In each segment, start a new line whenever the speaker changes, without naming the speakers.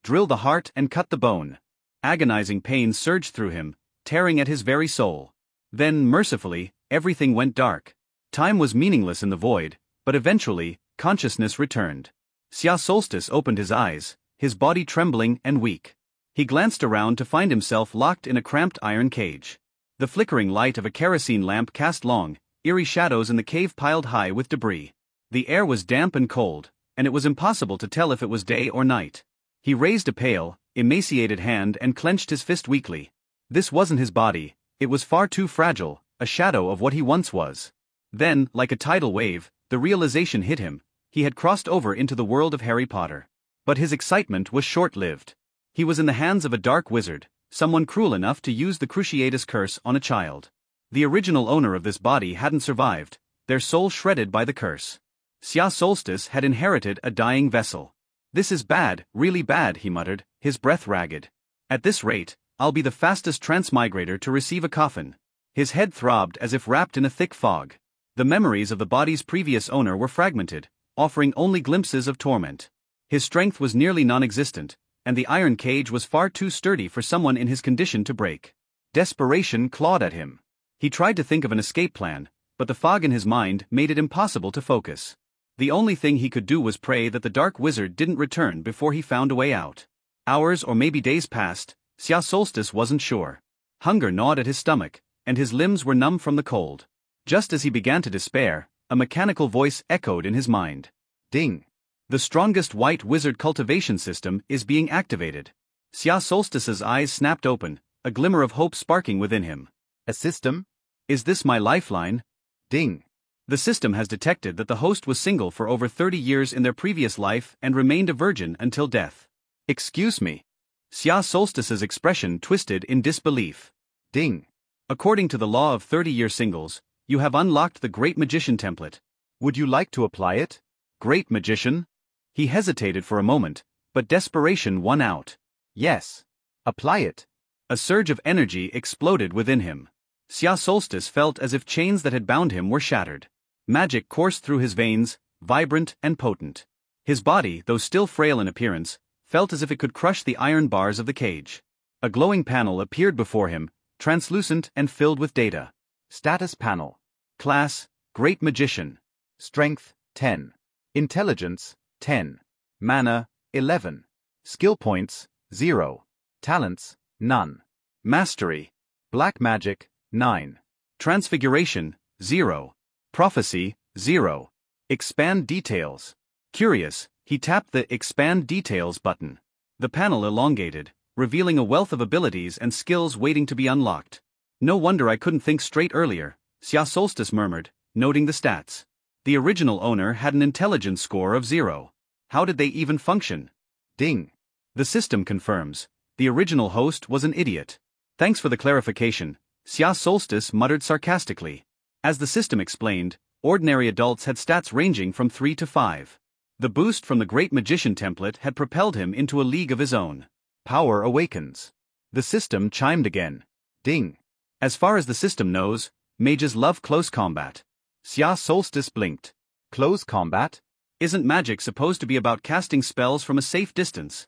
drill the heart and cut the bone. Agonizing pain surged through him, tearing at his very soul. Then, mercifully, everything went dark. Time was meaningless in the void, but eventually, consciousness returned. Xia Solstice opened his eyes, his body trembling and weak. He glanced around to find himself locked in a cramped iron cage. The flickering light of a kerosene lamp cast long, eerie shadows in the cave piled high with debris. The air was damp and cold, and it was impossible to tell if it was day or night. He raised a pale, emaciated hand and clenched his fist weakly. This wasn't his body, it was far too fragile, a shadow of what he once was. Then, like a tidal wave, the realization hit him: he had crossed over into the world of Harry Potter. But his excitement was short-lived. He was in the hands of a dark wizard, someone cruel enough to use the Cruciatus curse on a child. The original owner of this body hadn't survived, their soul shredded by the curse. Xia Solstice had inherited a dying vessel. "This is bad, really bad," he muttered, his breath ragged. "At this rate, I'll be the fastest transmigrator to receive a coffin." His head throbbed as if wrapped in a thick fog. The memories of the body's previous owner were fragmented, offering only glimpses of torment. His strength was nearly non-existent, and the iron cage was far too sturdy for someone in his condition to break. Desperation clawed at him. He tried to think of an escape plan, but the fog in his mind made it impossible to focus. The only thing he could do was pray that the dark wizard didn't return before he found a way out. Hours or maybe days passed, Xia Solstice wasn't sure. Hunger gnawed at his stomach, and his limbs were numb from the cold. Just as he began to despair, a mechanical voice echoed in his mind. Ding! The strongest white wizard cultivation system is being activated. Xia Solstice's eyes snapped open, a glimmer of hope sparking within him. A system? Is this my lifeline? Ding! The system has detected that the host was single for over 30 years in their previous life and remained a virgin until death. Excuse me. Xia Solstice's expression twisted in disbelief. Ding! According to the law of 30-year singles, you have unlocked the Great Magician template. Would you like to apply it? Great Magician? He hesitated for a moment, but desperation won out. Yes. Apply it. A surge of energy exploded within him. Xia Solstice felt as if chains that had bound him were shattered. Magic coursed through his veins, vibrant and potent. His body, though still frail in appearance, felt as if it could crush the iron bars of the cage. A glowing panel appeared before him, translucent and filled with data. Status panel. Class, Great Magician. Strength, 10. Intelligence, 10. Mana, 11. Skill points, 0. Talents, none. Mastery. Black Magic, 9. Transfiguration, 0. Prophecy, 0. Expand details. Curious, he tapped the Expand Details button. The panel elongated, revealing a wealth of abilities and skills waiting to be unlocked. No wonder I couldn't think straight earlier, Xia Solstice murmured, noting the stats. The original owner had an intelligence score of 0. How did they even function? Ding! The system confirms. The original host was an idiot. Thanks for the clarification, Xia Solstice muttered sarcastically. As the system explained, ordinary adults had stats ranging from 3 to 5. The boost from the Great Magician template had propelled him into a league of his own. Power awakens. The system chimed again. Ding! As far as the system knows, mages love close combat. Xia Solstice blinked. Close combat? Isn't magic supposed to be about casting spells from a safe distance?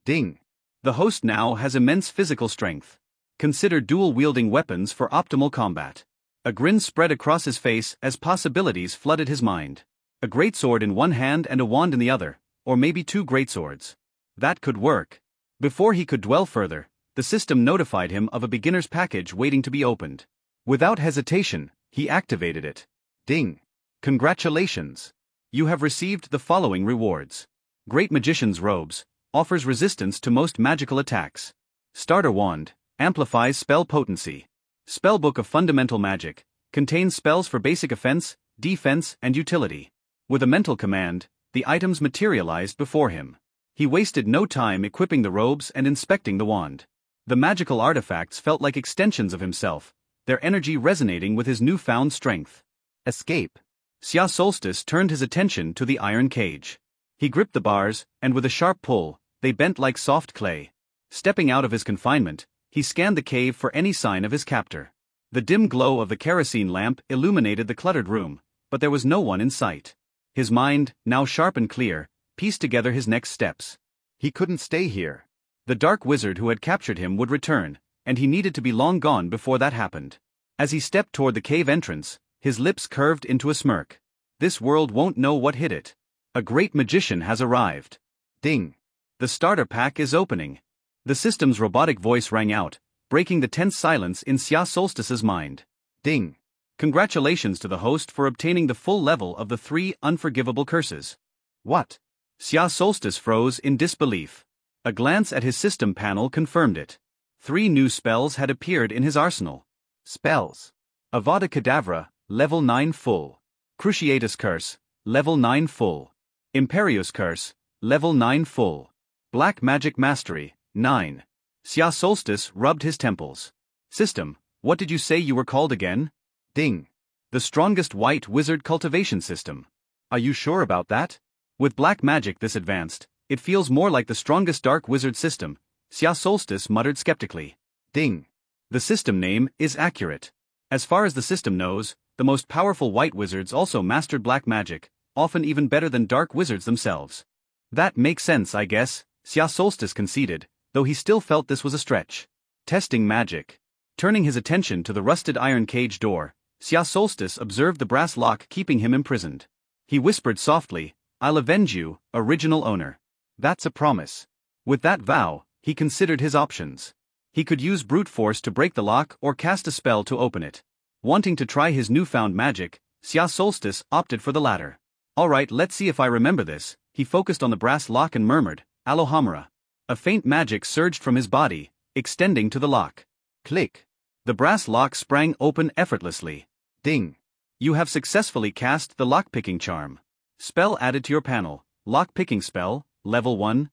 Ding! The host now has immense physical strength. Consider dual-wielding weapons for optimal combat. A grin spread across his face as possibilities flooded his mind. A greatsword in one hand and a wand in the other, or maybe 2 greatswords. That could work. Before he could dwell further, the system notified him of a beginner's package waiting to be opened. Without hesitation, he activated it. Ding! Congratulations! You have received the following rewards. Great Magician's Robes, offers resistance to most magical attacks. Starter Wand, amplifies spell potency. Spellbook of Fundamental Magic, contains spells for basic offense, defense, and utility. With a mental command, the items materialized before him. He wasted no time equipping the robes and inspecting the wand. The magical artifacts felt like extensions of himself, their energy resonating with his newfound strength. Escape. Xia Solstice turned his attention to the iron cage. He gripped the bars, and with a sharp pull, they bent like soft clay. Stepping out of his confinement, he scanned the cave for any sign of his captor. The dim glow of the kerosene lamp illuminated the cluttered room, but there was no one in sight. His mind, now sharp and clear, pieced together his next steps.
He couldn't stay here.
The dark wizard who had captured him would return, and he needed to be long gone before that happened. As he stepped toward the cave entrance, his lips curved into a smirk. This world won't know what hit it. A great magician has arrived.
Ding.
The starter pack is opening. The system's robotic voice rang out, breaking the tense silence in Xia Solstice's mind.
Ding.
Congratulations to the host for obtaining the full level of the 3 unforgivable curses.
What?
Xia Solstice froze in disbelief. A glance at his system panel confirmed it. 3 new spells had appeared in his arsenal.
Spells.
Avada Kedavra, level 9 full. Cruciatus Curse, level 9 full. Imperious Curse, level 9 full. Black Magic Mastery, 9. Xia Solstice rubbed his temples. System, what did you say you were called again?
Ding.
The strongest white wizard cultivation system.
Are you sure about that?
With black magic this advanced, it feels more like the strongest dark wizard system, Xia Solstice muttered skeptically.
Ding.
The system name is accurate. As far as the system knows, the most powerful white wizards also mastered black magic, often even better than dark wizards themselves. That makes sense, I guess, Xia Solstice conceded, though he still felt this was a stretch. Testing magic. Turning his attention to the rusted iron cage door, Xia Solstice observed the brass lock keeping him imprisoned. He whispered softly, I'll avenge you, original owner.
That's a promise.
With that vow, he considered his options. He could use brute force to break the lock or cast a spell to open it. Wanting to try his newfound magic, Xia Solstice opted for the latter. Alright, let's see if I remember this. He focused on the brass lock and murmured, Alohomora. A faint magic surged from his body, extending to the lock.
Click.
The brass lock sprang open effortlessly.
Ding.
You have successfully cast the lock-picking charm. Spell added to your panel, lock-picking spell, level 1.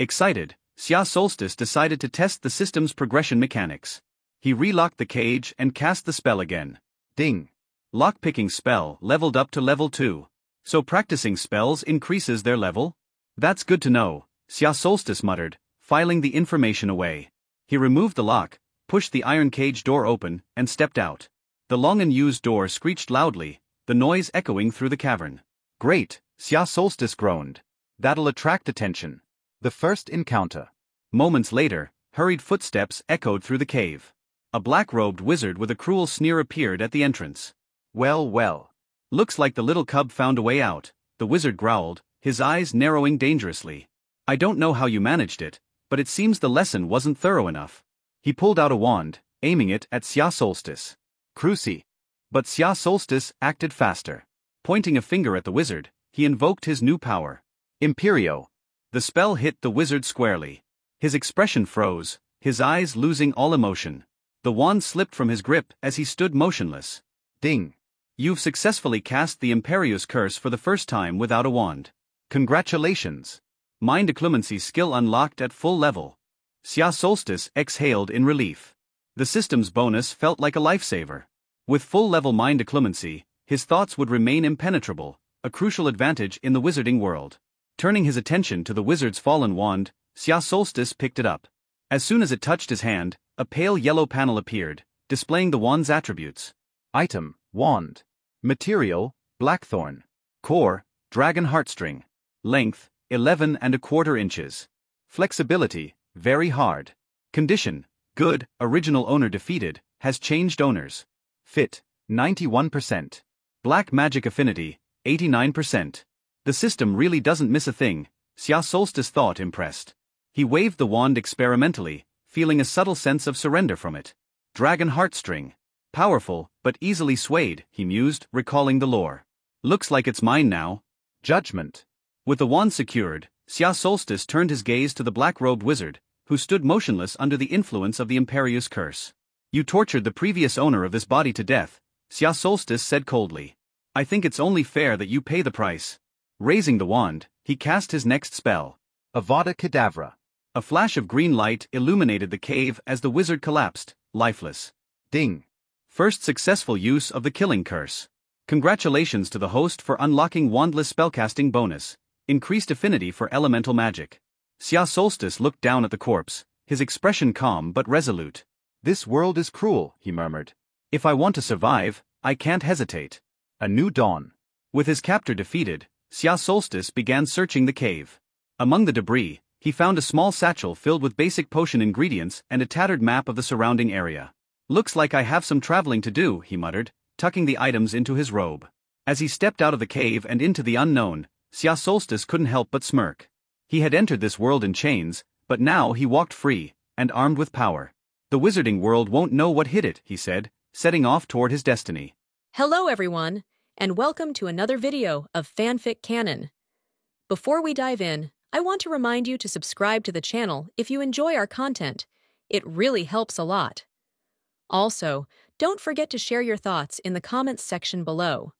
Excited, Xia Solstice decided to test the system's progression mechanics. He relocked the cage and cast the spell again.
Ding.
Lock-picking spell leveled up to level 2. So practicing spells increases their level? That's good to know, Xia Solstice muttered, filing the information away. He removed the lock, pushed the iron cage door open, and stepped out. The long-unused door screeched loudly, the noise echoing through the cavern.
Great, Xia Solstice groaned. That'll attract attention. The first encounter.
Moments later, hurried footsteps echoed through the cave. A black-robed wizard with a cruel sneer appeared at the entrance.
Well, well.
Looks like the little cub found a way out, the wizard growled, his eyes narrowing dangerously. I don't know how you managed it, but it seems the lesson wasn't thorough enough. He pulled out a wand, aiming it at Xia Solstice.
Cruci.
But Xia Solstice acted faster. Pointing a finger at the wizard, he invoked his new power. Imperio. The spell hit the wizard squarely. His expression froze, his eyes losing all emotion. The wand slipped from his grip as he stood motionless.
Ding.
You've successfully cast the Imperious Curse for the first time without a wand.
Congratulations.
Mind Occlumency skill unlocked at full level. Xia Solstice exhaled in relief. The system's bonus felt like a lifesaver. With full-level Mind Occlumency, his thoughts would remain impenetrable, a crucial advantage in the wizarding world. Turning his attention to the wizard's fallen wand, Xia Solstice picked it up. As soon as it touched his hand, a pale yellow panel appeared, displaying the wand's attributes.
Item, wand. Material, blackthorn.
Core, dragon heartstring. Length, 11¼ inches. Flexibility, very hard. Condition, good, original owner defeated, has changed owners.
Fit, 91%.
Black magic affinity, 89%. The system really doesn't miss a thing, Xia Solstice thought, impressed. He waved the wand experimentally, feeling a subtle sense of surrender from it. Dragon heartstring. Powerful, but easily swayed, he mused, recalling the lore. Looks like it's mine now.
Judgment.
With the wand secured, Xia Solstice turned his gaze to the black-robed wizard, who stood motionless under the influence of the Imperious Curse. You tortured the previous owner of this body to death, Xia Solstice said coldly. I think it's only fair that you pay the price. Raising the wand, he cast his next spell.
Avada Kedavra.
A flash of green light illuminated the cave as the wizard collapsed, lifeless.
Ding.
First successful use of the killing curse. Congratulations to the host for unlocking wandless spellcasting bonus. Increased affinity for elemental magic. Xia Solstice looked down at the corpse, his expression calm but resolute.
This world is cruel, he murmured.
If I want to survive, I can't hesitate.
A new dawn.
With his captor defeated, Xia Solstice began searching the cave. Among the debris, He found a small satchel filled with basic potion ingredients and a tattered map of the surrounding area. "Looks like I have some traveling to do," he muttered, tucking the items into his robe. As he stepped out of the cave and into the unknown, Xia Solstice couldn't help but smirk. He had entered this world in chains, but now he walked free, and armed with power. "The wizarding world won't know what hit it," he said, setting off toward his destiny.
Hello everyone, and welcome to another video of Fanfic Canon. Before we dive in, I want to remind you to subscribe to the channel if you enjoy our content. It really helps a lot. Also, don't forget to share your thoughts in the comments section below.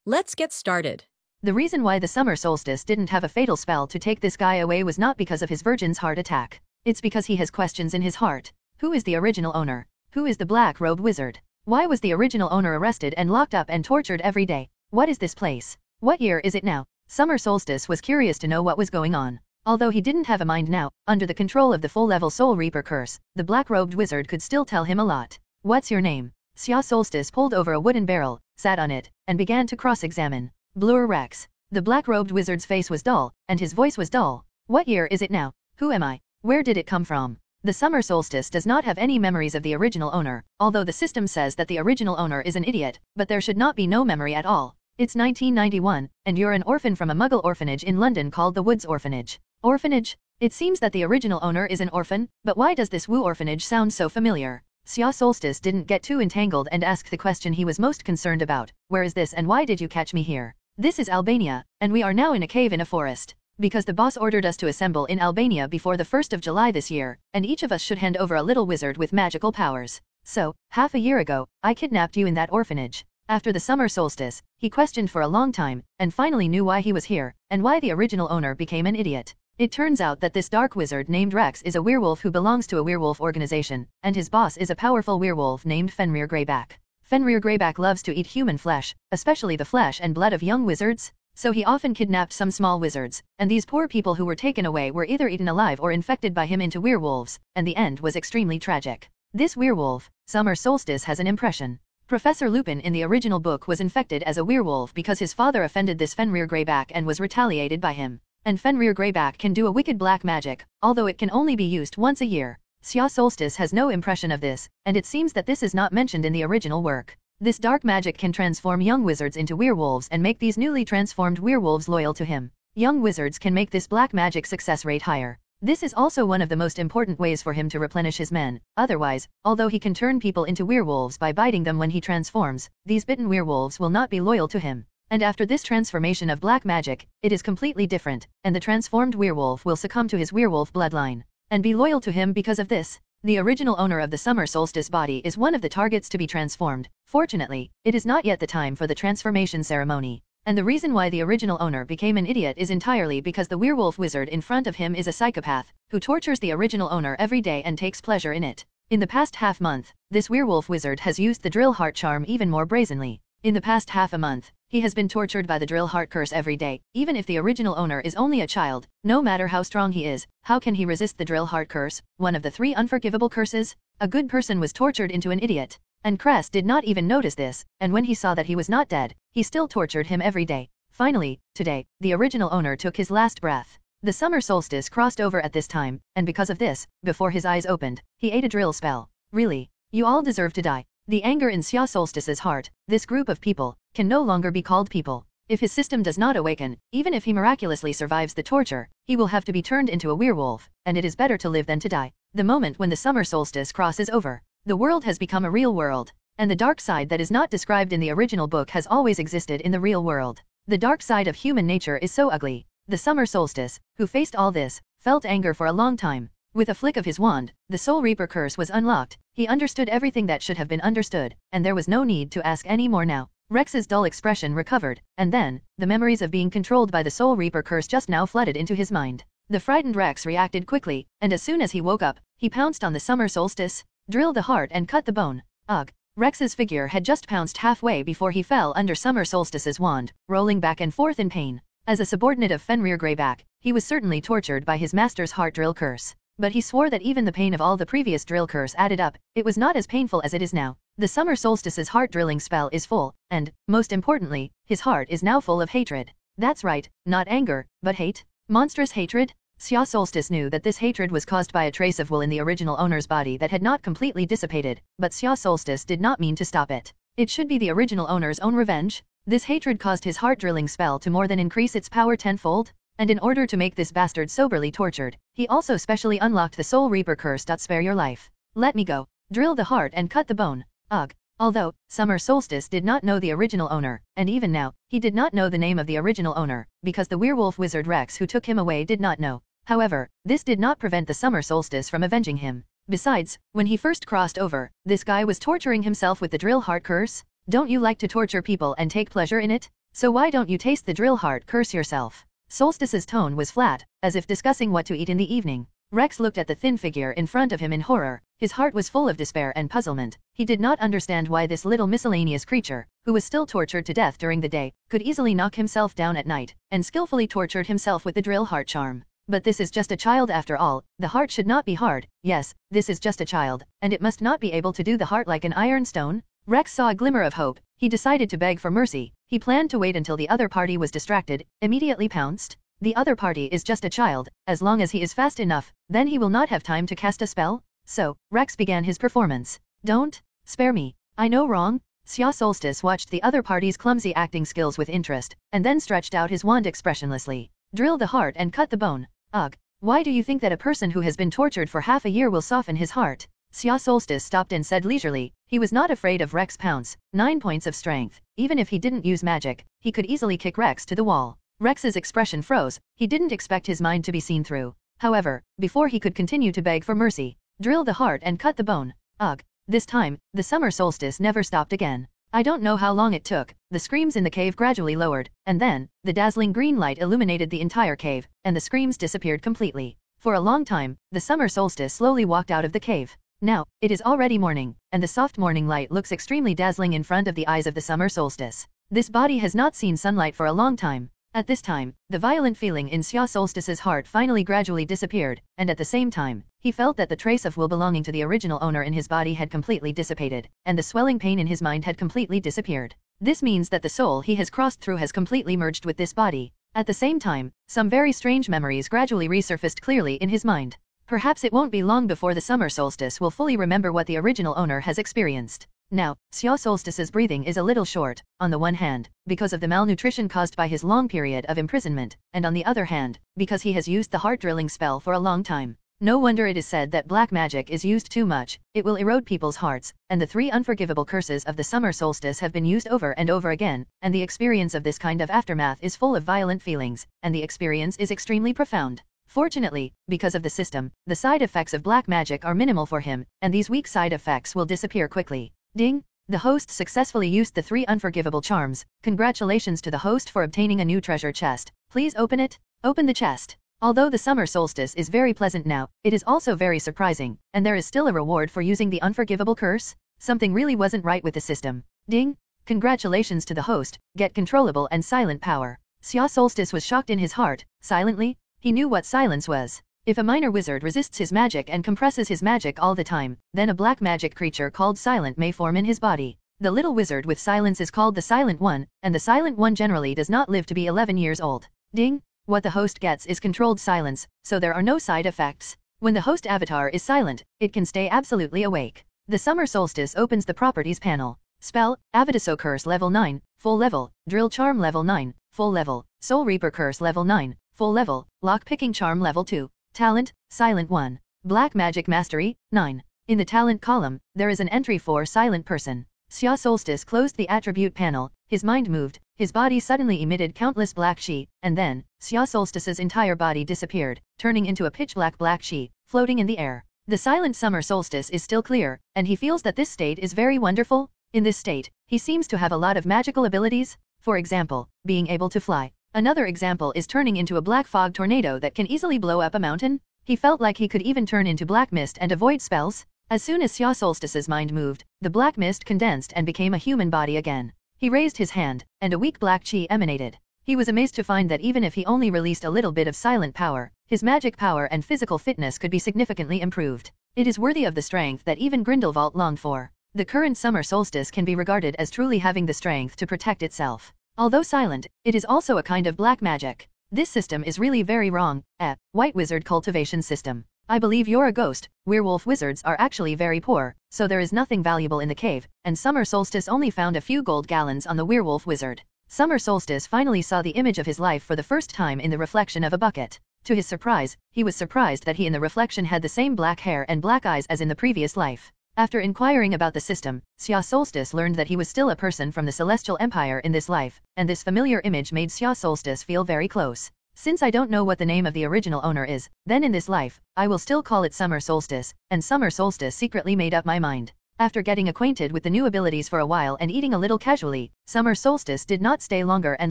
Let's get started.
The reason why the summer solstice didn't have a fatal spell to take this guy away was not because of his virgin's heart attack. It's because he has questions in his heart. Who is the original owner? Who is the black-robed wizard? Why was the original owner arrested and locked up and tortured every day? What is this place? What year is it now? Summer Solstice was curious to know what was going on. Although he didn't have a mind now, under the control of the full-level Soul Reaper curse, the black-robed wizard could still tell him a lot. "What's your name?" Xia Solstice pulled over a wooden barrel, sat on it, and began to cross-examine. "Blur Rex." The black-robed wizard's face was dull, and his voice was dull. "What year is it now? Who am I? Where did it come from?" The summer solstice does not have any memories of the original owner, although the system says that the original owner is an idiot, but there should not be no memory at all. It's 1991, and you're an orphan from a Muggle orphanage in London called the Woods Orphanage. Orphanage? It seems that the original owner is an orphan, but why does this Wu orphanage sound so familiar? Xia Solstice didn't get too entangled and asked the question he was most concerned about. "Where is this and why did you catch me here?" "This is Albania, and we are now in a cave in a forest. Because the boss ordered us to assemble in Albania before the 1st of July this year, and each of us should hand over a little wizard with magical powers. So, half a year ago, I kidnapped you in that orphanage." After the summer solstice, he questioned for a long time, and finally knew why he was here, and why the original owner became an idiot. It turns out that this dark wizard named Rex is a werewolf who belongs to a werewolf organization, and his boss is a powerful werewolf named Fenrir Greyback. Fenrir Greyback loves to eat human flesh, especially the flesh and blood of young wizards. So he often kidnapped some small wizards, and these poor people who were taken away were either eaten alive or infected by him into werewolves, and the end was extremely tragic. This werewolf, Summer Solstice, has an impression. Professor Lupin in the original book was infected as a werewolf because his father offended this Fenrir Greyback and was retaliated by him. And Fenrir Greyback can do a wicked black magic, although it can only be used once a year. Xia Solstice has no impression of this, and it seems that this is not mentioned in the original work. This dark magic can transform young wizards into werewolves and make these newly transformed werewolves loyal to him. Young wizards can make this black magic success rate higher. This is also one of the most important ways for him to replenish his men. Otherwise, although he can turn people into werewolves by biting them when he transforms, these bitten werewolves will not be loyal to him. And after this transformation of black magic, it is completely different, and the transformed werewolf will succumb to his werewolf bloodline, and be loyal to him because of this. The original owner of the summer solstice body is one of the targets to be transformed. Fortunately, it is not yet the time for the transformation ceremony. And the reason why the original owner became an idiot is entirely because the werewolf wizard in front of him is a psychopath, who tortures the original owner every day and takes pleasure in it. In the past half month, this werewolf wizard has used the drill heart charm even more brazenly. In the past half a month, he has been tortured by the drill heart curse every day. Even if the original owner is only a child, no matter how strong he is, how can he resist the drill heart curse, one of the 3 unforgivable curses? A good person was tortured into an idiot. And Cress did not even notice this, and when he saw that he was not dead, he still tortured him every day. Finally, today, the original owner took his last breath. The summer solstice crossed over at this time, and because of this, before his eyes opened, he ate a drill spell. Really? You all deserve to die. The anger in Xia Solstice's heart, this group of people, can no longer be called people. If his system does not awaken, even if he miraculously survives the torture, he will have to be turned into a werewolf, and it is better to live than to die. The moment when the summer solstice crosses over, the world has become a real world, and the dark side that is not described in the original book has always existed in the real world. The dark side of human nature is so ugly. The summer solstice, who faced all this, felt anger for a long time. With a flick of his wand, the Soul Reaper curse was unlocked. He understood everything that should have been understood, and there was no need to ask any more now. Rex's dull expression recovered, and then, the memories of being controlled by the Soul Reaper curse just now flooded into his mind. The frightened Rex reacted quickly, and as soon as he woke up, he pounced on the summer solstice, drilled the heart and cut the bone. Ugh. Rex's figure had just pounced halfway before he fell under summer solstice's wand, rolling back and forth in pain. As a subordinate of Fenrir Greyback, he was certainly tortured by his master's heart drill curse. But he swore that even the pain of all the previous drill curse added up, it was not as painful as it is now. The summer solstice's heart drilling spell is full, and, most importantly, his heart is now full of hatred. That's right, not anger, but hate. Monstrous hatred. Xia Solstice knew that this hatred was caused by a trace of will in the original owner's body that had not completely dissipated, but Xia Solstice did not mean to stop it. It should be the original owner's own revenge. This hatred caused his heart-drilling spell to more than increase its power tenfold, and in order to make this bastard soberly tortured, he also specially unlocked the Soul Reaper curse. Spare your life. Let me go. Drill the heart and cut the bone. Ugh. Although, Summer Solstice did not know the original owner, and even now, he did not know the name of the original owner, because the werewolf wizard Rex who took him away did not know. However, this did not prevent the Summer Solstice from avenging him. Besides, when he first crossed over, this guy was torturing himself with the drill heart curse. Don't you like to torture people and take pleasure in it? So why don't you taste the drill heart curse yourself? Solstice's tone was flat, as if discussing what to eat in the evening. Rex looked at the thin figure in front of him in horror. His heart was full of despair and puzzlement. He did not understand why this little miscellaneous creature, who was still tortured to death during the day, could easily knock himself down at night, and skillfully tortured himself with the drill heart charm. But this is just a child after all. The heart should not be hard. Yes, this is just a child, and it must not be able to do the heart like an iron stone. Rex saw a glimmer of hope. He decided to beg for mercy. He planned to wait until the other party was distracted, immediately pounced. The other party is just a child. As long as he is fast enough, then he will not have time to cast a spell. So, Rex began his performance. Don't spare me. I know wrong. Xia Solstice watched the other party's clumsy acting skills with interest, and then stretched out his wand expressionlessly. Drill the heart and cut the bone. Ugh. Why do you think that a person who has been tortured for half a year will soften his heart? Xia Solstice stopped and said leisurely. He was not afraid of Rex pounce. 9 points of strength. Even if he didn't use magic, he could easily kick Rex to the wall. Rex's expression froze. He didn't expect his mind to be seen through. However, before he could continue to beg for mercy, drill the heart and cut the bone. Ugh. This time, the Summer Solstice never stopped again. I don't know how long it took. The screams in the cave gradually lowered, and then, the dazzling green light illuminated the entire cave, and the screams disappeared completely. For a long time, the Summer Solstice slowly walked out of the cave. Now, it is already morning, and the soft morning light looks extremely dazzling in front of the eyes of the Summer Solstice. This body has not seen sunlight for a long time. At this time, the violent feeling in Xia Solstice's heart finally gradually disappeared, and at the same time, he felt that the trace of will belonging to the original owner in his body had completely dissipated, and the swelling pain in his mind had completely disappeared. This means that the soul he has crossed through has completely merged with this body. At the same time, some very strange memories gradually resurfaced clearly in his mind. Perhaps it won't be long before the Summer Solstice will fully remember what the original owner has experienced. Now, Xia Solstice's breathing is a little short, on the one hand, because of the malnutrition caused by his long period of imprisonment, and on the other hand, because he has used the heart-drilling spell for a long time. No wonder it is said that black magic is used too much. It will erode people's hearts, and the 3 unforgivable curses of the Summer Solstice have been used over and over again, and the experience of this kind of aftermath is full of violent feelings, and the experience is extremely profound. Fortunately, because of the system, the side effects of black magic are minimal for him, and these weak side effects will disappear quickly. Ding! The host successfully used the 3 unforgivable charms. Congratulations to the host for obtaining a new treasure chest. Please open it. Open the chest. Although the Summer Solstice is very pleasant now, it is also very surprising, and there is still a reward for using the unforgivable curse. Something really wasn't right with the system. Ding! Congratulations to the host. Get controllable and silent power. Xia Solstice was shocked in his heart. Silently? He knew what silence was. If a minor wizard resists his magic and compresses his magic all the time, then a black magic creature called Silent may form in his body. The little wizard with silence is called the Silent One, and the Silent One generally does not live to be 11 years old. Ding! What the host gets is controlled silence, so there are no side effects. When the host avatar is silent, it can stay absolutely awake. The Summer Solstice opens the Properties panel. Spell, Avadiso Curse Level 9, Full Level, Drill Charm Level 9, Full Level, Soul Reaper Curse Level 9, Full Level, Lock Picking Charm Level 2. Talent, Silent One. Black Magic Mastery, 9. In the talent column, there is an entry for Silent Person. Xia Solstice closed the attribute panel, his mind moved, his body suddenly emitted countless black chi, and then, Xia Solstice's entire body disappeared, turning into a pitch-black black chi, floating in the air. The silent Summer Solstice is still clear, and he feels that this state is very wonderful. In this state, he seems to have a lot of magical abilities, for example, being able to fly. Another example is turning into a black fog tornado that can easily blow up a mountain. He felt like he could even turn into black mist and avoid spells. As soon as Xia Solstice's mind moved, the black mist condensed and became a human body again. He raised his hand, and a weak black chi emanated. He was amazed to find that even if he only released a little bit of silent power, his magic power and physical fitness could be significantly improved. It is worthy of the strength that even Grindelwald longed for. The current Summer Solstice can be regarded as truly having the strength to protect itself. Although silent, it is also a kind of black magic. This system is really very wrong. White wizard cultivation system. I believe you're a ghost. Werewolf wizards are actually very poor, so there is nothing valuable in the cave, and Summer Solstice only found a few gold gallons on the werewolf wizard. Summer Solstice finally saw the image of his life for the first time in the reflection of a bucket. To his surprise, he was surprised that he in the reflection had the same black hair and black eyes as in the previous life. After inquiring about the system, Xia Solstice learned that he was still a person from the Celestial Empire in this life, and this familiar image made Xia Solstice feel very close. Since I don't know what the name of the original owner is, then in this life, I will still call it Summer Solstice, and Summer Solstice secretly made up my mind. After getting acquainted with the new abilities for a while and eating a little casually, Summer Solstice did not stay longer and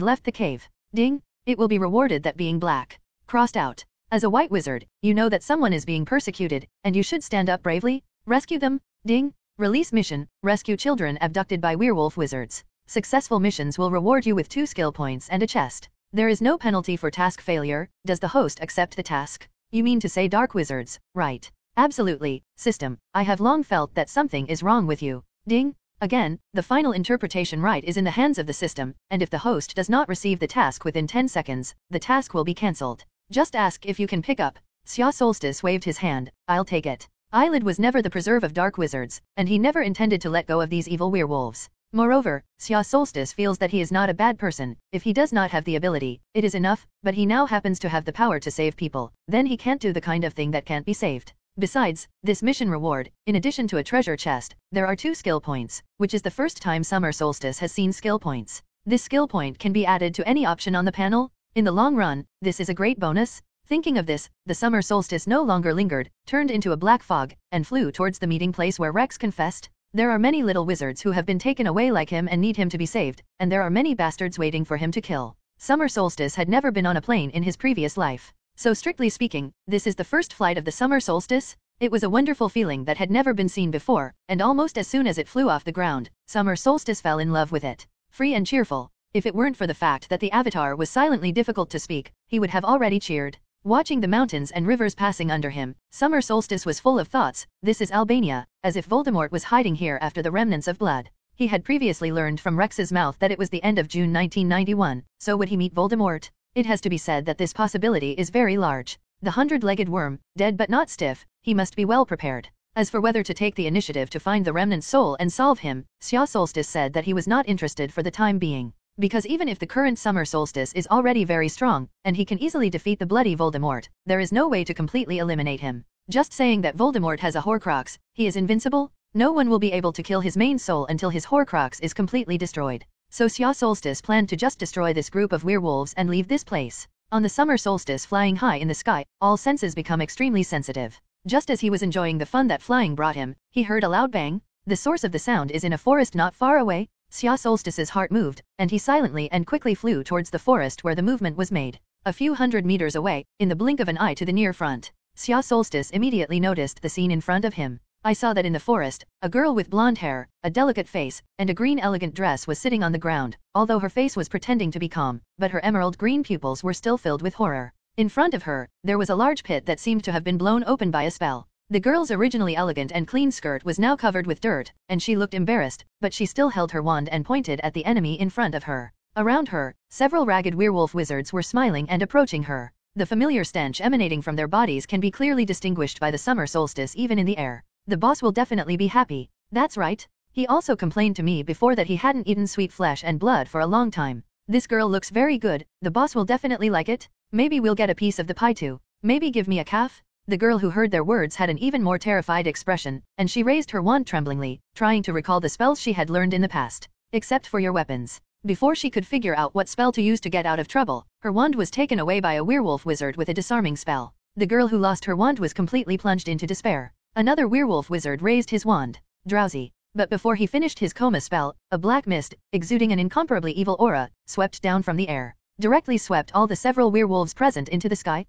left the cave. Ding! It will be rewarded that being black. Crossed out. As a white wizard, you know that someone is being persecuted, and you should stand up bravely. Rescue them. Ding! Release mission, rescue children abducted by werewolf wizards. Successful missions will reward you with 2 skill points and a chest. There is no penalty for task failure. Does the host accept the task? You mean to say dark wizards, right? Absolutely. System, I have long felt that something is wrong with you. Ding! Again, the final interpretation right is in the hands of the system, and if the host does not receive the task within 10 seconds, the task will be cancelled. Just ask if you can pick up. Xia Solstice waved his hand. I'll take it. Eyelid was never the preserve of dark wizards, and he never intended to let go of these evil werewolves. Moreover, Xia Solstice feels that he is not a bad person. If he does not have the ability, it is enough, but he now happens to have the power to save people. Then he can't do the kind of thing that can't be saved. Besides, this mission reward, in addition to a treasure chest, there are 2 skill points, which is the first time Summer Solstice has seen skill points. This skill point can be added to any option on the panel. In the long run, this is a great bonus. Thinking of this, the Summer Solstice no longer lingered, turned into a black fog, and flew towards the meeting place where Rex confessed. There are many little wizards who have been taken away like him and need him to be saved, and there are many bastards waiting for him to kill. Summer Solstice had never been on a plane in his previous life. So strictly speaking, this is the first flight of the Summer Solstice. It was a wonderful feeling that had never been seen before, and almost as soon as it flew off the ground, Summer Solstice fell in love with it. Free and cheerful. If it weren't for the fact that the avatar was silently difficult to speak, he would have already cheered. Watching the mountains and rivers passing under him, Summer Solstice was full of thoughts. This is Albania, as if Voldemort was hiding here after the remnants of blood. He had previously learned from Rex's mouth that it was the end of June 1991, so would he meet Voldemort? It has to be said that this possibility is very large. The 100-legged worm, dead but not stiff, he must be well prepared. As for whether to take the initiative to find the remnant soul and solve him, Xia Solstice said that he was not interested for the time being. Because even if the current Summer Solstice is already very strong, and he can easily defeat the bloody Voldemort, there is no way to completely eliminate him. Just saying that Voldemort has a Horcrux, he is invincible? No one will be able to kill his main soul until his Horcrux is completely destroyed. So Xia Solstice planned to just destroy this group of werewolves and leave this place. On the Summer Solstice flying high in the sky, all senses become extremely sensitive. Just as he was enjoying the fun that flying brought him, he heard a loud bang. The source of the sound is in a forest not far away. Xia Solstice's heart moved, and he silently and quickly flew towards the forest where the movement was made. A few hundred meters away, in the blink of an eye to the near front, Xia Solstice immediately noticed the scene in front of him. I saw that in the forest, a girl with blonde hair, a delicate face, and a green elegant dress was sitting on the ground, although her face was pretending to be calm, but her emerald green pupils were still filled with horror. In front of her, there was a large pit that seemed to have been blown open by a spell. The girl's originally elegant and clean skirt was now covered with dirt, and she looked embarrassed, but she still held her wand and pointed at the enemy in front of her. Around her, several ragged werewolf wizards were smiling and approaching her. The familiar stench emanating from their bodies can be clearly distinguished by the Summer Solstice even in the air. The boss will definitely be happy. That's right. He also complained to me before that he hadn't eaten sweet flesh and blood for a long time. This girl looks very good. The boss will definitely like it. Maybe we'll get a piece of the pie too. Maybe give me a calf? The girl who heard their words had an even more terrified expression, and she raised her wand tremblingly, trying to recall the spells she had learned in the past. Except for your weapons. Before she could figure out what spell to use to get out of trouble, her wand was taken away by a werewolf wizard with a disarming spell. The girl who lost her wand was completely plunged into despair. Another werewolf wizard raised his wand. Drowsy. But before he finished his coma spell, a black mist, exuding an incomparably evil aura, swept down from the air. Directly swept all the several werewolves present into the sky.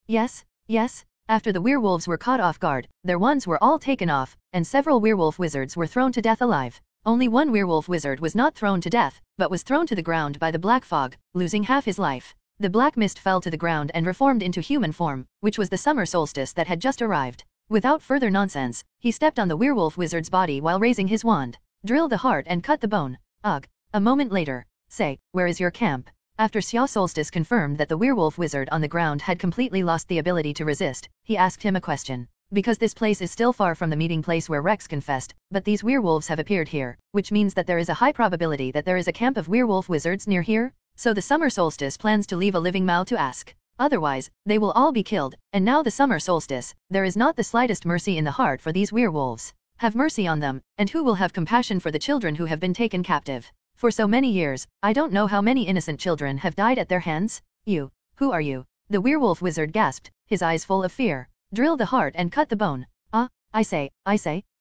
Yes. After the werewolves were caught off guard, their wands were all taken off, and several werewolf wizards were thrown to death alive. Only one werewolf wizard was not thrown to death, but was thrown to the ground by the black fog, losing half his life. The black mist fell to the ground and reformed into human form, which was the Summer Solstice that had just arrived. Without further nonsense, he stepped on the werewolf wizard's body while raising his wand. Drill the heart and cut the bone. Ugh. A moment later. Say, where is your camp? After Xia Solstice confirmed that the werewolf wizard on the ground had completely lost the ability to resist, he asked him a question. Because this place is still far from the meeting place where Rex confessed, but these werewolves have appeared here, which means that there is a high probability that there is a camp of werewolf wizards near here? So the summer solstice plans to leave a living Mao to ask. Otherwise, they will all be killed, and now the summer solstice, there is not the slightest mercy in the heart for these werewolves. Have mercy on them, and who will have compassion for the children who have been taken captive? For so many years, I don't know how many innocent children have died at their hands. You, who are you? The werewolf wizard gasped, his eyes full of fear. Drill the heart and cut the bone. I say.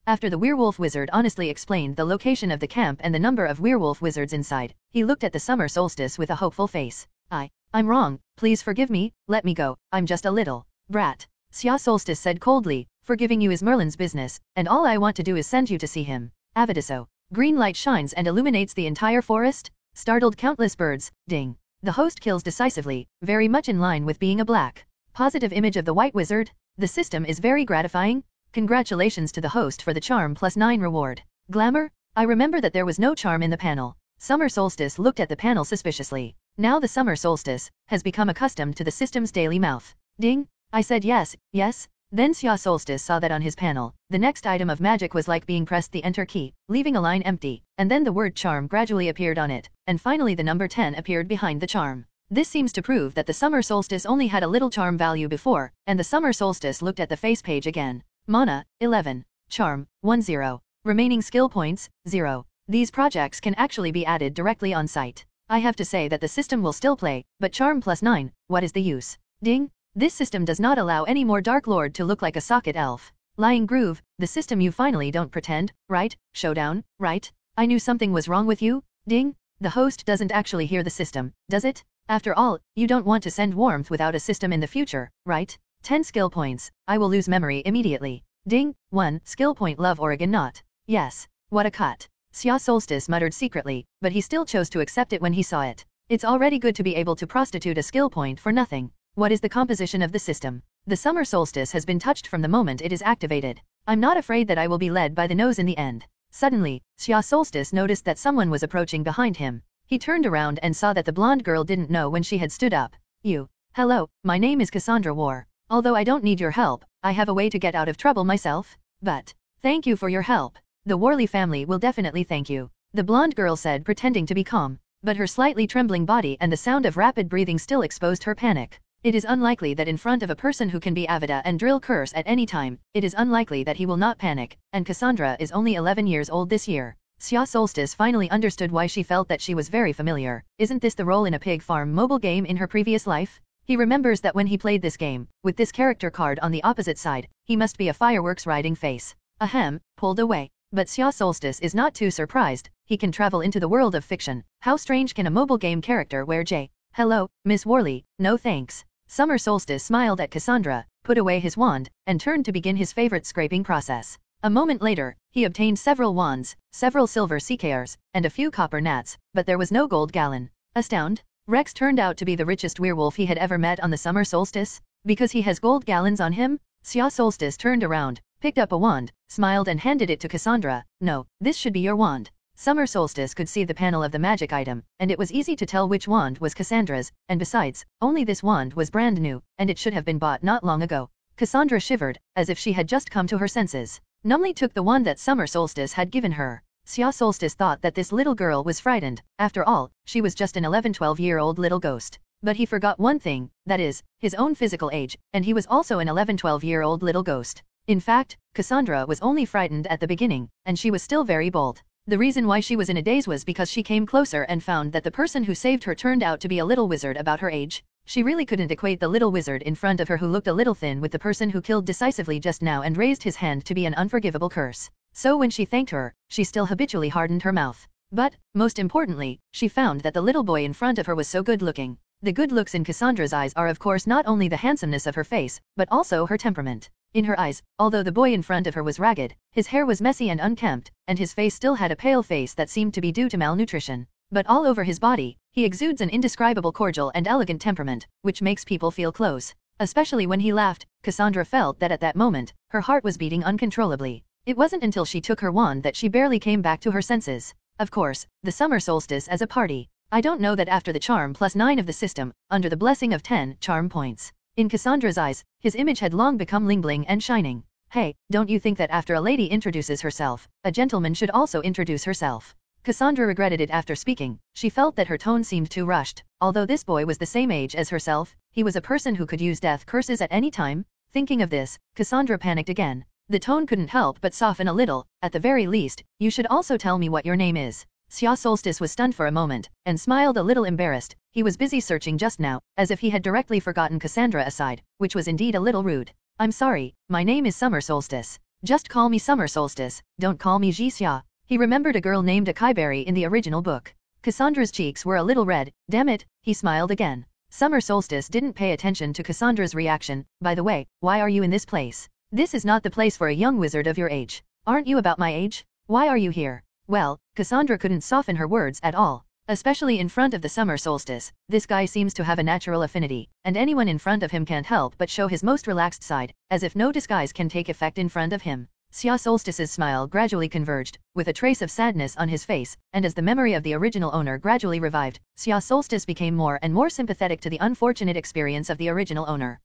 After the werewolf wizard honestly explained the location of the camp and the number of werewolf wizards inside, he looked at the summer solstice with a hopeful face. I'm wrong, please forgive me, let me go, I'm just a little brat. Xia Solstice said coldly, forgiving you is Merlin's business, and all I want to do is send you to see him. Avadiso. Green light shines and illuminates the entire forest, startled countless birds, ding. The host kills decisively, very much in line with being a black positive image of the white wizard. The system is very gratifying. Congratulations to the host for the charm +9 reward. Glamour? I remember that there was no charm in the panel. Summer Solstice looked at the panel suspiciously. Now the Summer Solstice has become accustomed to the system's daily mouth. Ding. I said yes. Then Xia Solstice saw that on his panel, the next item of magic was like being pressed the enter key, leaving a line empty, and then the word charm gradually appeared on it, and finally the number 10 appeared behind the charm. This seems to prove that the summer solstice only had a little charm value before, and the summer solstice looked at the face page again. Mana, 11. Charm, 10. Remaining skill points, 0. These projects can actually be added directly on site. I have to say that the system will still play, but charm +9, what is the use? Ding. This system does not allow any more Dark Lord to look like a socket elf. Lying Groove, the system you finally don't pretend, right? Showdown, right? I knew something was wrong with you, ding. The host doesn't actually hear the system, does it? After all, you don't want to send warmth without a system in the future, right? 10 skill points, I will lose memory immediately. Ding, 1 skill point Love Oregon not. Yes, what a cut. Xia Solstice muttered secretly, but he still chose to accept it when he saw it. It's already good to be able to prostitute a skill point for nothing. What is the composition of the system? The summer solstice has been touched from the moment it is activated. I'm not afraid that I will be led by the nose in the end. Suddenly, Xia Solstice noticed that someone was approaching behind him. He turned around and saw that the blonde girl didn't know when she had stood up. Hello, my name is Cassandra War. Although I don't need your help, I have a way to get out of trouble myself. But, thank you for your help. The Worley family will definitely thank you. The blonde girl said, pretending to be calm. But her slightly trembling body and the sound of rapid breathing still exposed her panic. It is unlikely that in front of a person who can be Avada and drill curse at any time, it is unlikely that he will not panic, and Cassandra is only 11 years old this year. Xia Solstice finally understood why she felt that she was very familiar. Isn't this the role in a pig farm mobile game in her previous life? He remembers that when he played this game, with this character card on the opposite side, he must be a fireworks riding face. Ahem, pulled away. But Xia Solstice is not too surprised, he can travel into the world of fiction. How strange can a mobile game character wear J? Hello, Miss Worley, no thanks. Summer Solstice smiled at Cassandra, put away his wand, and turned to begin his favorite scraping process. A moment later, he obtained several wands, several silver CKRs, and a few copper gnats, but there was no gold gallon. Astound? Rex turned out to be the richest werewolf he had ever met on the summer solstice? Because he has gold gallons on him? Xia Solstice turned around, picked up a wand, smiled and handed it to Cassandra. No, this should be your wand. Summer Solstice could see the panel of the magic item, and it was easy to tell which wand was Cassandra's, and besides, only this wand was brand new, and it should have been bought not long ago. Cassandra shivered, as if she had just come to her senses. Numbly took the wand that Summer Solstice had given her. Xia Solstice thought that this little girl was frightened. After all, she was just an 11-12-year-old little ghost. But he forgot one thing, that is, his own physical age, and he was also an 11-12-year-old little ghost. In fact, Cassandra was only frightened at the beginning, and she was still very bold. The reason why she was in a daze was because she came closer and found that the person who saved her turned out to be a little wizard about her age. She really couldn't equate the little wizard in front of her who looked a little thin with the person who killed decisively just now and raised his hand to be an unforgivable curse. So when she thanked her, she still habitually hardened her mouth. But, most importantly, she found that the little boy in front of her was so good looking. The good looks in Cassandra's eyes are of course not only the handsomeness of her face, but also her temperament. In her eyes, although the boy in front of her was ragged, his hair was messy and unkempt, and his face still had a pale face that seemed to be due to malnutrition. But all over his body, he exudes an indescribable cordial and elegant temperament, which makes people feel close. Especially when he laughed, Cassandra felt that at that moment, her heart was beating uncontrollably. It wasn't until she took her wand that she barely came back to her senses. Of course, the summer solstice as a party. I don't know that after the charm plus 9 of the system, under the blessing of 10 charm points. In Cassandra's eyes, his image had long become bling and shining. Hey, don't you think that after a lady introduces herself, a gentleman should also introduce herself? Cassandra regretted it after speaking. She felt that her tone seemed too rushed. Although this boy was the same age as herself, he was a person who could use death curses at any time. Thinking of this, Cassandra panicked again. The tone couldn't help but soften a little. At the very least, you should also tell me what your name is. Xia Solstice was stunned for a moment, and smiled a little embarrassed. He was busy searching just now, as if he had directly forgotten Cassandra aside, which was indeed a little rude. I'm sorry, my name is Summer Solstice. Just call me Summer Solstice, don't call me Xia. He remembered a girl named Akaiberry in the original book. Cassandra's cheeks were a little red. Damn it, he smiled again. Summer Solstice didn't pay attention to Cassandra's reaction. By the way, why are you in this place? This is not the place for a young wizard of your age. Aren't you about my age? Why are you here? Well, Cassandra couldn't soften her words at all. Especially in front of the Summer Solstice, this guy seems to have a natural affinity, and anyone in front of him can't help but show his most relaxed side, as if no disguise can take effect in front of him. Xia Solstice's smile gradually converged, with a trace of sadness on his face, and as the memory of the original owner gradually revived, Xia Solstice became more and more sympathetic to the unfortunate experience of the original owner.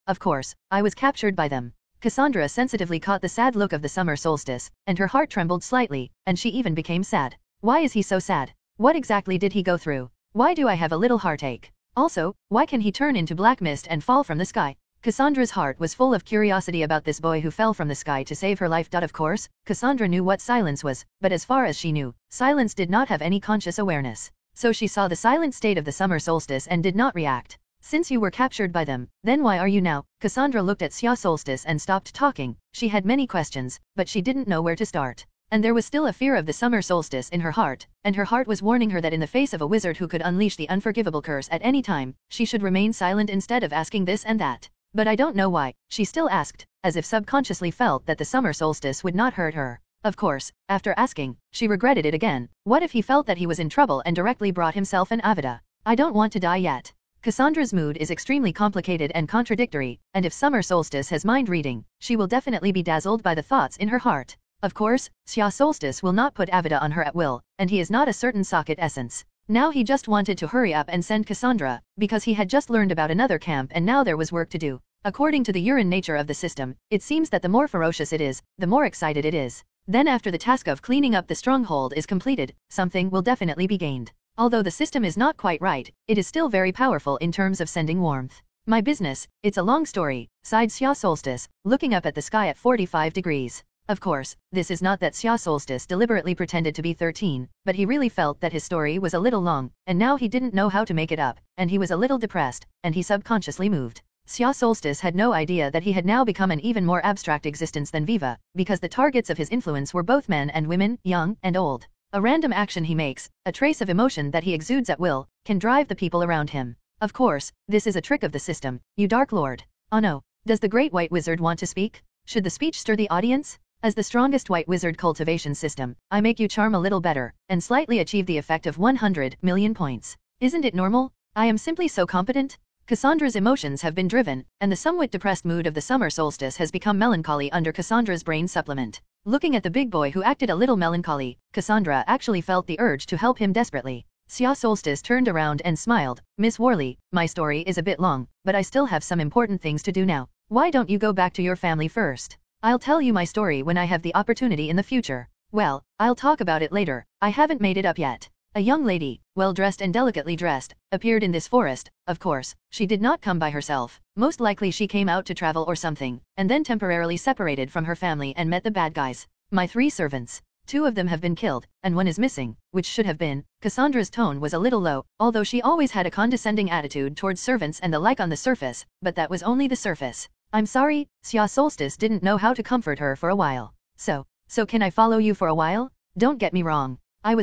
Of course, I was captured by them. Cassandra sensitively caught the sad look of the Summer Solstice, and her heart trembled slightly, and she even became sad. Why is he so sad? What exactly did he go through? Why do I have a little heartache? Also, why can he turn into black mist and fall from the sky? Cassandra's heart was full of curiosity about this boy who fell from the sky to save her life. Of course, Cassandra knew what silence was, but as far as she knew, silence did not have any conscious awareness. So she saw the silent state of the Summer Solstice and did not react. Since you were captured by them, then why are you now? Cassandra looked at Xia Solstice and stopped talking. She had many questions, but she didn't know where to start. And there was still a fear of the Summer Solstice in her heart, and her heart was warning her that in the face of a wizard who could unleash the unforgivable curse at any time, she should remain silent instead of asking this and that. But I don't know why, she still asked, as if subconsciously felt that the Summer Solstice would not hurt her. Of course, after asking, she regretted it again. What if he felt that he was in trouble and directly brought himself an Avada? I don't want to die yet. Cassandra's mood is extremely complicated and contradictory, and if Summer Solstice has mind reading, she will definitely be dazzled by the thoughts in her heart. Of course, Xia Solstice will not put Avada on her at will, and he is not a certain socket essence. Now he just wanted to hurry up and send Cassandra, because he had just learned about another camp and now there was work to do. According to the urine nature of the system, it seems that the more ferocious it is, the more excited it is. Then after the task of cleaning up the stronghold is completed, something will definitely be gained. Although the system is not quite right, it is still very powerful in terms of sending warmth. My business, it's a long story, sighed Xia Solstice, looking up at the sky at 45 degrees. Of course, this is not that Xia Solstice deliberately pretended to be 13, but he really felt that his story was a little long, and now he didn't know how to make it up, and he was a little depressed, and he subconsciously moved. Xia Solstice had no idea that he had now become an even more abstract existence than Viva, because the targets of his influence were both men and women, young and old. A random action he makes, a trace of emotion that he exudes at will, can drive the people around him. Of course, this is a trick of the system, you Dark Lord. Oh no, does the Great White Wizard want to speak? Should the speech stir the audience? As the strongest White Wizard cultivation system, I make you charm a little better, and slightly achieve the effect of 100 million points. Isn't it normal? I am simply so competent? Cassandra's emotions have been driven, and the somewhat depressed mood of the Summer Solstice has become melancholy under Cassandra's brain supplement. Looking at the big boy who acted a little melancholy, Cassandra actually felt the urge to help him desperately. Xia Solstice turned around and smiled. Miss Worley, my story is a bit long, but I still have some important things to do now. Why don't you go back to your family first? I'll tell you my story when I have the opportunity in the future. Well, I'll talk about it later, I haven't made it up yet. A young lady, well-dressed and delicately dressed, appeared in this forest. Of course, she did not come by herself. Most likely she came out to travel or something, and then temporarily separated from her family and met the bad guys. My 3 servants. 2 of them have been killed, and 1 is missing, which should have been. Cassandra's tone was a little low, although she always had a condescending attitude towards servants and the like on the surface, but that was only the surface. I'm sorry, Xia Solstice didn't know how to comfort her for a while. So can I follow you for a while? Don't get me wrong. I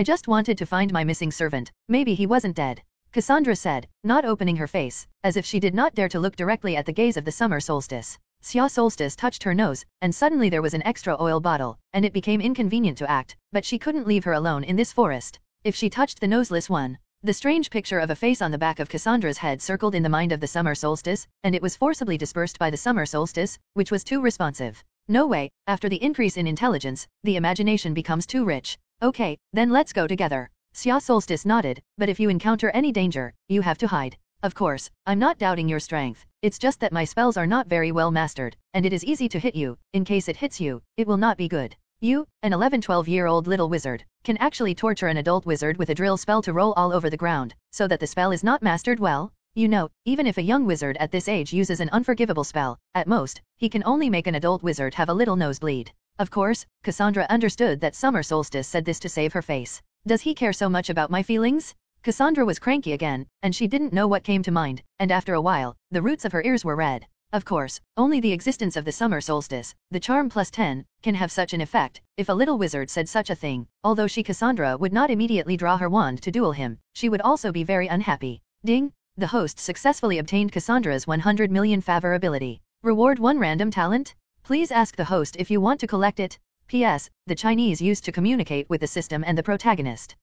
just wanted to find my missing servant, maybe he wasn't dead. Cassandra said, not opening her face, as if she did not dare to look directly at the gaze of the Summer Solstice. Xia Solstice touched her nose, and suddenly there was an extra oil bottle, and it became inconvenient to act, but she couldn't leave her alone in this forest. If she touched the noseless one, the strange picture of a face on the back of Cassandra's head circled in the mind of the Summer Solstice, and it was forcibly dispersed by the Summer Solstice, which was too responsive. No way, after the increase in intelligence, the imagination becomes too rich. Okay, then let's go together. Xia Solstice nodded, but if you encounter any danger, you have to hide. Of course, I'm not doubting your strength, it's just that my spells are not very well mastered, and it is easy to hit you. In case it hits you, it will not be good. You, an 11-12-year-old little wizard, can actually torture an adult wizard with a drill spell to roll all over the ground, so that the spell is not mastered well? You know, even if a young wizard at this age uses an unforgivable spell, at most, he can only make an adult wizard have a little nosebleed. Of course, Cassandra understood that Summer Solstice said this to save her face. Does he care so much about my feelings? Cassandra was cranky again, and she didn't know what came to mind, and after a while, the roots of her ears were red. Of course, only the existence of the summer solstice, the charm plus 10, can have such an effect. If a little wizard said such a thing, although she Cassandra would not immediately draw her wand to duel him, she would also be very unhappy. Ding! The host successfully obtained Cassandra's 100 million favor ability. Reward 1 random talent? Please ask the host if you want to collect it. P.S. The Chinese used to communicate with the system and the protagonist.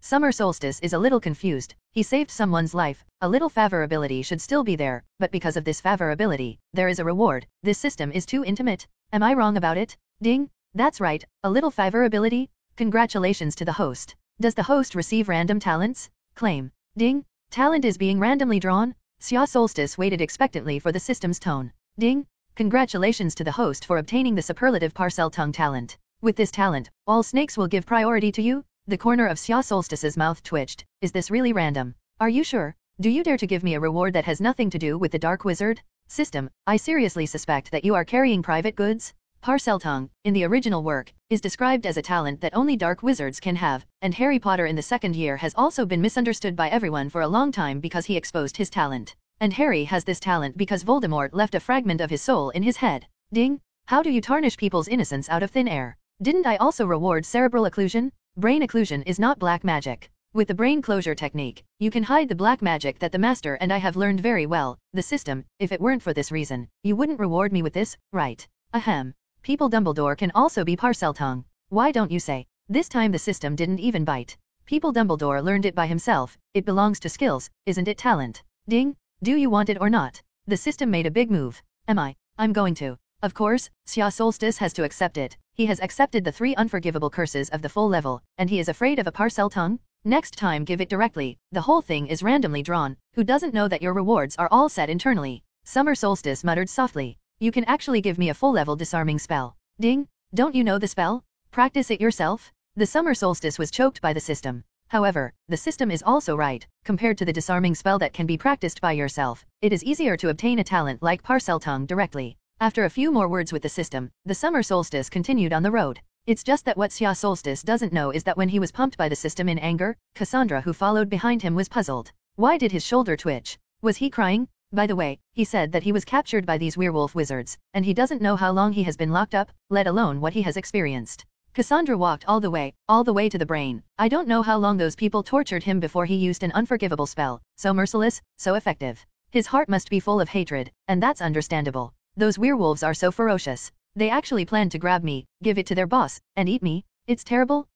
Summer Solstice is a little confused. He saved someone's life. A little favor ability should still be there, but because of this favor ability, there is a reward. This system is too intimate. Am I wrong about it? Ding! That's right, a little favor ability? Congratulations to the host. Does the host receive random talents? Claim. Ding! Talent is being randomly drawn. Xia Solstice waited expectantly for the system's tone. Ding! Congratulations to the host for obtaining the superlative parcel tongue talent. With this talent, all snakes will give priority to you. The corner of Xia Solstice's mouth twitched. Is this really random? Are you sure? Do you dare to give me a reward that has nothing to do with the Dark Wizard? System, I seriously suspect that you are carrying private goods? Parcel tongue, in the original work, is described as a talent that only Dark Wizards can have, and Harry Potter in the second year has also been misunderstood by everyone for a long time because he exposed his talent. And Harry has this talent because Voldemort left a fragment of his soul in his head. Ding! How do you tarnish people's innocence out of thin air? Didn't I also reward cerebral occlusion? Brain occlusion is not black magic. With the brain closure technique, you can hide the black magic that the master and I have learned very well. The system, if it weren't for this reason, you wouldn't reward me with this, right? Ahem. People Dumbledore can also be parcel tongue. Why don't you say? This time the system didn't even bite. People Dumbledore learned it by himself. It belongs to skills, isn't it talent? Ding! Do you want it or not? The system made a big move. I'm going to. Of course, Xia Solstice has to accept it. He has accepted the 3 unforgivable curses of the full level, and he is afraid of a parcel tongue? Next time give it directly. The whole thing is randomly drawn. Who doesn't know that your rewards are all set internally? Summer Solstice muttered softly. You can actually give me a full-level disarming spell. Ding! Don't you know the spell? Practice it yourself? The Summer Solstice was choked by the system. However, the system is also right. Compared to the disarming spell that can be practiced by yourself, it is easier to obtain a talent like parcel tongue directly. After a few more words with the system, the Summer Solstice continued on the road. It's just that what Xia Solstice doesn't know is that when he was pumped by the system in anger, Cassandra who followed behind him was puzzled. Why did his shoulder twitch? Was he crying? By the way, he said that he was captured by these werewolf wizards, and he doesn't know how long he has been locked up, let alone what he has experienced. Cassandra walked all the way to the brain. I don't know how long those people tortured him before he used an unforgivable spell, so merciless, so effective. His heart must be full of hatred, and that's understandable. Those werewolves are so ferocious. They actually plan to grab me, give it to their boss, and eat me. It's terrible.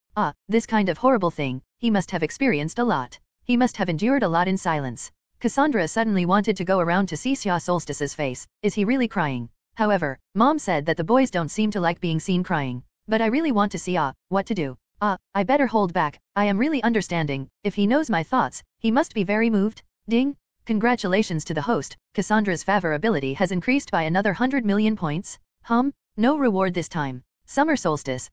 This kind of horrible thing, he must have experienced a lot. He must have endured a lot in silence. Cassandra suddenly wanted to go around to see Xia Solstice's face. Is he really crying? However, Mom said that the boys don't seem to like being seen crying. But I really want to see what to do. I better hold back. I am really understanding. If he knows my thoughts, he must be very moved. Ding! Congratulations to the host. Cassandra's favor ability has increased by another 100 million points. No reward this time. Summer Solstice,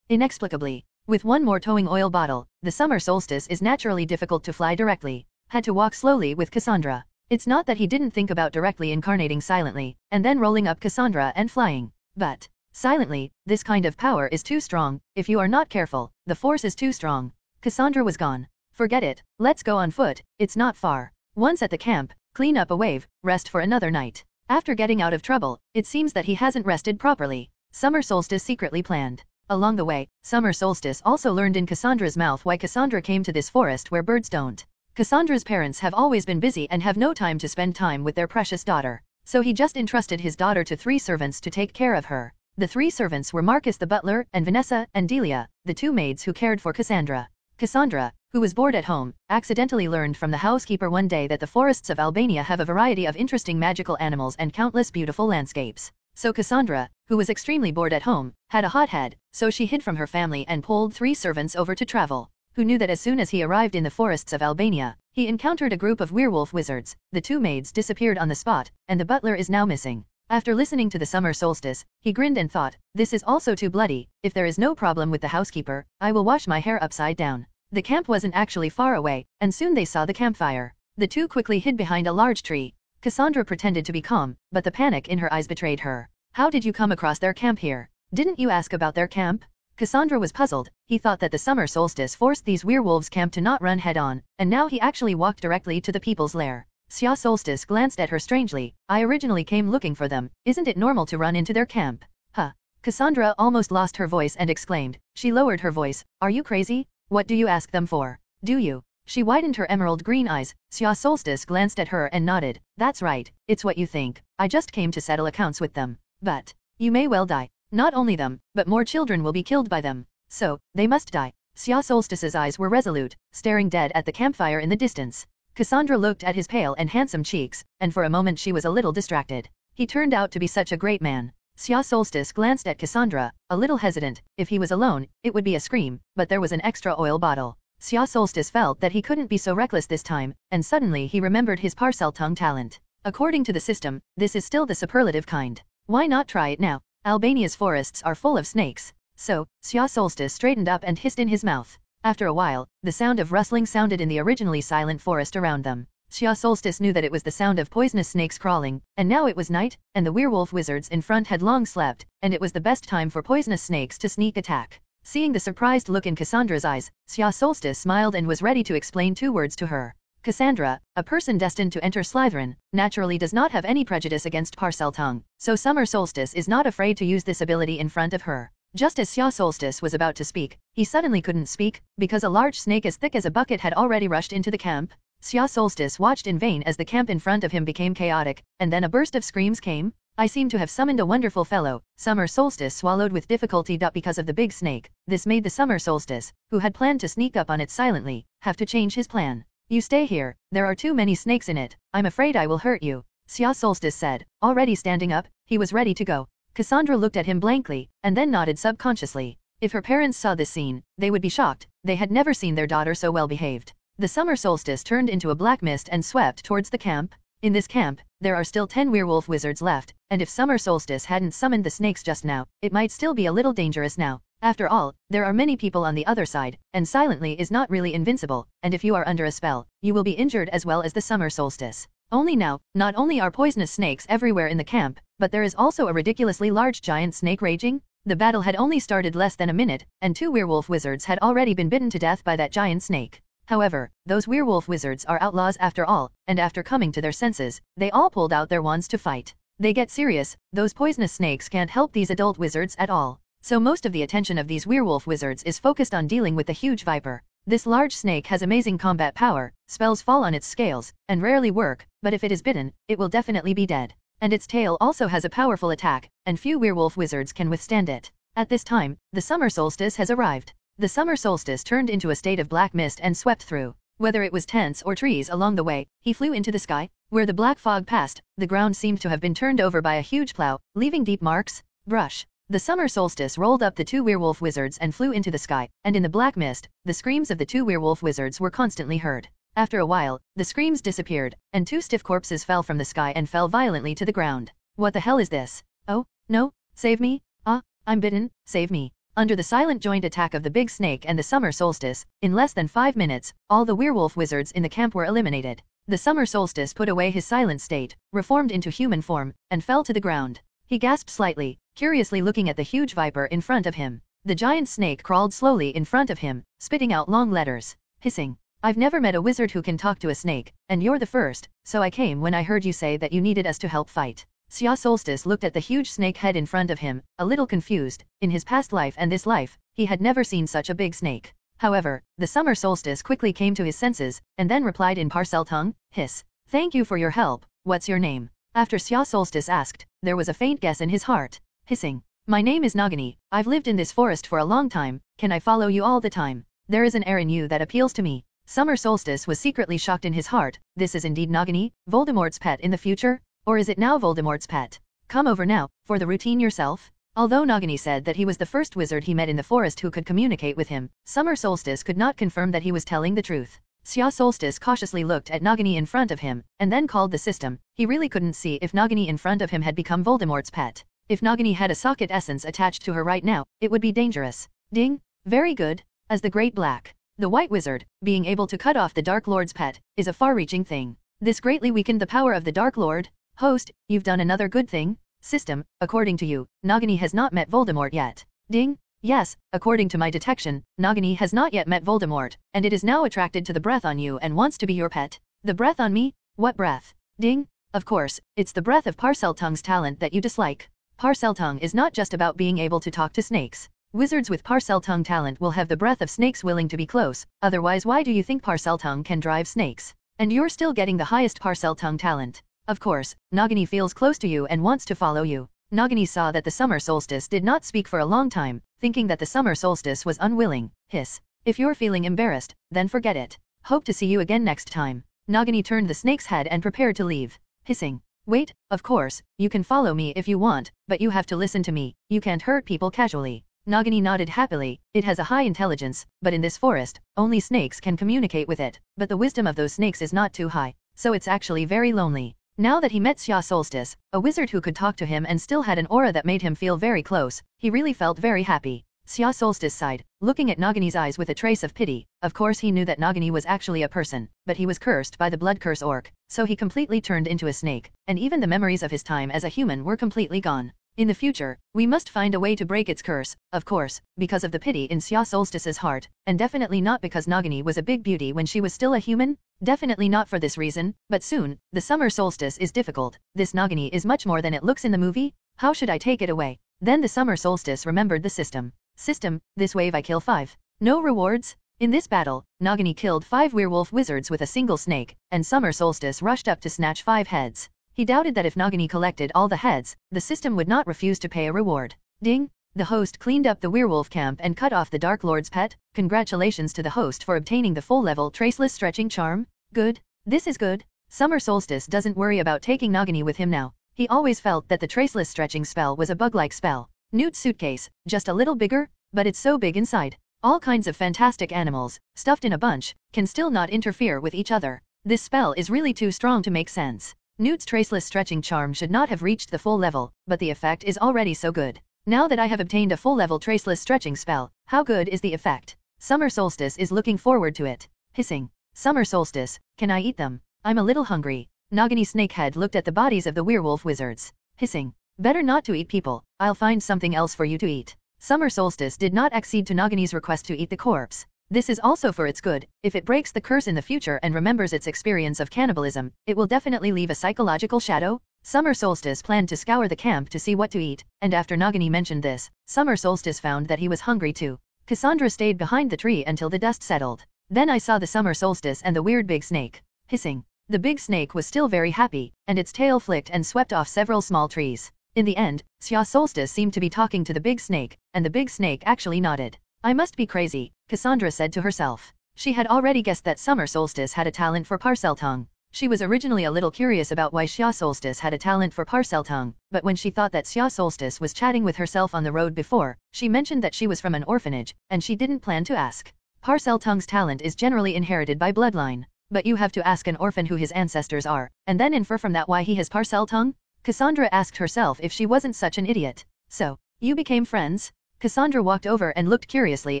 inexplicably. With one more towing oil bottle, the Summer Solstice is naturally difficult to fly directly. Had to walk slowly with Cassandra. It's not that he didn't think about directly incarnating silently, and then rolling up Cassandra and flying. But, silently, this kind of power is too strong. If you are not careful, the force is too strong. Cassandra was gone. Forget it, let's go on foot, it's not far. Once at the camp, clean up a wave, rest for another night. After getting out of trouble, it seems that he hasn't rested properly. Summer Solstice secretly planned. Along the way, Summer Solstice also learned in Cassandra's mouth why Cassandra came to this forest where birds don't. Cassandra's parents have always been busy and have no time to spend time with their precious daughter. So he just entrusted his daughter to 3 servants to take care of her. The 3 servants were Marcus the butler and Vanessa and Delia, the 2 maids who cared for Cassandra. Cassandra, who was bored at home, accidentally learned from the housekeeper one day that the forests of Albania have a variety of interesting magical animals and countless beautiful landscapes. So Cassandra, who was extremely bored at home, had a hot head, so she hid from her family and pulled 3 servants over to travel. who knew that as soon as he arrived in the forests of Albania, he encountered a group of werewolf wizards. The two maids disappeared on the spot, and the butler is now missing. After listening to the summer solstice, he grinned and thought, this is also too bloody. If there is no problem with the housekeeper, I will wash my hair upside down. The camp wasn't actually far away, and soon they saw the campfire. The two quickly hid behind a large tree. Cassandra pretended to be calm, but the panic in her eyes betrayed her. How did you come across their camp here? Didn't you ask about their camp? Cassandra was puzzled. He thought that the summer solstice forced these werewolves' camp to not run head-on, and now he actually walked directly to the people's lair. Xia Solstice glanced at her strangely. I originally came looking for them. Isn't it normal to run into their camp? Huh. Cassandra almost lost her voice and exclaimed. She lowered her voice. Are you crazy? What do you ask them for? Do you? She widened her emerald green eyes. Xia Solstice glanced at her and nodded. That's right. It's what you think. I just came to settle accounts with them. But you may well die. Not only them, but more children will be killed by them. So, they must die. Xia Solstice's eyes were resolute, staring dead at the campfire in the distance. Cassandra looked at his pale and handsome cheeks, and for a moment she was a little distracted. He turned out to be such a great man. Xia Solstice glanced at Cassandra, a little hesitant. If he was alone, it would be a scream, but there was an extra oil bottle. Xia Solstice felt that he couldn't be so reckless this time, and suddenly he remembered his parcel tongue talent. According to the system, this is still the superlative kind. Why not try it now? Albania's forests are full of snakes. So, Xia Solstice straightened up and hissed in his mouth. After a while, the sound of rustling sounded in the originally silent forest around them. Xia Solstice knew that it was the sound of poisonous snakes crawling, and now it was night, and the werewolf wizards in front had long slept, and it was the best time for poisonous snakes to sneak attack. Seeing the surprised look in Cassandra's eyes, Xia Solstice smiled and was ready to explain 2 words to her. Cassandra, a person destined to enter Slytherin, naturally does not have any prejudice against Parseltongue, so Summer Solstice is not afraid to use this ability in front of her. Just as Xia Solstice was about to speak, he suddenly couldn't speak, because a large snake as thick as a bucket had already rushed into the camp. Xia Solstice watched in vain as the camp in front of him became chaotic, and then a burst of screams came. I seem to have summoned a wonderful fellow. Summer Solstice swallowed with difficulty. Because of the big snake, this made the Summer Solstice, who had planned to sneak up on it silently, have to change his plan. You stay here, there are too many snakes in it. I'm afraid I will hurt you, Xia Solstice said. Already standing up, he was ready to go. Cassandra looked at him blankly, and then nodded subconsciously. If her parents saw this scene, they would be shocked. They had never seen their daughter so well behaved. The summer solstice turned into a black mist and swept towards the camp. In this camp, there are still 10 werewolf wizards left, and if summer solstice hadn't summoned the snakes just now, it might still be a little dangerous now. After all, there are many people on the other side, and silently is not really invincible, and if you are under a spell, you will be injured as well as the summer solstice. Only now, not only are poisonous snakes everywhere in the camp, but there is also a ridiculously large giant snake raging. The battle had only started less than a minute, and 2 werewolf wizards had already been bitten to death by that giant snake. However, those werewolf wizards are outlaws after all, and after coming to their senses, they all pulled out their wands to fight. They get serious, those poisonous snakes can't help these adult wizards at all. So most of the attention of these werewolf wizards is focused on dealing with the huge viper. This large snake has amazing combat power, spells fall on its scales, and rarely work, but if it is bitten, it will definitely be dead. And its tail also has a powerful attack, and few werewolf wizards can withstand it. At this time, the summer solstice has arrived. The summer solstice turned into a state of black mist and swept through. Whether it was tents or trees along the way, he flew into the sky. Where the black fog passed, the ground seemed to have been turned over by a huge plow, leaving deep marks. Brush. The summer solstice rolled up the 2 werewolf wizards and flew into the sky, and in the black mist, the screams of the 2 werewolf wizards were constantly heard. After a while, the screams disappeared, and 2 stiff corpses fell from the sky and fell violently to the ground. What the hell is this? Oh, no, save me, I'm bitten, save me. Under the silent joint attack of the big snake and the summer solstice, in less than 5 minutes, all the werewolf wizards in the camp were eliminated. The summer solstice put away his silent state, reformed into human form, and fell to the ground. He gasped slightly, curiously looking at the huge viper in front of him. The giant snake crawled slowly in front of him, spitting out long letters, hissing. I've never met a wizard who can talk to a snake, and you're the first, so I came when I heard you say that you needed us to help fight. Xia Solstice looked at the huge snake head in front of him, a little confused. In his past life and this life, he had never seen such a big snake. However, the summer solstice quickly came to his senses, and then replied in Parseltongue, hiss. Thank you for your help, what's your name? After Xia Solstice asked, there was a faint guess in his heart. Hissing. My name is Nagini, I've lived in this forest for a long time, can I follow you all the time? There is an air in you that appeals to me. Summer Solstice was secretly shocked in his heart. This is indeed Nagini, Voldemort's pet in the future? Or is it now Voldemort's pet? Come over now, for the routine yourself. Although Nagini said that he was the first wizard he met in the forest who could communicate with him, Summer Solstice could not confirm that he was telling the truth. Xia Solstice cautiously looked at Nagini in front of him, and then called the system. He really couldn't see if Nagini in front of him had become Voldemort's pet. If Nagini had a socket essence attached to her right now, it would be dangerous. Ding! Very good. As the Great Black, the White Wizard, being able to cut off the Dark Lord's pet, is a far-reaching thing. This greatly weakened the power of the Dark Lord. Host, you've done another good thing. System, according to you, Nagini has not met Voldemort yet. Ding! Yes, according to my detection, Nagini has not yet met Voldemort, and it is now attracted to the breath on you and wants to be your pet. The breath on me? What breath? Ding! Of course, it's the breath of Parseltongue's talent that you dislike. Parseltongue is not just about being able to talk to snakes. Wizards with Parseltongue talent will have the breath of snakes willing to be close, otherwise why do you think Parseltongue can drive snakes? And you're still getting the highest Parseltongue talent. Of course, Nagini feels close to you and wants to follow you. Nagini saw that the summer solstice did not speak for a long time, thinking that the summer solstice was unwilling. Hiss. If you're feeling embarrassed, then forget it. Hope to see you again next time. Nagini turned the snake's head and prepared to leave. Hissing. Wait, of course, you can follow me if you want, but you have to listen to me. You can't hurt people casually. Nagini nodded happily. It has a high intelligence, but in this forest, only snakes can communicate with it, but the wisdom of those snakes is not too high, so it's actually very lonely. Now that he met Xia Solstice, a wizard who could talk to him and still had an aura that made him feel very close, he really felt very happy. Xia Solstice sighed, looking at Nagini's eyes with a trace of pity. Of course he knew that Nagini was actually a person, but he was cursed by the blood curse orc, so he completely turned into a snake, and even the memories of his time as a human were completely gone. In the future, we must find a way to break its curse, of course, because of the pity in Xia Solstice's heart, and definitely not because Nagini was a big beauty when she was still a human. Definitely not for this reason, but soon, the summer solstice is difficult. This Nagini is much more than it looks in the movie. How should I take it away? Then the summer solstice remembered the system. System, this wave I kill 5. No rewards? In this battle, Nagini killed 5 werewolf wizards with a single snake, and summer solstice rushed up to snatch 5 heads. He doubted that if Nagini collected all the heads, the system would not refuse to pay a reward. Ding! The host cleaned up the werewolf camp and cut off the Dark Lord's pet. Congratulations to the host for obtaining the full-level Traceless Stretching Charm. Good. This is good. Summer Solstice doesn't worry about taking Nagini with him now. He always felt that the Traceless Stretching spell was a bug-like spell. Newt's suitcase, just a little bigger, but it's so big inside. All kinds of fantastic animals, stuffed in a bunch, can still not interfere with each other. This spell is really too strong to make sense. Newt's Traceless Stretching Charm should not have reached the full level, but the effect is already so good. Now that I have obtained a full-level Traceless Stretching spell, how good is the effect? Summer Solstice is looking forward to it. Hissing. Summer Solstice, can I eat them? I'm a little hungry. Nagini Snakehead looked at the bodies of the werewolf wizards. Hissing. Better not to eat people. I'll find something else for you to eat. Summer Solstice did not accede to Nagini's request to eat the corpse. This is also for its good. If it breaks the curse in the future and remembers its experience of cannibalism, it will definitely leave a psychological shadow. Summer Solstice planned to scour the camp to see what to eat, and after Nagini mentioned this, Summer Solstice found that he was hungry too. Cassandra stayed behind the tree until the dust settled. Then I saw the Summer Solstice and the weird big snake. Hissing. The big snake was still very happy, and its tail flicked and swept off several small trees. In the end, Xia Solstice seemed to be talking to the big snake, and the big snake actually nodded. I must be crazy, Cassandra said to herself. She had already guessed that Summer Solstice had a talent for Parseltongue. She was originally a little curious about why Xia Solstice had a talent for Parseltongue, but when she thought that Xia Solstice was chatting with herself on the road before, she mentioned that she was from an orphanage, and she didn't plan to ask. Parseltongue's talent is generally inherited by bloodline, but you have to ask an orphan who his ancestors are, and then infer from that why he has Parseltongue? Cassandra asked herself if she wasn't such an idiot. So, you became friends? Cassandra walked over and looked curiously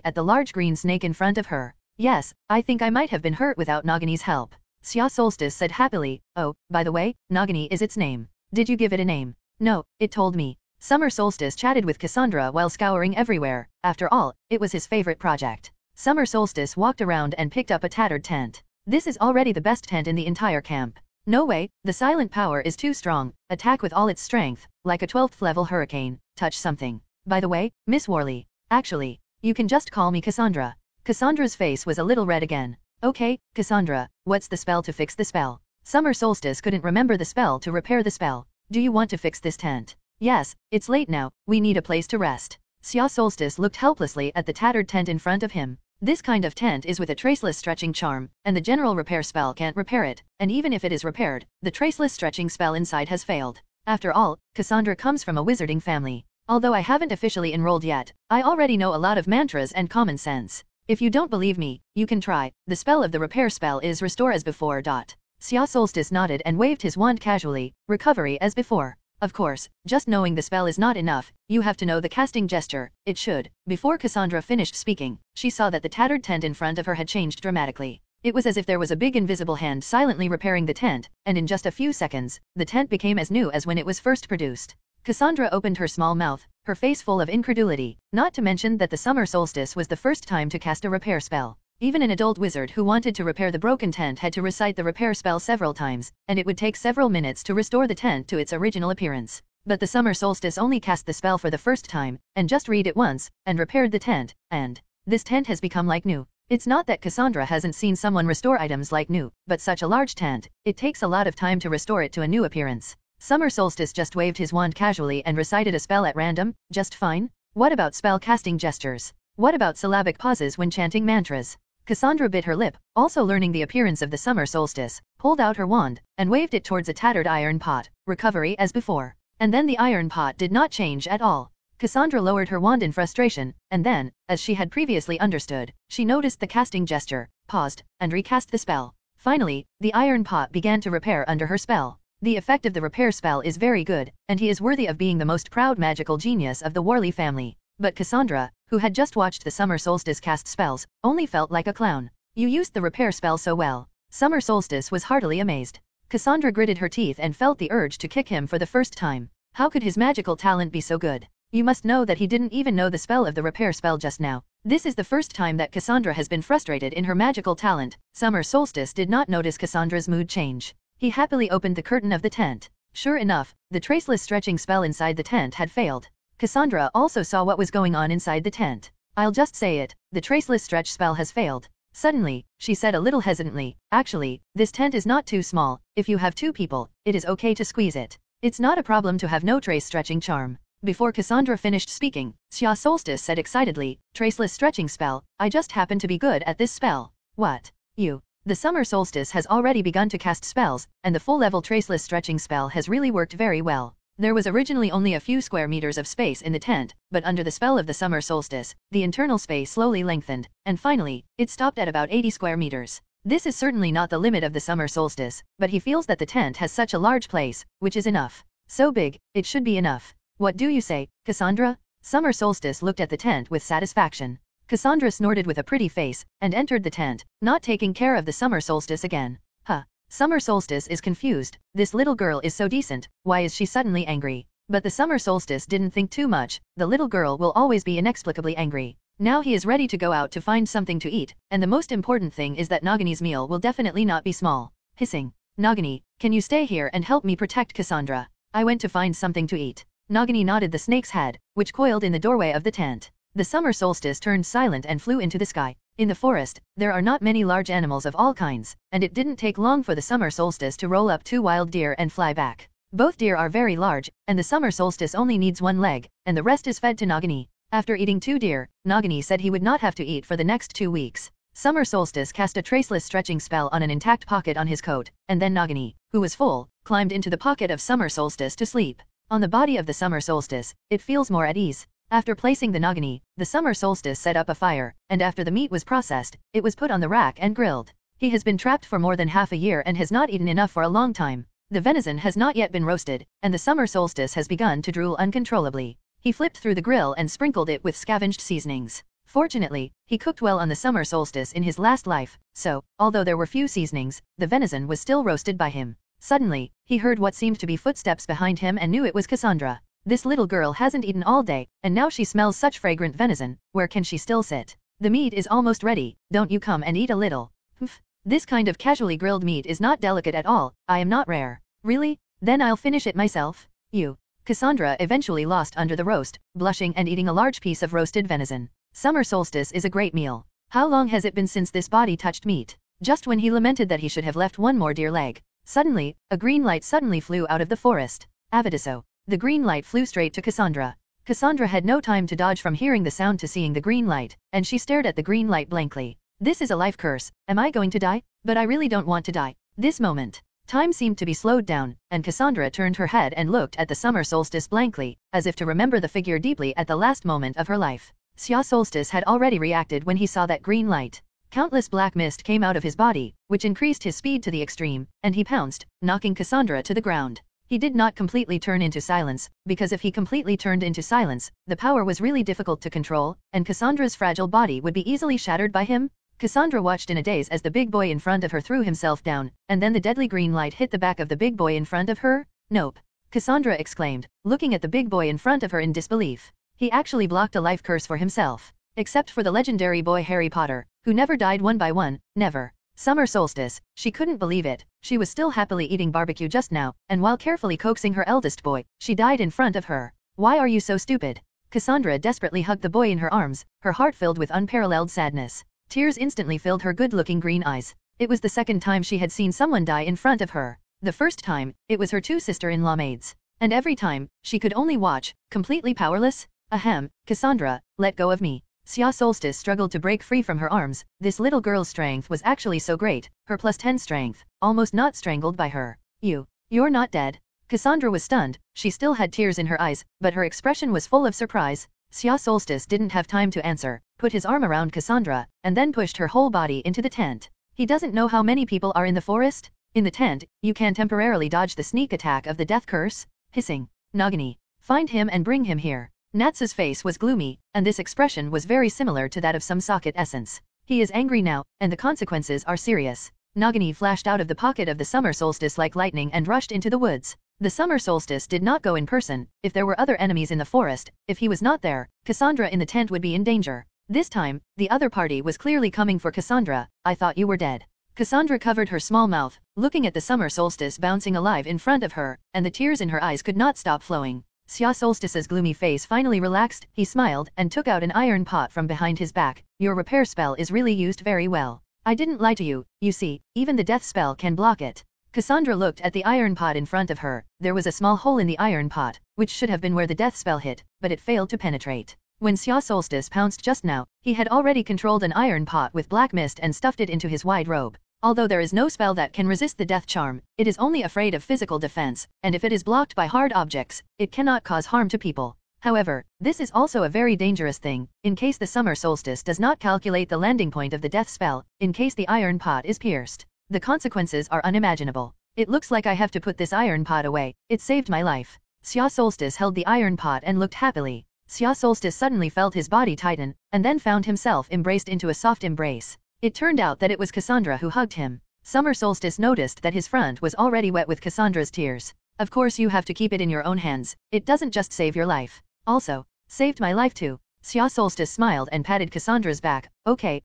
at the large green snake in front of her. Yes, I think I might have been hurt without Nagini's help. Xia Solstice said happily. Oh, by the way, Nagini is its name. Did you give it a name? No, it told me. Summer Solstice chatted with Cassandra while scouring everywhere. After all, it was his favorite project. Summer Solstice walked around and picked up a tattered tent. This is already the best tent in the entire camp. No way, the silent power is too strong. Attack with all its strength, like a 12th level hurricane. Touch something. By the way, Miss Worley. Actually, you can just call me Cassandra. Cassandra's face was a little red again. Okay, Cassandra, what's the spell to fix the spell? Summer Solstice couldn't remember the spell to repair the spell. Do you want to fix this tent? Yes, it's late now, we need a place to rest. Xia Solstice looked helplessly at the tattered tent in front of him. This kind of tent is with a Traceless Stretching Charm, and the general repair spell can't repair it, and even if it is repaired, the Traceless Stretching spell inside has failed. After all, Cassandra comes from a wizarding family. Although I haven't officially enrolled yet, I already know a lot of mantras and common sense. If you don't believe me, you can try. The spell of the repair spell is restore as before. Xia Solstice nodded and waved his wand casually, recovery as before. Of course, just knowing the spell is not enough, you have to know the casting gesture, it should. Before Cassandra finished speaking, she saw that the tattered tent in front of her had changed dramatically. It was as if there was a big invisible hand silently repairing the tent, and in just a few seconds, the tent became as new as when it was first produced. Cassandra opened her small mouth, her face full of incredulity, not to mention that the summer solstice was the first time to cast a repair spell. Even an adult wizard who wanted to repair the broken tent had to recite the repair spell several times, and it would take several minutes to restore the tent to its original appearance. But the summer solstice only cast the spell for the first time, and just read it once, and repaired the tent, and this tent has become like new. It's not that Cassandra hasn't seen someone restore items like new, but such a large tent, it takes a lot of time to restore it to a new appearance. Summer Solstice just waved his wand casually and recited a spell at random, just fine. What about spell casting gestures? What about syllabic pauses when chanting mantras? Cassandra bit her lip, also learning the appearance of the summer solstice, pulled out her wand, and waved it towards a tattered iron pot, recovery as before. And then the iron pot did not change at all. Cassandra lowered her wand in frustration, and then, as she had previously understood, she noticed the casting gesture, paused, and recast the spell. Finally, the iron pot began to repair under her spell. The effect of the repair spell is very good, and he is worthy of being the most proud magical genius of the Worley family. But Cassandra, who had just watched the summer solstice cast spells, only felt like a clown. You used the repair spell so well. Summer solstice was heartily amazed. Cassandra gritted her teeth and felt the urge to kick him for the first time. How could his magical talent be so good? You must know that he didn't even know the spell of the repair spell just now. This is the first time that Cassandra has been frustrated in her magical talent. Summer solstice did not notice Cassandra's mood change. He happily opened the curtain of the tent. Sure enough, the traceless stretching spell inside the tent had failed. Cassandra also saw what was going on inside the tent. I'll just say it, the traceless stretch spell has failed. Suddenly, she said a little hesitantly, actually, this tent is not too small. If you have 2 people, it is okay to squeeze it. It's not a problem to have no trace stretching charm. Before Cassandra finished speaking, Xia Solstice said excitedly, traceless stretching spell, I just happen to be good at this spell. What? You? The summer solstice has already begun to cast spells, and the full-level traceless stretching spell has really worked very well. There was originally only a few square meters of space in the tent, but under the spell of the summer solstice, the internal space slowly lengthened, and finally, it stopped at about 80 square meters. This is certainly not the limit of the summer solstice, but he feels that the tent has such a large place, which is enough. So big, it should be enough. What do you say, Cassandra? Summer solstice looked at the tent with satisfaction. Cassandra snorted with a pretty face, and entered the tent, not taking care of the summer solstice again. Huh. Summer solstice is confused, this little girl is so decent, why is she suddenly angry? But the summer solstice didn't think too much, the little girl will always be inexplicably angry. Now he is ready to go out to find something to eat, and the most important thing is that Nagini's meal will definitely not be small. Hissing. Nagini, can you stay here and help me protect Cassandra? I went to find something to eat. Nagini nodded the snake's head, which coiled in the doorway of the tent. The summer solstice turned silent and flew into the sky. In the forest, there are not many large animals of all kinds, and it didn't take long for the summer solstice to roll up 2 wild deer and fly back. Both deer are very large, and the summer solstice only needs 1 leg, and the rest is fed to Nagini. After eating 2 deer, Nagini said he would not have to eat for the next 2 weeks. Summer solstice cast a traceless stretching spell on an intact pocket on his coat, and then Nagini, who was full, climbed into the pocket of summer solstice to sleep. On the body of the summer solstice, it feels more at ease. After placing the Nagini, the summer solstice set up a fire, and after the meat was processed, it was put on the rack and grilled. He has been trapped for more than half a year and has not eaten enough for a long time. The venison has not yet been roasted, and the summer solstice has begun to drool uncontrollably. He flipped through the grill and sprinkled it with scavenged seasonings. Fortunately, he cooked well on the summer solstice in his last life, so, although there were few seasonings, the venison was still roasted by him. Suddenly, he heard what seemed to be footsteps behind him and knew it was Cassandra. This little girl hasn't eaten all day, and now she smells such fragrant venison, where can she still sit? The meat is almost ready, don't you come and eat a little? Humph. This kind of casually grilled meat is not delicate at all, I am not rare. Really? Then I'll finish it myself. You. Cassandra eventually lost under the roast, blushing and eating a large piece of roasted venison. Summer solstice is a great meal. How long has it been since this body touched meat? Just when he lamented that he should have left 1 more deer leg. Suddenly, a green light suddenly flew out of the forest. Avadiso. The green light flew straight to Cassandra. Cassandra had no time to dodge from hearing the sound to seeing the green light, and she stared at the green light blankly. This is a life curse, am I going to die? But I really don't want to die. This moment. Time seemed to be slowed down, and Cassandra turned her head and looked at the summer solstice blankly, as if to remember the figure deeply at the last moment of her life. Xia Solstice had already reacted when he saw that green light. Countless black mist came out of his body, which increased his speed to the extreme, and he pounced, knocking Cassandra to the ground. He did not completely turn into silence, because if he completely turned into silence, the power was really difficult to control, and Cassandra's fragile body would be easily shattered by him. Cassandra watched in a daze as the big boy in front of her threw himself down, and then the deadly green light hit the back of the big boy in front of her. Nope. Cassandra exclaimed, looking at the big boy in front of her in disbelief. He actually blocked a life curse for himself. Except for the legendary boy Harry Potter, who never died one by one, never. Summer solstice, she couldn't believe it. She was still happily eating barbecue just now, and while carefully coaxing her eldest boy, she died in front of her. Why are you so stupid? Cassandra desperately hugged the boy in her arms, her heart filled with unparalleled sadness. Tears instantly filled her good-looking green eyes. It was the second time she had seen someone die in front of her. The first time, it was her two sister-in-law maids. And every time, she could only watch, completely powerless. Ahem, Cassandra, let go of me. Xia Solstice struggled to break free from her arms. This little girl's strength was actually so great, her +10 strength, almost not strangled by her. You're not dead. Cassandra was stunned, she still had tears in her eyes, but her expression was full of surprise. Xia Solstice didn't have time to answer, put his arm around Cassandra, and then pushed her whole body into the tent. He doesn't know how many people are in the forest? In the tent, you can temporarily dodge the sneak attack of the death curse. Hissing. Nagini. Find him and bring him here. Natsu's face was gloomy, and this expression was very similar to that of some socket essence. He is angry now, and the consequences are serious. Nagini flashed out of the pocket of the summer solstice like lightning and rushed into the woods. The summer solstice did not go in person. If there were other enemies in the forest, if he was not there, Cassandra in the tent would be in danger. This time, the other party was clearly coming for Cassandra. I thought you were dead. Cassandra covered her small mouth, looking at the summer solstice bouncing alive in front of her, and the tears in her eyes could not stop flowing. Xia Solstice's gloomy face finally relaxed. He smiled and took out an iron pot from behind his back. Your repair spell is really used very well. I didn't lie to you, you see, even the death spell can block it. Cassandra looked at the iron pot in front of her. There was a small hole in the iron pot, which should have been where the death spell hit, but it failed to penetrate. When Xia Solstice pounced just now, he had already controlled an iron pot with black mist and stuffed it into his wide robe. Although there is no spell that can resist the death charm, it is only afraid of physical defense, and if it is blocked by hard objects, it cannot cause harm to people. However, this is also a very dangerous thing. In case the summer solstice does not calculate the landing point of the death spell, in case the iron pot is pierced, the consequences are unimaginable. It looks like I have to put this iron pot away. It saved my life. Xia Solstice held the iron pot and looked happily. Xia Solstice suddenly felt his body tighten, and then found himself embraced into a soft embrace. It turned out that it was Cassandra who hugged him. Summer Solstice noticed that his front was already wet with Cassandra's tears. Of course you have to keep it in your own hands. It doesn't just save your life. Also, saved my life too. Xia Solstice smiled and patted Cassandra's back. Okay,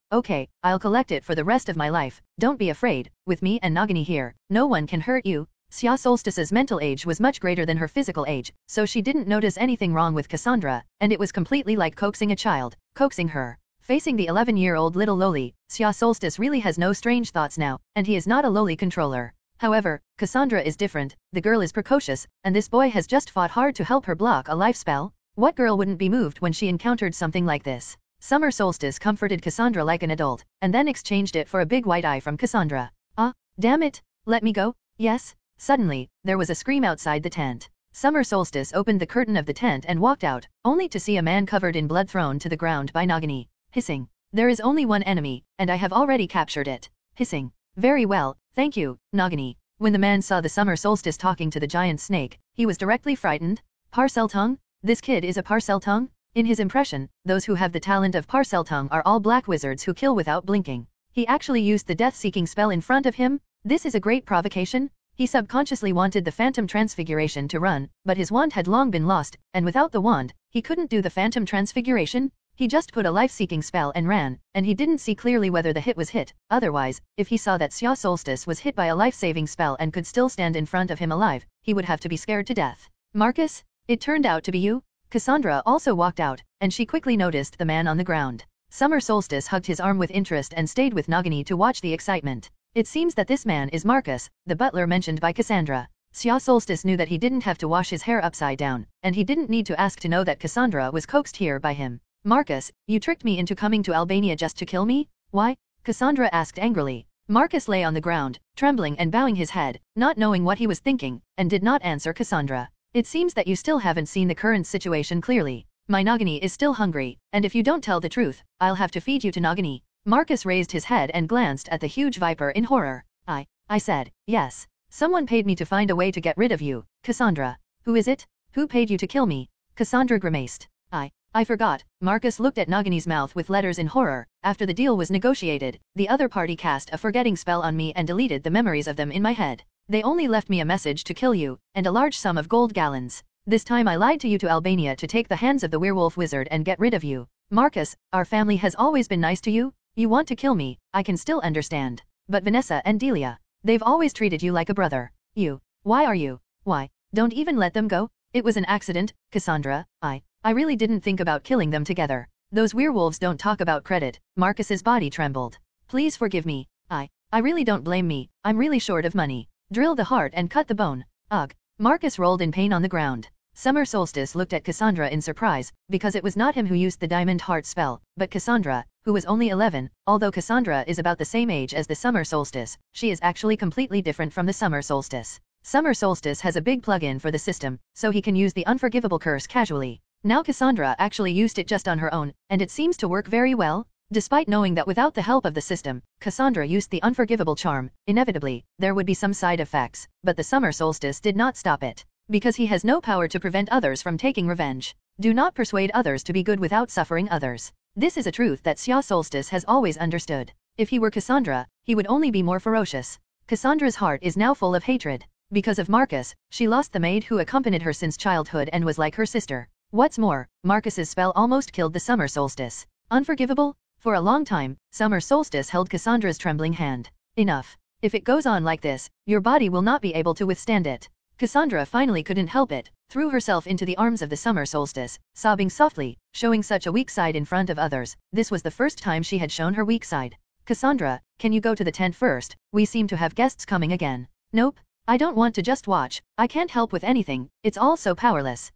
I'll collect it for the rest of my life. Don't be afraid, with me and Nagini here, no one can hurt you. Xia Solstice's mental age was much greater than her physical age, so she didn't notice anything wrong with Cassandra, and it was completely like coaxing a child, coaxing her. Facing the 11-year-old little loli, Xia Solstice really has no strange thoughts now, and he is not a loli controller. However, Cassandra is different, the girl is precocious, and this boy has just fought hard to help her block a life spell. What girl wouldn't be moved when she encountered something like this? Summer Solstice comforted Cassandra like an adult, and then exchanged it for a big white eye from Cassandra. Ah, damn it, let me go, yes? Suddenly, there was a scream outside the tent. Summer Solstice opened the curtain of the tent and walked out, only to see a man covered in blood thrown to the ground by Nagini. Hissing. There is only one enemy, and I have already captured it. Hissing. Very well, thank you, Nagini. When the man saw the Summer Solstice talking to the giant snake, he was directly frightened. Parseltongue? This kid is a Parseltongue? In his impression, those who have the talent of Parseltongue are all black wizards who kill without blinking. He actually used the death-seeking spell in front of him? This is a great provocation. He subconsciously wanted the Phantom Transfiguration to run, but his wand had long been lost, and without the wand, he couldn't do the Phantom Transfiguration. He just put a life-seeking spell and ran, and he didn't see clearly whether the hit was hit. Otherwise, if he saw that Xia Solstice was hit by a life-saving spell and could still stand in front of him alive, he would have to be scared to death. Marcus? It turned out to be you? Cassandra also walked out, and she quickly noticed the man on the ground. Summer Solstice hugged his arm with interest and stayed with Nagini to watch the excitement. It seems that this man is Marcus, the butler mentioned by Cassandra. Xia Solstice knew that he didn't have to wash his hair upside down, and he didn't need to ask to know that Cassandra was coaxed here by him. Marcus, you tricked me into coming to Albania just to kill me? Why? Cassandra asked angrily. Marcus lay on the ground, trembling and bowing his head, not knowing what he was thinking, and did not answer Cassandra. It seems that you still haven't seen the current situation clearly. My Nagini is still hungry, and if you don't tell the truth, I'll have to feed you to Nagini. Marcus raised his head and glanced at the huge viper in horror. I said, yes. Someone paid me to find a way to get rid of you, Cassandra. Who is it? Who paid you to kill me? Cassandra grimaced. I forgot. Marcus looked at Nagini's mouth with letters in horror. After the deal was negotiated, the other party cast a forgetting spell on me and deleted the memories of them in my head. They only left me a message to kill you, and a large sum of gold gallons. This time I lied to you to Albania to take the hands of the werewolf wizard and get rid of you. Marcus, our family has always been nice to you. You want to kill me, I can still understand. But Vanessa and Delia, they've always treated you like a brother. Why? Don't even let them go? It was an accident, Cassandra. I really didn't think about killing them together. Those werewolves don't talk about credit. Marcus's body trembled. Please forgive me. I really don't blame me. I'm really short of money. Drill the heart and cut the bone. Ugh. Marcus rolled in pain on the ground. Summer Solstice looked at Cassandra in surprise, because it was not him who used the diamond heart spell, but Cassandra, who was only 11. Although Cassandra is about the same age as the Summer Solstice, she is actually completely different from the Summer Solstice. Summer Solstice has a big plug-in for the system, so he can use the unforgivable curse casually. Now Cassandra actually used it just on her own, and it seems to work very well. Despite knowing that without the help of the system, Cassandra used the unforgivable charm, inevitably, there would be some side effects, but the Summer Solstice did not stop it. Because he has no power to prevent others from taking revenge. Do not persuade others to be good without suffering others. This is a truth that Xia Solstice has always understood. If he were Cassandra, he would only be more ferocious. Cassandra's heart is now full of hatred. Because of Marcus, she lost the maid who accompanied her since childhood and was like her sister. What's more, Marcus's spell almost killed the Summer Solstice. Unforgivable? For a long time, Summer Solstice held Cassandra's trembling hand. Enough. If it goes on like this, your body will not be able to withstand it. Cassandra finally couldn't help it, threw herself into the arms of the Summer Solstice, sobbing softly, showing such a weak side in front of others. This was the first time she had shown her weak side. Cassandra, can you go to the tent first? We seem to have guests coming again. Nope. I don't want to just watch. I can't help with anything. It's all so powerless.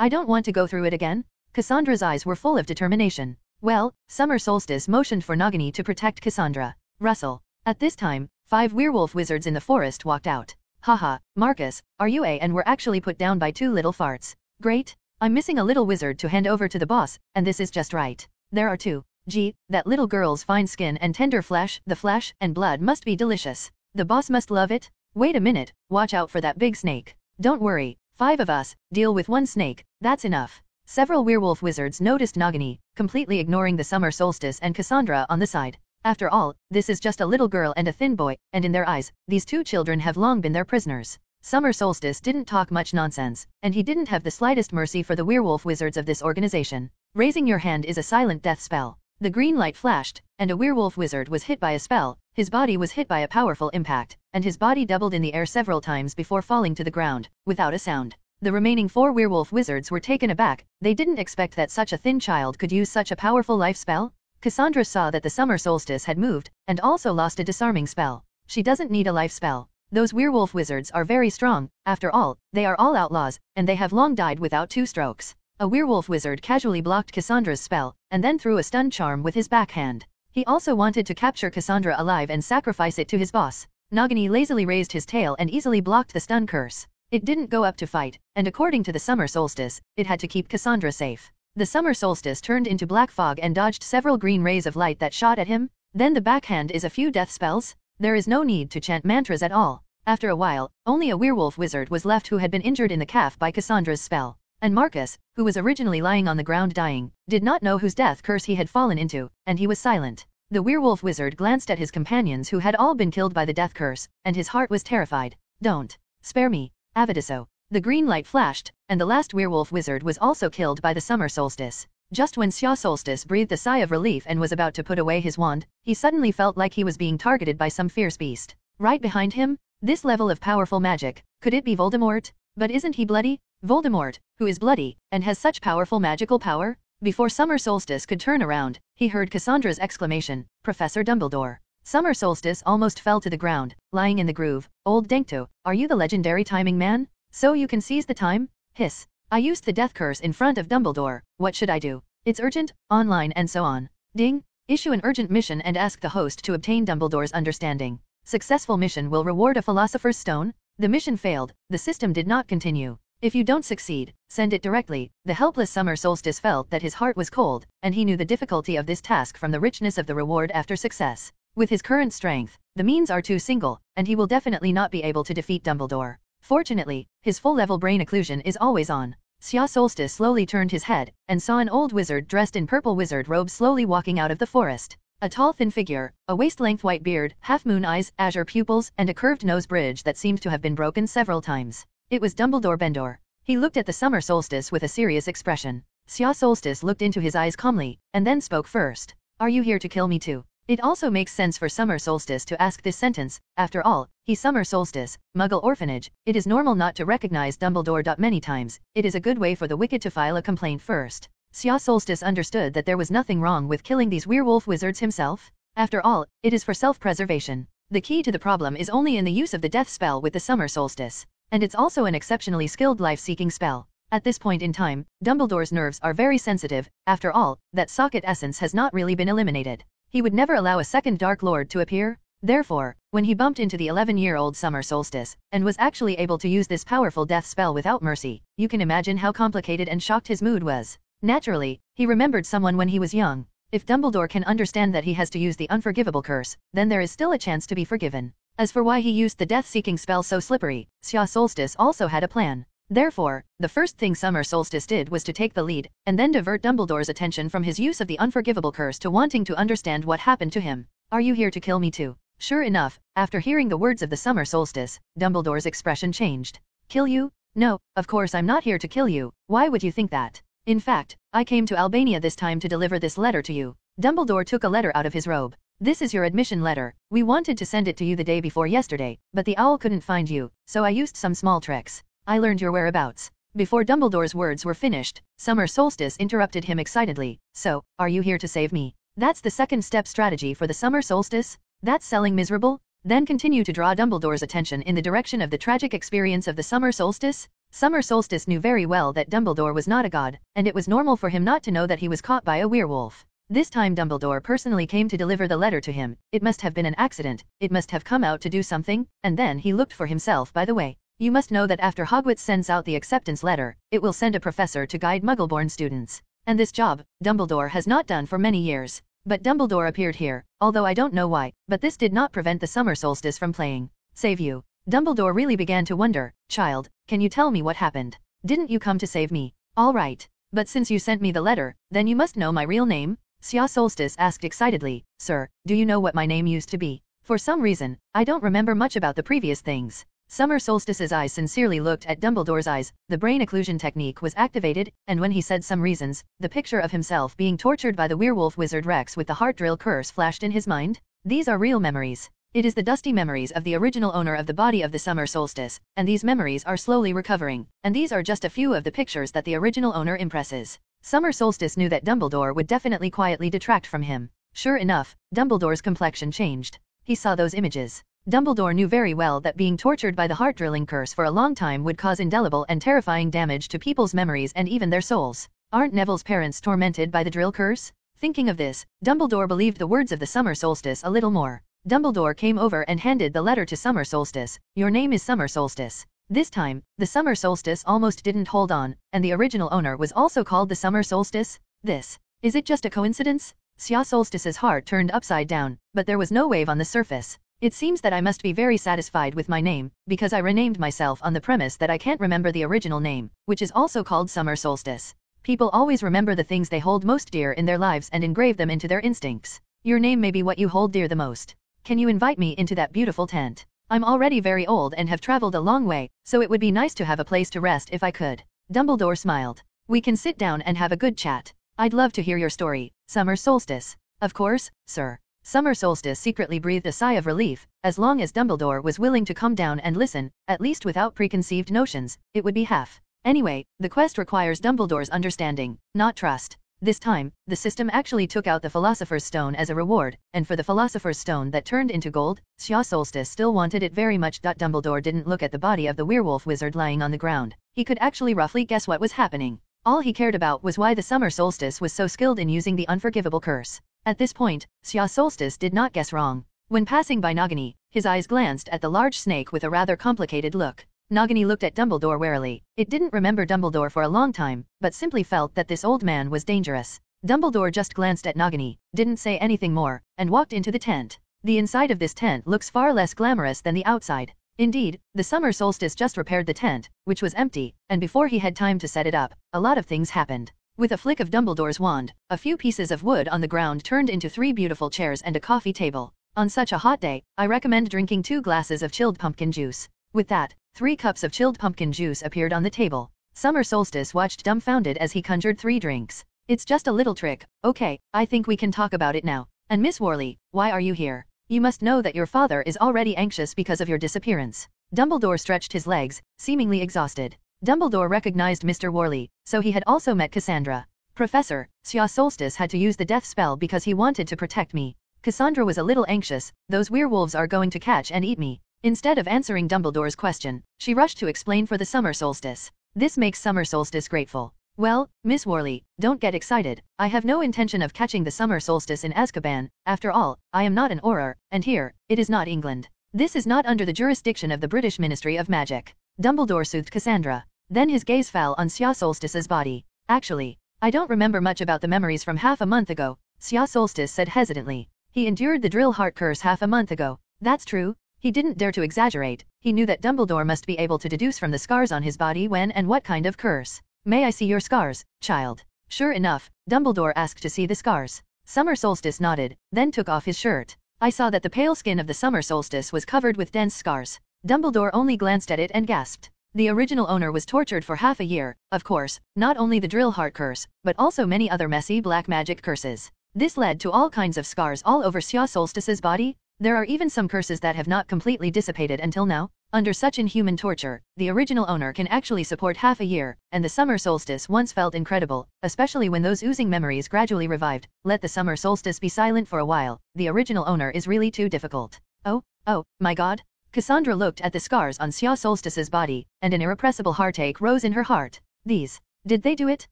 I don't want to go through it again. Cassandra's eyes were full of determination. Well, Summer Solstice motioned for Nagini to protect Cassandra. Russell. At this time, 5 werewolf wizards in the forest walked out. Haha, Marcus, are you and were actually put down by 2 little farts. Great. I'm missing a little wizard to hand over to the boss, and this is just right. There are 2. Gee, that little girl's fine skin and tender flesh, the flesh and blood must be delicious. The boss must love it. Wait a minute, watch out for that big snake. Don't worry, 5 of us, deal with 1 snake, that's enough. Several werewolf wizards noticed Nagini, completely ignoring the Summer Solstice and Cassandra on the side. After all, this is just a little girl and a thin boy, and in their eyes, these 2 children have long been their prisoners. Summer Solstice didn't talk much nonsense, and he didn't have the slightest mercy for the werewolf wizards of this organization. Raising your hand is a silent death spell. The green light flashed, and a werewolf wizard was hit by a spell. His body was hit by a powerful impact, and his body doubled in the air several times before falling to the ground, without a sound. The remaining 4 werewolf wizards were taken aback. They didn't expect that such a thin child could use such a powerful life spell. Cassandra saw that the Summer Solstice had moved, and also lost a disarming spell. She doesn't need a life spell. Those werewolf wizards are very strong. After all, they are all outlaws, and they have long died without 2 strokes. A werewolf wizard casually blocked Cassandra's spell, and then threw a stun charm with his backhand. He also wanted to capture Cassandra alive and sacrifice it to his boss. Nagini lazily raised his tail and easily blocked the stun curse. It didn't go up to fight, and according to the Summer Solstice, it had to keep Cassandra safe. The Summer Solstice turned into black fog and dodged several green rays of light that shot at him. Then the backhand is a few death spells? There is no need to chant mantras at all. After a while, only a werewolf wizard was left who had been injured in the calf by Cassandra's spell. And Marcus, who was originally lying on the ground dying, did not know whose death curse he had fallen into, and he was silent. The werewolf wizard glanced at his companions who had all been killed by the death curse, and his heart was terrified. Don't spare me, Avadiso. The green light flashed, and the last werewolf wizard was also killed by the Summer Solstice. Just when Xia Solstice breathed a sigh of relief and was about to put away his wand, he suddenly felt like he was being targeted by some fierce beast. Right behind him? This level of powerful magic, could it be Voldemort? But isn't he bloody? Voldemort, who is bloody, and has such powerful magical power? Before Summer Solstice could turn around, he heard Cassandra's exclamation, Professor Dumbledore. Summer Solstice almost fell to the ground, lying in the groove. Old Denkto, are you the legendary timing man? So you can seize the time? Hiss. I used the death curse in front of Dumbledore, what should I do? It's urgent, online and so on. Ding. Issue an urgent mission and ask the host to obtain Dumbledore's understanding. Successful mission will reward a Philosopher's Stone. The mission failed, the system did not continue. If you don't succeed, send it directly. The helpless Summer Solstice felt that his heart was cold, and he knew the difficulty of this task from the richness of the reward after success. With his current strength, the means are too single, and he will definitely not be able to defeat Dumbledore. Fortunately, his full-level brain occlusion is always on. Xia Solstice slowly turned his head, and saw an old wizard dressed in purple wizard robes slowly walking out of the forest. A tall thin figure, a waist-length white beard, half-moon eyes, azure pupils, and a curved nose bridge that seemed to have been broken several times. It was Dumbledore Bendor. He looked at the Summer Solstice with a serious expression. Xia Solstice looked into his eyes calmly, and then spoke first. Are you here to kill me too? It also makes sense for Summer Solstice to ask this sentence. After all, he's Summer Solstice, Muggle orphanage. It is normal not to recognize Dumbledore. Many times, it is a good way for the wicked to file a complaint first. Xia Solstice understood that there was nothing wrong with killing these werewolf wizards himself. After all, it is for self-preservation. The key to the problem is only in the use of the death spell with the Summer Solstice. And it's also an exceptionally skilled life-seeking spell. At this point in time, Dumbledore's nerves are very sensitive. After all, that socket essence has not really been eliminated. He would never allow a second Dark Lord to appear. Therefore, when he bumped into the 11-year-old Summer Solstice, and was actually able to use this powerful death spell without mercy, you can imagine how complicated and shocked his mood was. Naturally, he remembered someone when he was young. If Dumbledore can understand that he has to use the unforgivable curse, then there is still a chance to be forgiven. As for why he used the death-seeking spell so slippery, Xia Solstice also had a plan. Therefore, the first thing Summer Solstice did was to take the lead, and then divert Dumbledore's attention from his use of the unforgivable curse to wanting to understand what happened to him. Are you here to kill me too? Sure enough, after hearing the words of the Summer Solstice, Dumbledore's expression changed. Kill you? No, of course I'm not here to kill you. Why would you think that? In fact, I came to Albania this time to deliver this letter to you. Dumbledore took a letter out of his robe. This is your admission letter. We wanted to send it to you the day before yesterday, but the owl couldn't find you, so I used some small tricks. I learned your whereabouts. Before Dumbledore's words were finished, Summer Solstice interrupted him excitedly. So, are you here to save me? That's the second step strategy for the Summer Solstice? That's selling miserable? Then continue to draw Dumbledore's attention in the direction of the tragic experience of the Summer Solstice. Summer Solstice knew very well that Dumbledore was not a god, and it was normal for him not to know that he was caught by a werewolf. This time Dumbledore personally came to deliver the letter to him. It must have been an accident, it must have come out to do something, and then he looked for himself by the way. You must know that after Hogwarts sends out the acceptance letter, it will send a professor to guide Muggleborn students. And this job, Dumbledore has not done for many years. But Dumbledore appeared here, although I don't know why, but this did not prevent the Summer Solstice from playing. Save you. Dumbledore really began to wonder. Child, can you tell me what happened? Didn't you come to save me? All right. But since you sent me the letter, then you must know my real name? Xia Solstice asked excitedly. Sir, do you know what my name used to be? For some reason, I don't remember much about the previous things. Summer Solstice's eyes sincerely looked at Dumbledore's eyes. The brain occlusion technique was activated, and when he said some reasons, the picture of himself being tortured by the werewolf wizard Rex with the heart drill curse flashed in his mind. These are real memories. It is the dusty memories of the original owner of the body of the Summer Solstice, and these memories are slowly recovering, and these are just a few of the pictures that the original owner impresses. Summer Solstice knew that Dumbledore would definitely quietly detract from him. Sure enough, Dumbledore's complexion changed. He saw those images. Dumbledore knew very well that being tortured by the heart-drilling curse for a long time would cause indelible and terrifying damage to people's memories and even their souls. Aren't Neville's parents tormented by the drill curse? Thinking of this, Dumbledore believed the words of the Summer Solstice a little more. Dumbledore came over and handed the letter to Summer Solstice. Your name is Summer Solstice. This time, the Summer Solstice almost didn't hold on, and the original owner was also called the Summer Solstice. Is it just a coincidence? Xia Solstice's heart turned upside down, but there was no wave on the surface. It seems that I must be very satisfied with my name, because I renamed myself on the premise that I can't remember the original name, which is also called Summer Solstice. People always remember the things they hold most dear in their lives and engrave them into their instincts. Your name may be what you hold dear the most. Can you invite me into that beautiful tent? I'm already very old and have traveled a long way, so it would be nice to have a place to rest if I could. Dumbledore smiled. We can sit down and have a good chat. I'd love to hear your story, Summer Solstice. Of course, sir. Summer Solstice secretly breathed a sigh of relief. As long as Dumbledore was willing to come down and listen, at least without preconceived notions, it would be half. Anyway, the quest requires Dumbledore's understanding, not trust. This time, the system actually took out the Philosopher's Stone as a reward, and for the Philosopher's Stone that turned into gold, Xia Solstice still wanted it very much. Dumbledore didn't look at the body of the werewolf wizard lying on the ground. He could actually roughly guess what was happening. All he cared about was why the Summer Solstice was so skilled in using the unforgivable curse. At this point, Xia Solstice did not guess wrong. When passing by Nagini, his eyes glanced at the large snake with a rather complicated look. Nagini looked at Dumbledore warily. It didn't remember Dumbledore for a long time, but simply felt that this old man was dangerous. Dumbledore just glanced at Nagini, didn't say anything more, and walked into the tent. The inside of this tent looks far less glamorous than the outside. Indeed, the summer solstice just repaired the tent, which was empty, and before he had time to set it up, a lot of things happened. With a flick of Dumbledore's wand, a few pieces of wood on the ground turned into 3 beautiful chairs and a coffee table. On such a hot day, I recommend drinking 2 glasses of chilled pumpkin juice. With that, 3 cups of chilled pumpkin juice appeared on the table. Summer Solstice watched dumbfounded as he conjured 3 drinks. It's just a little trick. Okay, I think we can talk about it now. And Miss Worley, why are you here? You must know that your father is already anxious because of your disappearance. Dumbledore stretched his legs, seemingly exhausted. Dumbledore recognized Mr. Worley, so he had also met Cassandra. Professor, Xia Solstice had to use the death spell because he wanted to protect me. Cassandra was a little anxious, those werewolves are going to catch and eat me. Instead of answering Dumbledore's question, she rushed to explain for the summer solstice. This makes summer solstice grateful. Well, Miss Worley, don't get excited. I have no intention of catching the summer solstice in Azkaban. After all, I am not an Auror, and here, it is not England. This is not under the jurisdiction of the British Ministry of Magic. Dumbledore soothed Cassandra. Then his gaze fell on Xia Solstice's body. Actually, I don't remember much about the memories from half a month ago, Xia Solstice said hesitantly. He endured the drill heart curse half a month ago. That's true. He didn't dare to exaggerate. He knew that Dumbledore must be able to deduce from the scars on his body when and what kind of curse. May I see your scars, child? Sure enough, Dumbledore asked to see the scars. Summer Solstice nodded, then took off his shirt. I saw that the pale skin of the summer solstice was covered with dense scars. Dumbledore only glanced at it and gasped. The original owner was tortured for half a year, of course, not only the drill heart curse, but also many other messy black magic curses. This led to all kinds of scars all over Xia Solstice's body. There are even some curses that have not completely dissipated until now. Under such inhuman torture, the original owner can actually support half a year, and the summer solstice once felt incredible, especially when those oozing memories gradually revived. Let the summer solstice be silent for a while. The original owner is really too difficult. Oh, my God. Cassandra looked at the scars on Xia Solstice's body, and an irrepressible heartache rose in her heart. Did they do it?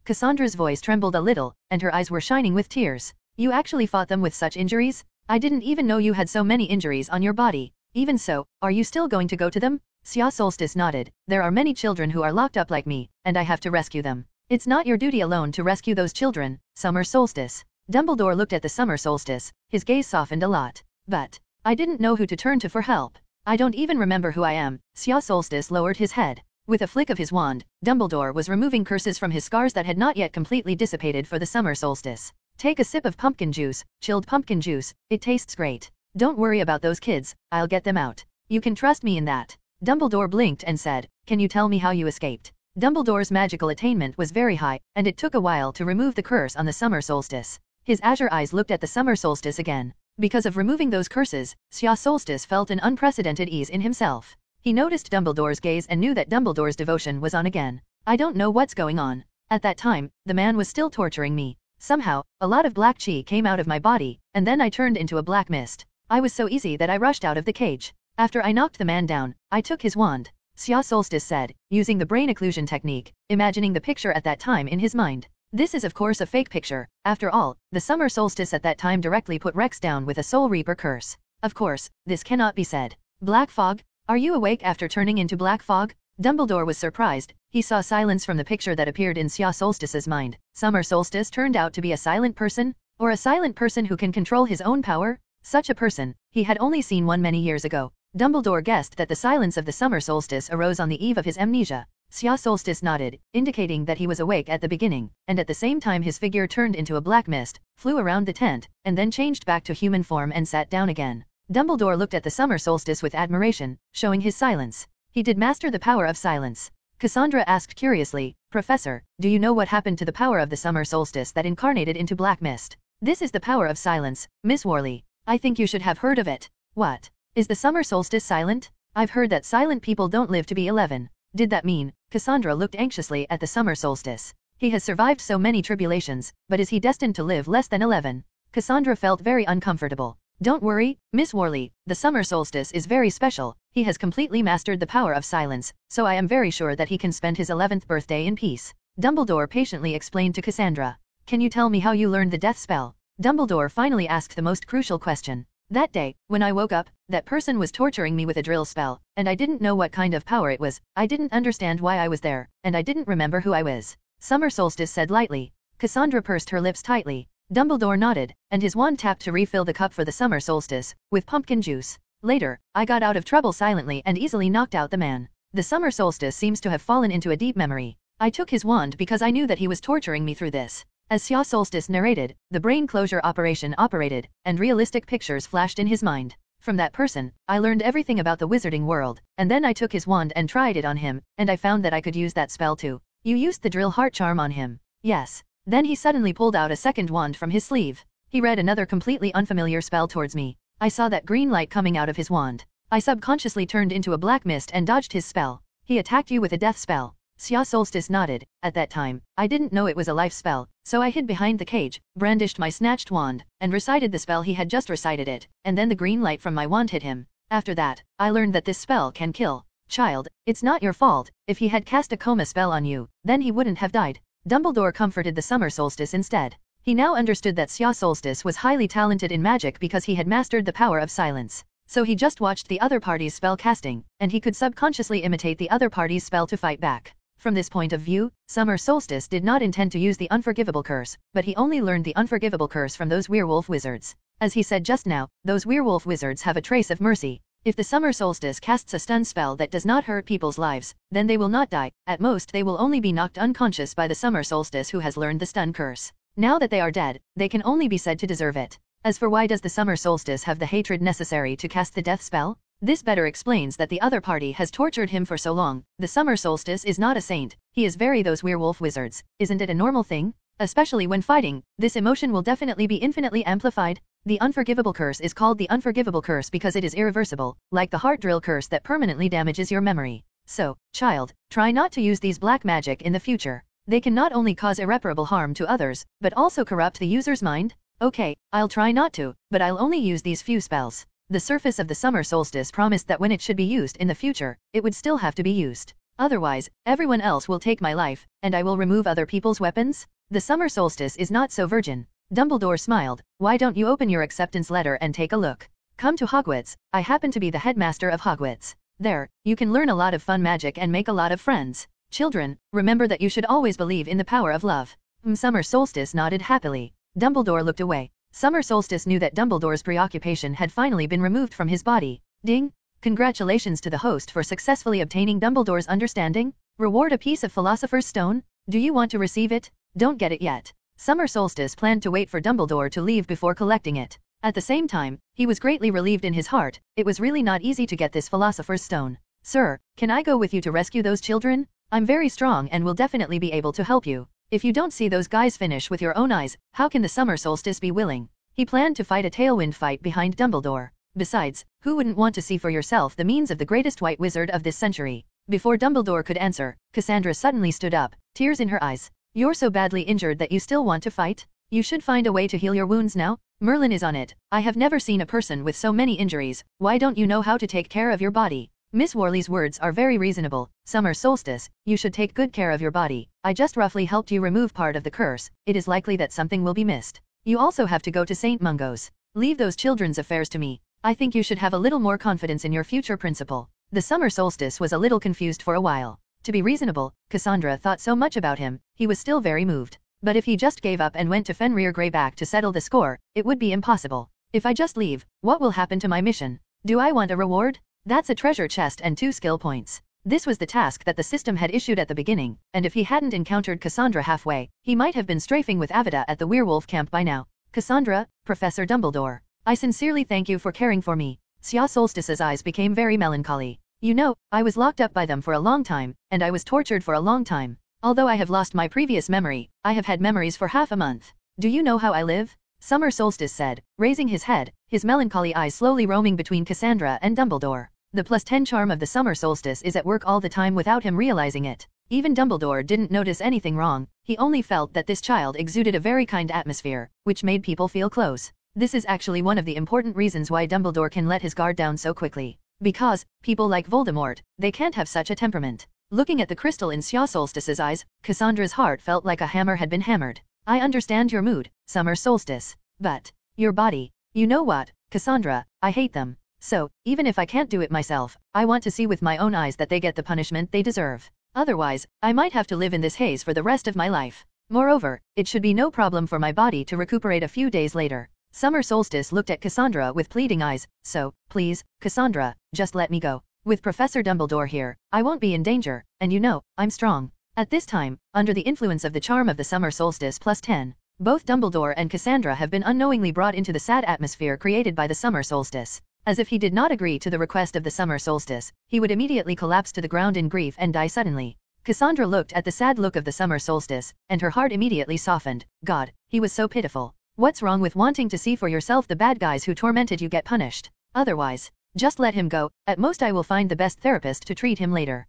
Cassandra's voice trembled a little, and her eyes were shining with tears. You actually fought them with such injuries? I didn't even know you had so many injuries on your body. Even so, are you still going to go to them? Xia Solstice nodded. There are many children who are locked up like me, and I have to rescue them. It's not your duty alone to rescue those children, Summer Solstice. Dumbledore looked at the summer solstice, his gaze softened a lot. But I didn't know who to turn to for help. I don't even remember who I am. Xia Solstice lowered his head. With a flick of his wand, Dumbledore was removing curses from his scars that had not yet completely dissipated for the summer solstice. Take a sip of pumpkin juice, chilled pumpkin juice, it tastes great. Don't worry about those kids, I'll get them out. You can trust me in that. Dumbledore blinked and said, can you tell me how you escaped? Dumbledore's magical attainment was very high, and it took a while to remove the curse on the summer solstice. His azure eyes looked at the summer solstice again. Because of removing those curses, Xia Solstice felt an unprecedented ease in himself. He noticed Dumbledore's gaze and knew that Dumbledore's devotion was on again. I don't know what's going on. At that time, the man was still torturing me. Somehow, a lot of black chi came out of my body, and then I turned into a black mist. I was so easy that I rushed out of the cage. After I knocked the man down, I took his wand. Xia Solstice said, using the brain occlusion technique, imagining the picture at that time in his mind. This is of course a fake picture. After all, the summer solstice at that time directly put Rex down with a Soul Reaper curse. Of course, this cannot be said. Black fog? Are you awake after turning into black fog? Dumbledore was surprised. He saw silence from the picture that appeared in Xia Solstice's mind. Summer Solstice turned out to be a silent person? Or a silent person who can control his own power? Such a person, he had only seen one many years ago. Dumbledore guessed that the silence of the summer solstice arose on the eve of his amnesia. Xia Solstice nodded, indicating that he was awake at the beginning, and at the same time his figure turned into a black mist, flew around the tent, and then changed back to human form and sat down again. Dumbledore looked at the summer solstice with admiration, showing his silence. He did master the power of silence. Cassandra asked curiously, Professor, do you know what happened to the power of the summer solstice that incarnated into black mist? This is the power of silence, Miss Worley. I think you should have heard of it. What? Is the summer solstice silent? I've heard that silent people don't live to be 11. Did that mean? Cassandra looked anxiously at the summer solstice. He has survived so many tribulations, but is he destined to live less than 11? Cassandra felt very uncomfortable. Don't worry, Miss Worley, the summer solstice is very special. He has completely mastered the power of silence, so I am very sure that he can spend his 11th birthday in peace. Dumbledore patiently explained to Cassandra. Can you tell me how you learned the death spell? Dumbledore finally asked the most crucial question. That day, when I woke up, that person was torturing me with a drill spell, and I didn't know what kind of power it was, I didn't understand why I was there, and I didn't remember who I was. Summer Solstice said lightly. Cassandra pursed her lips tightly. Dumbledore nodded, and his wand tapped to refill the cup for the summer solstice, with pumpkin juice. Later, I got out of trouble silently and easily knocked out the man. The summer solstice seems to have fallen into a deep memory. I took his wand because I knew that he was torturing me through this. As Xia Solstice narrated, the brain closure operation operated, and realistic pictures flashed in his mind. From that person, I learned everything about the wizarding world, and then I took his wand and tried it on him, and I found that I could use that spell too. You used the drill heart charm on him. Yes. Then he suddenly pulled out a second wand from his sleeve. He read another completely unfamiliar spell towards me. I saw that green light coming out of his wand. I subconsciously turned into a black mist and dodged his spell. He attacked you with a death spell. Xia Solstice nodded. At that time, I didn't know it was a life spell, so I hid behind the cage, brandished my snatched wand, and recited the spell he had just recited it, and then the green light from my wand hit him. After that, I learned that this spell can kill. Child, it's not your fault. If he had cast a coma spell on you, then he wouldn't have died. Dumbledore comforted the summer solstice instead. He now understood that Xia Solstice was highly talented in magic because he had mastered the power of silence. So he just watched the other party's spell casting, and he could subconsciously imitate the other party's spell to fight back. From this point of view, Summer Solstice did not intend to use the Unforgivable Curse, but he only learned the Unforgivable Curse from those werewolf wizards. As he said just now, those werewolf wizards have a trace of mercy. If the Summer Solstice casts a stun spell that does not hurt people's lives, then they will not die. At most they will only be knocked unconscious by the Summer Solstice who has learned the stun curse. Now that they are dead, they can only be said to deserve it. As for why does the Summer Solstice have the hatred necessary to cast the death spell? This better explains that the other party has tortured him for so long. The Summer Solstice is not a saint, he is very those werewolf wizards. Isn't it a normal thing? Especially when fighting, this emotion will definitely be infinitely amplified. The Unforgivable Curse is called the Unforgivable Curse because it is irreversible, like the Heart Drill Curse that permanently damages your memory. So, child, try not to use these black magic in the future. They can not only cause irreparable harm to others, but also corrupt the user's mind. Okay, I'll try not to, but I'll only use these few spells. The surface of the summer solstice promised that when it should be used in the future, it would still have to be used. Otherwise, everyone else will take my life, and I will remove other people's weapons. The summer solstice is not so virgin. Dumbledore smiled. Why don't you open your acceptance letter and take a look? Come to Hogwarts. I happen to be the headmaster of Hogwarts. There, you can learn a lot of fun magic and make a lot of friends. Children, remember that you should always believe in the power of love. Summer Solstice nodded happily. Dumbledore looked away. Summer Solstice knew that Dumbledore's preoccupation had finally been removed from his body. Ding! Congratulations to the host for successfully obtaining Dumbledore's understanding. Reward a piece of Philosopher's Stone? Do you want to receive it? Don't get it yet. Summer Solstice planned to wait for Dumbledore to leave before collecting it. At the same time, he was greatly relieved in his heart. It was really not easy to get this Philosopher's Stone. Sir, can I go with you to rescue those children? I'm very strong and will definitely be able to help you. If you don't see those guys finish with your own eyes, how can the Summer Solstice be willing? He planned to fight a tailwind fight behind Dumbledore. Besides, who wouldn't want to see for yourself the means of the greatest white wizard of this century? Before Dumbledore could answer, Cassandra suddenly stood up, tears in her eyes. You're so badly injured that you still want to fight? You should find a way to heal your wounds now. Merlin is on it. I have never seen a person with so many injuries. Why don't you know how to take care of your body? Miss Worley's words are very reasonable. Summer Solstice, you should take good care of your body. I just roughly helped you remove part of the curse. It is likely that something will be missed. You also have to go to St. Mungo's. Leave those children's affairs to me. I think you should have a little more confidence in your future principal. The Summer Solstice was a little confused for a while. To be reasonable, Cassandra thought so much about him, he was still very moved. But if he just gave up and went to Fenrir Greyback to settle the score, it would be impossible. If I just leave, what will happen to my mission? Do I want a reward? That's a treasure chest and 2 skill points. This was the task that the system had issued at the beginning, and if he hadn't encountered Cassandra halfway, he might have been strafing with Avada at the werewolf camp by now. Cassandra, Professor Dumbledore, I sincerely thank you for caring for me. Xia Solstice's eyes became very melancholy. You know, I was locked up by them for a long time, and I was tortured for a long time. Although I have lost my previous memory, I have had memories for half a month. Do you know how I live? Summer Solstice said, raising his head, his melancholy eyes slowly roaming between Cassandra and Dumbledore. The +10 charm of the Summer Solstice is at work all the time without him realizing it. Even Dumbledore didn't notice anything wrong, he only felt that this child exuded a very kind atmosphere, which made people feel close. This is actually one of the important reasons why Dumbledore can let his guard down so quickly. Because, people like Voldemort, they can't have such a temperament. Looking at the crystal in Xia Solstice's eyes, Cassandra's heart felt like a hammer had been hammered. I understand your mood, Summer Solstice. But, your body, you know what, Cassandra, I hate them. So, even if I can't do it myself, I want to see with my own eyes that they get the punishment they deserve. Otherwise, I might have to live in this haze for the rest of my life. Moreover, it should be no problem for my body to recuperate a few days later. Summer Solstice looked at Cassandra with pleading eyes, so, please, Cassandra, just let me go. With Professor Dumbledore here, I won't be in danger, and you know, I'm strong. At this time, under the influence of the charm of the Summer Solstice plus 10, both Dumbledore and Cassandra have been unknowingly brought into the sad atmosphere created by the Summer Solstice. As if he did not agree to the request of the Summer Solstice, he would immediately collapse to the ground in grief and die suddenly. Cassandra looked at the sad look of the Summer Solstice, and her heart immediately softened. God, he was so pitiful. What's wrong with wanting to see for yourself the bad guys who tormented you get punished? Otherwise, just let him go. At most I will find the best therapist to treat him later.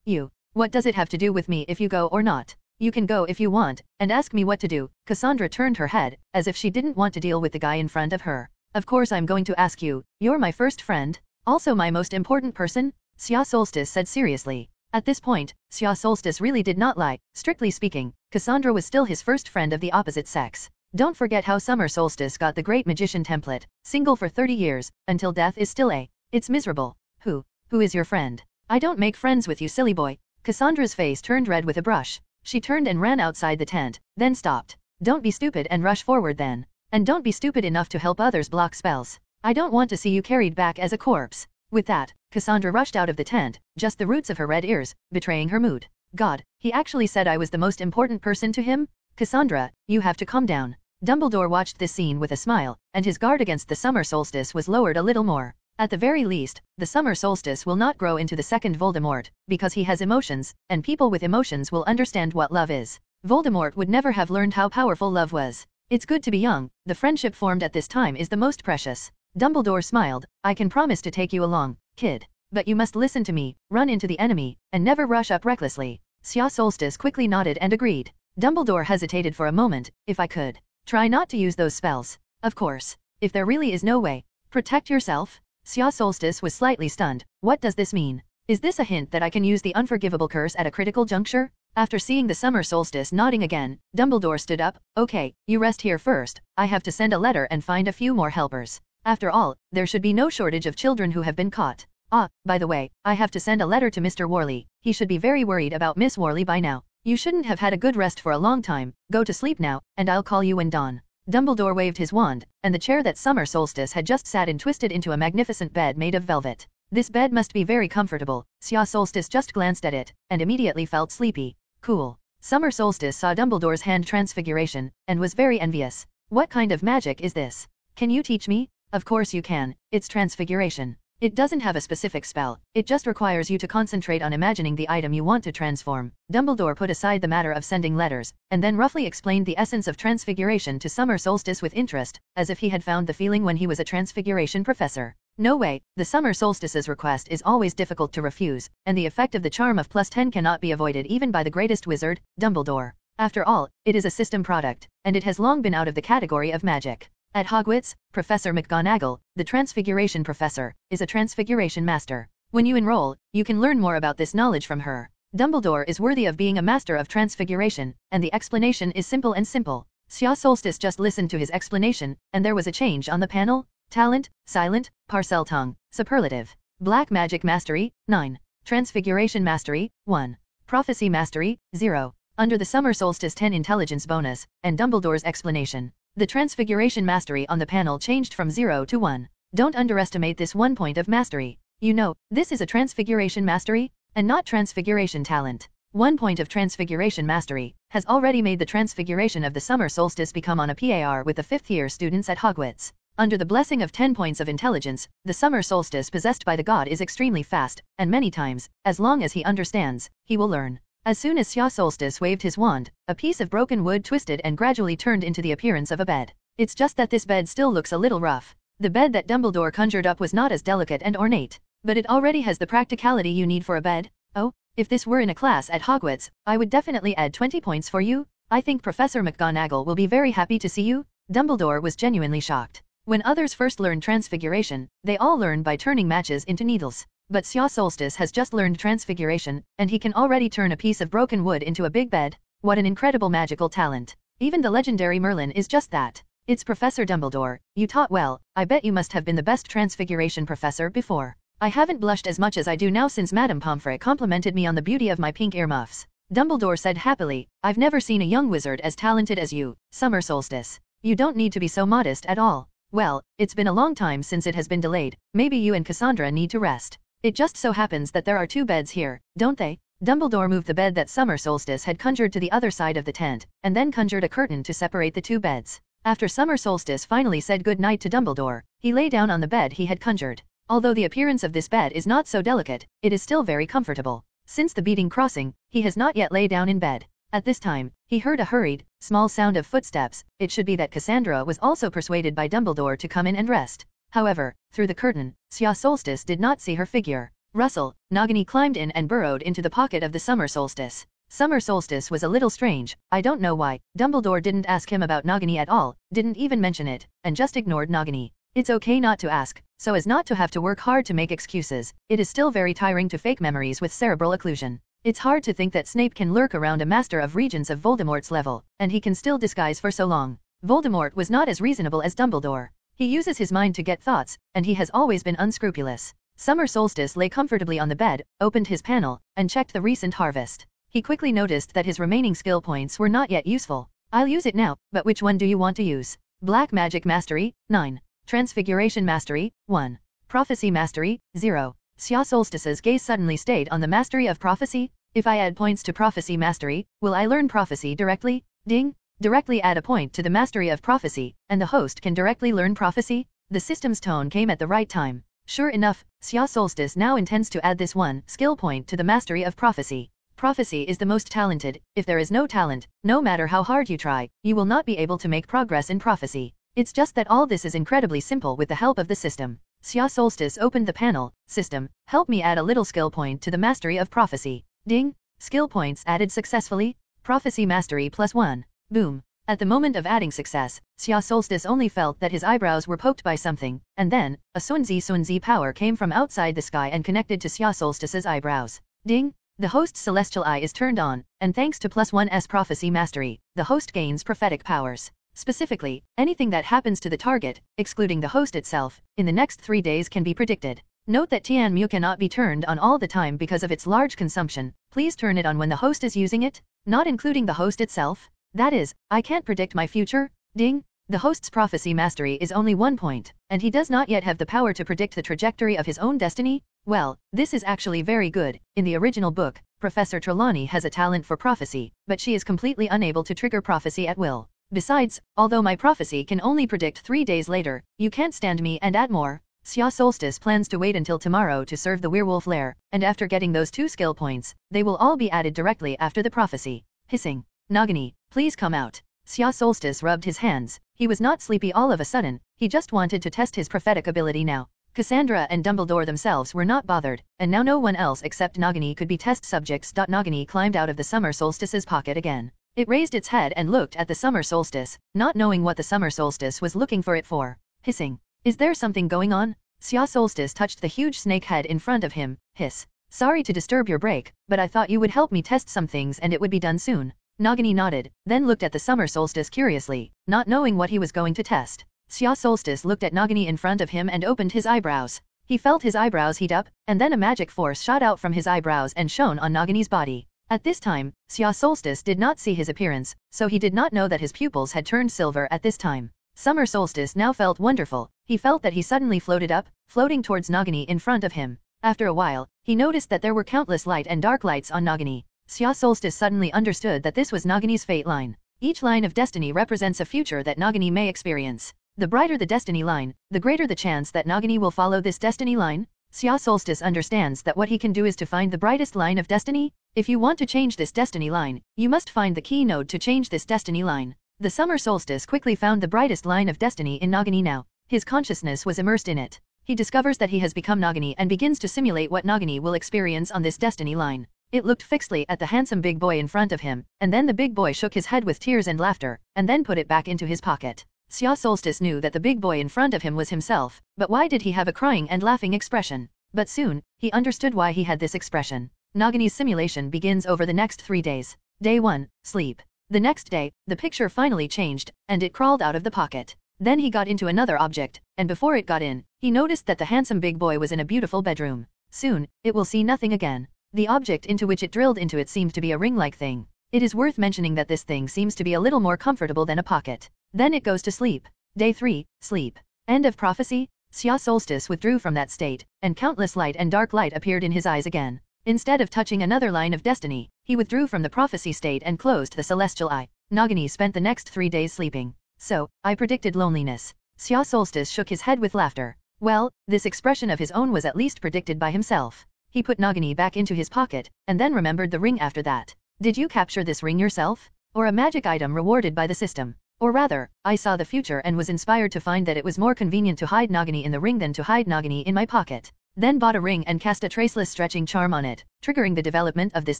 You. What does it have to do with me if you go or not? You can go if you want, and ask me what to do. Cassandra turned her head, as if she didn't want to deal with the guy in front of her. Of course I'm going to ask you. You're my first friend. Also my most important person? Xia Solstice said seriously. At this point, Xia Solstice really did not lie. Strictly speaking, Cassandra was still his first friend of the opposite sex. Don't forget how Summer Solstice got the Great Magician template, single for 30 years, until death is still a. It's miserable. Who is your friend? I don't make friends with you, silly boy. Cassandra's face turned red with a brush. She turned and ran outside the tent, then stopped. Don't be stupid and rush forward then. And don't be stupid enough to help others block spells. I don't want to see you carried back as a corpse. With that, Cassandra rushed out of the tent, just the roots of her red ears, betraying her mood. God, he actually said I was the most important person to him? Cassandra, you have to calm down. Dumbledore watched this scene with a smile, and his guard against the Summer Solstice was lowered a little more. At the very least, the Summer Solstice will not grow into the second Voldemort, because he has emotions, and people with emotions will understand what love is. Voldemort would never have learned how powerful love was. It's good to be young, the friendship formed at this time is the most precious. Dumbledore smiled. I can promise to take you along, kid. But you must listen to me, run into the enemy, and never rush up recklessly. Xia Solstice quickly nodded and agreed. Dumbledore hesitated for a moment. If I could try not to use those spells. Of course. If there really is no way. Protect yourself? Xia Solstice was slightly stunned. What does this mean? Is this a hint that I can use the unforgivable curse at a critical juncture? After seeing the Summer Solstice nodding again, Dumbledore stood up. Okay, you rest here first. I have to send a letter and find a few more helpers. After all, there should be no shortage of children who have been caught. Ah, by the way, I have to send a letter to Mr. Worley. He should be very worried about Miss Worley by now. You shouldn't have had a good rest for a long time. Go to sleep now, and I'll call you when dawn. Dumbledore waved his wand, and the chair that Summer Solstice had just sat in twisted into a magnificent bed made of velvet. This bed must be very comfortable. Xia Solstice just glanced at it, and immediately felt sleepy. Cool. Summer Solstice saw Dumbledore's hand transfiguration, and was very envious. What kind of magic is this? Can you teach me? Of course you can. It's transfiguration. It doesn't have a specific spell, it just requires you to concentrate on imagining the item you want to transform. Dumbledore put aside the matter of sending letters, and then roughly explained the essence of transfiguration to Summer Solstice with interest, as if he had found the feeling when he was a transfiguration professor. No way, the Summer Solstice's request is always difficult to refuse, and the effect of the charm of +10 cannot be avoided even by the greatest wizard, Dumbledore. After all, it is a system product, and it has long been out of the category of magic. At Hogwarts, Professor McGonagall, the Transfiguration Professor, is a Transfiguration Master. When you enroll, you can learn more about this knowledge from her. Dumbledore is worthy of being a Master of Transfiguration, and the explanation is simple and simple. Xia Solstice just listened to his explanation, and there was a change on the panel. Talent, Silent, Parseltongue, Superlative. Black Magic Mastery, 9. Transfiguration Mastery, 1. Prophecy Mastery, 0. Under the Summer Solstice 10 Intelligence bonus, and Dumbledore's explanation, the Transfiguration Mastery on the panel changed from 0 to 1. Don't underestimate this 1 point of mastery. You know, this is a Transfiguration Mastery, and not Transfiguration Talent. 1 point of Transfiguration Mastery has already made the Transfiguration of the Summer Solstice become on a par with the 5th-year students at Hogwarts. Under the blessing of 10 points of intelligence, the Summer Solstice possessed by the god is extremely fast, and many times, as long as he understands, he will learn. As soon as Xia Solstice waved his wand, a piece of broken wood twisted and gradually turned into the appearance of a bed. It's just that this bed still looks a little rough. The bed that Dumbledore conjured up was not as delicate and ornate, but it already has the practicality you need for a bed. Oh, if this were in a class at Hogwarts, I would definitely add 20 points for you. I think Professor McGonagall will be very happy to see you. Dumbledore was genuinely shocked. When others first learned transfiguration, they all learned by turning matches into needles. But Xia Solstice has just learned transfiguration, and he can already turn a piece of broken wood into a big bed. What an incredible magical talent. Even the legendary Merlin is just that. It's Professor Dumbledore. You taught well. I bet you must have been the best transfiguration professor before. I haven't blushed as much as I do now since Madame Pomfrey complimented me on the beauty of my pink earmuffs. Dumbledore said happily, I've never seen a young wizard as talented as you, Summer Solstice. You don't need to be so modest at all. Well, it's been a long time since it has been delayed. Maybe you and Cassandra need to rest. It just so happens that there are 2 beds here, don't they? Dumbledore moved the bed that Summer Solstice had conjured to the other side of the tent, and then conjured a curtain to separate the 2 beds. After Summer Solstice finally said good night to Dumbledore, he lay down on the bed he had conjured. Although the appearance of this bed is not so delicate, it is still very comfortable. Since the beating crossing, he has not yet lay down in bed. At this time, he heard a hurried, small sound of footsteps. It should be that Cassandra was also persuaded by Dumbledore to come in and rest. However, through the curtain, Sya Solstice did not see her figure. Rustle, Nagini climbed in and burrowed into the pocket of the Summer Solstice. Summer Solstice was a little strange. I don't know why. Dumbledore didn't ask him about Nagini at all, didn't even mention it, and just ignored Nagini. It's okay not to ask, so as not to have to work hard to make excuses. It is still very tiring to fake memories with cerebral occlusion. It's hard to think that Snape can lurk around a Master of Regents of Voldemort's level, and he can still disguise for so long. Voldemort was not as reasonable as Dumbledore. He uses his mind to get thoughts, and he has always been unscrupulous. Summer Solstice lay comfortably on the bed, opened his panel, and checked the recent harvest. He quickly noticed that his remaining skill points were not yet useful. I'll use it now, but which one do you want to use? Black Magic Mastery, 9. Transfiguration Mastery, 1. Prophecy Mastery, 0. Sya Solstice's gaze suddenly stayed on the Mastery of Prophecy. If I add points to Prophecy Mastery, will I learn Prophecy directly? Ding! Directly add a point to the Mastery of Prophecy, and the host can directly learn Prophecy? The system's tone came at the right time. Sure enough, Sya Solstice now intends to add this 1 skill point to the Mastery of Prophecy. Prophecy is the most talented. If there is no talent, no matter how hard you try, you will not be able to make progress in prophecy. It's just that all this is incredibly simple with the help of the system. Sya Solstice opened the panel. System, help me add a little skill point to the Mastery of Prophecy. Ding! Skill points added successfully. Prophecy Mastery +1. Boom! At the moment of adding success, Sya Solstice only felt that his eyebrows were poked by something, and then, a Sunzi power came from outside the sky and connected to Sya Solstice's eyebrows. Ding! The host's celestial eye is turned on, and thanks to +1's Prophecy Mastery, the host gains prophetic powers. Specifically, anything that happens to the target, excluding the host itself, in the next 3 days can be predicted. Note that Tianmu cannot be turned on all the time because of its large consumption. Please turn it on when the host is using it, not including the host itself. That is, I can't predict my future. Ding! The host's Prophecy Mastery is only 1 point, and he does not yet have the power to predict the trajectory of his own destiny. Well, this is actually very good. In the original book, Professor Trelawney has a talent for prophecy, but she is completely unable to trigger prophecy at will. Besides, although my prophecy can only predict 3 days later, you can't stand me and add more. Sya Solstice plans to wait until tomorrow to serve the werewolf lair, and after getting those 2 skill points, they will all be added directly after the prophecy. Hissing. Nagini, please come out. Sya Solstice rubbed his hands. He was not sleepy all of a sudden, he just wanted to test his prophetic ability now. Cassandra and Dumbledore themselves were not bothered, and now no one else except Nagini could be test subjects. Nagini climbed out of the Summer Solstice's pocket again. It raised its head and looked at the Summer Solstice, not knowing what the Summer Solstice was looking for it for. Hissing. Is there something going on? Sya Solstice touched the huge snake head in front of him. Hiss. Sorry to disturb your break, but I thought you would help me test some things and it would be done soon. Nagini nodded, then looked at the Summer Solstice curiously, not knowing what he was going to test. Sya Solstice looked at Nagini in front of him and opened his eyebrows. He felt his eyebrows heat up, and then a magic force shot out from his eyebrows and shone on Nagini's body. At this time, Sya Solstice did not see his appearance, so he did not know that his pupils had turned silver at this time. Summer Solstice now felt wonderful. He felt that he suddenly floated up, floating towards Nagini in front of him. After a while, he noticed that there were countless light and dark lights on Nagini. Sya Solstice suddenly understood that this was Nagini's fate line. Each line of destiny represents a future that Nagini may experience. The brighter the destiny line, the greater the chance that Nagini will follow this destiny line. Sya Solstice understands that what he can do is to find the brightest line of destiny. If you want to change this destiny line, you must find the key node to change this destiny line. The Summer Solstice quickly found the brightest line of destiny in Nagini now. His consciousness was immersed in it. He discovers that he has become Nagini and begins to simulate what Nagini will experience on this destiny line. It looked fixedly at the handsome big boy in front of him, and then the big boy shook his head with tears and laughter, and then put it back into his pocket. Sya Solstice knew that the big boy in front of him was himself, but why did he have a crying and laughing expression? But soon, he understood why he had this expression. Nagini's simulation begins over the next 3 days. Day 1, sleep. The next day, the picture finally changed, and it crawled out of the pocket. Then he got into another object, and before it got in, he noticed that the handsome big boy was in a beautiful bedroom. Soon, it will see nothing again. The object into which it drilled into it seemed to be a ring-like thing. It is worth mentioning that this thing seems to be a little more comfortable than a pocket. Then it goes to sleep. Day 3, sleep. End of prophecy. Xia Solstice withdrew from that state, and countless light and dark light appeared in his eyes again. Instead of touching another line of destiny, he withdrew from the prophecy state and closed the celestial eye. Nagini spent the next 3 days sleeping. So, I predicted loneliness. Xia Solstice shook his head with laughter. Well, this expression of his own was at least predicted by himself. He put Nagini back into his pocket, and then remembered the ring after that. Did you capture this ring yourself? Or a magic item rewarded by the system? Or rather, I saw the future and was inspired to find that it was more convenient to hide Nagini in the ring than to hide Nagini in my pocket. Then bought a ring and cast a traceless stretching charm on it, triggering the development of this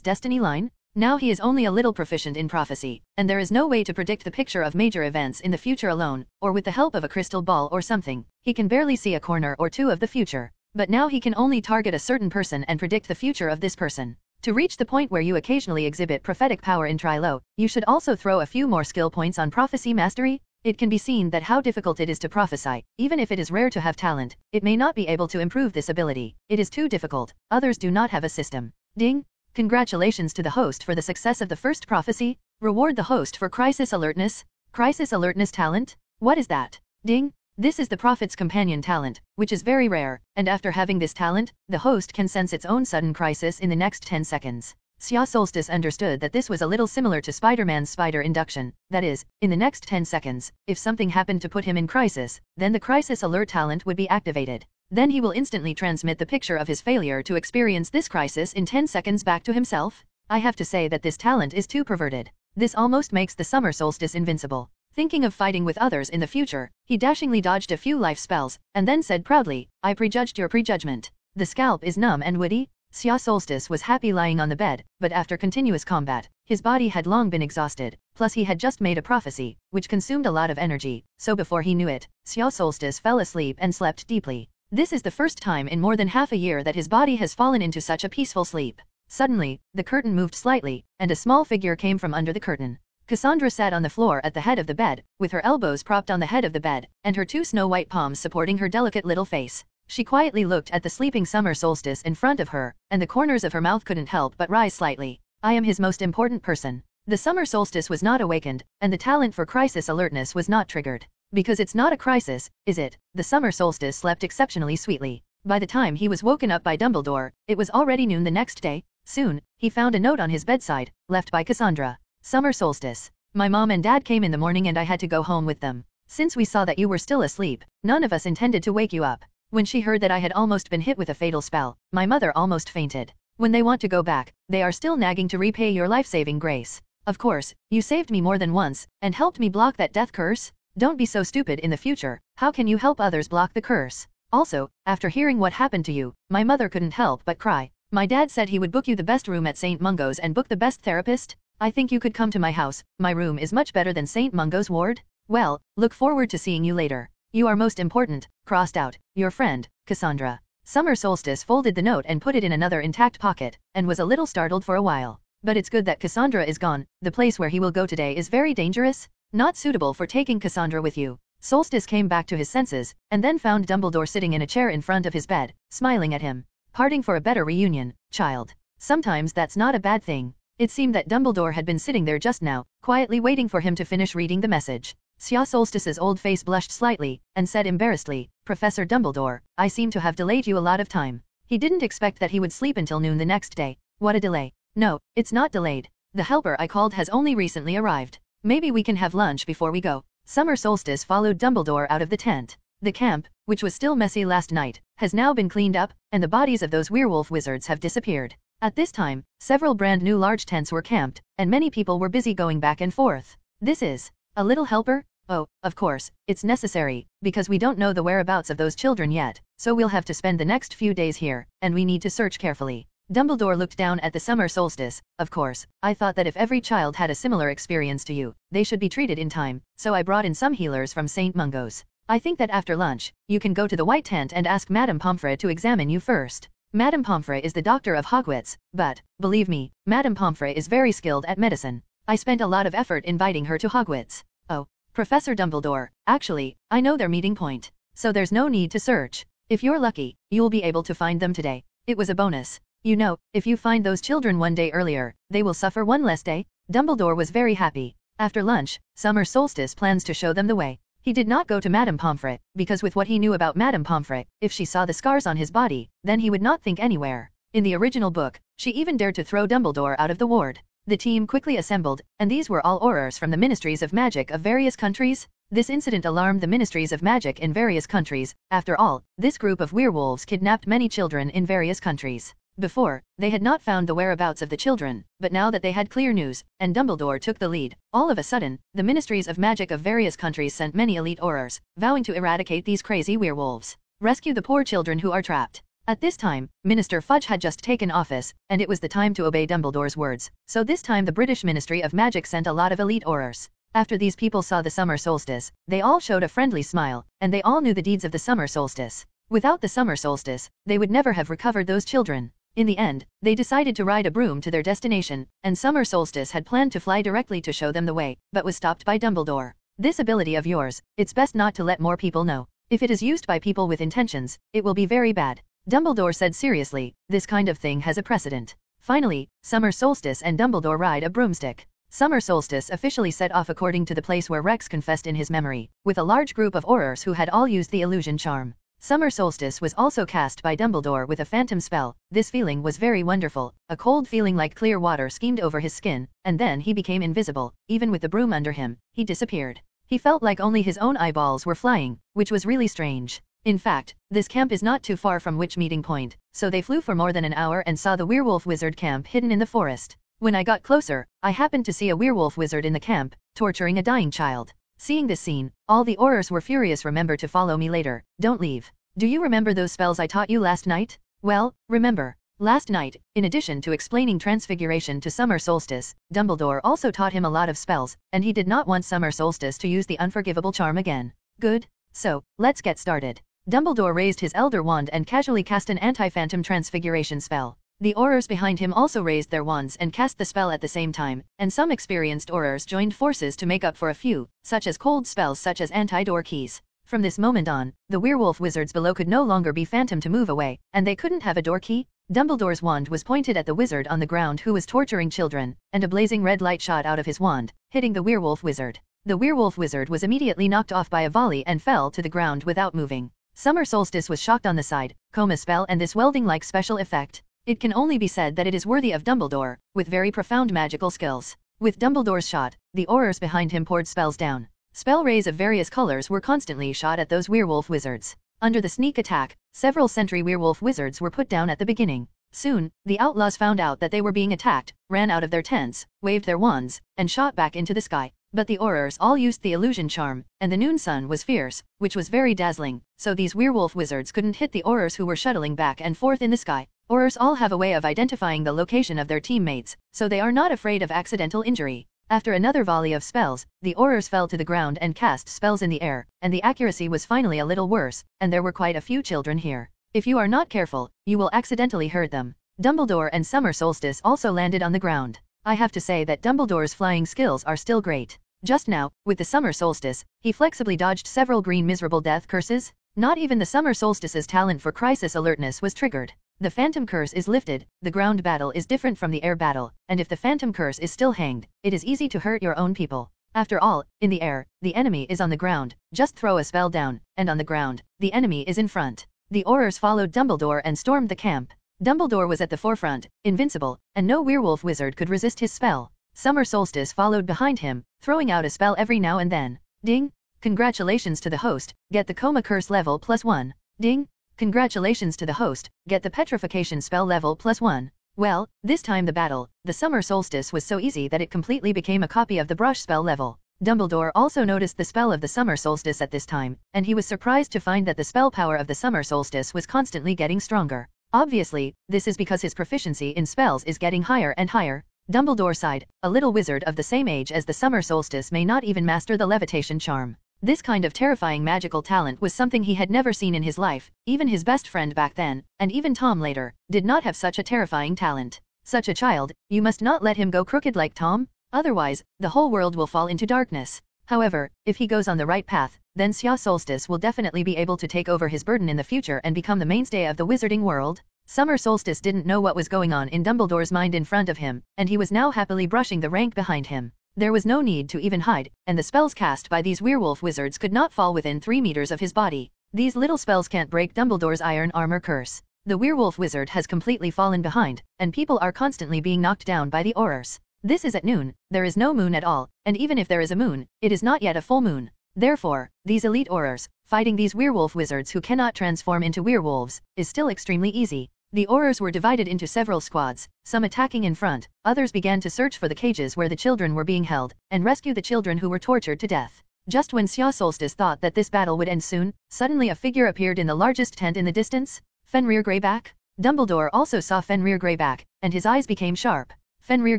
destiny line. Now he is only a little proficient in prophecy, and there is no way to predict the picture of major events in the future alone, or with the help of a crystal ball or something. He can barely see a corner or two of the future. But now he can only target a certain person and predict the future of this person. To reach the point where you occasionally exhibit prophetic power in Trilo, you should also throw a few more skill points on prophecy mastery. It can be seen that how difficult it is to prophesy. Even if it is rare to have talent, it may not be able to improve this ability. It is too difficult. Others do not have a system. Ding! Congratulations to the host for the success of the first prophecy. Reward the host for crisis alertness. Crisis alertness talent? What is that? Ding! This is the prophet's companion talent, which is very rare, and after having this talent, the host can sense its own sudden crisis in the next 10 seconds. Xia Solstice understood that this was a little similar to Spider-Man's spider induction, that is, in the next 10 seconds, if something happened to put him in crisis, then the crisis alert talent would be activated. Then he will instantly transmit the picture of his failure to experience this crisis in 10 seconds back to himself. I have to say that this talent is too perverted. This almost makes the summer solstice invincible. Thinking of fighting with others in the future, he dashingly dodged a few life spells, and then said proudly, I prejudged your prejudgment. The scalp is numb and woody. Xia Solstice was happy lying on the bed, but after continuous combat, his body had long been exhausted, plus he had just made a prophecy, which consumed a lot of energy, so before he knew it, Xia Solstice fell asleep and slept deeply. This is the first time in more than half a year that his body has fallen into such a peaceful sleep. Suddenly, the curtain moved slightly, and a small figure came from under the curtain. Cassandra sat on the floor at the head of the bed, with her elbows propped on the head of the bed, and her 2 snow-white palms supporting her delicate little face. She quietly looked at the sleeping summer solstice in front of her, and the corners of her mouth couldn't help but rise slightly. I am his most important person. The summer solstice was not awakened, and the talent for crisis alertness was not triggered. Because it's not a crisis, is it? The summer solstice slept exceptionally sweetly. By the time he was woken up by Dumbledore, it was already noon the next day. Soon, he found a note on his bedside, left by Cassandra. Summer solstice. My mom and dad came in the morning and I had to go home with them. Since we saw that you were still asleep, none of us intended to wake you up. When she heard that I had almost been hit with a fatal spell, my mother almost fainted. When they want to go back, they are still nagging to repay your life-saving grace. Of course, you saved me more than once, and helped me block that death curse. Don't be so stupid in the future. How can you help others block the curse? Also, after hearing what happened to you, my mother couldn't help but cry. My dad said he would book you the best room at St. Mungo's and book the best therapist. I think you could come to my house. My room is much better than St. Mungo's ward. Well, look forward to seeing you later. You are most important. Crossed out. Your friend, Cassandra. Summer Solstice folded the note and put it in another intact pocket, and was a little startled for a while. But it's good that Cassandra is gone. The place where he will go today is very dangerous. Not suitable for taking Cassandra with you. Solstice came back to his senses, and then found Dumbledore sitting in a chair in front of his bed, smiling at him. Parting for a better reunion, child. Sometimes that's not a bad thing. It seemed that Dumbledore had been sitting there just now, quietly waiting for him to finish reading the message. Xia Solstice's old face blushed slightly, and said embarrassedly, Professor Dumbledore, I seem to have delayed you a lot of time. He didn't expect that he would sleep until noon the next day. What a delay. No, it's not delayed. The helper I called has only recently arrived. Maybe we can have lunch before we go. Summer Solstice followed Dumbledore out of the tent. The camp, which was still messy last night, has now been cleaned up, and the bodies of those werewolf wizards have disappeared. At this time, several brand new large tents were camped, and many people were busy going back and forth. This is a little helper? Oh, of course, it's necessary, because we don't know the whereabouts of those children yet, so we'll have to spend the next few days here, and we need to search carefully. Dumbledore looked down at the summer solstice. Of course, I thought that if every child had a similar experience to you, they should be treated in time, so I brought in some healers from St. Mungo's. I think that after lunch, you can go to the White Tent and ask Madame Pomfrey to examine you first. Madame Pomfrey is the doctor of Hogwarts, but, believe me, Madame Pomfrey is very skilled at medicine. I spent a lot of effort inviting her to Hogwarts. Oh, Professor Dumbledore, actually, I know their meeting point. So there's no need to search. If you're lucky, you'll be able to find them today. It was a bonus. You know, if you find those children one day earlier, they will suffer one less day. Dumbledore was very happy. After lunch, Summer Solstice plans to show them the way. He did not go to Madame Pomfret, because with what he knew about Madame Pomfret, if she saw the scars on his body, then he would not think anywhere. In the original book, she even dared to throw Dumbledore out of the ward. The team quickly assembled, and these were all Aurors from the Ministries of Magic of various countries. This incident alarmed the Ministries of Magic in various countries. After all, this group of werewolves kidnapped many children in various countries. Before, they had not found the whereabouts of the children, but now that they had clear news, and Dumbledore took the lead, all of a sudden, the Ministries of Magic of various countries sent many elite Aurors, vowing to eradicate these crazy werewolves. Rescue the poor children who are trapped. At this time, Minister Fudge had just taken office, and it was the time to obey Dumbledore's words. So this time the British Ministry of Magic sent a lot of elite Aurors. After these people saw the summer solstice, they all showed a friendly smile, and they all knew the deeds of the summer solstice. Without the summer solstice, they would never have recovered those children. In the end, they decided to ride a broom to their destination, and Summer Solstice had planned to fly directly to show them the way, but was stopped by Dumbledore. This ability of yours, it's best not to let more people know. If it is used by people with intentions, it will be very bad. Dumbledore said seriously, this kind of thing has a precedent. Finally, Summer Solstice and Dumbledore ride a broomstick. Summer Solstice officially set off according to the place where Rex confessed in his memory, with a large group of Aurors who had all used the illusion charm. Summer Solstice was also cast by Dumbledore with a phantom spell. This feeling was very wonderful. A cold feeling like clear water schemed over his skin, and then he became invisible. Even with the broom under him, he disappeared. He felt like only his own eyeballs were flying, which was really strange. In fact, this camp is not too far from Witch Meeting Point, so they flew for more than an hour and saw the werewolf wizard camp hidden in the forest. When I got closer, I happened to see a werewolf wizard in the camp, torturing a dying child. Seeing this scene, all the Aurors were furious. Remember to follow me later, don't leave. Do you remember those spells I taught you last night? Well, remember. Last night, in addition to explaining transfiguration to Summer Solstice, Dumbledore also taught him a lot of spells, and he did not want Summer Solstice to use the unforgivable charm again. Good. So, let's get started. Dumbledore raised his Elder Wand and casually cast an anti-phantom transfiguration spell. The Aurors behind him also raised their wands and cast the spell at the same time, and some experienced Aurors joined forces to make up for a few, such as cold spells such as anti-door keys. From this moment on, the werewolf wizards below could no longer be phantom to move away, and they couldn't have a door key. Dumbledore's wand was pointed at the wizard on the ground who was torturing children, and a blazing red light shot out of his wand, hitting the werewolf wizard. The werewolf wizard was immediately knocked off by a volley and fell to the ground without moving. Summer Solstice was shocked on the side, coma spell and this welding-like special effect. It can only be said that it is worthy of Dumbledore, with very profound magical skills. With Dumbledore's shot, the Aurors behind him poured spells down. Spell rays of various colors were constantly shot at those werewolf wizards. Under the sneak attack, several sentry werewolf wizards were put down at the beginning. Soon, the outlaws found out that they were being attacked, ran out of their tents, waved their wands, and shot back into the sky. But the Aurors all used the illusion charm, and the noon sun was fierce, which was very dazzling, so these werewolf wizards couldn't hit the Aurors who were shuttling back and forth in the sky. Aurors all have a way of identifying the location of their teammates, so they are not afraid of accidental injury. After another volley of spells, the Aurors fell to the ground and cast spells in the air, and the accuracy was finally a little worse, and there were quite a few children here. If you are not careful, you will accidentally hurt them. Dumbledore and Summer Solstice also landed on the ground. I have to say that Dumbledore's flying skills are still great. Just now, with the Summer Solstice, he flexibly dodged several green miserable death curses. Not even the Summer Solstice's talent for crisis alertness was triggered. The Phantom Curse is lifted, the ground battle is different from the air battle, and if the Phantom Curse is still hanged, it is easy to hurt your own people. After all, in the air, the enemy is on the ground, just throw a spell down, and on the ground, the enemy is in front. The Aurors followed Dumbledore and stormed the camp. Dumbledore was at the forefront, invincible, and no werewolf wizard could resist his spell. Summer Solstice followed behind him, throwing out a spell every now and then. Ding! Congratulations to the host, get the Coma Curse level +1. Ding! Congratulations to the host, get the Petrification spell level +1. Well, this time the Summer Solstice was so easy that it completely became a copy of the brush spell level. Dumbledore also noticed the spell of the Summer Solstice at this time, and he was surprised to find that the spell power of the Summer Solstice was constantly getting stronger. Obviously, this is because his proficiency in spells is getting higher and higher. Dumbledore sighed, a little wizard of the same age as the Summer Solstice may not even master the levitation charm. This kind of terrifying magical talent was something he had never seen in his life. Even his best friend back then, and even Tom later, did not have such a terrifying talent. Such a child, you must not let him go crooked like Tom, otherwise, the whole world will fall into darkness. However, if he goes on the right path, then Xia Solstice will definitely be able to take over his burden in the future and become the mainstay of the wizarding world. Summer Solstice didn't know what was going on in Dumbledore's mind in front of him, and he was now happily brushing the rank behind him. There was no need to even hide, and the spells cast by these werewolf wizards could not fall within 3 meters of his body. These little spells can't break Dumbledore's iron armor curse. The werewolf wizard has completely fallen behind, and people are constantly being knocked down by the Aurors. This is at noon, there is no moon at all, and even if there is a moon, it is not yet a full moon. Therefore, these elite Aurors, fighting these werewolf wizards who cannot transform into werewolves, is still extremely easy. The Aurors were divided into several squads, some attacking in front, others began to search for the cages where the children were being held, and rescue the children who were tortured to death. Just when Xia Solstice thought that this battle would end soon, suddenly a figure appeared in the largest tent in the distance. Fenrir Greyback? Dumbledore also saw Fenrir Greyback, and his eyes became sharp. Fenrir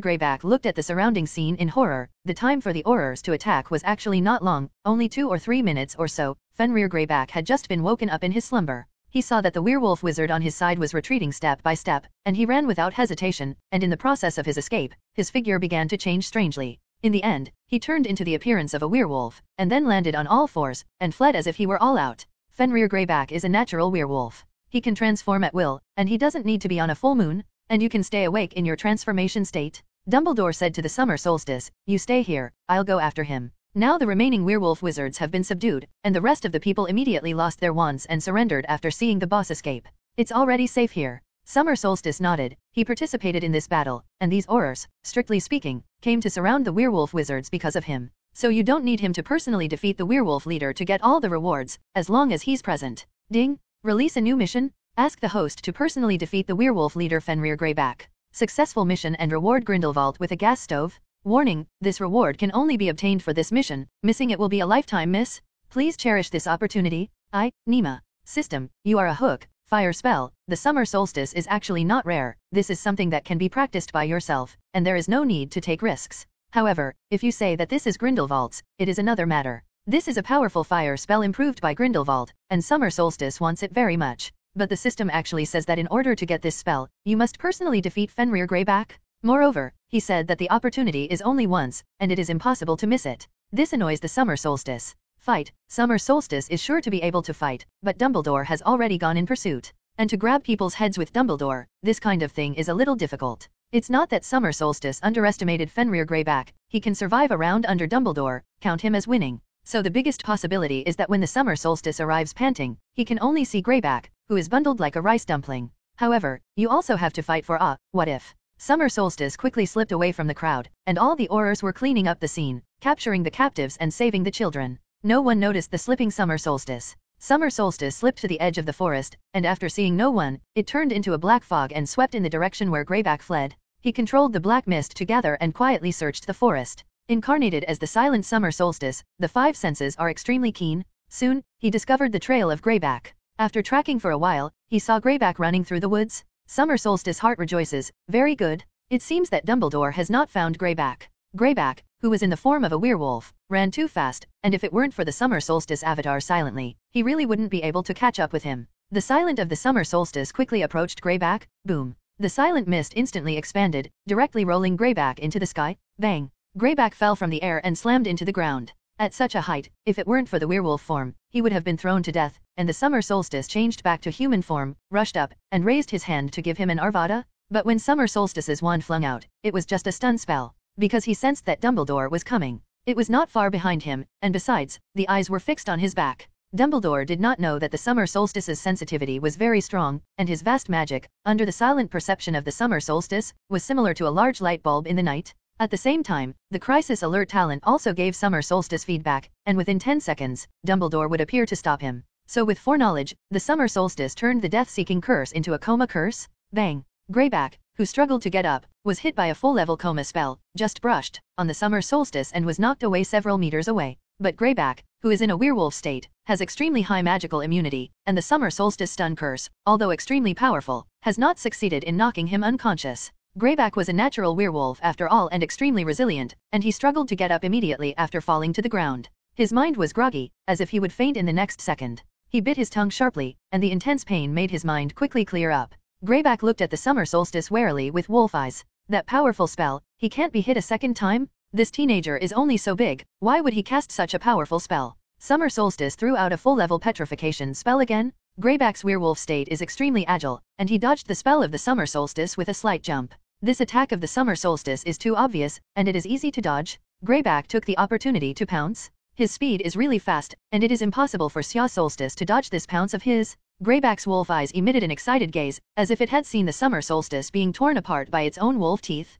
Greyback looked at the surrounding scene in horror. The time for the Aurors to attack was actually not long, only 2 or 3 minutes or so. Fenrir Greyback had just been woken up in his slumber. He saw that the werewolf wizard on his side was retreating step by step, and he ran without hesitation, and in the process of his escape, his figure began to change strangely. In the end, he turned into the appearance of a werewolf, and then landed on all fours, and fled as if he were all out. Fenrir Greyback is a natural werewolf. He can transform at will, and he doesn't need to be on a full moon, and you can stay awake in your transformation state. Dumbledore said to the summer solstice, "You stay here, I'll go after him." Now the remaining werewolf wizards have been subdued, and the rest of the people immediately lost their wands and surrendered after seeing the boss escape. It's already safe here. Summer Solstice nodded. He participated in this battle, and these Aurors, strictly speaking, came to surround the werewolf wizards because of him. So you don't need him to personally defeat the werewolf leader to get all the rewards, as long as he's present. Ding! Release a new mission? Ask the host to personally defeat the werewolf leader Fenrir Greyback. Successful mission and reward Grindelwald with a gas stove. Warning, this reward can only be obtained for this mission. Missing it will be a lifetime miss. Please cherish this opportunity. Nima. System, you are a hook. Fire spell. The summer solstice is actually not rare. This is something that can be practiced by yourself, and there is no need to take risks. However, if you say that this is Grindelwald's, it is another matter. This is a powerful fire spell improved by Grindelwald, and summer solstice wants it very much. But the system actually says that in order to get this spell, you must personally defeat Fenrir Greyback. Moreover, he said that the opportunity is only once, and it is impossible to miss it. This annoys the summer solstice. Fight. Summer solstice is sure to be able to fight, but Dumbledore has already gone in pursuit. And to grab people's heads with Dumbledore, this kind of thing is a little difficult. It's not that summer solstice underestimated Fenrir Greyback. He can survive a round under Dumbledore, count him as winning. So the biggest possibility is that when the summer solstice arrives panting, he can only see Greyback, who is bundled like a rice dumpling. However, you also have to fight for what if. Summer Solstice quickly slipped away from the crowd, and all the Aurors were cleaning up the scene, capturing the captives and saving the children. No one noticed the slipping Summer Solstice. Summer Solstice slipped to the edge of the forest, and after seeing no one, it turned into a black fog and swept in the direction where Greyback fled. He controlled the black mist to gather and quietly searched the forest. Incarnated as the silent Summer Solstice, the 5 senses are extremely keen. Soon, he discovered the trail of Greyback. After tracking for a while, he saw Greyback running through the woods. Summer Solstice heart rejoices. Very good. It seems that Dumbledore has not found Greyback. Greyback, who was in the form of a werewolf, ran too fast, and if it weren't for the Summer Solstice avatar silently, he really wouldn't be able to catch up with him. The silent of the Summer Solstice quickly approached Greyback. Boom. The silent mist instantly expanded, directly rolling Greyback into the sky. Bang. Greyback fell from the air and slammed into the ground. At such a height, if it weren't for the werewolf form, he would have been thrown to death, and the Summer Solstice changed back to human form, rushed up, and raised his hand to give him an Arvada. But when Summer Solstice's wand flung out, it was just a stun spell, because he sensed that Dumbledore was coming. It was not far behind him, and besides, the eyes were fixed on his back. Dumbledore did not know that the Summer Solstice's sensitivity was very strong, and his vast magic, under the silent perception of the Summer Solstice, was similar to a large light bulb in the night. At the same time, the Crisis Alert talent also gave Summer Solstice feedback, and within 10 seconds, Dumbledore would appear to stop him. So with foreknowledge, the Summer Solstice turned the death-seeking curse into a coma curse. Bang! Greyback, who struggled to get up, was hit by a full-level coma spell, just brushed on the Summer Solstice and was knocked away several meters away. But Greyback, who is in a werewolf state, has extremely high magical immunity, and the Summer Solstice stun curse, although extremely powerful, has not succeeded in knocking him unconscious. Greyback was a natural werewolf after all and extremely resilient, and he struggled to get up immediately after falling to the ground. His mind was groggy, as if he would faint in the next second. He bit his tongue sharply, and the intense pain made his mind quickly clear up. Greyback looked at the Summer Solstice warily with wolf eyes. That powerful spell, he can't be hit a second time? This teenager is only so big, why would he cast such a powerful spell? Summer Solstice threw out a full-level petrification spell again. Greyback's werewolf state is extremely agile, and he dodged the spell of the Summer Solstice with a slight jump. This attack of the Summer Solstice is too obvious, and it is easy to dodge. Greyback took the opportunity to pounce. His speed is really fast, and it is impossible for Xia Solstice to dodge this pounce of his. Greyback's wolf eyes emitted an excited gaze, as if it had seen the Summer Solstice being torn apart by its own wolf teeth.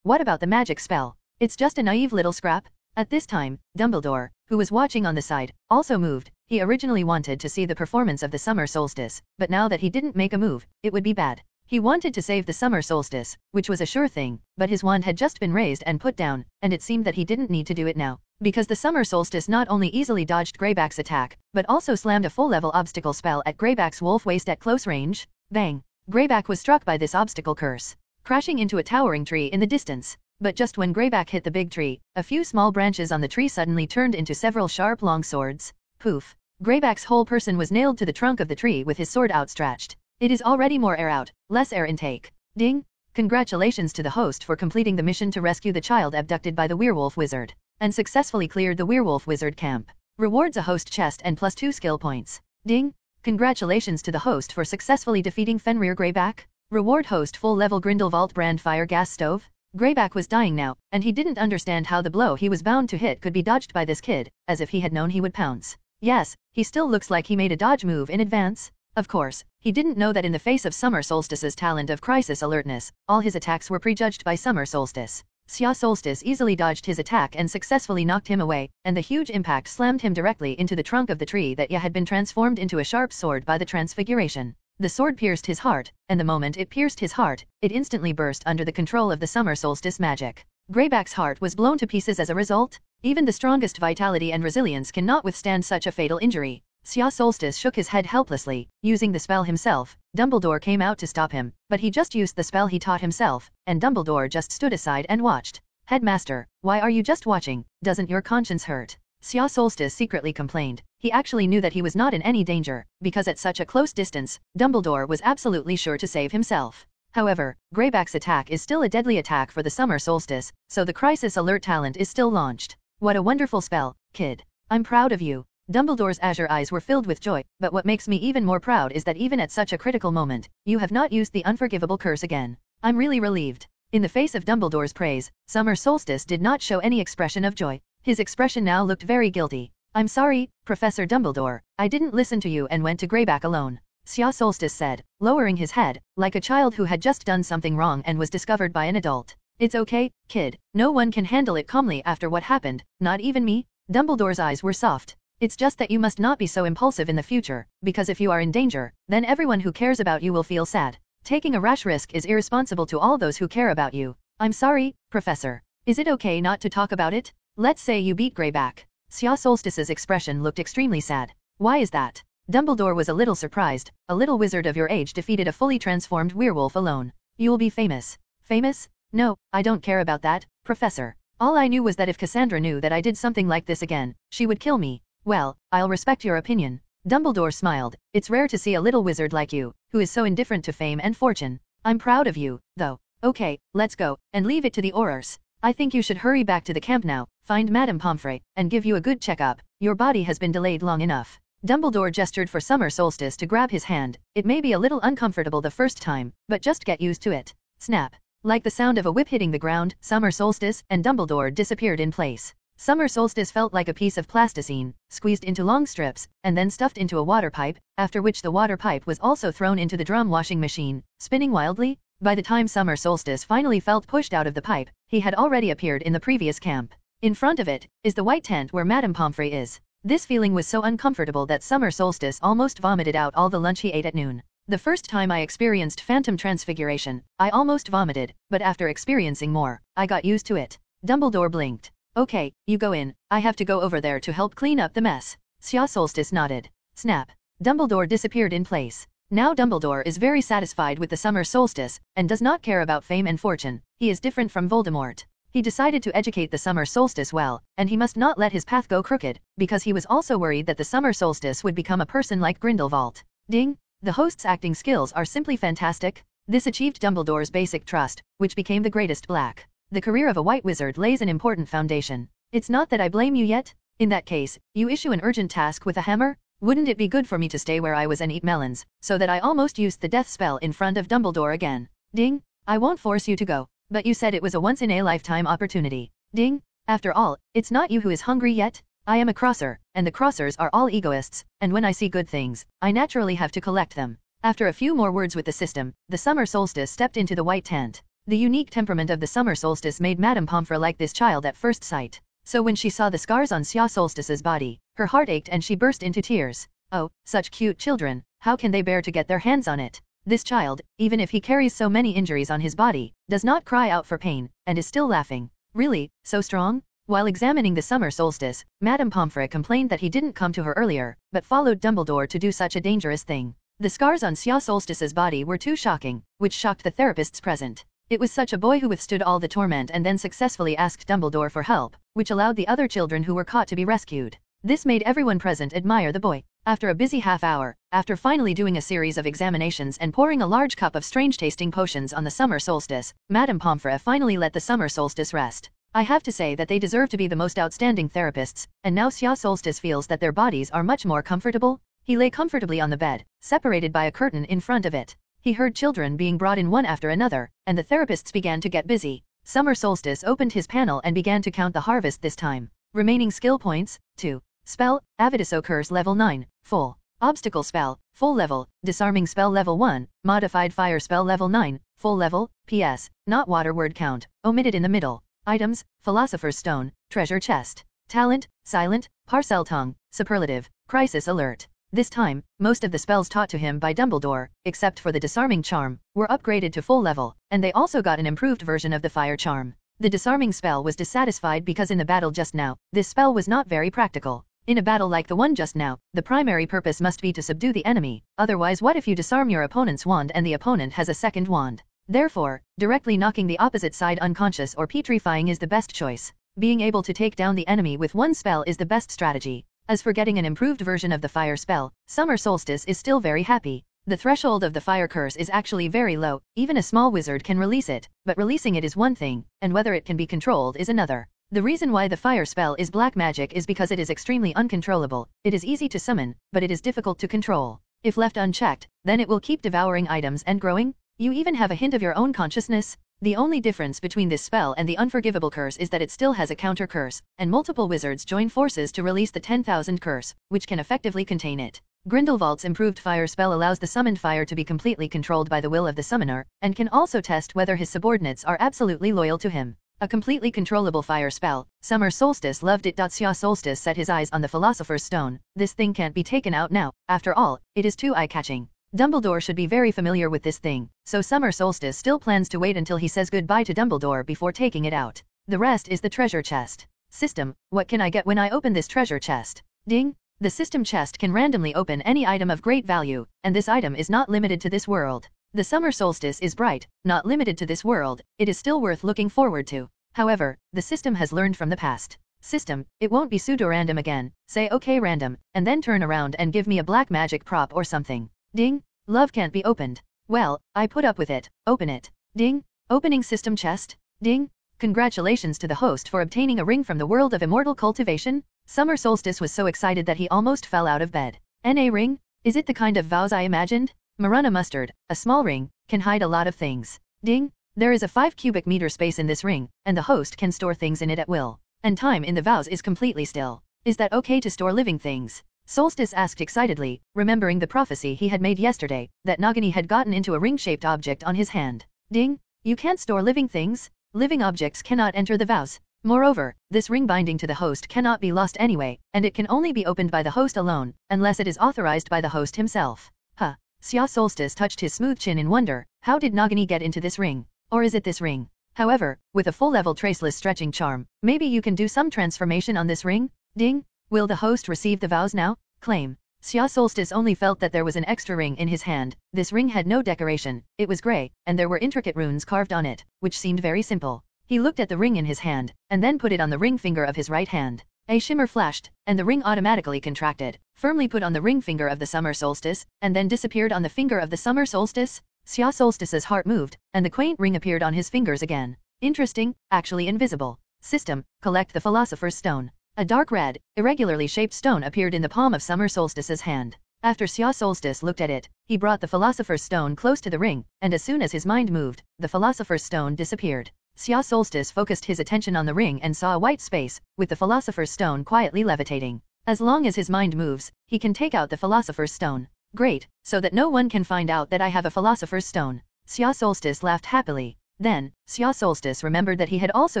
What about the magic spell? It's just a naive little scrap. At this time, Dumbledore, who was watching on the side, also moved. He originally wanted to see the performance of the Summer Solstice, but now that he didn't make a move, it would be bad. He wanted to save the Summer Solstice, which was a sure thing, but his wand had just been raised and put down, and it seemed that he didn't need to do it now, because the Summer Solstice not only easily dodged Greyback's attack, but also slammed a full-level obstacle spell at Greyback's wolf waist at close range. Bang! Greyback was struck by this obstacle curse, crashing into a towering tree in the distance. But just when Greyback hit the big tree, a few small branches on the tree suddenly turned into several sharp long swords. Poof! Greyback's whole person was nailed to the trunk of the tree with his sword outstretched. It is already more air out, less air intake. Ding! Congratulations to the host for completing the mission to rescue the child abducted by the werewolf wizard, and successfully cleared the werewolf wizard camp. Rewards a host chest and +2 skill points. Ding! Congratulations to the host for successfully defeating Fenrir Greyback. Reward host full-level Grindelwald brand fire gas stove. Greyback was dying now, and he didn't understand how the blow he was bound to hit could be dodged by this kid, as if he had known he would pounce. Yes, he still looks like he made a dodge move in advance. Of course, he didn't know that in the face of Summer Solstice's talent of crisis alertness, all his attacks were prejudged by Summer Solstice. Xia Solstice easily dodged his attack and successfully knocked him away, and the huge impact slammed him directly into the trunk of the tree that had been transformed into a sharp sword by the transfiguration. The sword pierced his heart, and the moment it pierced his heart, it instantly burst under the control of the Summer Solstice magic. Greyback's heart was blown to pieces as a result. Even the strongest vitality and resilience cannot withstand such a fatal injury. Xia Solstice shook his head helplessly. Using the spell himself, Dumbledore came out to stop him, but he just used the spell he taught himself, and Dumbledore just stood aside and watched. Headmaster, why are you just watching? Doesn't your conscience hurt? Xia Solstice secretly complained. He actually knew that he was not in any danger, because at such a close distance, Dumbledore was absolutely sure to save himself. However, Greyback's attack is still a deadly attack for the Summer Solstice, so the Crisis Alert talent is still launched. What a wonderful spell, kid. I'm proud of you. Dumbledore's azure eyes were filled with joy, but what makes me even more proud is that even at such a critical moment, you have not used the unforgivable curse again. I'm really relieved. In the face of Dumbledore's praise, Summer Solstice did not show any expression of joy. His expression now looked very guilty. I'm sorry, Professor Dumbledore, I didn't listen to you and went to Greyback alone, Xia Solstice said, lowering his head, like a child who had just done something wrong and was discovered by an adult. It's okay, kid, no one can handle it calmly after what happened, not even me. Dumbledore's eyes were soft. It's just that you must not be so impulsive in the future, because if you are in danger, then everyone who cares about you will feel sad. Taking a rash risk is irresponsible to all those who care about you. I'm sorry, Professor. Is it okay not to talk about it? Let's say you beat Greyback. Xia Solstice's expression looked extremely sad. Why is that? Dumbledore was a little surprised. A little wizard of your age defeated a fully transformed werewolf alone. You'll be famous. Famous? No, I don't care about that, Professor. All I knew was that if Cassandra knew that I did something like this again, she would kill me. Well, I'll respect your opinion. Dumbledore smiled. It's rare to see a little wizard like you, who is so indifferent to fame and fortune. I'm proud of you, though. Okay, let's go, and leave it to the Aurors. I think you should hurry back to the camp now, find Madame Pomfrey, and give you a good checkup. Your body has been delayed long enough. Dumbledore gestured for Summer Solstice to grab his hand. It may be a little uncomfortable the first time, but just get used to it. Snap. Like the sound of a whip hitting the ground, Summer Solstice and Dumbledore disappeared in place. Summer Solstice felt like a piece of plasticine, squeezed into long strips, and then stuffed into a water pipe, after which the water pipe was also thrown into the drum washing machine, spinning wildly. By the time Summer Solstice finally felt pushed out of the pipe, he had already appeared in the previous camp. In front of it is the white tent where Madame Pomfrey is. This feeling was so uncomfortable that Summer Solstice almost vomited out all the lunch he ate at noon. The first time I experienced phantom transfiguration, I almost vomited, but after experiencing more, I got used to it. Dumbledore blinked. Okay, you go in, I have to go over there to help clean up the mess. Xia Solstice nodded. Snap. Dumbledore disappeared in place. Now Dumbledore is very satisfied with the Summer Solstice, and does not care about fame and fortune. He is different from Voldemort. He decided to educate the Summer Solstice well, and he must not let his path go crooked, because he was also worried that the Summer Solstice would become a person like Grindelwald. Ding! The host's acting skills are simply fantastic. This achieved Dumbledore's basic trust, which became the greatest black. The career of a white wizard lays an important foundation. It's not that I blame you yet. In that case, you issue an urgent task with a hammer? Wouldn't it be good for me to stay where I was and eat melons, so that I almost used the death spell in front of Dumbledore again? Ding. I won't force you to go, but you said it was a once-in-a-lifetime opportunity. Ding. After all, it's not you who is hungry yet. I am a crosser, and the crossers are all egoists, and when I see good things, I naturally have to collect them. After a few more words with the system, the summer solstice stepped into the white tent. The unique temperament of the summer solstice made Madame Pomfrey like this child at first sight. So when she saw the scars on Xia Solstice's body, her heart ached and she burst into tears. Oh, such cute children, how can they bear to get their hands on it? This child, even if he carries so many injuries on his body, does not cry out for pain, and is still laughing. Really, so strong? While examining the summer solstice, Madame Pomfrey complained that he didn't come to her earlier, but followed Dumbledore to do such a dangerous thing. The scars on Xia Solstice's body were too shocking, which shocked the therapists present. It was such a boy who withstood all the torment and then successfully asked Dumbledore for help, which allowed the other children who were caught to be rescued. This made everyone present admire the boy. After a busy half hour, after finally doing a series of examinations and pouring a large cup of strange-tasting potions on the summer solstice, Madame Pomfrey finally let the summer solstice rest. I have to say that they deserve to be the most outstanding therapists, and now Xia Solstice feels that their bodies are much more comfortable. He lay comfortably on the bed, separated by a curtain in front of it. He heard children being brought in one after another, and the therapists began to get busy. Summer Solstice opened his panel and began to count the harvest this time. Remaining skill points, 2. Spell, Avidiso Curse level 9, full. Obstacle spell, full level. Disarming spell level 1, modified fire spell level 9, full level. PS, not water word count, omitted in the middle. Items, Philosopher's Stone, Treasure Chest. Talent, Silent, Parcel Tongue, Superlative, Crisis Alert. This time, most of the spells taught to him by Dumbledore, except for the Disarming Charm, were upgraded to full level, and they also got an improved version of the Fire Charm. The Disarming spell was dissatisfied because in the battle just now, this spell was not very practical. In a battle like the one just now, the primary purpose must be to subdue the enemy, otherwise what if you disarm your opponent's wand and the opponent has a second wand? Therefore, directly knocking the opposite side unconscious or petrifying is the best choice. Being able to take down the enemy with one spell is the best strategy. As for getting an improved version of the fire spell, Summer Solstice is still very happy. The threshold of the fire curse is actually very low, even a small wizard can release it, but releasing it is one thing, and whether it can be controlled is another. The reason why the fire spell is black magic is because it is extremely uncontrollable. It is easy to summon, but it is difficult to control. If left unchecked, then it will keep devouring items and growing. You even have a hint of your own consciousness. The only difference between this spell and the Unforgivable Curse is that it still has a counter curse, and multiple wizards join forces to release the 10,000 curse, which can effectively contain it. Grindelwald's improved fire spell allows the summoned fire to be completely controlled by the will of the summoner, and can also test whether his subordinates are absolutely loyal to him. A completely controllable fire spell. Summer Solstice loved it. Xia Solstice set his eyes on the Philosopher's Stone. This thing can't be taken out now. After all, it is too eye-catching. Dumbledore should be very familiar with this thing, so Summer Solstice still plans to wait until he says goodbye to Dumbledore before taking it out. The rest is the treasure chest. System, what can I get when I open this treasure chest? Ding! The system chest can randomly open any item of great value, and this item is not limited to this world. The summer solstice is bright, not limited to this world, it is still worth looking forward to. However, the system has learned from the past. System, it won't be pseudo-random again, say okay random, and then turn around and give me a black magic prop or something. Ding! Love can't be opened. Well, I put up with it. Open it. Ding! Opening system chest. Ding! Congratulations to the host for obtaining a ring from the world of immortal cultivation. Summer Solstice was so excited that he almost fell out of bed. NA ring? Is it the kind of vows I imagined? Maruna Mustard, a small ring, can hide a lot of things. Ding! There is a 5 cubic meter space in this ring, and the host can store things in it at will. And time in the vows is completely still. Is that okay to store living things? Solstice asked excitedly, remembering the prophecy he had made yesterday, that Nagini had gotten into a ring-shaped object on his hand. Ding! You can't store living things? Living objects cannot enter the vows. Moreover, this ring binding to the host cannot be lost anyway, and it can only be opened by the host alone, unless it is authorized by the host himself. Huh. Xia Solstice touched his smooth chin in wonder. How did Nagini get into this ring? Or is it this ring? However, with a full-level traceless stretching charm, maybe you can do some transformation on this ring? Ding! Will the host receive the vows now? Claim. Xia Solstice only felt that there was an extra ring in his hand. This ring had no decoration, it was grey, and there were intricate runes carved on it, which seemed very simple. He looked at the ring in his hand, and then put it on the ring finger of his right hand. A shimmer flashed, and the ring automatically contracted, firmly put on the ring finger of the summer solstice, and then disappeared on the finger of the summer solstice. Xia Solstice's heart moved, and the quaint ring appeared on his fingers again. Interesting, actually invisible. System, collect the Philosopher's Stone. A dark red, irregularly shaped stone appeared in the palm of Summer Solstice's hand. After Xia Solstice looked at it, he brought the Philosopher's Stone close to the ring, and as soon as his mind moved, the Philosopher's Stone disappeared. Xia Solstice focused his attention on the ring and saw a white space, with the Philosopher's Stone quietly levitating. As long as his mind moves, he can take out the Philosopher's Stone. Great, so that no one can find out that I have a Philosopher's Stone. Xia Solstice laughed happily. Then, Xia Solstice remembered that he had also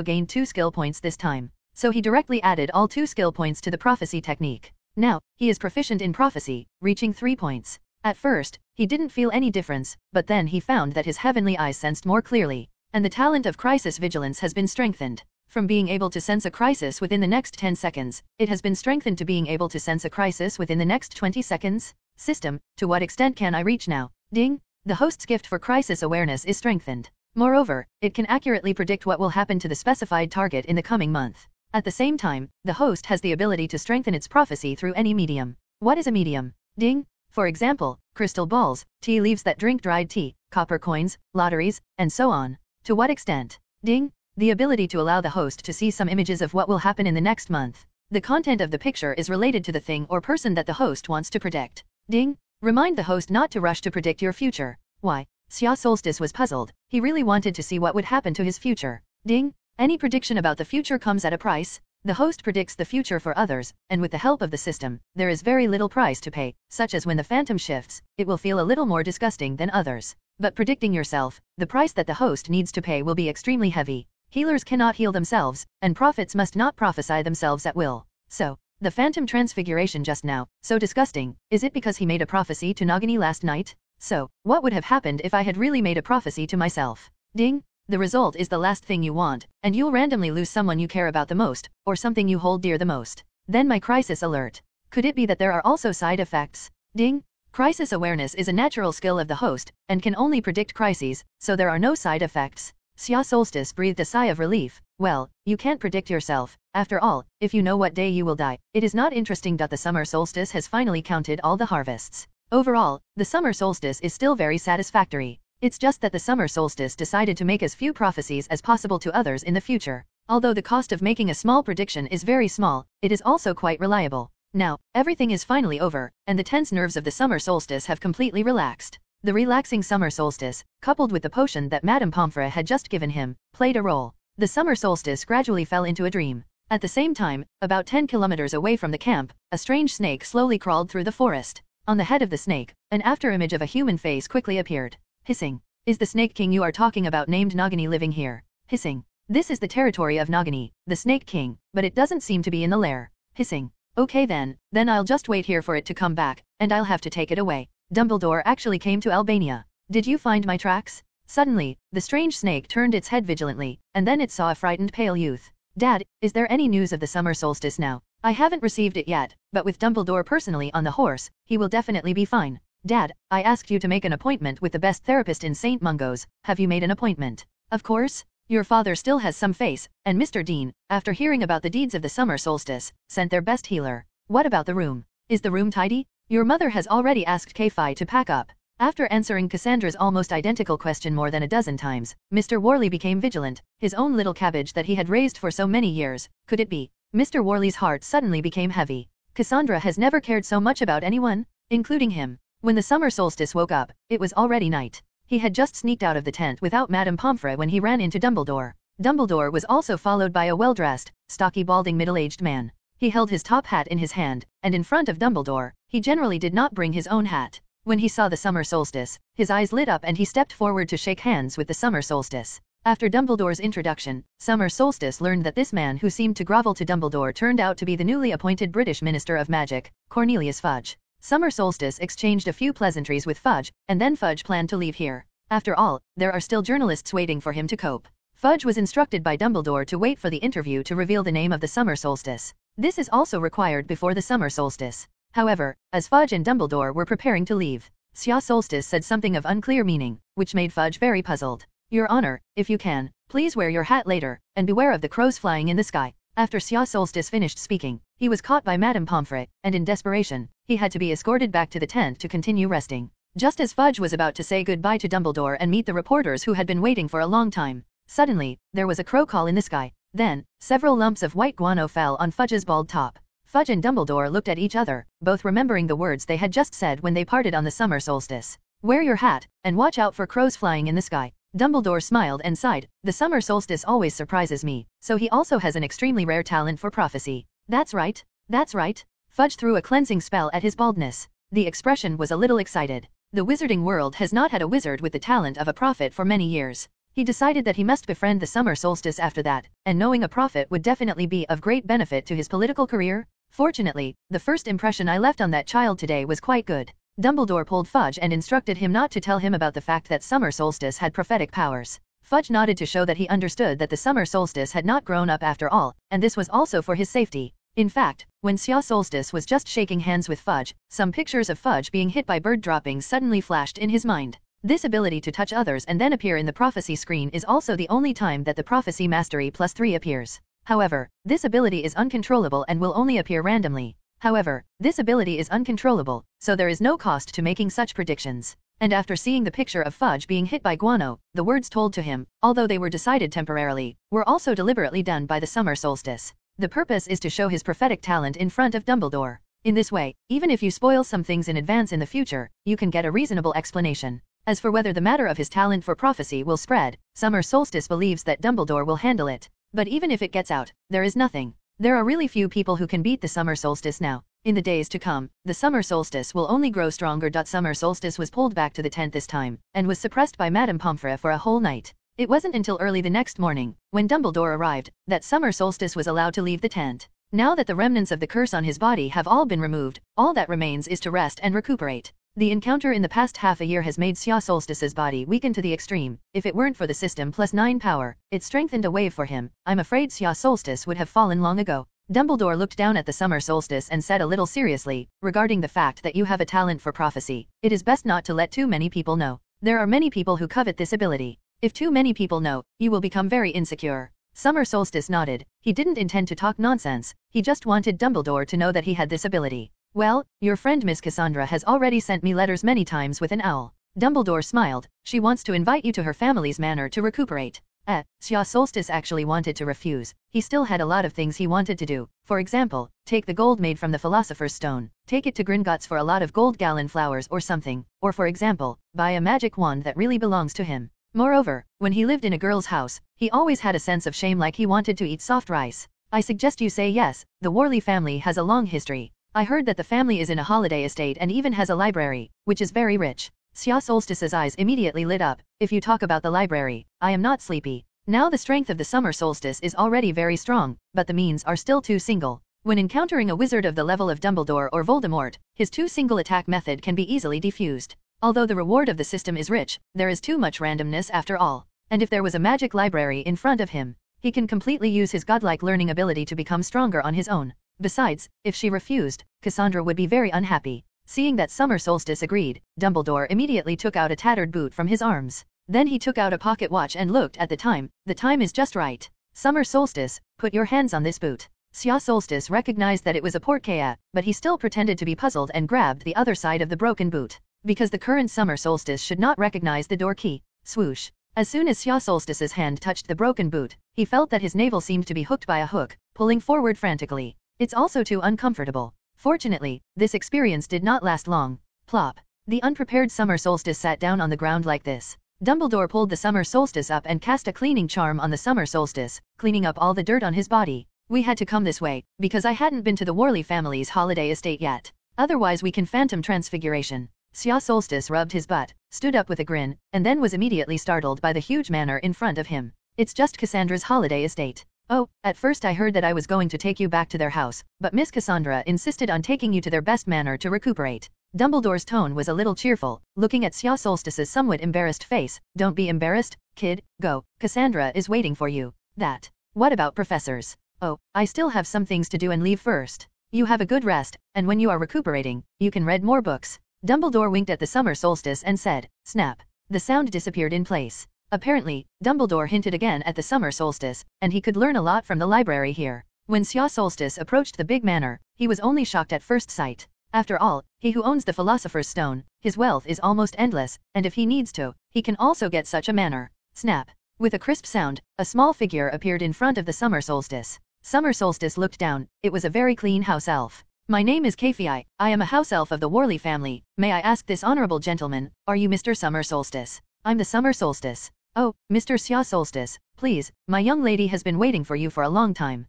gained 2 skill points this time. So he directly added all 2 skill points to the prophecy technique. Now, he is proficient in prophecy, reaching 3 points. At first, he didn't feel any difference, but then he found that his heavenly eyes sensed more clearly, and the talent of crisis vigilance has been strengthened. From being able to sense a crisis within the next 10 seconds, it has been strengthened to being able to sense a crisis within the next 20 seconds. System, to what extent can I reach now? Ding! The host's gift for crisis awareness is strengthened. Moreover, it can accurately predict what will happen to the specified target in the coming month. At the same time, the host has the ability to strengthen its prophecy through any medium. What is a medium? Ding! For example, crystal balls, tea leaves that drink dried tea, copper coins, lotteries, and so on. To what extent? Ding! The ability to allow the host to see some images of what will happen in the next month. The content of the picture is related to the thing or person that the host wants to predict. Ding! Remind the host not to rush to predict your future. Why? Xia Solstice was puzzled. He really wanted to see what would happen to his future. Ding! Any prediction about the future comes at a price. The host predicts the future for others, and with the help of the system, there is very little price to pay, such as when the phantom shifts, it will feel a little more disgusting than others. But predicting yourself, the price that the host needs to pay will be extremely heavy. Healers cannot heal themselves, and prophets must not prophesy themselves at will. So, the phantom transfiguration just now, so disgusting, is it because he made a prophecy to Nagini last night? So, what would have happened if I had really made a prophecy to myself? Ding! The result is the last thing you want, and you'll randomly lose someone you care about the most, or something you hold dear the most. Then my crisis alert. Could it be that there are also side effects? Ding! Crisis awareness is a natural skill of the host, and can only predict crises, so there are no side effects. Xia Solstice breathed a sigh of relief. Well, you can't predict yourself. After all, if you know what day you will die, it is not interesting. The summer solstice has finally counted all the harvests. Overall, the summer solstice is still very satisfactory. It's just that the summer solstice decided to make as few prophecies as possible to others in the future. Although the cost of making a small prediction is very small, it is also quite reliable. Now, everything is finally over, and the tense nerves of the summer solstice have completely relaxed. The relaxing summer solstice, coupled with the potion that Madame Pomfrey had just given him, played a role. The summer solstice gradually fell into a dream. At the same time, about 10 kilometers away from the camp, a strange snake slowly crawled through the forest. On the head of the snake, an afterimage of a human face quickly appeared. Hissing. Is the Snake King you are talking about named Nagini living here? Hissing. This is the territory of Nagini, the Snake King, but it doesn't seem to be in the lair. Hissing. Okay then I'll just wait here for it to come back, and I'll have to take it away. Dumbledore actually came to Albania. Did you find my tracks? Suddenly, the strange snake turned its head vigilantly, and then it saw a frightened pale youth. Dad, is there any news of the summer solstice now? I haven't received it yet, but with Dumbledore personally on the horse, he will definitely be fine. Dad, I asked you to make an appointment with the best therapist in St. Mungo's. Have you made an appointment? Of course. Your father still has some face, and Mr. Dean, after hearing about the deeds of the summer solstice, sent their best healer. What about the room? Is the room tidy? Your mother has already asked Kay-Fi to pack up. After answering Cassandra's almost identical question more than a dozen times, Mr. Worley became vigilant. His own little cabbage that he had raised for so many years. Could it be? Mr. Worley's heart suddenly became heavy. Cassandra has never cared so much about anyone, including him. When the summer solstice woke up, it was already night. He had just sneaked out of the tent without Madame Pomfrey when he ran into Dumbledore. Dumbledore was also followed by a well-dressed, stocky balding middle-aged man. He held his top hat in his hand, and in front of Dumbledore, he generally did not bring his own hat. When he saw the summer solstice, his eyes lit up and he stepped forward to shake hands with the summer solstice. After Dumbledore's introduction, Summer Solstice learned that this man who seemed to grovel to Dumbledore turned out to be the newly appointed British Minister of Magic, Cornelius Fudge. Summer Solstice exchanged a few pleasantries with Fudge, and then Fudge planned to leave here. After all, there are still journalists waiting for him to cope. Fudge was instructed by Dumbledore to wait for the interview to reveal the name of the summer solstice. This is also required before the summer solstice. However, as Fudge and Dumbledore were preparing to leave, Xia Solstice said something of unclear meaning, which made Fudge very puzzled. Your Honor, if you can, please wear your hat later, and beware of the crows flying in the sky. After Xia Solstice finished speaking, he was caught by Madame Pomfrey, and in desperation, he had to be escorted back to the tent to continue resting. Just as Fudge was about to say goodbye to Dumbledore and meet the reporters who had been waiting for a long time, Suddenly, there was a crow call in the sky. Then, several lumps of white guano fell on Fudge's bald top. Fudge and Dumbledore looked at each other, both remembering the words they had just said when they parted on the summer solstice. Wear your hat, and watch out for crows flying in the sky. Dumbledore smiled and sighed. The summer solstice always surprises me, so he also has an extremely rare talent for prophecy. That's right. That's right. Fudge threw a cleansing spell at his baldness. The expression was a little excited. The wizarding world has not had a wizard with the talent of a prophet for many years. He decided that he must befriend the summer solstice after that, and knowing a prophet would definitely be of great benefit to his political career. Fortunately, the first impression I left on that child today was quite good. Dumbledore pulled Fudge and instructed him not to tell him about the fact that summer solstice had prophetic powers. Fudge nodded to show that he understood that the summer solstice had not grown up after all, and this was also for his safety. In fact, when Xia Solstice was just shaking hands with Fudge, some pictures of Fudge being hit by bird droppings suddenly flashed in his mind. This ability to touch others and then appear in the prophecy screen is also the only time that the prophecy mastery +3 appears. However, this ability is uncontrollable and will only appear randomly. However, this ability is uncontrollable, so there is no cost to making such predictions. And after seeing the picture of Fudge being hit by guano, the words told to him, although they were decided temporarily, were also deliberately done by the summer solstice. The purpose is to show his prophetic talent in front of Dumbledore. In this way, even if you spoil some things in advance in the future, you can get a reasonable explanation. As for whether the matter of his talent for prophecy will spread, Summer Solstice believes that Dumbledore will handle it. But even if it gets out, there is nothing. There are really few people who can beat the Summer Solstice now. In the days to come, the Summer Solstice will only grow stronger. Summer Solstice was pulled back to the tent this time, and was suppressed by Madame Pomfrey for a whole night. It wasn't until early the next morning, when Dumbledore arrived, that Summer Solstice was allowed to leave the tent. Now that the remnants of the curse on his body have all been removed, all that remains is to rest and recuperate. The encounter in the past half a year has made Xia Solstice's body weaken to the extreme. If it weren't for the system +9 power, it strengthened a wave for him. I'm afraid Xia Solstice would have fallen long ago. Dumbledore looked down at the summer solstice and said a little seriously, regarding the fact that you have a talent for prophecy, it is best not to let too many people know. There are many people who covet this ability. If too many people know, you will become very insecure. Summer Solstice nodded. He didn't intend to talk nonsense, he just wanted Dumbledore to know that he had this ability. Well, your friend Miss Cassandra has already sent me letters many times with an owl. Dumbledore smiled. She wants to invite you to her family's manor to recuperate. Xia Solstice actually wanted to refuse. He still had a lot of things he wanted to do. For example, take the gold made from the Philosopher's Stone, take it to Gringotts for a lot of gold gallon flowers or something, or for example, buy a magic wand that really belongs to him. Moreover, when he lived in a girl's house, he always had a sense of shame, like he wanted to eat soft rice. I suggest you say yes. The Worley family has a long history. I heard that the family is in a holiday estate and even has a library, which is very rich. Xia Solstice's eyes immediately lit up. If you talk about the library, I am not sleepy. Now the strength of the summer solstice is already very strong, but the means are still too single. When encountering a wizard of the level of Dumbledore or Voldemort, his two single attack method can be easily defused. Although the reward of the system is rich, there is too much randomness after all. And if there was a magic library in front of him, he can completely use his godlike learning ability to become stronger on his own. Besides, if she refused, Cassandra would be very unhappy. Seeing that Summer Solstice agreed, Dumbledore immediately took out a tattered boot from his arms. Then he took out a pocket watch and looked at the time. The time is just right. Summer Solstice, put your hands on this boot. Xia Solstice recognized that it was a portkaya, but he still pretended to be puzzled and grabbed the other side of the broken boot. Because the current Summer Solstice should not recognize the door key. Swoosh. As soon as Xia Solstice's hand touched the broken boot, he felt that his navel seemed to be hooked by a hook, pulling forward frantically. It's also too uncomfortable. Fortunately, this experience did not last long. Plop. The unprepared Summer Solstice sat down on the ground like this. Dumbledore pulled the Summer Solstice up and cast a cleaning charm on the Summer Solstice, cleaning up all the dirt on his body. We had to come this way, because I hadn't been to the Worley family's holiday estate yet. Otherwise we can phantom transfiguration. Xia Solstice rubbed his butt, stood up with a grin, and then was immediately startled by the huge manor in front of him. It's just Cassandra's holiday estate. Oh, at first I heard that I was going to take you back to their house, but Miss Cassandra insisted on taking you to their best manor to recuperate. Dumbledore's tone was a little cheerful, looking at Xia Solstice's somewhat embarrassed face. Don't be embarrassed, kid, go. Cassandra is waiting for you. That. What about professors? Oh, I still have some things to do and leave first. You have a good rest, and when you are recuperating, you can read more books. Dumbledore winked at the summer solstice and said, snap. The sound disappeared in place. Apparently, Dumbledore hinted again at the summer solstice, and he could learn a lot from the library here. When Xia Solstice approached the big manor, he was only shocked at first sight. After all, he who owns the Philosopher's Stone, his wealth is almost endless, and if he needs to, he can also get such a manor. Snap. With a crisp sound, a small figure appeared in front of the summer solstice. Summer solstice looked down. It was a very clean house elf. My name is Kafei. I am a house elf of the Worley family. May I ask this honorable gentleman, are you Mr. Summer Solstice? I'm the Summer Solstice. Oh, Mr. Xia Solstice, please, my young lady has been waiting for you for a long time.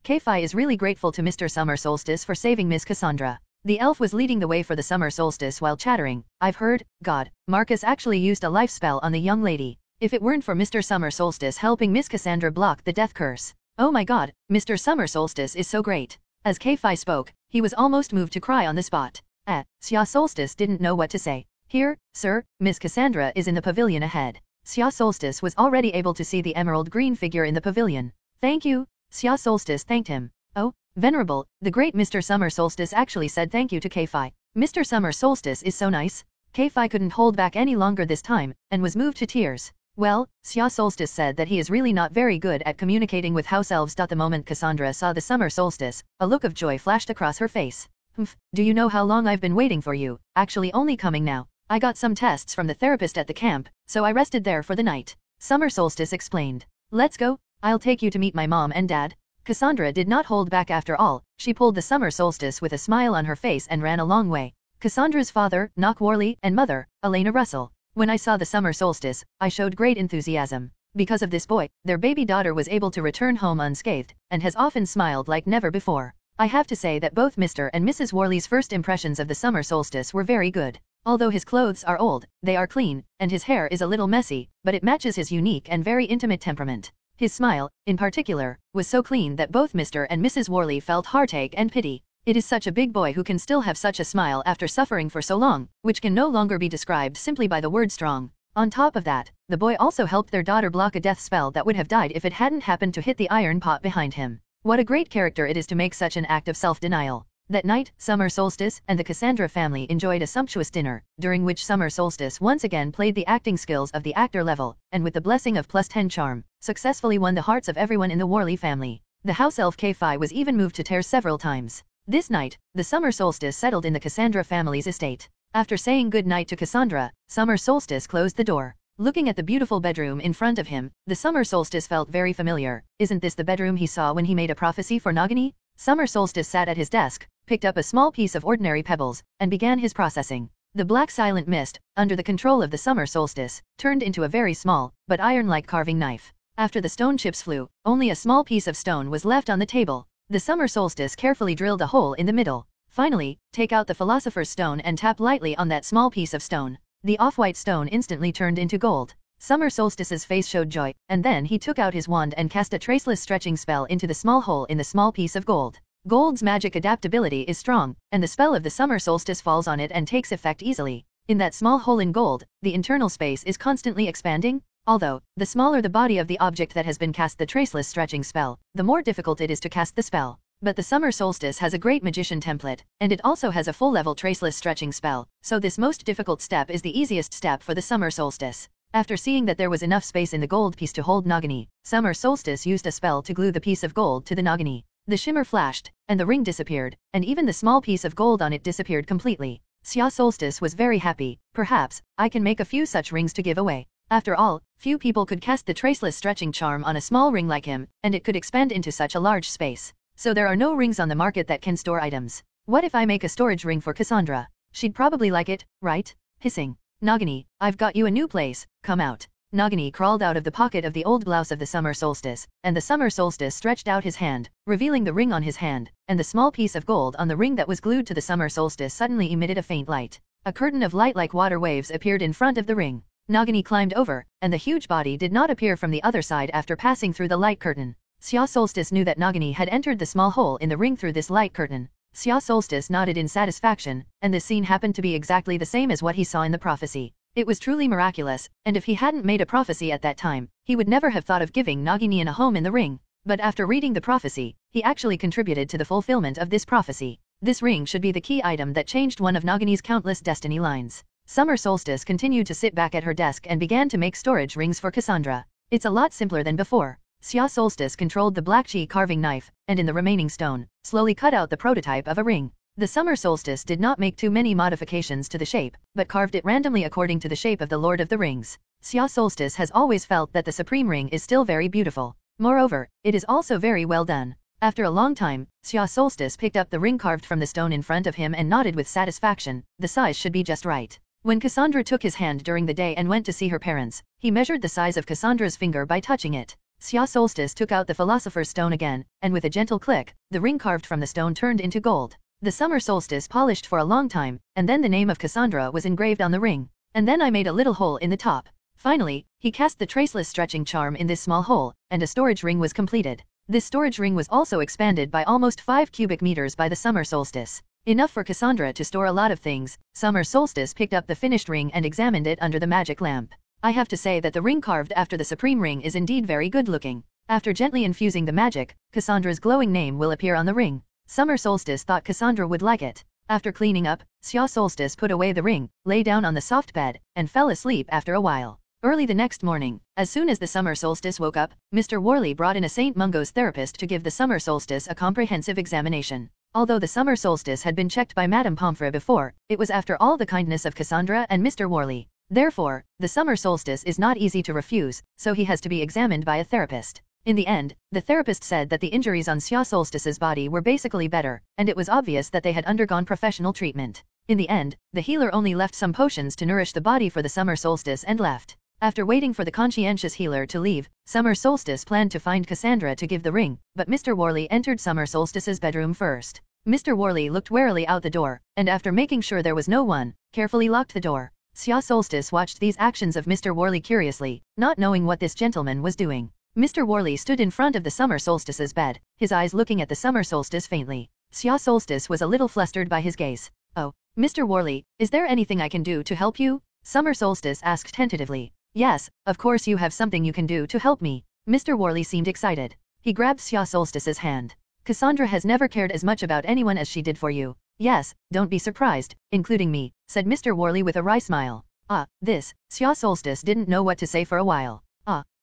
Kafei is really grateful to Mr. Summer Solstice for saving Miss Cassandra. The elf was leading the way for the summer solstice while chattering. I've heard, God, Marcus actually used a life spell on the young lady. If it weren't for Mr. Summer Solstice helping Miss Cassandra block the death curse. Oh my God, Mr. Summer Solstice is so great. As Kafei spoke, he was almost moved to cry on the spot. Xia Solstice didn't know what to say. Here, sir, Miss Cassandra is in the pavilion ahead. Xia Solstice was already able to see the emerald green figure in the pavilion. Thank you. Xia Solstice thanked him. Oh, Venerable, the great Mr. Summer Solstice actually said thank you to Kafei. Mr. Summer Solstice is so nice. Kafei couldn't hold back any longer this time, and was moved to tears. Well, Xia Solstice said that he is really not very good at communicating with house elves. The moment Cassandra saw the summer solstice, a look of joy flashed across her face. Humph, do you know how long I've been waiting for you? Actually only coming now. I got some tests from the therapist at the camp, so I rested there for the night. Summer Solstice explained. Let's go, I'll take you to meet my mom and dad. Cassandra did not hold back after all. She pulled the summer solstice with a smile on her face and ran a long way. Cassandra's father, Nock Worley, and mother, Elena Russell. When I saw the summer solstice, I showed great enthusiasm. Because of this boy, their baby daughter was able to return home unscathed, and has often smiled like never before. I have to say that both Mr. and Mrs. Worley's first impressions of the summer solstice were very good. Although his clothes are old, they are clean, and his hair is a little messy, but it matches his unique and very intimate temperament. His smile, in particular, was so clean that both Mr. and Mrs. Worley felt heartache and pity. It is such a big boy who can still have such a smile after suffering for so long, which can no longer be described simply by the word strong. On top of that, the boy also helped their daughter block a death spell that would have died if it hadn't happened to hit the iron pot behind him. What a great character it is to make such an act of self-denial. That night, Summer Solstice and the Cassandra family enjoyed a sumptuous dinner, during which Summer Solstice once again played the acting skills of the actor level, and with the blessing of +10 charm, successfully won the hearts of everyone in the Worley family. The house elf Kafei was even moved to tears several times. This night, the Summer Solstice settled in the Cassandra family's estate. After saying good night to Cassandra, Summer Solstice closed the door. Looking at the beautiful bedroom in front of him, the Summer Solstice felt very familiar. Isn't this the bedroom he saw when he made a prophecy for Nagini? Summer Solstice sat at his desk, picked up a small piece of ordinary pebbles, and began his processing. The black silent mist, under the control of the Summer Solstice, turned into a very small, but iron-like carving knife. After the stone chips flew, only a small piece of stone was left on the table. The Summer Solstice carefully drilled a hole in the middle. Finally, take out the Philosopher's Stone and tap lightly on that small piece of stone. The off-white stone instantly turned into gold. Summer Solstice's face showed joy, and then he took out his wand and cast a traceless stretching spell into the small hole in the small piece of gold. Gold's magic adaptability is strong, and the spell of the Summer Solstice falls on it and takes effect easily. In that small hole in gold, the internal space is constantly expanding. Although, the smaller the body of the object that has been cast the traceless stretching spell, the more difficult it is to cast the spell. But the Summer Solstice has a great magician template, and it also has a full-level traceless stretching spell, so this most difficult step is the easiest step for the Summer Solstice. After seeing that there was enough space in the gold piece to hold Nagini, Summer Solstice used a spell to glue the piece of gold to the Nagini. The shimmer flashed, and the ring disappeared, and even the small piece of gold on it disappeared completely. Xia Solstice was very happy. Perhaps, I can make a few such rings to give away. After all, few people could cast the traceless stretching charm on a small ring like him, and it could expand into such a large space. So there are no rings on the market that can store items. What if I make a storage ring for Cassandra? She'd probably like it, right? Hissing. Nagini, I've got you a new place, come out. Nagini crawled out of the pocket of the old blouse of the Summer Solstice, and the Summer Solstice stretched out his hand, revealing the ring on his hand, and the small piece of gold on the ring that was glued to the Summer Solstice suddenly emitted a faint light. A curtain of light like water waves appeared in front of the ring. Nagini climbed over, and the huge body did not appear from the other side after passing through the light curtain. Xia Solstice knew that Nagini had entered the small hole in the ring through this light curtain. Xia Solstice nodded in satisfaction, and this scene happened to be exactly the same as what he saw in the prophecy. It was truly miraculous, and if he hadn't made a prophecy at that time, he would never have thought of giving Nagini a home in the ring. But after reading the prophecy, he actually contributed to the fulfillment of this prophecy. This ring should be the key item that changed one of Nagini's countless destiny lines. Summer Solstice continued to sit back at her desk and began to make storage rings for Cassandra. It's a lot simpler than before. Xia Solstice controlled the black chi carving knife, and in the remaining stone, slowly cut out the prototype of a ring. The Summer Solstice did not make too many modifications to the shape, but carved it randomly according to the shape of the Lord of the Rings. Xia Solstice has always felt that the Supreme Ring is still very beautiful. Moreover, it is also very well done. After a long time, Xia Solstice picked up the ring carved from the stone in front of him and nodded with satisfaction. The size should be just right. When Cassandra took his hand during the day and went to see her parents, he measured the size of Cassandra's finger by touching it. Xia Solstice took out the Philosopher's Stone again, and with a gentle click, the ring carved from the stone turned into gold. The summer solstice polished for a long time, and then the name of Cassandra was engraved on the ring. And then I made a little hole in the top. Finally, he cast the traceless stretching charm in this small hole, and a storage ring was completed. This storage ring was also expanded by almost 5 cubic meters by the summer solstice. Enough for Cassandra to store a lot of things. Summer Solstice picked up the finished ring and examined it under the magic lamp. I have to say that the ring carved after the Supreme Ring is indeed very good looking. After gently infusing the magic, Cassandra's glowing name will appear on the ring. Summer Solstice thought Cassandra would like it. After cleaning up, Xia Solstice put away the ring, lay down on the soft bed, and fell asleep after a while. Early the next morning, as soon as the summer solstice woke up, Mr. Worley brought in a St. Mungo's therapist to give the summer solstice a comprehensive examination. Although the summer solstice had been checked by Madame Pomfrey before, it was after all the kindness of Cassandra and Mr. Worley. Therefore, the summer solstice is not easy to refuse, so he has to be examined by a therapist. In the end, the therapist said that the injuries on Xia Solstice's body were basically better, and it was obvious that they had undergone professional treatment. In the end, the healer only left some potions to nourish the body for the summer solstice and left. After waiting for the conscientious healer to leave, Summer Solstice planned to find Cassandra to give the ring, but Mr. Worley entered Summer Solstice's bedroom first. Mr. Worley looked warily out the door, and after making sure there was no one, carefully locked the door. Xia Solstice watched these actions of Mr. Worley curiously, not knowing what this gentleman was doing. Mr. Worley stood in front of the Summer Solstice's bed, his eyes looking at the Summer Solstice faintly. Xia Solstice was a little flustered by his gaze. "Oh, Mr. Worley, is there anything I can do to help you?" Summer Solstice asked tentatively. "Yes, of course you have something you can do to help me." Mr. Worley seemed excited. He grabbed Xia Solstice's hand. "Cassandra has never cared as much about anyone as she did for you." "Yes, don't be surprised, including me," said Mr. Worley with a wry smile. Xia Solstice didn't know what to say for a while.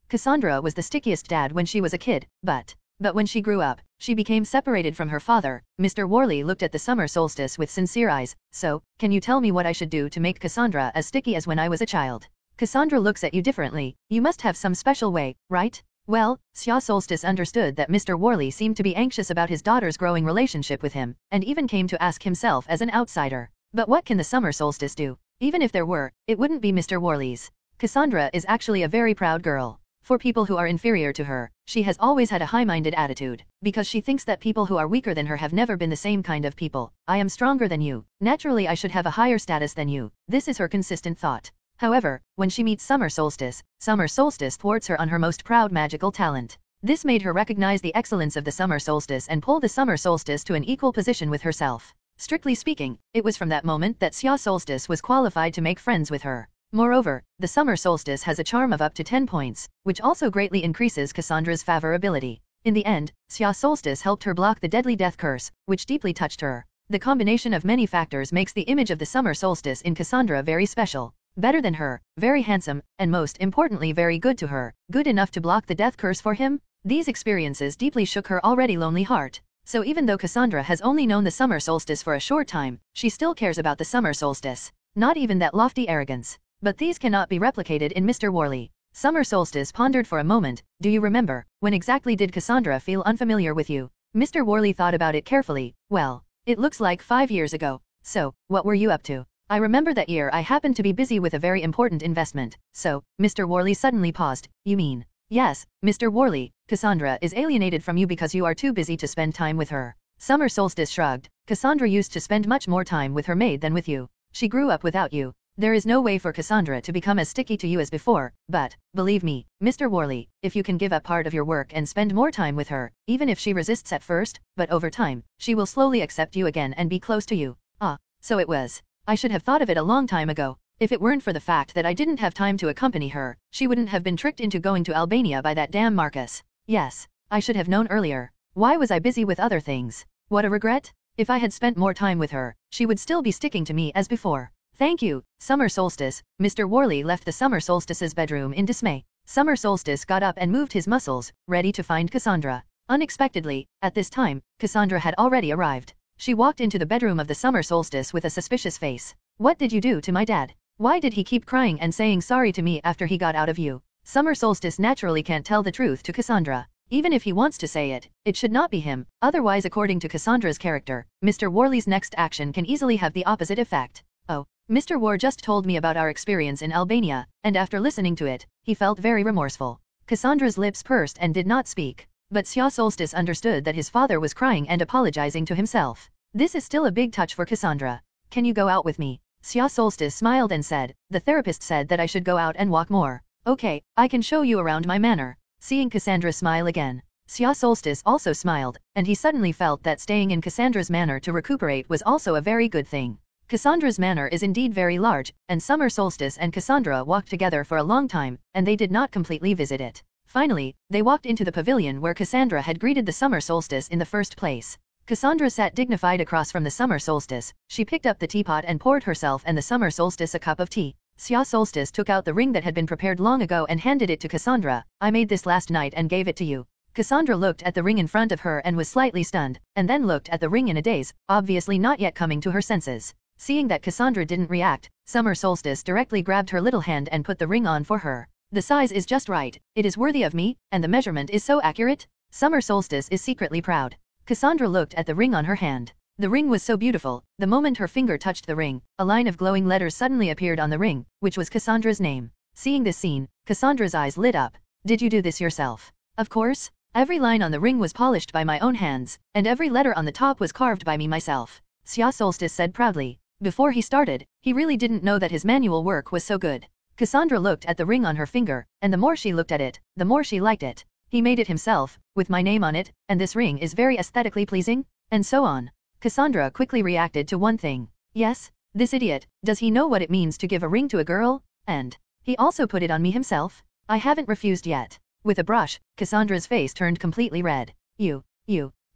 Cassandra was the stickiest dad when she was a kid, but when she grew up, she became separated from her father. Mr. Worley looked at the summer solstice with sincere eyes. "So, can you tell me what I should do to make Cassandra as sticky as when I was a child?" "Cassandra looks at you differently, you must have some special way, right?" Well, Xia Solstice understood that Mr. Worley seemed to be anxious about his daughter's growing relationship with him, and even came to ask himself as an outsider. But what can the summer solstice do? Even if there were, it wouldn't be Mr. Worley's. Cassandra is actually a very proud girl. For people who are inferior to her, she has always had a high-minded attitude, because she thinks that people who are weaker than her have never been the same kind of people. "I am stronger than you. Naturally I should have a higher status than you." This is her consistent thought. However, when she meets Summer Solstice thwarts her on her most proud magical talent. This made her recognize the excellence of the Summer Solstice and pull the Summer Solstice to an equal position with herself. Strictly speaking, it was from that moment that Xia Solstice was qualified to make friends with her. Moreover, the Summer Solstice has a charm of up to 10 points, which also greatly increases Cassandra's favorability. In the end, Xia Solstice helped her block the deadly death curse, which deeply touched her. The combination of many factors makes the image of the Summer Solstice in Cassandra very special. Better than her, very handsome, and most importantly very good to her, good enough to block the death curse for him. These experiences deeply shook her already lonely heart. So even though Cassandra has only known the Summer Solstice for a short time, she still cares about the Summer Solstice. Not even that lofty arrogance. But these cannot be replicated in Mr. Worley. Summer Solstice pondered for a moment. "Do you remember, when exactly did Cassandra feel unfamiliar with you?" Mr. Worley thought about it carefully. "Well, it looks like 5 years ago. So, what were you up to?" "I remember that year I happened to be busy with a very important investment." So, Mr. Worley suddenly paused. "You mean?" "Yes, Mr. Worley, Cassandra is alienated from you because you are too busy to spend time with her." Summer Solstice shrugged. "Cassandra used to spend much more time with her maid than with you. She grew up without you. There is no way for Cassandra to become as sticky to you as before, but, believe me, Mr. Worley, if you can give up part of your work and spend more time with her, even if she resists at first, but over time, she will slowly accept you again and be close to you." So it was. I should have thought of it a long time ago. If it weren't for the fact that I didn't have time to accompany her, she wouldn't have been tricked into going to Albania by that damn Marcus. Yes, I should have known earlier. Why was I busy with other things? What a regret. If I had spent more time with her, she would still be sticking to me as before. "Thank you, Summer Solstice." Mr. Worley left the Summer Solstice's bedroom in dismay. Summer Solstice got up and moved his muscles, ready to find Cassandra. Unexpectedly, at this time, Cassandra had already arrived. She walked into the bedroom of the Summer Solstice with a suspicious face. "What did you do to my dad?" Why did he keep crying and saying sorry to me after he got out of you? Summer Solstice naturally can't tell the truth to Cassandra. Even if he wants to say it, it should not be him, otherwise according to Cassandra's character, Mr. Worley's next action can easily have the opposite effect. Oh, Mr. War just told me about our experience in Albania, and after listening to it, he felt very remorseful. Cassandra's lips pursed and did not speak, but Xia Solstice understood that his father was crying and apologizing to himself. This is still a big touch for Cassandra. Can you go out with me? Xia Solstice smiled and said, the therapist said that I should go out and walk more. Okay, I can show you around my manor. Seeing Cassandra smile again, Xia Solstice also smiled, and he suddenly felt that staying in Cassandra's manor to recuperate was also a very good thing. Cassandra's manor is indeed very large, and Summer Solstice and Cassandra walked together for a long time, and they did not completely visit it. Finally, they walked into the pavilion where Cassandra had greeted the Summer Solstice in the first place. Cassandra sat dignified across from the Summer Solstice. She picked up the teapot and poured herself and the Summer Solstice a cup of tea. Xia Solstice took out the ring that had been prepared long ago and handed it to Cassandra. I made this last night and gave it to you. Cassandra looked at the ring in front of her and was slightly stunned, and then looked at the ring in a daze, obviously not yet coming to her senses. Seeing that Cassandra didn't react, Summer Solstice directly grabbed her little hand and put the ring on for her. The size is just right, it is worthy of me, and the measurement is so accurate. Summer Solstice is secretly proud. Cassandra looked at the ring on her hand. The ring was so beautiful, the moment her finger touched the ring, a line of glowing letters suddenly appeared on the ring, which was Cassandra's name. Seeing this scene, Cassandra's eyes lit up. Did you do this yourself? Of course. Every line on the ring was polished by my own hands, and every letter on the top was carved by me myself. Xia Solstice said proudly. Before he started, he really didn't know that his manual work was so good. Cassandra looked at the ring on her finger, and the more she looked at it, the more she liked it. He made it himself, with my name on it, and this ring is very aesthetically pleasing, and so on. Cassandra quickly reacted to one thing. Yes, this idiot, does he know what it means to give a ring to a girl? And he also put it on me himself? I haven't refused yet. With a brush, Cassandra's face turned completely red. You,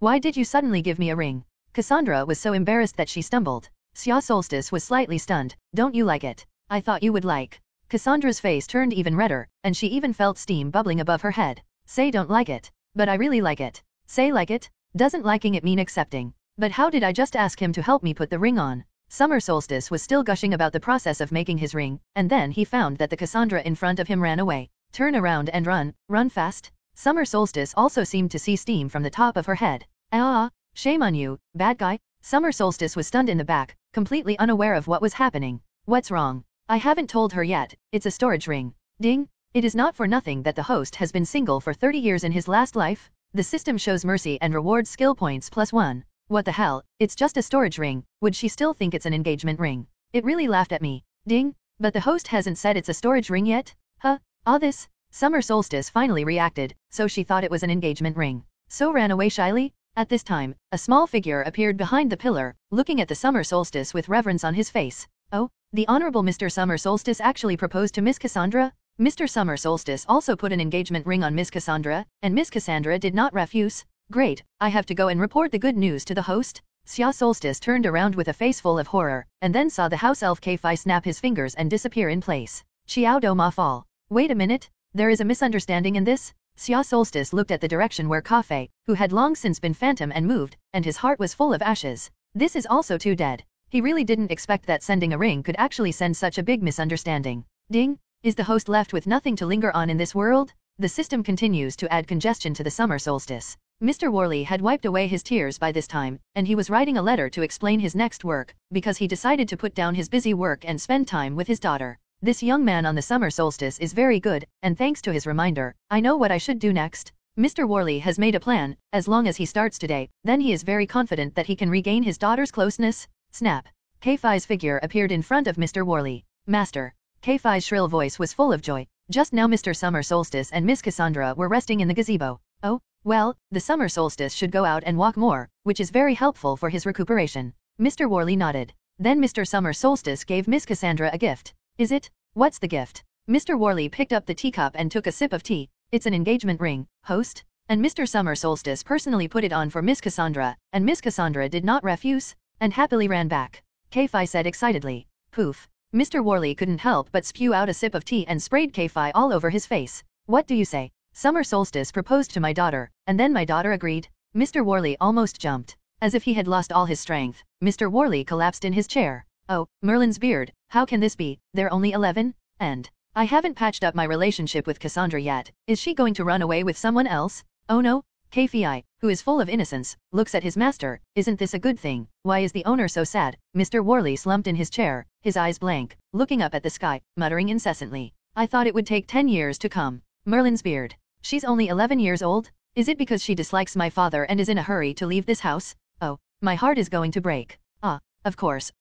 why did you suddenly give me a ring? Cassandra was so embarrassed that she stumbled. Xia Solstice was slightly stunned. Don't you like it? I thought you would like. Cassandra's face turned even redder, and she even felt steam bubbling above her head. Say don't like it. But I really like it. Say like it. Doesn't liking it mean accepting? But how did I just ask him to help me put the ring on? Summer Solstice was still gushing about the process of making his ring, and then he found that the Cassandra in front of him ran away. Turn around and run fast. Summer Solstice also seemed to see steam from the top of her head. Ah, shame on you, bad guy. Summer Solstice was stunned in the back, completely unaware of what was happening. What's wrong? I haven't told her yet, it's a storage ring. Ding! It is not for nothing that the host has been single for 30 years in his last life. The system shows mercy and rewards skill points +1. What the hell, it's just a storage ring, would she still think it's an engagement ring? It really laughed at me. Ding! But the host hasn't said it's a storage ring yet? Huh? All this? Summer Solstice finally reacted, so she thought it was an engagement ring. So ran away shyly? At this time, a small figure appeared behind the pillar, looking at the Summer Solstice with reverence on his face. Oh, the Honorable Mr. Summer Solstice actually proposed to Miss Cassandra? Mr. Summer Solstice also put an engagement ring on Miss Cassandra, and Miss Cassandra did not refuse. Great, I have to go and report the good news to the host. Xia Solstice turned around with a face full of horror, and then saw the house elf Kfai snap his fingers and disappear in place. Xiao Do Ma fall. Wait a minute, there is a misunderstanding in this? Xia Solstice looked at the direction where Kafei, who had long since been phantom and moved, and his heart was full of ashes. This is also too dead. He really didn't expect that sending a ring could actually send such a big misunderstanding. Ding! Is the host left with nothing to linger on in this world? The system continues to add congestion to the Summer Solstice. Mr. Worley had wiped away his tears by this time, and he was writing a letter to explain his next work, because he decided to put down his busy work and spend time with his daughter. This young man on the Summer Solstice is very good, and thanks to his reminder, I know what I should do next. Mr. Worley has made a plan. As long as he starts today, then he is very confident that he can regain his daughter's closeness. Snap! Kfai's figure appeared in front of Mr. Worley. Master! Kfai's shrill voice was full of joy. Just now Mr. Summer Solstice and Miss Cassandra were resting in the gazebo. Oh, well, the Summer Solstice should go out and walk more, which is very helpful for his recuperation. Mr. Worley nodded. Then Mr. Summer Solstice gave Miss Cassandra a gift. Is it? What's the gift? Mr. Worley picked up the teacup and took a sip of tea. It's an engagement ring, host. And Mr. Summer Solstice personally put it on for Miss Cassandra, and Miss Cassandra did not refuse, and happily ran back. Kfai said excitedly. Poof. Mr. Worley couldn't help but spew out a sip of tea and sprayed Kfai all over his face. What do you say? Summer Solstice proposed to my daughter, and then my daughter agreed. Mr. Worley almost jumped. As if he had lost all his strength, Mr. Worley collapsed in his chair. Oh, Merlin's beard, how can this be? They're only 11? And I haven't patched up my relationship with Cassandra yet. Is she going to run away with someone else? Oh no. Kei, who is full of innocence, looks at his master. Isn't this a good thing? Why is the owner so sad? Mr. Worley slumped in his chair, his eyes blank, looking up at the sky, muttering incessantly. I thought it would take 10 years to come. Merlin's beard. She's only 11 years old? Is it because she dislikes my father and is in a hurry to leave this house? Oh, my heart is going to break. Ah, of course,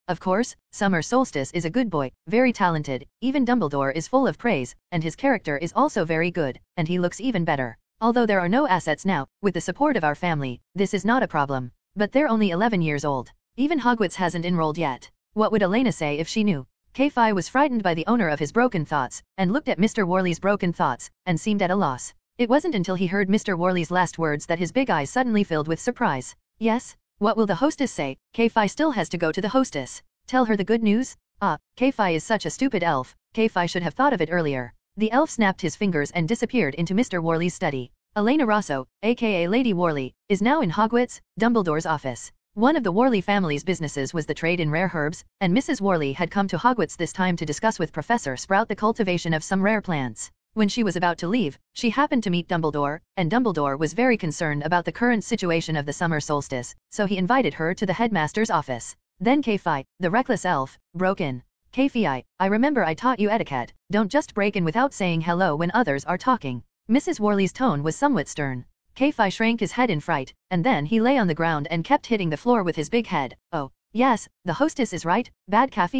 Summer Solstice is a good boy, very talented, even Dumbledore is full of praise, and his character is also very good, and he looks even better. Although there are no assets now, with the support of our family, this is not a problem. But they're only 11 years old. Even Hogwarts hasn't enrolled yet. What would Elena say if she knew? Kei was frightened by the owner of his broken thoughts, and looked at Mr. Worley's broken thoughts, and seemed at a loss. It wasn't until he heard Mr. Worley's last words that his big eyes suddenly filled with surprise. Yes? What will the hostess say? Kei still has to go to the hostess. Tell her the good news? Ah, Kei is such a stupid elf. Kei should have thought of it earlier. The elf snapped his fingers and disappeared into Mr. Worley's study. Elena Rosso, aka Lady Worley, is now in Hogwarts, Dumbledore's office. One of the Worley family's businesses was the trade in rare herbs, and Mrs. Worley had come to Hogwarts this time to discuss with Professor Sprout the cultivation of some rare plants. When she was about to leave, she happened to meet Dumbledore, and Dumbledore was very concerned about the current situation of the summer solstice, so he invited her to the headmaster's office. Then Kei, the reckless elf, broke in. Kei, I remember I taught you etiquette. Don't just break in without saying hello when others are talking. Mrs. Worley's tone was somewhat stern. Kei shrank his head in fright, and then he lay on the ground and kept hitting the floor with his big head. Oh, yes, the hostess is right. Bad calf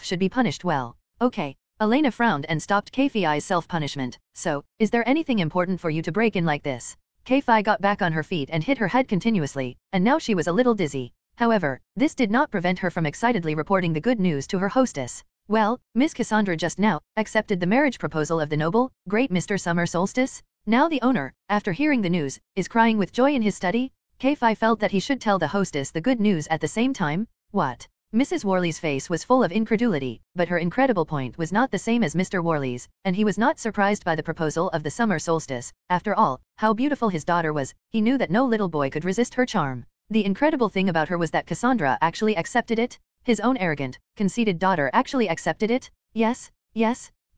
should be punished well. Okay. Elena frowned and stopped Kei's self-punishment. So, is there anything important for you to break in like this? Kei got back on her feet and hit her head continuously, and now she was a little dizzy. However, this did not prevent her from excitedly reporting the good news to her hostess. Well, Miss Cassandra just now accepted the marriage proposal of the noble, great Mr. Summer Solstice. Now the owner, after hearing the news, is crying with joy in his study. Kei felt that he should tell the hostess the good news at the same time. What? Mrs. Worley's face was full of incredulity, but her incredible point was not the same as Mr. Worley's, and he was not surprised by the proposal of the summer solstice. After all, how beautiful his daughter was, he knew that no little boy could resist her charm. The incredible thing about her was that Cassandra actually accepted it. His own arrogant, conceited daughter actually accepted it? Yes.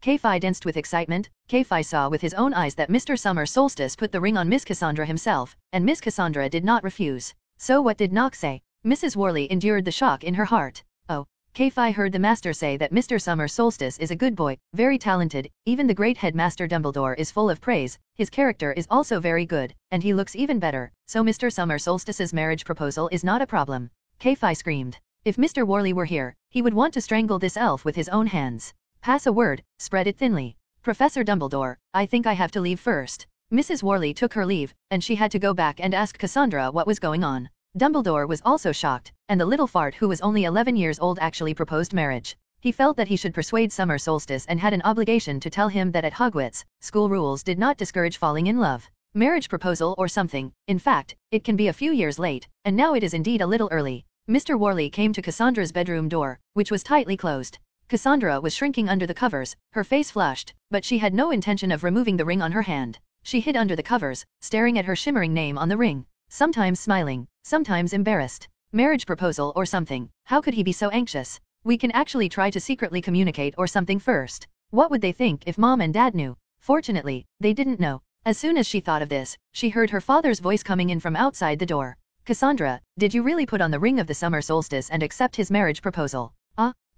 Kei danced with excitement. Kei saw with his own eyes that Mr. Summer Solstice put the ring on Miss Cassandra himself, and Miss Cassandra did not refuse. So what did Nox say? Mrs. Worley endured the shock in her heart. Oh, Kei heard the master say that Mr. Summer Solstice is a good boy, very talented, even the great headmaster Dumbledore is full of praise, his character is also very good, and he looks even better, so Mr. Summer Solstice's marriage proposal is not a problem. Kei screamed. If Mr. Worley were here, he would want to strangle this elf with his own hands. Pass a word, spread it thinly. Professor Dumbledore, I think I have to leave first. Mrs. Worley took her leave, and she had to go back and ask Cassandra what was going on. Dumbledore was also shocked, and the little fart who was only 11 years old actually proposed marriage. He felt that he should persuade Summer Solstice and had an obligation to tell him that at Hogwarts, school rules did not discourage falling in love. Marriage proposal or something, in fact, it can be a few years late, and now it is indeed a little early. Mr. Worley came to Cassandra's bedroom door, which was tightly closed. Cassandra was shrinking under the covers, her face flushed, but she had no intention of removing the ring on her hand. She hid under the covers, staring at her shimmering name on the ring, sometimes smiling, sometimes embarrassed. Marriage proposal or something, how could he be so anxious? We can actually try to secretly communicate or something first. What would they think if Mom and Dad knew? Fortunately, they didn't know. As soon as she thought of this, she heard her father's voice coming in from outside the door. Cassandra, did you really put on the ring of the summer solstice and accept his marriage proposal?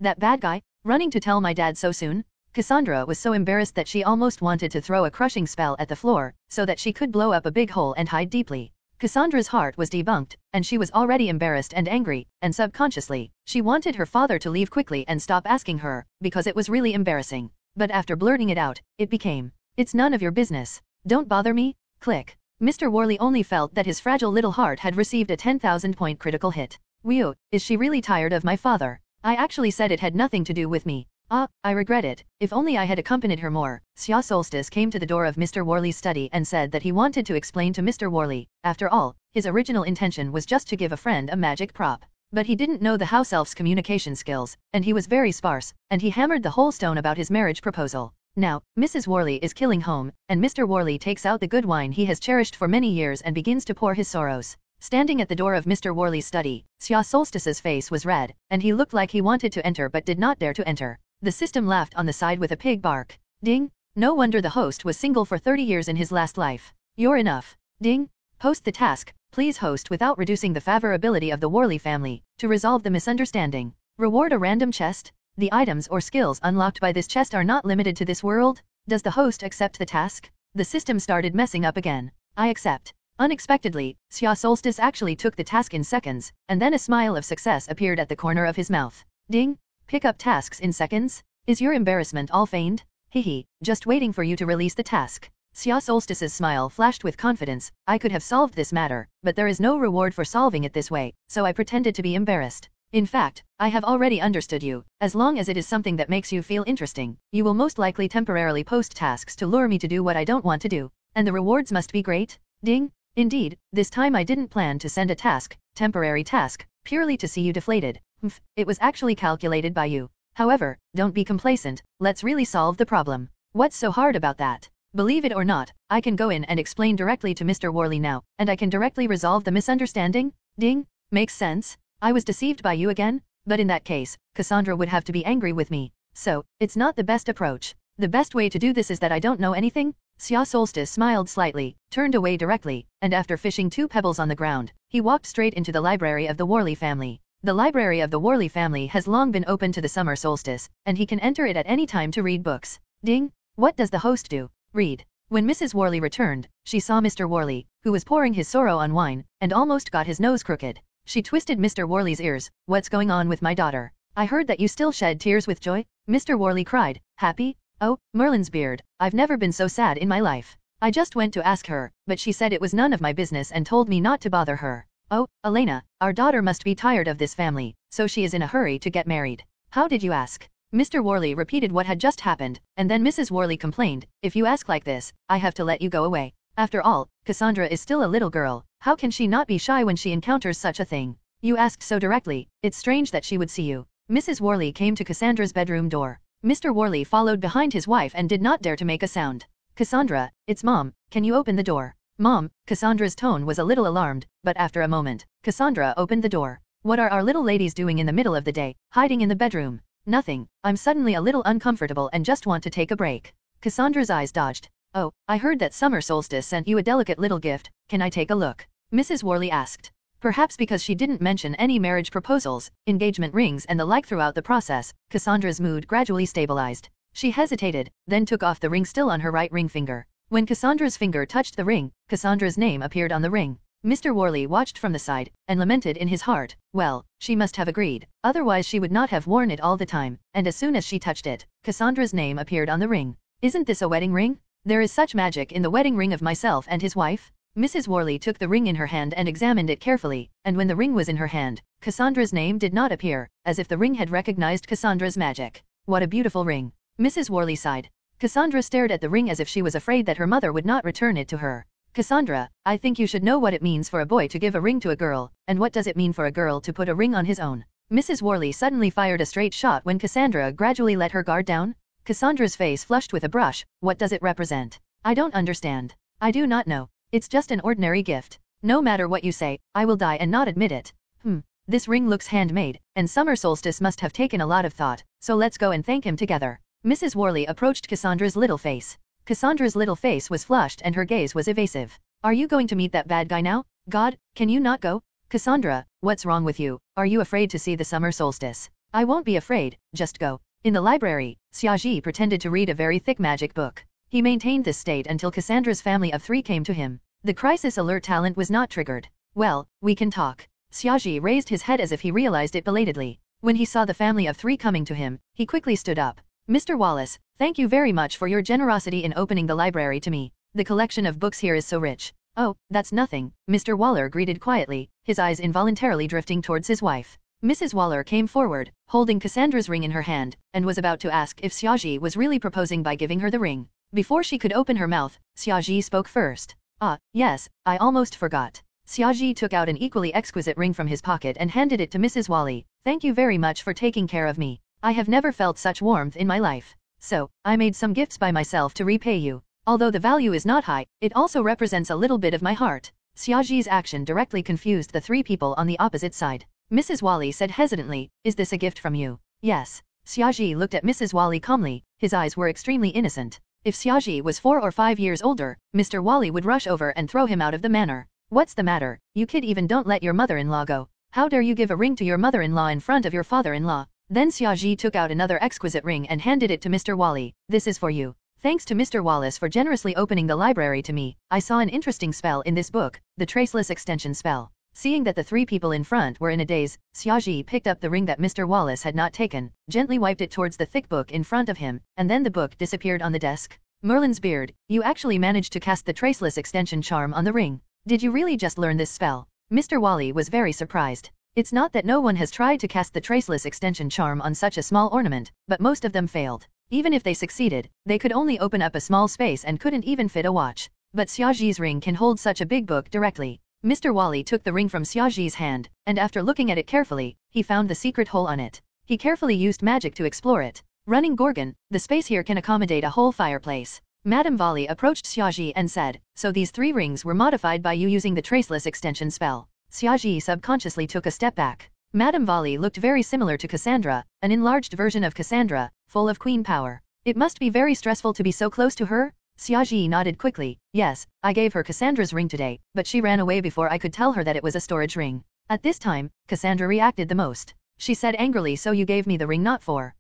That bad guy? Running to tell my dad so soon? Cassandra was so embarrassed that she almost wanted to throw a crushing spell at the floor, so that she could blow up a big hole and hide deeply. Cassandra's heart was debunked, and she was already embarrassed and angry, and subconsciously, she wanted her father to leave quickly and stop asking her, because it was really embarrassing. But after blurting it out, it became, "It's none of your business. Don't bother me." Click. Mr. Worley only felt that his fragile little heart had received a 10,000-point critical hit. Whew, is she really tired of my father? I actually said it had nothing to do with me. I regret it. If only I had accompanied her more. Xia Solstice came to the door of Mr. Worley's study and said that he wanted to explain to Mr. Worley. After all, his original intention was just to give a friend a magic prop. But he didn't know the house elf's communication skills, and he was very sparse, and he hammered the whole stone about his marriage proposal. Now, Mrs. Worley is killing home, and Mr. Worley takes out the good wine he has cherished for many years and begins to pour his sorrows. Standing at the door of Mr. Worley's study, Xia Solstice's face was red, and he looked like he wanted to enter but did not dare to enter. The system laughed on the side with a pig bark. Ding! No wonder the host was single for 30 years in his last life. You're enough. Ding! Post the task, please host without reducing the favorability of the Worley family, to resolve the misunderstanding. Reward a random chest? The items or skills unlocked by this chest are not limited to this world? Does the host accept the task? The system started messing up again. I accept. Unexpectedly, Xia Solstice actually took the task in seconds, and then a smile of success appeared at the corner of his mouth. Ding! Pick up tasks in seconds? Is your embarrassment all feigned? Hehe, just waiting for you to release the task. Xia Solstice's smile flashed with confidence. I could have solved this matter, but there is no reward for solving it this way, so I pretended to be embarrassed. In fact, I have already understood you. As long as it is something that makes you feel interesting, you will most likely temporarily post tasks to lure me to do what I don't want to do. And the rewards must be great? Ding! Indeed, this time I didn't plan to send a temporary task, purely to see you deflated. It was actually calculated by you. However, don't be complacent, let's really solve the problem. What's so hard about that? Believe it or not, I can go in and explain directly to Mr. Worley now, and I can directly resolve the misunderstanding? Ding! Makes sense? I was deceived by you again? But in that case, Cassandra would have to be angry with me. So, it's not the best approach. The best way to do this is that I don't know anything? Xia Solstice smiled slightly, turned away directly, and after fishing 2 pebbles on the ground, he walked straight into the library of the Worley family. The library of the Worley family has long been open to the summer solstice, and he can enter it at any time to read books. Ding! What does the host do? Read. When Mrs. Worley returned, she saw Mr. Worley, who was pouring his sorrow on wine, and almost got his nose crooked. She twisted Mr. Worley's ears. What's going on with my daughter? I heard that you still shed tears with joy? Mr. Worley cried. Happy? Oh, Merlin's beard, I've never been so sad in my life. I just went to ask her, but she said it was none of my business and told me not to bother her. Oh, Elena, our daughter must be tired of this family, so she is in a hurry to get married. How did you ask? Mr. Worley repeated what had just happened, and then Mrs. Worley complained, if you ask like this, I have to let you go away. After all, Cassandra is still a little girl, how can she not be shy when she encounters such a thing? You asked so directly, it's strange that she would see you. Mrs. Worley came to Cassandra's bedroom door. Mr. Worley followed behind his wife and did not dare to make a sound. Cassandra, it's Mom, can you open the door? Mom, Cassandra's tone was a little alarmed, but after a moment, Cassandra opened the door. What are our little ladies doing in the middle of the day, hiding in the bedroom? Nothing, I'm suddenly a little uncomfortable and just want to take a break. Cassandra's eyes dodged. Oh, I heard that Summer Solstice sent you a delicate little gift, can I take a look? Mrs. Worley asked. Perhaps because she didn't mention any marriage proposals, engagement rings and the like throughout the process, Cassandra's mood gradually stabilized. She hesitated, then took off the ring still on her right ring finger. When Cassandra's finger touched the ring, Cassandra's name appeared on the ring. Mr. Worley watched from the side, and lamented in his heart, well, she must have agreed, otherwise she would not have worn it all the time, and as soon as she touched it, Cassandra's name appeared on the ring. Isn't this a wedding ring? There is such magic in the wedding ring of myself and his wife? Mrs. Worley took the ring in her hand and examined it carefully, and when the ring was in her hand, Cassandra's name did not appear, as if the ring had recognized Cassandra's magic. What a beautiful ring. Mrs. Worley sighed. Cassandra stared at the ring as if she was afraid that her mother would not return it to her. Cassandra, I think you should know what it means for a boy to give a ring to a girl, and what does it mean for a girl to put a ring on his own? Mrs. Worley suddenly fired a straight shot when Cassandra gradually let her guard down. Cassandra's face flushed with a blush. What does it represent? I don't understand. I do not know. It's just an ordinary gift. No matter what you say, I will die and not admit it. This ring looks handmade, and Summer Solstice must have taken a lot of thought, so let's go and thank him together. Mrs. Worley approached Cassandra's little face. Cassandra's little face was flushed and her gaze was evasive. Are you going to meet that bad guy now? God, can you not go? Cassandra, what's wrong with you? Are you afraid to see the summer solstice? I won't be afraid, just go. In the library, Xiaji pretended to read a very thick magic book. He maintained this state until Cassandra's family of 3 came to him. The crisis alert talent was not triggered. Well, we can talk. Xiaji raised his head as if he realized it belatedly. When he saw the family of 3 coming to him, he quickly stood up. Mr. Wallace, thank you very much for your generosity in opening the library to me. The collection of books here is so rich. Oh, that's nothing, Mr. Waller greeted quietly, his eyes involuntarily drifting towards his wife. Mrs. Waller came forward, holding Cassandra's ring in her hand, and was about to ask if Xiaji was really proposing by giving her the ring. Before she could open her mouth, Xiaji spoke first. Ah, yes, I almost forgot. Xiaji took out an equally exquisite ring from his pocket and handed it to Mrs. Wally. Thank you very much for taking care of me. I have never felt such warmth in my life. So, I made some gifts by myself to repay you. Although the value is not high, it also represents a little bit of my heart. Xiaoji's action directly confused the three people on the opposite side. Mrs. Wally said hesitantly, "Is this a gift from you?" "Yes." Xiaoji looked at Mrs. Wally calmly, his eyes were extremely innocent. If Xiaoji was 4 or 5 years older, Mr. Wally would rush over and throw him out of the manor. "What's the matter? You kid even don't let your mother-in-law go. How dare you give a ring to your mother-in-law in front of your father-in-law?" Then Xiaoji took out another exquisite ring and handed it to Mr. Wally. "This is for you. Thanks to Mr. Wallace for generously opening the library to me. I saw an interesting spell in this book, the Traceless Extension spell." Seeing that the three people in front were in a daze, Xiaoji picked up the ring that Mr. Wallace had not taken, gently wiped it towards the thick book in front of him, and then the book disappeared on the desk. "Merlin's beard, you actually managed to cast the Traceless Extension charm on the ring. Did you really just learn this spell?" Mr. Wally was very surprised. It's not that no one has tried to cast the Traceless Extension charm on such a small ornament, but most of them failed. Even if they succeeded, they could only open up a small space and couldn't even fit a watch. But Xiaoji's ring can hold such a big book directly. Mr. Wally took the ring from Xiaoji's hand, and after looking at it carefully, he found the secret hole on it. He carefully used magic to explore it. "Running Gorgon, the space here can accommodate a whole fireplace." Madame Wally approached Xiaoji and said, "So these 3 rings were modified by you using the Traceless Extension spell." Xiaoji subconsciously took a step back. Madame Wally looked very similar to Cassandra, an enlarged version of Cassandra, full of queen power. It must be very stressful to be so close to her? Xiaoji nodded quickly. "Yes, I gave her Cassandra's ring today, but she ran away before I could tell her that it was a storage ring." At this time, Cassandra reacted the most. She said angrily, "So you gave me the ring not for..."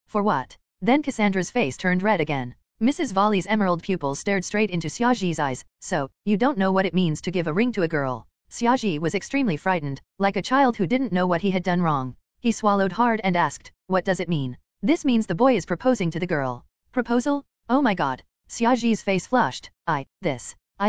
For what?" Then Cassandra's face turned red again. Mrs. Wally's emerald pupils stared straight into Xiaoji's eyes. "So, you don't know what it means to give a ring to a girl?" Xiaoji was extremely frightened, like a child who didn't know what he had done wrong. He swallowed hard and asked, "What does it mean?" "This means the boy is proposing to the girl." "Proposal? Oh my god." Xiaoji's face flushed. I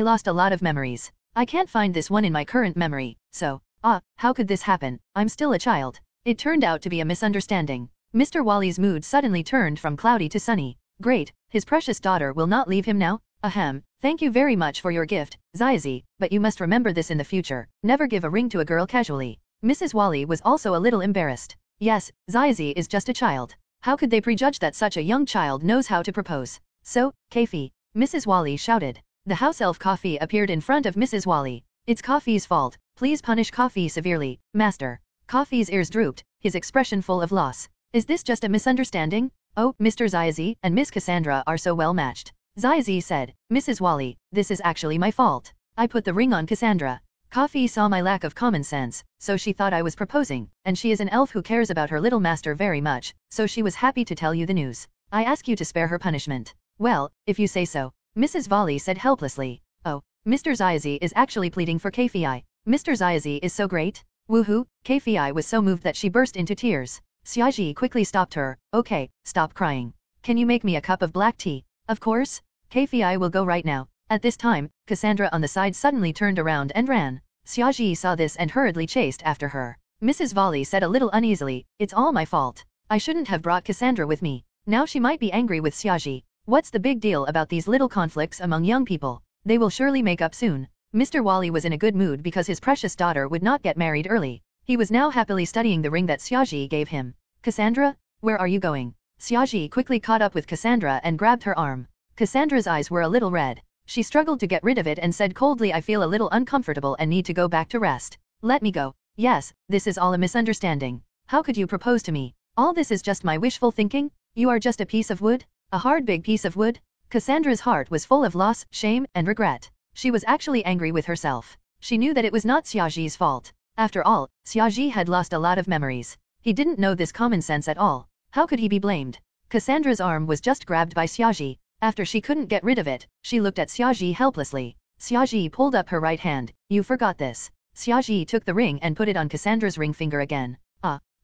lost a lot of memories. I can't find this one in my current memory, so, how could this happen? I'm still a child." It turned out to be a misunderstanding. Mr. Wally's mood suddenly turned from cloudy to sunny. Great, his precious daughter will not leave him now? Ahem, thank you very much for your gift, Xiaozi, but you must remember this in the future, never give a ring to a girl casually. Mrs. Wally was also a little embarrassed. Yes, Xiaozi is just a child. How could they prejudge that such a young child knows how to propose? "So, Kafi," Mrs. Wally shouted. The house elf Kafi appeared in front of Mrs. Wally. "It's Kafi's fault, please punish Kafi severely, master." Kafi's ears drooped, his expression full of loss. "Is this just a misunderstanding? Oh, Mr. Xiaozi and Miss Cassandra are so well matched." Xiaozi said, "Mrs. Wally, this is actually my fault. I put the ring on Cassandra. Kafi saw my lack of common sense, so she thought I was proposing, and she is an elf who cares about her little master very much, so she was happy to tell you the news. I ask you to spare her punishment." "Well, if you say so," Mrs. Wally said helplessly. "Oh, Mr. Xiaozi is actually pleading for Kafi. Mr. Xiaozi is so great. Woohoo!" Kafi was so moved that she burst into tears. Xiaoji quickly stopped her. "Okay, stop crying. Can you make me a cup of black tea?" "Of course. Kafi will go right now." At this time, Cassandra on the side suddenly turned around and ran. Xiaoji saw this and hurriedly chased after her. Mrs. Wally said a little uneasily, "It's all my fault. I shouldn't have brought Cassandra with me." Now she might be angry with Xiaoji. What's the big deal about these little conflicts among young people? They will surely make up soon. Mr. Wally was in a good mood because his precious daughter would not get married early. He was now happily studying the ring that Xiaoji gave him. "Cassandra, where are you going?" Xiaoji quickly caught up with Cassandra and grabbed her arm. Cassandra's eyes were a little red. She struggled to get rid of it and said coldly, "I feel a little uncomfortable and need to go back to rest. Let me go." "Yes, this is all a misunderstanding. How could you propose to me? All this is just my wishful thinking? You are just a piece of wood? A hard big piece of wood?" Cassandra's heart was full of loss, shame, and regret. She was actually angry with herself. She knew that it was not Xiaoji's fault. After all, Xiaoji had lost a lot of memories. He didn't know this common sense at all. How could he be blamed? Cassandra's arm was just grabbed by Xiaoji. After she couldn't get rid of it, she looked at Xiaoji helplessly. Xiaoji pulled up her right hand. "You forgot this." Xiaoji took the ring and put it on Cassandra's ring finger again.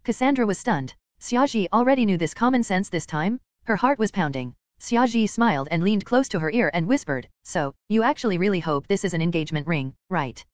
Cassandra was stunned. Xiaoji already knew this common sense this time? Her heart was pounding. Xiaoji smiled and leaned close to her ear and whispered, "So, you actually really hope this is an engagement ring, right?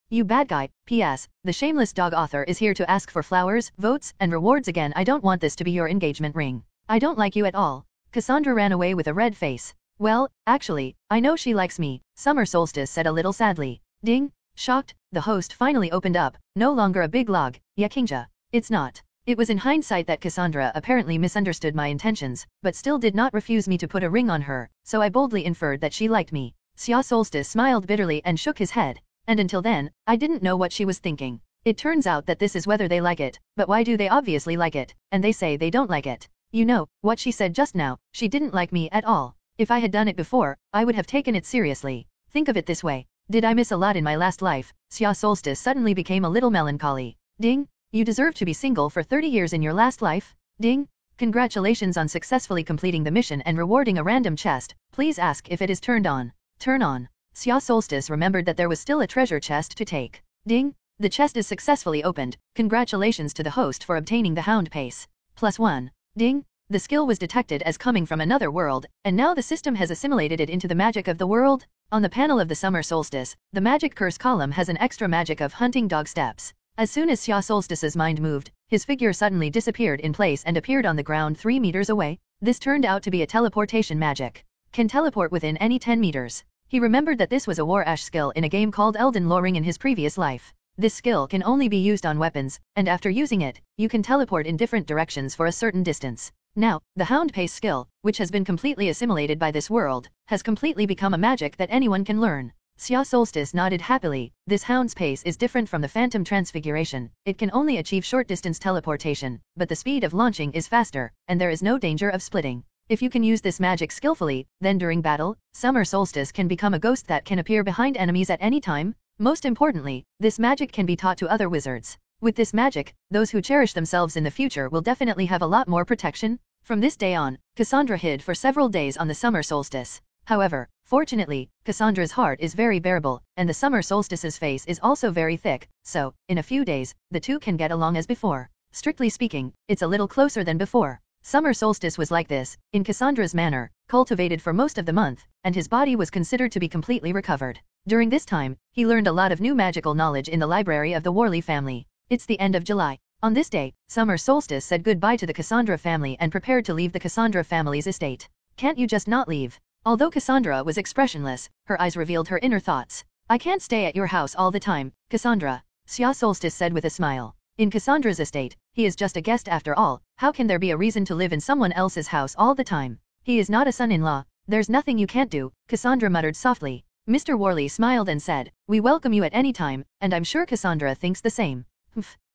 You bad guy. P.S. The shameless dog author is here to ask for flowers, votes, and rewards again. I don't want this to be your engagement ring. I don't like you at all." Cassandra ran away with a red face. "Well, actually, I know she likes me," Summer Solstice said a little sadly. Ding! Shocked, the host finally opened up, "No longer a big log, Yakingja. It's not." It was in hindsight that Cassandra apparently misunderstood my intentions, but still did not refuse me to put a ring on her, so I boldly inferred that she liked me. Xia Solstice smiled bitterly and shook his head. And until then, I didn't know what she was thinking. It turns out that this is whether they like it, but why do they obviously like it, and they say they don't like it. You know, what she said just now, she didn't like me at all. If I had done it before, I would have taken it seriously. Think of it this way. Did I miss a lot in my last life? Xia Solstice suddenly became a little melancholy. Ding! You deserve to be single for 30 years in your last life? Ding! Congratulations on successfully completing the mission and rewarding a random chest. Please ask if it is turned on. Turn on. Xia Solstice remembered that there was still a treasure chest to take. Ding! The chest is successfully opened. Congratulations to the host for obtaining the Hound Pace. +1. Ding! The skill was detected as coming from another world, and now the system has assimilated it into the magic of the world. On the panel of the summer solstice, the magic curse column has an extra magic of hunting dog steps. As soon as Xia Solstice's mind moved, his figure suddenly disappeared in place and appeared on the ground 3 meters away. This turned out to be a teleportation magic. Can teleport within any 10 meters. He remembered that this was a War Ash skill in a game called Elden Ring in his previous life. This skill can only be used on weapons, and after using it, you can teleport in different directions for a certain distance. Now, the Hound Pace skill, which has been completely assimilated by this world, has completely become a magic that anyone can learn. Xia Solstice nodded happily. This Hound's Pace is different from the Phantom Transfiguration. It can only achieve short-distance teleportation, but the speed of launching is faster, and there is no danger of splitting. If you can use this magic skillfully, then during battle, Summer Solstice can become a ghost that can appear behind enemies at any time. Most importantly, this magic can be taught to other wizards. With this magic, those who cherish themselves in the future will definitely have a lot more protection. From this day on, Cassandra hid for several days on the summer solstice. However, fortunately, Cassandra's heart is very bearable, and the summer solstice's face is also very thick, so, in a few days, the two can get along as before. Strictly speaking, it's a little closer than before. Summer solstice was like this, in Cassandra's manner, cultivated for most of the month, and his body was considered to be completely recovered. During this time, he learned a lot of new magical knowledge in the library of the Worley family. It's the end of July. On this day, Summer Solstice said goodbye to the Cassandra family and prepared to leave the Cassandra family's estate. Can't you just not leave? Although Cassandra was expressionless, her eyes revealed her inner thoughts. I can't stay at your house all the time, Cassandra, Xia Solstice said with a smile. In Cassandra's estate, he is just a guest after all. How can there be a reason to live in someone else's house all the time? He is not a son-in-law. There's nothing you can't do, Cassandra muttered softly. Mr. Worley smiled and said, we welcome you at any time, and I'm sure Cassandra thinks the same.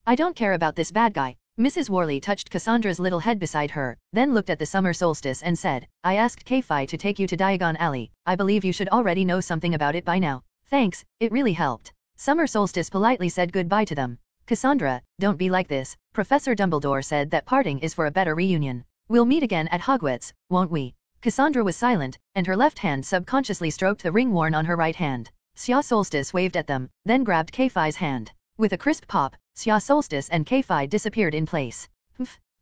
I don't care about this bad guy. Mrs. Worley touched Cassandra's little head beside her, then looked at the summer solstice and said, I asked Kei-Fi to take you to Diagon Alley. I believe you should already know something about it by now. Thanks, it really helped. Summer solstice politely said goodbye to them. Cassandra, don't be like this. Professor Dumbledore said that parting is for a better reunion. We'll meet again at Hogwarts, won't we? Cassandra was silent, and her left hand subconsciously stroked the ring worn on her right hand. Xia Solstice waved at them, then grabbed Kei-Fi's hand. With a crisp pop, Xia Solstice and Kei-Fi disappeared in place.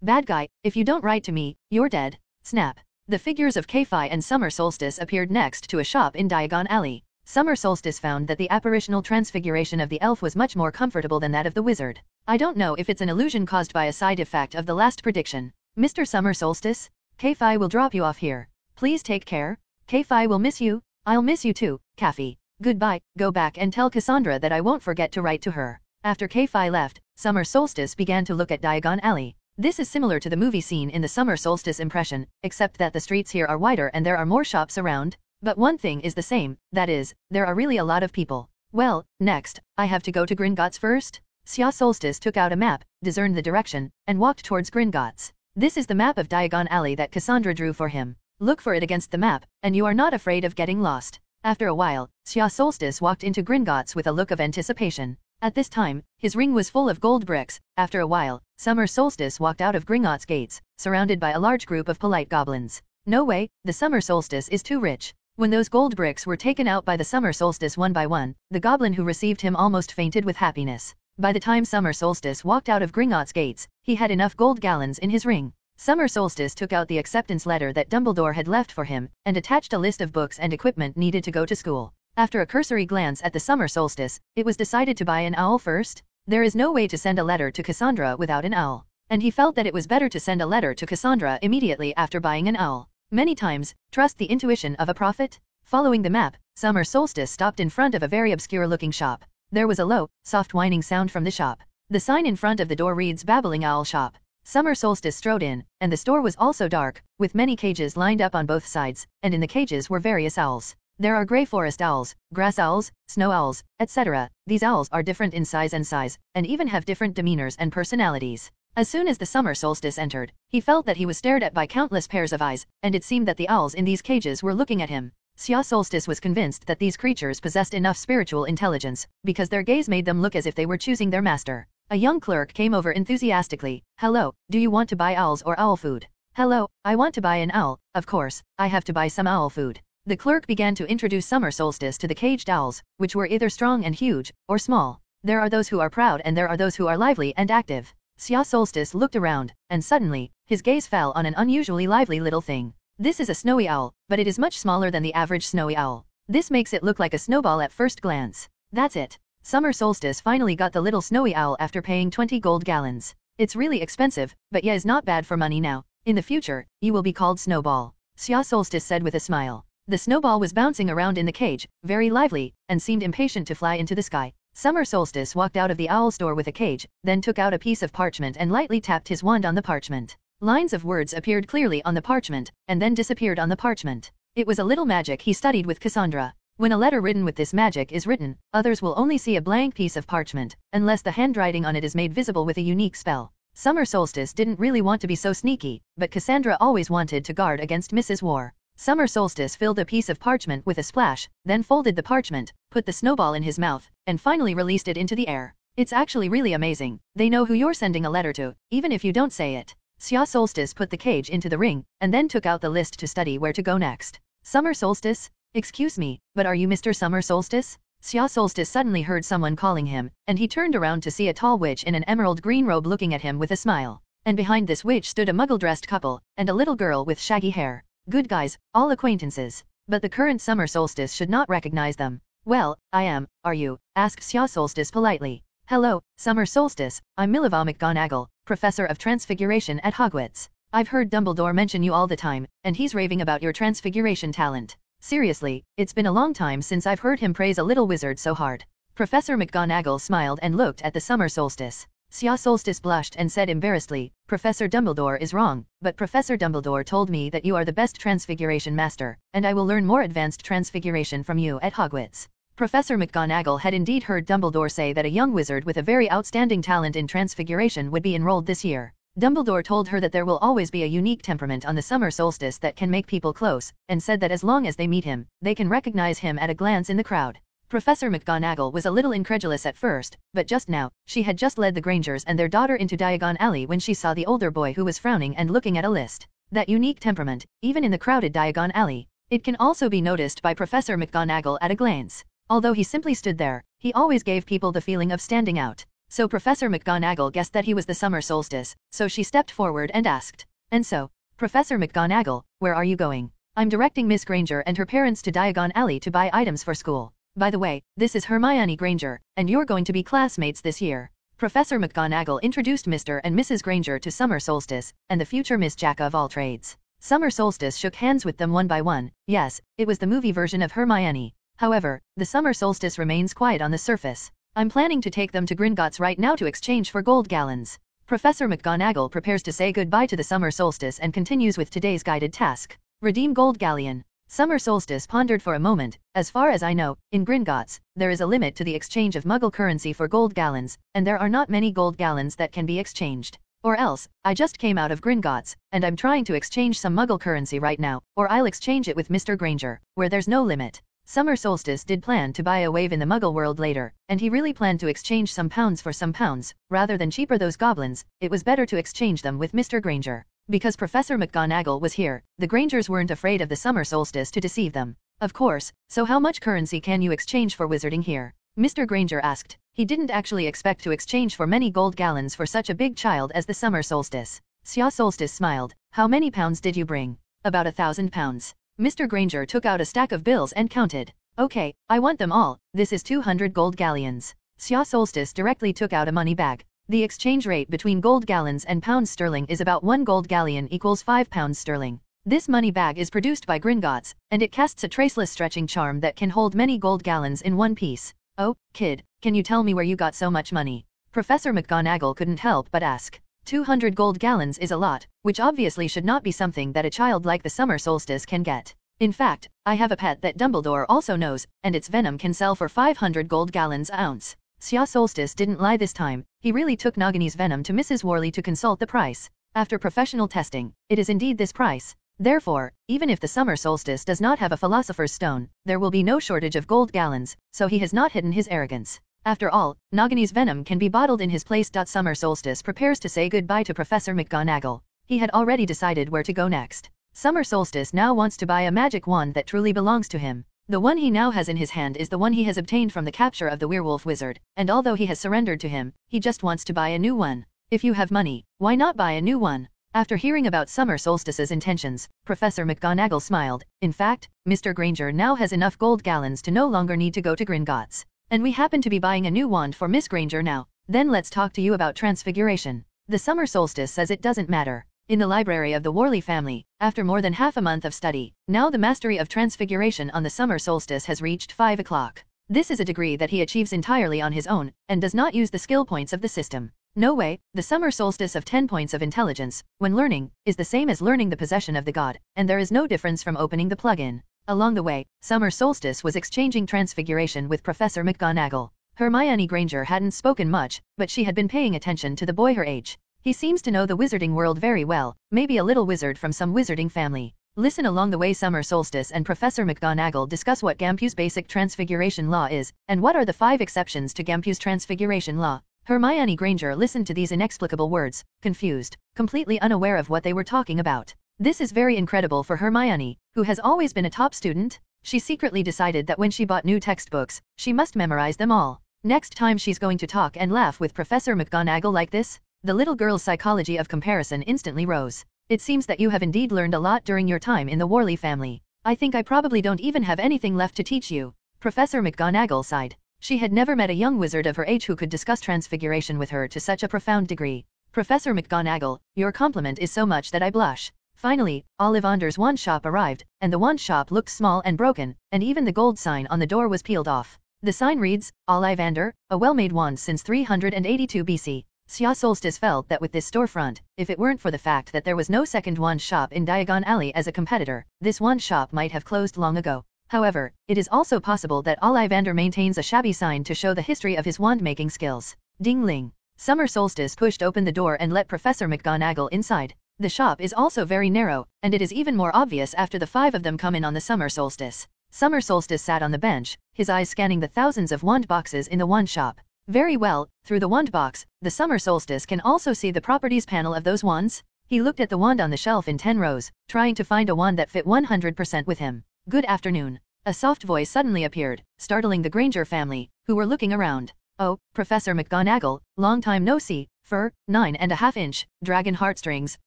Bad guy, if you don't write to me, you're dead. Snap. The figures of Kei-Fi and Summer Solstice appeared next to a shop in Diagon Alley. Summer Solstice found that the apparitional transfiguration of the elf was much more comfortable than that of the wizard. I don't know if it's an illusion caused by a side effect of the last prediction. Mr. Summer Solstice, Kei-Fi will drop you off here. Please take care. Kei-Fi will miss you. I'll miss you too, Kathy. Goodbye, go back and tell Cassandra that I won't forget to write to her. After Kei-Fi left, Summer Solstice began to look at Diagon Alley. This is similar to the movie scene in the Summer Solstice impression, except that the streets here are wider and there are more shops around. But one thing is the same, that is, there are really a lot of people. Well, next, I have to go to Gringotts first. Xia Solstice took out a map, discerned the direction, and walked towards Gringotts. This is the map of Diagon Alley that Cassandra drew for him. Look for it against the map, and you are not afraid of getting lost. After a while, Xia Solstice walked into Gringotts with a look of anticipation. At this time, his ring was full of gold bricks. After a while, Summer Solstice walked out of Gringotts gates, surrounded by a large group of polite goblins. No way, the Summer Solstice is too rich. When those gold bricks were taken out by the Summer Solstice one by one, the goblin who received him almost fainted with happiness. By the time Summer Solstice walked out of Gringotts gates, he had enough gold gallons in his ring. Summer Solstice took out the acceptance letter that Dumbledore had left for him, and attached a list of books and equipment needed to go to school. After a cursory glance at the Summer Solstice, it was decided to buy an owl first. There is no way to send a letter to Cassandra without an owl, and he felt that it was better to send a letter to Cassandra immediately after buying an owl. Many times, trust the intuition of a prophet. Following the map, Summer Solstice stopped in front of a very obscure-looking shop. There was a low, soft whining sound from the shop. The sign in front of the door reads Babbling Owl Shop. Summer Solstice strode in, and the store was also dark, with many cages lined up on both sides, and in the cages were various owls. There are gray forest owls, grass owls, snow owls, etc. These owls are different in size and even have different demeanors and personalities. As soon as the summer solstice entered, he felt that he was stared at by countless pairs of eyes, and it seemed that the owls in these cages were looking at him. Xia Solstice was convinced that these creatures possessed enough spiritual intelligence, because their gaze made them look as if they were choosing their master. A young clerk came over enthusiastically. "Hello, do you want to buy owls or owl food?" "Hello, I want to buy an owl, of course, I have to buy some owl food." The clerk began to introduce summer solstice to the caged owls, which were either strong and huge, or small. There are those who are proud and there are those who are lively and active. Xia Solstice looked around, and suddenly, his gaze fell on an unusually lively little thing. This is a snowy owl, but it is much smaller than the average snowy owl. This makes it look like a snowball at first glance. That's it. Summer Solstice finally got the little snowy owl after paying 20 gold gallons. It's really expensive, but yeah, is not bad for money now. In the future, you will be called Snowball, Xia Solstice said with a smile. The snowball was bouncing around in the cage, very lively, and seemed impatient to fly into the sky. Summer Solstice walked out of the owl store with a cage, then took out a piece of parchment and lightly tapped his wand on the parchment. Lines of words appeared clearly on the parchment, and then disappeared on the parchment. It was a little magic he studied with Cassandra. When a letter written with this magic is written, others will only see a blank piece of parchment, unless the handwriting on it is made visible with a unique spell. Summer Solstice didn't really want to be so sneaky, but Cassandra always wanted to guard against Mrs. War. Summer Solstice filled a piece of parchment with a splash, then folded the parchment, put the snowball in his mouth, and finally released it into the air. It's actually really amazing. They know who you're sending a letter to, even if you don't say it. Xia Solstice put the cage into the ring, and then took out the list to study where to go next. Summer Solstice? Excuse me, but are you Mr. Summer Solstice? Xia Solstice suddenly heard someone calling him, and he turned around to see a tall witch in an emerald green robe looking at him with a smile. And behind this witch stood a muggle-dressed couple, and a little girl with shaggy hair. Good guys, all acquaintances. But the current Summer Solstice should not recognize them. "Well, I am, are you?" asked Xia Solstice politely. "Hello, Summer Solstice, I'm Mileva McGonagall, Professor of Transfiguration at Hogwarts. I've heard Dumbledore mention you all the time, and he's raving about your transfiguration talent. Seriously, it's been a long time since I've heard him praise a little wizard so hard." Professor McGonagall smiled and looked at the Summer Solstice. Xia Solstice blushed and said embarrassedly, "Professor Dumbledore is wrong, but Professor Dumbledore told me that you are the best transfiguration master, and I will learn more advanced transfiguration from you at Hogwarts." Professor McGonagall had indeed heard Dumbledore say that a young wizard with a very outstanding talent in transfiguration would be enrolled this year. Dumbledore told her that there will always be a unique temperament on the summer solstice that can make people close, and said that as long as they meet him, they can recognize him at a glance in the crowd. Professor McGonagall was a little incredulous at first, but just now, she had just led the Grangers and their daughter into Diagon Alley when she saw the older boy who was frowning and looking at a list. That unique temperament, even in the crowded Diagon Alley. It can also be noticed by Professor McGonagall at a glance. Although he simply stood there, he always gave people the feeling of standing out. So Professor McGonagall guessed that he was the summer solstice, so she stepped forward and asked, "And so, Professor McGonagall, where are you going?" "I'm directing Miss Granger and her parents to Diagon Alley to buy items for school. By the way, this is Hermione Granger, and you're going to be classmates this year." Professor McGonagall introduced Mr. and Mrs. Granger to Summer Solstice, and the future Miss Jack of all trades. Summer Solstice shook hands with them one by one. Yes, it was the movie version of Hermione. However, the Summer Solstice remains quiet on the surface. "I'm planning to take them to Gringotts right now to exchange for gold gallons." Professor McGonagall prepares to say goodbye to the Summer Solstice and continues with today's guided task. Redeem gold galleon. Summer Solstice pondered for a moment. "As far as I know, in Gringotts, there is a limit to the exchange of Muggle currency for gold gallons, and there are not many gold gallons that can be exchanged. Or else, I just came out of Gringotts, and I'm trying to exchange some Muggle currency right now, or I'll exchange it with Mr. Granger, where there's no limit." Summer Solstice did plan to buy a wave in the Muggle world later, and he really planned to exchange some pounds for some pounds. Rather than cheaper those goblins, it was better to exchange them with Mr. Granger. Because Professor McGonagall was here, the Grangers weren't afraid of the Summer Solstice to deceive them. "Of course, so how much currency can you exchange for wizarding here?" Mr. Granger asked. He didn't actually expect to exchange for many gold gallons for such a big child as the Summer Solstice. Xia Solstice smiled. "How many pounds did you bring?" "About 1,000 pounds. Mr. Granger took out a stack of bills and counted. "Okay, I want them all. This is 200 gold galleons." Xia Solstice directly took out a money bag. The exchange rate between gold gallons and pounds sterling is about 1 gold galleon equals 5 pounds sterling. This money bag is produced by Gringotts, and it casts a traceless stretching charm that can hold many gold gallons in one piece. "Oh, kid, can you tell me where you got so much money?" Professor McGonagall couldn't help but ask. 200 gold gallons is a lot, which obviously should not be something that a child like the Summer Solstice can get. In fact, I have a pet that Dumbledore also knows, and its venom can sell for 500 gold gallons an ounce. Xia Solstice didn't lie this time, he really took Nagini's venom to Mrs. Worley to consult the price. After professional testing, it is indeed this price. Therefore, even if the summer solstice does not have a philosopher's stone, there will be no shortage of gold gallons, so he has not hidden his arrogance. After all, Nagini's venom can be bottled in his place. Summer Solstice prepares to say goodbye to Professor McGonagall. He had already decided where to go next. Summer Solstice now wants to buy a magic wand that truly belongs to him. The one he now has in his hand is the one he has obtained from the capture of the werewolf wizard, and although he has surrendered to him, he just wants to buy a new one. If you have money, why not buy a new one? After hearing about Summer Solstice's intentions, Professor McGonagall smiled. In fact, Mr. Granger now has enough gold gallons to no longer need to go to Gringotts. And we happen to be buying a new wand for Miss Granger now. Then let's talk to you about transfiguration. The Summer Solstice says it doesn't matter. In the library of the Worley family, after more than half a month of study, now the mastery of transfiguration on the Summer Solstice has reached 5 o'clock. This is a degree that he achieves entirely on his own, and does not use the skill points of the system. No way, the Summer Solstice of 10 points of intelligence, when learning, is the same as learning the possession of the god, and there is no difference from opening the plug-in. Along the way, Summer Solstice was exchanging transfiguration with Professor McGonagall. Hermione Granger hadn't spoken much, but she had been paying attention to the boy her age. He seems to know the wizarding world very well, maybe a little wizard from some wizarding family. Listen along the way. Summer Solstice and Professor McGonagall discuss what Gampu's basic transfiguration law is, and what are the 5 exceptions to Gampu's transfiguration law. Hermione Granger listened to these inexplicable words, confused, completely unaware of what they were talking about. This is very incredible for Hermione, who has always been a top student. She secretly decided that when she bought new textbooks, she must memorize them all. Next time she's going to talk and laugh with Professor McGonagall like this. The little girl's psychology of comparison instantly rose. It seems that you have indeed learned a lot during your time in the Worley family. I think I probably don't even have anything left to teach you. Professor McGonagall sighed. She had never met a young wizard of her age who could discuss transfiguration with her to such a profound degree. Professor McGonagall, your compliment is so much that I blush. Finally, Ollivander's wand shop arrived, and the wand shop looked small and broken, and even the gold sign on the door was peeled off. The sign reads, Ollivander, a well-made wand since 382 BC. Xia Solstice felt that with this storefront, if it weren't for the fact that there was no second wand shop in Diagon Alley as a competitor, this wand shop might have closed long ago. However, it is also possible that Ollivander maintains a shabby sign to show the history of his wand-making skills. Ding-ling. Summer Solstice pushed open the door and let Professor McGonagall inside. The shop is also very narrow, and it is even more obvious after the 5 of them come in on the Summer Solstice. Summer Solstice sat on the bench, his eyes scanning the thousands of wand boxes in the wand shop. Very well, through the wand box, the Summer Solstice can also see the properties panel of those wands. He looked at the wand on the shelf in 10 rows, trying to find a wand that fit 100% with him. Good afternoon. A soft voice suddenly appeared, startling the Granger family, who were looking around. Oh, Professor McGonagall, long time no see, fur, 9.5 inch, dragon heartstrings,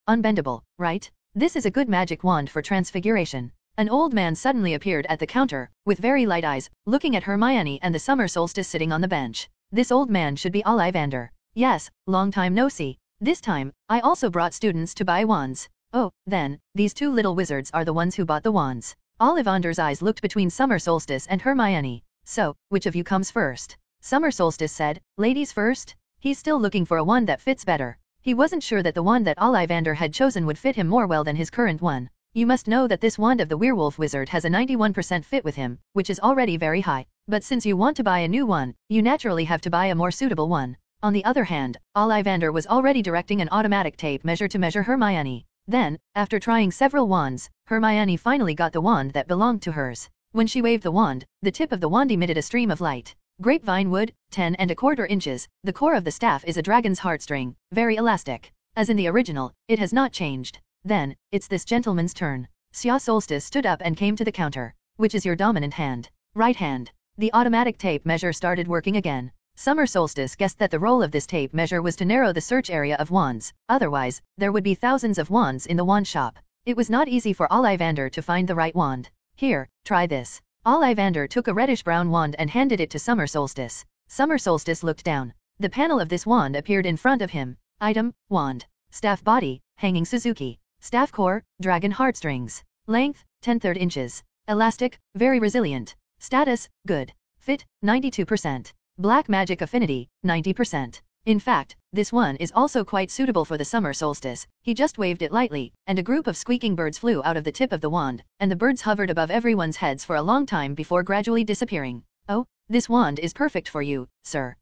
unbendable, right? This is a good magic wand for transfiguration. An old man suddenly appeared at the counter, with very light eyes, looking at Hermione and the Summer Solstice sitting on the bench. This old man should be Ollivander. Yes, long time no see. This time, I also brought students to buy wands. Oh, then, these 2 little wizards are the ones who bought the wands. Ollivander's eyes looked between Summer Solstice and Hermione. So, which of you comes first? Summer Solstice said, ladies first. He's still looking for a wand that fits better. He wasn't sure that the wand that Ollivander had chosen would fit him more well than his current one. You must know that this wand of the werewolf wizard has a 91% fit with him, which is already very high. But since you want to buy a new one, you naturally have to buy a more suitable one. On the other hand, Ollivander was already directing an automatic tape measure to measure Hermione. Then, after trying several wands, Hermione finally got the wand that belonged to hers. When she waved the wand, the tip of the wand emitted a stream of light. Grapevine wood, 10.25 inches, the core of the staff is a dragon's heartstring, very elastic. As in the original, it has not changed. Then, it's this gentleman's turn. Xia Solstice stood up and came to the counter. Which is your dominant hand? Right hand. The automatic tape measure started working again. Summer Solstice guessed that the role of this tape measure was to narrow the search area of wands, otherwise, there would be thousands of wands in the wand shop. It was not easy for Ollivander to find the right wand. Here, try this. Ollivander took a reddish-brown wand and handed it to Summer Solstice. Summer Solstice looked down. The panel of this wand appeared in front of him. Item, wand. Staff body, hanging Suzuki. Staff core, dragon heartstrings. Length, 10.3 inches. Elastic, very resilient. Status, good. Fit, 92%. Black magic affinity, 90%. In fact, this one is also quite suitable for the summer solstice. He just waved it lightly, and a group of squeaking birds flew out of the tip of the wand, and the birds hovered above everyone's heads for a long time before gradually disappearing. Oh, this wand is perfect for you, sir.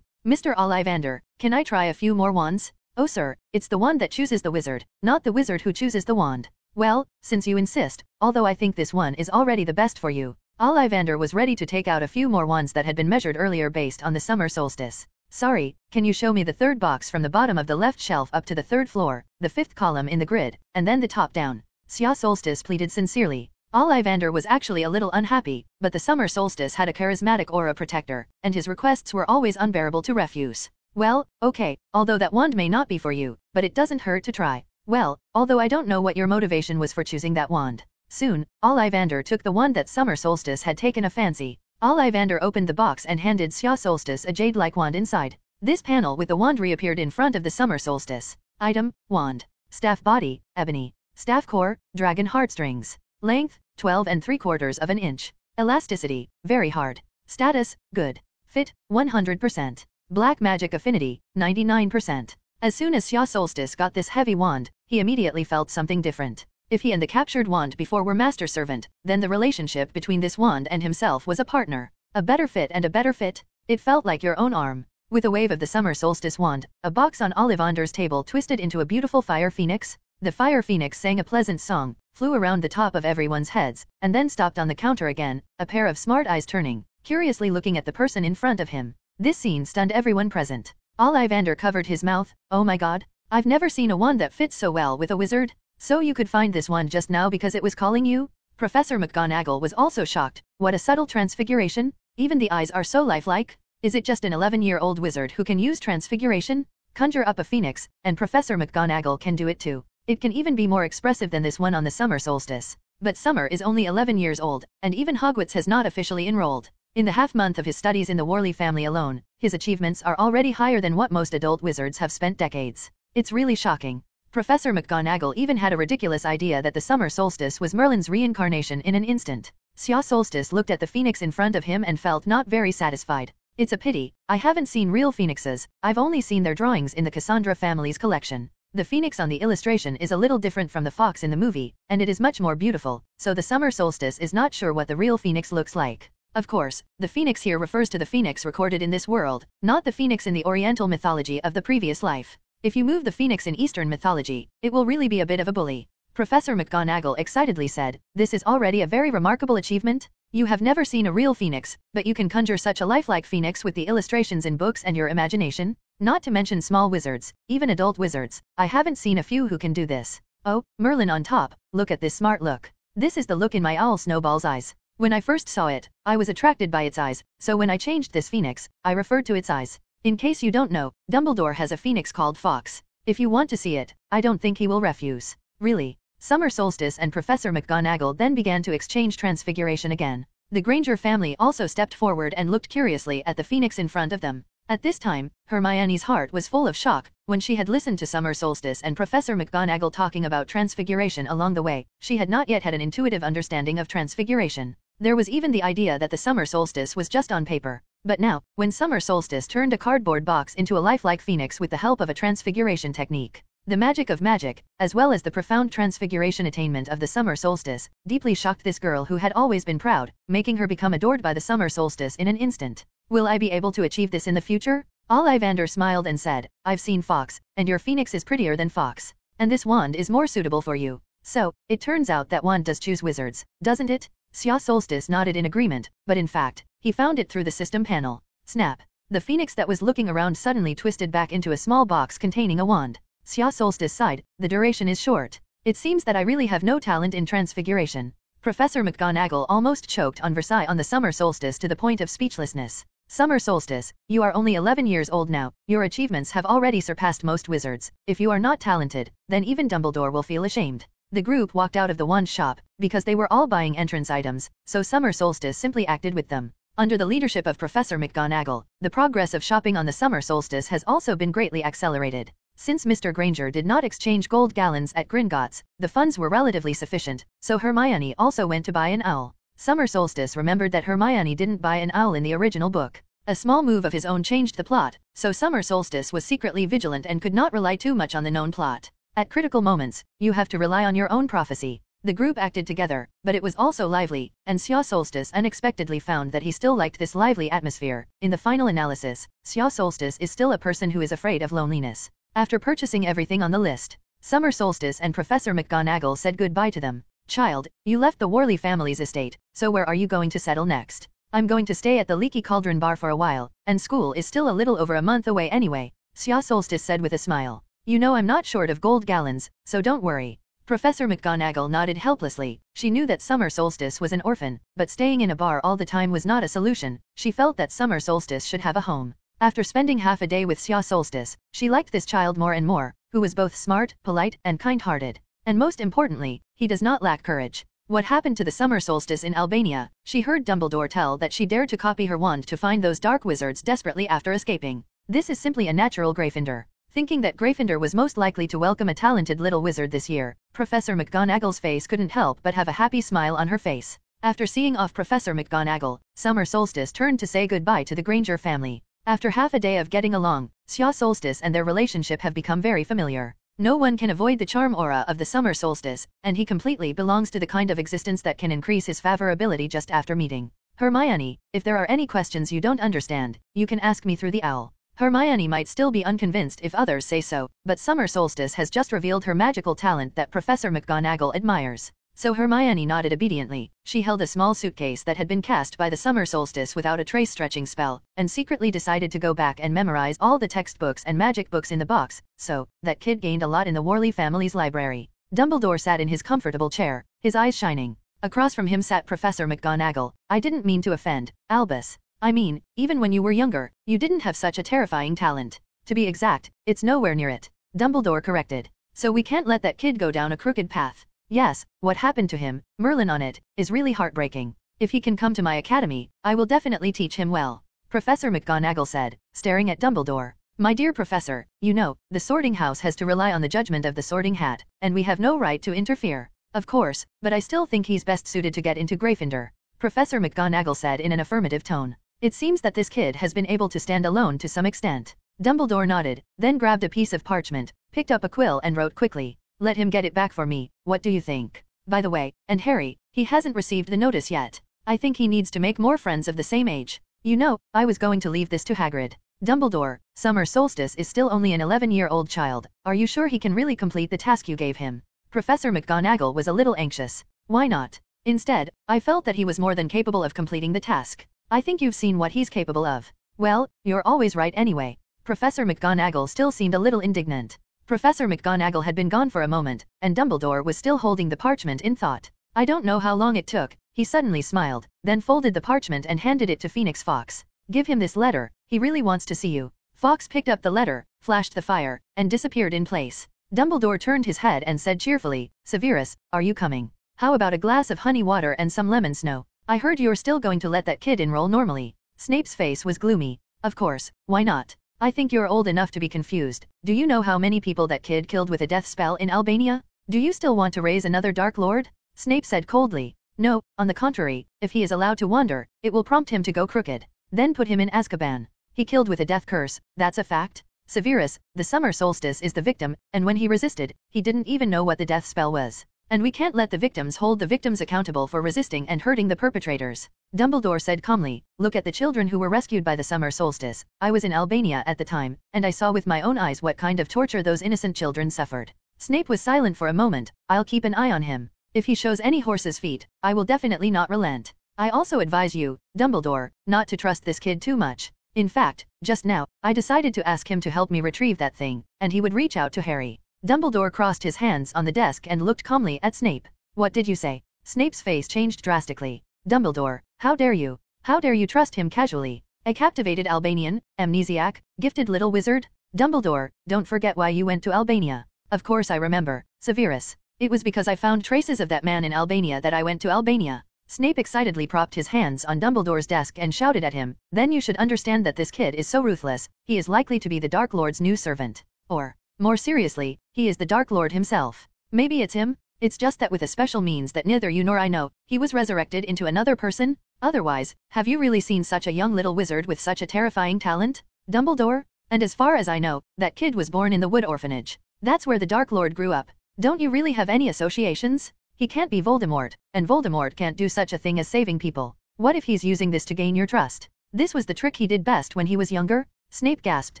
Mr. Ollivander, can I try a few more wands? Oh sir, it's the wand that chooses the wizard, not the wizard who chooses the wand. Well, since you insist, although I think this one is already the best for you. Ollivander was ready to take out a few more wands that had been measured earlier based on the summer solstice. Sorry, can you show me the third box from the bottom of the left shelf up to the third floor, the fifth column in the grid, and then the top down? Xia Solstice pleaded sincerely. Ollivander was actually a little unhappy, but the summer solstice had a charismatic aura protector, and his requests were always unbearable to refuse. Well, okay, although that wand may not be for you, but it doesn't hurt to try. Well, although I don't know what your motivation was for choosing that wand. Soon, Ollivander took the wand that summer solstice had taken a fancy. Ollivander opened the box and handed Xia Solstice a jade-like wand inside. This panel with the wand reappeared in front of the summer solstice. Item, wand. Staff body, ebony. Staff core, dragon heartstrings. Length, 12 3/4 of an inch. Elasticity, very hard. Status, good. Fit, 100%. Black magic affinity, 99%. As soon as Xia Solstice got this heavy wand, he immediately felt something different. If he and the captured wand before were master-servant, then the relationship between this wand and himself was a partner. A better fit and a better fit. It felt like your own arm. With a wave of the summer solstice wand, a box on Ollivander's table twisted into a beautiful fire phoenix. The fire phoenix sang a pleasant song, flew around the top of everyone's heads, and then stopped on the counter again, a pair of smart eyes turning, curiously looking at the person in front of him. This scene stunned everyone present. Ollivander covered his mouth. Oh my god, I've never seen a wand that fits so well with a wizard. So you could find this one just now because it was calling you? Professor McGonagall was also shocked. What a subtle transfiguration. Even the eyes are so lifelike. Is it just an 11-year-old wizard who can use transfiguration? Conjure up a phoenix, and Professor McGonagall can do it too. It can even be more expressive than this one on the summer solstice. But Summer is only 11 years old, and even Hogwarts has not officially enrolled. In the half-month of his studies in the Worley family alone, his achievements are already higher than what most adult wizards have spent decades. It's really shocking. Professor McGonagall even had a ridiculous idea that the summer solstice was Merlin's reincarnation in an instant. Xia Solstice looked at the phoenix in front of him and felt not very satisfied. It's a pity, I haven't seen real phoenixes, I've only seen their drawings in the Cassandra family's collection. The phoenix on the illustration is a little different from the fox in the movie, and it is much more beautiful, so the summer solstice is not sure what the real phoenix looks like. Of course, the phoenix here refers to the phoenix recorded in this world, not the phoenix in the Oriental mythology of the previous life. If you move the phoenix in Eastern mythology, it will really be a bit of a bully. Professor McGonagall excitedly said, this is already a very remarkable achievement. You have never seen a real phoenix, but you can conjure such a lifelike phoenix with the illustrations in books and your imagination. Not to mention small wizards, even adult wizards. I haven't seen a few who can do this. Oh, Merlin on top, look at this smart look. This is the look in my owl Snowball's eyes. When I first saw it, I was attracted by its eyes, so when I changed this phoenix, I referred to its eyes. In case you don't know, Dumbledore has a phoenix called Fox. If you want to see it, I don't think he will refuse. Really? Summer Solstice and Professor McGonagall then began to exchange transfiguration again. The Granger family also stepped forward and looked curiously at the phoenix in front of them. At this time, Hermione's heart was full of shock. When she had listened to Summer Solstice and Professor McGonagall talking about transfiguration along the way, she had not yet had an intuitive understanding of transfiguration. There was even the idea that the summer solstice was just on paper. But now, when Summer Solstice turned a cardboard box into a lifelike phoenix with the help of a transfiguration technique, the magic of magic, as well as the profound transfiguration attainment of the summer solstice, deeply shocked this girl who had always been proud, making her become adored by the summer solstice in an instant. Will I be able to achieve this in the future? Ollivander smiled and said, I've seen Fox, and your phoenix is prettier than Fox. And this wand is more suitable for you. So, it turns out that wand does choose wizards, doesn't it? Xia Solstice nodded in agreement, but in fact, he found it through the system panel. Snap. The phoenix that was looking around suddenly twisted back into a small box containing a wand. Xia Solstice sighed, the duration is short. It seems that I really have no talent in transfiguration. Professor McGonagall almost choked on Versailles on the summer solstice to the point of speechlessness. Summer Solstice, you are only 11 years old now, your achievements have already surpassed most wizards. If you are not talented, then even Dumbledore will feel ashamed. The group walked out of the wand shop, because they were all buying entrance items, so Summer Solstice simply acted with them. Under the leadership of Professor McGonagall, the progress of shopping on the summer solstice has also been greatly accelerated. Since Mr. Granger did not exchange gold gallons at Gringotts, the funds were relatively sufficient, so Hermione also went to buy an owl. Summer Solstice remembered that Hermione didn't buy an owl in the original book. A small move of his own changed the plot, so Summer Solstice was secretly vigilant and could not rely too much on the known plot. At critical moments, you have to rely on your own prophecy. The group acted together, but it was also lively, and Xia Solstice unexpectedly found that he still liked this lively atmosphere. In the final analysis, Xia Solstice is still a person who is afraid of loneliness. After purchasing everything on the list, Summer Solstice and Professor McGonagall said goodbye to them. Child, you left the Worley family's estate, so where are you going to settle next? I'm going to stay at the Leaky Cauldron Bar for a while, and school is still a little over a month away anyway, Xia Solstice said with a smile. You know I'm not short of gold gallons, so don't worry. Professor McGonagall nodded helplessly. She knew that Summer Solstice was an orphan, but staying in a bar all the time was not a solution. She felt that Summer Solstice should have a home. After spending half a day with Xia Solstice, she liked this child more and more, who was both smart, polite, and kind-hearted. And most importantly, he does not lack courage. What happened to the Summer Solstice in Albania? She heard Dumbledore tell that she dared to copy her wand to find those dark wizards desperately after escaping. This is simply a natural Gryffindor. Thinking that Gryffindor was most likely to welcome a talented little wizard this year, Professor McGonagall's face couldn't help but have a happy smile on her face. After seeing off Professor McGonagall, Summer Solstice turned to say goodbye to the Granger family. After half a day of getting along, Xia Solstice and their relationship have become very familiar. No one can avoid the charm aura of the Summer Solstice, and he completely belongs to the kind of existence that can increase his favorability just after meeting. Hermione, if there are any questions you don't understand, you can ask me through the owl. Hermione might still be unconvinced if others say so, but Summer Solstice has just revealed her magical talent that Professor McGonagall admires. So Hermione nodded obediently. She held a small suitcase that had been cast by the Summer Solstice without a trace stretching spell, and secretly decided to go back and memorize all the textbooks and magic books in the box, so that kid gained a lot in the Worley family's library. Dumbledore sat in his comfortable chair, his eyes shining. Across from him sat Professor McGonagall. I didn't mean to offend, Albus. I mean, even when you were younger, you didn't have such a terrifying talent. To be exact, it's nowhere near it. Dumbledore corrected. So we can't let that kid go down a crooked path. Yes, what happened to him, Merlin on it, is really heartbreaking. If he can come to my academy, I will definitely teach him well. Professor McGonagall said, staring at Dumbledore. My dear Professor, you know, the Sorting House has to rely on the judgment of the Sorting Hat, and we have no right to interfere. Of course, but I still think he's best suited to get into Gryffindor. Professor McGonagall said in an affirmative tone. It seems that this kid has been able to stand alone to some extent. Dumbledore nodded, then grabbed a piece of parchment, picked up a quill and wrote quickly. Let him get it back for me, what do you think? By the way, and Harry, he hasn't received the notice yet. I think he needs to make more friends of the same age. You know, I was going to leave this to Hagrid. Dumbledore, Summer Solstice is still only an 11-year-old child. Are you sure he can really complete the task you gave him? Professor McGonagall was a little anxious. Why not? Instead, I felt that he was more than capable of completing the task. I think you've seen what he's capable of. Well, you're always right anyway. Professor McGonagall still seemed a little indignant. Professor McGonagall had been gone for a moment, and Dumbledore was still holding the parchment in thought. I don't know how long it took. He suddenly smiled, then folded the parchment and handed it to Phoenix Fox. Give him this letter, he really wants to see you. Fox picked up the letter, flashed the fire, and disappeared in place. Dumbledore turned his head and said cheerfully, Severus, are you coming? How about a glass of honey water and some lemon snow? I heard you're still going to let that kid enroll normally. Snape's face was gloomy. Of course, why not? I think you're old enough to be confused. Do you know how many people that kid killed with a death spell in Albania? Do you still want to raise another Dark Lord? Snape said coldly. No, on the contrary, if he is allowed to wander, it will prompt him to go crooked. Then put him in Azkaban. He killed with a death curse, that's a fact. Severus, the Summer Solstice is the victim, and when he resisted, he didn't even know what the death spell was. And we can't let the victims hold the victims accountable for resisting and hurting the perpetrators. Dumbledore said calmly, look at the children who were rescued by the Summer Solstice. I was in Albania at the time, and I saw with my own eyes what kind of torture those innocent children suffered. Snape was silent for a moment. I'll keep an eye on him. If he shows any horse's feet, I will definitely not relent. I also advise you, Dumbledore, not to trust this kid too much. In fact, just now, I decided to ask him to help me retrieve that thing, and he would reach out to Harry. Dumbledore crossed his hands on the desk and looked calmly at Snape. What did you say? Snape's face changed drastically. Dumbledore, how dare you? How dare you trust him casually? A captivated Albanian, amnesiac, gifted little wizard? Dumbledore, don't forget why you went to Albania. Of course I remember, Severus. It was because I found traces of that man in Albania that I went to Albania. Snape excitedly propped his hands on Dumbledore's desk and shouted at him, then you should understand that this kid is so ruthless, he is likely to be the Dark Lord's new servant. Or, more seriously, he is the Dark Lord himself. Maybe it's him? It's just that with a special means that neither you nor I know, he was resurrected into another person? Otherwise, have you really seen such a young little wizard with such a terrifying talent? Dumbledore? And as far as I know, that kid was born in the Wood Orphanage. That's where the Dark Lord grew up. Don't you really have any associations? He can't be Voldemort, and Voldemort can't do such a thing as saving people. What if he's using this to gain your trust? This was the trick he did best when he was younger? Snape gasped,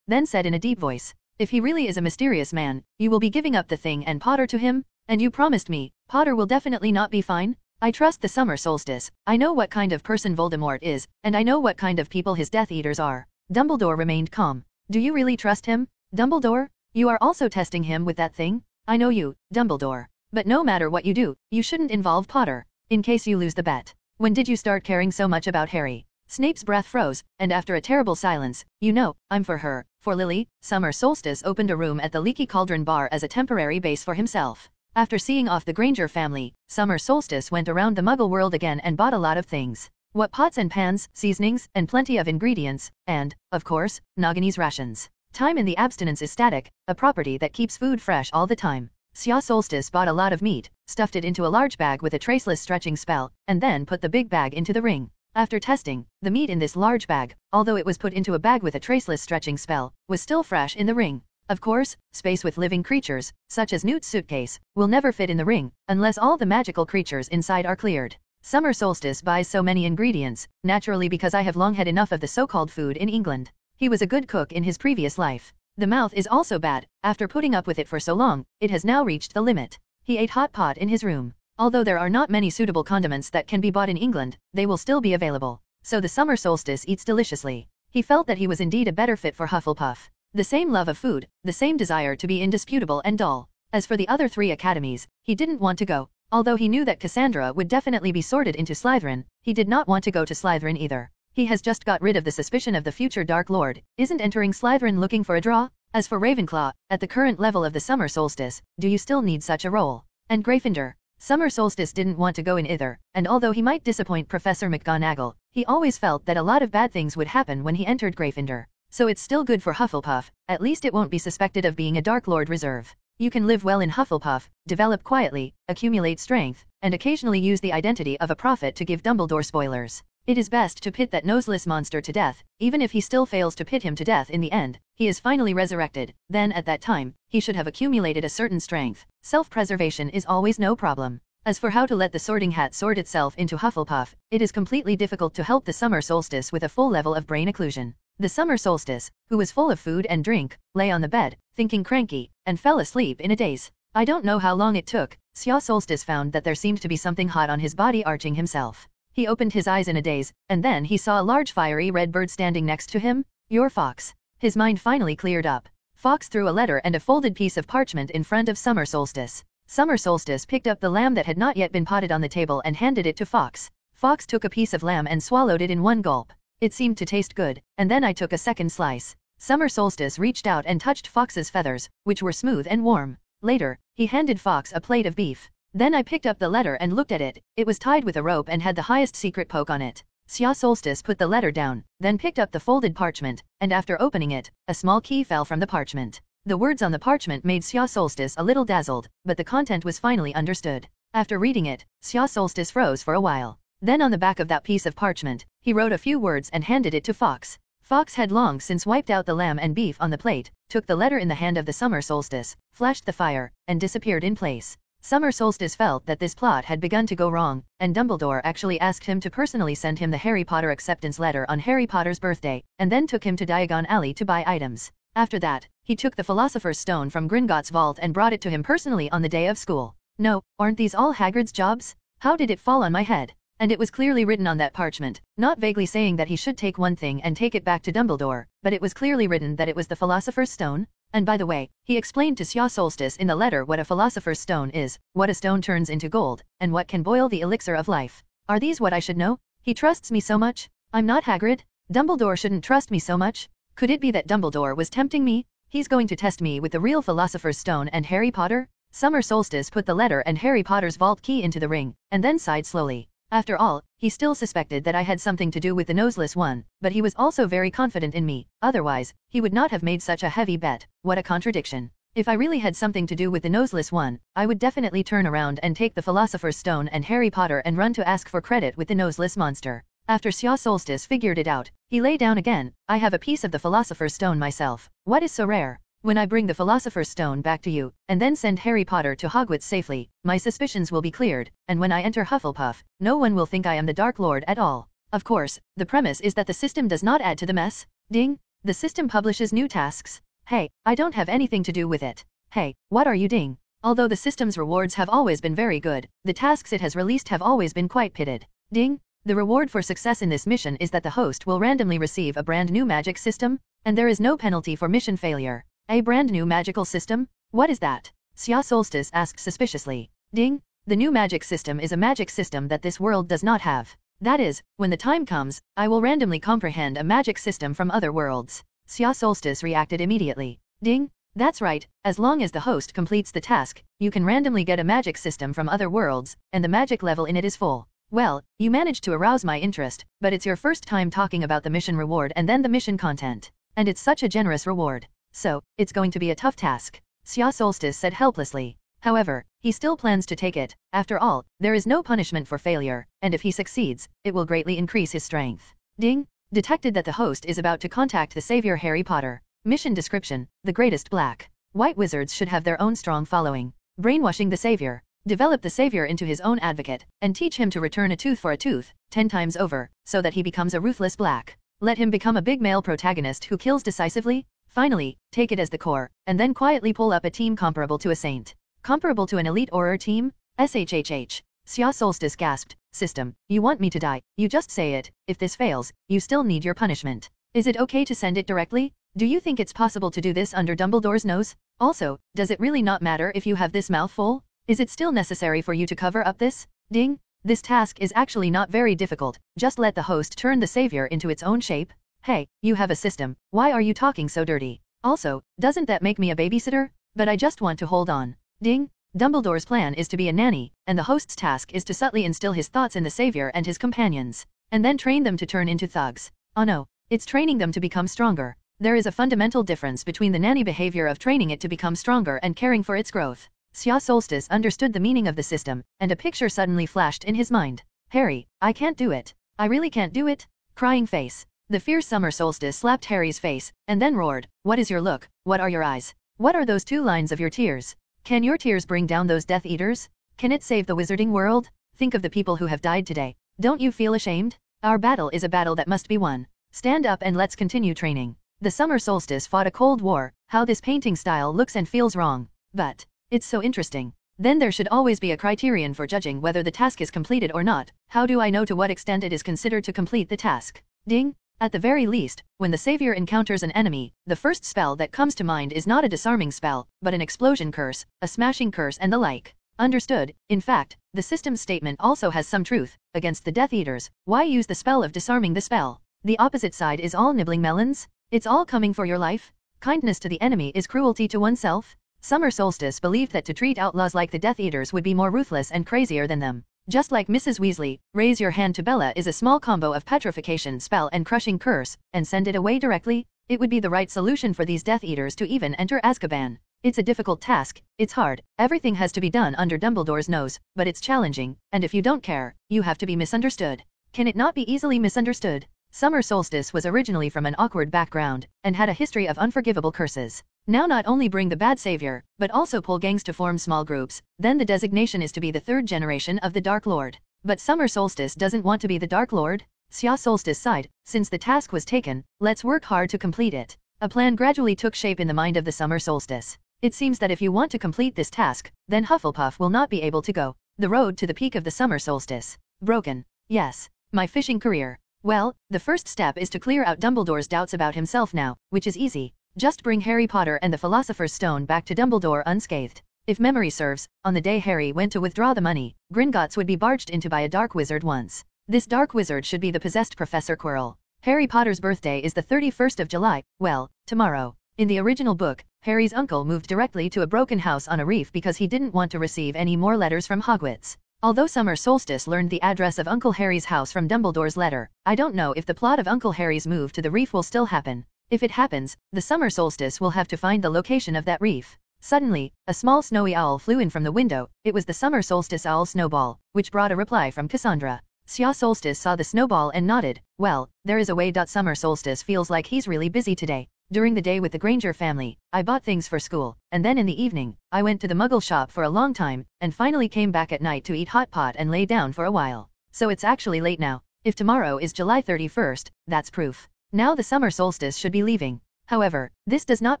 then said in a deep voice. If he really is a mysterious man, you will be giving up the thing and Potter to him? And you promised me, Potter will definitely not be fine? I trust the summer solstice. I know what kind of person Voldemort is, and I know what kind of people his Death Eaters are. Dumbledore remained calm. Do you really trust him? Dumbledore? You are also testing him with that thing? I know you, Dumbledore. But no matter what you do, you shouldn't involve Potter, in case you lose the bet. When did you start caring so much about Harry? Snape's breath froze, and after a terrible silence, you know, I'm for her, for Lily. Summer Solstice opened a room at the Leaky Cauldron Bar as a temporary base for himself. After seeing off the Granger family, Summer Solstice went around the Muggle world again and bought a lot of things. What pots and pans, seasonings, and plenty of ingredients, and, of course, Nagini's rations. Time in the abstinence is static, a property that keeps food fresh all the time. Summer Solstice bought a lot of meat, stuffed it into a large bag with a traceless stretching spell, and then put the big bag into the ring. After testing, the meat in this large bag, although it was put into a bag with a traceless stretching spell, was still fresh in the ring. Of course, space with living creatures, such as Newt's suitcase, will never fit in the ring, unless all the magical creatures inside are cleared. Summer Solstice buys so many ingredients, naturally because I have long had enough of the so-called food in England. He was a good cook in his previous life. The mouth is also bad, after putting up with it for so long, it has now reached the limit. He ate hot pot in his room. Although there are not many suitable condiments that can be bought in England, they will still be available. So the Summer Solstice eats deliciously. He felt that he was indeed a better fit for Hufflepuff. The same love of food, the same desire to be indisputable and dull. As for the other 3 academies, he didn't want to go. Although he knew that Cassandra would definitely be sorted into Slytherin, he did not want to go to Slytherin either. He has just got rid of the suspicion of the future Dark Lord, isn't entering Slytherin looking for a draw? As for Ravenclaw, at the current level of the Summer Solstice, do you still need such a role? And Gryffindor? Summer Solstice didn't want to go in either, and although he might disappoint Professor McGonagall, he always felt that a lot of bad things would happen when he entered Gryffindor. So it's still good for Hufflepuff, at least it won't be suspected of being a Dark Lord reserve. You can live well in Hufflepuff, develop quietly, accumulate strength, and occasionally use the identity of a prophet to give Dumbledore spoilers. It is best to pit that noseless monster to death, even if he still fails to pit him to death in the end, he is finally resurrected, then at that time, he should have accumulated a certain strength. Self-preservation is always no problem. As for how to let the Sorting Hat sort itself into Hufflepuff, it is completely difficult to help the Summer Solstice with a full level of brain occlusion. The Summer Solstice, who was full of food and drink, lay on the bed, thinking cranky, and fell asleep in a daze. I don't know how long it took. Summer Solstice found that there seemed to be something hot on his body arching himself. He opened his eyes in a daze, and then he saw a large fiery red bird standing next to him. You're Fawkes. His mind finally cleared up. Fawkes threw a letter and a folded piece of parchment in front of Summer Solstice. Summer Solstice picked up the lamb that had not yet been potted on the table and handed it to Fawkes. Fawkes took a piece of lamb and swallowed it in one gulp. It seemed to taste good, and then I took a second slice. Summer Solstice reached out and touched Fawkes's feathers, which were smooth and warm. Later, he handed Fawkes a plate of beef. Then I picked up the letter and looked at it. It was tied with a rope and had the highest secret poke on it. Summer Solstice put the letter down, then picked up the folded parchment, and after opening it, a small key fell from the parchment. The words on the parchment made Summer Solstice a little dazzled, but the content was finally understood. After reading it, Summer Solstice froze for a while. Then on the back of that piece of parchment, he wrote a few words and handed it to Fawkes. Fawkes had long since wiped out the lamb and beef on the plate, took the letter in the hand of the Summer Solstice, flashed the fire, and disappeared in place. Summer Solstice felt that this plot had begun to go wrong, and Dumbledore actually asked him to personally send him the Harry Potter acceptance letter on Harry Potter's birthday, and then took him to Diagon Alley to buy items. After that, he took the Philosopher's Stone from Gringotts' vault and brought it to him personally on the day of school. No, aren't these all Hagrid's jobs? How did it fall on my head? And it was clearly written on that parchment, not vaguely saying that he should take one thing and take it back to Dumbledore, but it was clearly written that it was the Philosopher's Stone. And by the way, he explained to Summer Solstice in the letter what a Philosopher's Stone is, what a stone turns into gold, and what can boil the elixir of life. Are these what I should know? He trusts me so much? I'm not Hagrid? Dumbledore shouldn't trust me so much? Could it be that Dumbledore was tempting me? He's going to test me with the real Philosopher's Stone and Harry Potter? Summer Solstice put the letter and Harry Potter's vault key into the ring, and then sighed slowly. After all, he still suspected that I had something to do with the Noseless One, but he was also very confident in me, otherwise, he would not have made such a heavy bet. What a contradiction. If I really had something to do with the Noseless One, I would definitely turn around and take the Philosopher's Stone and Harry Potter and run to ask for credit with the Noseless Monster. After Xia Solstice figured it out, he lay down again. I have a piece of the Philosopher's Stone myself. What is so rare? When I bring the Philosopher's Stone back to you, and then send Harry Potter to Hogwarts safely, my suspicions will be cleared, and when I enter Hufflepuff, no one will think I am the Dark Lord at all. Of course, the premise is that the system does not add to the mess. Ding! The system publishes new tasks. Hey, I don't have anything to do with it. Hey, what are you ding? Although the system's rewards have always been very good, the tasks it has released have always been quite pitted. Ding! The reward for success in this mission is that the host will randomly receive a brand new magic system, and there is no penalty for mission failure. A brand new magical system? What is that? Xia Solstice asked suspiciously. Ding! The new magic system is a magic system that this world does not have. That is, when the time comes, I will randomly comprehend a magic system from other worlds. Xia Solstice reacted immediately. Ding! That's right, as long as the host completes the task, you can randomly get a magic system from other worlds, and the magic level in it is full. Well, you managed to arouse my interest, but it's your first time talking about the mission reward and then the mission content. And it's such a generous reward. So, it's going to be a tough task. Xia Solstice said helplessly. However, he still plans to take it. After all, there is no punishment for failure, and if he succeeds, it will greatly increase his strength. Ding! Detected that the host is about to contact the savior Harry Potter. Mission description: the greatest black. White wizards should have their own strong following. Brainwashing the savior. Develop the savior into his own advocate, and teach him to return a tooth for a tooth, 10 times over, so that he becomes a ruthless black. Let him become a big male protagonist who kills decisively. Finally, take it as the core, and then quietly pull up a team comparable to a saint. Comparable to an elite Auror team? SHHH. Xia Solstice gasped. System, you want me to die, you just say it. If this fails, you still need your punishment. Is it okay to send it directly? Do you think it's possible to do this under Dumbledore's nose? Also, does it really not matter if you have this mouthful? Is it still necessary for you to cover up this? Ding! This task is actually not very difficult, just let the host turn the savior into its own shape. Hey, you have a system, why are you talking so dirty? Also, doesn't that make me a babysitter? But I just want to hold on. Ding! Dumbledore's plan is to be a nanny, and the host's task is to subtly instill his thoughts in the savior and his companions, and then train them to turn into thugs. Oh no, it's training them to become stronger. There is a fundamental difference between the nanny behavior of training it to become stronger and caring for its growth. Xia Solstice understood the meaning of the system, and a picture suddenly flashed in his mind. Harry, I can't do it. I really can't do it. Crying face. The fierce summer solstice slapped Harry's face, and then roared, what is your look, what are your eyes? What are those 2 lines of your tears? Can your tears bring down those Death Eaters? Can it save the wizarding world? Think of the people who have died today. Don't you feel ashamed? Our battle is a battle that must be won. Stand up and let's continue training. The summer solstice fought a cold war. How this painting style looks and feels wrong. But it's so interesting. Then there should always be a criterion for judging whether the task is completed or not. How do I know to what extent it is considered to complete the task? Ding! At the very least, when the savior encounters an enemy, the first spell that comes to mind is not a disarming spell, but an explosion curse, a smashing curse and the like. Understood. In fact, the system's statement also has some truth. Against the Death Eaters, why use the spell of disarming the spell? The opposite side is all nibbling melons? It's all coming for your life? Kindness to the enemy is cruelty to oneself? Summer Solstice believed that to treat outlaws like the Death Eaters would be more ruthless and crazier than them. Just like Mrs. Weasley, raise your hand to Bella is a small combo of petrification spell and crushing curse, and send it away directly. It would be the right solution for these Death Eaters to even enter Azkaban. It's a difficult task, it's hard, everything has to be done under Dumbledore's nose, but it's challenging, and if you don't care, you have to be misunderstood. Can it not be easily misunderstood? Summer Solstice was originally from an awkward background, and had a history of unforgivable curses. Now not only bring the bad savior, but also pull gangs to form small groups, then the designation is to be the 3rd generation of the Dark Lord. But Summer Solstice doesn't want to be the Dark Lord? Xia Solstice sighed. Since the task was taken, let's work hard to complete it. A plan gradually took shape in the mind of the Summer Solstice. It seems that if you want to complete this task, then Hufflepuff will not be able to go. The road to the peak of the Summer Solstice. Broken. Yes. My fishing career. Well, the first step is to clear out Dumbledore's doubts about himself now, which is easy. Just bring Harry Potter and the Philosopher's Stone back to Dumbledore unscathed. If memory serves, on the day Harry went to withdraw the money, Gringotts would be barged into by a dark wizard once. This dark wizard should be the possessed Professor Quirrell. Harry Potter's birthday is the 31st of July, well, tomorrow. In the original book, Harry's uncle moved directly to a broken house on a reef because he didn't want to receive any more letters from Hogwarts. Although Summer Solstice learned the address of Uncle Harry's house from Dumbledore's letter, I don't know if the plot of Uncle Harry's move to the reef will still happen. If it happens, the Summer Solstice will have to find the location of that reef. Suddenly, a small snowy owl flew in from the window. It was the Summer Solstice owl Snowball, which brought a reply from Cassandra. Xia Solstice saw the snowball and nodded. Well, there is a way. Summer Solstice feels like he's really busy today. During the day with the Granger family, I bought things for school, and then in the evening, I went to the Muggle shop for a long time, and finally came back at night to eat hot pot and lay down for a while. So it's actually late now. If tomorrow is July 31st, that's proof. Now the Summer Solstice should be leaving. However, this does not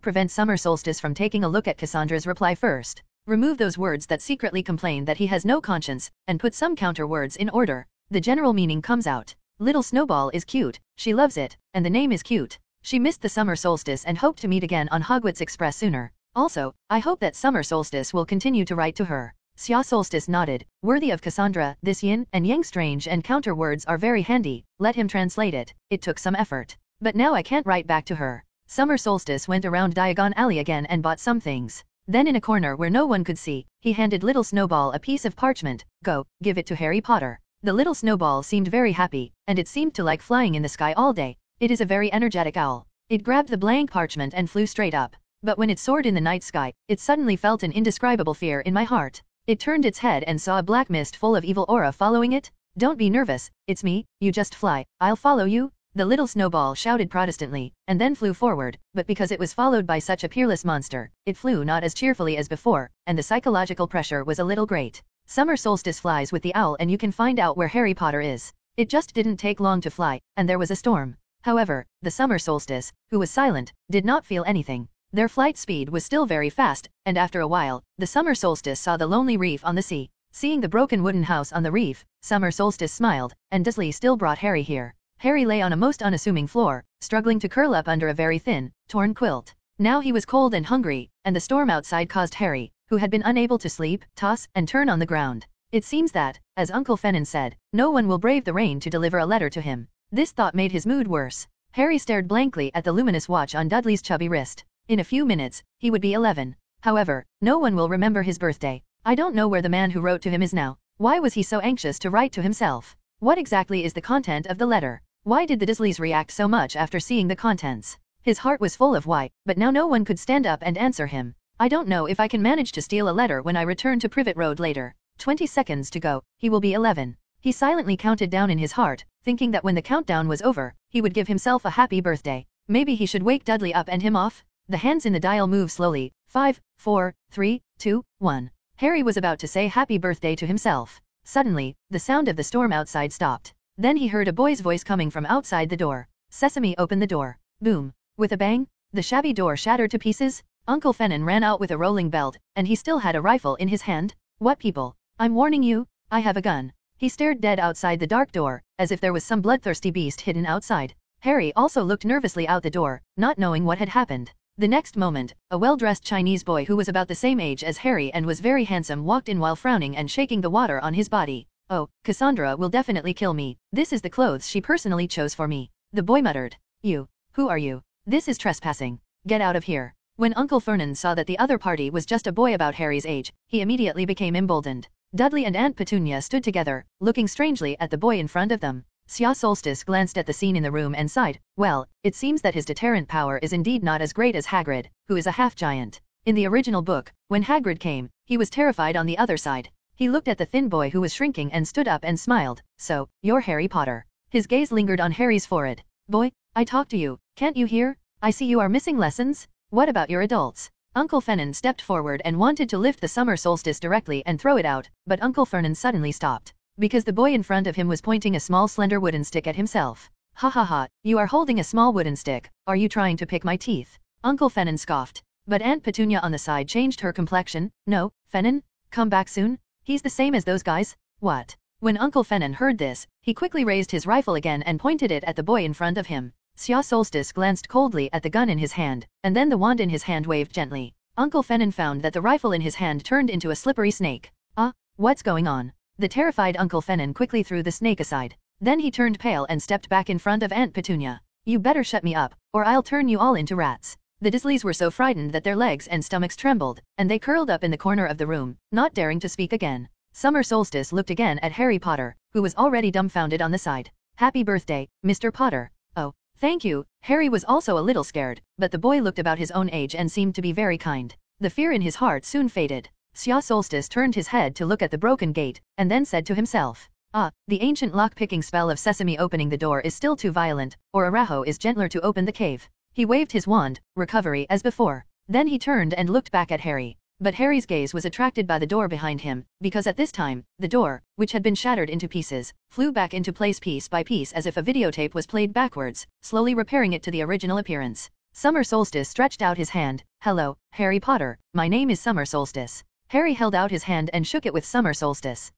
prevent Summer Solstice from taking a look at Cassandra's reply first. Remove those words that secretly complain that he has no conscience, and put some counter words in order. The general meaning comes out. Little Snowball is cute, she loves it, and the name is cute. She missed the Summer Solstice and hoped to meet again on Hogwarts Express sooner. Also, I hope that Summer Solstice will continue to write to her. Xia Solstice nodded. Worthy of Cassandra, this yin and yang strange and counter words are very handy. Let him translate it. It took some effort. But now I can't write back to her. Summer Solstice went around Diagon Alley again and bought some things. Then in a corner where no one could see, he handed little Snowball a piece of parchment. Go, give it to Harry Potter. The little Snowball seemed very happy, and it seemed to like flying in the sky all day. It is a very energetic owl. It grabbed the blank parchment and flew straight up. But when it soared in the night sky, it suddenly felt an indescribable fear in my heart. It turned its head and saw a black mist full of evil aura following it. Don't be nervous, it's me, you just fly, I'll follow you. The little Snowball shouted protestantly, and then flew forward, but because it was followed by such a peerless monster, it flew not as cheerfully as before, and the psychological pressure was a little great. Summer Solstice flies with the owl and you can find out where Harry Potter is. It just didn't take long to fly, and there was a storm. However, the Summer Solstice, who was silent, did not feel anything. Their flight speed was still very fast, and after a while, the Summer Solstice saw the lonely reef on the sea. Seeing the broken wooden house on the reef, Summer Solstice smiled, and Dursley still brought Harry here. Harry lay on a most unassuming floor, struggling to curl up under a very thin, torn quilt. Now he was cold and hungry, and the storm outside caused Harry, who had been unable to sleep, toss and turn on the ground. It seems that, as Uncle Fennon said, no one will brave the rain to deliver a letter to him. This thought made his mood worse. Harry stared blankly at the luminous watch on Dudley's chubby wrist. In a few minutes, he would be 11. However, no one will remember his birthday. I don't know where the man who wrote to him is now. Why was he so anxious to write to himself? What exactly is the content of the letter? Why did the Dursleys react so much after seeing the contents? His heart was full of why, but now no one could stand up and answer him. I don't know if I can manage to steal a letter when I return to Privet Road later. 20 seconds to go, he will be 11. He silently counted down in his heart, thinking that when the countdown was over, he would give himself a happy birthday. Maybe he should wake Dudley up and him off? The hands in the dial moved slowly. 5, 4, 3, 2, 1. Harry was about to say happy birthday to himself. Suddenly, the sound of the storm outside stopped. Then he heard a boy's voice coming from outside the door. Sesame, open the door. Boom. With a bang, the shabby door shattered to pieces. Uncle Fennon ran out with a rolling belt, and he still had a rifle in his hand. What people? I'm warning you, I have a gun. He stared dead outside the dark door, as if there was some bloodthirsty beast hidden outside. Harry also looked nervously out the door, not knowing what had happened. The next moment, a well-dressed Chinese boy who was about the same age as Harry and was very handsome walked in while frowning and shaking the water on his body. Oh, Cassandra will definitely kill me. This is the clothes she personally chose for me. The boy muttered. You. Who are you? This is trespassing. Get out of here. When Uncle Vernon saw that the other party was just a boy about Harry's age, he immediately became emboldened. Dudley and Aunt Petunia stood together, looking strangely at the boy in front of them. Xia Solstice glanced at the scene in the room and sighed. Well, it seems that his deterrent power is indeed not as great as Hagrid, who is a half-giant. In the original book, when Hagrid came, he was terrified on the other side. He looked at the thin boy who was shrinking and stood up and smiled. So, you're Harry Potter. His gaze lingered on Harry's forehead. Boy, I talk to you, can't you hear? I see you are missing lessons. What about your adults? Uncle Fennon stepped forward and wanted to lift the Summer Solstice directly and throw it out, but Uncle Vernon suddenly stopped. Because the boy in front of him was pointing a small slender wooden stick at himself. Ha ha ha, you are holding a small wooden stick. Are you trying to pick my teeth? Uncle Fennon scoffed. But Aunt Petunia on the side changed her complexion. No, Fennon? Come back soon? He's the same as those guys? What? When Uncle Fennon heard this, he quickly raised his rifle again and pointed it at the boy in front of him. Xia Solstice glanced coldly at the gun in his hand, and then the wand in his hand waved gently. Uncle Fennon found that the rifle in his hand turned into a slippery snake. What's going on? The terrified Uncle Fennon quickly threw the snake aside. Then he turned pale and stepped back in front of Aunt Petunia. You better shut me up, or I'll turn you all into rats. The Dursleys were so frightened that their legs and stomachs trembled, and they curled up in the corner of the room, not daring to speak again. Summer Solstice looked again at Harry Potter, who was already dumbfounded on the side. Happy birthday, Mr. Potter. Oh, thank you. Harry was also a little scared, but the boy looked about his own age and seemed to be very kind. The fear in his heart soon faded. Xia Solstice turned his head to look at the broken gate, and then said to himself, The ancient lock-picking spell of sesame opening the door is still too violent, or Araho is gentler to open the cave. He waved his wand, recovery as before. Then he turned and looked back at Harry. But Harry's gaze was attracted by the door behind him, because at this time, the door, which had been shattered into pieces, flew back into place piece by piece as if a videotape was played backwards, slowly repairing it to the original appearance. Summer Solstice stretched out his hand. Hello, Harry Potter, my name is Summer Solstice. Harry held out his hand and shook it with Summer Solstice.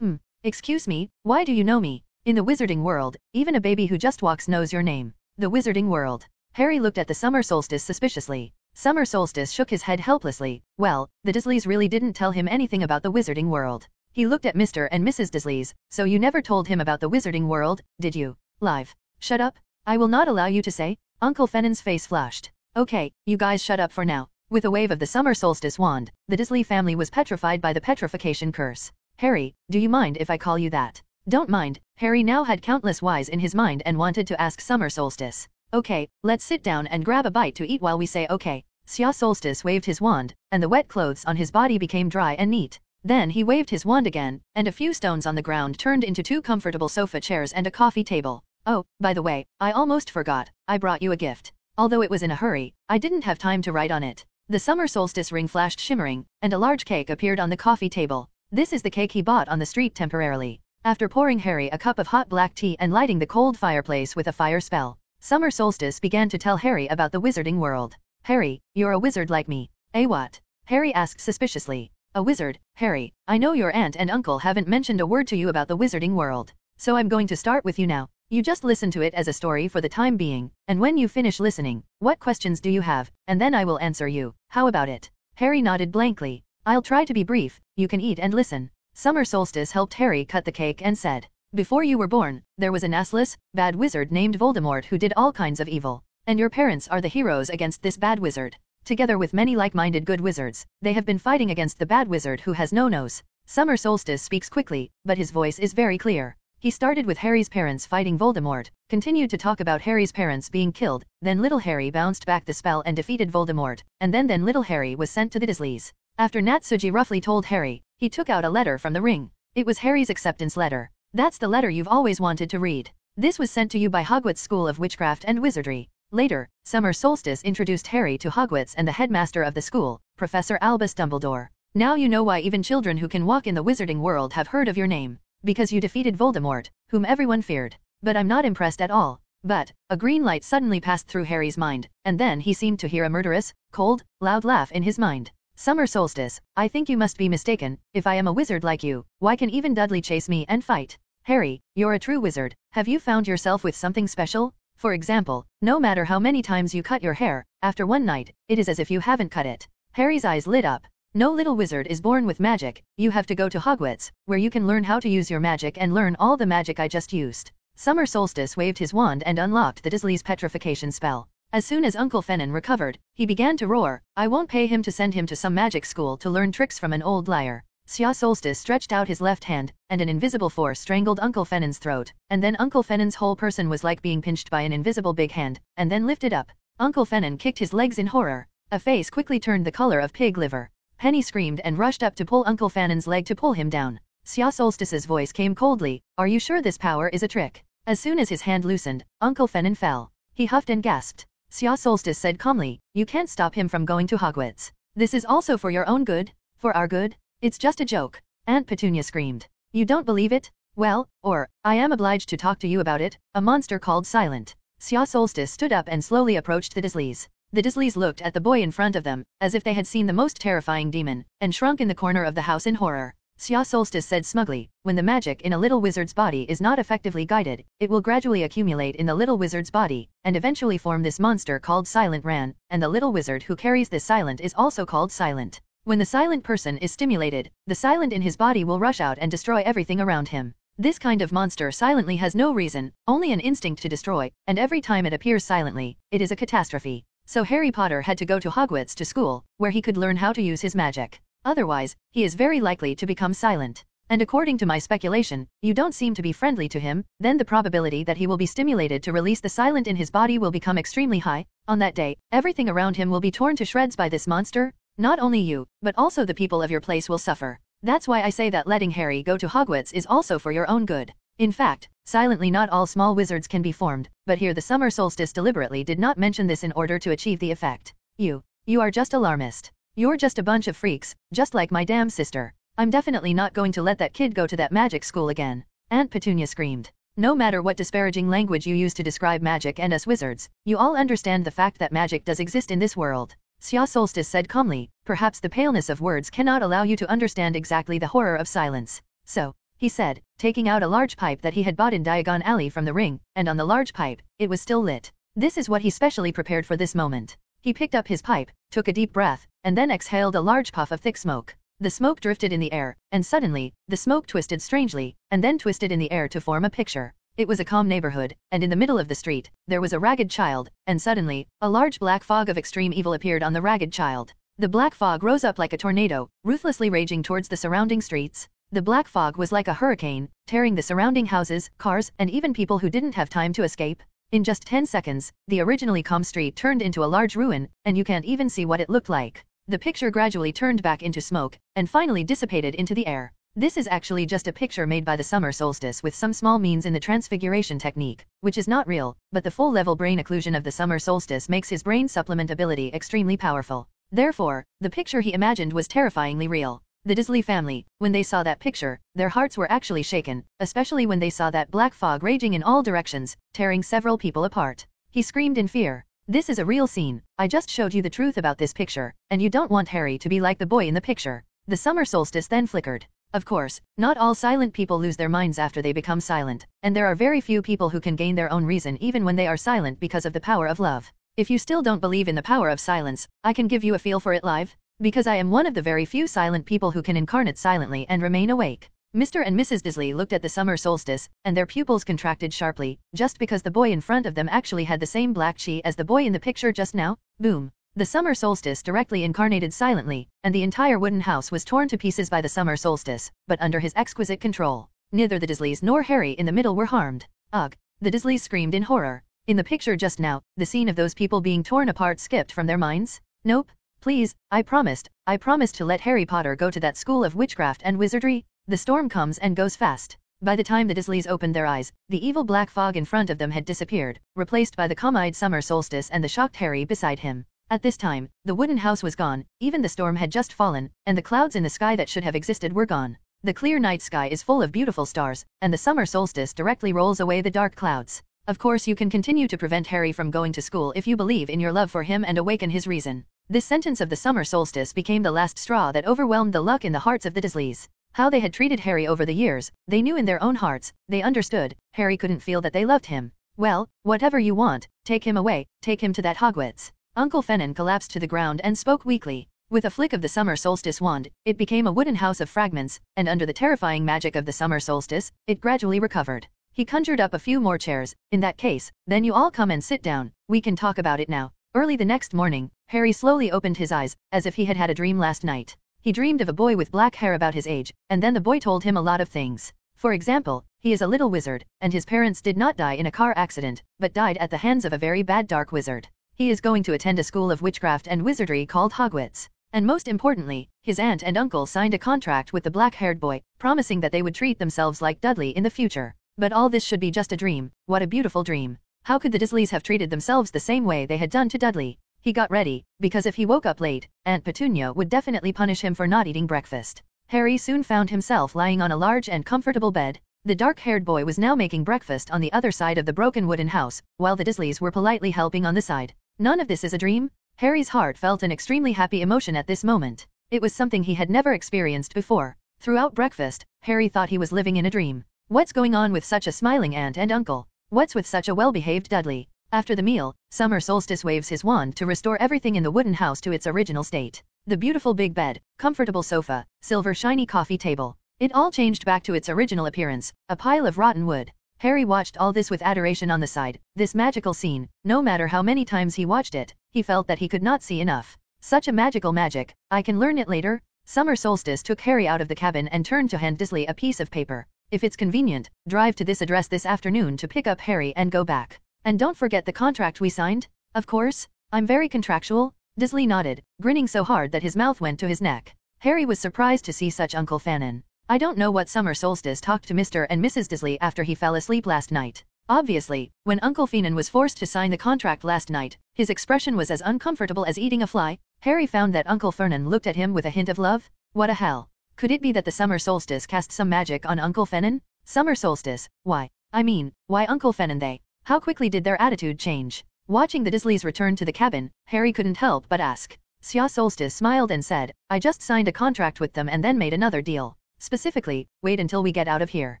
Excuse me, why do you know me? In the wizarding world, even a baby who just walks knows your name. The wizarding world. Harry looked at the Summer Solstice suspiciously. Summer Solstice shook his head helplessly. Well, the Dursleys really didn't tell him anything about the wizarding world. He looked at Mr. and Mrs. Dursleys. So you never told him about the wizarding world, did you? Live. Shut up. I will not allow you to say. Uncle Fennon's face flashed. Okay, you guys shut up for now. With a wave of the Summer Solstice wand, the Dursley family was petrified by the petrification curse. Harry, do you mind if I call you that? Don't mind. Harry now had countless whys in his mind and wanted to ask Summer Solstice. Okay, let's sit down and grab a bite to eat while we say okay. Summer Solstice waved his wand, and the wet clothes on his body became dry and neat. Then he waved his wand again, and a few stones on the ground turned into 2 comfortable sofa chairs and a coffee table. Oh, by the way, I almost forgot, I brought you a gift. Although it was in a hurry, I didn't have time to write on it. The Summer Solstice ring flashed shimmering, and a large cake appeared on the coffee table. This is the cake he bought on the street temporarily. After pouring Harry a cup of hot black tea and lighting the cold fireplace with a fire spell, Summer Solstice began to tell Harry about the wizarding world. Harry, you're a wizard like me. Eh, what? Harry asked suspiciously. A wizard, Harry. I know your aunt and uncle haven't mentioned a word to you about the wizarding world. So I'm going to start with you now. You just listen to it as a story for the time being, and when you finish listening, what questions do you have, and then I will answer you. How about it? Harry nodded blankly. I'll try to be brief, you can eat and listen. Summer Solstice helped Harry cut the cake and said, before you were born, there was a nastless, bad wizard named Voldemort who did all kinds of evil. And your parents are the heroes against this bad wizard. Together with many like-minded good wizards, they have been fighting against the bad wizard who has no nose. Summer Solstice speaks quickly, but his voice is very clear. He started with Harry's parents fighting Voldemort, continued to talk about Harry's parents being killed, then little Harry bounced back the spell and defeated Voldemort, and then little Harry was sent to the Dursleys. After Natsuki roughly told Harry, he took out a letter from the ring. It was Harry's acceptance letter. That's the letter you've always wanted to read. This was sent to you by Hogwarts School of Witchcraft and Wizardry. Later, Summer Solstice introduced Harry to Hogwarts and the headmaster of the school, Professor Albus Dumbledore. Now you know why even children who can walk in the wizarding world have heard of your name. Because you defeated Voldemort, whom everyone feared. But I'm not impressed at all. But, a green light suddenly passed through Harry's mind, and then he seemed to hear a murderous, cold, loud laugh in his mind. Summer Solstice, I think you must be mistaken. If I am a wizard like you, why can even Dudley chase me and fight? Harry, you're a true wizard. Have you found yourself with something special? For example, no matter how many times you cut your hair, after one night, it is as if you haven't cut it. Harry's eyes lit up. No little wizard is born with magic. You have to go to Hogwarts, where you can learn how to use your magic and learn all the magic I just used. Summer Solstice waved his wand and unlocked the Dursleys' petrification spell. As soon as Uncle Fennon recovered, he began to roar, I won't pay him to send him to some magic school to learn tricks from an old liar. Summer Solstice stretched out his left hand, and an invisible force strangled Uncle Fennon's throat, and then Uncle Fennon's whole person was like being pinched by an invisible big hand, and then lifted up. Uncle Fennon kicked his legs in horror. A face quickly turned the color of pig liver. Penny screamed and rushed up to pull Uncle Fennon's leg to pull him down. Summer Solstice's voice came coldly, are you sure this power is a trick? As soon as his hand loosened, Uncle Fennon fell. He huffed and gasped. Summer Solstice said calmly, you can't stop him from going to Hogwarts. This is also for your own good? For our good? It's just a joke. Aunt Petunia screamed. You don't believe it? Well, I am obliged to talk to you about it. A monster called Silent. Summer Solstice stood up and slowly approached the Dursleys. The Dursleys looked at the boy in front of them, as if they had seen the most terrifying demon, and shrunk in the corner of the house in horror. Summer Solstice said smugly, when the magic in a little wizard's body is not effectively guided, it will gradually accumulate in the little wizard's body, and eventually form this monster called Silent Ran, and the little wizard who carries this Silent is also called Silent. When the silent person is stimulated, the silent in his body will rush out and destroy everything around him. This kind of monster silently has no reason, only an instinct to destroy, and every time it appears silently, it is a catastrophe. So Harry Potter had to go to Hogwarts to school, where he could learn how to use his magic. Otherwise, he is very likely to become silent. And according to my speculation, you don't seem to be friendly to him, then the probability that he will be stimulated to release the silent in his body will become extremely high. On that day, everything around him will be torn to shreds by this monster. Not only you, but also the people of your place will suffer. That's why I say that letting Harry go to Hogwarts is also for your own good. In fact, silently not all small wizards can be formed, but here the summer solstice deliberately did not mention this in order to achieve the effect. You are just alarmist. You're just a bunch of freaks, just like my damn sister. I'm definitely not going to let that kid go to that magic school again. Aunt Petunia screamed. No matter what disparaging language you use to describe magic and us wizards, you all understand the fact that magic does exist in this world. Xia Solstice said calmly, perhaps the paleness of words cannot allow you to understand exactly the horror of silence. So, he said, taking out a large pipe that he had bought in Diagon Alley from the ring, and on the large pipe, it was still lit. This is what he specially prepared for this moment. He picked up his pipe, took a deep breath, and then exhaled a large puff of thick smoke. The smoke drifted in the air, and suddenly, the smoke twisted strangely, and then twisted in the air to form a picture. It was a calm neighborhood, and in the middle of the street, there was a ragged child, and suddenly, a large black fog of extreme evil appeared on the ragged child. The black fog rose up like a tornado, ruthlessly raging towards the surrounding streets. The black fog was like a hurricane, tearing the surrounding houses, cars, and even people who didn't have time to escape. In just 10 seconds, the originally calm street turned into a large ruin, and you can't even see what it looked like. The picture gradually turned back into smoke, and finally dissipated into the air. This is actually just a picture made by the summer solstice with some small means in the transfiguration technique, which is not real, but the full-level brain occlusion of the summer solstice makes his brain supplement ability extremely powerful. Therefore, the picture he imagined was terrifyingly real. The Disley family, when they saw that picture, their hearts were actually shaken, especially when they saw that black fog raging in all directions, tearing several people apart. He screamed in fear. This is a real scene. I just showed you the truth about this picture, and you don't want Harry to be like the boy in the picture. The summer solstice then flickered. Of course, not all silent people lose their minds after they become silent, and there are very few people who can gain their own reason even when they are silent because of the power of love. If you still don't believe in the power of silence, I can give you a feel for it live, because I am one of the very few silent people who can incarnate silently and remain awake. Mr. and Mrs. Disley looked at the summer solstice, and their pupils contracted sharply, just because the boy in front of them actually had the same black chi as the boy in the picture just now. Boom. The summer solstice directly incarnated silently, and the entire wooden house was torn to pieces by the summer solstice, but under his exquisite control. Neither the Disleys nor Harry in the middle were harmed. Ugh! The Disleys screamed in horror. In the picture just now, the scene of those people being torn apart skipped from their minds. Nope. Please, I promised to let Harry Potter go to that school of witchcraft and wizardry. The storm comes and goes fast. By the time the Disleys opened their eyes, the evil black fog in front of them had disappeared, replaced by the calm-eyed summer solstice and the shocked Harry beside him. At this time, the wooden house was gone, even the storm had just fallen, and the clouds in the sky that should have existed were gone. The clear night sky is full of beautiful stars, and the summer solstice directly rolls away the dark clouds. Of course you can continue to prevent Harry from going to school if you believe in your love for him and awaken his reason. This sentence of the summer solstice became the last straw that overwhelmed the luck in the hearts of the Disleys. How they had treated Harry over the years, they knew in their own hearts, they understood, Harry couldn't feel that they loved him. Well, whatever you want, take him away, take him to that Hogwarts. Uncle Fennan collapsed to the ground and spoke weakly. With a flick of the summer solstice wand, it became a wooden house of fragments, and under the terrifying magic of the summer solstice, it gradually recovered. He conjured up a few more chairs. In that case, then you all come and sit down, we can talk about it now. Early the next morning, Harry slowly opened his eyes, as if he had had a dream last night. He dreamed of a boy with black hair about his age, and then the boy told him a lot of things. For example, he is a little wizard, and his parents did not die in a car accident, but died at the hands of a very bad dark wizard. He is going to attend a school of witchcraft and wizardry called Hogwarts. And most importantly, his aunt and uncle signed a contract with the black-haired boy, promising that they would treat themselves like Dudley in the future. But all this should be just a dream. What a beautiful dream. How could the Disleys have treated themselves the same way they had done to Dudley? He got ready, because if he woke up late, Aunt Petunia would definitely punish him for not eating breakfast. Harry soon found himself lying on a large and comfortable bed. The dark-haired boy was now making breakfast on the other side of the broken wooden house, while the Disleys were politely helping on the side. None of this is a dream? Harry's heart felt an extremely happy emotion at this moment. It was something he had never experienced before. Throughout breakfast, Harry thought he was living in a dream. What's going on with such a smiling aunt and uncle? What's with such a well-behaved Dudley? After the meal, Summer Solstice waves his wand to restore everything in the wooden house to its original state. The beautiful big bed, comfortable sofa, silver shiny coffee table. It all changed back to its original appearance, a pile of rotten wood. Harry watched all this with adoration on the side. This magical scene, no matter how many times he watched it, he felt that he could not see enough. Such a magical magic, I can learn it later. Summer Solstice took Harry out of the cabin and turned to hand Disley a piece of paper. If it's convenient, drive to this address this afternoon to pick up Harry and go back. And don't forget the contract we signed. Of course, I'm very contractual. Disley nodded, grinning so hard that his mouth went to his neck. Harry was surprised to see such Uncle Fennan. I don't know what summer solstice talked to Mr. and Mrs. Disley after he fell asleep last night. Obviously, when Uncle Feenan was forced to sign the contract last night, his expression was as uncomfortable as eating a fly. Harry found that Uncle Fernan looked at him with a hint of love. What a hell. Could it be that the summer solstice cast some magic on Uncle Fennan? Summer solstice, why? I mean, why Uncle Fennan they? How quickly did their attitude change? Watching the Disleys return to the cabin, Harry couldn't help but ask. Sia Solstice smiled and said, I just signed a contract with them and then made another deal. Specifically, wait until we get out of here.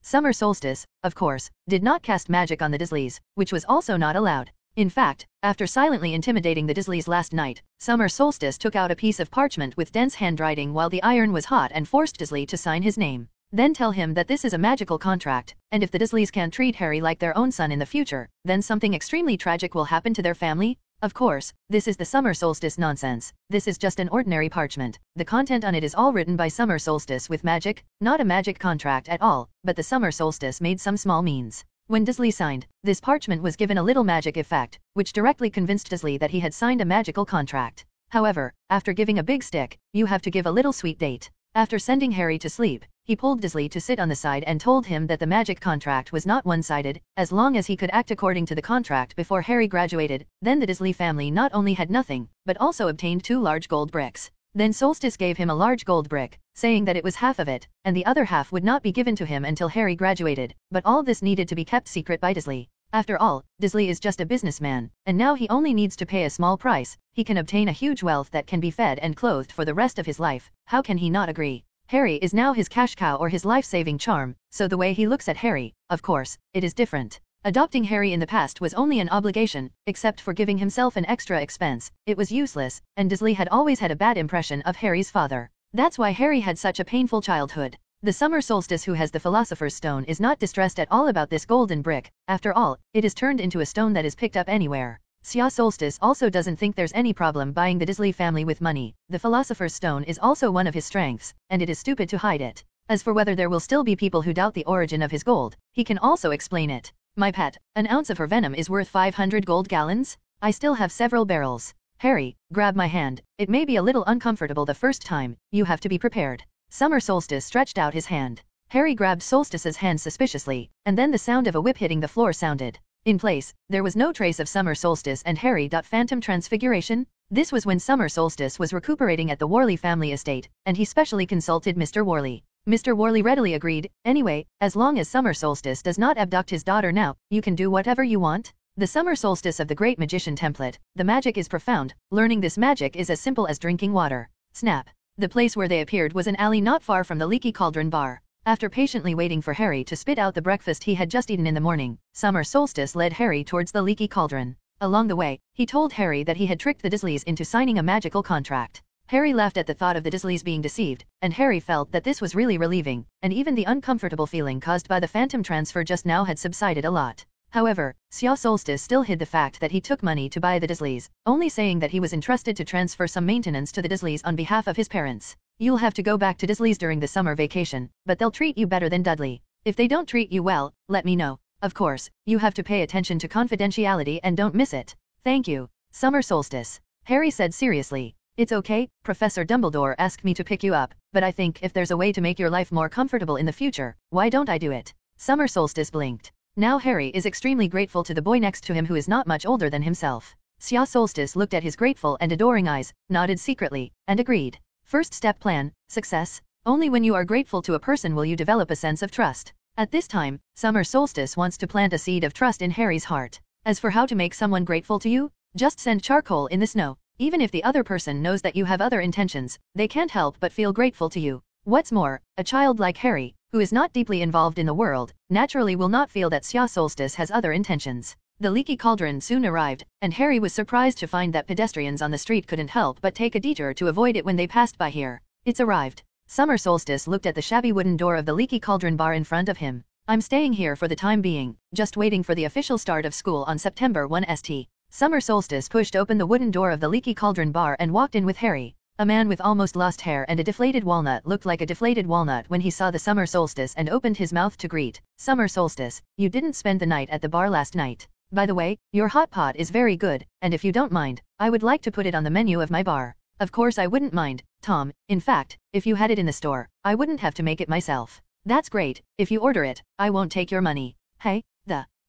Summer Solstice, of course, did not cast magic on the Disleys, which was also not allowed. In fact, after silently intimidating the Disleys last night, Summer Solstice took out a piece of parchment with dense handwriting while the iron was hot and forced Disley to sign his name. Then tell him that this is a magical contract, and if the Disleys can't treat Harry like their own son in the future, then something extremely tragic will happen to their family. Of course, this is the Summer Solstice nonsense. This is just an ordinary parchment. The content on it is all written by Summer Solstice with magic, not a magic contract at all, but the Summer Solstice made some small means. When Disley signed, this parchment was given a little magic effect, which directly convinced Disley that he had signed a magical contract. However, after giving a big stick, you have to give a little sweet date. After sending Harry to sleep, he pulled Disley to sit on the side and told him that the magic contract was not one-sided, as long as he could act according to the contract before Harry graduated. Then the Disley family not only had nothing, but also obtained 2 large gold bricks. Then Solstice gave him a large gold brick, saying that it was half of it, and the other half would not be given to him until Harry graduated, but all this needed to be kept secret by Disley. After all, Disley is just a businessman, and now he only needs to pay a small price. He can obtain a huge wealth that can be fed and clothed for the rest of his life. How can he not agree? Harry is now his cash cow or his life-saving charm, so the way he looks at Harry, of course, it is different. Adopting Harry in the past was only an obligation, except for giving himself an extra expense. It was useless, and Disley had always had a bad impression of Harry's father. That's why Harry had such a painful childhood. The Summer Solstice who has the Philosopher's Stone is not distressed at all about this golden brick. After all, it is turned into a stone that is picked up anywhere. Sia Solstice also doesn't think there's any problem buying the Disley family with money. The Philosopher's Stone is also one of his strengths, and it is stupid to hide it. As for whether there will still be people who doubt the origin of his gold, he can also explain it. My pet, an ounce of her venom is worth 500 gold gallons? I still have several barrels. Harry, grab my hand. It may be a little uncomfortable the first time. You have to be prepared. Summer Solstice stretched out his hand. Harry grabbed Solstice's hand suspiciously, and then the sound of a whip hitting the floor sounded. In place, there was no trace of Summer Solstice and Harry. Phantom transfiguration? This was when Summer Solstice was recuperating at the Worley family estate, and he specially consulted Mr. Worley. Mr. Worley readily agreed. Anyway, as long as Summer Solstice does not abduct his daughter now, you can do whatever you want. The Summer Solstice of the Great Magician template. The magic is profound. Learning this magic is as simple as drinking water. Snap. The place where they appeared was an alley not far from the Leaky Cauldron bar. After patiently waiting for Harry to spit out the breakfast he had just eaten in the morning, Summer Solstice led Harry towards the Leaky Cauldron. Along the way, he told Harry that he had tricked the Disleys into signing a magical contract. Harry laughed at the thought of the Disleys being deceived, and Harry felt that this was really relieving, and even the uncomfortable feeling caused by the phantom transfer just now had subsided a lot. However, Sia Solstice still hid the fact that he took money to buy the Disleys, only saying that he was entrusted to transfer some maintenance to the Disleys on behalf of his parents. You'll have to go back to Disleys during the summer vacation, but they'll treat you better than Dudley. If they don't treat you well, let me know. Of course, you have to pay attention to confidentiality and don't miss it. Thank you, Summer Solstice. Harry said seriously. It's okay, Professor Dumbledore asked me to pick you up, but I think if there's a way to make your life more comfortable in the future, why don't I do it? Summer Solstice blinked. Now Harry is extremely grateful to the boy next to him who is not much older than himself. Sia Solstice looked at his grateful and adoring eyes, nodded secretly, and agreed. First step plan, success. Only when you are grateful to a person will you develop a sense of trust. At this time, Summer Solstice wants to plant a seed of trust in Harry's heart. As for how to make someone grateful to you, just send charcoal in the snow. Even if the other person knows that you have other intentions, they can't help but feel grateful to you. What's more, a child like Harry, who is not deeply involved in the world, naturally will not feel that Sia Solstice has other intentions. The Leaky Cauldron soon arrived, and Harry was surprised to find that pedestrians on the street couldn't help but take a detour to avoid it when they passed by here. It's arrived. Summer Solstice looked at the shabby wooden door of the Leaky Cauldron bar in front of him. I'm staying here for the time being, just waiting for the official start of school on September 1 st. Summer Solstice pushed open the wooden door of the Leaky Cauldron bar and walked in with Harry. A man with almost lost hair and a deflated walnut looked like a deflated walnut when he saw the Summer Solstice and opened his mouth to greet. Summer Solstice, you didn't spend the night at the bar last night. By the way, your hot pot is very good, and if you don't mind, I would like to put it on the menu of my bar. Of course I wouldn't mind, Tom, in fact, if you had it in the store, I wouldn't have to make it myself. That's great, if you order it, I won't take your money. Hey,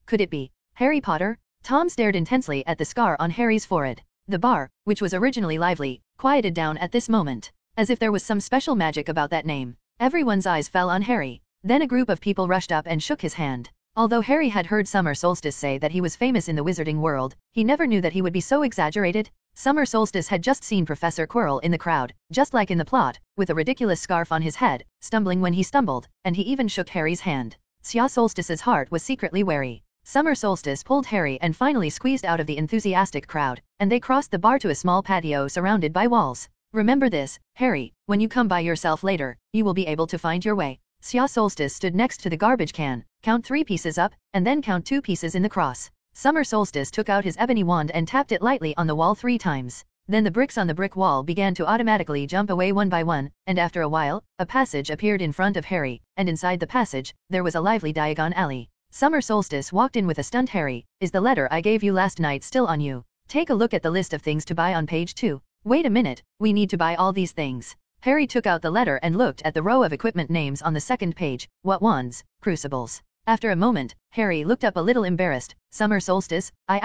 could it be Harry Potter? Tom stared intensely at the scar on Harry's forehead. The bar, which was originally lively, quieted down at this moment, as if there was some special magic about that name. Everyone's eyes fell on Harry. Then a group of people rushed up and shook his hand. Although Harry had heard Summer Solstice say that he was famous in the wizarding world, he never knew that he would be so exaggerated. Summer Solstice had just seen Professor Quirrell in the crowd, just like in the plot, with a ridiculous scarf on his head, stumbling when he stumbled, and he even shook Harry's hand. Xia Solstice's heart was secretly wary. Summer Solstice pulled Harry and finally squeezed out of the enthusiastic crowd, and they crossed the bar to a small patio surrounded by walls. Remember this, Harry, when you come by yourself later, you will be able to find your way. Xia Solstice stood next to the garbage can, count 3 pieces up, and then count 2 pieces in the cross. Summer Solstice took out his ebony wand and tapped it lightly on the wall 3 times. Then the bricks on the brick wall began to automatically jump away one by one, and after a while, a passage appeared in front of Harry, and inside the passage, there was a lively Diagon Alley. Summer Solstice walked in with a stunned Harry. Is the letter I gave you last night still on you? Take a look at the list of things to buy on page 2. Wait a minute, we need to buy all these things. Harry took out the letter and looked at the row of equipment names on the second page. What wands? Crucibles. After a moment, Harry looked up a little embarrassed. Summer Solstice, I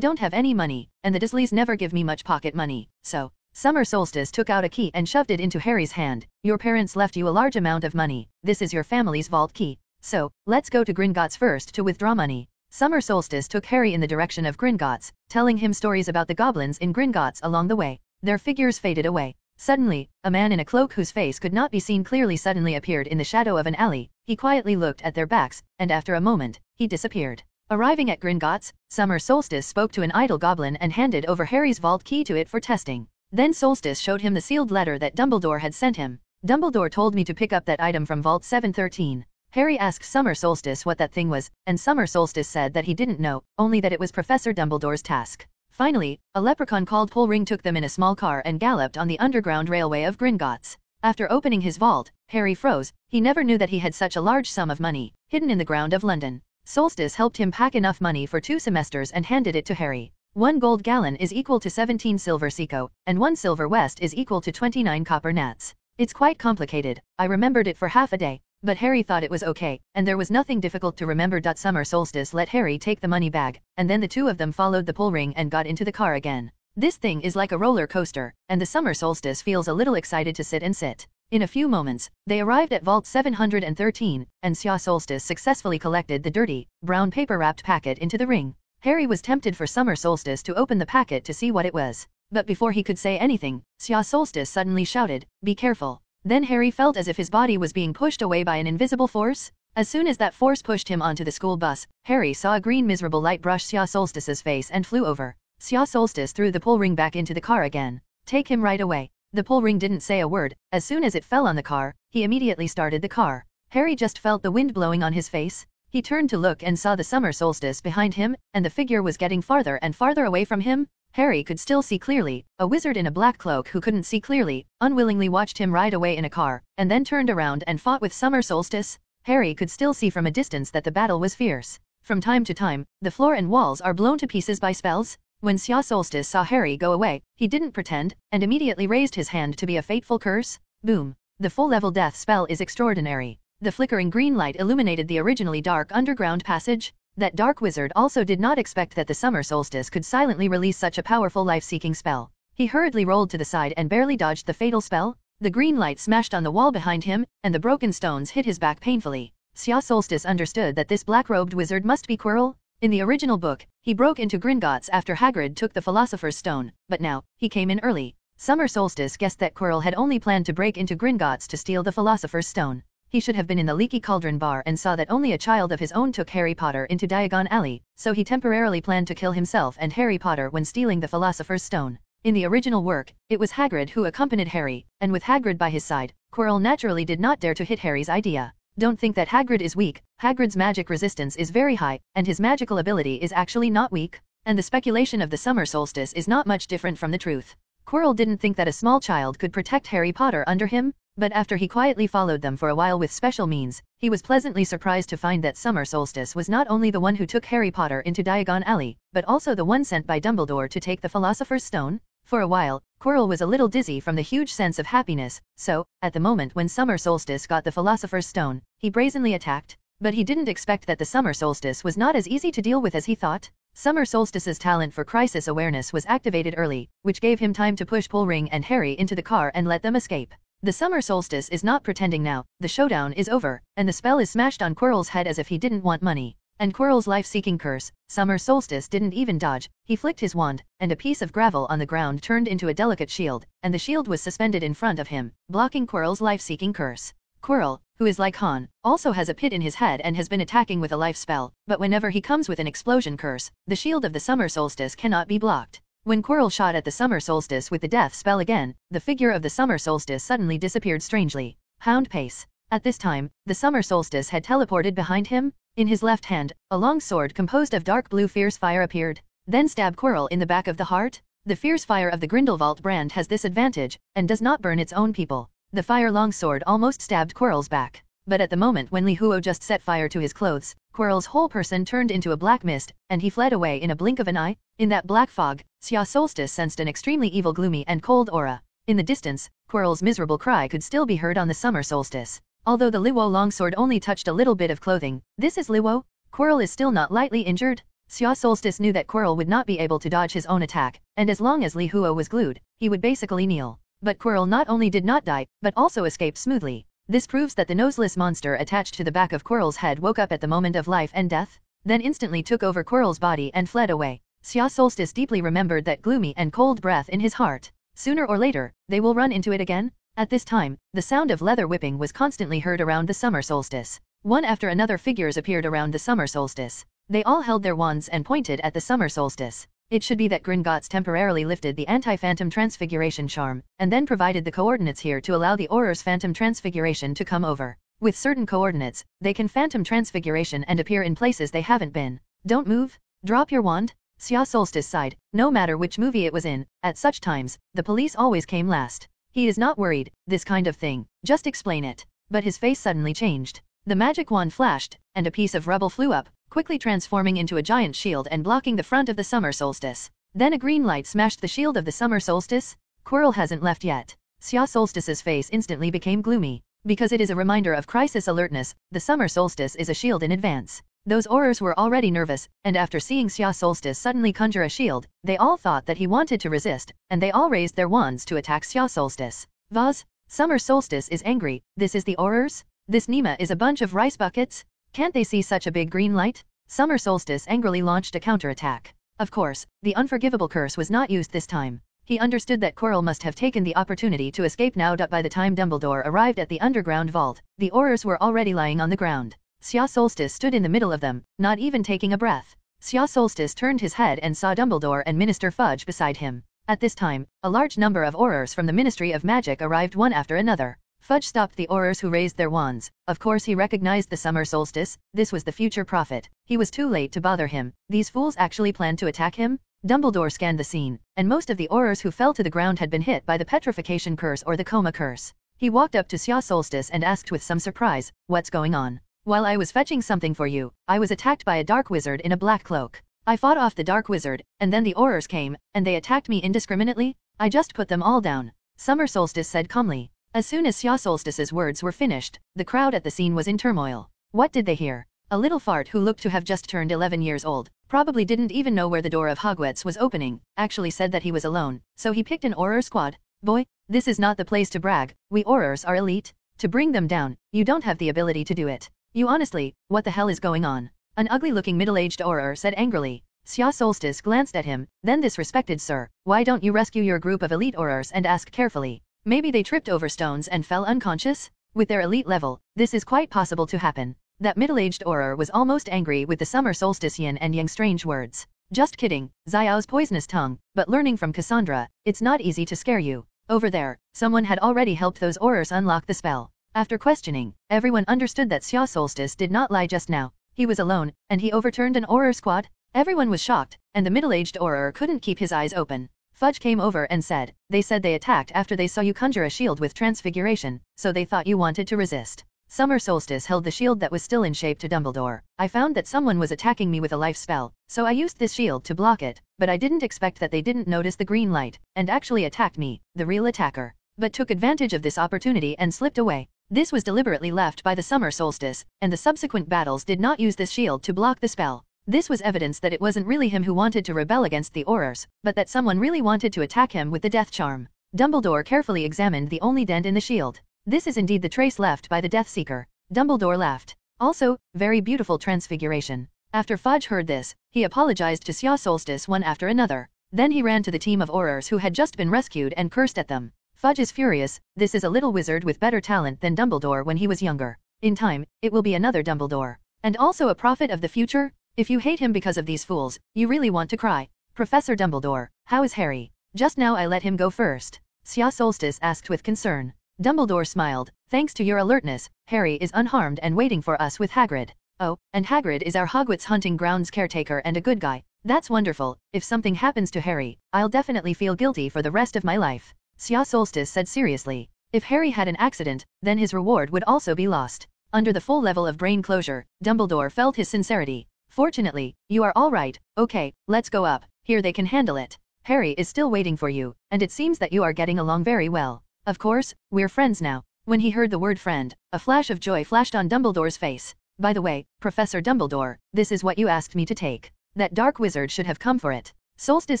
don't have any money, and the Dursleys never give me much pocket money, so. Summer Solstice took out a key and shoved it into Harry's hand. Your parents left you a large amount of money. This is your family's vault key. So, let's go to Gringotts first to withdraw money. Summer Solstice took Harry in the direction of Gringotts, telling him stories about the goblins in Gringotts along the way. Their figures faded away. Suddenly, a man in a cloak whose face could not be seen clearly suddenly appeared in the shadow of an alley. He quietly looked at their backs, and after a moment, he disappeared. Arriving at Gringotts, Summer Solstice spoke to an idle goblin and handed over Harry's vault key to it for testing. Then Solstice showed him the sealed letter that Dumbledore had sent him. Dumbledore told me to pick up that item from Vault 713. Harry asked Summer Solstice what that thing was, and Summer Solstice said that he didn't know, only that it was Professor Dumbledore's task. Finally, a leprechaun called Polring took them in a small car and galloped on the underground railway of Gringotts. After opening his vault, Harry froze. He never knew that he had such a large sum of money, hidden in the ground of London. Solstice helped him pack enough money for 2 semesters and handed it to Harry. 1 gold gallon is equal to 17 silver seco, and 1 silver west is equal to 29 copper nats. It's quite complicated. I remembered it for half a day. But Harry thought it was okay, and there was nothing difficult to remember. Summer Solstice let Harry take the money bag, and then the two of them followed the pull ring and got into the car again. This thing is like a roller coaster, and the Summer Solstice feels a little excited to sit. In a few moments, they arrived at Vault 713, and Xia Solstice successfully collected the dirty, brown paper-wrapped packet into the ring. Harry was tempted for Summer Solstice to open the packet to see what it was. But before he could say anything, Xia Solstice suddenly shouted, "Be careful." Then Harry felt as if his body was being pushed away by an invisible force. As soon as that force pushed him onto the school bus, Harry saw a green miserable light brush Xia Solstice's face and flew over. Xia Solstice threw the pull ring back into the car again. Take him right away. The pull ring didn't say a word. As soon as it fell on the car, he immediately started the car. Harry just felt the wind blowing on his face. He turned to look and saw the Summer Solstice behind him, and the figure was getting farther and farther away from him. Harry could still see clearly. A wizard in a black cloak who couldn't see clearly, unwillingly watched him ride away in a car, and then turned around and fought with Summer Solstice. Harry could still see from a distance that the battle was fierce. From time to time, the floor and walls are blown to pieces by spells. When Xia Solstice saw Harry go away, he didn't pretend, and immediately raised his hand to be a fateful curse. Boom. The full-level death spell is extraordinary. The flickering green light illuminated the originally dark underground passage. That dark wizard also did not expect that the Summer Solstice could silently release such a powerful life-seeking spell. He hurriedly rolled to the side and barely dodged the fatal spell. The green light smashed on the wall behind him, and the broken stones hit his back painfully. Xia Solstice understood that this black-robed wizard must be Quirrell. In the original book, he broke into Gringotts after Hagrid took the Philosopher's Stone, but now, he came in early. Summer Solstice guessed that Quirrell had only planned to break into Gringotts to steal the Philosopher's Stone. He should have been in the Leaky Cauldron bar and saw that only a child of his own took Harry Potter into Diagon Alley, so he temporarily planned to kill himself and Harry Potter when stealing the Philosopher's Stone. In the original work, it was Hagrid who accompanied Harry, and with Hagrid by his side, Quirrell naturally did not dare to hit Harry's idea. Don't think that Hagrid is weak. Hagrid's magic resistance is very high, and his magical ability is actually not weak, and the speculation of the Summer Solstice is not much different from the truth. Quirrell didn't think that a small child could protect Harry Potter under him, but after he quietly followed them for a while with special means, he was pleasantly surprised to find that Summer Solstice was not only the one who took Harry Potter into Diagon Alley, but also the one sent by Dumbledore to take the Philosopher's Stone. For a while, Quirrell was a little dizzy from the huge sense of happiness, so, at the moment when Summer Solstice got the Philosopher's Stone, he brazenly attacked. But he didn't expect that the Summer Solstice was not as easy to deal with as he thought. Summer Solstice's talent for crisis awareness was activated early, which gave him time to push Pullring and Harry into the car and let them escape. The Summer Solstice is not pretending now, the showdown is over, and the spell is smashed on Quirrell's head as if he didn't want money. And Quirrell's life-seeking curse, Summer Solstice didn't even dodge, he flicked his wand, and a piece of gravel on the ground turned into a delicate shield, and the shield was suspended in front of him, blocking Quirrell's life-seeking curse. Quirrell, who is like Han, also has a pit in his head and has been attacking with a life spell, but whenever he comes with an explosion curse, the shield of the Summer Solstice cannot be blocked. When Quirrell shot at the Summer Solstice with the death spell again, the figure of the Summer Solstice suddenly disappeared strangely. Hound pace. At this time, the Summer Solstice had teleported behind him. In his left hand, a long sword composed of dark blue fierce fire appeared, then stabbed Quirrell in the back of the heart. The fierce fire of the Grindelwald brand has this advantage, and does not burn its own people. The fire long sword almost stabbed Quirrell's back, but at the moment when Li Huo just set fire to his clothes, Quirrell's whole person turned into a black mist, and he fled away in a blink of an eye. In that black fog, Xia Solstice sensed an extremely evil, gloomy and cold aura. In the distance, Quirrell's miserable cry could still be heard on the Summer Solstice. Although the Liwo longsword only touched a little bit of clothing, this is Liwo? Quirrell is still not lightly injured? Xia Solstice knew that Quirrell would not be able to dodge his own attack, and as long as Li Huo was glued, he would basically kneel. But Quirrell not only did not die, but also escaped smoothly. This proves that the noseless monster attached to the back of Quirrell's head woke up at the moment of life and death, then instantly took over Quirrell's body and fled away. Xia Solstice deeply remembered that gloomy and cold breath in his heart. Sooner or later, they will run into it again. At this time, the sound of leather whipping was constantly heard around the Summer Solstice. One after another figures appeared around the Summer Solstice. They all held their wands and pointed at the Summer Solstice. It should be that Gringotts temporarily lifted the anti-phantom transfiguration charm, and then provided the coordinates here to allow the Auror's phantom transfiguration to come over. With certain coordinates, they can phantom transfiguration and appear in places they haven't been. Don't move. Drop your wand. Xia Solstice sighed. No matter which movie it was in, at such times, the police always came last. He is not worried, this kind of thing, just explain it. But his face suddenly changed. The magic wand flashed, and a piece of rubble flew up, quickly transforming into a giant shield and blocking the front of the Summer Solstice. Then a green light smashed the shield of the Summer Solstice. Quirrell hasn't left yet. Xia Solstice's face instantly became gloomy. Because it is a reminder of crisis alertness, the Summer Solstice is a shield in advance. Those Aurors were already nervous, and after seeing Xia Solstice suddenly conjure a shield, they all thought that he wanted to resist, and they all raised their wands to attack Xia Solstice. Vaz, Summer Solstice is angry. This is the Aurors? This Nima is a bunch of rice buckets? Can't they see such a big green light? Summer Solstice angrily launched a counterattack. Of course, the unforgivable curse was not used this time. He understood that Quirrell must have taken the opportunity to escape now. By the time Dumbledore arrived at the underground vault, the Aurors were already lying on the ground. Xia Solstice stood in the middle of them, not even taking a breath. Xia Solstice turned his head and saw Dumbledore and Minister Fudge beside him. At this time, a large number of Aurors from the Ministry of Magic arrived one after another. Fudge stopped the Aurors who raised their wands. Of course he recognized the Summer Solstice. This was the future prophet. He was too late to bother him. These fools actually planned to attack him? Dumbledore scanned the scene, and most of the Aurors who fell to the ground had been hit by the petrification curse or the coma curse. He walked up to Xia Solstice and asked with some surprise, "What's going on?" "While I was fetching something for you, I was attacked by a dark wizard in a black cloak. I fought off the dark wizard, and then the Aurors came, and they attacked me indiscriminately. I just put them all down," Summer Solstice said calmly. As soon as Xia Solstice's words were finished, the crowd at the scene was in turmoil. What did they hear? A little fart who looked to have just turned 11 years old, probably didn't even know where the door of Hogwarts was opening, actually said that he was alone, so he picked an Auror squad. "Boy, this is not the place to brag. We Aurors are elite. To bring them down, you don't have the ability to do it. You honestly, what the hell is going on?" An ugly-looking middle-aged Auror said angrily. Xia Solstice glanced at him, then this respected sir, why don't you rescue your group of elite Aurors and ask carefully? Maybe they tripped over stones and fell unconscious? With their elite level, this is quite possible to happen. That middle-aged Auror was almost angry with the Summer Solstice Yin and Yang strange words. Just kidding, Xiao's poisonous tongue, but learning from Cassandra, it's not easy to scare you. Over there, someone had already helped those Aurors unlock the spell. After questioning, everyone understood that Xia Solstice did not lie just now. He was alone, and he overturned an Auror squad? Everyone was shocked, and the middle-aged Auror couldn't keep his eyes open. Fudge came over and said, "They said they attacked after they saw you conjure a shield with transfiguration, so they thought you wanted to resist." Summer Solstice held the shield that was still in shape to Dumbledore. "I found that someone was attacking me with a life spell, so I used this shield to block it. but I didn't expect that they didn't notice the green light, and actually attacked me, the real attacker, but took advantage of this opportunity and slipped away. This was deliberately left by the summer solstice, and the subsequent battles did not use this shield to block the spell. This was evidence that it wasn't really him who wanted to rebel against the Aurors, but that someone really wanted to attack him with the death charm. Dumbledore carefully examined the only dent in the shield. This is indeed the trace left by the Death Seeker. Dumbledore laughed. Also, very beautiful transfiguration. After Fudge heard this, he apologized to Sia Solstice one after another. Then he ran to the team of Aurors who had just been rescued and cursed at them. Fudge is furious. This is a little wizard with better talent than Dumbledore when he was younger. In time, it will be another Dumbledore. And also a prophet of the future? If you hate him because of these fools, you really want to cry. Professor Dumbledore, how is Harry? Just now I let him go first. Sia Solstice asked with concern. Dumbledore smiled. Thanks to your alertness, Harry is unharmed and waiting for us with Hagrid. Oh, and Hagrid is our Hogwarts hunting grounds caretaker and a good guy. That's wonderful. If something happens to Harry, I'll definitely feel guilty for the rest of my life. Sia Solstice said seriously. If Harry had an accident, then his reward would also be lost. Under the full level of brain closure, Dumbledore felt his sincerity. Fortunately, you are all right. Okay, let's go up. Here they can handle it. Harry is still waiting for you, and it seems that you are getting along very well. Of course, we're friends now. When he heard the word friend, a flash of joy flashed on Dumbledore's face. By the way, Professor Dumbledore, this is what you asked me to take. That dark wizard should have come for it. Solstice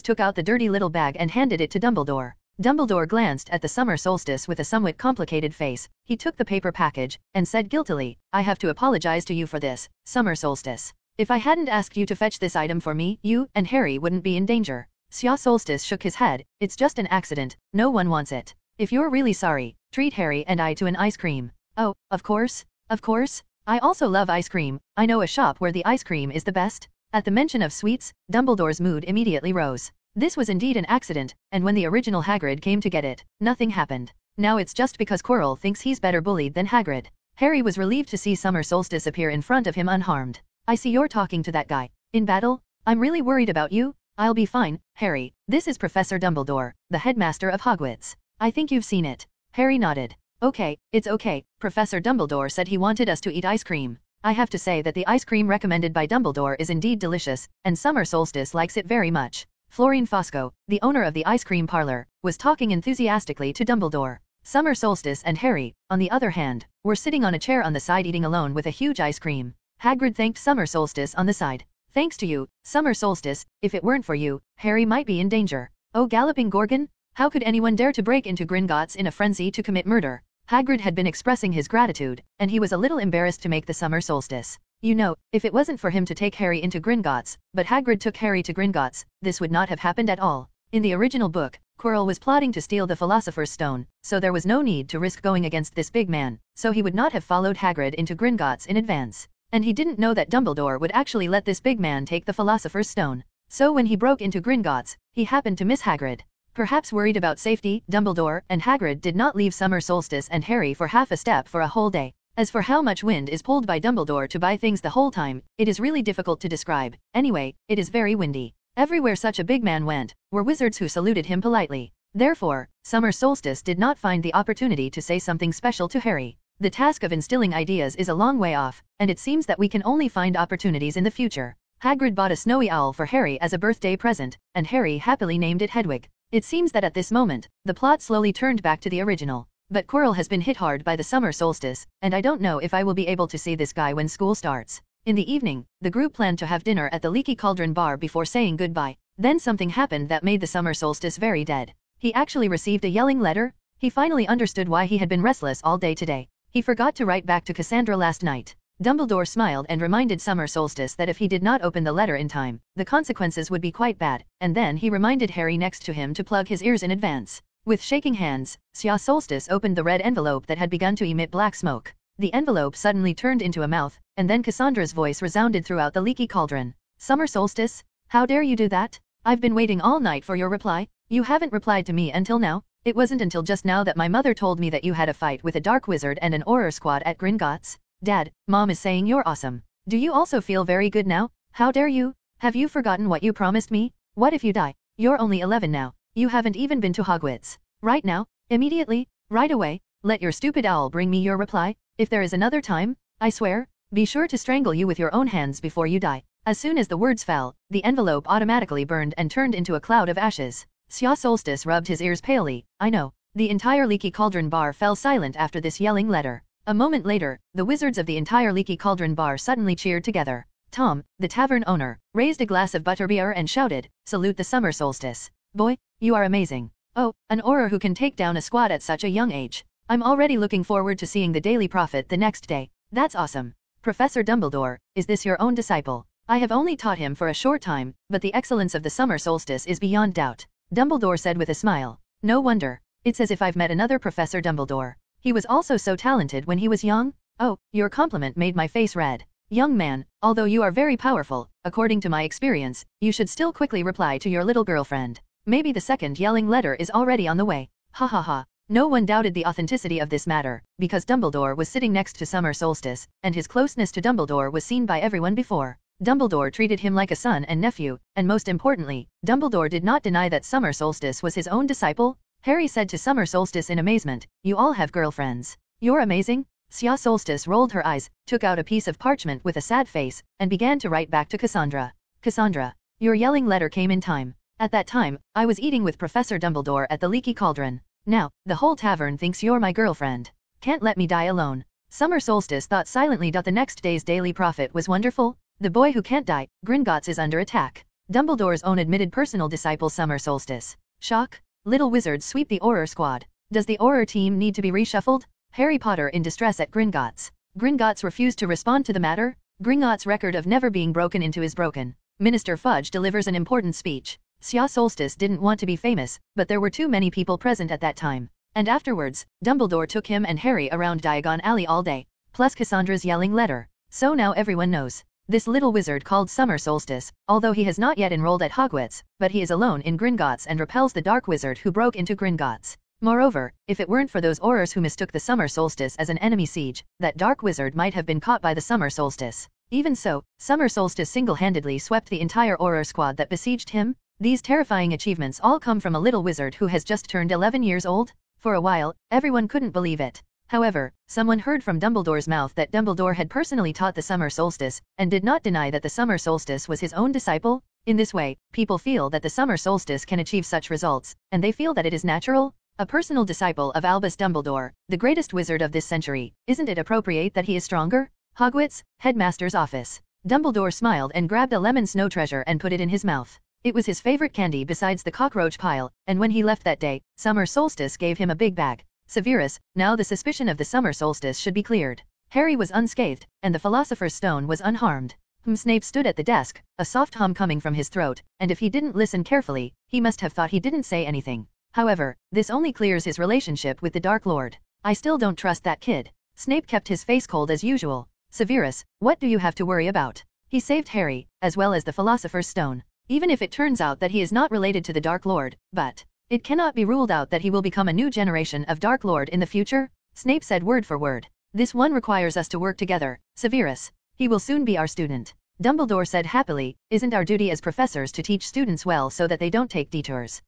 took out the dirty little bag and handed it to Dumbledore. Dumbledore glanced at the summer solstice with a somewhat complicated face. He took the paper package, and said guiltily, I have to apologize to you for this, summer solstice. If I hadn't asked you to fetch this item for me, you and Harry wouldn't be in danger. Sia Solstice shook his head. It's just an accident, no one wants it. If you're really sorry, treat Harry and I to an ice cream. Oh, of course. Of course. I also love ice cream. I know a shop where the ice cream is the best. At the mention of sweets, Dumbledore's mood immediately rose. This was indeed an accident, and when the original Hagrid came to get it, nothing happened. Now it's just because Quirrell thinks he's better bullied than Hagrid. Harry was relieved to see Summer Solstice appear in front of him unharmed. I see you're talking to that guy. In battle? I'm really worried about you. I'll be fine, Harry. This is Professor Dumbledore, the headmaster of Hogwarts. I think you've seen it. Harry nodded. Okay, it's okay. Professor Dumbledore said he wanted us to eat ice cream. I have to say that the ice cream recommended by Dumbledore is indeed delicious, and Summer Solstice likes it very much. Florine Fosco, the owner of the ice cream parlor, was talking enthusiastically to Dumbledore. Summer Solstice and Harry, on the other hand, were sitting on a chair on the side eating alone with a huge ice cream. Hagrid thanked Summer Solstice on the side. Thanks to you, Summer Solstice. If it weren't for you, Harry might be in danger. Oh, Galloping Gorgon? How could anyone dare to break into Gringotts in a frenzy to commit murder? Hagrid had been expressing his gratitude, and he was a little embarrassed to make the summer solstice. You know, if it wasn't for him to take Harry into Gringotts, but Hagrid took Harry to Gringotts, this would not have happened at all. In the original book, Quirrell was plotting to steal the Philosopher's Stone, so there was no need to risk going against this big man, so he would not have followed Hagrid into Gringotts in advance. And he didn't know that Dumbledore would actually let this big man take the Philosopher's Stone. So when he broke into Gringotts, he happened to miss Hagrid. Perhaps worried about safety, Dumbledore and Hagrid did not leave Summer Solstice and Harry for half a step for a whole day. As for how much wind is pulled by Dumbledore to buy things the whole time, it is really difficult to describe. Anyway, it is very windy. Everywhere such a big man went, were wizards who saluted him politely. Therefore, Summer Solstice did not find the opportunity to say something special to Harry. The task of instilling ideas is a long way off, and it seems that we can only find opportunities in the future. Hagrid bought a snowy owl for Harry as a birthday present, and Harry happily named it Hedwig. It seems that at this moment, the plot slowly turned back to the original. But Quirrell has been hit hard by the summer solstice, and I don't know if I will be able to see this guy when school starts. In the evening, the group planned to have dinner at the Leaky Cauldron bar before saying goodbye. Then something happened that made the summer solstice very dead. He actually received a yelling letter. He finally understood why he had been restless all day today. He forgot to write back to Cassandra last night. Dumbledore smiled and reminded Summer Solstice that if he did not open the letter in time, the consequences would be quite bad, and then he reminded Harry next to him to plug his ears in advance. With shaking hands, Sia Solstice opened the red envelope that had begun to emit black smoke. The envelope suddenly turned into a mouth, and then Cassandra's voice resounded throughout the Leaky Cauldron. Summer Solstice? How dare you do that? I've been waiting all night for your reply. You haven't replied to me until now. It wasn't until just now that my mother told me that you had a fight with a dark wizard and an Auror squad at Gringotts. Dad, Mom is saying you're awesome. Do you also feel very good now? How dare you? Have you forgotten what you promised me? What if you die? You're only 11 now. You haven't even been to Hogwarts. Right now? Immediately? Right away? Let your stupid owl bring me your reply. If there is another time, I swear, be sure to strangle you with your own hands before you die. As soon as the words fell, the envelope automatically burned and turned into a cloud of ashes. Xia Solstice rubbed his ears palely. I know. The entire Leaky Cauldron bar fell silent after this yelling letter. A moment later, the wizards of the entire Leaky Cauldron bar suddenly cheered together. Tom, the tavern owner, raised a glass of butterbeer and shouted, "Salute the summer solstice. Boy, you are amazing. Oh, an Auror who can take down a squad at such a young age. I'm already looking forward to seeing the Daily Prophet the next day. That's awesome. Professor Dumbledore, is this your own disciple? I have only taught him for a short time, but the excellence of the summer solstice is beyond doubt." Dumbledore said with a smile. "No wonder. It's as if I've met another Professor Dumbledore. He was also so talented when he was young." "Oh, your compliment made my face red. Young man, although you are very powerful, according to my experience, you should still quickly reply to your little girlfriend. Maybe the second yelling letter is already on the way." Ha ha ha. No one doubted the authenticity of this matter, because Dumbledore was sitting next to Summer Solstice, and his closeness to Dumbledore was seen by everyone before. Dumbledore treated him like a son and nephew, and most importantly, Dumbledore did not deny that Summer Solstice was his own disciple. Harry said to Summer Solstice in amazement, "You all have girlfriends. You're amazing." Xia Solstice rolled her eyes, took out a piece of parchment with a sad face, and began to write back to Cassandra. "Cassandra, your yelling letter came in time. At that time, I was eating with Professor Dumbledore at the Leaky Cauldron. Now, the whole tavern thinks you're my girlfriend. Can't let me die alone." Summer Solstice thought silently. The next day's Daily Prophet was wonderful. The boy who can't die, Gringotts, is under attack. Dumbledore's own admitted personal disciple Summer Solstice. Shock. Little wizards sweep the Auror squad. Does the Auror team need to be reshuffled? Harry Potter in distress at Gringotts. Gringotts refused to respond to the matter. Gringotts' record of never being broken into is broken. Minister Fudge delivers an important speech. Xia Solstice didn't want to be famous, but there were too many people present at that time. And afterwards, Dumbledore took him and Harry around Diagon Alley all day, plus Cassandra's yelling letter. So now everyone knows. This little wizard called Summer Solstice, although he has not yet enrolled at Hogwarts, but he is alone in Gringotts and repels the dark wizard who broke into Gringotts. Moreover, if it weren't for those Aurors who mistook the summer solstice as an enemy siege, that dark wizard might have been caught by the summer solstice. Even so, Summer Solstice single-handedly swept the entire Auror squad that besieged him. These terrifying achievements all come from a little wizard who has just turned 11 years old? For a while, everyone couldn't believe it. However, someone heard from Dumbledore's mouth that Dumbledore had personally taught the summer solstice, and did not deny that the summer solstice was his own disciple. In this way, people feel that the summer solstice can achieve such results, and they feel that it is natural. A personal disciple of Albus Dumbledore, the greatest wizard of this century, isn't it appropriate that he is stronger? Hogwarts, Headmaster's office. Dumbledore smiled and grabbed a lemon snow treasure and put it in his mouth. It was his favorite candy besides the cockroach pile, and when he left that day, Summer Solstice gave him a big bag. Severus, now the suspicion of the summer solstice should be cleared. Harry was unscathed, and the Philosopher's Stone was unharmed. Snape stood at the desk, a soft hum coming from his throat, and if he didn't listen carefully, he must have thought he didn't say anything. However, this only clears his relationship with the Dark Lord. I still don't trust that kid. Snape kept his face cold as usual. Severus, what do you have to worry about? He saved Harry, as well as the Philosopher's Stone. Even if it turns out that he is not related to the Dark Lord, but it cannot be ruled out that he will become a new generation of Dark Lord in the future, Snape said word for word. This one requires us to work together, Severus. He will soon be our student. Dumbledore said happily, isn't our duty as professors to teach students well so that they don't take detours?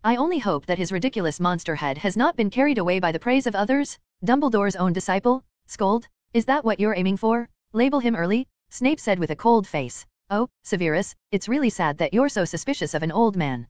I only hope that his ridiculous monster head has not been carried away by the praise of others. Dumbledore's own disciple? Scold? Is that what you're aiming for? Label him early? Snape said with a cold face. Oh, Severus, it's really sad that you're so suspicious of an old man.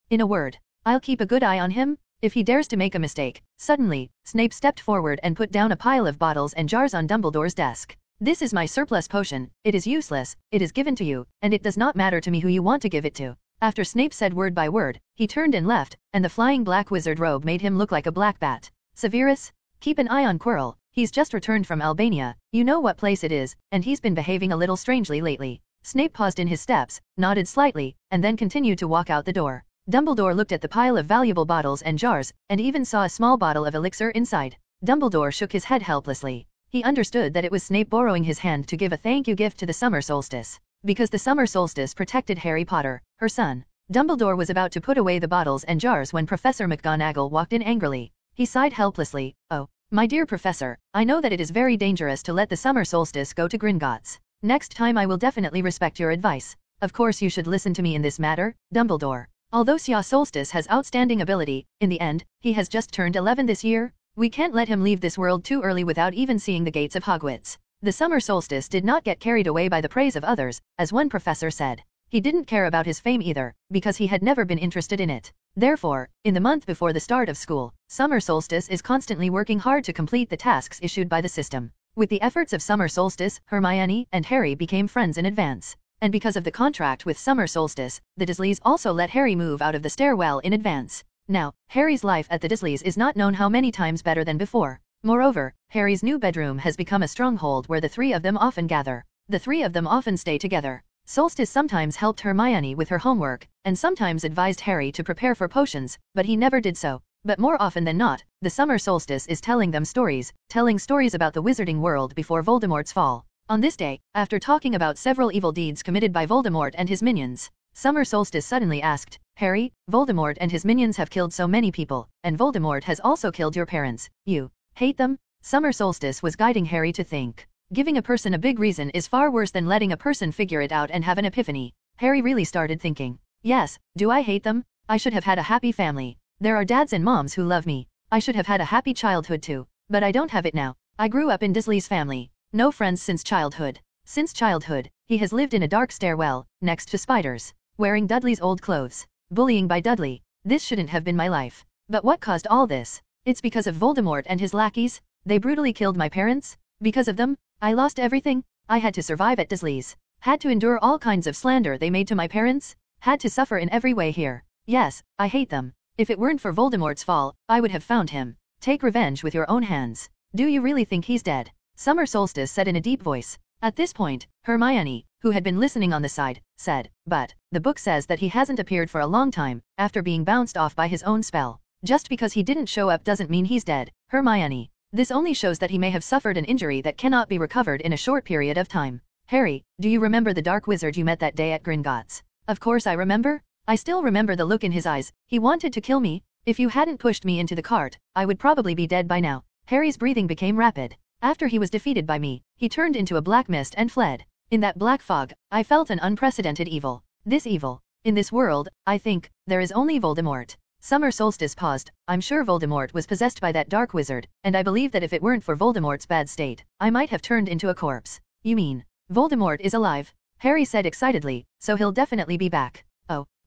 In a word, I'll keep a good eye on him. If he dares to make a mistake. Suddenly, Snape stepped forward and put down a pile of bottles and jars on Dumbledore's desk. This is my surplus potion. It is useless, it is given to you, and it does not matter to me who you want to give it to. After Snape said word by word, he turned and left, and the flying black wizard robe made him look like a black bat. Severus, keep an eye on Quirrell. He's just returned from Albania. You know what place it is, and he's been behaving a little strangely lately. Snape paused in his steps, nodded slightly, and then continued to walk out the door. Dumbledore looked at the pile of valuable bottles and jars, and even saw a small bottle of elixir inside. Dumbledore shook his head helplessly. He understood that it was Snape borrowing his hand to give a thank you gift to the summer solstice. Because the summer solstice protected Harry Potter, her son. Dumbledore was about to put away the bottles and jars when Professor McGonagall walked in angrily. He sighed helplessly. Oh, my dear Professor, I know that it is very dangerous to let the summer solstice go to Gringotts. Next time I will definitely respect your advice. Of course you should listen to me in this matter, Dumbledore. Although Xia Solstice has outstanding ability, in the end, he has just turned 11 this year. We can't let him leave this world too early without even seeing the gates of Hogwarts. The summer solstice did not get carried away by the praise of others, as one professor said. He didn't care about his fame either, because he had never been interested in it. Therefore, in the month before the start of school, summer solstice is constantly working hard to complete the tasks issued by the system. With the efforts of summer solstice, Hermione and Harry became friends in advance. And because of the contract with summer solstice, the Dursleys also let Harry move out of the stairwell in advance. Now, Harry's life at the Dursleys is not known how many times better than before. Moreover, Harry's new bedroom has become a stronghold where the three of them often gather. The three of them often stay together. Solstice sometimes helped Hermione with her homework, and sometimes advised Harry to prepare for potions, but he never did so. But more often than not, the summer solstice is telling them stories, telling stories about the wizarding world before Voldemort's fall. On this day, after talking about several evil deeds committed by Voldemort and his minions, summer solstice suddenly asked, Harry, Voldemort and his minions have killed so many people, and Voldemort has also killed your parents. You hate them? Summer solstice was guiding Harry to think. Giving a person a big reason is far worse than letting a person figure it out and have an epiphany. Harry really started thinking. Yes, do I hate them? I should have had a happy family. There are dads and moms who love me. I should have had a happy childhood too. But I don't have it now. I grew up in Dursley's family. No friends since childhood. Since childhood, he has lived in a dark stairwell, next to spiders, wearing Dudley's old clothes, bullying by Dudley. This shouldn't have been my life. But what caused all this? It's because of Voldemort and his lackeys. They brutally killed my parents. Because of them, I lost everything. I had to survive at Dursley's. Had to endure all kinds of slander they made to my parents. Had to suffer in every way here. Yes, I hate them. If it weren't for Voldemort's fall, I would have found him. Take revenge with your own hands. Do you really think he's dead? Summer Solstice said in a deep voice. At this point, Hermione, who had been listening on the side, said, but the book says that he hasn't appeared for a long time, after being bounced off by his own spell. Just because he didn't show up doesn't mean he's dead, Hermione. This only shows that he may have suffered an injury that cannot be recovered in a short period of time. Harry, do you remember the dark wizard you met that day at Gringotts? Of course I remember. I still remember the look in his eyes. He wanted to kill me. If you hadn't pushed me into the cart, I would probably be dead by now. Harry's breathing became rapid. After he was defeated by me, he turned into a black mist and fled. In that black fog, I felt an unprecedented evil. This evil. In this world, I think, there is only Voldemort. Summer Solstice paused. I'm sure Voldemort was possessed by that dark wizard, and I believe that if it weren't for Voldemort's bad state, I might have turned into a corpse. You mean, Voldemort is alive? Harry said excitedly, so he'll definitely be back.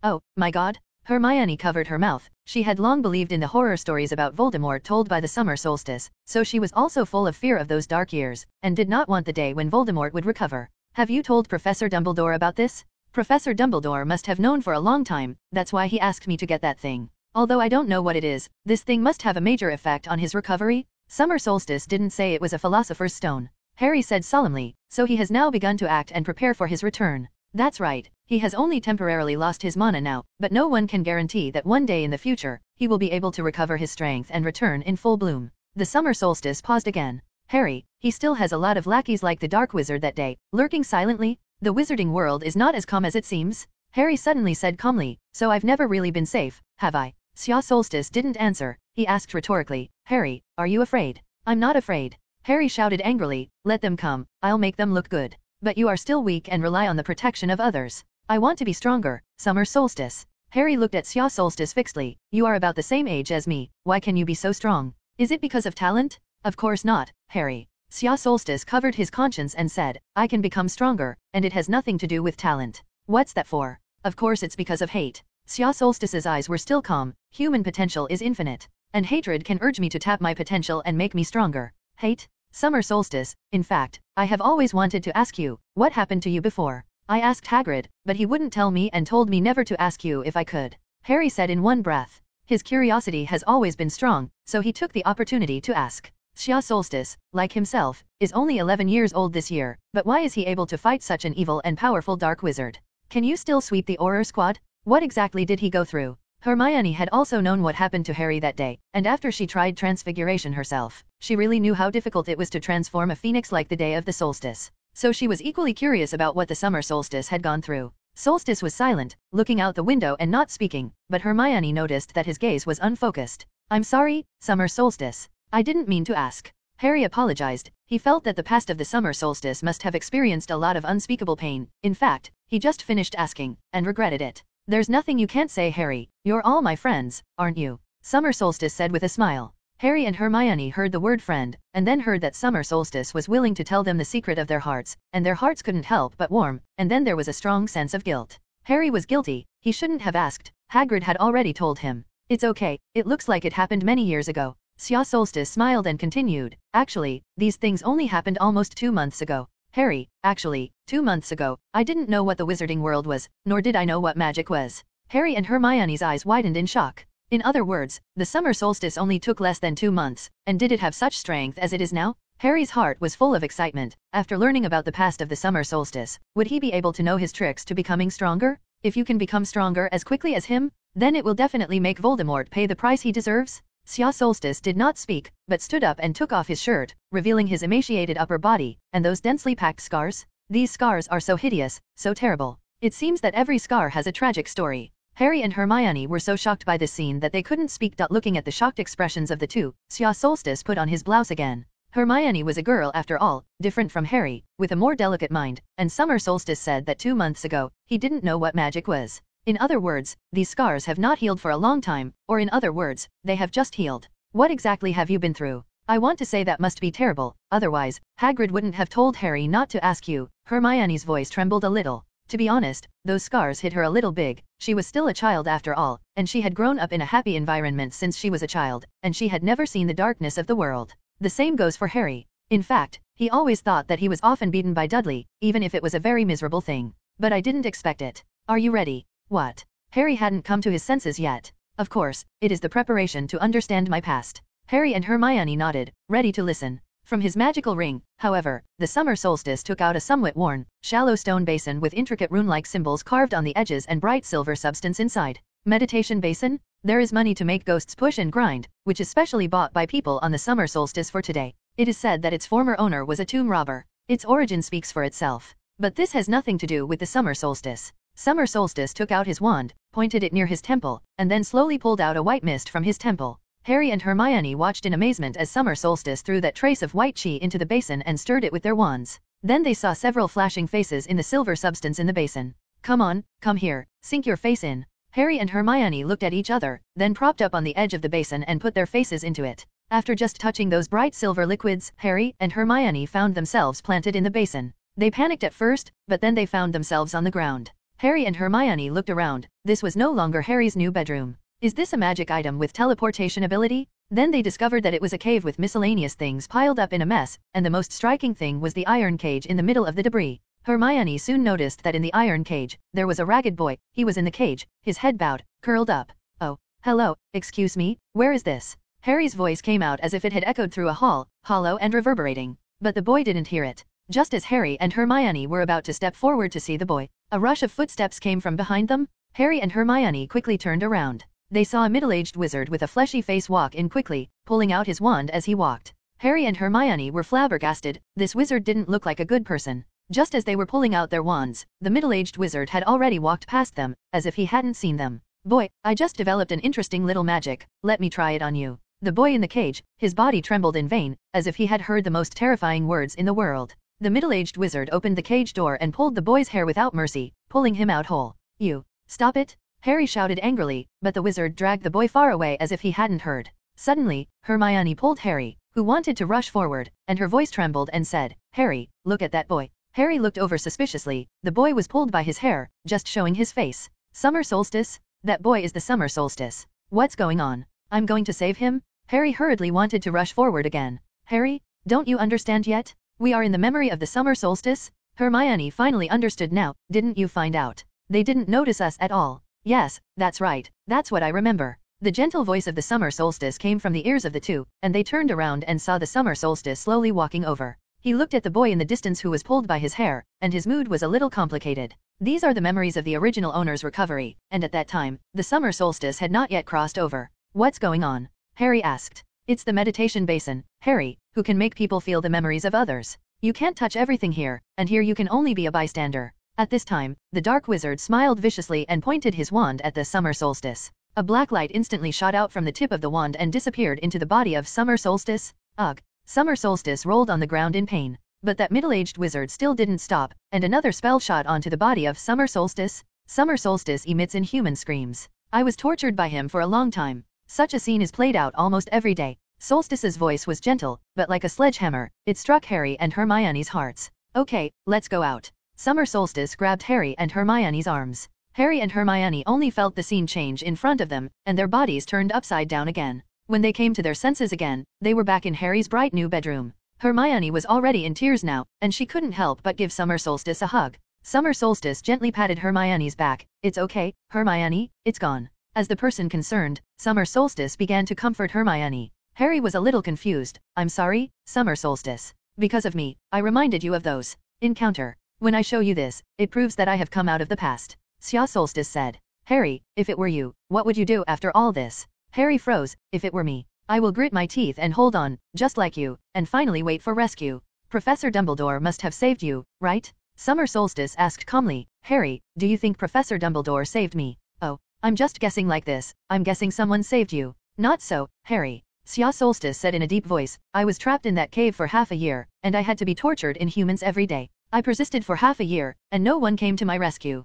Oh, my God. Hermione covered her mouth. She had long believed in the horror stories about Voldemort told by the summer solstice, so she was also full of fear of those dark years, and did not want the day when Voldemort would recover. Have you told Professor Dumbledore about this? Professor Dumbledore must have known for a long time, that's why he asked me to get that thing. Although I don't know what it is, this thing must have a major effect on his recovery. Summer Solstice didn't say it was a philosopher's stone. Harry said solemnly, so he has now begun to act and prepare for his return. That's right, he has only temporarily lost his mana now, but no one can guarantee that one day in the future, he will be able to recover his strength and return in full bloom. The summer solstice paused again. Harry, he still has a lot of lackeys like the dark wizard that day, lurking silently. The wizarding world is not as calm as it seems. Harry suddenly said calmly, so I've never really been safe, have I? Summer Solstice didn't answer. He asked rhetorically, Harry, are you afraid? I'm not afraid. Harry shouted angrily, let them come, I'll make them look good. But you are still weak and rely on the protection of others. I want to be stronger, Summer Solstice. Harry looked at Summer Solstice fixedly. You are about the same age as me, why can you be so strong? Is it because of talent? Of course not, Harry. Summer Solstice covered his conscience and said, I can become stronger, and it has nothing to do with talent. What's that for? Of course it's because of hate. Summer Solstice's eyes were still calm. Human potential is infinite, and hatred can urge me to tap my potential and make me stronger. Hate? Summer Solstice, in fact, I have always wanted to ask you, what happened to you before? I asked Hagrid, but he wouldn't tell me and told me never to ask you if I could. Harry said in one breath. His curiosity has always been strong, so he took the opportunity to ask. Summer Solstice, like himself, is only 11 years old this year, but why is he able to fight such an evil and powerful dark wizard? Can you still sweep the Auror Squad? What exactly did he go through? Hermione had also known what happened to Harry that day, and after she tried transfiguration herself, she really knew how difficult it was to transform a phoenix like the day of the solstice. So she was equally curious about what the summer solstice had gone through. Solstice was silent, looking out the window and not speaking, but Hermione noticed that his gaze was unfocused. I'm sorry, Summer Solstice. I didn't mean to ask. Harry apologized. He felt that the past of the summer solstice must have experienced a lot of unspeakable pain. In fact, he just finished asking, and regretted it. There's nothing you can't say, Harry. You're all my friends, aren't you? Summer Solstice said with a smile. Harry and Hermione heard the word friend, and then heard that summer solstice was willing to tell them the secret of their hearts, and their hearts couldn't help but warm, and then there was a strong sense of guilt. Harry was guilty, he shouldn't have asked, Hagrid had already told him. It's okay, it looks like it happened many years ago. Sia Solstice smiled and continued, actually, these things only happened almost 2 months ago. Harry, actually, 2 months ago, I didn't know what the wizarding world was, nor did I know what magic was. Harry and Hermione's eyes widened in shock. In other words, the summer solstice only took less than 2 months, and did it have such strength as it is now? Harry's heart was full of excitement. After learning about the past of the summer solstice, would he be able to know his tricks to becoming stronger? If you can become stronger as quickly as him, then it will definitely make Voldemort pay the price he deserves. Sia Solstice did not speak, but stood up and took off his shirt, revealing his emaciated upper body, and those densely packed scars. These scars are so hideous, so terrible. It seems that every scar has a tragic story. Harry and Hermione were so shocked by this scene that they couldn't speak. Looking at the shocked expressions of the two, Sia Solstice put on his blouse again. Hermione was a girl after all, different from Harry, with a more delicate mind, and Summer Solstice said that 2 months ago, he didn't know what magic was. In other words, these scars have not healed for a long time, or in other words, they have just healed. What exactly have you been through? I want to say that must be terrible, otherwise, Hagrid wouldn't have told Harry not to ask you. Hermione's voice trembled a little. To be honest, those scars hit her a little big. She was still a child after all, and she had grown up in a happy environment since she was a child, and she had never seen the darkness of the world. The same goes for Harry. In fact, he always thought that he was often beaten by Dudley, even if it was a very miserable thing. But I didn't expect it. Are you ready? What? Harry hadn't come to his senses yet. Of course, it is the preparation to understand my past. Harry and Hermione nodded, ready to listen. From his magical ring, however, the summer solstice took out a somewhat worn, shallow stone basin with intricate rune-like symbols carved on the edges and bright silver substance inside. Meditation basin? There is money to make ghosts push and grind, which is specially bought by people on the summer solstice for today. It is said that its former owner was a tomb robber. Its origin speaks for itself. But this has nothing to do with the summer solstice. Summer Solstice took out his wand, pointed it near his temple, and then slowly pulled out a white mist from his temple. Harry and Hermione watched in amazement as Summer Solstice threw that trace of white chi into the basin and stirred it with their wands. Then they saw several flashing faces in the silver substance in the basin. Come on, come here, sink your face in. Harry and Hermione looked at each other, then propped up on the edge of the basin and put their faces into it. After just touching those bright silver liquids, Harry and Hermione found themselves planted in the basin. They panicked at first, but then they found themselves on the ground. Harry and Hermione looked around. This was no longer Harry's new bedroom. Is this a magic item with teleportation ability? Then they discovered that it was a cave with miscellaneous things piled up in a mess, and the most striking thing was the iron cage in the middle of the debris. Hermione soon noticed that in the iron cage, there was a ragged boy. He was in the cage, his head bowed, curled up. Oh, hello, excuse me, where is this? Harry's voice came out as if it had echoed through a hall, hollow and reverberating. But the boy didn't hear it. Just as Harry and Hermione were about to step forward to see the boy, a rush of footsteps came from behind them. Harry and Hermione quickly turned around. They saw a middle-aged wizard with a fleshy face walk in quickly, pulling out his wand as he walked. Harry and Hermione were flabbergasted. This wizard didn't look like a good person. Just as they were pulling out their wands, the middle-aged wizard had already walked past them, as if he hadn't seen them. Boy, I just developed an interesting little magic, let me try it on you. The boy in the cage, his body trembled in vain, as if he had heard the most terrifying words in the world. The middle-aged wizard opened the cage door and pulled the boy's hair without mercy, pulling him out whole. You, stop it! Harry shouted angrily, but the wizard dragged the boy far away as if he hadn't heard. Suddenly, Hermione pulled Harry, who wanted to rush forward, and her voice trembled and said, Harry, look at that boy. Harry looked over suspiciously. The boy was pulled by his hair, just showing his face. Summer solstice? That boy is the summer solstice. What's going on? I'm going to save him? Harry hurriedly wanted to rush forward again. Harry, don't you understand yet? We are in the memory of the summer solstice? Hermione finally understood now. Didn't you find out? They didn't notice us at all. Yes, that's right. That's what I remember. The gentle voice of the summer solstice came from the ears of the two, and they turned around and saw the summer solstice slowly walking over. He looked at the boy in the distance who was pulled by his hair, and his mood was a little complicated. These are the memories of the original owner's recovery, and at that time, the summer solstice had not yet crossed over. What's going on? Harry asked. It's the meditation basin, Harry, who can make people feel the memories of others. You can't touch everything here, and here you can only be a bystander. At this time, the dark wizard smiled viciously and pointed his wand at the summer solstice. A black light instantly shot out from the tip of the wand and disappeared into the body of summer solstice. Ugh! Summer solstice rolled on the ground in pain. But that middle-aged wizard still didn't stop, and another spell shot onto the body of summer solstice. Summer solstice emits inhuman screams. I was tortured by him for a long time. Such a scene is played out almost every day. Solstice's voice was gentle, but like a sledgehammer, it struck Harry and Hermione's hearts. Okay, let's go out. Summer Solstice grabbed Harry and Hermione's arms. Harry and Hermione only felt the scene change in front of them, and their bodies turned upside down again. When they came to their senses again, they were back in Harry's bright new bedroom. Hermione was already in tears now, and she couldn't help but give Summer Solstice a hug. Summer Solstice gently patted Hermione's back. It's okay, Hermione, it's gone. As the person concerned, Summer Solstice began to comfort Hermione. Harry was a little confused. I'm sorry, Summer Solstice. Because of me, I reminded you of those. Encounter. When I show you this, it proves that I have come out of the past. Xia Solstice said. Harry, if it were you, what would you do after all this? Harry froze. If it were me, I will grit my teeth and hold on, just like you, and finally wait for rescue. Professor Dumbledore must have saved you, right? Summer Solstice asked calmly. Harry, do you think Professor Dumbledore saved me? Oh, I'm just guessing like this. I'm guessing someone saved you. Not so, Harry. Xia Solstice said in a deep voice. I was trapped in that cave for half a year, and I had to be tortured in humans every day. I persisted for half a year, and no one came to my rescue.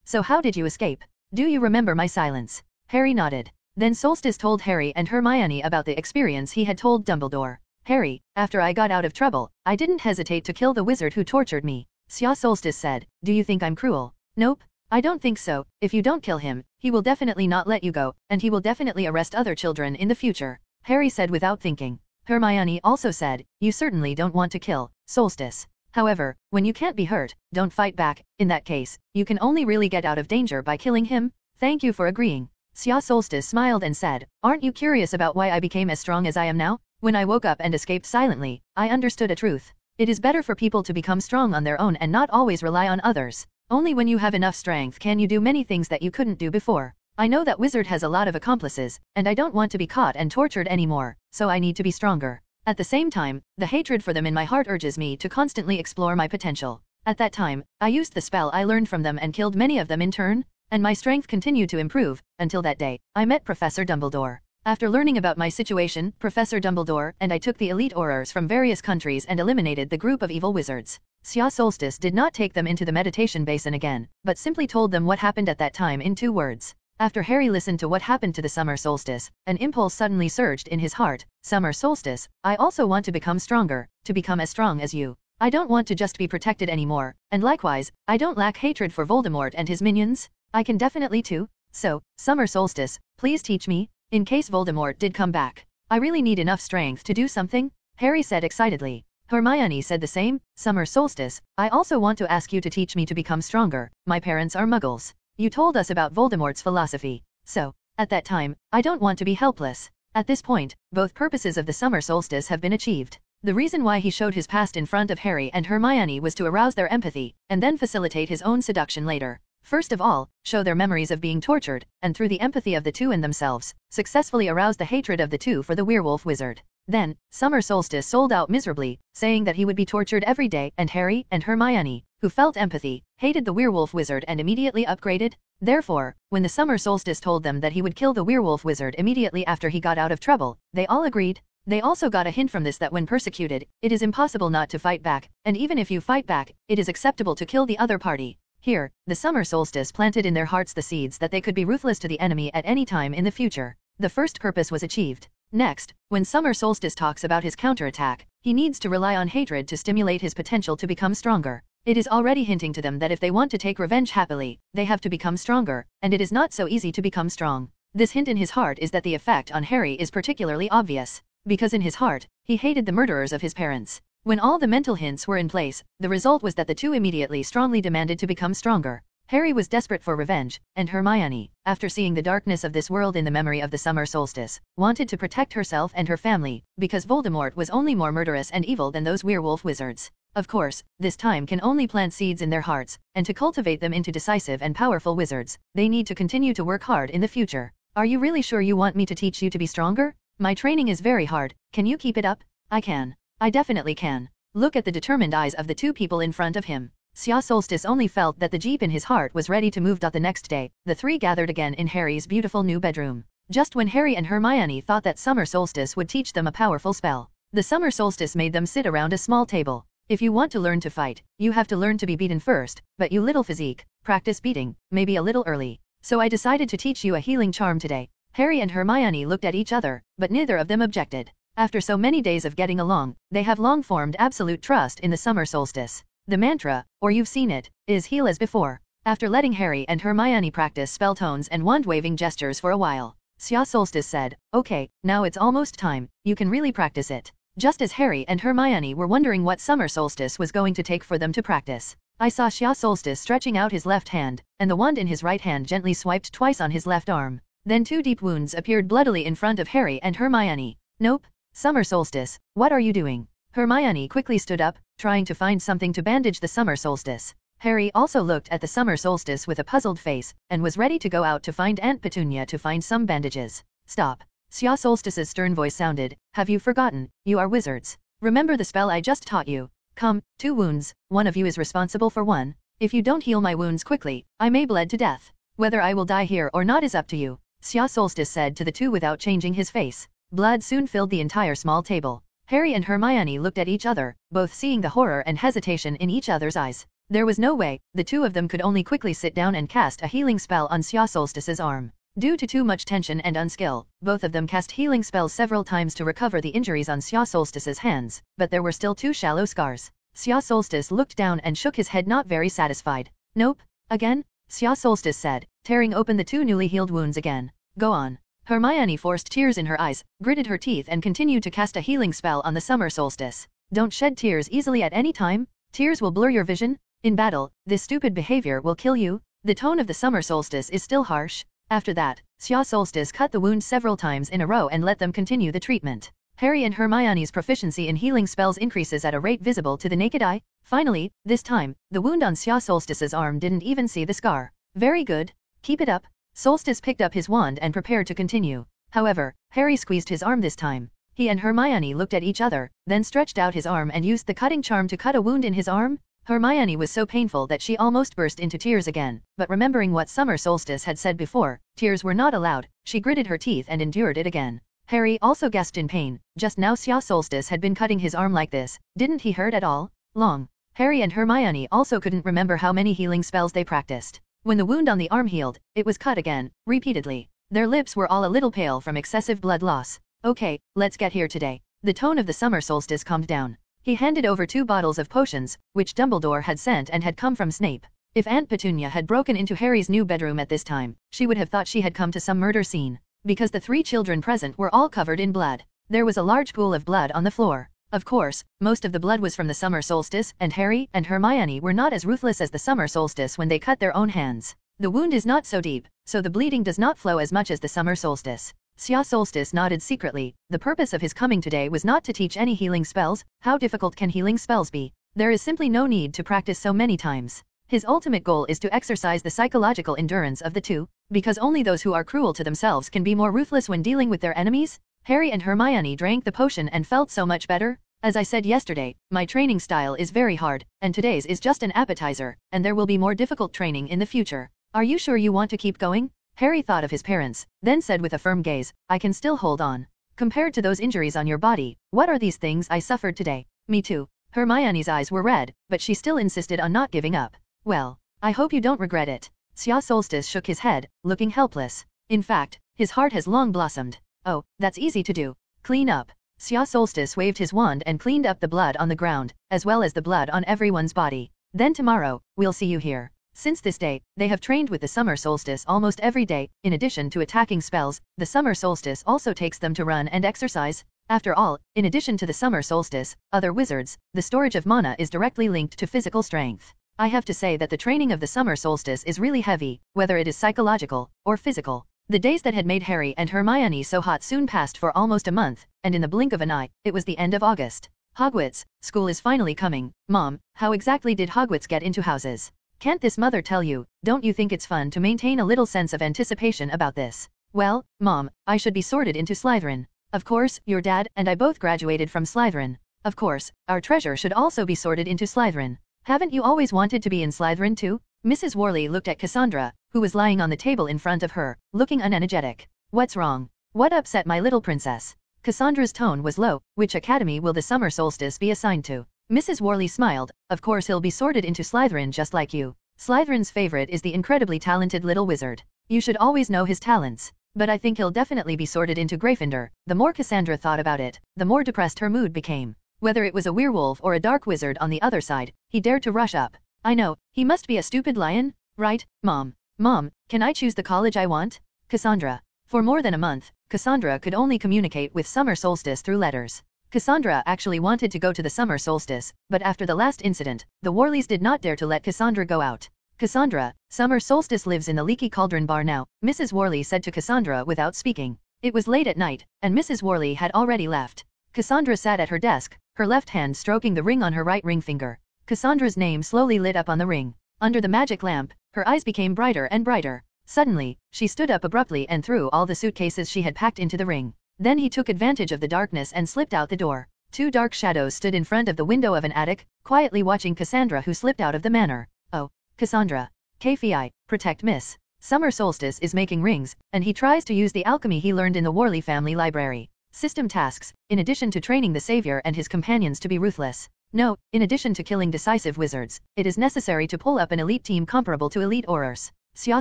So how did you escape? Do you remember my silence? Harry nodded. Then Solstice told Harry and Hermione about the experience he had told Dumbledore. Harry, after I got out of trouble, I didn't hesitate to kill the wizard who tortured me. Xia Solstice said. Do you think I'm cruel? Nope. I don't think so. If you don't kill him, he will definitely not let you go, and he will definitely arrest other children in the future. Harry said without thinking. Hermione also said, you certainly don't want to kill Solstice. However, when you can't be hurt, don't fight back. In that case, you can only really get out of danger by killing him. Thank you for agreeing. Xia Solstice smiled and said, aren't you curious about why I became as strong as I am now? When I woke up and escaped silently, I understood a truth. It is better for people to become strong on their own and not always rely on others. Only when you have enough strength can you do many things that you couldn't do before. I know that wizard has a lot of accomplices, and I don't want to be caught and tortured anymore, so I need to be stronger. At the same time, the hatred for them in my heart urges me to constantly explore my potential. At that time, I used the spell I learned from them and killed many of them in turn, and my strength continued to improve, until that day, I met Professor Dumbledore. After learning about my situation, Professor Dumbledore and I took the elite Aurors from various countries and eliminated the group of evil wizards. Xia Solstice did not take them into the meditation basin again, but simply told them what happened at that time in 2 words. After Harry listened to what happened to the Summer Solstice, an impulse suddenly surged in his heart. Summer Solstice, I also want to become stronger, to become as strong as you. I don't want to just be protected anymore, and likewise, I don't lack hatred for Voldemort and his minions. I can definitely too. So, Summer Solstice, please teach me, in case Voldemort did come back. I really need enough strength to do something, Harry said excitedly. Hermione said the same. Summer Solstice, I also want to ask you to teach me to become stronger. My parents are muggles. You told us about Voldemort's philosophy. So, at that time, I don't want to be helpless. At this point, both purposes of the Summer Solstice have been achieved. The reason why he showed his past in front of Harry and Hermione was to arouse their empathy, and then facilitate his own seduction later. First of all, show their memories of being tortured, and through the empathy of the two and themselves, successfully arouse the hatred of the two for the werewolf wizard. Then, Summer Solstice sold out miserably, saying that he would be tortured every day, and Harry and Hermione, who felt empathy, hated the werewolf wizard and immediately upgraded. Therefore, when the Summer Solstice told them that he would kill the werewolf wizard immediately after he got out of trouble, they all agreed. They also got a hint from this that when persecuted, it is impossible not to fight back, and even if you fight back, it is acceptable to kill the other party. Here, the Summer Solstice planted in their hearts the seeds that they could be ruthless to the enemy at any time in the future. The first purpose was achieved. Next, when Summer Solstice talks about his counterattack, he needs to rely on hatred to stimulate his potential to become stronger. It is already hinting to them that if they want to take revenge happily, they have to become stronger, and it is not so easy to become strong. This hint in his heart is that the effect on Harry is particularly obvious, because in his heart, he hated the murderers of his parents. When all the mental hints were in place, the result was that the two immediately strongly demanded to become stronger. Harry was desperate for revenge, and Hermione, after seeing the darkness of this world in the memory of the Summer Solstice, wanted to protect herself and her family, because Voldemort was only more murderous and evil than those werewolf wizards. Of course, this time can only plant seeds in their hearts, and to cultivate them into decisive and powerful wizards, they need to continue to work hard in the future. Are you really sure you want me to teach you to be stronger? My training is very hard. Can you keep it up? I can. I definitely can. Look at the determined eyes of the two people in front of him. Xia Solstice only felt that the jeep in his heart was ready to move. The next day, the three gathered again in Harry's beautiful new bedroom. Just when Harry and Hermione thought that Summer Solstice would teach them a powerful spell, the Summer Solstice made them sit around a small table. If you want to learn to fight, you have to learn to be beaten first, but you little physique, practice beating, maybe a little early. So I decided to teach you a healing charm today. Harry and Hermione looked at each other, but neither of them objected. After so many days of getting along, they have long formed absolute trust in the summer solstice. The mantra, or you've seen it, is heal as before. After letting Harry and Hermione practice spell tones and wand-waving gestures for a while, Xia Solstice said, "Okay, now it's almost time, you can really practice it." Just as Harry and Hermione were wondering what summer solstice was going to take for them to practice, I saw Xia Solstice stretching out his left hand, and the wand in his right hand gently swiped twice on his left arm. Then 2 deep wounds appeared bloodily in front of Harry and Hermione. "Nope. Summer solstice, what are you doing?" Hermione quickly stood up, trying to find something to bandage the summer solstice. Harry also looked at the summer solstice with a puzzled face, and was ready to go out to find Aunt Petunia to find some bandages. "Stop." Xia Solstice's stern voice sounded, "Have you forgotten, you are wizards? Remember the spell I just taught you? Come, 2 wounds, one of you is responsible for one. If you don't heal my wounds quickly, I may bleed to death. Whether I will die here or not is up to you," Xia Solstice said to the 2 without changing his face. Blood soon filled the entire small table. Harry and Hermione looked at each other, both seeing the horror and hesitation in each other's eyes. There was no way, the 2 of them could only quickly sit down and cast a healing spell on Xia Solstice's arm. Due to too much tension and unskill, both of them cast healing spells several times to recover the injuries on Xia Solstice's hands, but there were still 2 shallow scars. Xia Solstice looked down and shook his head, not very satisfied. "Nope. Again?" Xia Solstice said, tearing open the 2 newly healed wounds again. "Go on." Hermione forced tears in her eyes, gritted her teeth and continued to cast a healing spell on the summer solstice. "Don't shed tears easily at any time. Tears will blur your vision. In battle, this stupid behavior will kill you." The tone of the summer solstice is still harsh. After that, Xia Solstice cut the wounds several times in a row and let them continue the treatment. Harry and Hermione's proficiency in healing spells increases at a rate visible to the naked eye. Finally, this time, the wound on Xia Solstice's arm didn't even see the scar. "Very good. Keep it up." Solstice picked up his wand and prepared to continue. However, Harry squeezed his arm this time. He and Hermione looked at each other, then stretched out his arm and used the cutting charm to cut a wound in his arm. Hermione was so painful that she almost burst into tears again, but remembering what Summer Solstice had said before, tears were not allowed, she gritted her teeth and endured it again. Harry also gasped in pain. Just now Xia Solstice had been cutting his arm like this. Didn't he hurt at all? Long. Harry and Hermione also couldn't remember how many healing spells they practiced. When the wound on the arm healed, it was cut again, repeatedly. Their lips were all a little pale from excessive blood loss. "Okay, let's get here today." The tone of the Summer Solstice calmed down. He handed over 2 bottles of potions, which Dumbledore had sent and had come from Snape. If Aunt Petunia had broken into Harry's new bedroom at this time, she would have thought she had come to some murder scene. Because the 3 children present were all covered in blood. There was a large pool of blood on the floor. Of course, most of the blood was from the Summer Solstice, and Harry and Hermione were not as ruthless as the Summer Solstice when they cut their own hands. The wound is not so deep, so the bleeding does not flow as much as the Summer Solstice. Xia Solstice nodded secretly. The purpose of his coming today was not to teach any healing spells. How difficult can healing spells be? There is simply no need to practice so many times. His ultimate goal is to exercise the psychological endurance of the 2, because only those who are cruel to themselves can be more ruthless when dealing with their enemies. Harry and Hermione drank the potion and felt so much better. As I said yesterday, my training style is very hard, and today's is just an appetizer, and there will be more difficult training in the future. Are you sure you want to keep going? Harry thought of his parents, then said with a firm gaze, "I can still hold on. Compared to those injuries on your body, what are these things I suffered today?" "Me too." Hermione's eyes were red, but she still insisted on not giving up. "Well, I hope you don't regret it." Xia Solstice shook his head, looking helpless. In fact, his heart has long blossomed. "Oh, that's easy to do. Clean up." Xia Solstice waved his wand and cleaned up the blood on the ground, as well as the blood on everyone's body. "Then tomorrow, we'll see you here." Since this day, they have trained with the Summer Solstice almost every day. In addition to attacking spells, the Summer Solstice also takes them to run and exercise. After all, in addition to the Summer Solstice, other wizards, the storage of mana is directly linked to physical strength. I have to say that the training of the Summer Solstice is really heavy, whether it is psychological or physical. The days that had made Harry and Hermione so hot soon passed for almost a month, and in the blink of an eye, it was the end of August. Hogwarts, school is finally coming. Mom, how exactly did Hogwarts get into houses? Can't this mother tell you? Don't you think it's fun to maintain a little sense of anticipation about this? Well, Mom, I should be sorted into Slytherin. Of course, your dad and I both graduated from Slytherin. Of course, our treasure should also be sorted into Slytherin. Haven't you always wanted to be in Slytherin too? Mrs. Worley looked at Cassandra, who was lying on the table in front of her, looking unenergetic. What's wrong? What upset my little princess? Cassandra's tone was low. Which academy will the Summer Solstice be assigned to? Mrs. Worley smiled. Of course he'll be sorted into Slytherin just like you. Slytherin's favorite is the incredibly talented little wizard. You should always know his talents. but I think he'll definitely be sorted into Gryffindor. The more Cassandra thought about it, the more depressed her mood became. Whether it was a werewolf or a dark wizard on the other side, he dared to rush up. I know, he must be a stupid lion, right, Mom? Mom, can I choose the college I want? Cassandra. For more than a month, Cassandra could only communicate with Summer Solstice through letters. Cassandra actually wanted to go to the summer solstice, but after the last incident, the Worleys did not dare to let Cassandra go out. Cassandra, Summer Solstice lives in the Leaky Cauldron bar now, Mrs. Worley said to Cassandra without speaking. It was late at night, and Mrs. Worley had already left. Cassandra sat at her desk, her left hand stroking the ring on her right ring finger. Cassandra's name slowly lit up on the ring. Under the magic lamp, her eyes became brighter and brighter. Suddenly, she stood up abruptly and threw all the suitcases she had packed into the ring. Then he took advantage of the darkness and slipped out the door. Two dark shadows stood in front of the window of an attic, quietly watching Cassandra who slipped out of the manor. Oh, Cassandra. KFI, protect Miss. Summer Solstice is making rings, and he tries to use the alchemy he learned in the Worley family library. System tasks, in addition to training the Savior and his companions to be ruthless. No, in addition to killing decisive wizards, it is necessary to pull up an elite team comparable to elite Aurors. Summer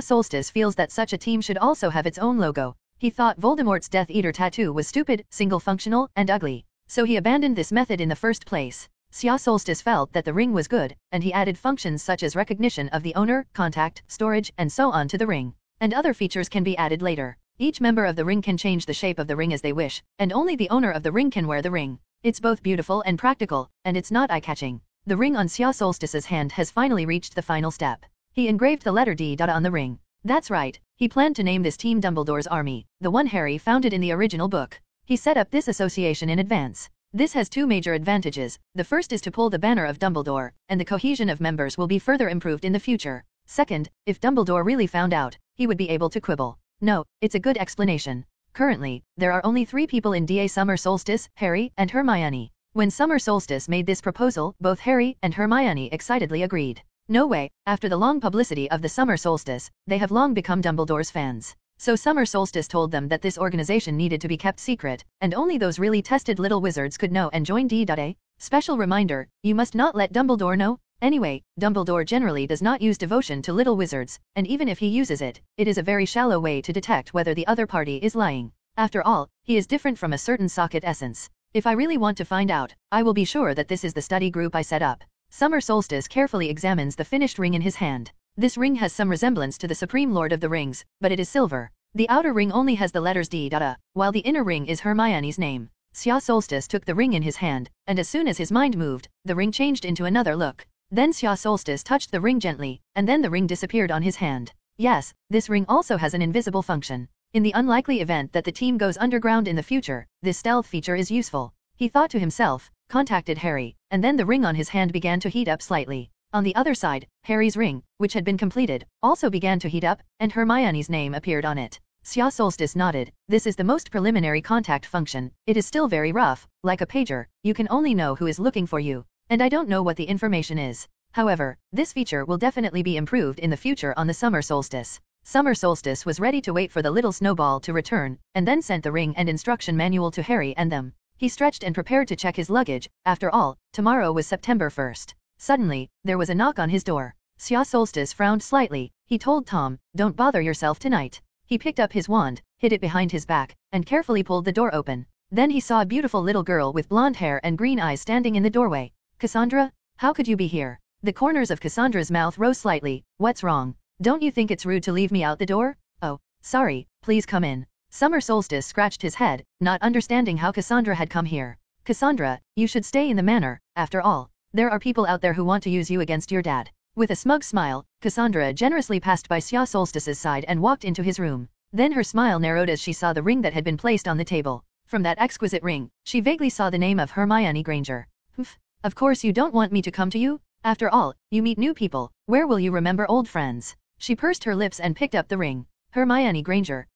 Solstice feels that such a team should also have its own logo. He thought Voldemort's Death Eater tattoo was stupid, single-functional, and ugly. So he abandoned this method in the first place. Summer Solstice felt that the ring was good, and he added functions such as recognition of the owner, contact, storage, and so on to the ring. And other features can be added later. Each member of the ring can change the shape of the ring as they wish, and only the owner of the ring can wear the ring. It's both beautiful and practical, and it's not eye-catching. The ring on Summer Solstice's hand has finally reached the final step. He engraved the letter D on the ring. That's right, he planned to name this team Dumbledore's Army, the one Harry founded in the original book. He set up this association in advance. This has two major advantages. The first is to pull the banner of Dumbledore, and the cohesion of members will be further improved in the future. Second, if Dumbledore really found out, he would be able to quibble. No, it's a good explanation. Currently, there are only 3 people in DA Summer Solstice, Harry and Hermione. When Summer Solstice made this proposal, both Harry and Hermione excitedly agreed. No way, after the long publicity of the Summer Solstice, they have long become Dumbledore's fans. So Summer Solstice told them that this organization needed to be kept secret, and only those really tested little wizards could know and join D.A. Special reminder, you must not let Dumbledore know. Anyway, Dumbledore generally does not use devotion to little wizards, and even if he uses it, it is a very shallow way to detect whether the other party is lying. After all, he is different from a certain socket essence. If I really want to find out, I will be sure that this is the study group I set up. Summer Solstice carefully examines the finished ring in his hand. This ring has some resemblance to the Supreme Lord of the Rings, but it is silver. The outer ring only has the letters D.A, while the inner ring is Hermione's name. Summer Solstice took the ring in his hand, and as soon as his mind moved, the ring changed into another look. Then Summer Solstice touched the ring gently, and then the ring disappeared on his hand. Yes, this ring also has an invisible function. In the unlikely event that the team goes underground in the future, this stealth feature is useful. He thought to himself, contacted Harry, and then the ring on his hand began to heat up slightly. On the other side, Harry's ring, which had been completed, also began to heat up, and Hermione's name appeared on it. Summer Solstice nodded. This is the most preliminary contact function. It is still very rough, like a pager. You can only know who is looking for you. And I don't know what the information is. However, this feature will definitely be improved in the future on the Summer Solstice. Summer Solstice was ready to wait for the little snowball to return, and then sent the ring and instruction manual to Harry and them. He stretched and prepared to check his luggage. After all, tomorrow was September 1st. Suddenly, there was a knock on his door. Summer Solstice frowned slightly. He told Tom, "Don't bother yourself tonight." He picked up his wand, hid it behind his back, and carefully pulled the door open. Then he saw a beautiful little girl with blonde hair and green eyes standing in the doorway. "Cassandra? How could you be here?" The corners of Cassandra's mouth rose slightly. "What's wrong? Don't you think it's rude to leave me out the door?" "Oh, sorry, please come in." Summer Solstice scratched his head, not understanding how Cassandra had come here. "Cassandra, you should stay in the manor, after all. There are people out there who want to use you against your dad." With a smug smile, Cassandra generously passed by Summer Solstice's side and walked into his room. Then her smile narrowed as she saw the ring that had been placed on the table. From that exquisite ring, she vaguely saw the name of Hermione Granger. "Humph, of course you don't want me to come to you? After all, you meet new people, where will you remember old friends?" She pursed her lips and picked up the ring. Hermione Granger,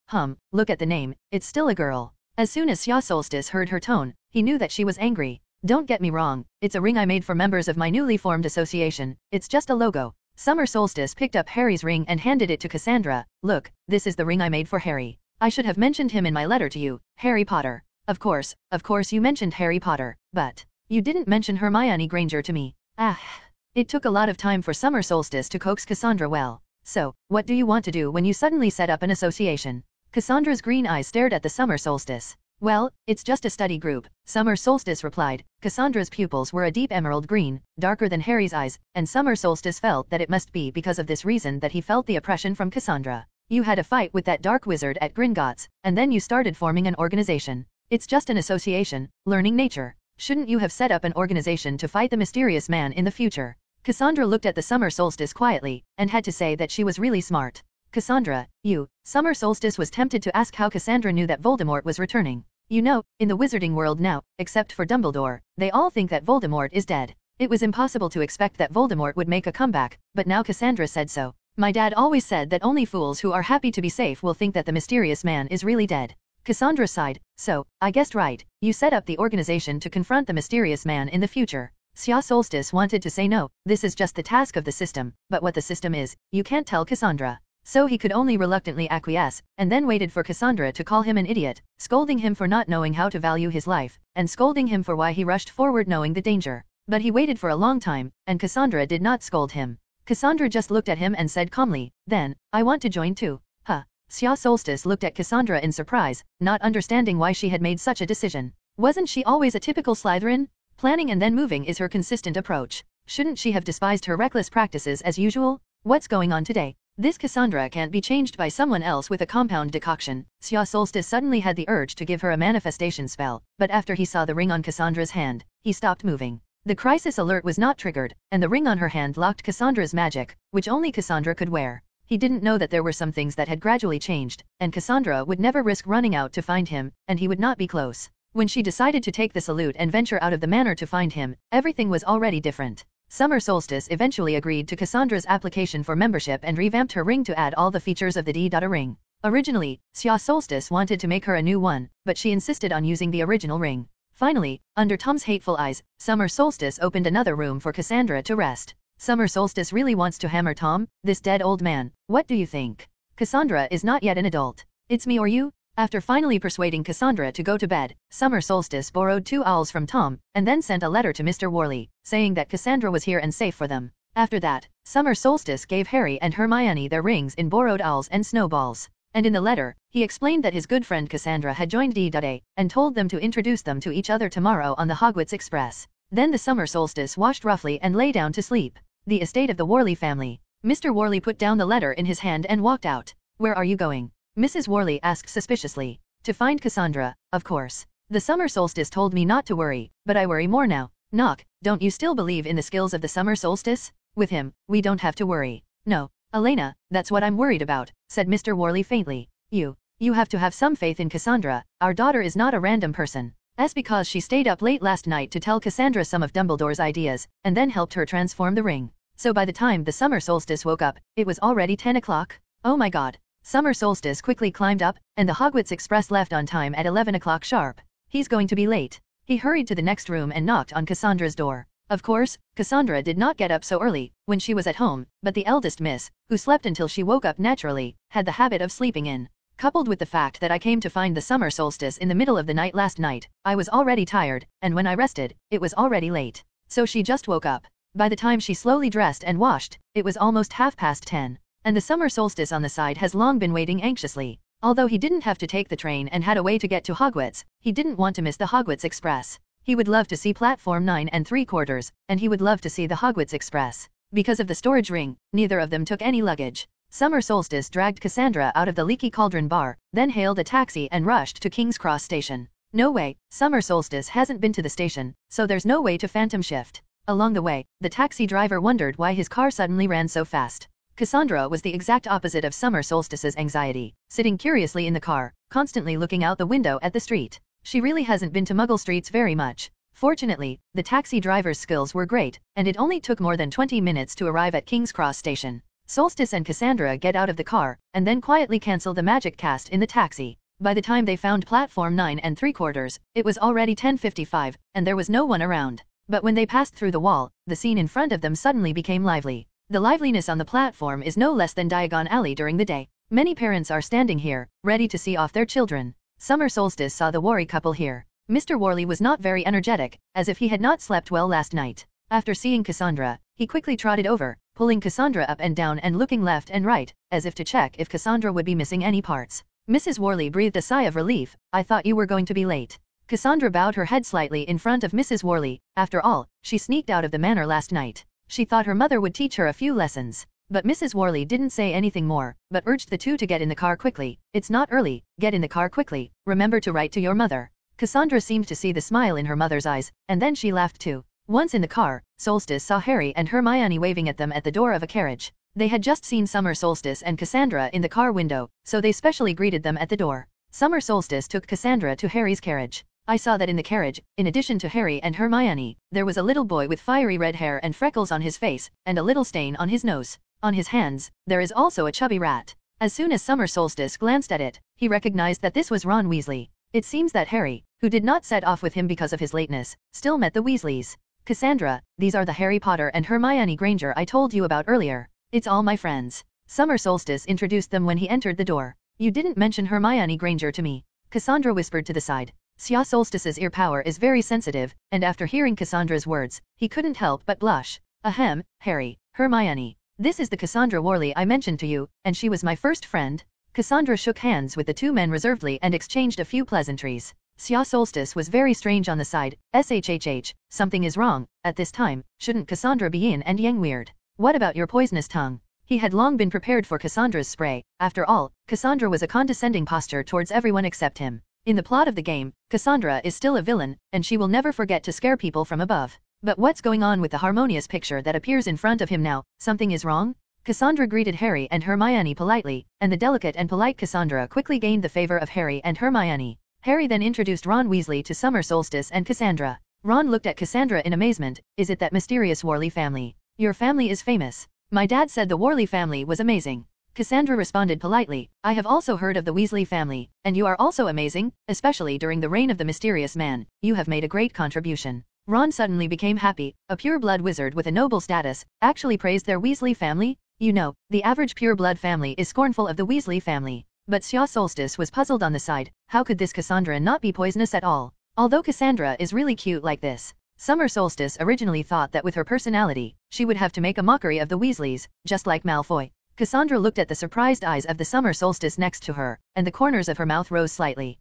look at the name, it's still a girl. As soon as Summer Solstice heard her tone, he knew that she was angry. "Don't get me wrong, it's a ring I made for members of my newly formed association, it's just a logo." Summer Solstice picked up Harry's ring and handed it to Cassandra. "Look, this is the ring I made for Harry. I should have mentioned him in my letter to you, Harry Potter." Of course you mentioned Harry Potter, but you didn't mention Hermione Granger to me." It took a lot of time for Summer Solstice to coax Cassandra well. "So, what do you want to do when you suddenly set up an association?" Cassandra's green eyes stared at the summer solstice. Well, it's just a study group, Summer Solstice replied. Cassandra's pupils were a deep emerald green, darker than Harry's eyes, and Summer Solstice felt that it must be because of this reason that he felt the oppression from Cassandra. You had a fight with that dark wizard at Gringotts, and then you started forming an organization. It's just an association, learning nature. Shouldn't you have set up an organization to fight the mysterious man in the future? Cassandra looked at the Summer Solstice quietly, and had to say that she was really smart. Cassandra, you. Summer Solstice was tempted to ask how Cassandra knew that Voldemort was returning. You know, in the wizarding world now, except for Dumbledore, they all think that Voldemort is dead. It was impossible to expect that Voldemort would make a comeback, but now Cassandra said so. My dad always said that only fools who are happy to be safe will think that the mysterious man is really dead. Cassandra sighed. So, I guessed right, you set up the organization to confront the mysterious man in the future. Xia Solstice wanted to say no, this is just the task of the system, but what the system is, you can't tell Cassandra. So he could only reluctantly acquiesce, and then waited for Cassandra to call him an idiot, scolding him for not knowing how to value his life, and scolding him for why he rushed forward knowing the danger. But he waited for a long time, and Cassandra did not scold him. Cassandra just looked at him and said calmly, then, I want to join too. Huh. Xia Solstice looked at Cassandra in surprise, not understanding why she had made such a decision. Wasn't she always a typical Slytherin? Planning and then moving is her consistent approach. Shouldn't she have despised her reckless practices as usual? What's going on today? This Cassandra can't be changed by someone else with a compound decoction. Xia Solstice suddenly had the urge to give her a manifestation spell, but after he saw the ring on Cassandra's hand, he stopped moving. The crisis alert was not triggered, and the ring on her hand locked Cassandra's magic, which only Cassandra could wear. He didn't know that there were some things that had gradually changed, and Cassandra would never risk running out to find him, and he would not be close. When she decided to take the salute and venture out of the manor to find him, everything was already different. Summer Solstice eventually agreed to Cassandra's application for membership and revamped her ring to add all the features of the D-A ring. Originally, Xia Solstice wanted to make her a new one, but she insisted on using the original ring. Finally, under Tom's hateful eyes, Summer Solstice opened another room for Cassandra to rest. Summer Solstice really wants to hammer Tom, this dead old man. What do you think? Cassandra is not yet an adult. It's me or you? After finally persuading Cassandra to go to bed, Summer Solstice borrowed 2 owls from Tom, and then sent a letter to Mr. Worley, saying that Cassandra was here and safe for them. After that, Summer Solstice gave Harry and Hermione their rings in borrowed owls and snowballs. And in the letter, he explained that his good friend Cassandra had joined D-A, and told them to introduce them to each other tomorrow on the Hogwarts Express. Then the Summer Solstice washed roughly and lay down to sleep. The estate of the Worley family. Mr. Worley put down the letter in his hand and walked out. Where are you going? Mrs. Worley asked suspiciously. To find Cassandra, of course. The Summer Solstice told me not to worry, but I worry more now. Knock, don't you still believe in the skills of the Summer Solstice? With him, we don't have to worry. No, Elena, that's what I'm worried about, said Mr. Worley faintly. You have to have some faith in Cassandra. Our daughter is not a random person. That's because she stayed up late last night to tell Cassandra some of Dumbledore's ideas, and then helped her transform the ring. So by the time the Summer Solstice woke up, it was already 10 o'clock. Oh my god. Summer Solstice quickly climbed up, and the Hogwarts Express left on time at 11 o'clock sharp. He's going to be late. He hurried to the next room and knocked on Cassandra's door. Of course, Cassandra did not get up so early, when she was at home, but the eldest miss, who slept until she woke up naturally, had the habit of sleeping in. Coupled with the fact that I came to find the Summer Solstice in the middle of the night last night, I was already tired, and when I rested, it was already late. So she just woke up. By the time she slowly dressed and washed, it was almost 10:30. And the Summer Solstice on the side has long been waiting anxiously. Although he didn't have to take the train and had a way to get to Hogwarts, he didn't want to miss the Hogwarts Express. He would love to see Platform 9 3/4, and he would love to see the Hogwarts Express. Because of the storage ring, neither of them took any luggage. Summer Solstice dragged Cassandra out of the Leaky Cauldron bar, then hailed a taxi and rushed to King's Cross Station. No way, Summer Solstice hasn't been to the station, so there's no way to phantom shift. Along the way, the taxi driver wondered why his car suddenly ran so fast. Cassandra was the exact opposite of Summer Solstice's anxiety, sitting curiously in the car, constantly looking out the window at the street. She really hasn't been to Muggle streets very much. Fortunately, the taxi driver's skills were great, and it only took more than 20 minutes to arrive at King's Cross Station. Solstice and Cassandra get out of the car, and then quietly cancel the magic cast in the taxi. By the time they found Platform 9 3/4, it was already 10:55, and there was no one around. But when they passed through the wall, the scene in front of them suddenly became lively. The liveliness on the platform is no less than Diagon Alley during the day. Many parents are standing here, ready to see off their children. Summer Solstice saw the Worley couple here. Mr. Worley was not very energetic, as if he had not slept well last night. After seeing Cassandra, he quickly trotted over, pulling Cassandra up and down and looking left and right, as if to check if Cassandra would be missing any parts. Mrs. Worley breathed a sigh of relief. I thought you were going to be late. Cassandra bowed her head slightly in front of Mrs. Worley. After all, she sneaked out of the manor last night. She thought her mother would teach her a few lessons. But Mrs. Worley didn't say anything more, but urged the two to get in the car quickly. It's not early, get in the car quickly, remember to write to your mother. Cassandra seemed to see the smile in her mother's eyes, and then she laughed too. Once in the car, Solstice saw Harry and Hermione waving at them at the door of a carriage. They had just seen Summer Solstice and Cassandra in the car window, so they specially greeted them at the door. Summer Solstice took Cassandra to Harry's carriage. I saw that in the carriage, in addition to Harry and Hermione, there was a little boy with fiery red hair and freckles on his face, and a little stain on his nose. On his hands, there is also a chubby rat. As soon as Summer Solstice glanced at it, he recognized that this was Ron Weasley. It seems that Harry, who did not set off with him because of his lateness, still met the Weasleys. Cassandra, these are the Harry Potter and Hermione Granger I told you about earlier. It's all my friends. Summer Solstice introduced them when he entered the door. You didn't mention Hermione Granger to me. Cassandra whispered to the side. Solstice's ear power is very sensitive, and after hearing Cassandra's words, he couldn't help but blush. Ahem, Harry, Hermione. This is the Cassandra Worley I mentioned to you, and she was my first friend. Cassandra shook hands with the two men reservedly and exchanged a few pleasantries. Solstice was very strange on the side. Something is wrong. At this time, shouldn't Cassandra be yin and yang weird? What about your poisonous tongue? He had long been prepared for Cassandra's spray. After all, Cassandra was a condescending posture towards everyone except him. In the plot of the game, Cassandra is still a villain, and she will never forget to scare people from above. But what's going on with the harmonious picture that appears in front of him now? Something is wrong? Cassandra greeted Harry and Hermione politely, and the delicate and polite Cassandra quickly gained the favor of Harry and Hermione. Harry then introduced Ron Weasley to Summer Solstice and Cassandra. Ron looked at Cassandra in amazement. Is it that mysterious Worley family? Your family is famous. My dad said the Worley family was amazing. Cassandra responded politely. I have also heard of the Weasley family, and you are also amazing, especially during the reign of the mysterious man. You have made a great contribution. Ron suddenly became happy. A pure-blood wizard with a noble status actually praised their Weasley family? You know, the average pure-blood family is scornful of the Weasley family. But Solstice was puzzled on the side. How could this Cassandra not be poisonous at all? Although Cassandra is really cute like this, Summer Solstice originally thought that with her personality, she would have to make a mockery of the Weasleys, just like Malfoy. Cassandra looked at the surprised eyes of the Summer Solstice next to her, and the corners of her mouth rose slightly.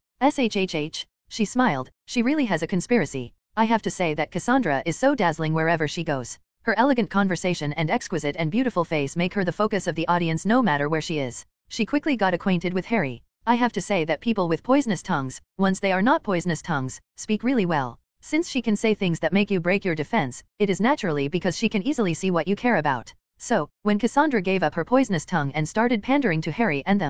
She smiled. She really has a conspiracy. I have to say that Cassandra is so dazzling wherever she goes. Her elegant conversation and exquisite and beautiful face make her the focus of the audience no matter where she is. She quickly got acquainted with Harry. I have to say that people with poisonous tongues, once they are not poisonous tongues, speak really well. Since she can say things that make you break your defense, it is naturally because she can easily see what you care about. So, when Cassandra gave up her poisonous tongue and started pandering to Harry and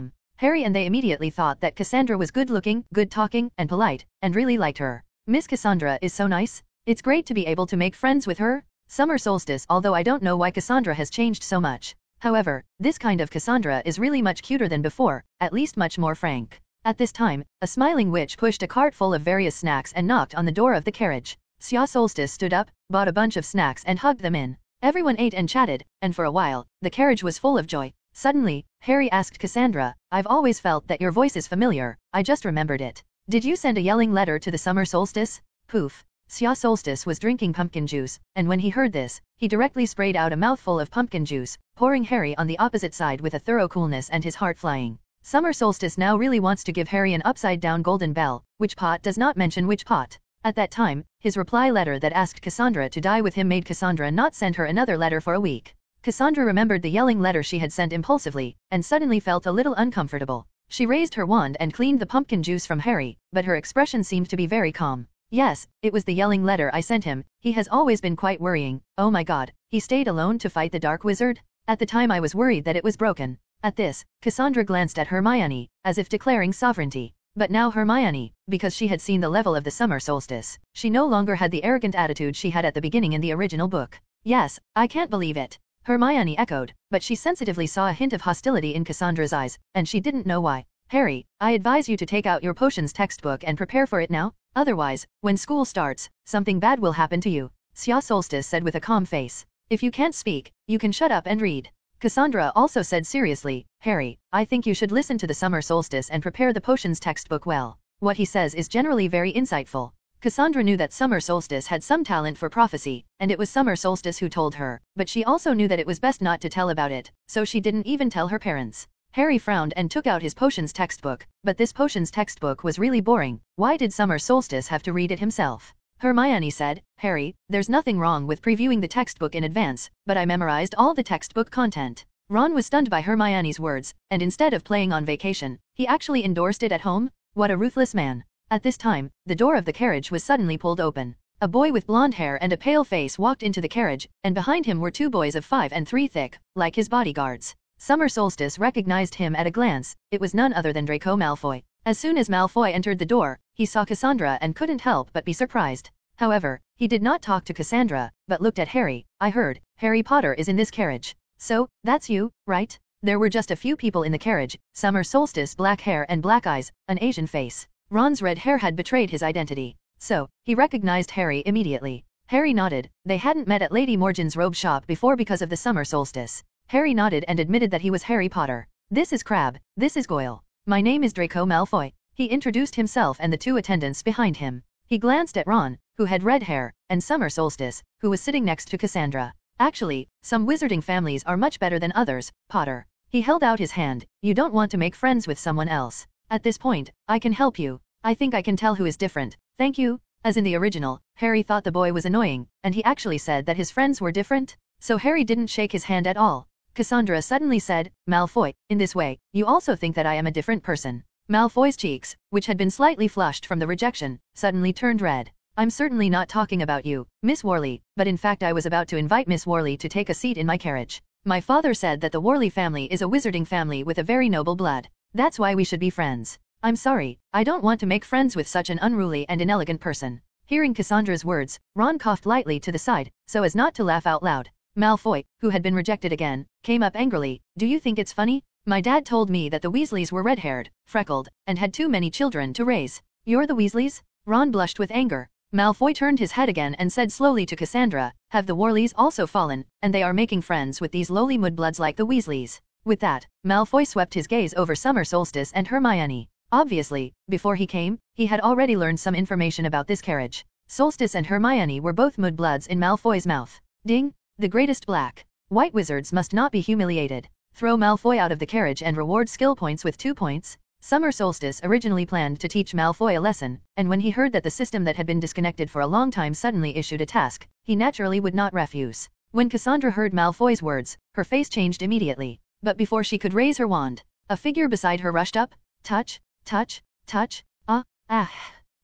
they immediately thought that Cassandra was good-looking, good-talking, and polite, and really liked her. Miss Cassandra is so nice. It's great to be able to make friends with her. Summer Solstice. Although I don't know why Cassandra has changed so much. However, this kind of Cassandra is really much cuter than before, at least much more frank. At this time, a smiling witch pushed a cart full of various snacks and knocked on the door of the carriage. Solstice stood up, bought a bunch of snacks and hugged them in. Everyone ate and chatted, and for a while, the carriage was full of joy. Suddenly, Harry asked Cassandra, I've always felt that your voice is familiar, I just remembered it. Did you send a yelling letter to the Summer Solstice? Poof. Solstice was drinking pumpkin juice, and when he heard this, he directly sprayed out a mouthful of pumpkin juice, pouring Harry on the opposite side with a thorough coolness and his heart flying. Summer Solstice now really wants to give Harry an upside-down golden bell, which pot does not mention which pot. At that time, his reply letter that asked Cassandra to die with him made Cassandra not send her another letter for a week. Cassandra remembered the yelling letter she had sent impulsively, and suddenly felt a little uncomfortable. She raised her wand and cleaned the pumpkin juice from Harry, but her expression seemed to be very calm. Yes, it was the yelling letter I sent him. He has always been quite worrying. Oh my god, he stayed alone to fight the Dark Wizard? At the time I was worried that it was broken. At this, Cassandra glanced at Hermione, as if declaring sovereignty. But now Hermione, because she had seen the level of the Summer Solstice, she no longer had the arrogant attitude she had at the beginning in the original book. Yes, I can't believe it. Hermione echoed, but she sensitively saw a hint of hostility in Cassandra's eyes, and she didn't know why. Harry, I advise you to take out your potions textbook and prepare for it now. Otherwise, when school starts, something bad will happen to you. Solstice said with a calm face. If you can't speak, you can shut up and read. Cassandra also said seriously, Harry, I think you should listen to the Summer Solstice and prepare the potions textbook well. What he says is generally very insightful. Cassandra knew that Summer Solstice had some talent for prophecy, and it was Summer Solstice who told her, but she also knew that it was best not to tell about it, so she didn't even tell her parents. Harry frowned and took out his potions textbook, but this potions textbook was really boring. Why did Summer Solstice have to read it himself? Hermione said, Harry, there's nothing wrong with previewing the textbook in advance, but I memorized all the textbook content. Ron was stunned by Hermione's words, and instead of playing on vacation, he actually endorsed it at home? What a ruthless man. At this time, the door of the carriage was suddenly pulled open. A boy with blonde hair and a pale face walked into the carriage, and behind him were 2 boys of 5 and 3 thick, like his bodyguards. Summer Solstice recognized him at a glance. It was none other than Draco Malfoy. As soon as Malfoy entered the door, he saw Cassandra and couldn't help but be surprised. However, he did not talk to Cassandra, but looked at Harry. I heard, Harry Potter is in this carriage. So, that's you, right? There were just a few people in the carriage, Summer Solstice black hair and black eyes, an Asian face. Ron's red hair had betrayed his identity. So, he recognized Harry immediately. Harry nodded. They hadn't met at Lady Morgan's robe shop before because of the summer solstice. Harry nodded and admitted that he was Harry Potter. This is Crabbe, this is Goyle. My name is Draco Malfoy. He introduced himself and the 2 attendants behind him. He glanced at Ron, who had red hair, and Summer Solstice, who was sitting next to Cassandra. Actually, some wizarding families are much better than others, Potter. He held out his hand. You don't want to make friends with someone else. At this point, I can help you. I think I can tell who is different. Thank you. As in the original, Harry thought the boy was annoying, and he actually said that his friends were different. So Harry didn't shake his hand at all. Cassandra suddenly said, Malfoy, in this way, you also think that I am a different person. Malfoy's cheeks, which had been slightly flushed from the rejection, suddenly turned red. I'm certainly not talking about you, Miss Worley, but in fact I was about to invite Miss Worley to take a seat in my carriage. My father said that the Worley family is a wizarding family with a very noble blood. That's why we should be friends. I'm sorry, I don't want to make friends with such an unruly and inelegant person. Hearing Cassandra's words, Ron coughed lightly to the side, so as not to laugh out loud. Malfoy, who had been rejected again, came up angrily. Do you think it's funny? My dad told me that the Weasleys were red-haired, freckled, and had too many children to raise. You're the Weasleys? Ron blushed with anger. Malfoy turned his head again and said slowly to Cassandra, have the Worleys also fallen, and they are making friends with these lowly mudbloods like the Weasleys. With that, Malfoy swept his gaze over Summer Solstice and Hermione. Obviously, before he came, he had already learned some information about this carriage. Solstice and Hermione were both mudbloods in Malfoy's mouth. Ding! The greatest black. White wizards must not be humiliated. Throw Malfoy out of the carriage and reward skill points with 2 points. Summer Solstice originally planned to teach Malfoy a lesson, and when he heard that the system that had been disconnected for a long time suddenly issued a task, he naturally would not refuse. When Cassandra heard Malfoy's words, her face changed immediately. But before she could raise her wand, a figure beside her rushed up. Touch, touch, touch,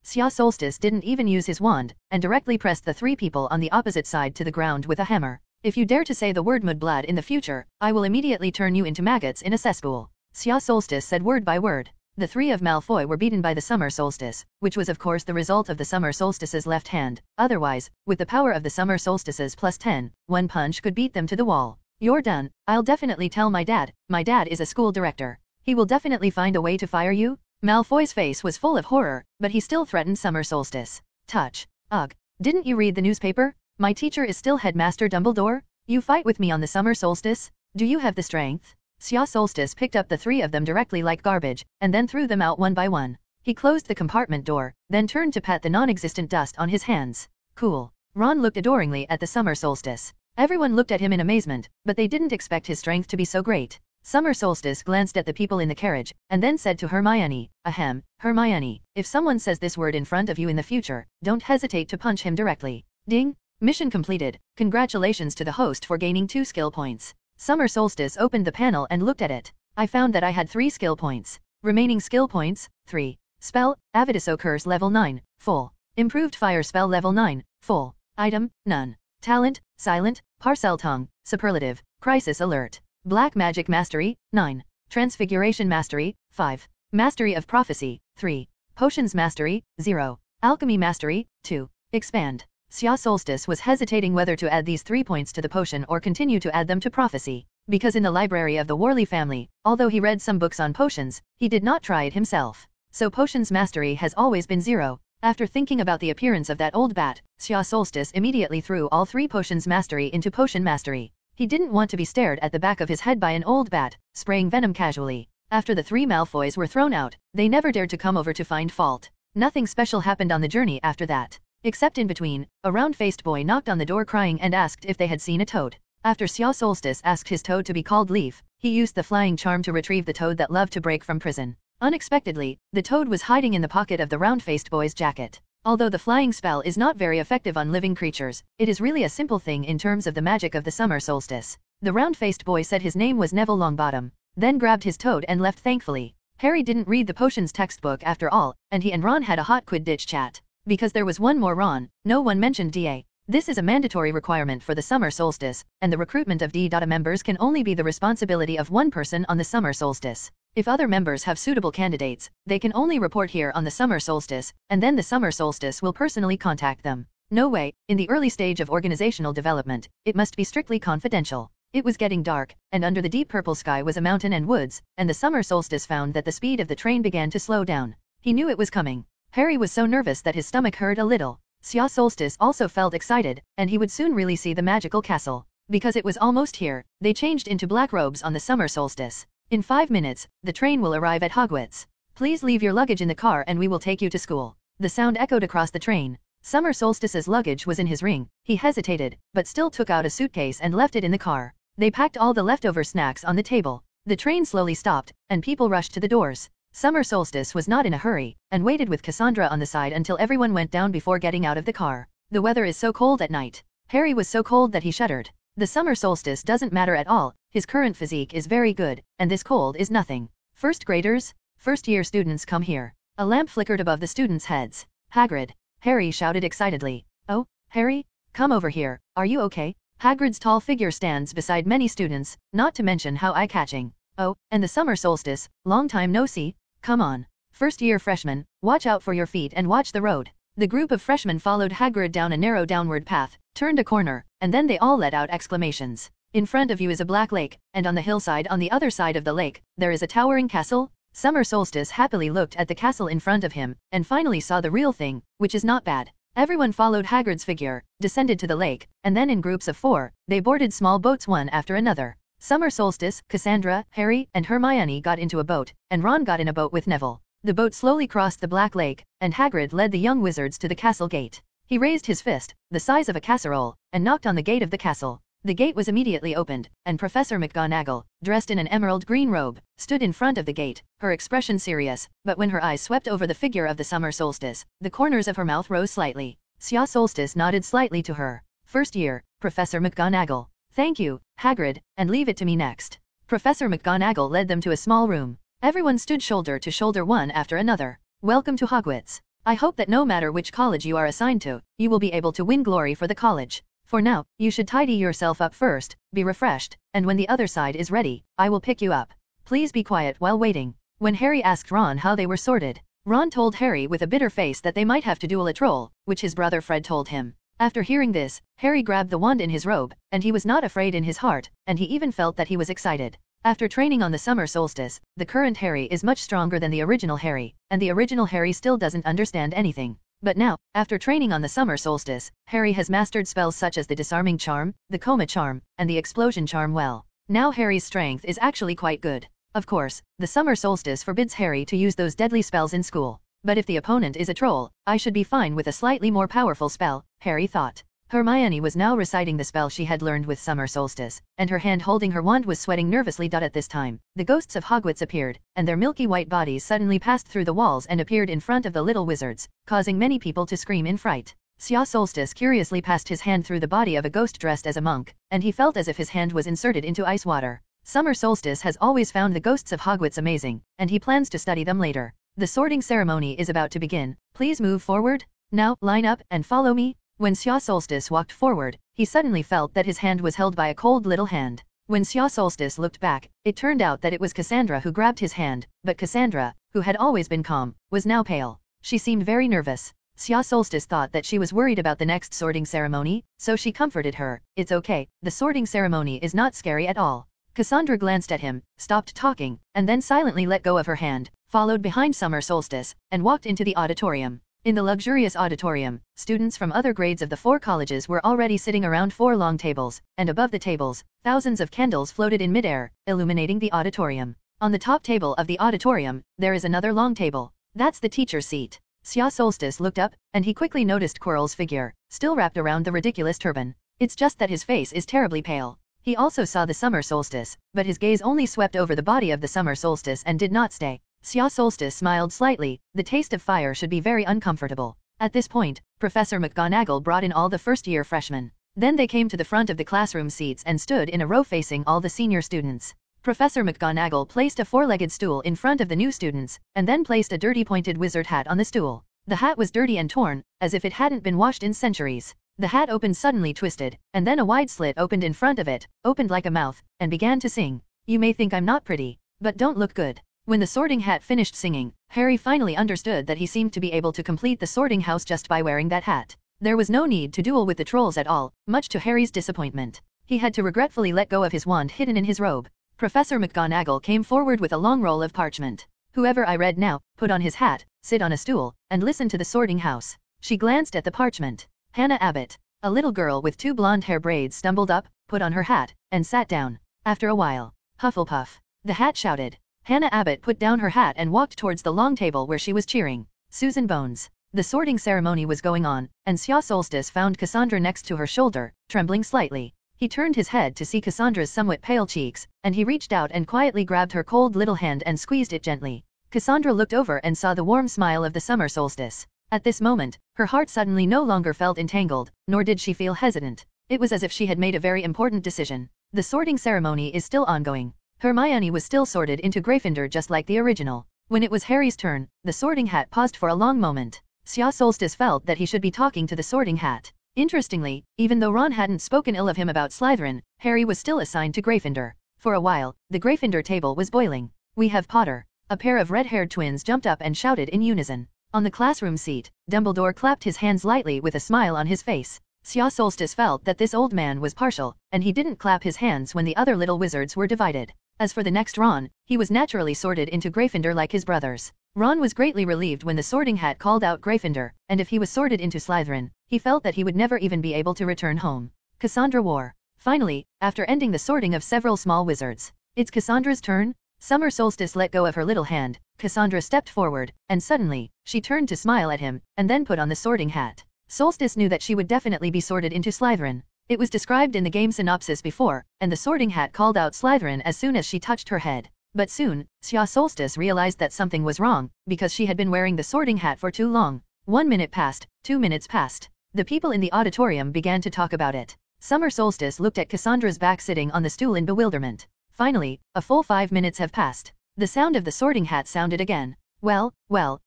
Summer Solstice didn't even use his wand, and directly pressed the 3 people on the opposite side to the ground with a hammer. If you dare to say the word mudblood in the future, I will immediately turn you into maggots in a cesspool. Summer Solstice said word by word. The 3 of Malfoy were beaten by the Summer Solstice, which was of course the result of the Summer Solstice's left hand. Otherwise, with the power of the Summer Solstice's +10, one punch could beat them to the wall. You're done. I'll definitely tell my dad. My dad is a school director. He will definitely find a way to fire you. Malfoy's face was full of horror, but he still threatened Summer Solstice. Touch. Ugh. Didn't you read the newspaper? My teacher is still Headmaster Dumbledore? You fight with me on the Summer Solstice? Do you have the strength? Summer Solstice picked up the 3 of them directly like garbage, and then threw them out one by one. He closed the compartment door, then turned to pat the non-existent dust on his hands. Cool. Ron looked adoringly at the Summer Solstice. Everyone looked at him in amazement, but they didn't expect his strength to be so great. Summer Solstice glanced at the people in the carriage, and then said to Hermione, Ahem, Hermione, if someone says this word in front of you in the future, don't hesitate to punch him directly. Ding! Mission completed. Congratulations to the host for gaining 2 skill points. Summer Solstice opened the panel and looked at it. I found that I had 3 skill points. Remaining skill points, 3. Spell, Avidiso Curse level 9, full. Improved Fire Spell level 9, full. Item, none. Talent, Silent, Parseltongue, Superlative, Crisis Alert. Black Magic Mastery, 9. Transfiguration Mastery, 5. Mastery of Prophecy, 3. Potions Mastery, 0. Alchemy Mastery, 2. Expand. Summer Solstice was hesitating whether to add these 3 points to the potion or continue to add them to prophecy. Because in the library of the Worley family, although he read some books on potions, he did not try it himself. So Potions Mastery has always been 0. After thinking about the appearance of that old bat, Summer Solstice immediately threw all 3 Potions Mastery into Potion Mastery. He didn't want to be stared at the back of his head by an old bat, spraying venom casually. After the 3 Malfoys were thrown out, they never dared to come over to find fault. Nothing special happened on the journey after that. Except in between, a round-faced boy knocked on the door crying and asked if they had seen a toad. After Xia Solstice asked his toad to be called Leaf, he used the flying charm to retrieve the toad that loved to break from prison. Unexpectedly, the toad was hiding in the pocket of the round-faced boy's jacket. Although the flying spell is not very effective on living creatures, it is really a simple thing in terms of the magic of the summer solstice. The round-faced boy said his name was Neville Longbottom, then grabbed his toad and left thankfully. Harry didn't read the potions textbook after all, and he and Ron had a hot Quidditch chat. Because there was one more Ron, no one mentioned DA. This is a mandatory requirement for the summer solstice, and the recruitment of DA members can only be the responsibility of one person on the summer solstice. If other members have suitable candidates, they can only report here on the summer solstice, and then the summer solstice will personally contact them. No way, in the early stage of organizational development, it must be strictly confidential. It was getting dark, and under the deep purple sky was a mountain and woods, and the summer solstice found that the speed of the train began to slow down. He knew it was coming. Harry was so nervous that his stomach hurt a little. Xia Solstice also felt excited, and he would soon really see the magical castle. Because it was almost here, they changed into black robes on the summer solstice. In 5 minutes, the train will arrive at Hogwarts. Please leave your luggage in the car and we will take you to school. The sound echoed across the train. Summer Solstice's luggage was in his ring. He hesitated, but still took out a suitcase and left it in the car. They packed all the leftover snacks on the table. The train slowly stopped, and people rushed to the doors. Summer Solstice was not in a hurry, and waited with Cassandra on the side until everyone went down before getting out of the car. The weather is so cold at night. Harry was so cold that he shuddered. The summer solstice doesn't matter at all, his current physique is very good, and this cold is nothing. First graders, first-year students come here. A lamp flickered above the students' heads. Hagrid, Harry shouted excitedly. Oh, Harry, come over here, are you okay? Hagrid's tall figure stands beside many students, not to mention how eye-catching. Oh, and the summer solstice, long time no see. Come on. First-year freshmen, watch out for your feet and watch the road. The group of freshmen followed Hagrid down a narrow downward path, turned a corner, and then they all let out exclamations. In front of you is a black lake, and on the hillside on the other side of the lake, there is a towering castle. Summer Solstice happily looked at the castle in front of him, and finally saw the real thing, which is not bad. Everyone followed Hagrid's figure, descended to the lake, and then in groups of 4, they boarded small boats one after another. Summer Solstice, Cassandra, Harry, and Hermione got into a boat, and Ron got in a boat with Neville. The boat slowly crossed the Black Lake, and Hagrid led the young wizards to the castle gate. He raised his fist, the size of a casserole, and knocked on the gate of the castle. The gate was immediately opened, and Professor McGonagall, dressed in an emerald green robe, stood in front of the gate, her expression serious, but when her eyes swept over the figure of the summer solstice, the corners of her mouth rose slightly. Xia Solstice nodded slightly to her. First year, Professor McGonagall. Thank you, Hagrid, and leave it to me next. Professor McGonagall led them to a small room. Everyone stood shoulder to shoulder one after another. Welcome to Hogwarts. I hope that no matter which college you are assigned to, you will be able to win glory for the college. For now, you should tidy yourself up first, be refreshed, and when the other side is ready, I will pick you up. Please be quiet while waiting. When Harry asked Ron how they were sorted, Ron told Harry with a bitter face that they might have to duel a troll, which his brother Fred told him. After hearing this, Harry grabbed the wand in his robe, and he was not afraid in his heart, and he even felt that he was excited. After training on the summer solstice, the current Harry is much stronger than the original Harry, and the original Harry still doesn't understand anything. But now, after training on the summer solstice, Harry has mastered spells such as the disarming charm, the coma charm, and the explosion charm well. Now Harry's strength is actually quite good. Of course, the summer solstice forbids Harry to use those deadly spells in school. But if the opponent is a troll, I should be fine with a slightly more powerful spell, Harry thought. Hermione was now reciting the spell she had learned with summer solstice, and her hand holding her wand was sweating nervously. At this time, the ghosts of Hogwarts appeared, and their milky white bodies suddenly passed through the walls and appeared in front of the little wizards, causing many people to scream in fright. Xia Solstice curiously passed his hand through the body of a ghost dressed as a monk, and he felt as if his hand was inserted into ice water. Summer Solstice has always found the ghosts of Hogwarts amazing, and he plans to study them later. The sorting ceremony is about to begin. Please move forward. Now, line up and follow me. When Xia Solstice walked forward, he suddenly felt that his hand was held by a cold little hand. When Xia Solstice looked back, it turned out that it was Cassandra who grabbed his hand, but Cassandra, who had always been calm, was now pale. She seemed very nervous. Xia Solstice thought that she was worried about the next sorting ceremony, so she comforted her. It's okay, the sorting ceremony is not scary at all. Cassandra glanced at him, stopped talking, and then silently let go of her hand, followed behind Summer Solstice, and walked into the auditorium. In the luxurious auditorium, students from other grades of the 4 colleges were already sitting around 4 long tables, and above the tables, thousands of candles floated in midair, illuminating the auditorium. On the top table of the auditorium, there is another long table. That's the teacher's seat. Xia Solstice looked up, and he quickly noticed Quirrell's figure, still wrapped around the ridiculous turban. It's just that his face is terribly pale. He also saw the summer solstice, but his gaze only swept over the body of the summer solstice and did not stay. Xia Solstice smiled slightly. The taste of fire should be very uncomfortable. At this point, Professor McGonagall brought in all the first-year freshmen. Then they came to the front of the classroom seats and stood in a row facing all the senior students. Professor McGonagall placed a four-legged stool in front of the new students, and then placed a dirty pointed wizard hat on the stool. The hat was dirty and torn, as if it hadn't been washed in centuries. The hat opened suddenly twisted, and then a wide slit opened in front of it, opened like a mouth, and began to sing. You may think I'm not pretty, but don't look good. When the Sorting Hat finished singing, Harry finally understood that he seemed to be able to complete the sorting house just by wearing that hat. There was no need to duel with the trolls at all, much to Harry's disappointment. He had to regretfully let go of his wand hidden in his robe. Professor McGonagall came forward with a long roll of parchment. Whoever I read now, put on his hat, sit on a stool, and listen to the sorting house. She glanced at the parchment. Hannah Abbott, a little girl with 2 blonde hair braids, stumbled up, put on her hat, and sat down. After a while, Hufflepuff. The hat shouted. Hannah Abbott put down her hat and walked towards the long table where she was cheering. Susan Bones. The sorting ceremony was going on, and Xia Solstice found Cassandra next to her shoulder, trembling slightly. He turned his head to see Cassandra's somewhat pale cheeks, and he reached out and quietly grabbed her cold little hand and squeezed it gently. Cassandra looked over and saw the warm smile of the summer solstice. At this moment, her heart suddenly no longer felt entangled, nor did she feel hesitant. It was as if she had made a very important decision. The sorting ceremony is still ongoing. Hermione was still sorted into Gryffindor just like the original. When it was Harry's turn, the Sorting Hat paused for a long moment. Xia Solstice felt that he should be talking to the Sorting Hat. Interestingly, even though Ron hadn't spoken ill of him about Slytherin, Harry was still assigned to Gryffindor. For a while, the Gryffindor table was boiling. We have Potter. A pair of red-haired twins jumped up and shouted in unison. On the classroom seat, Dumbledore clapped his hands lightly with a smile on his face. Xia Solstice felt that this old man was partial, and he didn't clap his hands when the other little wizards were divided. As for the next Ron, he was naturally sorted into Gryffindor like his brothers. Ron was greatly relieved when the Sorting Hat called out Gryffindor, and if he was sorted into Slytherin, he felt that he would never even be able to return home. Cassandra wore. Finally, after ending the sorting of several small wizards, it's Cassandra's turn. Summer Solstice let go of her little hand. Cassandra stepped forward, and suddenly, she turned to smile at him, and then put on the sorting hat. Solstice knew that she would definitely be sorted into Slytherin. It was described in the game synopsis before, and the sorting hat called out Slytherin as soon as she touched her head. But soon, Xia Solstice realized that something was wrong, because she had been wearing the sorting hat for too long. 1 minute passed, 2 minutes passed. The people in the auditorium began to talk about it. Summer Solstice looked at Cassandra's back sitting on the stool in bewilderment. Finally, a full 5 minutes have passed. The sound of the sorting hat sounded again. Well,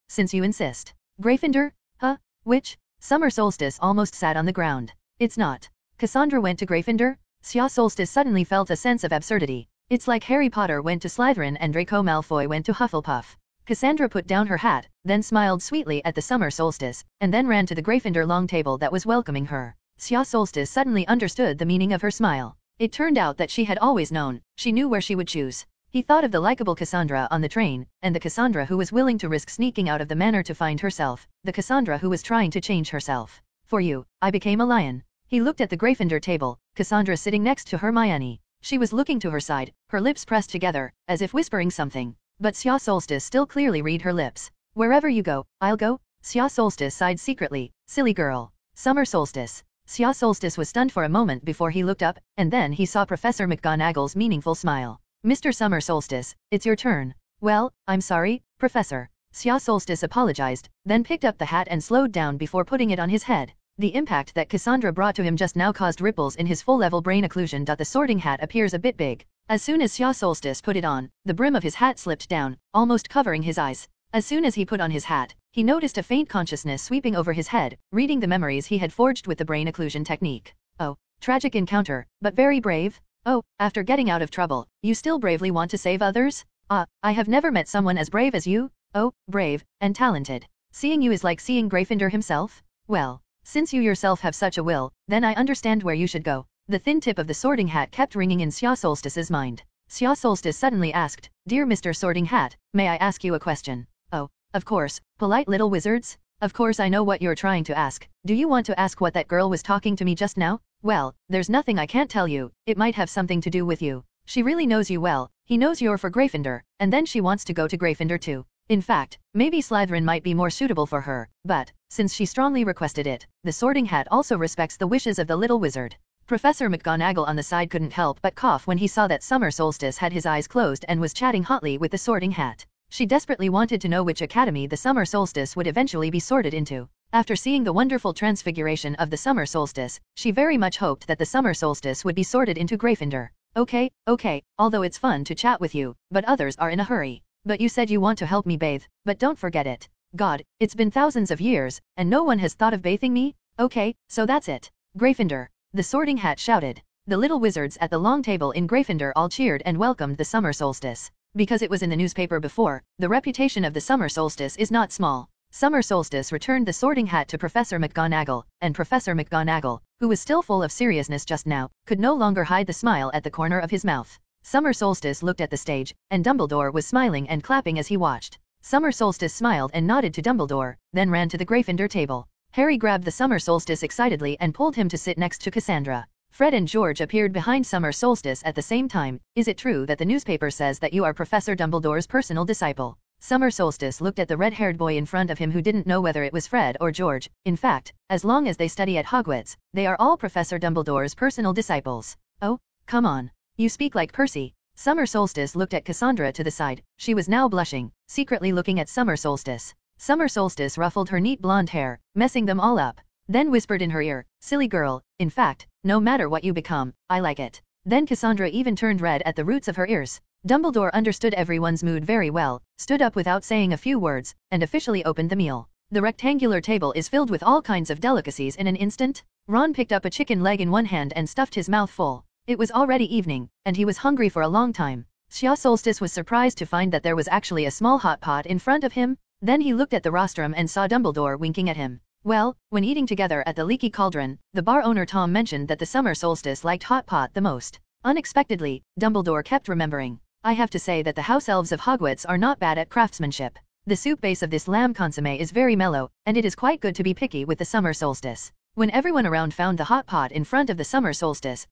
since you insist. Gryffindor? Huh? Which? Summer Solstice almost sat on the ground. It's not. Cassandra went to Gryffindor? Xia Solstice suddenly felt a sense of absurdity. It's like Harry Potter went to Slytherin and Draco Malfoy went to Hufflepuff. Cassandra put down her hat, then smiled sweetly at the Summer Solstice, and then ran to the Gryffindor long table that was welcoming her. Xia Solstice suddenly understood the meaning of her smile. It turned out that she had always known. She knew where she would choose. He thought of the likable Cassandra on the train, and the Cassandra who was willing to risk sneaking out of the manor to find herself, the Cassandra who was trying to change herself. For you, I became a lion. He looked at the Gryffindor table, Cassandra sitting next to Hermione. She was looking to her side, her lips pressed together, as if whispering something. But Xia Solstice still clearly read her lips. Wherever you go, I'll go. Xia Solstice sighed secretly. Silly girl. Summer Solstice. Xia Solstice was stunned for a moment before he looked up, and then he saw Professor McGonagall's meaningful smile. Mr. Summer Solstice, it's your turn. Well, I'm sorry, Professor. Xia Solstice apologized, then picked up the hat and slowed down before putting it on his head. The impact that Cassandra brought to him just now caused ripples in his full-level brain occlusion. The sorting hat appears a bit big. As soon as Xia Solstice put it on, the brim of his hat slipped down, almost covering his eyes. As soon as he put on his hat, he noticed a faint consciousness sweeping over his head, reading the memories he had forged with the brain occlusion technique. Oh, tragic encounter, but very brave. Oh, after getting out of trouble, you still bravely want to save others? Ah, I have never met someone as brave as you. Oh, brave, and talented. Seeing you is like seeing Gryffindor himself. Well, since you yourself have such a will, then I understand where you should go. The thin tip of the sorting hat kept ringing in Xia Solstice's mind. Xia Solstice suddenly asked, Dear Mr. Sorting Hat, may I ask you a question? Oh, of course, polite little wizards. Of course I know what you're trying to ask. Do you want to ask what that girl was talking to me just now? Well, there's nothing I can't tell you. It might have something to do with you. She really knows you well. He knows you're for Gryffindor, and then she wants to go to Gryffindor too. In fact, maybe Slytherin might be more suitable for her, but, since she strongly requested it, the sorting hat also respects the wishes of the little wizard. Professor McGonagall on the side couldn't help but cough when he saw that Summer Solstice had his eyes closed and was chatting hotly with the Sorting Hat. She desperately wanted to know which academy the Summer Solstice would eventually be sorted into. After seeing the wonderful transfiguration of the Summer Solstice, she very much hoped that the Summer Solstice would be sorted into Gryffindor. Okay, although it's fun to chat with you, but others are in a hurry. But you said you want to help me bathe, but don't forget it. God, it's been thousands of years, and no one has thought of bathing me? Okay, so that's it. Gryffindor. The Sorting Hat shouted. The little wizards at the long table in Gryffindor all cheered and welcomed the Summer Solstice. Because it was in the newspaper before, the reputation of the Summer Solstice is not small. Summer Solstice returned the Sorting Hat to Professor McGonagall, and Professor McGonagall, who was still full of seriousness just now, could no longer hide the smile at the corner of his mouth. Summer Solstice looked at the stage, and Dumbledore was smiling and clapping as he watched. Summer Solstice smiled and nodded to Dumbledore, then ran to the Gryffindor table. Harry grabbed the Summer Solstice excitedly and pulled him to sit next to Cassandra. Fred and George appeared behind Summer Solstice at the same time. Is it true that the newspaper says that you are Professor Dumbledore's personal disciple? Summer Solstice looked at the red-haired boy in front of him who didn't know whether it was Fred or George. In fact, as long as they study at Hogwarts, they are all Professor Dumbledore's personal disciples. Oh, come on. You speak like Percy. Summer Solstice looked at Cassandra to the side. She was now blushing, secretly looking at Summer Solstice. Summer Solstice ruffled her neat blonde hair, messing them all up. Then whispered in her ear, "Silly girl, in fact, no matter what you become, I like it." Then Cassandra even turned red at the roots of her ears. Dumbledore understood everyone's mood very well, stood up without saying a few words, and officially opened the meal. The rectangular table is filled with all kinds of delicacies in an instant. Ron picked up a chicken leg in one hand and stuffed his mouth full. It was already evening, and he was hungry for a long time. Sya Solstice was surprised to find that there was actually a small hot pot in front of him. Then he looked at the rostrum and saw Dumbledore winking at him. Well, when eating together at the Leaky Cauldron, the bar owner Tom mentioned that the Summer Solstice liked hot pot the most. Unexpectedly, Dumbledore kept remembering. I have to say that the house elves of Hogwarts are not bad at craftsmanship. The soup base of this lamb consommé is very mellow, and it is quite good to be picky with the Summer Solstice. When everyone around found the hot pot in front of the Summer Solstice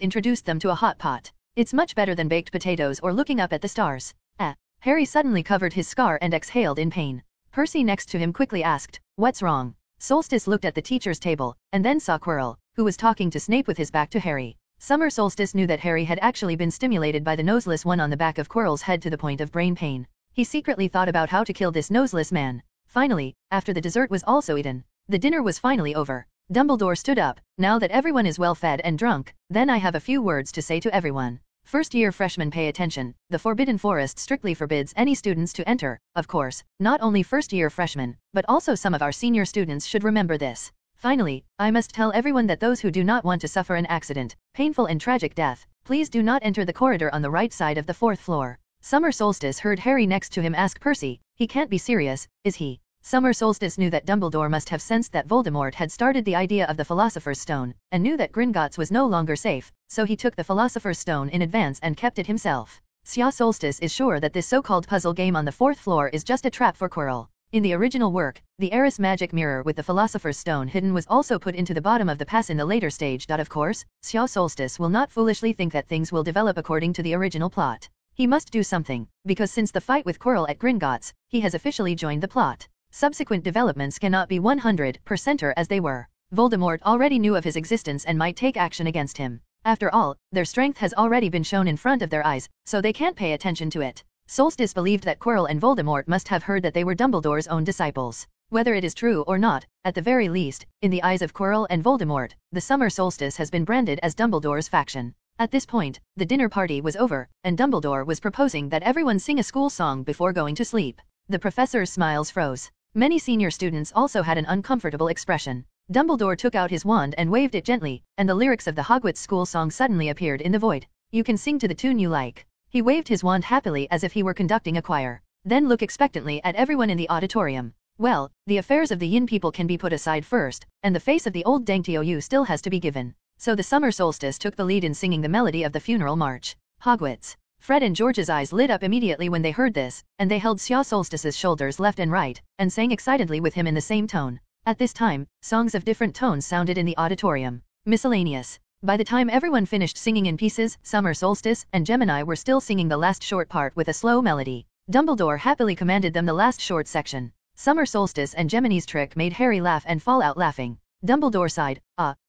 introduced them to a hot pot. It's much better than baked potatoes or looking up at the stars. Harry suddenly covered his scar and exhaled in pain. Percy next to him quickly asked, "What's wrong?" Solstice looked at the teacher's table, and then saw Quirrell, who was talking to Snape with his back to Harry. Summer Solstice knew that Harry had actually been stimulated by the noseless one on the back of Quirrell's head to the point of brain pain. He secretly thought about how to kill this noseless man. Finally, after the dessert was also eaten, the dinner was finally over. Dumbledore stood up. Now that everyone is well fed and drunk, then I have a few words to say to everyone. First-year freshmen, pay attention. The Forbidden Forest strictly forbids any students to enter. Of course, not only first-year freshmen, but also some of our senior students should remember this. Finally, I must tell everyone that those who do not want to suffer an accident, painful and tragic death, please do not enter the corridor on the right side of the 4th floor. Summer Solstice heard Harry next to him ask Percy, "He can't be serious, is he?" Summer Solstice knew that Dumbledore must have sensed that Voldemort had started the idea of the Philosopher's Stone, and knew that Gringotts was no longer safe, so he took the Philosopher's Stone in advance and kept it himself. Sya Solstice is sure that this so-called puzzle game on the 4th floor is just a trap for Quirrell. In the original work, the Eris magic mirror with the Philosopher's Stone hidden was also put into the bottom of the pass in the later stage. Of course, Sya Solstice will not foolishly think that things will develop according to the original plot. He must do something, because since the fight with Quirrell at Gringotts, he has officially joined the plot. Subsequent developments cannot be 100% as they were. Voldemort already knew of his existence and might take action against him. After all, their strength has already been shown in front of their eyes, so they can't pay attention to it. Solstice believed that Quirrell and Voldemort must have heard that they were Dumbledore's own disciples. Whether it is true or not, at the very least, in the eyes of Quirrell and Voldemort, the Summer Solstice has been branded as Dumbledore's faction. At this point, the dinner party was over, and Dumbledore was proposing that everyone sing a school song before going to sleep. The professor's smiles froze. Many senior students also had an uncomfortable expression. Dumbledore took out his wand and waved it gently, and the lyrics of the Hogwarts school song suddenly appeared in the void. You can sing to the tune you like. He waved his wand happily as if he were conducting a choir. Then look expectantly at everyone in the auditorium. Well, the affairs of the Yin people can be put aside first, and the face of the old Dangtio still has to be given. So the Summer Solstice took the lead in singing the melody of the funeral march. Hogwarts. Fred and George's eyes lit up immediately when they heard this, and they held Sya Solstice's shoulders left and right, and sang excitedly with him in the same tone. At this time, songs of different tones sounded in the auditorium. Miscellaneous. By the time everyone finished singing in pieces, Summer Solstice and Gemini were still singing the last short part with a slow melody. Dumbledore happily commanded them the last short section. Summer Solstice and Gemini's trick made Harry laugh and fall out laughing. Dumbledore sighed.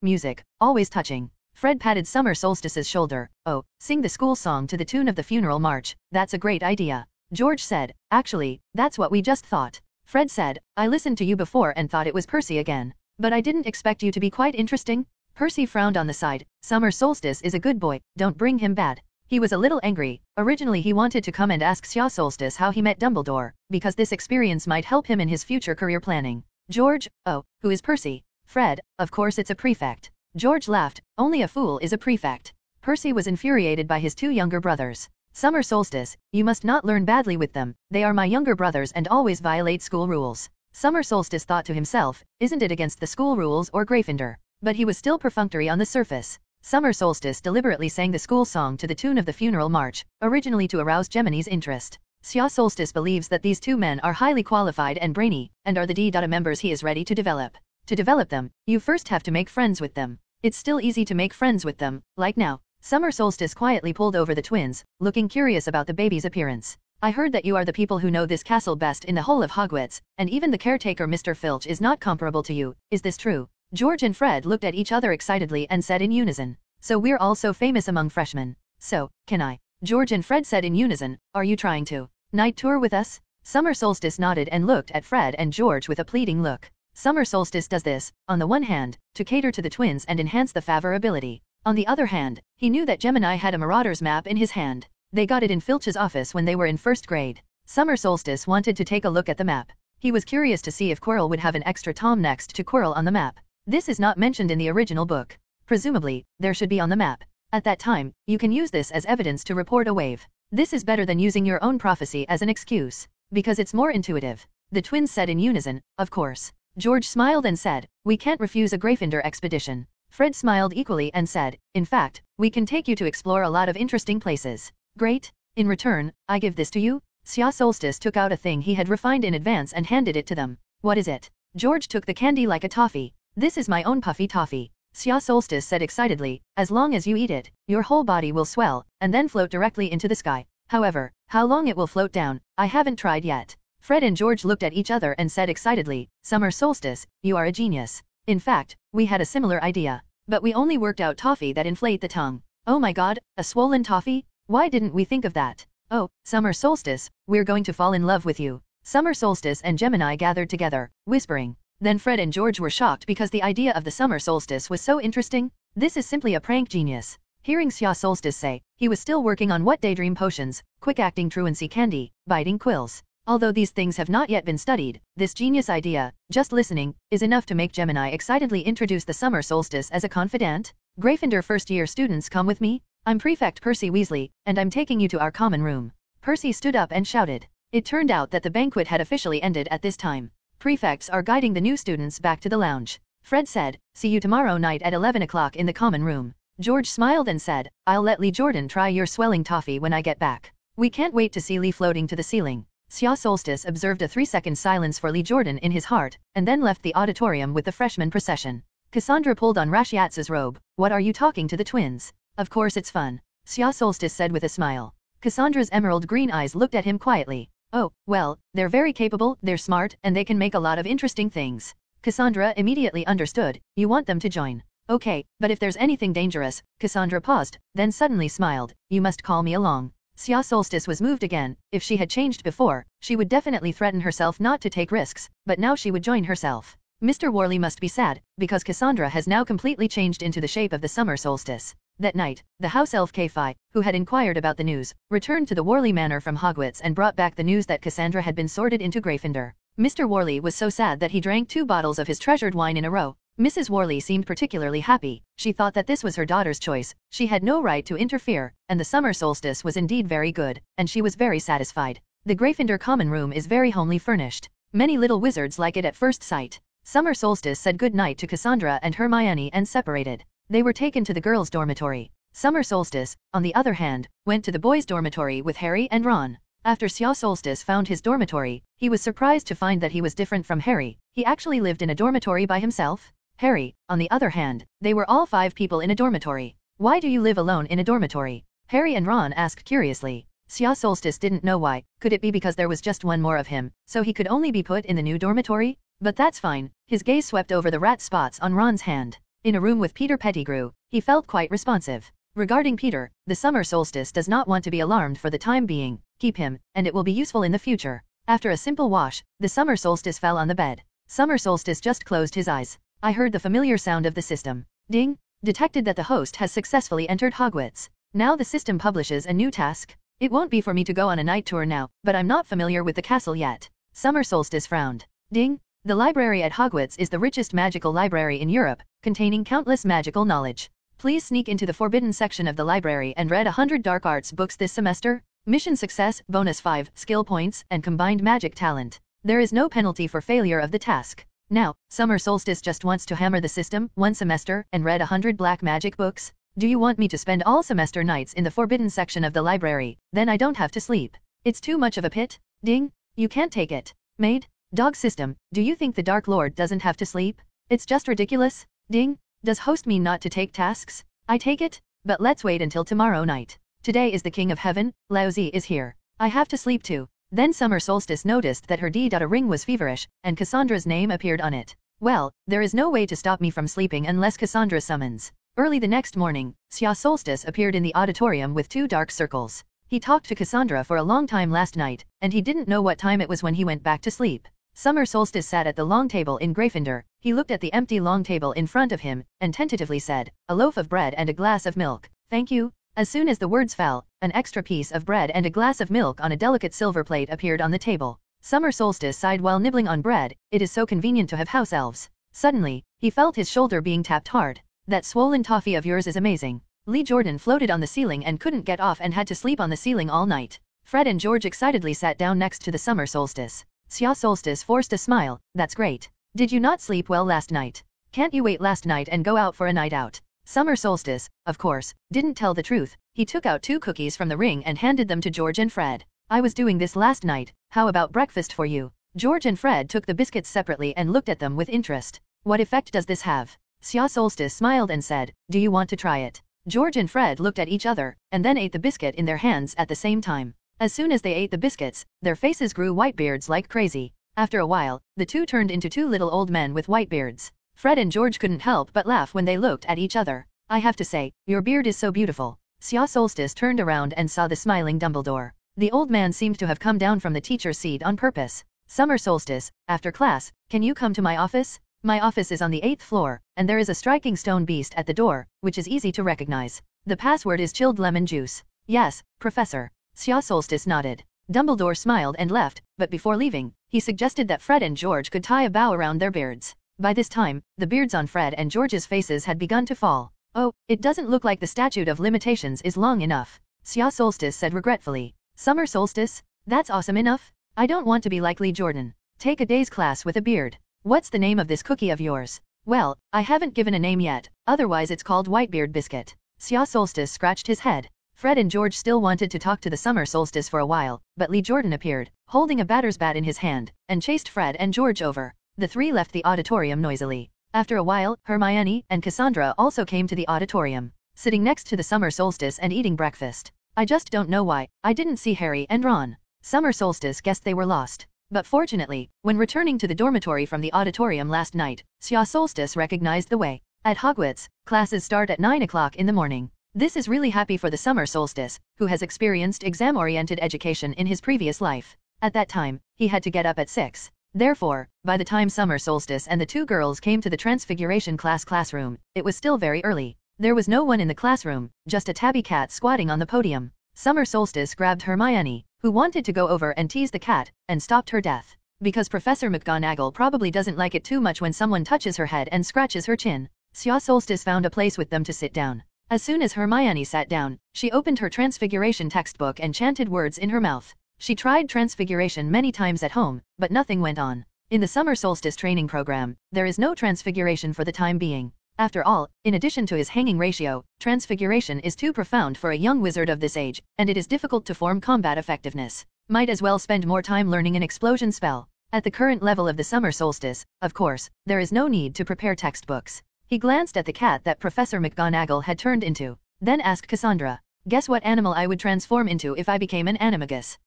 Music, always touching. Fred patted Summer Solstice's shoulder. Oh, sing the school song to the tune of the funeral march, that's a great idea. George said, actually, that's what we just thought. Fred said, I listened to you before and thought it was Percy again. But I didn't expect you to be quite interesting. Percy frowned on the side. Summer Solstice is a good boy, don't bring him bad. He was a little angry. Originally he wanted to come and ask Sya Solstice how he met Dumbledore, because this experience might help him in his future career planning. George, oh, who is Percy? Fred, of course it's a prefect. George laughed, only a fool is a prefect. Percy was infuriated by his two younger brothers. Summer Solstice, you must not learn badly with them, they are my younger brothers and always violate school rules. Summer Solstice thought to himself, isn't it against the school rules or Gryffindor? But he was still perfunctory on the surface. Summer Solstice deliberately sang the school song to the tune of the funeral march, originally to arouse Gemini's interest. Sya Solstice believes that these two men are highly qualified and brainy, and are the D-Data members he is ready to develop. To develop them, you first have to make friends with them. It's still easy to make friends with them, like now. Summer Solstice quietly pulled over the twins, looking curious about the baby's appearance. I heard that you are the people who know this castle best in the whole of Hogwarts, and even the caretaker Mr. Filch is not comparable to you, is this true? George and Fred looked at each other excitedly and said in unison. So we're all so famous among freshmen. So, can I? George and Fred said in unison, are you trying to night tour with us? Summer Solstice nodded and looked at Fred and George with a pleading look. Summer Solstice does this, on the one hand, to cater to the twins and enhance the favor ability. On the other hand, he knew that Gemini had a Marauder's map in his hand. They got it in Filch's office when they were in first grade. Summer Solstice wanted to take a look at the map. He was curious to see if Quirrell would have an extra Tom next to Quirrell on the map. This is not mentioned in the original book. Presumably, there should be on the map. At that time, you can use this as evidence to report a wave. This is better than using your own prophecy as an excuse, because it's more intuitive. The twins said in unison, of course. George smiled and said, we can't refuse a Gryffindor expedition. Fred smiled equally and said, in fact, we can take you to explore a lot of interesting places. Great. In return, I give this to you? Sya Solstice took out a thing he had refined in advance and handed it to them. What is it? George took the candy like a toffee. This is my own puffy toffee. Sya Solstice said excitedly, as long as you eat it, your whole body will swell, and then float directly into the sky. However, how long it will float down, I haven't tried yet. Fred and George looked at each other and said excitedly, Summer Solstice, you are a genius. In fact, we had a similar idea. But we only worked out toffee that inflate the tongue. Oh my god, a swollen toffee? Why didn't we think of that? Oh, Summer Solstice, we're going to fall in love with you. Summer Solstice and Gemini gathered together, whispering. Then Fred and George were shocked because the idea of the Summer Solstice was so interesting. This is simply a prank genius. Hearing Sya Solstice say, he was still working on what daydream potions, quick-acting truancy candy, biting quills. Although these things have not yet been studied, this genius idea, just listening, is enough to make Gemini excitedly introduce the Summer Solstice as a confidant. Gryffindor first-year students come with me. I'm Prefect Percy Weasley, and I'm taking you to our common room. Percy stood up and shouted. It turned out that the banquet had officially ended at this time. Prefects are guiding the new students back to the lounge. Fred said, see you tomorrow night at 11 o'clock in the common room. George smiled and said, I'll let Lee Jordan try your swelling toffee when I get back. We can't wait to see Lee floating to the ceiling. Sya Solstice observed a 3-second silence for Lee Jordan in his heart, and then left the auditorium with the freshman procession. Cassandra pulled on Rashiatz's robe. What are you talking to the twins? Of course it's fun. Sya Solstice said with a smile. Cassandra's emerald green eyes looked at him quietly. Oh, well, they're very capable, they're smart, and they can make a lot of interesting things. Cassandra immediately understood. You want them to join. Okay, but if there's anything dangerous, Cassandra paused, then suddenly smiled. You must call me along. Sya Solstice was moved again. If she had changed before, she would definitely threaten herself not to take risks, but now she would join herself. Mr. Worley must be sad, because Cassandra has now completely changed into the shape of the Summer Solstice. That night, the house elf Kayfi, who had inquired about the news, returned to the Worley Manor from Hogwarts and brought back the news that Cassandra had been sorted into Gryffindor. Mr. Worley was so sad that he drank 2 bottles of his treasured wine in a row. Mrs. Worley seemed particularly happy. She thought that this was her daughter's choice. She had no right to interfere, and the Summer Solstice was indeed very good, and she was very satisfied. The Gryffindor common room is very homely furnished. Many little wizards like it at first sight. Summer Solstice said good night to Cassandra and Hermione and separated. They were taken to the girls' dormitory. Summer Solstice, on the other hand, went to the boys' dormitory with Harry and Ron. After Sya Solstice found his dormitory, he was surprised to find that he was different from Harry. He actually lived in a dormitory by himself. Harry, on the other hand, they were all 5 people in a dormitory. Why do you live alone in a dormitory? Harry and Ron asked curiously. Sya Solstice didn't know why. Could it be because there was just one more of him, so he could only be put in the new dormitory? But that's fine. His gaze swept over the rat spots on Ron's hand. In a room with Peter Pettigrew, he felt quite responsive. Regarding Peter, the summer solstice does not want to be alarmed for the time being. Keep him, and it will be useful in the future. After a simple wash, the summer solstice fell on the bed. Summer solstice just closed his eyes. I heard the familiar sound of the system. Ding! Detected that the host has successfully entered Hogwarts. Now the system publishes a new task. It won't be for me to go on a night tour now, but I'm not familiar with the castle yet. Summer solstice frowned. Ding! The library at Hogwarts is the richest magical library in Europe, containing countless magical knowledge. Please sneak into the forbidden section of the library and read 100 dark arts books this semester. Mission success, bonus 5, skill points, and combined magic talent. There is no penalty for failure of the task. Now, Summer Solstice just wants to hammer the system, 1 semester, and read 100 black magic books. Do you want me to spend all semester nights in the forbidden section of the library? Then I don't have to sleep. It's too much of a pit. Ding! You can't take it. Maid? Dog system, do you think the Dark Lord doesn't have to sleep? It's just ridiculous. Ding! Does host mean not to take tasks? I take it, but let's wait until tomorrow night. Today is the King of Heaven, Laozi is here. I have to sleep too. Then Summer Solstice noticed that her D.A ring was feverish, and Cassandra's name appeared on it. Well, there is no way to stop me from sleeping unless Cassandra summons. Early the next morning, Xia Solstice appeared in the auditorium with 2 dark circles. He talked to Cassandra for a long time last night, and he didn't know what time it was when he went back to sleep. Summer Solstice sat at the long table in Gryffindor. He looked at the empty long table in front of him, and tentatively said, "A loaf of bread and a glass of milk. Thank you." As soon as the words fell, an extra piece of bread and a glass of milk on a delicate silver plate appeared on the table. Summer Solstice sighed while nibbling on bread. It is so convenient to have house elves. Suddenly, he felt his shoulder being tapped hard. "That swollen toffee of yours is amazing." Lee Jordan floated on the ceiling and couldn't get off and had to sleep on the ceiling all night. Fred and George excitedly sat down next to the Summer Solstice. Xia Solstice forced a smile. "That's great. Did you not sleep well last night? Can't you wait last night and go out for a night out?" Summer Solstice, of course, didn't tell the truth. He took out 2 cookies from the ring and handed them to George and Fred. "I was doing this last night. How about breakfast for you?" George and Fred took the biscuits separately and looked at them with interest. "What effect does this have?" Xia Solstice smiled and said, "Do you want to try it?" George and Fred looked at each other, and then ate the biscuit in their hands at the same time. As soon as they ate the biscuits, their faces grew white beards like crazy. After a while, the 2 turned into 2 little old men with white beards. Fred and George couldn't help but laugh when they looked at each other. "I have to say, your beard is so beautiful." Xia Solstice turned around and saw the smiling Dumbledore. The old man seemed to have come down from the teacher's seat on purpose. "Summer Solstice, after class, can you come to my office? My office is on the 8th floor, and there is a striking stone beast at the door, which is easy to recognize. The password is chilled lemon juice." "Yes, Professor." Xia Solstice nodded. Dumbledore smiled and left, but before leaving, he suggested that Fred and George could tie a bow around their beards. By this time, the beards on Fred and George's faces had begun to fall. "Oh, it doesn't look like the statute of limitations is long enough," Xia Solstice said regretfully. "Summer Solstice? That's awesome enough. I don't want to be like Lee Jordan. Take a day's class with a beard. What's the name of this cookie of yours?" "Well, I haven't given a name yet, otherwise it's called Whitebeard Biscuit." Xia Solstice scratched his head. Fred and George still wanted to talk to the Summer Solstice for a while, but Lee Jordan appeared, holding a batter's bat in his hand, and chased Fred and George over. The 3 left the auditorium noisily. After a while, Hermione and Cassandra also came to the auditorium, sitting next to the Summer Solstice and eating breakfast. "I just don't know why I didn't see Harry and Ron." Summer Solstice guessed they were lost. But fortunately, when returning to the dormitory from the auditorium last night, Xia Solstice recognized the way. At Hogwarts, classes start at 9 o'clock in the morning. This is really happy for the Summer Solstice, who has experienced exam-oriented education in his previous life. At that time, he had to get up at 6. Therefore, by the time Summer Solstice and the 2 girls came to the Transfiguration classroom, it was still very early. There was no one in the classroom, just a tabby cat squatting on the podium. Summer Solstice grabbed Hermione, who wanted to go over and tease the cat, and stopped her death. Because Professor McGonagall probably doesn't like it too much when someone touches her head and scratches her chin. Xia Solstice found a place with them to sit down. As soon as Hermione sat down, she opened her Transfiguration textbook and chanted words in her mouth. She tried Transfiguration many times at home, but nothing went on. In the Summer Solstice training program, there is no Transfiguration for the time being. After all, in addition to his hanging ratio, Transfiguration is too profound for a young wizard of this age, and it is difficult to form combat effectiveness. Might as well spend more time learning an explosion spell. At the current level of the Summer Solstice, of course, there is no need to prepare textbooks. He glanced at the cat that Professor McGonagall had turned into, then asked Cassandra, "Guess what animal I would transform into if I became an animagus?"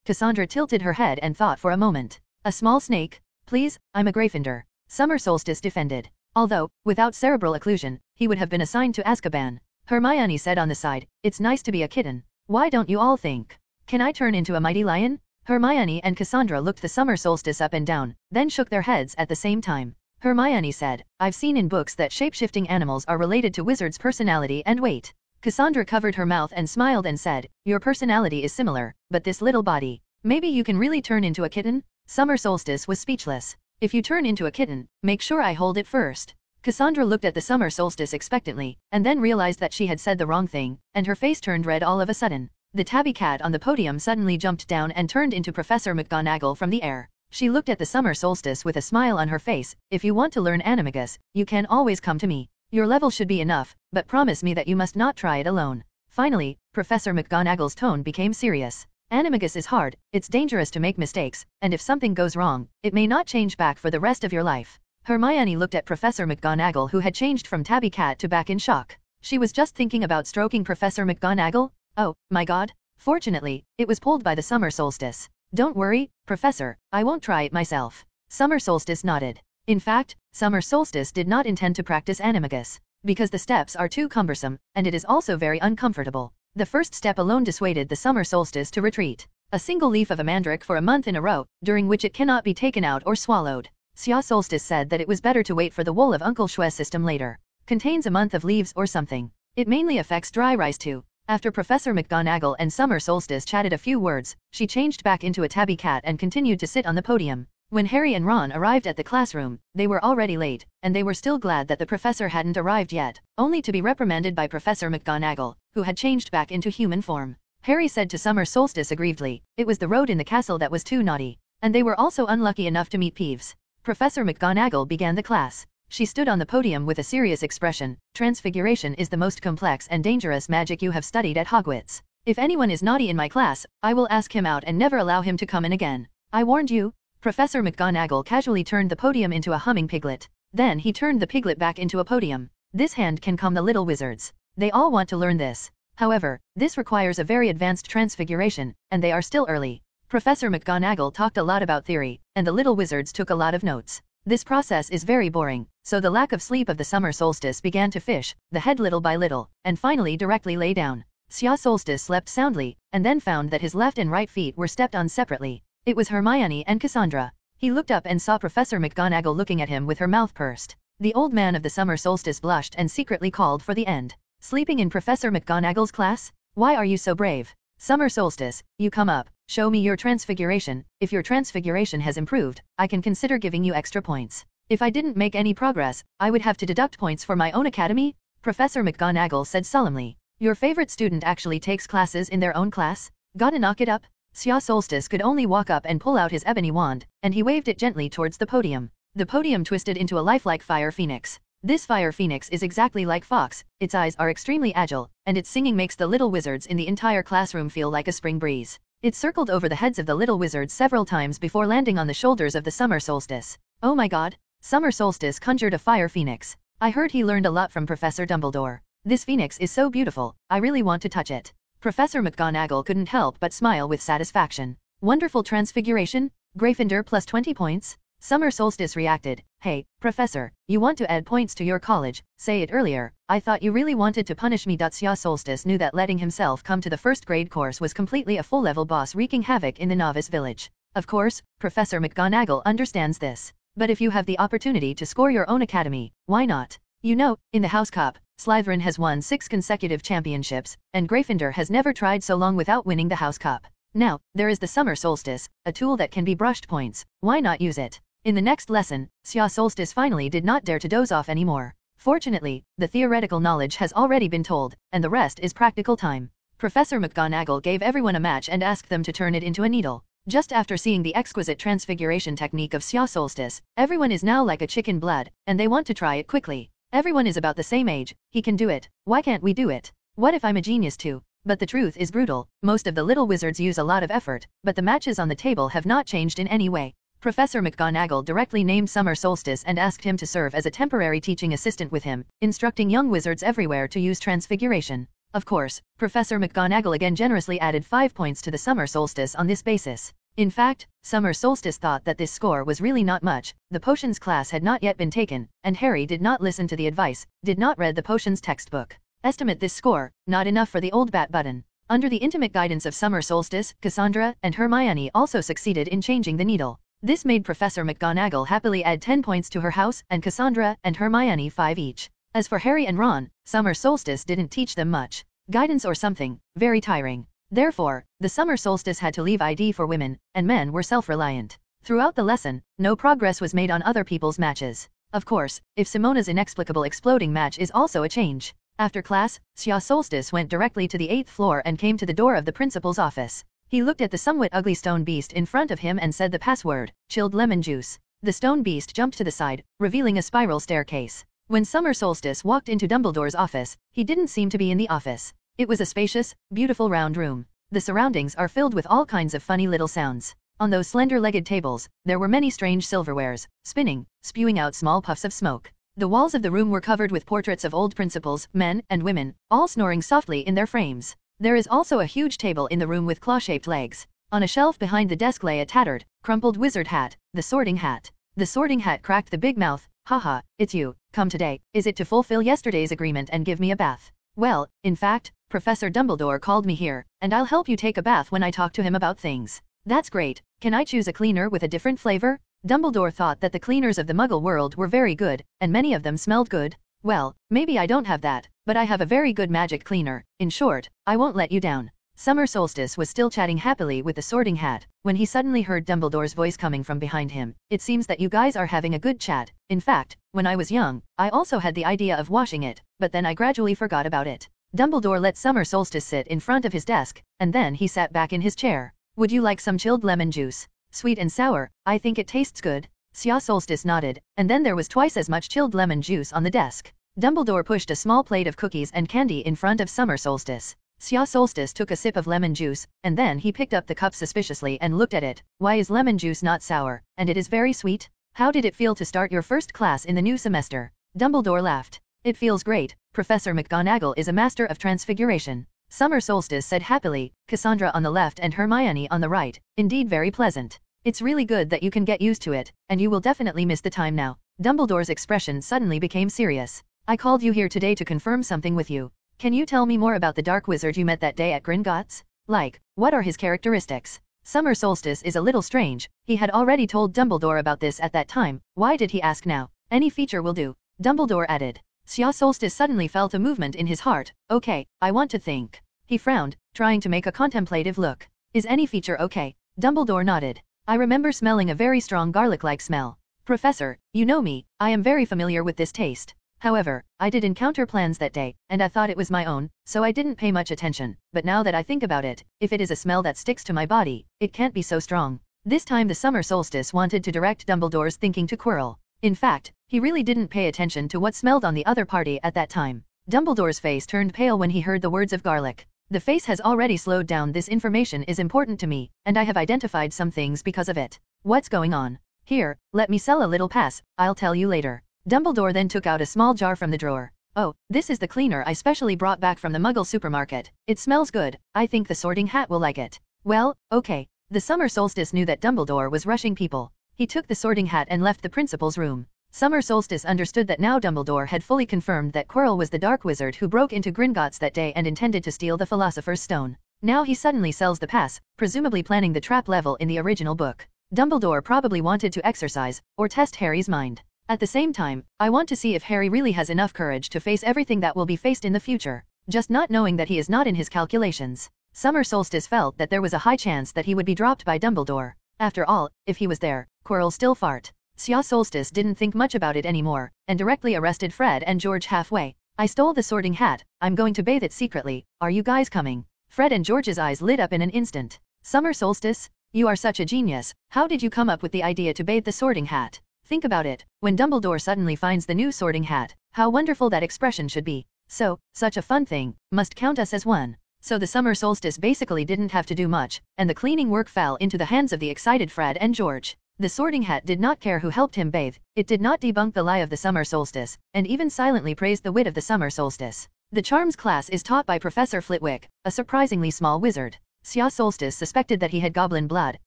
Cassandra tilted her head and thought for a moment. "A small snake?" Please, I'm a Gryffindor. Summer Solstice defended. Although, without cerebral occlusion, he would have been assigned to Azkaban. Hermione said on the side, it's nice to be a kitten. Why don't you all think? Can I turn into a mighty lion? Hermione and Cassandra looked the Summer Solstice up and down, then shook their heads at the same time. Hermione said, I've seen in books that shape-shifting animals are related to wizards' personality and weight. Cassandra covered her mouth and smiled and said, your personality is similar, but this little body. Maybe you can really turn into a kitten? Summer Solstice was speechless. If you turn into a kitten, make sure I hold it first. Cassandra looked at the Summer Solstice expectantly, and then realized that she had said the wrong thing, and her face turned red all of a sudden. The tabby cat on the podium suddenly jumped down and turned into Professor McGonagall from the air. She looked at the Summer Solstice with a smile on her face. If you want to learn Animagus, you can always come to me. Your level should be enough, but promise me that you must not try it alone. Finally, Professor McGonagall's tone became serious. Animagus is hard, it's dangerous to make mistakes, and if something goes wrong, it may not change back for the rest of your life. Hermione looked at Professor McGonagall, who had changed from tabby cat to back in shock. She was just thinking about stroking Professor McGonagall. Oh, my god. Fortunately, it was pulled by the Summer Solstice. Don't worry, Professor, I won't try it myself. Summer Solstice nodded. In fact, Summer Solstice did not intend to practice Animagus, because the steps are too cumbersome, and it is also very uncomfortable. The first step alone dissuaded the Summer Solstice to retreat. A single leaf of a mandrake for a month in a row, during which it cannot be taken out or swallowed. Summer Solstice said that it was better to wait for the wool of Uncle Shwes system later. Contains a month of leaves or something. It mainly affects dry rice too. After Professor McGonagall and Summer Solstice chatted a few words, she changed back into a tabby cat and continued to sit on the podium. When Harry and Ron arrived at the classroom, they were already late, and they were still glad that the professor hadn't arrived yet, only to be reprimanded by Professor McGonagall, who had changed back into human form. Harry said to Summer Solstice aggrievedly, it was the road in the castle that was too naughty, and they were also unlucky enough to meet Peeves. Professor McGonagall began the class. She stood on the podium with a serious expression. Transfiguration is the most complex and dangerous magic you have studied at Hogwarts. If anyone is naughty in my class, I will ask him out and never allow him to come in again. I warned you. Professor McGonagall casually turned the podium into a humming piglet. Then he turned the piglet back into a podium. This hand can calm the little wizards. They all want to learn this. However, this requires a very advanced transfiguration, and they are still early. Professor McGonagall talked a lot about theory, and the little wizards took a lot of notes. This process is very boring, so the lack of sleep of the Summer Solstice began to fish the head little by little, and finally directly lay down. Summer Solstice slept soundly, and then found that his left and right feet were stepped on separately. It was Hermione and Cassandra. He looked up and saw Professor McGonagall looking at him with her mouth pursed. The old man of the Summer Solstice blushed and secretly called for the end. Sleeping in Professor McGonagall's class? Why are you so brave? Summer Solstice, you come up, show me your transfiguration. If your transfiguration has improved, I can consider giving you extra points. If I didn't make any progress, I would have to deduct points for my own academy? Professor McGonagall said solemnly. Your favorite student actually takes classes in their own class? Gotta knock it up? Summer Solstice could only walk up and pull out his ebony wand, and he waved it gently towards the podium. The podium twisted into a lifelike fire phoenix. This fire phoenix is exactly like Fox, its eyes are extremely agile, and its singing makes the little wizards in the entire classroom feel like a spring breeze. It circled over the heads of the little wizards several times before landing on the shoulders of the Summer Solstice. Oh my god! Summer Solstice conjured a fire phoenix. I heard he learned a lot from Professor Dumbledore. This phoenix is so beautiful, I really want to touch it. Professor McGonagall couldn't help but smile with satisfaction. Wonderful transfiguration? Gryffindor plus 20 points? Summer Solstice reacted, hey, Professor, you want to add points to your college, say it earlier, I thought you really wanted to punish me. Summer Solstice knew that letting himself come to the first grade course was completely a full-level boss wreaking havoc in the novice village. Of course, Professor McGonagall understands this. But if you have the opportunity to score your own academy, why not? You know, in the House Cup, Slytherin has won 6 consecutive championships, and Gryffindor has never tried so long without winning the House Cup. Now, there is the Summer Solstice, a tool that can be brushed points, why not use it? In the next lesson, Summer Solstice finally did not dare to doze off anymore. Fortunately, the theoretical knowledge has already been told, and the rest is practical time. Professor McGonagall gave everyone a match and asked them to turn it into a needle. Just after seeing the exquisite transfiguration technique of Summer Solstice, everyone is now like a chicken blood, and they want to try it quickly. Everyone is about the same age, he can do it, why can't we do it? What if I'm a genius too? But the truth is brutal, most of the little wizards use a lot of effort, but the matches on the table have not changed in any way. Professor McGonagall directly named Summer Solstice and asked him to serve as a temporary teaching assistant with him, instructing young wizards everywhere to use transfiguration. Of course, Professor McGonagall again generously added 5 points to the Summer Solstice on this basis. In fact, Summer Solstice thought that this score was really not much. The potions class had not yet been taken, and Harry did not listen to the advice, did not read the potions textbook. Estimate this score, not enough for the old bat button. Under the intimate guidance of Summer Solstice, Cassandra and Hermione also succeeded in changing the needle. This made Professor McGonagall happily add 10 points to her house and Cassandra and Hermione 5 each. As for Harry and Ron, Summer Solstice didn't teach them much. Guidance or something, very tiring. Therefore, the Summer Solstice had to leave ID for women, and men were self-reliant. Throughout the lesson, no progress was made on other people's matches. Of course, if Simona's inexplicable exploding match is also a change. After class, Xia Solstice went directly to the 8th floor and came to the door of the principal's office. He looked at the somewhat ugly stone beast in front of him and said the password, chilled lemon juice. The stone beast jumped to the side, revealing a spiral staircase. When Summer Solstice walked into Dumbledore's office, he didn't seem to be in the office. It was a spacious, beautiful round room. The surroundings are filled with all kinds of funny little sounds. On those slender-legged tables, there were many strange silverwares, spinning, spewing out small puffs of smoke. The walls of the room were covered with portraits of old principals, men and women, all snoring softly in their frames. There is also a huge table in the room with claw-shaped legs. On a shelf behind the desk lay a tattered, crumpled wizard hat, the Sorting Hat. The Sorting Hat cracked the big mouth. Haha, it's you, come today, is it to fulfill yesterday's agreement and give me a bath? Well, in fact, Professor Dumbledore called me here, and I'll help you take a bath when I talk to him about things. That's great, can I choose a cleaner with a different flavor? Dumbledore thought that the cleaners of the Muggle world were very good, and many of them smelled good. Well, maybe I don't have that, but I have a very good magic cleaner. In short, I won't let you down. Summer Solstice was still chatting happily with the Sorting Hat, when he suddenly heard Dumbledore's voice coming from behind him. It seems that you guys are having a good chat. In fact, when I was young, I also had the idea of washing it, but then I gradually forgot about it. Dumbledore let Summer Solstice sit in front of his desk, and then he sat back in his chair. Would you like some chilled lemon juice? Sweet and sour, I think it tastes good. Xia Solstice nodded, and then there was twice as much chilled lemon juice on the desk. Dumbledore pushed a small plate of cookies and candy in front of Summer Solstice. Xia Solstice took a sip of lemon juice, and then he picked up the cup suspiciously and looked at it. Why is lemon juice not sour, and it is very sweet? How did it feel to start your first class in the new semester? Dumbledore laughed. It feels great. Professor McGonagall is a master of transfiguration. Summer Solstice said happily, Cassandra on the left and Hermione on the right. Indeed very pleasant. It's really good that you can get used to it, and you will definitely miss the time now. Dumbledore's expression suddenly became serious. I called you here today to confirm something with you. Can you tell me more about the dark wizard you met that day at Gringotts? Like, what are his characteristics? Summer Solstice is a little strange. He had already told Dumbledore about this at that time. Why did he ask now? Any feature will do. Dumbledore added. Xia Solstice suddenly felt a movement in his heart. Okay, I want to think. He frowned, trying to make a contemplative look. Is any feature okay? Dumbledore nodded. I remember smelling a very strong garlic-like smell. Professor, you know me, I am very familiar with this taste. However, I did encounter plans that day, and I thought it was my own, so I didn't pay much attention. But now that I think about it, if it is a smell that sticks to my body, it can't be so strong. This time the Summer Solstice wanted to direct Dumbledore's thinking to Quirrell. In fact, he really didn't pay attention to what smelled on the other party at that time. Dumbledore's face turned pale when he heard the words of garlic. The face has already slowed down. This information is important to me, and I have identified some things because of it. What's going on? Here, let me sell a little pass, I'll tell you later. Dumbledore then took out a small jar from the drawer. Oh, this is the cleaner I specially brought back from the Muggle supermarket. It smells good. I think the Sorting Hat will like it. Well, okay. The Summer Solstice knew that Dumbledore was rushing people. He took the Sorting Hat and left the principal's room. Summer Solstice understood that now Dumbledore had fully confirmed that Quirrell was the dark wizard who broke into Gringotts that day and intended to steal the Philosopher's Stone. Now he suddenly sells the pass, presumably planning the trap level in the original book. Dumbledore probably wanted to exercise, or test Harry's mind. At the same time, I want to see if Harry really has enough courage to face everything that will be faced in the future. Just not knowing that he is not in his calculations. Summer Solstice felt that there was a high chance that he would be dropped by Dumbledore. After all, if he was there, Quirrell still fart. Xia Solstice didn't think much about it anymore, and directly arrested Fred and George halfway. I stole the Sorting Hat, I'm going to bathe it secretly, are you guys coming? Fred and George's eyes lit up in an instant. Summer Solstice, you are such a genius, how did you come up with the idea to bathe the Sorting Hat? Think about it, when Dumbledore suddenly finds the new Sorting Hat, how wonderful that expression should be. So, such a fun thing, must count us as one. So the Summer Solstice basically didn't have to do much, and the cleaning work fell into the hands of the excited Fred and George. The Sorting Hat did not care who helped him bathe, it did not debunk the lie of the Summer Solstice, and even silently praised the wit of the Summer Solstice. The Charms class is taught by Professor Flitwick, a surprisingly small wizard. Xia Solstice suspected that he had goblin blood,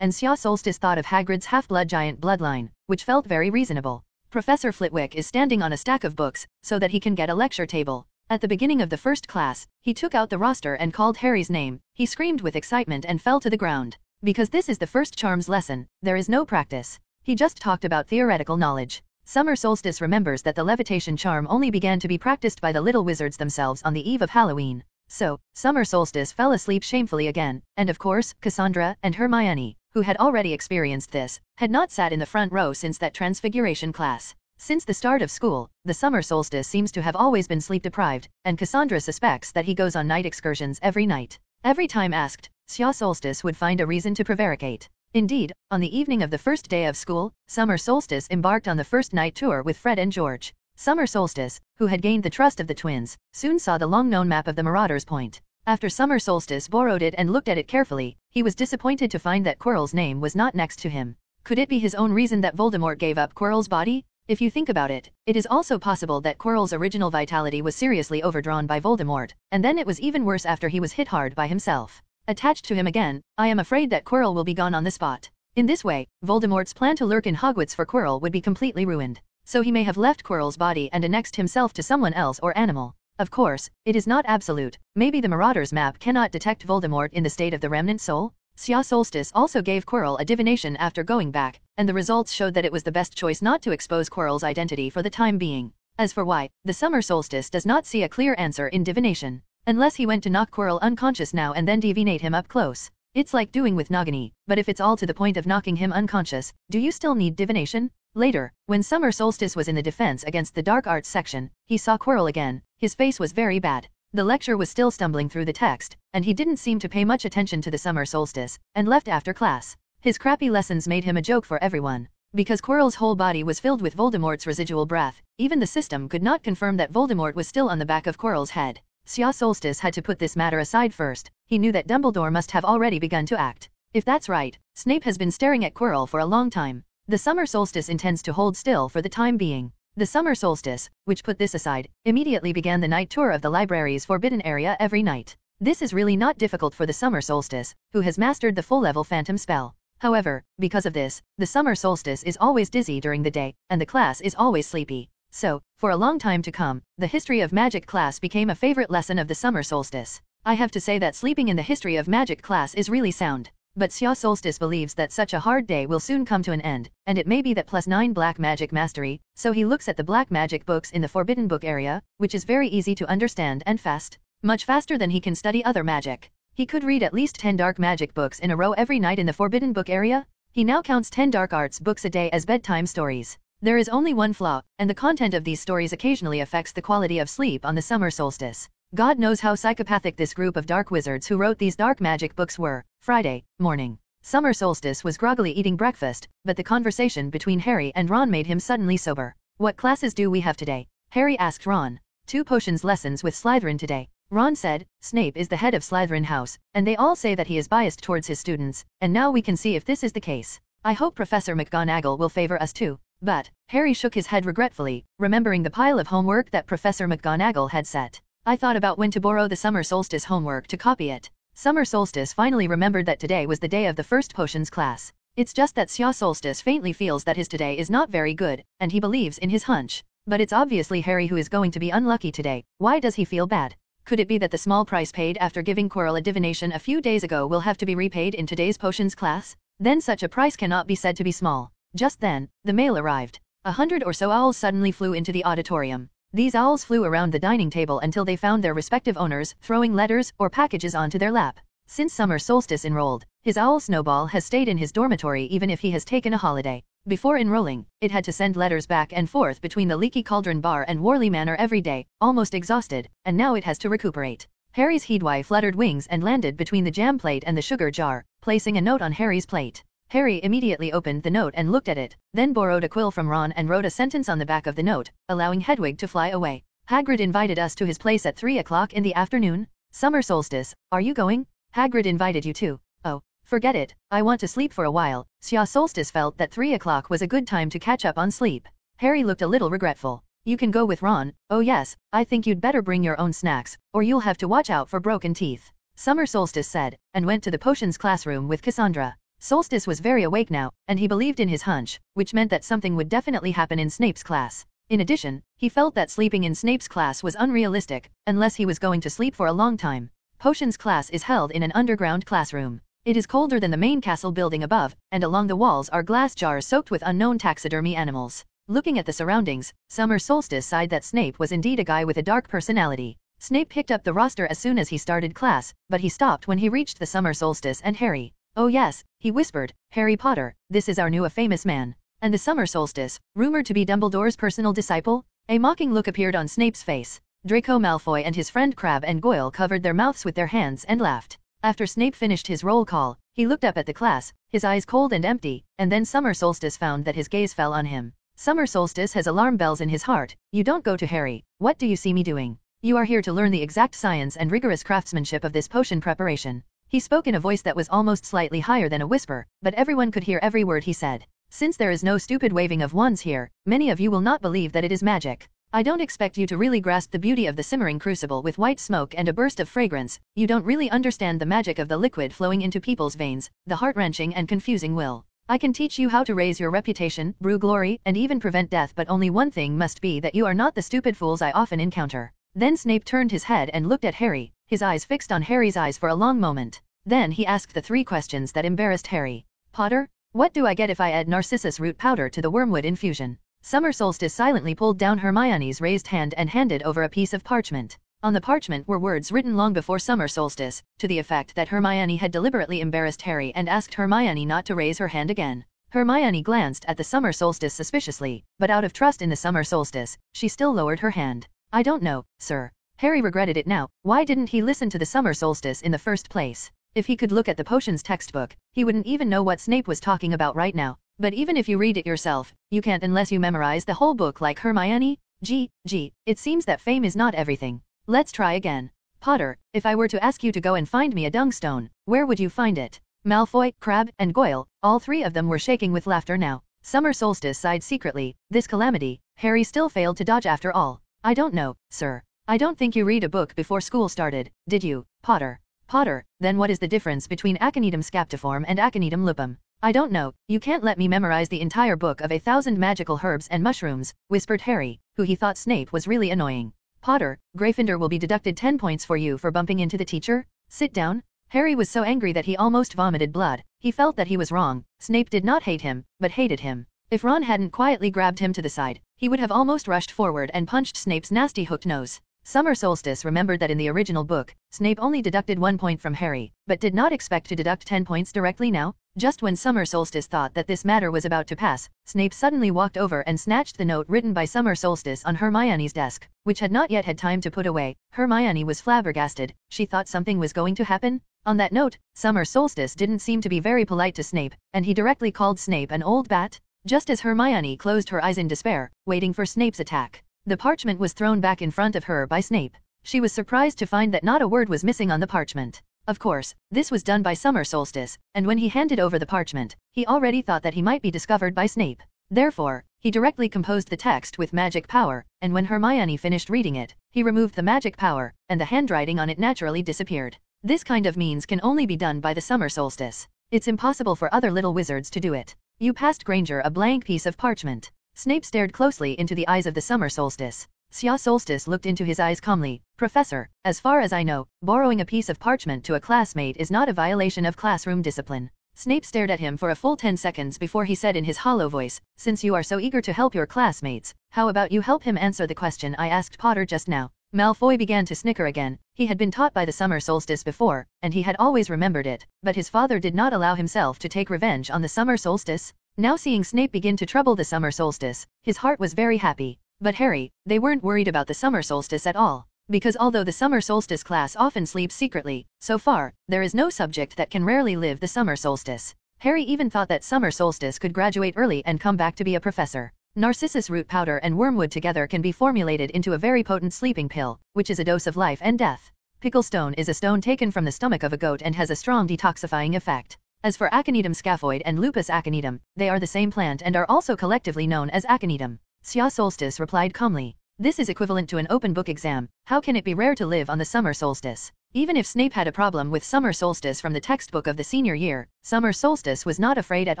and Xia Solstice thought of Hagrid's half-blood giant bloodline, which felt very reasonable. Professor Flitwick is standing on a stack of books, so that he can get a lecture table. At the beginning of the first class, he took out the roster and called Harry's name. He screamed with excitement and fell to the ground. Because this is the first charms lesson, there is no practice. He just talked about theoretical knowledge. Summer Solstice remembers that the levitation charm only began to be practiced by the little wizards themselves on the eve of Halloween. So, Summer Solstice fell asleep shamefully again, and of course, Cassandra and Hermione, who had already experienced this, had not sat in the front row since that transfiguration class. Since the start of school, the Summer Solstice seems to have always been sleep-deprived, and Cassandra suspects that he goes on night excursions every night. Every time asked, Xia Solstice would find a reason to prevaricate. Indeed, on the evening of the first day of school, Summer Solstice embarked on the first night tour with Fred and George. Summer Solstice, who had gained the trust of the twins, soon saw the long-known map of the Marauders' Point. After Summer Solstice borrowed it and looked at it carefully, he was disappointed to find that Quirrell's name was not next to him. Could it be his own reason that Voldemort gave up Quirrell's body? If you think about it, it is also possible that Quirrell's original vitality was seriously overdrawn by Voldemort, and then it was even worse after he was hit hard by himself. Attached to him again, I am afraid that Quirrell will be gone on the spot. In this way, Voldemort's plan to lurk in Hogwarts for Quirrell would be completely ruined. So he may have left Quirrell's body and annexed himself to someone else or animal. Of course, it is not absolute. Maybe the Marauders map cannot detect Voldemort in the state of the remnant soul? Xia Solstice also gave Quirrell a divination after going back, and the results showed that it was the best choice not to expose Quirrell's identity for the time being. As for why, the Summer Solstice does not see a clear answer in divination. Unless he went to knock Quirrell unconscious now and then divinate him up close. It's like doing with Nagini, but if it's all to the point of knocking him unconscious, do you still need divination? Later, when Summer Solstice was in the defense against the dark arts section, he saw Quirrell again. His face was very bad. The lecturer was still stumbling through the text, and he didn't seem to pay much attention to the Summer Solstice, and left after class. His crappy lessons made him a joke for everyone. Because Quirrell's whole body was filled with Voldemort's residual breath, even the system could not confirm that Voldemort was still on the back of Quirrell's head. Xia Solstice had to put this matter aside first. He knew that Dumbledore must have already begun to act. If that's right, Snape has been staring at Quirrell for a long time. The Summer Solstice intends to hold still for the time being. The Summer Solstice, which put this aside, immediately began the night tour of the library's forbidden area every night. This is really not difficult for the Summer Solstice, who has mastered the full-level Phantom spell. However, because of this, the Summer Solstice is always dizzy during the day, and the class is always sleepy. So, for a long time to come, the History of Magic class became a favorite lesson of the Summer Solstice. I have to say that sleeping in the History of Magic class is really sound. But Xia Solstice believes that such a hard day will soon come to an end, and it may be that +9 black magic mastery, so he looks at the black magic books in the forbidden book area, which is very easy to understand and fast. Much faster than he can study other magic. He could read at least 10 dark magic books in a row every night in the forbidden book area. He now counts 10 dark arts books a day as bedtime stories. There is only one flaw, and the content of these stories occasionally affects the quality of sleep on the Summer Solstice. God knows how psychopathic this group of dark wizards who wrote these dark magic books were. Friday morning. Summer Solstice was groggily eating breakfast, but the conversation between Harry and Ron made him suddenly sober. What classes do we have today? Harry asked Ron. 2 potions lessons with Slytherin today. Ron said, Snape is the head of Slytherin House, and they all say that he is biased towards his students, and now we can see if this is the case. I hope Professor McGonagall will favor us too. But, Harry shook his head regretfully, remembering the pile of homework that Professor McGonagall had set. I thought about when to borrow the Summer Solstice homework to copy it. Summer Solstice finally remembered that today was the day of the first potions class. It's just that Xia Solstice faintly feels that his today is not very good, and he believes in his hunch. But it's obviously Harry who is going to be unlucky today. Why does he feel bad? Could it be that the small price paid after giving Quirrell a divination a few days ago will have to be repaid in today's potions class? Then such a price cannot be said to be small. Just then, the mail arrived. 100 or so owls suddenly flew into the auditorium. These owls flew around the dining table until they found their respective owners throwing letters or packages onto their lap. Since Summer Solstice enrolled, his owl Snowball has stayed in his dormitory even if he has taken a holiday. Before enrolling, it had to send letters back and forth between the Leaky Cauldron Bar and Worley Manor every day, almost exhausted, and now it has to recuperate. Harry's Heedwye fluttered wings and landed between the jam plate and the sugar jar, placing a note on Harry's plate. Harry immediately opened the note and looked at it, then borrowed a quill from Ron and wrote a sentence on the back of the note, allowing Hedwig to fly away. Hagrid invited us to his place at 3 o'clock in the afternoon. Summer Solstice, are you going? Hagrid invited you too. Oh, forget it, I want to sleep for a while. Xia Solstice felt that 3 o'clock was a good time to catch up on sleep. Harry looked a little regretful. You can go with Ron. Oh yes, I think you'd better bring your own snacks, or you'll have to watch out for broken teeth. Summer Solstice said, and went to the potions classroom with Cassandra. Solstice was very awake now, and he believed in his hunch, which meant that something would definitely happen in Snape's class. In addition, he felt that sleeping in Snape's class was unrealistic, unless he was going to sleep for a long time. Potions class is held in an underground classroom. It is colder than the main castle building above, and along the walls are glass jars soaked with unknown taxidermy animals. Looking at the surroundings, Summer Solstice sighed that Snape was indeed a guy with a dark personality. Snape picked up the roster as soon as he started class, but he stopped when he reached the Summer Solstice and Harry. "Oh yes," he whispered, "Harry Potter, this is our new famous man." And the Summer Solstice, rumored to be Dumbledore's personal disciple? A mocking look appeared on Snape's face. Draco Malfoy and his friend Crabbe and Goyle covered their mouths with their hands and laughed. After Snape finished his roll call, he looked up at the class, his eyes cold and empty, and then Summer Solstice found that his gaze fell on him. Summer Solstice has alarm bells in his heart. "You don't go to Harry. What do you see me doing? You are here to learn the exact science and rigorous craftsmanship of this potion preparation." He spoke in a voice that was almost slightly higher than a whisper, but everyone could hear every word he said. "Since there is no stupid waving of wands here, many of you will not believe that it is magic. I don't expect you to really grasp the beauty of the simmering crucible with white smoke and a burst of fragrance. You don't really understand the magic of the liquid flowing into people's veins, the heart-wrenching and confusing will. I can teach you how to raise your reputation, brew glory, and even prevent death, but only one thing must be that you are not the stupid fools I often encounter." Then Snape turned his head and looked at Harry, his eyes fixed on Harry's eyes for a long moment. Then he asked the 3 questions that embarrassed Harry. "Potter, what do I get if I add narcissus root powder to the wormwood infusion?" Summer Solstice silently pulled down Hermione's raised hand and handed over a piece of parchment. On the parchment were words written long before Summer Solstice, to the effect that Hermione had deliberately embarrassed Harry and asked Hermione not to raise her hand again. Hermione glanced at the Summer Solstice suspiciously, but out of trust in the Summer Solstice, she still lowered her hand. "I don't know, sir." Harry regretted it now. Why didn't he listen to the Summer Solstice in the first place? If he could look at the potions textbook, he wouldn't even know what Snape was talking about right now. But even if you read it yourself, you can't unless you memorize the whole book like Hermione. It seems that fame is not everything. Let's try again. "Potter, if I were to ask you to go and find me a dungstone, where would you find it?" Malfoy, Crabbe, and Goyle, all 3 of them were shaking with laughter now. Summer Solstice sighed secretly. This calamity, Harry still failed to dodge after all. "I don't know, sir. I don't think you read a book before school started, did you, Potter?" "Potter, then what is the difference between Aconitum scaptiform and Aconitum lupum?" "I don't know. You can't let me memorize the entire book of 1,000 magical herbs and mushrooms," whispered Harry, who he thought Snape was really annoying. "Potter, Gryffindor will be deducted 10 points for you for bumping into the teacher. Sit down." Harry was so angry that he almost vomited blood. He felt that he was wrong. Snape did not hate him, but hated him. If Ron hadn't quietly grabbed him to the side, he would have almost rushed forward and punched Snape's nasty hooked nose. Summer Solstice remembered that in the original book, Snape only deducted 1 point from Harry, but did not expect to deduct 10 points directly now. Just when Summer Solstice thought that this matter was about to pass, Snape suddenly walked over and snatched the note written by Summer Solstice on Hermione's desk, which had not yet had time to put away. Hermione was flabbergasted. She thought something was going to happen. On that note, Summer Solstice didn't seem to be very polite to Snape, and he directly called Snape an old bat. Just as Hermione closed her eyes in despair, waiting for Snape's attack, the parchment was thrown back in front of her by Snape. She was surprised to find that not a word was missing on the parchment. Of course, this was done by Summer Solstice, and when he handed over the parchment, he already thought that he might be discovered by Snape. Therefore, he directly composed the text with magic power, and when Hermione finished reading it, he removed the magic power, and the handwriting on it naturally disappeared. This kind of means can only be done by the Summer Solstice. It's impossible for other little wizards to do it. "You passed Granger a blank piece of parchment." Snape stared closely into the eyes of the Summer Solstice. Sya Solstice looked into his eyes calmly. "Professor, as far as I know, borrowing a piece of parchment to a classmate is not a violation of classroom discipline." Snape stared at him for a full 10 seconds before he said in his hollow voice, "Since you are so eager to help your classmates, how about you help him answer the question I asked Potter just now?" Malfoy began to snicker again. He had been taught by the Summer Solstice before, and he had always remembered it, but his father did not allow himself to take revenge on the Summer Solstice. Now seeing Snape begin to trouble the Summer Solstice, his heart was very happy. But Harry, they weren't worried about the Summer Solstice at all. Because although the Summer Solstice class often sleeps secretly, so far, there is no subject that can rarely live the Summer Solstice. Harry even thought that Summer Solstice could graduate early and come back to be a professor. Narcissus root powder and wormwood together can be formulated into a very potent sleeping pill, which is a dose of life and death. Pickle stone is a stone taken from the stomach of a goat and has a strong detoxifying effect. As for Aconitum scaphoid and Lupus aconitum, they are the same plant and are also collectively known as Aconitum. Sya Solstice replied calmly. "This is equivalent to an open book exam. How can it be rare to live on the Summer Solstice? Even if Snape had a problem with summer solstice from the textbook of the senior year, summer solstice was not afraid at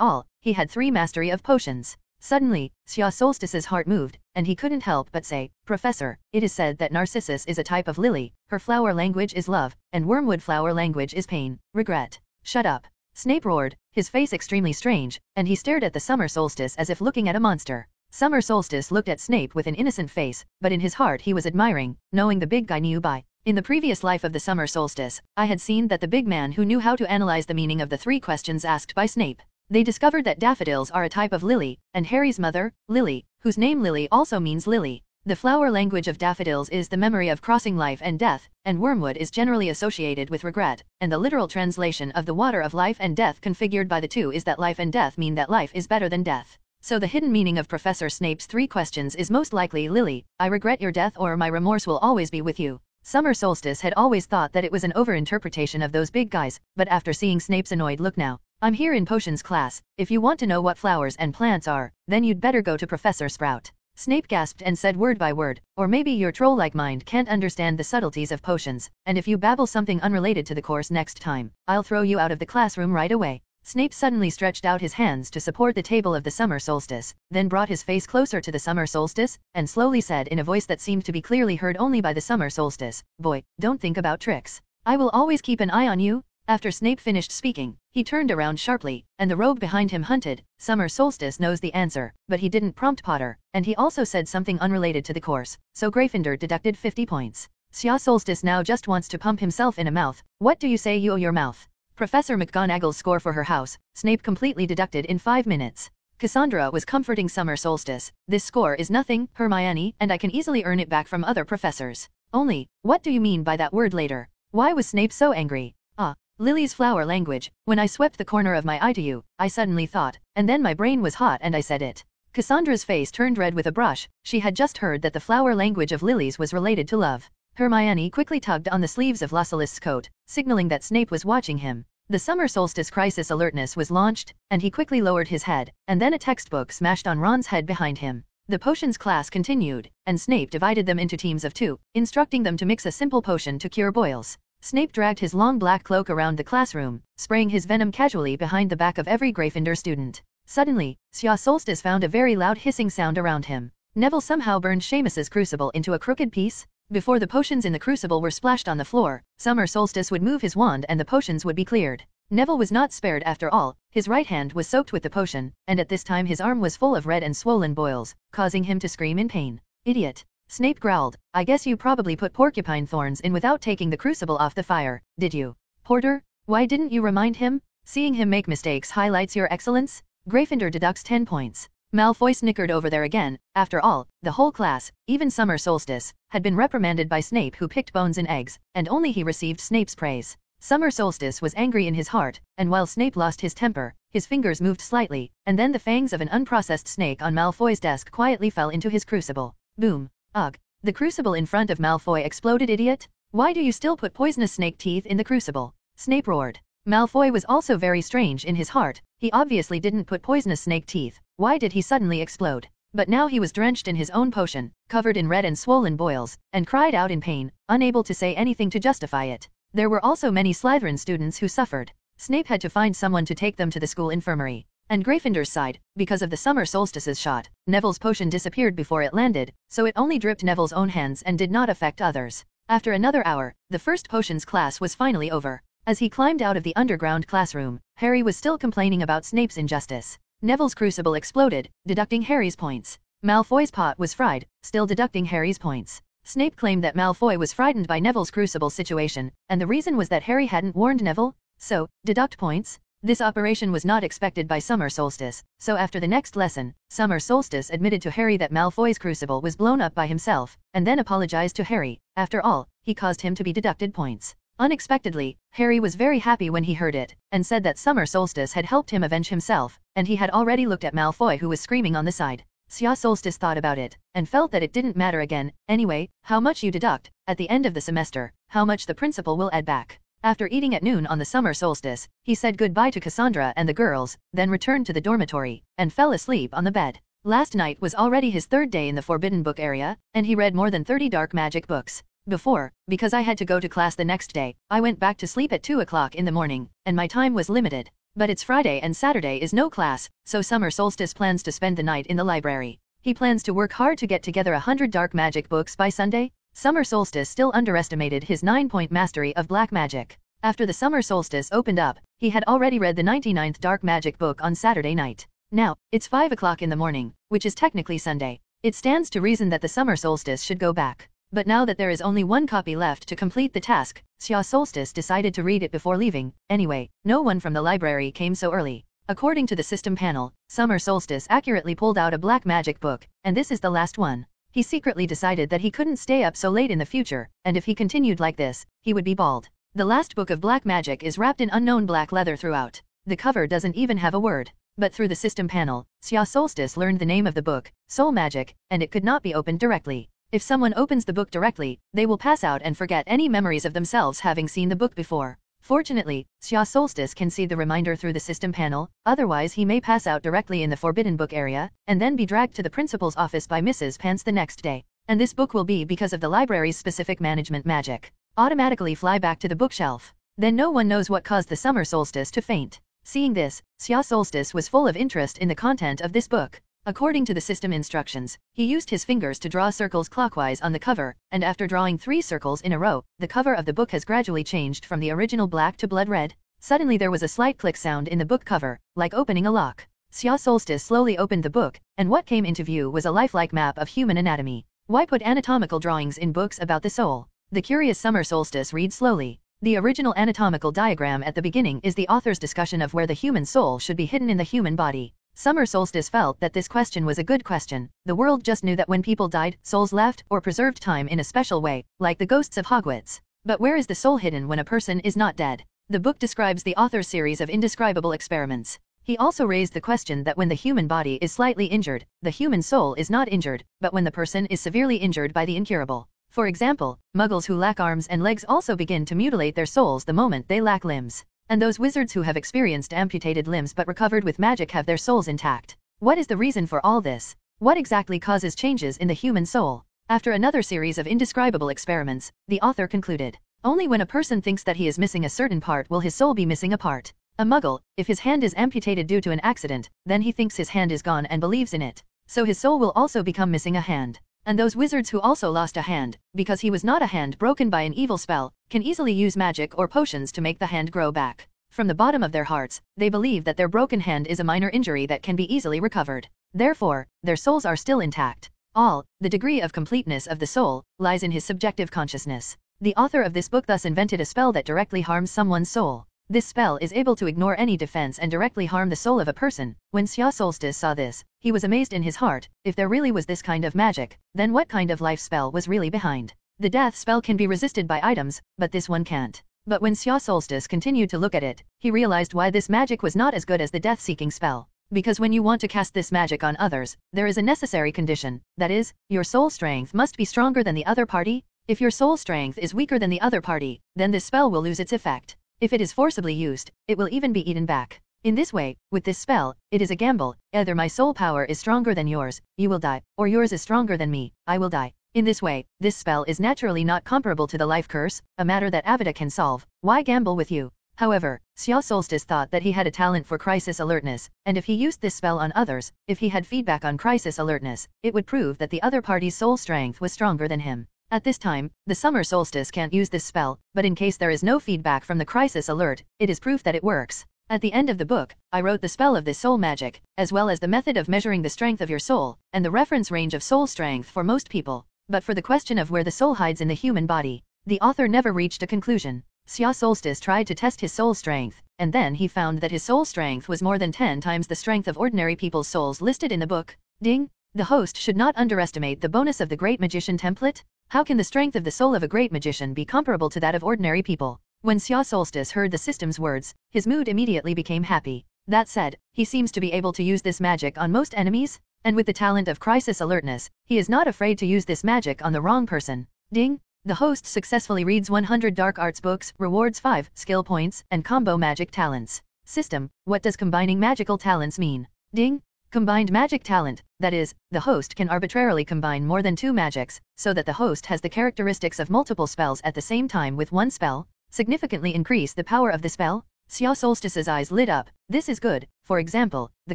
all. He had 3 mastery of potions. Suddenly, Xia Solstice's heart moved, and he couldn't help but say, "Professor, it is said that Narcissus is a type of lily, her flower language is love, and wormwood flower language is pain, regret." "Shut up!" Snape roared, his face extremely strange, and he stared at the summer solstice as if looking at a monster. Summer solstice looked at Snape with an innocent face, but in his heart he was admiring, knowing the big guy knew by. In the previous life of the summer solstice, I had seen that the big man who knew how to analyze the meaning of the 3 questions asked by Snape. They discovered that daffodils are a type of lily, and Harry's mother, Lily, whose name Lily also means lily. The flower language of daffodils is the memory of crossing life and death, and wormwood is generally associated with regret, and the literal translation of the water of life and death configured by the 2 is that life and death mean that life is better than death. So the hidden meaning of Professor Snape's 3 questions is most likely Lily, I regret your death or my remorse will always be with you. Summer Solstice had always thought that it was an overinterpretation of those big guys, but after seeing Snape's annoyed look now, "I'm here in potions class, if you want to know what flowers and plants are, then you'd better go to Professor Sprout." Snape gasped and said word by word, "Or maybe your troll-like mind can't understand the subtleties of potions, and if you babble something unrelated to the course next time, I'll throw you out of the classroom right away." Snape suddenly stretched out his hands to support the table of the summer solstice, then brought his face closer to the summer solstice, and slowly said in a voice that seemed to be clearly heard only by the summer solstice, "Boy, don't think about tricks. I will always keep an eye on you." After Snape finished speaking, he turned around sharply, and the rogue behind him hunted. Summer Solstice knows the answer, but he didn't prompt Potter, and he also said something unrelated to the course, so Gryffindor deducted 50 points. Xia Solstice now just wants to pump himself in a mouth. What do you say you owe your mouth? Professor McGonagall's score for her house, Snape completely deducted in 5 minutes. Cassandra was comforting Summer Solstice. "This score is nothing, Hermione, and I can easily earn it back from other professors." "Only, what do you mean by that word later?" Why was Snape so angry? "Ah, Lily's flower language. When I swept the corner of my eye to you, I suddenly thought, and then my brain was hot and I said it." Cassandra's face turned red with a brush. She had just heard that the flower language of lilies was related to love. Hermione quickly tugged on the sleeves of Lausulist's coat, signaling that Snape was watching him. The summer solstice crisis alertness was launched, and he quickly lowered his head, and then a textbook smashed on Ron's head behind him. The potions class continued, and Snape divided them into teams of 2, instructing them to mix a simple potion to cure boils. Snape dragged his long black cloak around the classroom, spraying his venom casually behind the back of every Gryffindor student. Suddenly, Xia Solstice found a very loud hissing sound around him. Neville somehow burned Seamus's crucible into a crooked piece. Before the potions in the crucible were splashed on the floor, Summer Solstice would move his wand and the potions would be cleared. Neville was not spared after all. His right hand was soaked with the potion, and at this time his arm was full of red and swollen boils, causing him to scream in pain. "Idiot!" Snape growled. "I guess you probably put porcupine thorns in without taking the crucible off the fire, did you? Porter, why didn't you remind him? Seeing him make mistakes highlights your excellence." Gryffindor deducts 10 points. Malfoy snickered over there again. After all, the whole class, even Summer Solstice, had been reprimanded by Snape who picked bones and eggs, and only he received Snape's praise. Summer Solstice was angry in his heart, and while Snape lost his temper, his fingers moved slightly, and then the fangs of an unprocessed snake on Malfoy's desk quietly fell into his crucible. Boom. Ugh. The crucible in front of Malfoy exploded. "Idiot! Why do you still put poisonous snake teeth in the crucible?" Snape roared. Malfoy was also very strange in his heart. He obviously didn't put poisonous snake teeth. Why did he suddenly explode? But now he was drenched in his own potion, covered in red and swollen boils, and cried out in pain, unable to say anything to justify it. There were also many Slytherin students who suffered. Snape had to find someone to take them to the school infirmary. And Gryffindor's side, because of the summer solstice's shot, Neville's potion disappeared before it landed, so it only dripped Neville's own hands and did not affect others. After another hour, the first potions class was finally over. As he climbed out of the underground classroom, Harry was still complaining about Snape's injustice. Neville's crucible exploded, deducting Harry's points. Malfoy's pot was fried, still deducting Harry's points. Snape claimed that Malfoy was frightened by Neville's crucible situation, and the reason was that Harry hadn't warned Neville, so, deduct points. This operation was not expected by Summer Solstice, so after the next lesson, Summer Solstice admitted to Harry that Malfoy's crucible was blown up by himself, and then apologized to Harry. After all, he caused him to be deducted points. Unexpectedly, Harry was very happy when he heard it, and said that Summer Solstice had helped him avenge himself, and he had already looked at Malfoy who was screaming on the side. Xia Solstice thought about it, and felt that it didn't matter again. Anyway, how much you deduct, at the end of the semester, how much the principal will add back. After eating at noon on the summer solstice, he said goodbye to Cassandra and the girls, then returned to the dormitory, and fell asleep on the bed. Last night was already his 3rd day in the Forbidden Book area, and he read more than 30 dark magic books. Before, because I had to go to class the next day, I went back to sleep at 2 o'clock in the morning, and my time was limited. But it's Friday and Saturday is no class, so Summer Solstice plans to spend the night in the library. He plans to work hard to get together 100 dark magic books by Sunday. Summer Solstice still underestimated his 9-point mastery of black magic. After the Summer Solstice opened up, he had already read the 99th dark magic book on Saturday night. Now, it's 5 o'clock in the morning, which is technically Sunday. It stands to reason that the Summer Solstice should go back. But now that there is only one copy left to complete the task, Xia Solstice decided to read it before leaving. Anyway, no one from the library came so early. According to the system panel, Summer Solstice accurately pulled out a black magic book, and this is the last one. He secretly decided that he couldn't stay up so late in the future, and if he continued like this, he would be bald. The last book of black magic is wrapped in unknown black leather throughout. The cover doesn't even have a word. But through the system panel, Xia Solstice learned the name of the book, Soul Magic, and it could not be opened directly. If someone opens the book directly, they will pass out and forget any memories of themselves having seen the book before. Fortunately, Xia Solstice can see the reminder through the system panel, otherwise he may pass out directly in the forbidden book area, and then be dragged to the principal's office by Mrs. Pants the next day. And this book will be, because of the library's specific management magic, automatically fly back to the bookshelf. Then no one knows what caused the Summer Solstice to faint. Seeing this, Xia Solstice was full of interest in the content of this book. According to the system instructions, he used his fingers to draw circles clockwise on the cover, and after drawing 3 circles in a row, the cover of the book has gradually changed from the original black to blood red. Suddenly there was a slight click sound in the book cover, like opening a lock. Xia Solstice slowly opened the book, and what came into view was a lifelike map of human anatomy. Why put anatomical drawings in books about the soul? The curious Summer Solstice reads slowly. The original anatomical diagram at the beginning is the author's discussion of where the human soul should be hidden in the human body. Summer Solstice felt that this question was a good question. The world just knew that when people died, souls left or preserved time in a special way, like the ghosts of Hogwarts. But where is the soul hidden when a person is not dead? The book describes the author's series of indescribable experiments. He also raised the question that when the human body is slightly injured, the human soul is not injured, but when the person is severely injured by the incurable. For example, muggles who lack arms and legs also begin to mutilate their souls the moment they lack limbs. And those wizards who have experienced amputated limbs but recovered with magic have their souls intact. What is the reason for all this? What exactly causes changes in the human soul? After another series of indescribable experiments, the author concluded, only when a person thinks that he is missing a certain part will his soul be missing a part. A muggle, if his hand is amputated due to an accident, then he thinks his hand is gone and believes in it. So his soul will also become missing a hand. And those wizards who also lost a hand, because he was not a hand broken by an evil spell, can easily use magic or potions to make the hand grow back. From the bottom of their hearts, they believe that their broken hand is a minor injury that can be easily recovered. Therefore, their souls are still intact. The degree of completeness of the soul, lies in his subjective consciousness. The author of this book thus invented a spell that directly harms someone's soul. This spell is able to ignore any defense and directly harm the soul of a person. When Xia Solstice saw this, he was amazed in his heart. If there really was this kind of magic, then what kind of life spell was really behind? The death spell can be resisted by items, but this one can't. But when Xia Solstice continued to look at it, he realized why this magic was not as good as the death-seeking spell. Because when you want to cast this magic on others, there is a necessary condition, that is, your soul strength must be stronger than the other party. If your soul strength is weaker than the other party, then this spell will lose its effect. If it is forcibly used, it will even be eaten back. In this way, with this spell, it is a gamble. Either my soul power is stronger than yours, you will die, or yours is stronger than me, I will die. In this way, this spell is naturally not comparable to the life curse, a matter that Avada can solve. Why gamble with you? However, Xia Solstice thought that he had a talent for crisis alertness, and if he used this spell on others, if he had feedback on crisis alertness, it would prove that the other party's soul strength was stronger than him. At this time, the Summer Solstice can't use this spell, but in case there is no feedback from the crisis alert, it is proof that it works. At the end of the book, I wrote the spell of this soul magic, as well as the method of measuring the strength of your soul, and the reference range of soul strength for most people. But for the question of where the soul hides in the human body, the author never reached a conclusion. Xia Solstice tried to test his soul strength, and then he found that his soul strength was more than 10 times the strength of ordinary people's souls listed in the book. Ding! The host should not underestimate the bonus of the Great Magician template. How can the strength of the soul of a great magician be comparable to that of ordinary people? When Xia Solstice heard the system's words, his mood immediately became happy. That said, he seems to be able to use this magic on most enemies, and with the talent of crisis alertness, he is not afraid to use this magic on the wrong person. Ding! The host successfully reads 100 dark arts books, rewards 5 skill points, and combo magic talents. System, what does combining magical talents mean? Ding! Combined magic talent, that is, the host can arbitrarily combine more than 2 magics, so that the host has the characteristics of multiple spells at the same time with one spell, significantly increase the power of the spell? Xia Solstice's eyes lit up. This is good. For example, the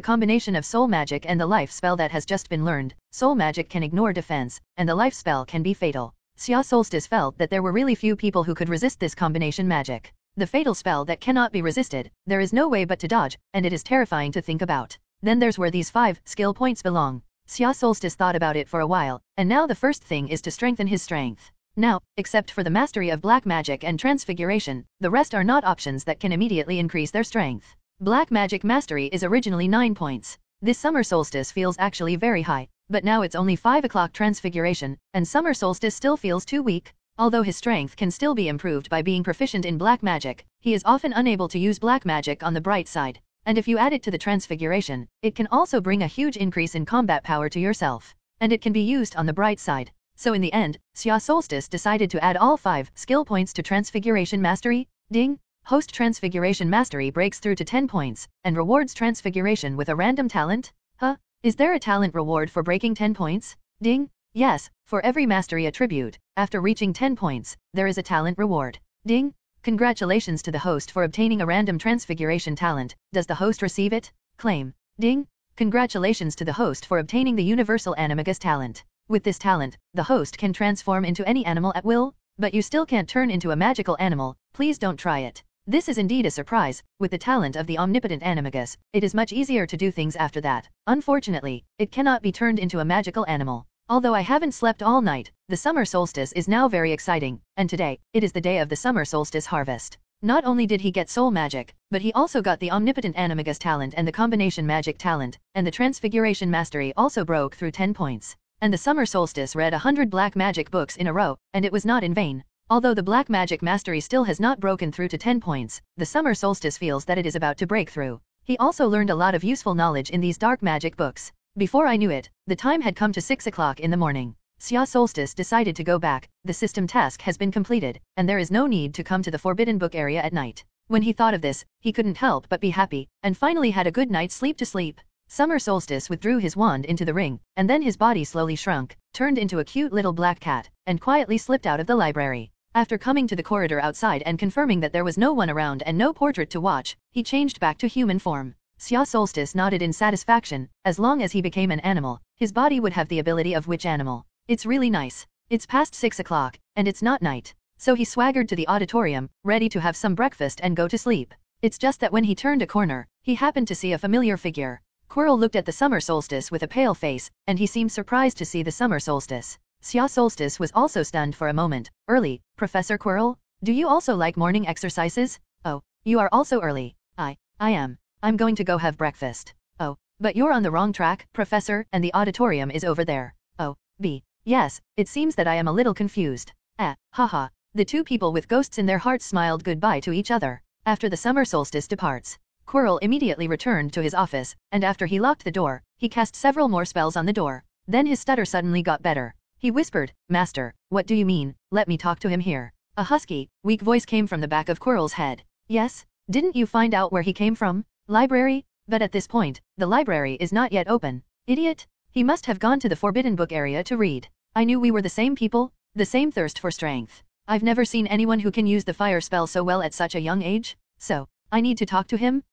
combination of soul magic and the life spell that has just been learned. Soul magic can ignore defense, and the life spell can be fatal. Xia Solstice felt that there were really few people who could resist this combination magic. The fatal spell that cannot be resisted, there is no way but to dodge, and it is terrifying to think about. Then there's where these 5 skill points belong. Xia Solstice thought about it for a while, and now the first thing is to strengthen his strength. Now, except for the mastery of black magic and transfiguration, the rest are not options that can immediately increase their strength. Black magic mastery is originally 9 points. This summer solstice feels actually very high, but now it's only 5 o'clock transfiguration, and summer solstice still feels too weak. Although his strength can still be improved by being proficient in black magic, he is often unable to use black magic on the bright side. And if you add it to the transfiguration, it can also bring a huge increase in combat power to yourself. And it can be used on the bright side. So in the end, Xia Solstice decided to add all 5 skill points to Transfiguration Mastery. Ding! Host Transfiguration Mastery breaks through to 10 points, and rewards Transfiguration with a random talent? Huh? Is there a talent reward for breaking 10 points? Ding! Yes, for every mastery attribute, after reaching 10 points, there is a talent reward. Ding! Congratulations to the host for obtaining a random Transfiguration talent. Does the host receive it? Claim. Ding! Congratulations to the host for obtaining the Universal Animagus talent. With this talent, the host can transform into any animal at will, but you still can't turn into a magical animal. Please don't try it. This is indeed a surprise. With the talent of the Omnipotent Animagus, it is much easier to do things after that. Unfortunately, it cannot be turned into a magical animal. Although I haven't slept all night, the summer solstice is now very exciting, and today, it is the day of the summer solstice harvest. Not only did he get soul magic, but he also got the Omnipotent Animagus talent and the combination magic talent, and the Transfiguration Mastery also broke through 10 points. And the summer solstice read 100 black magic books in a row, and it was not in vain. Although the black magic mastery still has not broken through to 10 points, the summer solstice feels that it is about to break through. He also learned a lot of useful knowledge in these dark magic books. Before I knew it, the time had come to 6 o'clock in the morning. Xia Solstice decided to go back. The system task has been completed, and there is no need to come to the Forbidden Book area at night. When he thought of this, he couldn't help but be happy, and finally had a good night's sleep to sleep. Summer Solstice withdrew his wand into the ring, and then his body slowly shrunk, turned into a cute little black cat, and quietly slipped out of the library. After coming to the corridor outside and confirming that there was no one around and no portrait to watch, he changed back to human form. Xia Solstice nodded in satisfaction. As long as he became an animal, his body would have the ability of which animal. It's really nice. It's past 6 o'clock, and it's not night. So he swaggered to the auditorium, ready to have some breakfast and go to sleep. It's just that when he turned a corner, he happened to see a familiar figure. Quirrell looked at the summer solstice with a pale face, and he seemed surprised to see the summer solstice. Xia Solstice was also stunned for a moment. Early, Professor Quirrell? Do you also like morning exercises? Oh, you are also early. I am. I'm going to go have breakfast. Oh, but you're on the wrong track, Professor, and the auditorium is over there. Oh, yes, it seems that I am a little confused. Haha. The two people with ghosts in their hearts smiled goodbye to each other. After the summer solstice departs, Quirrell immediately returned to his office, and after he locked the door, he cast several more spells on the door. Then his stutter suddenly got better. He whispered, "Master, what do you mean? Let me talk to him here." A husky, weak voice came from the back of Quirrell's head. "Yes? Didn't you find out where he came from? Library? But at this point, the library is not yet open. Idiot! He must have gone to the Forbidden Book area to read. I knew we were the same people, the same thirst for strength. I've never seen anyone who can use the fire spell so well at such a young age. So, I need to talk to him?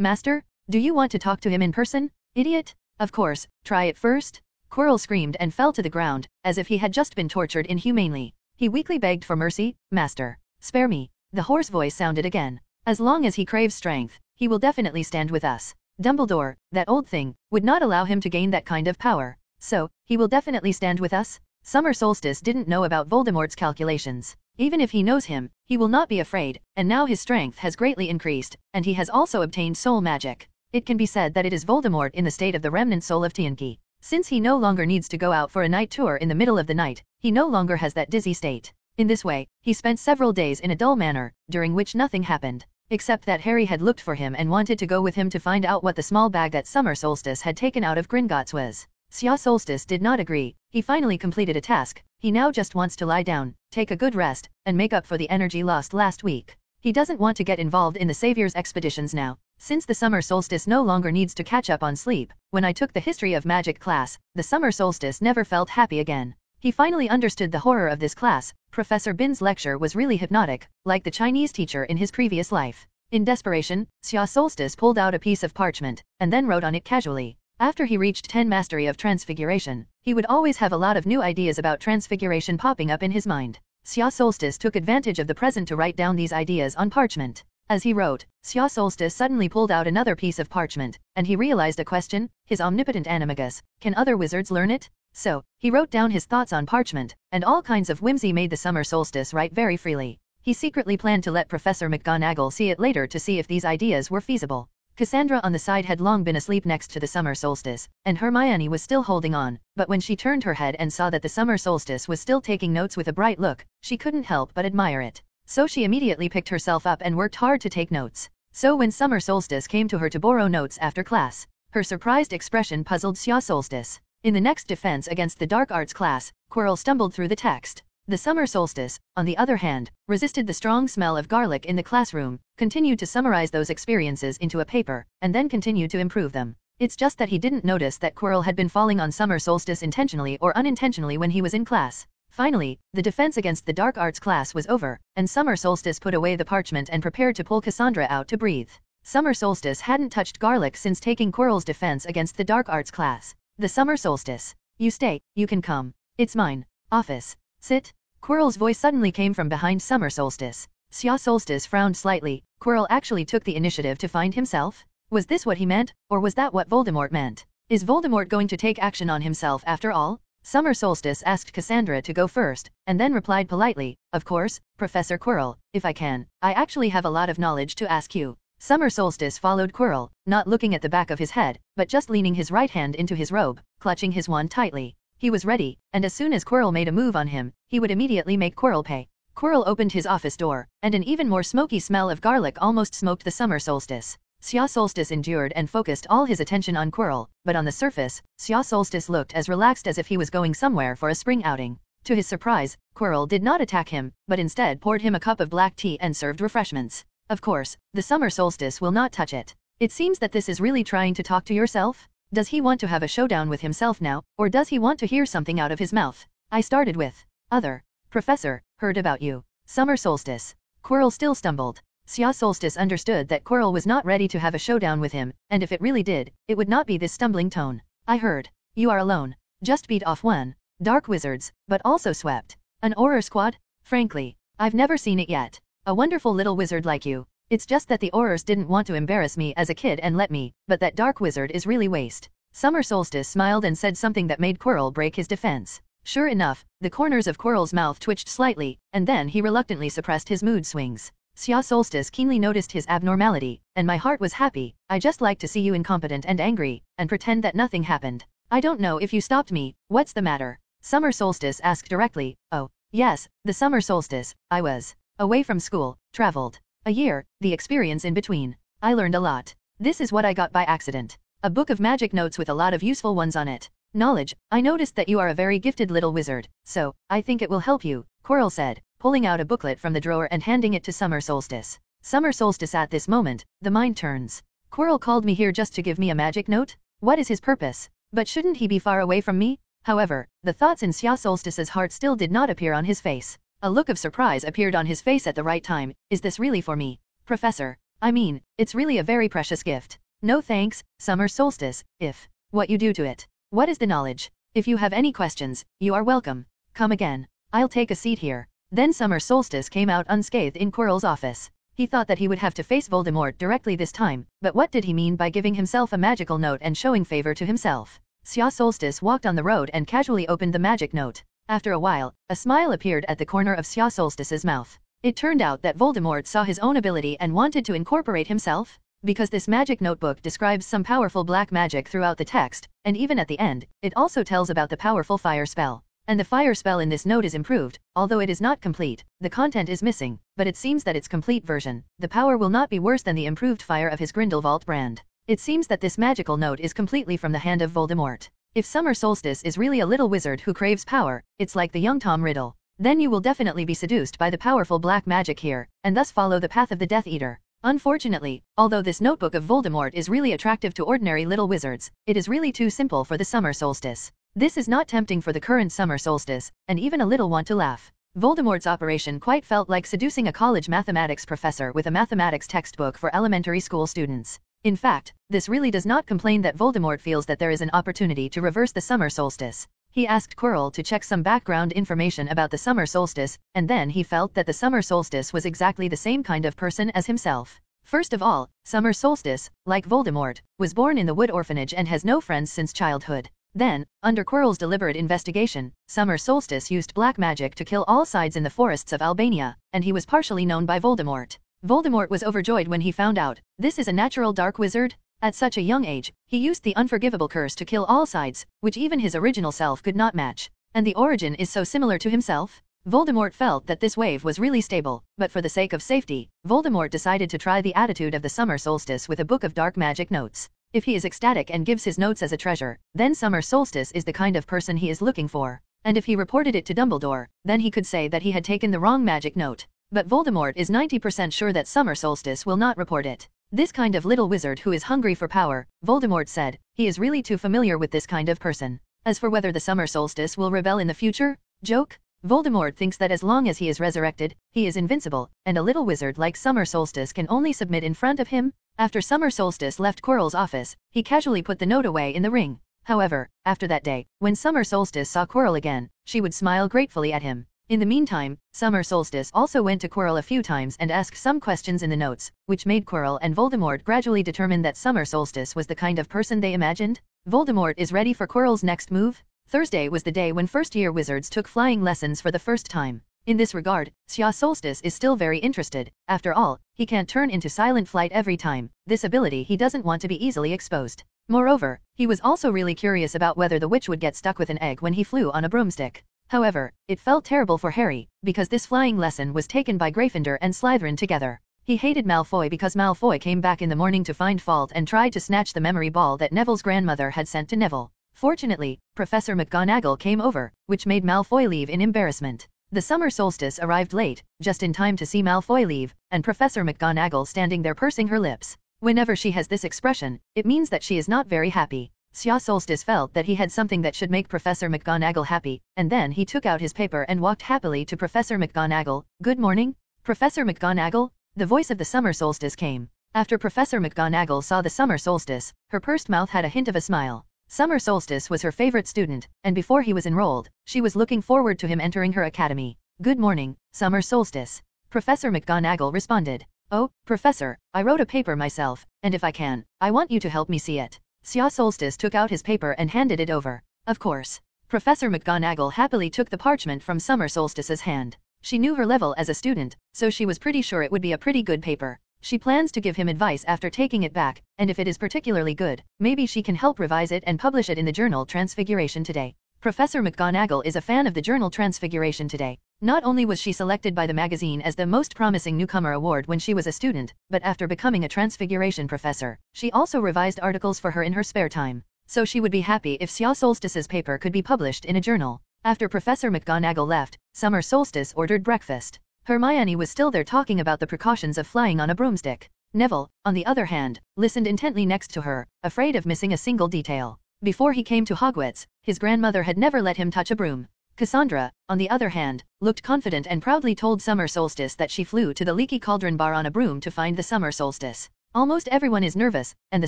Master? Do you want to talk to him in person? Idiot! Of course, try it first." Quirrell screamed and fell to the ground, as if he had just been tortured inhumanely. He weakly begged for mercy. "Master, spare me." The hoarse voice sounded again. "As long as he craves strength, he will definitely stand with us. Dumbledore, that old thing, would not allow him to gain that kind of power. So, he will definitely stand with us?" Summer Solstice didn't know about Voldemort's calculations. Even if he knows him, he will not be afraid, and now his strength has greatly increased, and he has also obtained soul magic. It can be said that it is Voldemort in the state of the remnant soul of Tianqi. Since he no longer needs to go out for a night tour in the middle of the night, he no longer has that dizzy state. In this way, he spent several days in a dull manner, during which nothing happened. Except that Harry had looked for him and wanted to go with him to find out what the small bag that Summer Solstice had taken out of Gringotts was. Xia Solstice did not agree. He finally completed a task. He now just wants to lie down, take a good rest, and make up for the energy lost last week. He doesn't want to get involved in the Savior's expeditions now. Since the summer solstice no longer needs to catch up on sleep, when I took the history of magic class, the summer solstice never felt happy again. He finally understood the horror of this class. Professor Bin's lecture was really hypnotic, like the Chinese teacher in his previous life. In desperation, Xia Solstice pulled out a piece of parchment, and then wrote on it casually. After he reached 10 mastery of transfiguration, he would always have a lot of new ideas about transfiguration popping up in his mind. Xia Solstice took advantage of the present to write down these ideas on parchment. As he wrote, Xia Solstice suddenly pulled out another piece of parchment, and he realized a question: his omnipotent animagus, can other wizards learn it? So, he wrote down his thoughts on parchment, and all kinds of whimsy made the summer solstice write very freely. He secretly planned to let Professor McGonagall see it later to see if these ideas were feasible. Cassandra on the side had long been asleep next to the summer solstice, and Hermione was still holding on, but when she turned her head and saw that the summer solstice was still taking notes with a bright look, she couldn't help but admire it. So she immediately picked herself up and worked hard to take notes. So when summer solstice came to her to borrow notes after class, her surprised expression puzzled Xia Solstice. In the next defense against the dark arts class, Quirrell stumbled through the text. The summer solstice, on the other hand, resisted the strong smell of garlic in the classroom, continued to summarize those experiences into a paper, and then continued to improve them. It's just that he didn't notice that Quirrell had been falling on summer solstice intentionally or unintentionally when he was in class. Finally, the defense against the dark arts class was over, and summer solstice put away the parchment and prepared to pull Cassandra out to breathe. Summer solstice hadn't touched garlic since taking Quirrell's defense against the dark arts class. The summer solstice. You stay, you can come. It's mine. Office. Sit. Quirrell's voice suddenly came from behind summer solstice. Xia Solstice frowned slightly. Quirrell actually took the initiative to find himself? Was this what he meant, or was that what Voldemort meant? Is Voldemort going to take action on himself after all? Summer Solstice asked Cassandra to go first, and then replied politely, "Of course, Professor Quirrell, if I can. I actually have a lot of knowledge to ask you." Summer Solstice followed Quirrell, not looking at the back of his head, but just leaning his right hand into his robe, clutching his wand tightly. He was ready, and as soon as Quirrell made a move on him, he would immediately make Quirrell pay. Quirrell opened his office door, and an even more smoky smell of garlic almost smoked the summer solstice. Xia Solstice endured and focused all his attention on Quirrell, but on the surface, Xia Solstice looked as relaxed as if he was going somewhere for a spring outing. To his surprise, Quirrell did not attack him, but instead poured him a cup of black tea and served refreshments. Of course, the summer solstice will not touch it. It seems that this is really trying to talk to yourself. Does he want to have a showdown with himself now, or does he want to hear something out of his mouth? I started with, "Other. Professor, heard about you." Summer solstice. Quirrell still stumbled. Xia Solstice understood that Quirrell was not ready to have a showdown with him, and if it really did, it would not be this stumbling tone. "I heard. You are alone. Just beat off one. Dark wizards, but also swept. An Auror squad? Frankly, I've never seen it yet. A wonderful little wizard like you. It's just that the Aurors didn't want to embarrass me as a kid and let me, but that dark wizard is really waste." Summer Solstice smiled and said something that made Quirrell break his defense. Sure enough, the corners of Quirrell's mouth twitched slightly, and then he reluctantly suppressed his mood swings. Xia Solstice keenly noticed his abnormality, and my heart was happy. I just like to see you incompetent and angry, and pretend that nothing happened. I don't know if you stopped me. What's the matter? Summer Solstice asked directly. Oh, yes, the summer solstice. I was away from school, traveled. A year, the experience in between. I learned a lot. This is what I got by accident. A book of magic notes with a lot of useful ones on it. Knowledge. I noticed that you are a very gifted little wizard, so I think it will help you, Quirrell said, pulling out a booklet from the drawer and handing it to Summer Solstice. Summer Solstice at this moment, the mind turns. Quirrell called me here just to give me a magic note? What is his purpose? But shouldn't he be far away from me? However, the thoughts in Xia Solstice's heart still did not appear on his face. A look of surprise appeared on his face at the right time. Is this really for me? Professor, I mean, it's really a very precious gift. No thanks, Summer Solstice, if what you do to it. What is the knowledge? If you have any questions, you are welcome. Come again. I'll take a seat here. Then Summer Solstice came out unscathed in Quirrell's office. He thought that he would have to face Voldemort directly this time, but what did he mean by giving himself a magical note and showing favor to himself? Xia Solstice walked on the road and casually opened the magic note. After a while, a smile appeared at the corner of Xia Solstice's mouth. It turned out that Voldemort saw his own ability and wanted to incorporate himself. Because this magic notebook describes some powerful black magic throughout the text, and even at the end, it also tells about the powerful fire spell. And the fire spell in this note is improved, although it is not complete, the content is missing, but it seems that its complete version, the power will not be worse than the improved fire of his Grindelwald brand. It seems that this magical note is completely from the hand of Voldemort. If Summer Solstice is really a little wizard who craves power, it's like the young Tom Riddle. Then you will definitely be seduced by the powerful black magic here, and thus follow the path of the Death Eater. Unfortunately, although this notebook of Voldemort is really attractive to ordinary little wizards, it is really too simple for the summer solstice. This is not tempting for the current summer solstice, and even a little want to laugh. Voldemort's operation quite felt like seducing a college mathematics professor with a mathematics textbook for elementary school students. In fact, this really does not complain that Voldemort feels that there is an opportunity to reverse the summer solstice. He asked Quirrell to check some background information about the summer solstice, and then he felt that the summer solstice was exactly the same kind of person as himself. First of all, summer solstice, like Voldemort, was born in the wood orphanage and has no friends since childhood. Then, under Quirrell's deliberate investigation, summer solstice used black magic to kill all sides in the forests of Albania, and he was partially known by Voldemort. Voldemort was overjoyed when he found out, this is a natural dark wizard? At such a young age, he used the unforgivable curse to kill all sides, which even his original self could not match. And the origin is so similar to himself? Voldemort felt that this wave was really stable, but for the sake of safety, Voldemort decided to try the attitude of the summer solstice with a book of dark magic notes. If he is ecstatic and gives his notes as a treasure, then summer solstice is the kind of person he is looking for. And if he reported it to Dumbledore, then he could say that he had taken the wrong magic note. But Voldemort is 90% sure that summer solstice will not report it. This kind of little wizard who is hungry for power, Voldemort said, he is really too familiar with this kind of person. As for whether the summer solstice will rebel in the future, joke? Voldemort thinks that as long as he is resurrected, he is invincible, and a little wizard like summer solstice can only submit in front of him. After summer solstice left Quirrell's office, he casually put the note away in the ring. However, after that day, when summer solstice saw Quirrell again, she would smile gratefully at him. In the meantime, summer solstice also went to Quirrell a few times and asked some questions in the notes, which made Quirrell and Voldemort gradually determine that summer solstice was the kind of person they imagined. Voldemort is ready for Quirrell's next move. Thursday was the day when first-year wizards took flying lessons for the first time. In this regard, Sya Solstice is still very interested. After all, he can't turn into silent flight every time. This ability he doesn't want to be easily exposed. Moreover, he was also really curious about whether the witch would get stuck with an egg when he flew on a broomstick. However, it felt terrible for Harry, because this flying lesson was taken by Gryffindor and Slytherin together. He hated Malfoy because Malfoy came back in the morning to find fault and tried to snatch the memory ball that Neville's grandmother had sent to Neville. Fortunately, Professor McGonagall came over, which made Malfoy leave in embarrassment. The summer solstice arrived late, just in time to see Malfoy leave, and Professor McGonagall standing there pursing her lips. Whenever she has this expression, it means that she is not very happy. Sya Solstice felt that he had something that should make Professor McGonagall happy, and then he took out his paper and walked happily to Professor McGonagall. Good morning, Professor McGonagall? The voice of the summer solstice came. After Professor McGonagall saw the summer solstice, her pursed mouth had a hint of a smile. Summer solstice was her favorite student, and before he was enrolled, she was looking forward to him entering her academy. Good morning, summer solstice. Professor McGonagall responded. Oh, Professor, I wrote a paper myself, and if I can, I want you to help me see it. Sya Solstice took out his paper and handed it over. Of course. Professor McGonagall happily took the parchment from Summer Solstice's hand. She knew her level as a student, so she was pretty sure it would be a pretty good paper. She plans to give him advice after taking it back, and if it is particularly good, maybe she can help revise it and publish it in the journal Transfiguration Today. Professor McGonagall is a fan of the journal Transfiguration Today. Not only was she selected by the magazine as the Most Promising Newcomer Award when she was a student, but after becoming a Transfiguration professor, she also revised articles for her in her spare time. So she would be happy if Sya Solstice's paper could be published in a journal. After Professor McGonagall left, Summer Solstice ordered breakfast. Hermione was still there talking about the precautions of flying on a broomstick. Neville, on the other hand, listened intently next to her, afraid of missing a single detail. Before he came to Hogwarts, his grandmother had never let him touch a broom. Cassandra, on the other hand, looked confident and proudly told Summer Solstice that she flew to the Leaky Cauldron Bar on a broom to find the summer solstice. Almost everyone is nervous, and the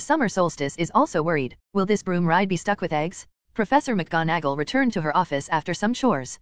summer solstice is also worried. Will this broom ride be stuck with eggs? Professor McGonagall returned to her office after some chores.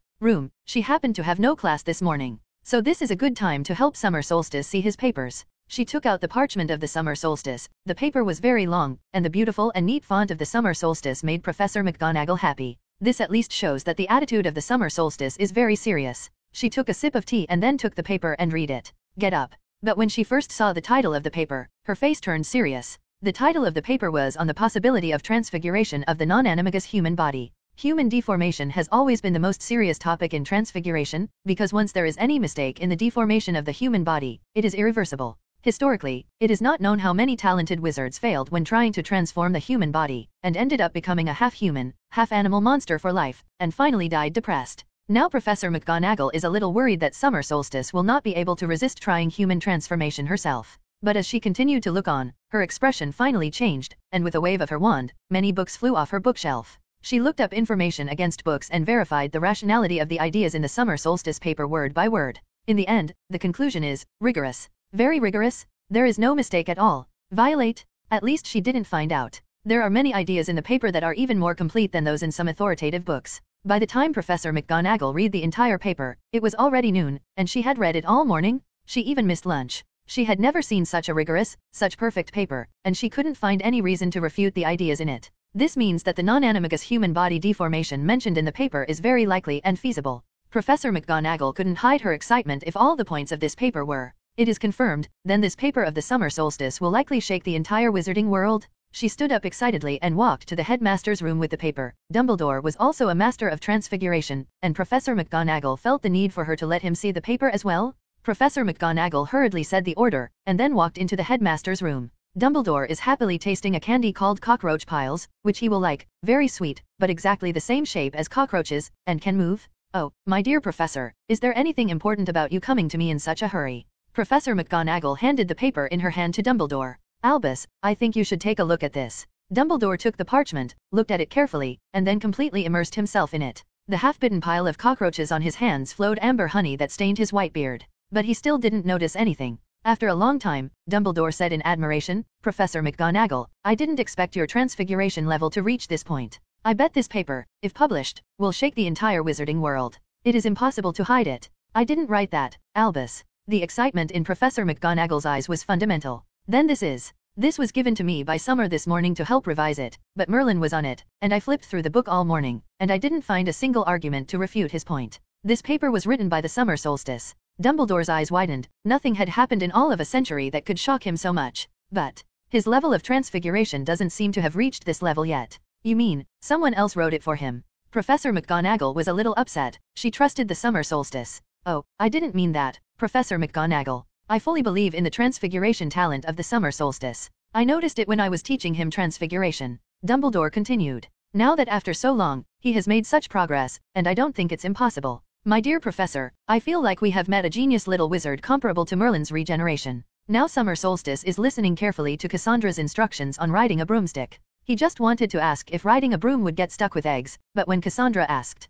She happened to have no class this morning. So this is a good time to help Summer Solstice see his papers. She took out the parchment of the summer solstice. The paper was very long, and the beautiful and neat font of the summer solstice made Professor McGonagall happy. This at least shows that the attitude of the summer solstice is very serious. She took a sip of tea and then took the paper and read it. Get up. But when she first saw the title of the paper, her face turned serious. The title of the paper was on the possibility of transfiguration of the non-animagus human body. Human deformation has always been the most serious topic in transfiguration, because once there is any mistake in the deformation of the human body, it is irreversible. Historically, it is not known how many talented wizards failed when trying to transform the human body, and ended up becoming a half-human, half-animal monster for life, and finally died depressed. Now Professor McGonagall is a little worried that Summer Solstice will not be able to resist trying human transformation herself. But as she continued to look on, her expression finally changed, and with a wave of her wand, many books flew off her bookshelf. She looked up information against books and verified the rationality of the ideas in the summer solstice paper word by word. In the end, the conclusion is rigorous. Very rigorous. There is no mistake at all. Violate? At least she didn't find out. There are many ideas in the paper that are even more complete than those in some authoritative books. By the time Professor McGonagall read the entire paper, it was already noon, and she had read it all morning. She even missed lunch. She had never seen such a rigorous, such perfect paper, and she couldn't find any reason to refute the ideas in it. This means that the non-animagus human body deformation mentioned in the paper is very likely and feasible. Professor McGonagall couldn't hide her excitement if all the points of this paper were. It is confirmed, then this paper of the summer solstice will likely shake the entire wizarding world. She stood up excitedly and walked to the headmaster's room with the paper. Dumbledore was also a master of transfiguration, and Professor McGonagall felt the need for her to let him see the paper as well. Professor McGonagall hurriedly said the order, and then walked into the headmaster's room. Dumbledore is happily tasting a candy called cockroach piles, which he will like, very sweet, but exactly the same shape as cockroaches, and can move. Oh, my dear Professor, is there anything important about you coming to me in such a hurry? Professor McGonagall handed the paper in her hand to Dumbledore. Albus, I think you should take a look at this. Dumbledore took the parchment, looked at it carefully, and then completely immersed himself in it. The half-bitten pile of cockroaches on his hands flowed amber honey that stained his white beard. But he still didn't notice anything. After a long time, Dumbledore said in admiration, Professor McGonagall, I didn't expect your transfiguration level to reach this point. I bet this paper, if published, will shake the entire wizarding world. It is impossible to hide it. I didn't write that, Albus. The excitement in Professor McGonagall's eyes was fundamental. Then this was given to me by Summer this morning to help revise it, but Merlin was on it, and I flipped through the book all morning, and I didn't find a single argument to refute his point. This paper was written by the summer solstice. Dumbledore's eyes widened. Nothing had happened in all of a century that could shock him so much. But his level of transfiguration doesn't seem to have reached this level yet. You mean, someone else wrote it for him? Professor McGonagall was a little upset. She trusted the summer solstice. Oh, I didn't mean that, Professor McGonagall. I fully believe in the transfiguration talent of the summer solstice. I noticed it when I was teaching him transfiguration. Dumbledore continued. Now that after so long, he has made such progress, and I don't think it's impossible. My dear Professor, I feel like we have met a genius little wizard comparable to Merlin's regeneration. Now Summer Solstice is listening carefully to Cassandra's instructions on riding a broomstick. He just wanted to ask if riding a broom would get stuck with eggs, but when Cassandra asked,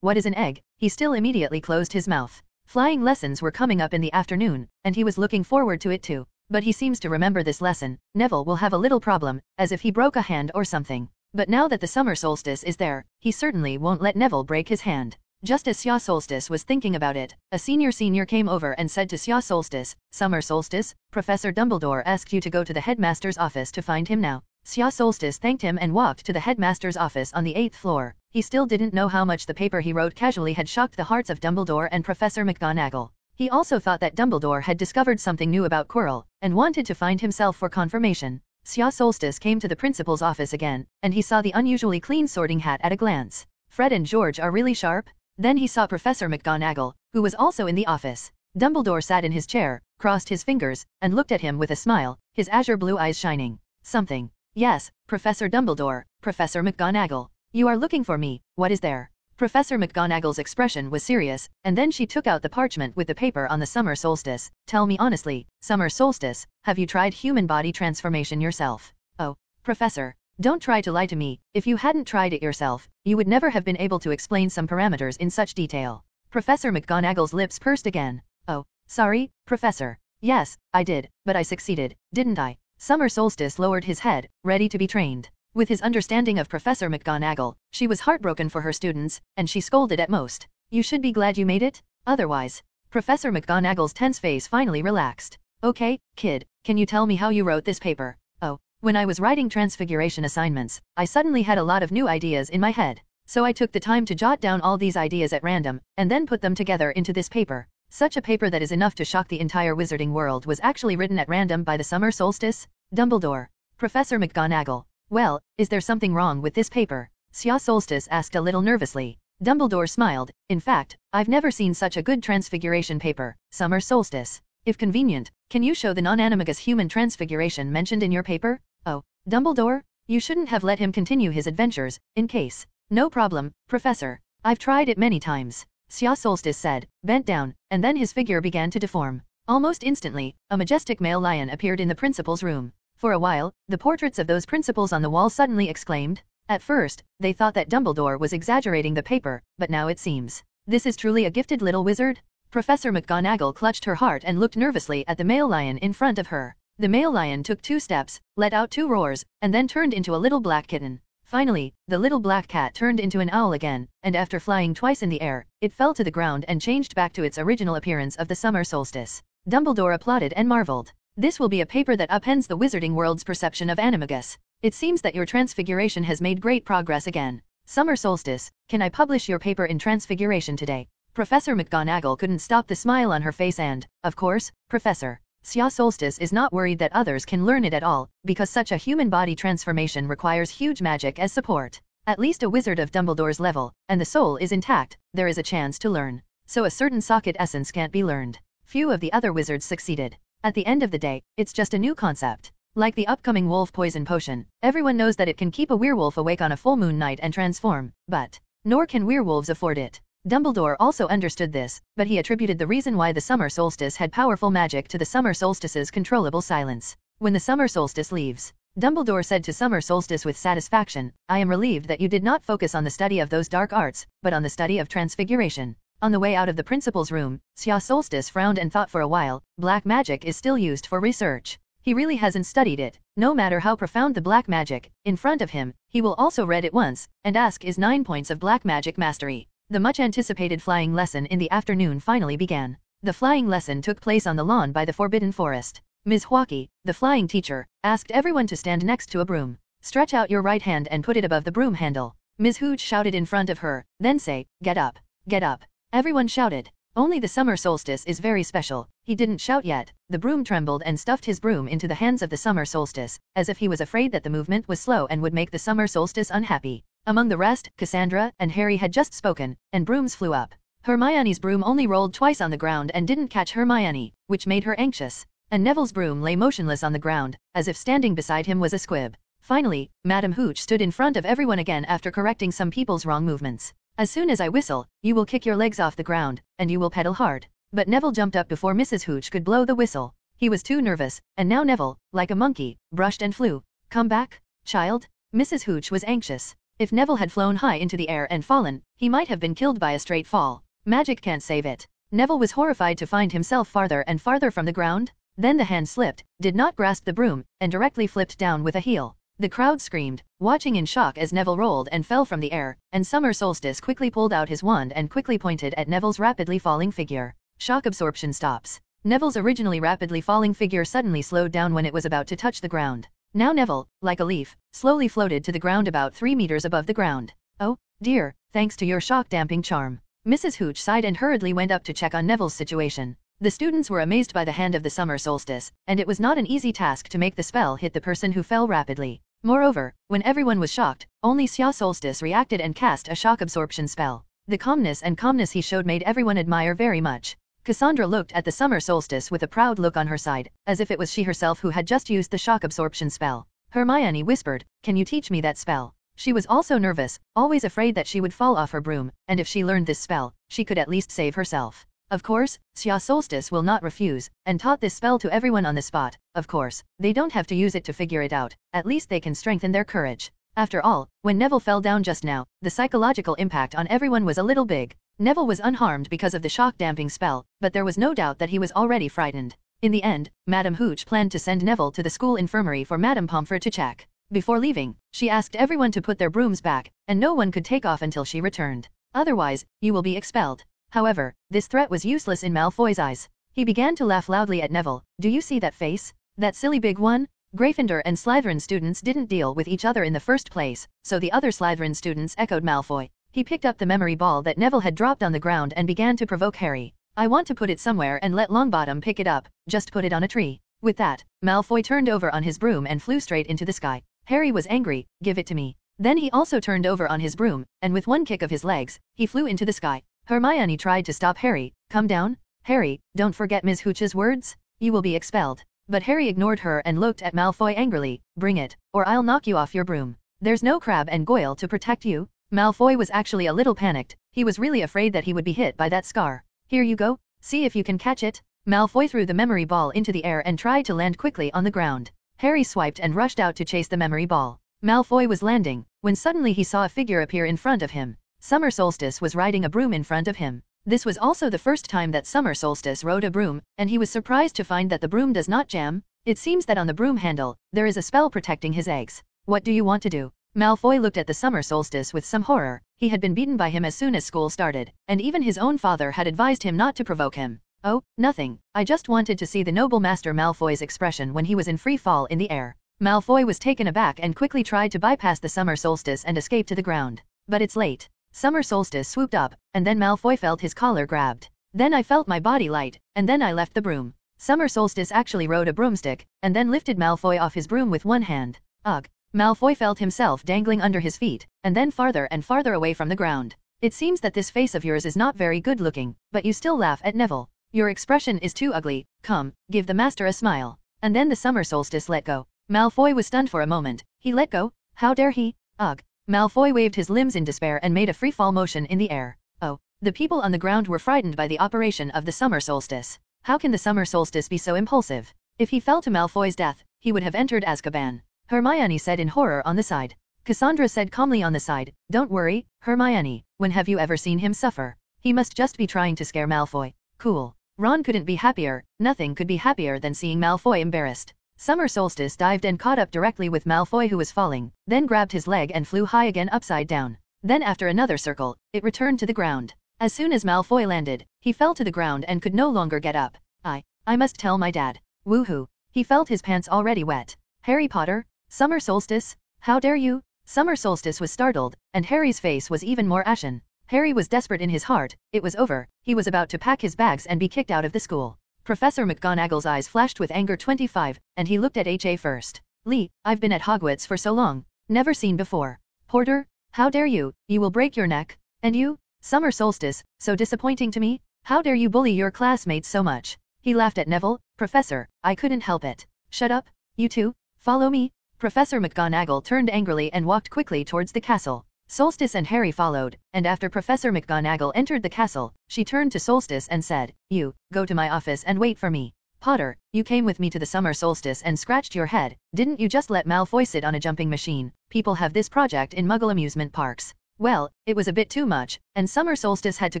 what is an egg, he still immediately closed his mouth. Flying lessons were coming up in the afternoon, and he was looking forward to it too. But he seems to remember this lesson. Neville will have a little problem, as if he broke a hand or something. But now that the summer solstice is there, he certainly won't let Neville break his hand. Just as Sia Solstice was thinking about it, a senior came over and said to Sia Solstice, Summer Solstice, Professor Dumbledore asked you to go to the headmaster's office to find him now. Sia Solstice thanked him and walked to the headmaster's office on the 8th floor. He still didn't know how much the paper he wrote casually had shocked the hearts of Dumbledore and Professor McGonagall. He also thought that Dumbledore had discovered something new about Quirrell, and wanted to find himself for confirmation. Sia Solstice came to the principal's office again, and he saw the unusually clean sorting hat at a glance. Fred and George are really sharp? Then he saw Professor McGonagall, who was also in the office. Dumbledore sat in his chair, crossed his fingers, and looked at him with a smile, his azure blue eyes shining. Something. Yes, Professor Dumbledore, Professor McGonagall. You are looking for me, what is there? Professor McGonagall's expression was serious, and then she took out the parchment with the paper on the summer solstice. Tell me honestly, summer solstice, have you tried human body transformation yourself? Oh, Professor. Don't try to lie to me. If you hadn't tried it yourself, you would never have been able to explain some parameters in such detail. Professor McGonagall's lips pursed again. Oh, sorry, Professor. Yes, I did, but I succeeded, didn't I? Summer Solstice lowered his head, ready to be trained. With his understanding of Professor McGonagall, she was heartbroken for her students, and she scolded at most. You should be glad you made it, otherwise. Professor McGonagall's tense face finally relaxed. Okay, kid, can you tell me how you wrote this paper? Oh. When I was writing transfiguration assignments, I suddenly had a lot of new ideas in my head. So I took the time to jot down all these ideas at random, and then put them together into this paper. Such a paper that is enough to shock the entire wizarding world was actually written at random by the summer solstice? Dumbledore. Professor McGonagall. Well, is there something wrong with this paper? Sia Solstice asked a little nervously. Dumbledore smiled. In fact, I've never seen such a good transfiguration paper, Summer Solstice. If convenient, can you show the non-animagus human transfiguration mentioned in your paper? Oh, Dumbledore? You shouldn't have let him continue his adventures, in case. No problem, Professor. I've tried it many times, Sia Solstice said, bent down, and then his figure began to deform. Almost instantly, a majestic male lion appeared in the principal's room. For a while, the portraits of those principals on the wall suddenly exclaimed. At first, they thought that Dumbledore was exaggerating the paper, but now it seems. This is truly a gifted little wizard? Professor McGonagall clutched her heart and looked nervously at the male lion in front of her. The male lion took 2 steps, let out 2 roars, and then turned into a little black kitten. Finally, the little black cat turned into an owl again, and after flying twice in the air, it fell to the ground and changed back to its original appearance of the summer solstice. Dumbledore applauded and marveled. This will be a paper that upends the wizarding world's perception of Animagus. It seems that your transfiguration has made great progress again. Summer solstice, can I publish your paper in transfiguration today? Professor McGonagall couldn't stop the smile on her face and, of course, Professor Sya Solstice is not worried that others can learn it at all, because such a human body transformation requires huge magic as support. At least a wizard of Dumbledore's level, and the soul is intact, there is a chance to learn. So a certain socket essence can't be learned. Few of the other wizards succeeded. At the end of the day, it's just a new concept. Like the upcoming wolf poison potion, everyone knows that it can keep a werewolf awake on a full moon night and transform, but nor can werewolves afford it. Dumbledore also understood this, but he attributed the reason why the summer solstice had powerful magic to the summer solstice's controllable silence. When the summer solstice leaves, Dumbledore said to Summer Solstice with satisfaction, I am relieved that you did not focus on the study of those dark arts, but on the study of transfiguration. On the way out of the principal's room, Sya Solstice frowned and thought for a while. Black magic is still used for research. He really hasn't studied it. No matter how profound the black magic, in front of him, he will also read it once, and ask is 9 points of black magic mastery. The much-anticipated flying lesson in the afternoon finally began. The flying lesson took place on the lawn by the Forbidden Forest. Ms. Hwaki, the flying teacher, asked everyone to stand next to a broom. Stretch out your right hand and put it above the broom handle. Ms. Hooch shouted in front of her, then say, get up, get up. Everyone shouted. Only the summer solstice is very special. He didn't shout yet. The broom trembled and stuffed his broom into the hands of the summer solstice, as if he was afraid that the movement was slow and would make the summer solstice unhappy. Among the rest, Cassandra and Harry had just spoken, and brooms flew up. Hermione's broom only rolled twice on the ground and didn't catch Hermione, which made her anxious. And Neville's broom lay motionless on the ground, as if standing beside him was a squib. Finally, Madam Hooch stood in front of everyone again after correcting some people's wrong movements. As soon as I whistle, you will kick your legs off the ground, and you will pedal hard. But Neville jumped up before Mrs. Hooch could blow the whistle. He was too nervous, and now Neville, like a monkey, brushed and flew. Come back, child? Mrs. Hooch was anxious. If Neville had flown high into the air and fallen, he might have been killed by a straight fall. Magic can't save it. Neville was horrified to find himself farther and farther from the ground. Then the hand slipped, did not grasp the broom, and directly flipped down with a heel. The crowd screamed, watching in shock as Neville rolled and fell from the air, and Summer Solstice quickly pulled out his wand and quickly pointed at Neville's rapidly falling figure. Shock absorption stops. Neville's originally rapidly falling figure suddenly slowed down when it was about to touch the ground. Now Neville, like a leaf, slowly floated to the ground about 3 meters above the ground. Oh, dear, thanks to your shock-damping charm. Mrs. Hooch sighed and hurriedly went up to check on Neville's situation. The students were amazed by the hand of the summer solstice, and it was not an easy task to make the spell hit the person who fell rapidly. Moreover, when everyone was shocked, only Sya Solstice reacted and cast a shock absorption spell. The calmness he showed made everyone admire very much. Cassandra looked at the summer solstice with a proud look on her side, as if it was she herself who had just used the shock absorption spell. Hermione whispered, can you teach me that spell? She was also nervous, always afraid that she would fall off her broom, and if she learned this spell, she could at least save herself. Of course, Sya Solstice will not refuse, and taught this spell to everyone on the spot. Of course, they don't have to use it to figure it out, at least they can strengthen their courage. After all, when Neville fell down just now, the psychological impact on everyone was a little big. Neville was unharmed because of the shock-damping spell, but there was no doubt that he was already frightened. In the end, Madam Hooch planned to send Neville to the school infirmary for Madame Pomfrey to check. Before leaving, she asked everyone to put their brooms back, and no one could take off until she returned. Otherwise, you will be expelled. However, this threat was useless in Malfoy's eyes. He began to laugh loudly at Neville. Do you see that face? That silly big one? Gryffindor and Slytherin students didn't deal with each other in the first place, so the other Slytherin students echoed Malfoy. He picked up the memory ball that Neville had dropped on the ground and began to provoke Harry. I want to put it somewhere and let Longbottom pick it up, just put it on a tree. With that, Malfoy turned over on his broom and flew straight into the sky. Harry was angry, give it to me. Then he also turned over on his broom, and with one kick of his legs, he flew into the sky. Hermione tried to stop Harry. Come down, Harry, don't forget Ms. Hooch's words. You will be expelled. But Harry ignored her and looked at Malfoy angrily. Bring it, or I'll knock you off your broom. There's no Crabbe and Goyle to protect you. Malfoy was actually a little panicked. He was really afraid that he would be hit by that scar. Here you go, see if you can catch it. Malfoy threw the memory ball into the air and tried to land quickly on the ground. Harry swiped and rushed out to chase the memory ball. Malfoy was landing, when suddenly he saw a figure appear in front of him. Summer Solstice was riding a broom in front of him. This was also the first time that Summer Solstice rode a broom, and he was surprised to find that the broom does not jam. It seems that on the broom handle, there is a spell protecting his eggs. What do you want to do? Malfoy looked at the Summer Solstice with some horror. He had been beaten by him as soon as school started, and even his own father had advised him not to provoke him. Oh, nothing. I just wanted to see the noble Master Malfoy's expression when he was in free fall in the air. Malfoy was taken aback and quickly tried to bypass the Summer Solstice and escape to the ground. But it's late. Summer Solstice swooped up, and then Malfoy felt his collar grabbed. Then I felt my body light, and then I left the broom. Summer Solstice actually rode a broomstick, and then lifted Malfoy off his broom with one hand. Ugh. Malfoy felt himself dangling under his feet, and then farther and farther away from the ground. It seems that this face of yours is not very good looking, but you still laugh at Neville. Your expression is too ugly. Come, give the master a smile. And then the Summer Solstice let go. Malfoy was stunned for a moment. He let go? How dare he? Ugh. Malfoy waved his limbs in despair and made a free fall motion in the air. Oh. The people on the ground were frightened by the operation of the Summer Solstice. How can the Summer Solstice be so impulsive? If he fell to Malfoy's death, he would have entered Azkaban. Hermione said in horror on the side. Cassandra said calmly on the side, Don't worry, Hermione, when have you ever seen him suffer? He must just be trying to scare Malfoy. Cool. Ron couldn't be happier. Nothing could be happier than seeing Malfoy embarrassed. Summer Solstice dived and caught up directly with Malfoy who was falling, then grabbed his leg and flew high again upside down. Then after another circle, it returned to the ground. As soon as Malfoy landed, he fell to the ground and could no longer get up. I must tell my dad. Woohoo. He felt his pants already wet. Harry Potter? Summer Solstice? How dare you? Summer Solstice was startled, and Harry's face was even more ashen. Harry was desperate in his heart. It was over. He was about to pack his bags and be kicked out of the school. Professor McGonagall's eyes flashed with anger 25, and he looked at H.A. first. Lee, I've been at Hogwarts for so long. Never seen before. Porter? How dare you? You will break your neck. And you? Summer Solstice, so disappointing to me? How dare you bully your classmates so much? He laughed at Neville. Professor, I couldn't help it. Shut up. You two. Follow me. Professor McGonagall turned angrily and walked quickly towards the castle. Solstice and Harry followed, and after Professor McGonagall entered the castle, she turned to Solstice and said, You, go to my office and wait for me. Potter, you came with me to the Summer Solstice and scratched your head. Didn't you just let Malfoy sit on a jumping machine? People have this project in Muggle amusement parks. Well, it was a bit too much, and Summer Solstice had to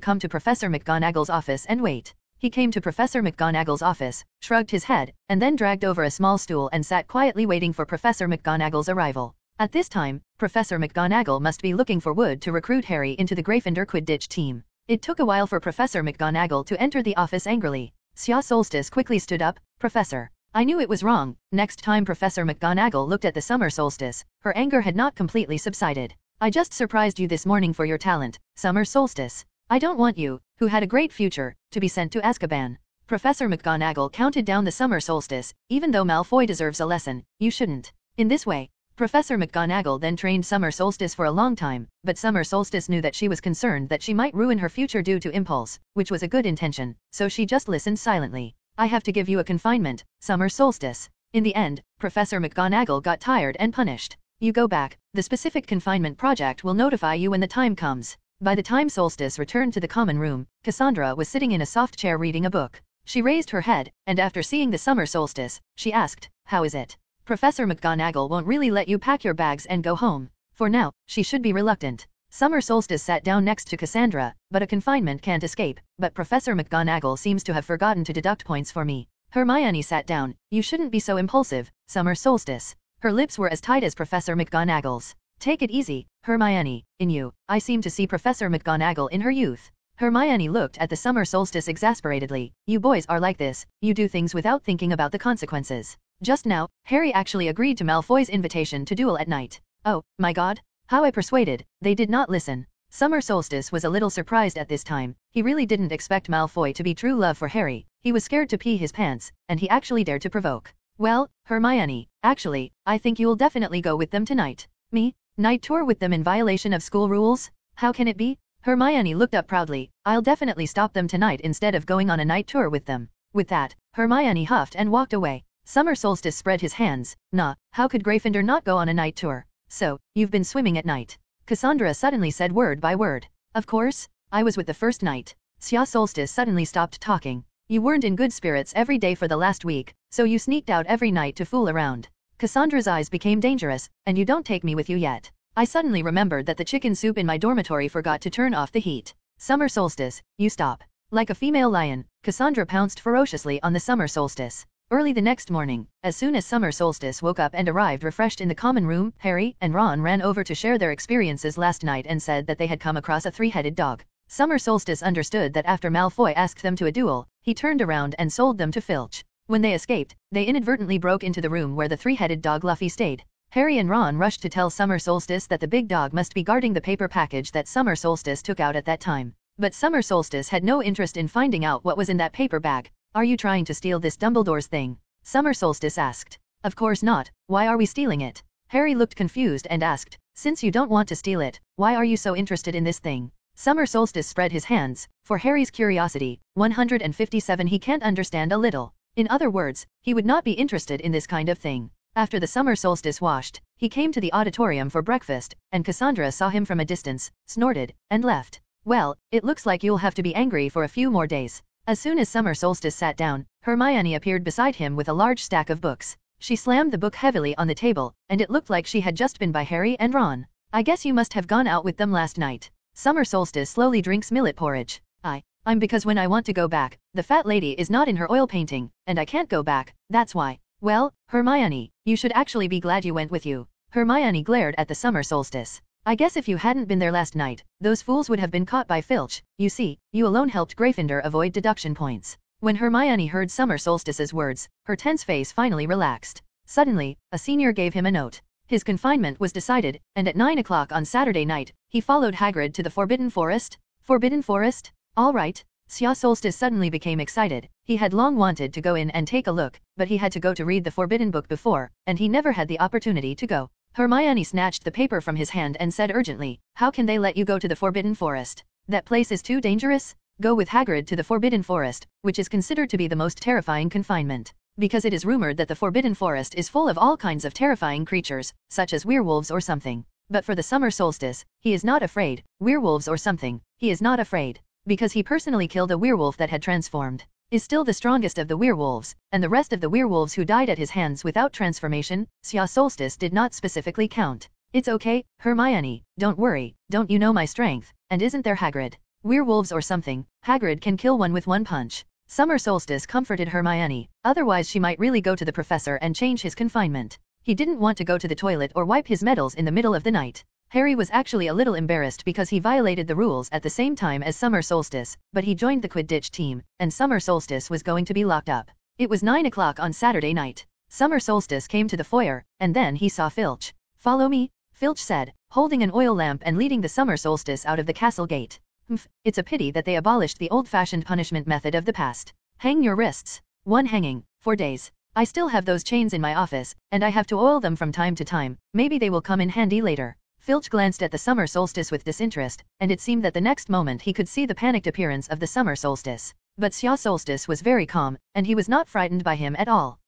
come to Professor McGonagall's office and wait. He came to Professor McGonagall's office, shrugged his head, and then dragged over a small stool and sat quietly waiting for Professor McGonagall's arrival. At this time, Professor McGonagall must be looking for wood to recruit Harry into the Gryffindor Quidditch team. It took a while for Professor McGonagall to enter the office angrily. Sya Solstice quickly stood up. Professor, I knew it was wrong. Next time Professor McGonagall looked at the Summer Solstice, her anger had not completely subsided. I just surprised you this morning for your talent, Summer Solstice. I don't want you, who had a great future, to be sent to Azkaban. Professor McGonagall counted down the Summer Solstice. Even though Malfoy deserves a lesson, you shouldn't. In this way, Professor McGonagall then trained Summer Solstice for a long time, but Summer Solstice knew that she was concerned that she might ruin her future due to impulse, which was a good intention, so she just listened silently. I have to give you a confinement, Summer Solstice. In the end, Professor McGonagall got tired and punished. You go back. The specific confinement project will notify you when the time comes. By the time Solstice returned to the common room, Cassandra was sitting in a soft chair reading a book. She raised her head, and after seeing the Summer Solstice, she asked, How is it? Professor McGonagall won't really let you pack your bags and go home. For now, she should be reluctant. Summer Solstice sat down next to Cassandra, but a confinement can't escape, but Professor McGonagall seems to have forgotten to deduct points for me. Hermione sat down. You shouldn't be so impulsive, Summer Solstice. Her lips were as tight as Professor McGonagall's. Take it easy, Hermione. In you, I seem to see Professor McGonagall in her youth. Hermione looked at the Summer Solstice exasperatedly. You boys are like this, you do things without thinking about the consequences. Just now, Harry actually agreed to Malfoy's invitation to duel at night. Oh, my god. How I persuaded. They did not listen. Summer Solstice was a little surprised at this time. He really didn't expect Malfoy to be true love for Harry. He was scared to pee his pants, and he actually dared to provoke. Well, Hermione, actually, I think you'll definitely go with them tonight. Me? Night tour with them in violation of school rules? How can it be? Hermione looked up proudly. I'll definitely stop them tonight instead of going on a night tour with them. With that, Hermione huffed and walked away. Summer Solstice spread his hands. Nah, how could Gryffindor not go on a night tour? So, you've been swimming at night. Cassandra suddenly said word by word. Of course, I was with the first night. Sya Solstice suddenly stopped talking. You weren't in good spirits every day for the last week, so you sneaked out every night to fool around. Cassandra's eyes became dangerous, and you don't take me with you yet. I suddenly remembered that the chicken soup in my dormitory forgot to turn off the heat. Summer solstice, you stop. Like a female lion, Cassandra pounced ferociously on the summer solstice. Early the next morning, as soon as summer solstice woke up and arrived refreshed in the common room, Harry and Ron ran over to share their experiences last night and said that they had come across a three-headed dog. Summer solstice understood that after Malfoy asked them to a duel, he turned around and sold them to Filch. When they escaped, they inadvertently broke into the room where the three-headed dog Luffy stayed. Harry and Ron rushed to tell Summer Solstice that the big dog must be guarding the paper package that Summer Solstice took out at that time. But Summer Solstice had no interest in finding out what was in that paper bag. Are you trying to steal this Dumbledore's thing? Summer Solstice asked. Of course not, why are we stealing it? Harry looked confused and asked, since you don't want to steal it, why are you so interested in this thing? Summer Solstice spread his hands. For Harry's curiosity, 157 he can't understand a little. In other words, he would not be interested in this kind of thing. After the summer solstice washed, he came to the auditorium for breakfast, and Cassandra saw him from a distance, snorted, and left. Well, it looks like you'll have to be angry for a few more days. As soon as summer solstice sat down, Hermione appeared beside him with a large stack of books. She slammed the book heavily on the table, and it looked like she had just been by Harry and Ron. I guess you must have gone out with them last night. Summer solstice slowly drinks millet porridge. I'm because when I want to go back, the fat lady is not in her oil painting, and I can't go back, that's why. Well, Hermione, you should actually be glad you went with you. Hermione glared at the summer solstice. I guess if you hadn't been there last night, those fools would have been caught by Filch. You see, you alone helped Gryffindor avoid deduction points. When Hermione heard summer solstice's words, her tense face finally relaxed. Suddenly, a senior gave him a note. His confinement was decided, and at 9 o'clock on Saturday night, he followed Hagrid to the Forbidden Forest. Forbidden Forest? All right. Sya Solstice suddenly became excited. He had long wanted to go in and take a look, but he had to go to read the Forbidden Book before, and he never had the opportunity to go. Hermione snatched the paper from his hand and said urgently, how can they let you go to the Forbidden Forest? That place is too dangerous? Go with Hagrid to the Forbidden Forest, which is considered to be the most terrifying confinement. Because it is rumored that the Forbidden Forest is full of all kinds of terrifying creatures, such as werewolves or something. But for the summer solstice, he is not afraid. Werewolves or something, he is not afraid. Because he personally killed a werewolf that had transformed, is still the strongest of the werewolves, and the rest of the werewolves who died at his hands without transformation, Sya Solstice did not specifically count. It's okay, Hermione, don't worry, don't you know my strength, and isn't there Hagrid? Werewolves or something, Hagrid can kill one with one punch. Summer Solstice comforted Hermione, otherwise she might really go to the professor and change his confinement. He didn't want to go to the toilet or wipe his medals in the middle of the night. Harry was actually a little embarrassed because he violated the rules at the same time as Summer Solstice, but he joined the Quidditch team, and Summer Solstice was going to be locked up. It was 9 o'clock on Saturday night. Summer Solstice came to the foyer, and then he saw Filch. Follow me, Filch said, holding an oil lamp and leading the Summer Solstice out of the castle gate. It's a pity that they abolished the old-fashioned punishment method of the past. Hang your wrists. One hanging, 4 days. I still have those chains in my office, and I have to oil them from time to time. Maybe they will come in handy later. Filch glanced at the summer solstice with disinterest, and it seemed that the next moment he could see the panicked appearance of the summer solstice. But Sya Solstice was very calm, and he was not frightened by him at all.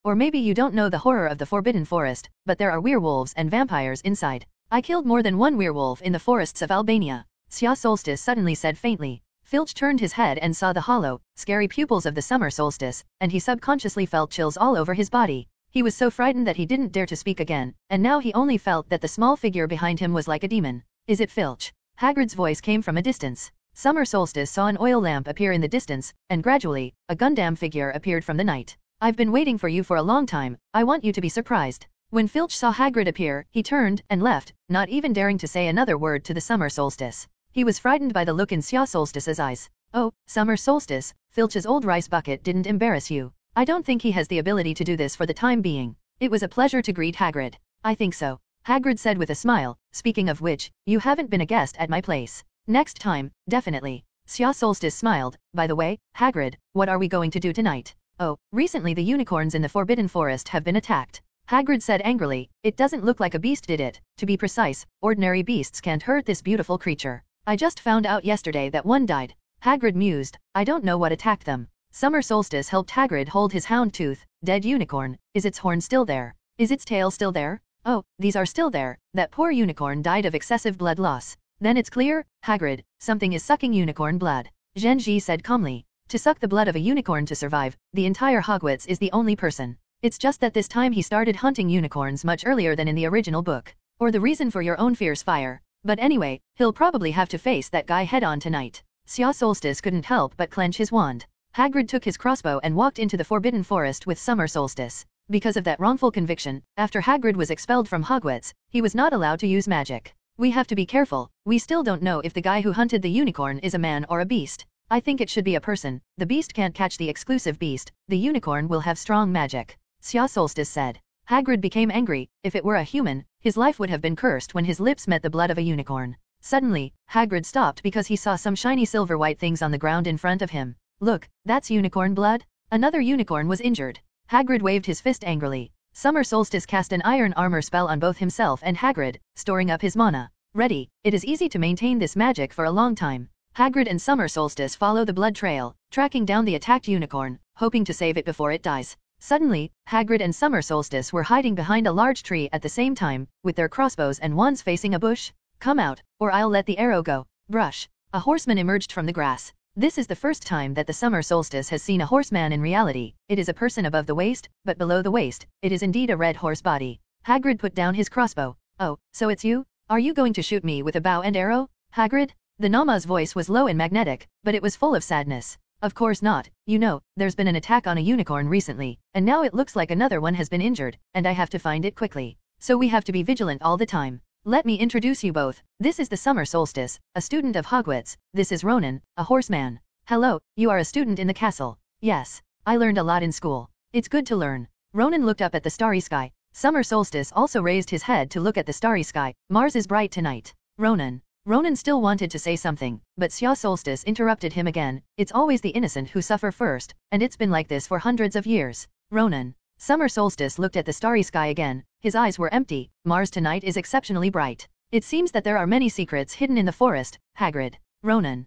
Or maybe you don't know the horror of the Forbidden Forest, but there are werewolves and vampires inside. I killed more than one werewolf in the forests of Albania. Sya Solstice suddenly said faintly. Filch turned his head and saw the hollow, scary pupils of the summer solstice, and he subconsciously felt chills all over his body. He was so frightened that he didn't dare to speak again, and now he only felt that the small figure behind him was like a demon. Is it Filch? Hagrid's voice came from a distance. Summer Solstice saw an oil lamp appear in the distance, and gradually, a Gundam figure appeared from the night. I've been waiting for you for a long time, I want you to be surprised. When Filch saw Hagrid appear, he turned and left, not even daring to say another word to the Summer Solstice. He was frightened by the look in Sya Solstice's eyes. Oh, Summer Solstice, Filch's old rice bucket didn't embarrass you. I don't think he has the ability to do this for the time being. It was a pleasure to greet Hagrid. I think so, Hagrid said with a smile. Speaking of which, you haven't been a guest at my place. Next time, definitely. Sya Solstice smiled. By the way, Hagrid, what are we going to do tonight? Oh, recently the unicorns in the Forbidden Forest have been attacked. Hagrid said angrily. It doesn't look like a beast did it. To be precise, ordinary beasts can't hurt this beautiful creature. I just found out yesterday that one died. Hagrid mused. I don't know what attacked them. Summer Solstice helped Hagrid hold his houndtooth. Dead unicorn. Is its horn still there? Is its tail still there? Oh, these are still there. That poor unicorn died of excessive blood loss. Then it's clear, Hagrid, something is sucking unicorn blood. Genji said calmly. To suck the blood of a unicorn to survive, the entire Hogwarts is the only person. It's just that this time he started hunting unicorns much earlier than in the original book. Or the reason for your own fears fire. But anyway, he'll probably have to face that guy head-on tonight. Xia Solstice couldn't help but clench his wand. Hagrid took his crossbow and walked into the Forbidden Forest with Summer Solstice. Because of that wrongful conviction, after Hagrid was expelled from Hogwarts, he was not allowed to use magic. We have to be careful. We still don't know if the guy who hunted the unicorn is a man or a beast. I think it should be a person. The beast can't catch the exclusive beast. The unicorn will have strong magic. Xia Solstice said. Hagrid became angry. If it were a human, his life would have been cursed when his lips met the blood of a unicorn. Suddenly, Hagrid stopped because he saw some shiny silver-white things on the ground in front of him. Look, that's unicorn blood? Another unicorn was injured. Hagrid waved his fist angrily. Summer Solstice cast an iron armor spell on both himself and Hagrid, storing up his mana. Ready. It is easy to maintain this magic for a long time. Hagrid and Summer Solstice follow the blood trail, tracking down the attacked unicorn, hoping to save it before it dies. Suddenly, Hagrid and Summer Solstice were hiding behind a large tree at the same time, with their crossbows and wands facing a bush. Come out, or I'll let the arrow go. Brush. A horseman emerged from the grass. This is the first time that the Summer Solstice has seen a horseman in reality. It is a person above the waist, but below the waist, it is indeed a red horse body. Hagrid put down his crossbow. Oh, so it's you? Are you going to shoot me with a bow and arrow, Hagrid? The Nama's voice was low and magnetic, but it was full of sadness. Of course not. You know, there's been an attack on a unicorn recently, and now it looks like another one has been injured, and I have to find it quickly. So we have to be vigilant all the time. Let me introduce you both. This is the Summer Solstice, a student of Hogwarts. This is Ronan, a horseman. Hello, you are a student in the castle. Yes, I learned a lot in school. It's good to learn. Ronan looked up at the starry sky. Summer Solstice also raised his head to look at the starry sky. Mars is bright tonight. Ronan still wanted to say something, but Xia Solstice interrupted him again. It's always the innocent who suffer first, and it's been like this for hundreds of years. Ronan. Summer Solstice looked at the starry sky again. His eyes were empty. Mars tonight is exceptionally bright. It seems that there are many secrets hidden in the forest, Hagrid. Ronan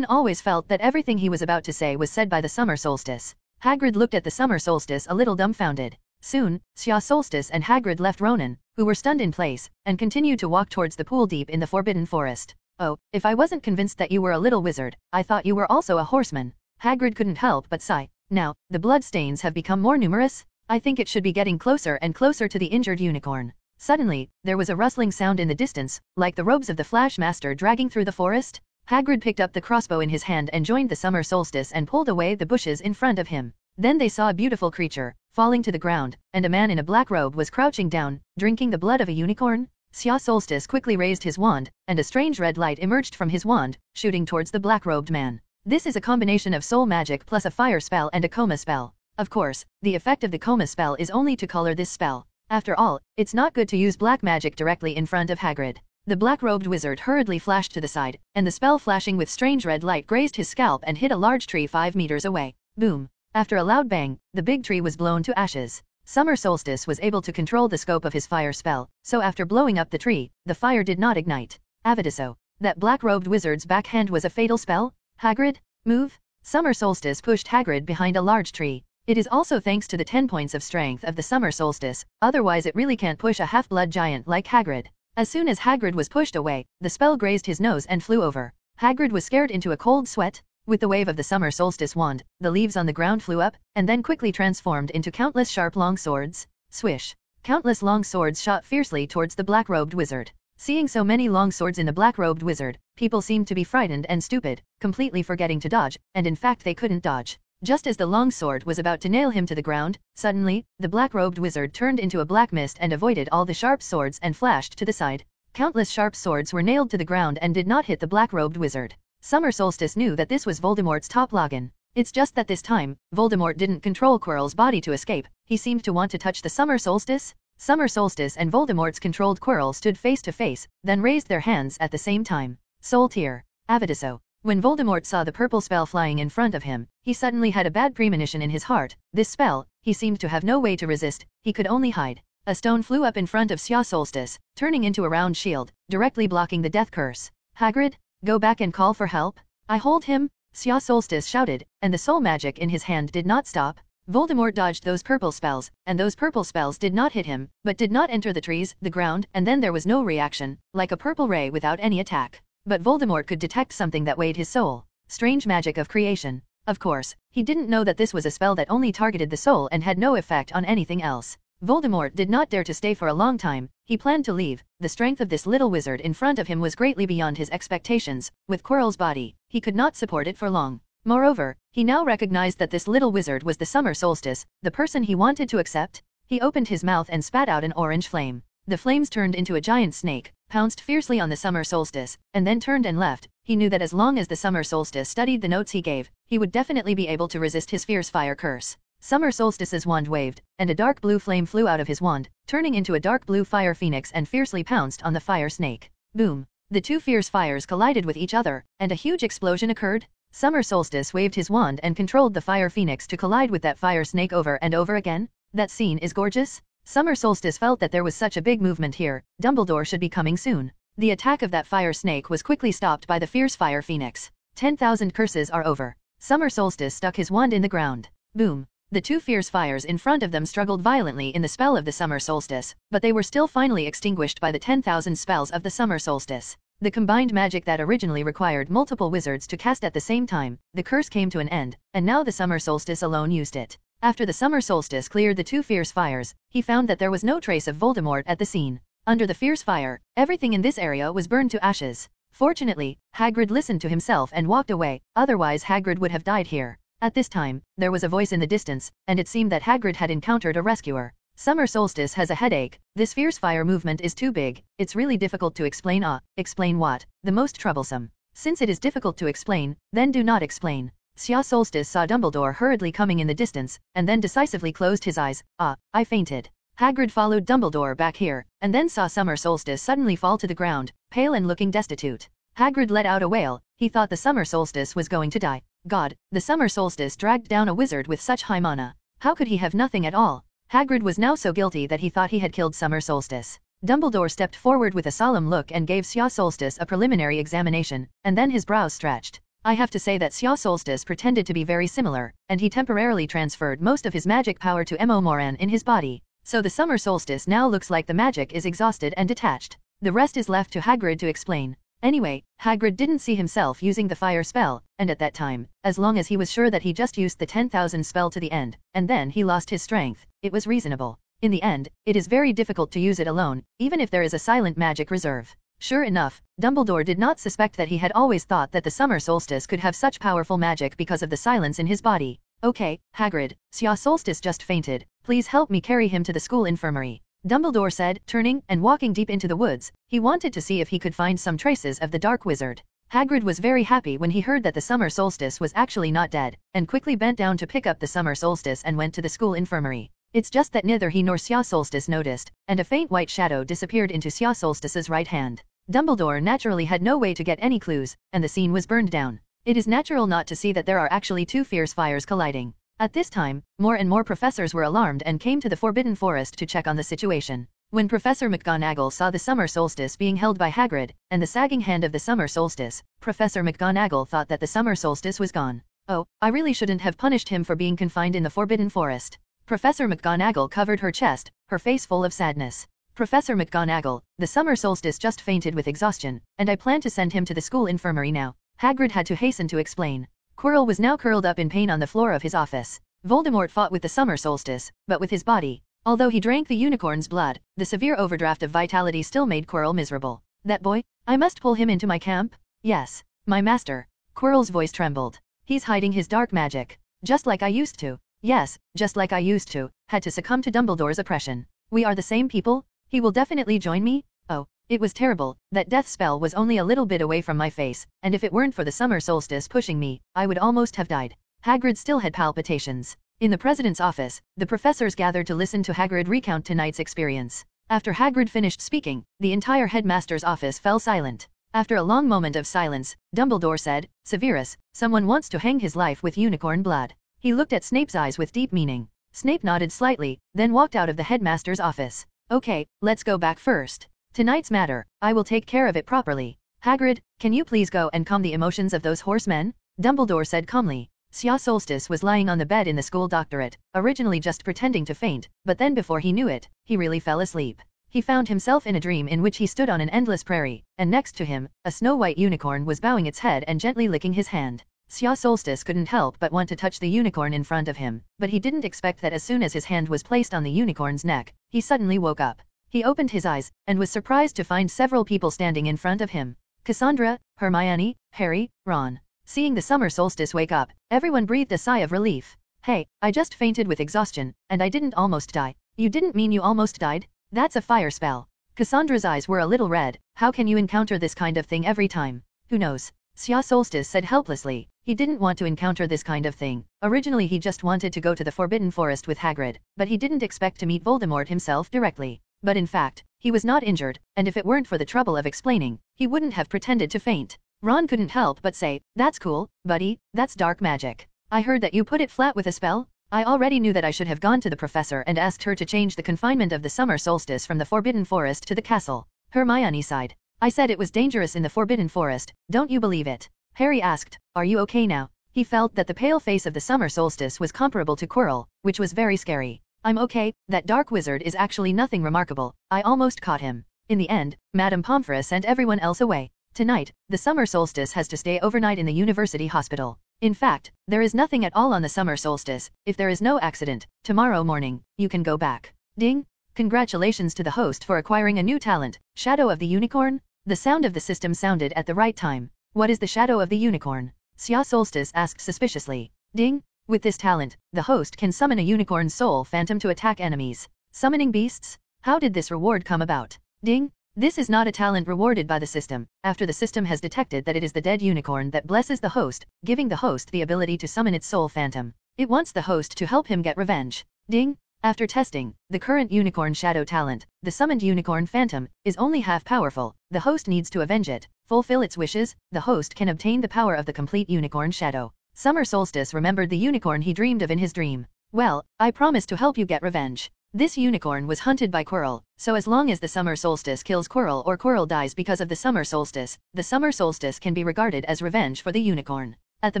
always felt that everything he was about to say was said by the Summer Solstice. Hagrid looked at the Summer Solstice a little dumbfounded. Soon, Xia Solstice and Hagrid left Ronan, who were stunned in place, and continued to walk towards the pool deep in the Forbidden Forest. Oh, if I wasn't convinced that you were a little wizard, I thought you were also a horseman. Hagrid couldn't help but sigh. Now, the blood stains have become more numerous. I think it should be getting closer and closer to the injured unicorn. Suddenly, there was a rustling sound in the distance, like the robes of the Flash Master dragging through the forest. Hagrid picked up the crossbow in his hand and joined the Summer Solstice and pulled away the bushes in front of him. Then they saw a beautiful creature, falling to the ground, and a man in a black robe was crouching down, drinking the blood of a unicorn. Xia Solstice quickly raised his wand, and a strange red light emerged from his wand, shooting towards the black-robed man. This is a combination of soul magic plus a fire spell and a coma spell. Of course, the effect of the coma spell is only to color this spell. After all, it's not good to use black magic directly in front of Hagrid. The black-robed wizard hurriedly flashed to the side, and the spell flashing with strange red light grazed his scalp and hit a large tree 5 meters away. Boom! After a loud bang, the big tree was blown to ashes. Summer Solstice was able to control the scope of his fire spell, so after blowing up the tree, the fire did not ignite. Avadiso. That black-robed wizard's backhand was a fatal spell? Hagrid, move! Summer Solstice pushed Hagrid behind a large tree. It is also thanks to the 10 points of strength of the Summer Solstice, otherwise it really can't push a half-blood giant like Hagrid. As soon as Hagrid was pushed away, the spell grazed his nose and flew over. Hagrid was scared into a cold sweat. With the wave of the Summer Solstice wand, the leaves on the ground flew up, and then quickly transformed into countless sharp long swords. Swish! Countless long swords shot fiercely towards the black-robed wizard. Seeing so many long swords in the black-robed wizard, people seemed to be frightened and stupid, completely forgetting to dodge, and in fact they couldn't dodge. Just as the long sword was about to nail him to the ground, suddenly, the black-robed wizard turned into a black mist and avoided all the sharp swords and flashed to the side. Countless sharp swords were nailed to the ground and did not hit the black-robed wizard. Summer Solstice knew that this was Voldemort's top login. It's just that this time, Voldemort didn't control Quirrell's body to escape. He seemed to want to touch the Summer Solstice. Summer Solstice and Voldemort's controlled Quirrell stood face to face, then raised their hands at the same time. Soul Tear. Avadiso. When Voldemort saw the purple spell flying in front of him, he suddenly had a bad premonition in his heart. This spell, he seemed to have no way to resist, he could only hide. A stone flew up in front of Xia Solstice, turning into a round shield, directly blocking the death curse. Hagrid, go back and call for help. I hold him, Xia Solstice shouted, and the soul magic in his hand did not stop. Voldemort dodged those purple spells, and those purple spells did not hit him, but did not enter the trees, the ground, and then there was no reaction, like a purple ray without any attack. But Voldemort could detect something that weighed his soul. Strange magic of creation. Of course, he didn't know that this was a spell that only targeted the soul and had no effect on anything else. Voldemort did not dare to stay for a long time. He planned to leave. The strength of this little wizard in front of him was greatly beyond his expectations. With Quirrell's body, he could not support it for long. Moreover, he now recognized that this little wizard was the summer solstice, the person he wanted to accept. He opened his mouth and spat out an orange flame. The flames turned into a giant snake, pounced fiercely on the summer solstice, and then turned and left. He knew that as long as the summer solstice studied the notes he gave, he would definitely be able to resist his fierce fire curse. Summer solstice's wand waved, and a dark blue flame flew out of his wand, turning into a dark blue fire phoenix and fiercely pounced on the fire snake. Boom! The two fierce fires collided with each other, and a huge explosion occurred. Summer solstice waved his wand and controlled the fire phoenix to collide with that fire snake over and over again. That scene is gorgeous. Summer solstice felt that there was such a big movement here. Dumbledore should be coming soon. The attack of that fire snake was quickly stopped by the fierce fire phoenix. 10,000 curses are over. Summer solstice stuck his wand in the ground. Boom! The two fierce fires in front of them struggled violently in the spell of the summer solstice, but they were still finally extinguished by the 10,000 spells of the summer solstice. The combined magic that originally required multiple wizards to cast at the same time, the curse came to an end, and now the summer solstice alone used it. After the summer solstice cleared the two fierce fires, he found that there was no trace of Voldemort at the scene. Under the fierce fire, everything in this area was burned to ashes. Fortunately, Hagrid listened to himself and walked away, otherwise Hagrid would have died here. At this time, there was a voice in the distance, and it seemed that Hagrid had encountered a rescuer. Summer solstice has a headache. This fierce fire movement is too big. It's really difficult to explain. Explain what? The most troublesome. Since it is difficult to explain, then do not explain. Sia Solstice saw Dumbledore hurriedly coming in the distance, and then decisively closed his eyes. I fainted. Hagrid followed Dumbledore back here, and then saw Summer Solstice suddenly fall to the ground, pale and looking destitute. Hagrid let out a wail. He thought the Summer Solstice was going to die. God, the Summer Solstice dragged down a wizard with such high mana. How could he have nothing at all? Hagrid was now so guilty that he thought he had killed Summer Solstice. Dumbledore stepped forward with a solemn look and gave Sia Solstice a preliminary examination, and then his brows stretched. I have to say that Sia Solstice pretended to be very similar, and he temporarily transferred most of his magic power to Mo Moran in his body. So the Summer Solstice now looks like the magic is exhausted and detached. The rest is left to Hagrid to explain. Anyway, Hagrid didn't see himself using the fire spell, and at that time, as long as he was sure that he just used the 10,000 spell to the end, and then he lost his strength, it was reasonable. In the end, it is very difficult to use it alone, even if there is a silent magic reserve. Sure enough, Dumbledore did not suspect that he had always thought that the Summer Solstice could have such powerful magic because of the silence in his body. Okay, Hagrid, Sia Solstice just fainted, please help me carry him to the school infirmary. Dumbledore said, turning and walking deep into the woods. He wanted to see if he could find some traces of the Dark Wizard. Hagrid was very happy when he heard that the Summer Solstice was actually not dead, and quickly bent down to pick up the Summer Solstice and went to the school infirmary. It's just that neither he nor Sia Solstice noticed, and a faint white shadow disappeared into Sia Solstice's right hand. Dumbledore naturally had no way to get any clues, and the scene was burned down. It is natural not to see that there are actually two fierce fires colliding. At this time, more and more professors were alarmed and came to the Forbidden Forest to check on the situation. When Professor McGonagall saw the Summer Solstice being held by Hagrid, and the sagging hand of the Summer Solstice, Professor McGonagall thought that the Summer Solstice was gone. Oh, I really shouldn't have punished him for being confined in the Forbidden Forest. Professor McGonagall covered her chest, her face full of sadness. Professor McGonagall, the Summer Solstice just fainted with exhaustion, and I plan to send him to the school infirmary now. Hagrid had to hasten to explain. Quirrell was now curled up in pain on the floor of his office. Voldemort fought with the Summer Solstice, but with his body. Although he drank the unicorn's blood, the severe overdraft of vitality still made Quirrell miserable. That boy? I must pull him into my camp? Yes, my master. Quirrell's voice trembled. He's hiding his dark magic. Just like I used to. Yes, just like I used to. Had to succumb to Dumbledore's oppression. We are the same people? He will definitely join me? Oh, it was terrible. That death spell was only a little bit away from my face, and if it weren't for the Summer Solstice pushing me, I would almost have died. Hagrid still had palpitations. In the president's office, the professors gathered to listen to Hagrid recount tonight's experience. After Hagrid finished speaking, the entire headmaster's office fell silent. After a long moment of silence, Dumbledore said, Severus, someone wants to hang his life with unicorn blood. He looked at Snape's eyes with deep meaning. Snape nodded slightly, then walked out of the headmaster's office. Okay, let's go back first. Tonight's matter, I will take care of it properly. Hagrid, can you please go and calm the emotions of those horsemen? Dumbledore said calmly. Sia Solstice was lying on the bed in the school doctorate, originally just pretending to faint, but then before he knew it, he really fell asleep. He found himself in a dream in which he stood on an endless prairie, and next to him, a snow-white unicorn was bowing its head and gently licking his hand. Xia Solstice couldn't help but want to touch the unicorn in front of him, but he didn't expect that as soon as his hand was placed on the unicorn's neck, he suddenly woke up. He opened his eyes, and was surprised to find several people standing in front of him. Cassandra, Hermione, Harry, Ron. Seeing the summer solstice wake up, everyone breathed a sigh of relief. Hey, I just fainted with exhaustion, and I didn't almost die. You didn't mean you almost died? That's a fire spell. Cassandra's eyes were a little red. How can you encounter this kind of thing every time? Who knows? Xia Solstice said helplessly. He didn't want to encounter this kind of thing. Originally he just wanted to go to the Forbidden Forest with Hagrid, but he didn't expect to meet Voldemort himself directly. But in fact, he was not injured, and if it weren't for the trouble of explaining, he wouldn't have pretended to faint. Ron couldn't help but say, "That's cool, buddy, that's dark magic. I heard that you put it flat with a spell?" I already knew that I should have gone to the professor and asked her to change the confinement of the summer solstice from the Forbidden Forest to the castle. Hermione sighed. I said it was dangerous in the Forbidden Forest, don't you believe it? Harry asked, "Are you okay now?" He felt that the pale face of the summer solstice was comparable to Quirrell, which was very scary. "I'm okay, that dark wizard is actually nothing remarkable, I almost caught him." In the end, Madame Pomfrey sent everyone else away. Tonight, the summer solstice has to stay overnight in the university hospital. In fact, there is nothing at all on the summer solstice. If there is no accident, tomorrow morning, you can go back. Ding! Congratulations to the host for acquiring a new talent, Shadow of the Unicorn. The sound of the system sounded at the right time. What is the Shadow of the Unicorn? Xia Solstice asked suspiciously. Ding! With this talent, the host can summon a unicorn's soul phantom to attack enemies. Summoning beasts? How did this reward come about? Ding! This is not a talent rewarded by the system, after the system has detected that it is the dead unicorn that blesses the host, giving the host the ability to summon its soul phantom. It wants the host to help him get revenge. Ding! After testing, the current unicorn shadow talent, the summoned unicorn phantom, is only half powerful. The host needs to avenge it, fulfill its wishes, the host can obtain the power of the complete unicorn shadow. Summer Solstice remembered the unicorn he dreamed of in his dream. Well, I promise to help you get revenge. This unicorn was hunted by Quirrell, so as long as the summer solstice kills Quirrell or Quirrell dies because of the summer solstice can be regarded as revenge for the unicorn. At the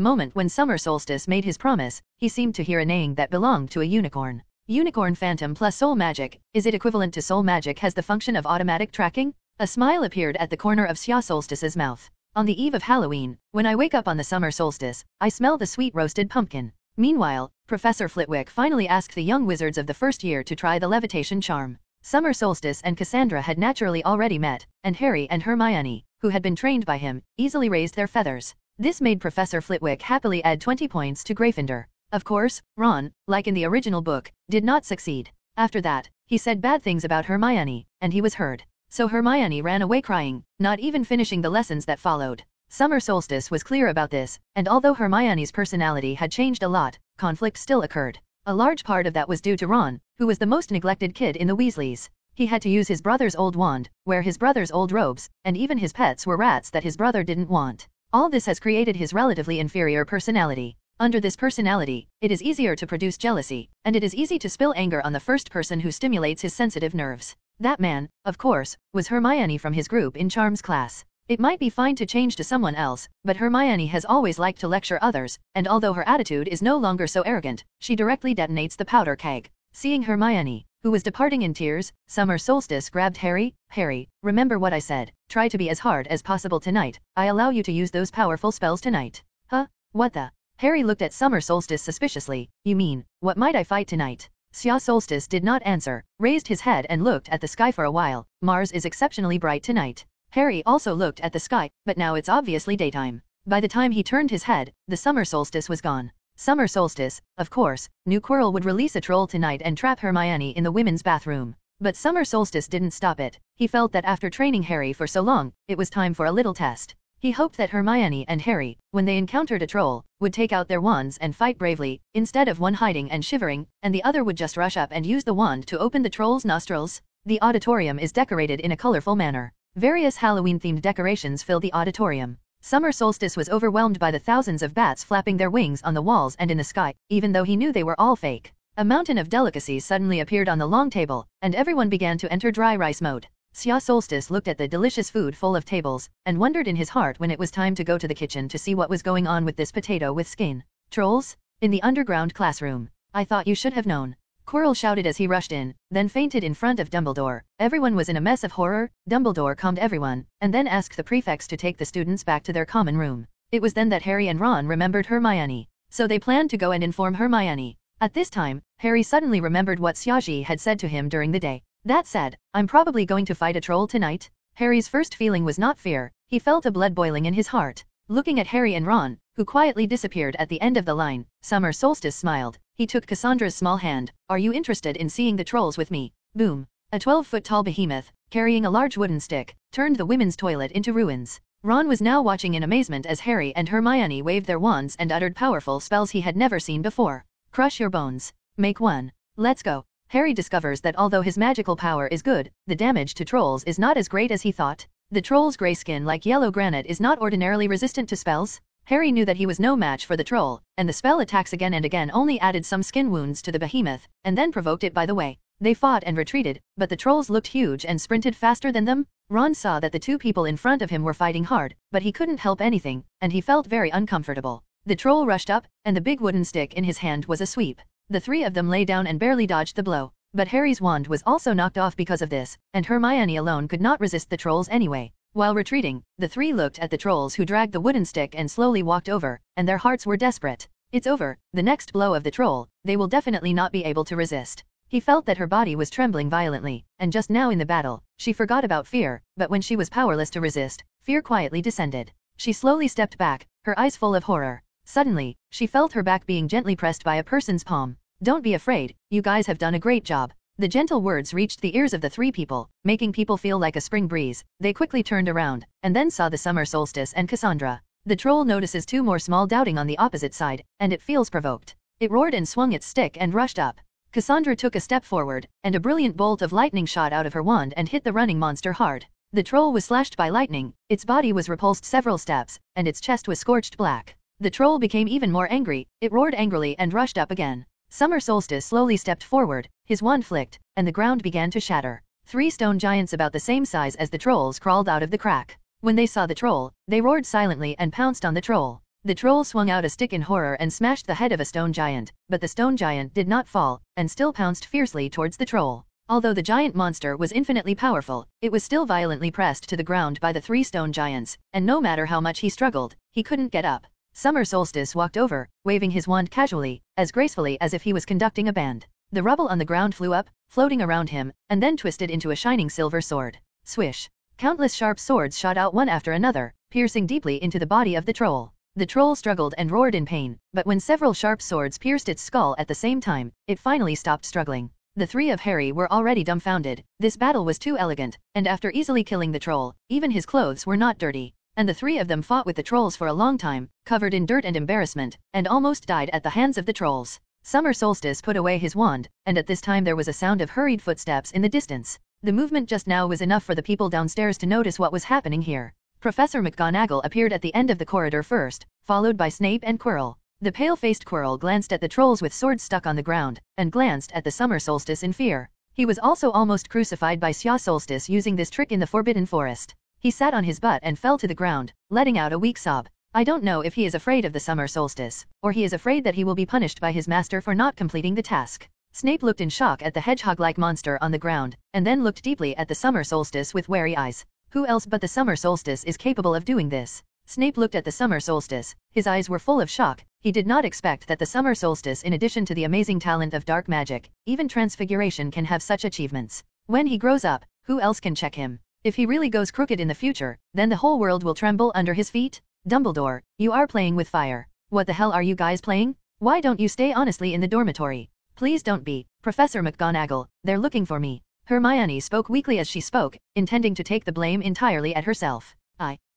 moment when summer solstice made his promise, he seemed to hear a neighing that belonged to a unicorn. Unicorn phantom plus soul magic, is it equivalent to soul magic has the function of automatic tracking? A smile appeared at the corner of Xia Solstice's mouth. On the eve of Halloween, when I wake up on the summer solstice, I smell the sweet roasted pumpkin. Meanwhile, Professor Flitwick finally asked the young wizards of the first year to try the levitation charm. Summer Solstice and Cassandra had naturally already met, and Harry and Hermione, who had been trained by him, easily raised their feathers. This made Professor Flitwick happily add 20 points to Gryffindor. Of course, Ron, like in the original book, did not succeed. After that, he said bad things about Hermione, and he was heard. So Hermione ran away crying, not even finishing the lessons that followed. Summer Solstice was clear about this, and although Hermione's personality had changed a lot, conflict still occurred. A large part of that was due to Ron, who was the most neglected kid in the Weasleys. He had to use his brother's old wand, wear his brother's old robes, and even his pets were rats that his brother didn't want. All this has created his relatively inferior personality. Under this personality, it is easier to produce jealousy, and it is easy to spill anger on the first person who stimulates his sensitive nerves. That man, of course, was Hermione from his group in Charms class. It might be fine to change to someone else, but Hermione has always liked to lecture others, and although her attitude is no longer so arrogant, she directly detonates the powder keg. Seeing Hermione, who was departing in tears, Summer Solstice grabbed Harry. Harry, remember what I said, try to be as hard as possible tonight, I allow you to use those powerful spells tonight. Huh? What the? Harry looked at Summer Solstice suspiciously. You mean, what might I fight tonight? Xia Solstice did not answer, raised his head and looked at the sky for a while. Mars is exceptionally bright tonight. Harry also looked at the sky, but now it's obviously daytime. By the time he turned his head, the summer solstice was gone. Summer Solstice, of course, knew Quirrell would release a troll tonight and trap Hermione in the women's bathroom. But Summer Solstice didn't stop it. He felt that after training Harry for so long, it was time for a little test. He hoped that Hermione and Harry, when they encountered a troll, would take out their wands and fight bravely, instead of one hiding and shivering, and the other would just rush up and use the wand to open the troll's nostrils. The auditorium is decorated in a colorful manner. Various Halloween-themed decorations fill the auditorium. Summer Solstice was overwhelmed by the thousands of bats flapping their wings on the walls and in the sky, even though he knew they were all fake. A mountain of delicacies suddenly appeared on the long table, and everyone began to enter dry rice mode. Xia Solstice looked at the delicious food full of tables, and wondered in his heart when it was time to go to the kitchen to see what was going on with this potato with skin. Trolls? In the underground classroom. I thought you should have known. Quirrell shouted as he rushed in, then fainted in front of Dumbledore. Everyone was in a mess of horror. Dumbledore calmed everyone, and then asked the prefects to take the students back to their common room. It was then that Harry and Ron remembered Hermione. So they planned to go and inform Hermione. At this time, Harry suddenly remembered what Xiaoji had said to him during the day. That said, I'm probably going to fight a troll tonight. Harry's first feeling was not fear, he felt a blood boiling in his heart. Looking at Harry and Ron, who quietly disappeared at the end of the line, Summer Solstice smiled. He took Cassandra's small hand. Are you interested in seeing the trolls with me? Boom. A 12-foot-tall behemoth, carrying a large wooden stick, turned the women's toilet into ruins. Ron was now watching in amazement as Harry and Hermione waved their wands and uttered powerful spells he had never seen before. Crush your bones. Make one. Let's go. Harry discovers that although his magical power is good, the damage to trolls is not as great as he thought. The troll's gray skin like yellow granite is not ordinarily resistant to spells. Harry knew that he was no match for the troll, and the spell attacks again and again only added some skin wounds to the behemoth, and then provoked it by the way. They fought and retreated, but the trolls looked huge and sprinted faster than them. Ron saw that the two people in front of him were fighting hard, but he couldn't help anything, and he felt very uncomfortable. The troll rushed up, and the big wooden stick in his hand was a sweep. The three of them lay down and barely dodged the blow, but Harry's wand was also knocked off because of this, and Hermione alone could not resist the trolls anyway. While retreating, the three looked at the trolls who dragged the wooden stick and slowly walked over, and their hearts were desperate. It's over, the next blow of the troll, they will definitely not be able to resist. He felt that her body was trembling violently, and just now in the battle, she forgot about fear, but when she was powerless to resist, fear quietly descended. She slowly stepped back, her eyes full of horror. Suddenly, she felt her back being gently pressed by a person's palm. Don't be afraid, you guys have done a great job. The gentle words reached the ears of the three people, making people feel like a spring breeze. They quickly turned around, and then saw the Summer Solstice and Cassandra. The troll notices two more small doubting on the opposite side, and it feels provoked. It roared and swung its stick and rushed up. Cassandra took a step forward, and a brilliant bolt of lightning shot out of her wand and hit the running monster hard. The troll was slashed by lightning, its body was repulsed several steps, and its chest was scorched black. The troll became even more angry, it roared angrily and rushed up again. Summer Solstice slowly stepped forward, his wand flicked, and the ground began to shatter. 3 stone giants about the same size as the trolls crawled out of the crack. When they saw the troll, they roared silently and pounced on the troll. The troll swung out a stick in horror and smashed the head of a stone giant, but the stone giant did not fall, and still pounced fiercely towards the troll. Although the giant monster was infinitely powerful, it was still violently pressed to the ground by the 3 stone giants, and no matter how much he struggled, he couldn't get up. Summer Solstice walked over, waving his wand casually, as gracefully as if he was conducting a band. The rubble on the ground flew up, floating around him, and then twisted into a shining silver sword. Swish! Countless sharp swords shot out one after another, piercing deeply into the body of the troll. The troll struggled and roared in pain, but when several sharp swords pierced its skull at the same time, it finally stopped struggling. The three of Harry were already dumbfounded. This battle was too elegant, and after easily killing the troll, even his clothes were not dirty. And the 3 of them fought with the trolls for a long time, covered in dirt and embarrassment, and almost died at the hands of the trolls. Summer Solstice put away his wand, and at this time there was a sound of hurried footsteps in the distance. The movement just now was enough for the people downstairs to notice what was happening here. Professor McGonagall appeared at the end of the corridor first, followed by Snape and Quirrell. The pale-faced Quirrell glanced at the trolls with swords stuck on the ground, and glanced at the Summer Solstice in fear. He was also almost crucified by Sia Solstice using this trick in the Forbidden Forest. He sat on his butt and fell to the ground, letting out a weak sob. I don't know if he is afraid of the Summer Solstice, or he is afraid that he will be punished by his master for not completing the task. Snape looked in shock at the hedgehog-like monster on the ground, and then looked deeply at the Summer Solstice with wary eyes. Who else but the Summer Solstice is capable of doing this? Snape looked at the Summer Solstice, his eyes were full of shock. He did not expect that the Summer Solstice, in addition to the amazing talent of dark magic, even transfiguration, can have such achievements. When he grows up, who else can check him? If he really goes crooked in the future, then the whole world will tremble under his feet. Dumbledore, you are playing with fire. What the hell are you guys playing? Why don't you stay honestly in the dormitory? Please don't be. Professor McGonagall, they're looking for me. Hermione spoke weakly as she spoke, intending to take the blame entirely at herself.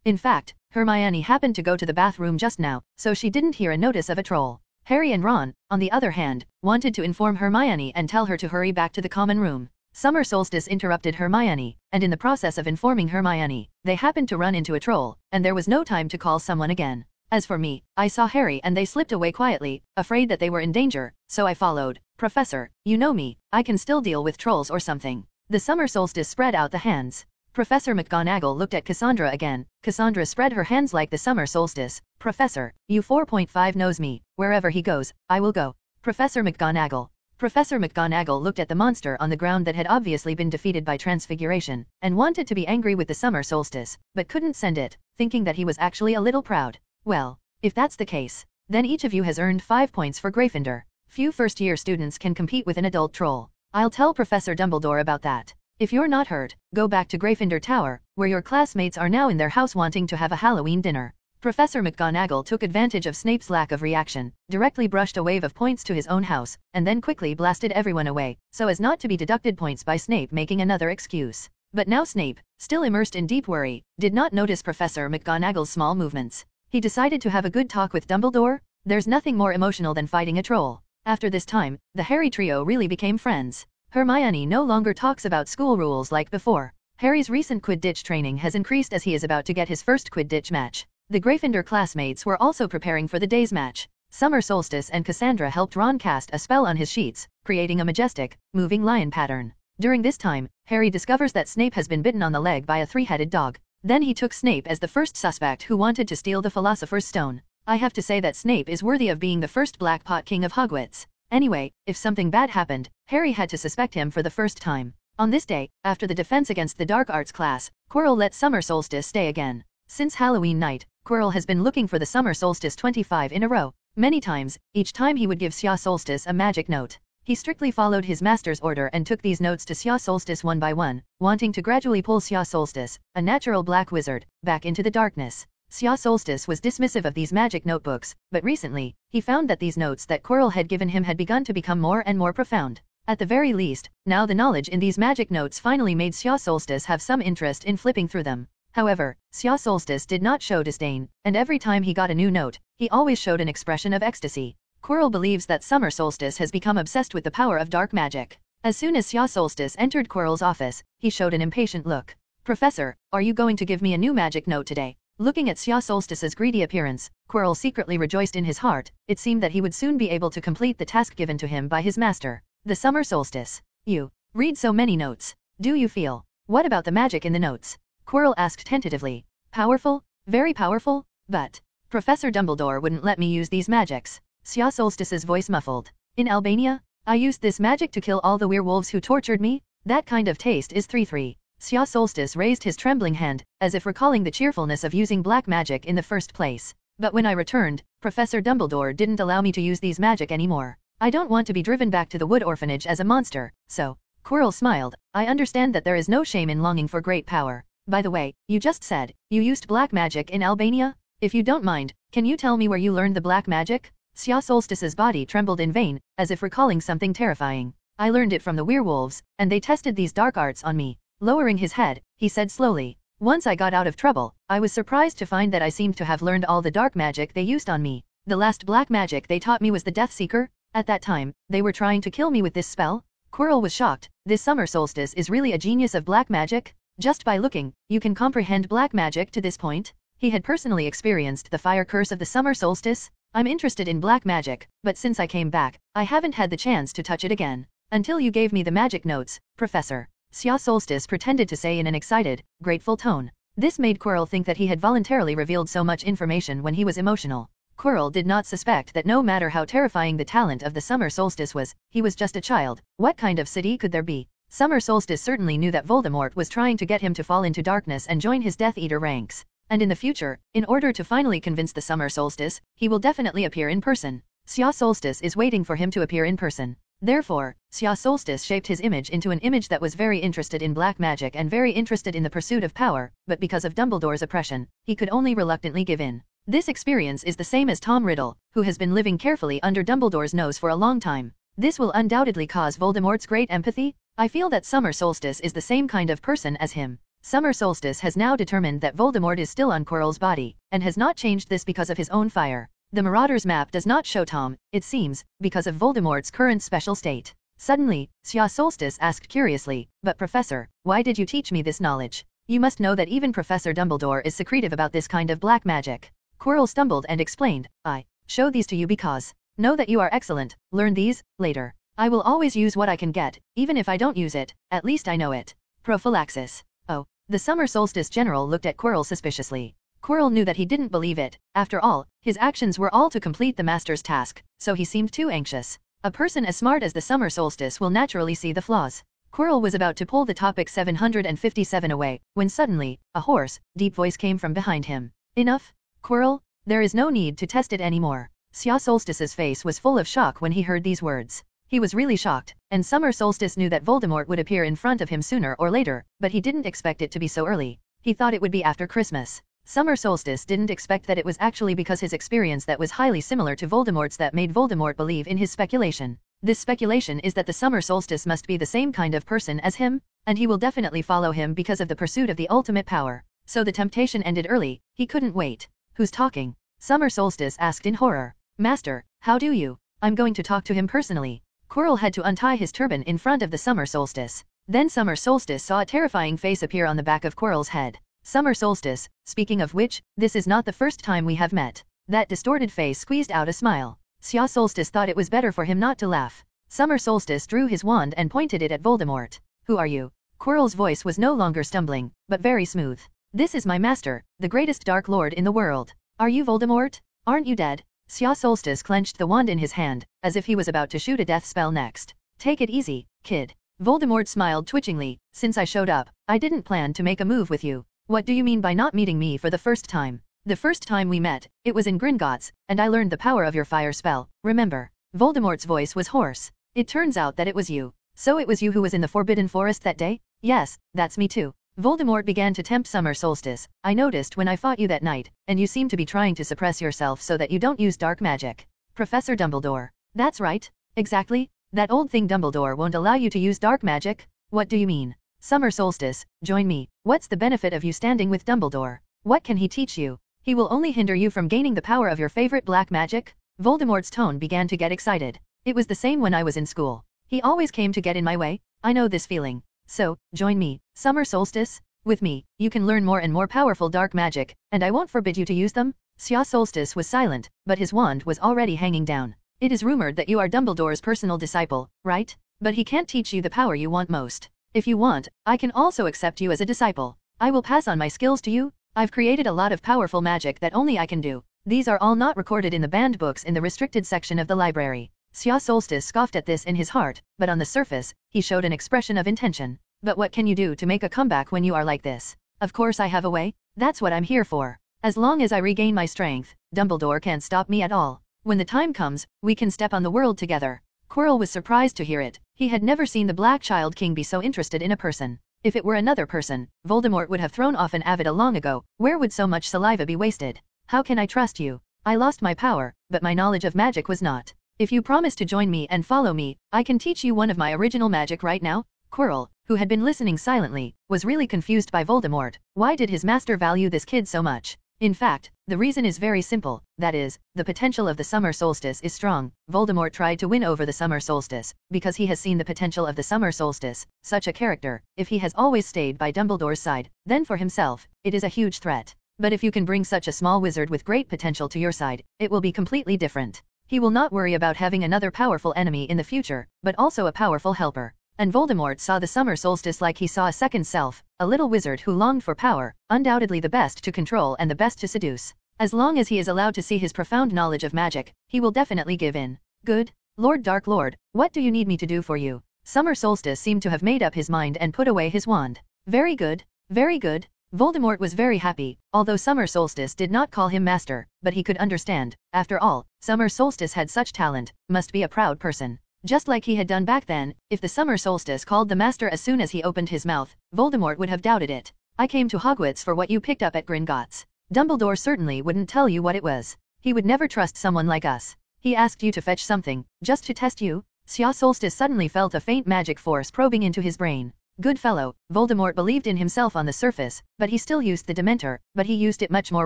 In fact, Hermione happened to go to the bathroom just now, so she didn't hear a notice of a troll. Harry and Ron, on the other hand, wanted to inform Hermione and tell her to hurry back to the common room. Summer Solstice interrupted Hermione, and in the process of informing Hermione, they happened to run into a troll, and there was no time to call someone again. As for me, I saw Harry and they slipped away quietly, afraid that they were in danger, so I followed. Professor, you know me, I can still deal with trolls or something. The Summer Solstice spread out the hands. Professor McGonagall looked at Cassandra again. Cassandra spread her hands like the Summer Solstice. Professor, you 4.5 knows me, wherever he goes, I will go. Professor McGonagall. Professor McGonagall looked at the monster on the ground that had obviously been defeated by transfiguration, and wanted to be angry with the Summer Solstice, but couldn't send it, thinking that he was actually a little proud. Well, if that's the case, then each of you has earned 5 points for Gryffindor. Few first-year students can compete with an adult troll. I'll tell Professor Dumbledore about that. If you're not hurt, go back to Gryffindor Tower, where your classmates are now in their house wanting to have a Halloween dinner. Professor McGonagall took advantage of Snape's lack of reaction, directly brushed a wave of points to his own house, and then quickly blasted everyone away, so as not to be deducted points by Snape making another excuse. But now Snape, still immersed in deep worry, did not notice Professor McGonagall's small movements. He decided to have a good talk with Dumbledore. There's nothing more emotional than fighting a troll. After this time, the Harry trio really became friends. Hermione no longer talks about school rules like before. Harry's recent Quidditch training has increased as he is about to get his first Quidditch match. The Gryffindor classmates were also preparing for the day's match. Summer Solstice and Cassandra helped Ron cast a spell on his sheets, creating a majestic, moving lion pattern. During this time, Harry discovers that Snape has been bitten on the leg by a three-headed dog. Then he took Snape as the first suspect who wanted to steal the Philosopher's Stone. I have to say that Snape is worthy of being the first Black Pot King of Hogwarts. Anyway, if something bad happened, Harry had to suspect him for the first time. On this day, after the defense against the Dark Arts class, Quirrell let Summer Solstice stay again. Since Halloween night, Quirrell has been looking for the Summer Solstice 25 in a row. Many times, each time he would give Sia Solstice a magic note. He strictly followed his master's order and took these notes to Sia Solstice one by one, wanting to gradually pull Sia Solstice, a natural black wizard, back into the darkness. Sia Solstice was dismissive of these magic notebooks, but recently, he found that these notes that Quirrell had given him had begun to become more and more profound. At the very least, now the knowledge in these magic notes finally made Sia Solstice have some interest in flipping through them. However, Sia Solstice did not show disdain, and every time he got a new note, he always showed an expression of ecstasy. Quirrell believes that Summer Solstice has become obsessed with the power of dark magic. As soon as Sia Solstice entered Quirrell's office, he showed an impatient look. "Professor, are you going to give me a new magic note today?" Looking at Sia Solstice's greedy appearance, Quirrell secretly rejoiced in his heart. It seemed that he would soon be able to complete the task given to him by his master. The Summer Solstice. "You read so many notes. Do you feel? What about the magic in the notes?" Quirrell asked tentatively. "Powerful? Very powerful? But Professor Dumbledore wouldn't let me use these magics." Sia Solstice's voice muffled. "In Albania, I used this magic to kill all the werewolves who tortured me. That kind of taste is 3-3. Sia Solstice raised his trembling hand, as if recalling the cheerfulness of using black magic in the first place. "But when I returned, Professor Dumbledore didn't allow me to use these magic anymore. I don't want to be driven back to the Wood Orphanage as a monster, so." Quirrell smiled. "I understand that there is no shame in longing for great power. By the way, you just said you used black magic in Albania? If you don't mind, can you tell me where you learned the black magic?" Sia Solstice's body trembled in vain, as if recalling something terrifying. "I learned it from the werewolves, and they tested these dark arts on me." Lowering his head, he said slowly, "Once I got out of trouble, I was surprised to find that I seemed to have learned all the dark magic they used on me. The last black magic they taught me was the Death Seeker. At that time, they were trying to kill me with this spell." Quirrell was shocked. This Summer Solstice is really a genius of black magic? Just by looking, you can comprehend black magic to this point? He had personally experienced the fire curse of the Summer Solstice. "I'm interested in black magic, but since I came back, I haven't had the chance to touch it again. Until you gave me the magic notes, Professor," Sia Solstice pretended to say in an excited, grateful tone. This made Quirrell think that he had voluntarily revealed so much information when he was emotional. Quirrell did not suspect that no matter how terrifying the talent of the Summer Solstice was, he was just a child. What kind of city could there be? Summer Solstice certainly knew that Voldemort was trying to get him to fall into darkness and join his Death Eater ranks. And in the future, in order to finally convince the Summer Solstice, he will definitely appear in person. Sia Solstice is waiting for him to appear in person. Therefore, Sia Solstice shaped his image into an image that was very interested in black magic and very interested in the pursuit of power, but because of Dumbledore's oppression, he could only reluctantly give in. This experience is the same as Tom Riddle, who has been living carefully under Dumbledore's nose for a long time. This will undoubtedly cause Voldemort's great empathy. I feel that Summer Solstice is the same kind of person as him. Summer Solstice has now determined that Voldemort is still on Quirrell's body, and has not changed this because of his own fire. The Marauder's map does not show Tom, it seems, because of Voldemort's current special state. Suddenly, Sia Solstice asked curiously, "But Professor, why did you teach me this knowledge? You must know that even Professor Dumbledore is secretive about this kind of black magic." Quirrell stumbled and explained, "I show these to you because know that you are excellent, learn these, later. I will always use what I can get, even if I don't use it, at least I know it." Prophylaxis. Oh, the Summer Solstice General looked at Quirrell suspiciously. Quirrell knew that he didn't believe it. After all, his actions were all to complete the Master's task, so he seemed too anxious. A person as smart as the Summer Solstice will naturally see the flaws. Quirrell was about to pull the topic 757 away, when suddenly, a hoarse, deep voice came from behind him. "Enough, Quirrell, There is no need to test it anymore. Xia Solstice's face was full of shock when he heard these words. He was really shocked, and Summer Solstice knew that Voldemort would appear in front of him sooner or later, but he didn't expect it to be so early. He thought it would be after Christmas. Summer Solstice didn't expect that it was actually because his experience that was highly similar to Voldemort's that made Voldemort believe in his speculation. This speculation is that the Summer Solstice must be the same kind of person as him, and he will definitely follow him because of the pursuit of the ultimate power. So the temptation ended early, he couldn't wait. Who's talking? Summer Solstice asked in horror. Master, how do you? I'm going to talk to him personally. Quirrell had to untie his turban in front of the Summer Solstice. Then Summer Solstice saw a terrifying face appear on the back of Quirrell's head. Summer Solstice, speaking of which, this is not the first time we have met. That distorted face squeezed out a smile. Xia Solstice thought it was better for him not to laugh. Summer Solstice drew his wand and pointed it at Voldemort. Who are you? Quirrell's voice was no longer stumbling, but very smooth. This is my master, the greatest Dark Lord in the world. Are you Voldemort? Aren't you dead? Xia Solstice clenched the wand in his hand, as if he was about to shoot a death spell next. Take it easy, kid. Voldemort smiled twitchingly. Since I showed up, I didn't plan to make a move with you. What do you mean by not meeting me for the first time? The first time we met, it was in Gringotts, and I learned the power of your fire spell, remember? Voldemort's voice was hoarse. It turns out that it was you. So it was you who was in the Forbidden Forest that day? Yes, that's me too. Voldemort began to tempt Summer Solstice. I noticed when I fought you that night, and you seem to be trying to suppress yourself so that you don't use dark magic. Professor Dumbledore. That's right. Exactly. That old thing Dumbledore won't allow you to use dark magic? What do you mean? Summer Solstice, join me. What's the benefit of you standing with Dumbledore? What can he teach you? He will only hinder you from gaining the power of your favorite black magic? Voldemort's tone began to get excited. It was the same when I was in school. He always came to get in my way. I know this feeling. So, join me, Summer Solstice. With me, you can learn more and more powerful dark magic, and I won't forbid you to use them. Xia Solstice was silent, but his wand was already hanging down. It is rumored that you are Dumbledore's personal disciple, right? But he can't teach you the power you want most. If you want, I can also accept you as a disciple. I will pass on my skills to you. I've created a lot of powerful magic that only I can do. These are all not recorded in the banned books in the restricted section of the library. Xia Solstice scoffed at this in his heart, but on the surface, he showed an expression of intention. But what can you do to make a comeback when you are like this? Of course I have a way. That's what I'm here for. As long as I regain my strength, Dumbledore can't stop me at all. When the time comes, we can step on the world together. Quirrell was surprised to hear it. He had never seen the Black Child King be so interested in a person. If it were another person, Voldemort would have thrown off an Avada long ago. Where would so much saliva be wasted? How can I trust you? I lost my power, but my knowledge of magic was not. If you promise to join me and follow me, I can teach you one of my original magic right now. Quirrell, who had been listening silently, was really confused by Voldemort. Why did his master value this kid so much? In fact, the reason is very simple, that is, the potential of the summer solstice is strong. Voldemort tried to win over the summer solstice, because he has seen the potential of the summer solstice. Such a character, if he has always stayed by Dumbledore's side, then for himself, it is a huge threat. But if you can bring such a small wizard with great potential to your side, it will be completely different. He will not worry about having another powerful enemy in the future, but also a powerful helper. And Voldemort saw the summer solstice like he saw a second self, a little wizard who longed for power, undoubtedly the best to control and the best to seduce. As long as he is allowed to see his profound knowledge of magic, he will definitely give in. Good. Lord Dark Lord, what do you need me to do for you? Summer Solstice seemed to have made up his mind and put away his wand. Very good. Very good. Voldemort was very happy, although Summer Solstice did not call him master, but he could understand. After all, Summer Solstice had such talent, must be a proud person. Just like he had done back then, if the Summer Solstice called the master as soon as he opened his mouth, Voldemort would have doubted it. I came to Hogwarts for what you picked up at Gringotts. Dumbledore certainly wouldn't tell you what it was. He would never trust someone like us. He asked you to fetch something, just to test you? Xia Solstice suddenly felt a faint magic force probing into his brain. Good fellow, Voldemort believed in himself on the surface, but he still used the Dementor, but he used it much more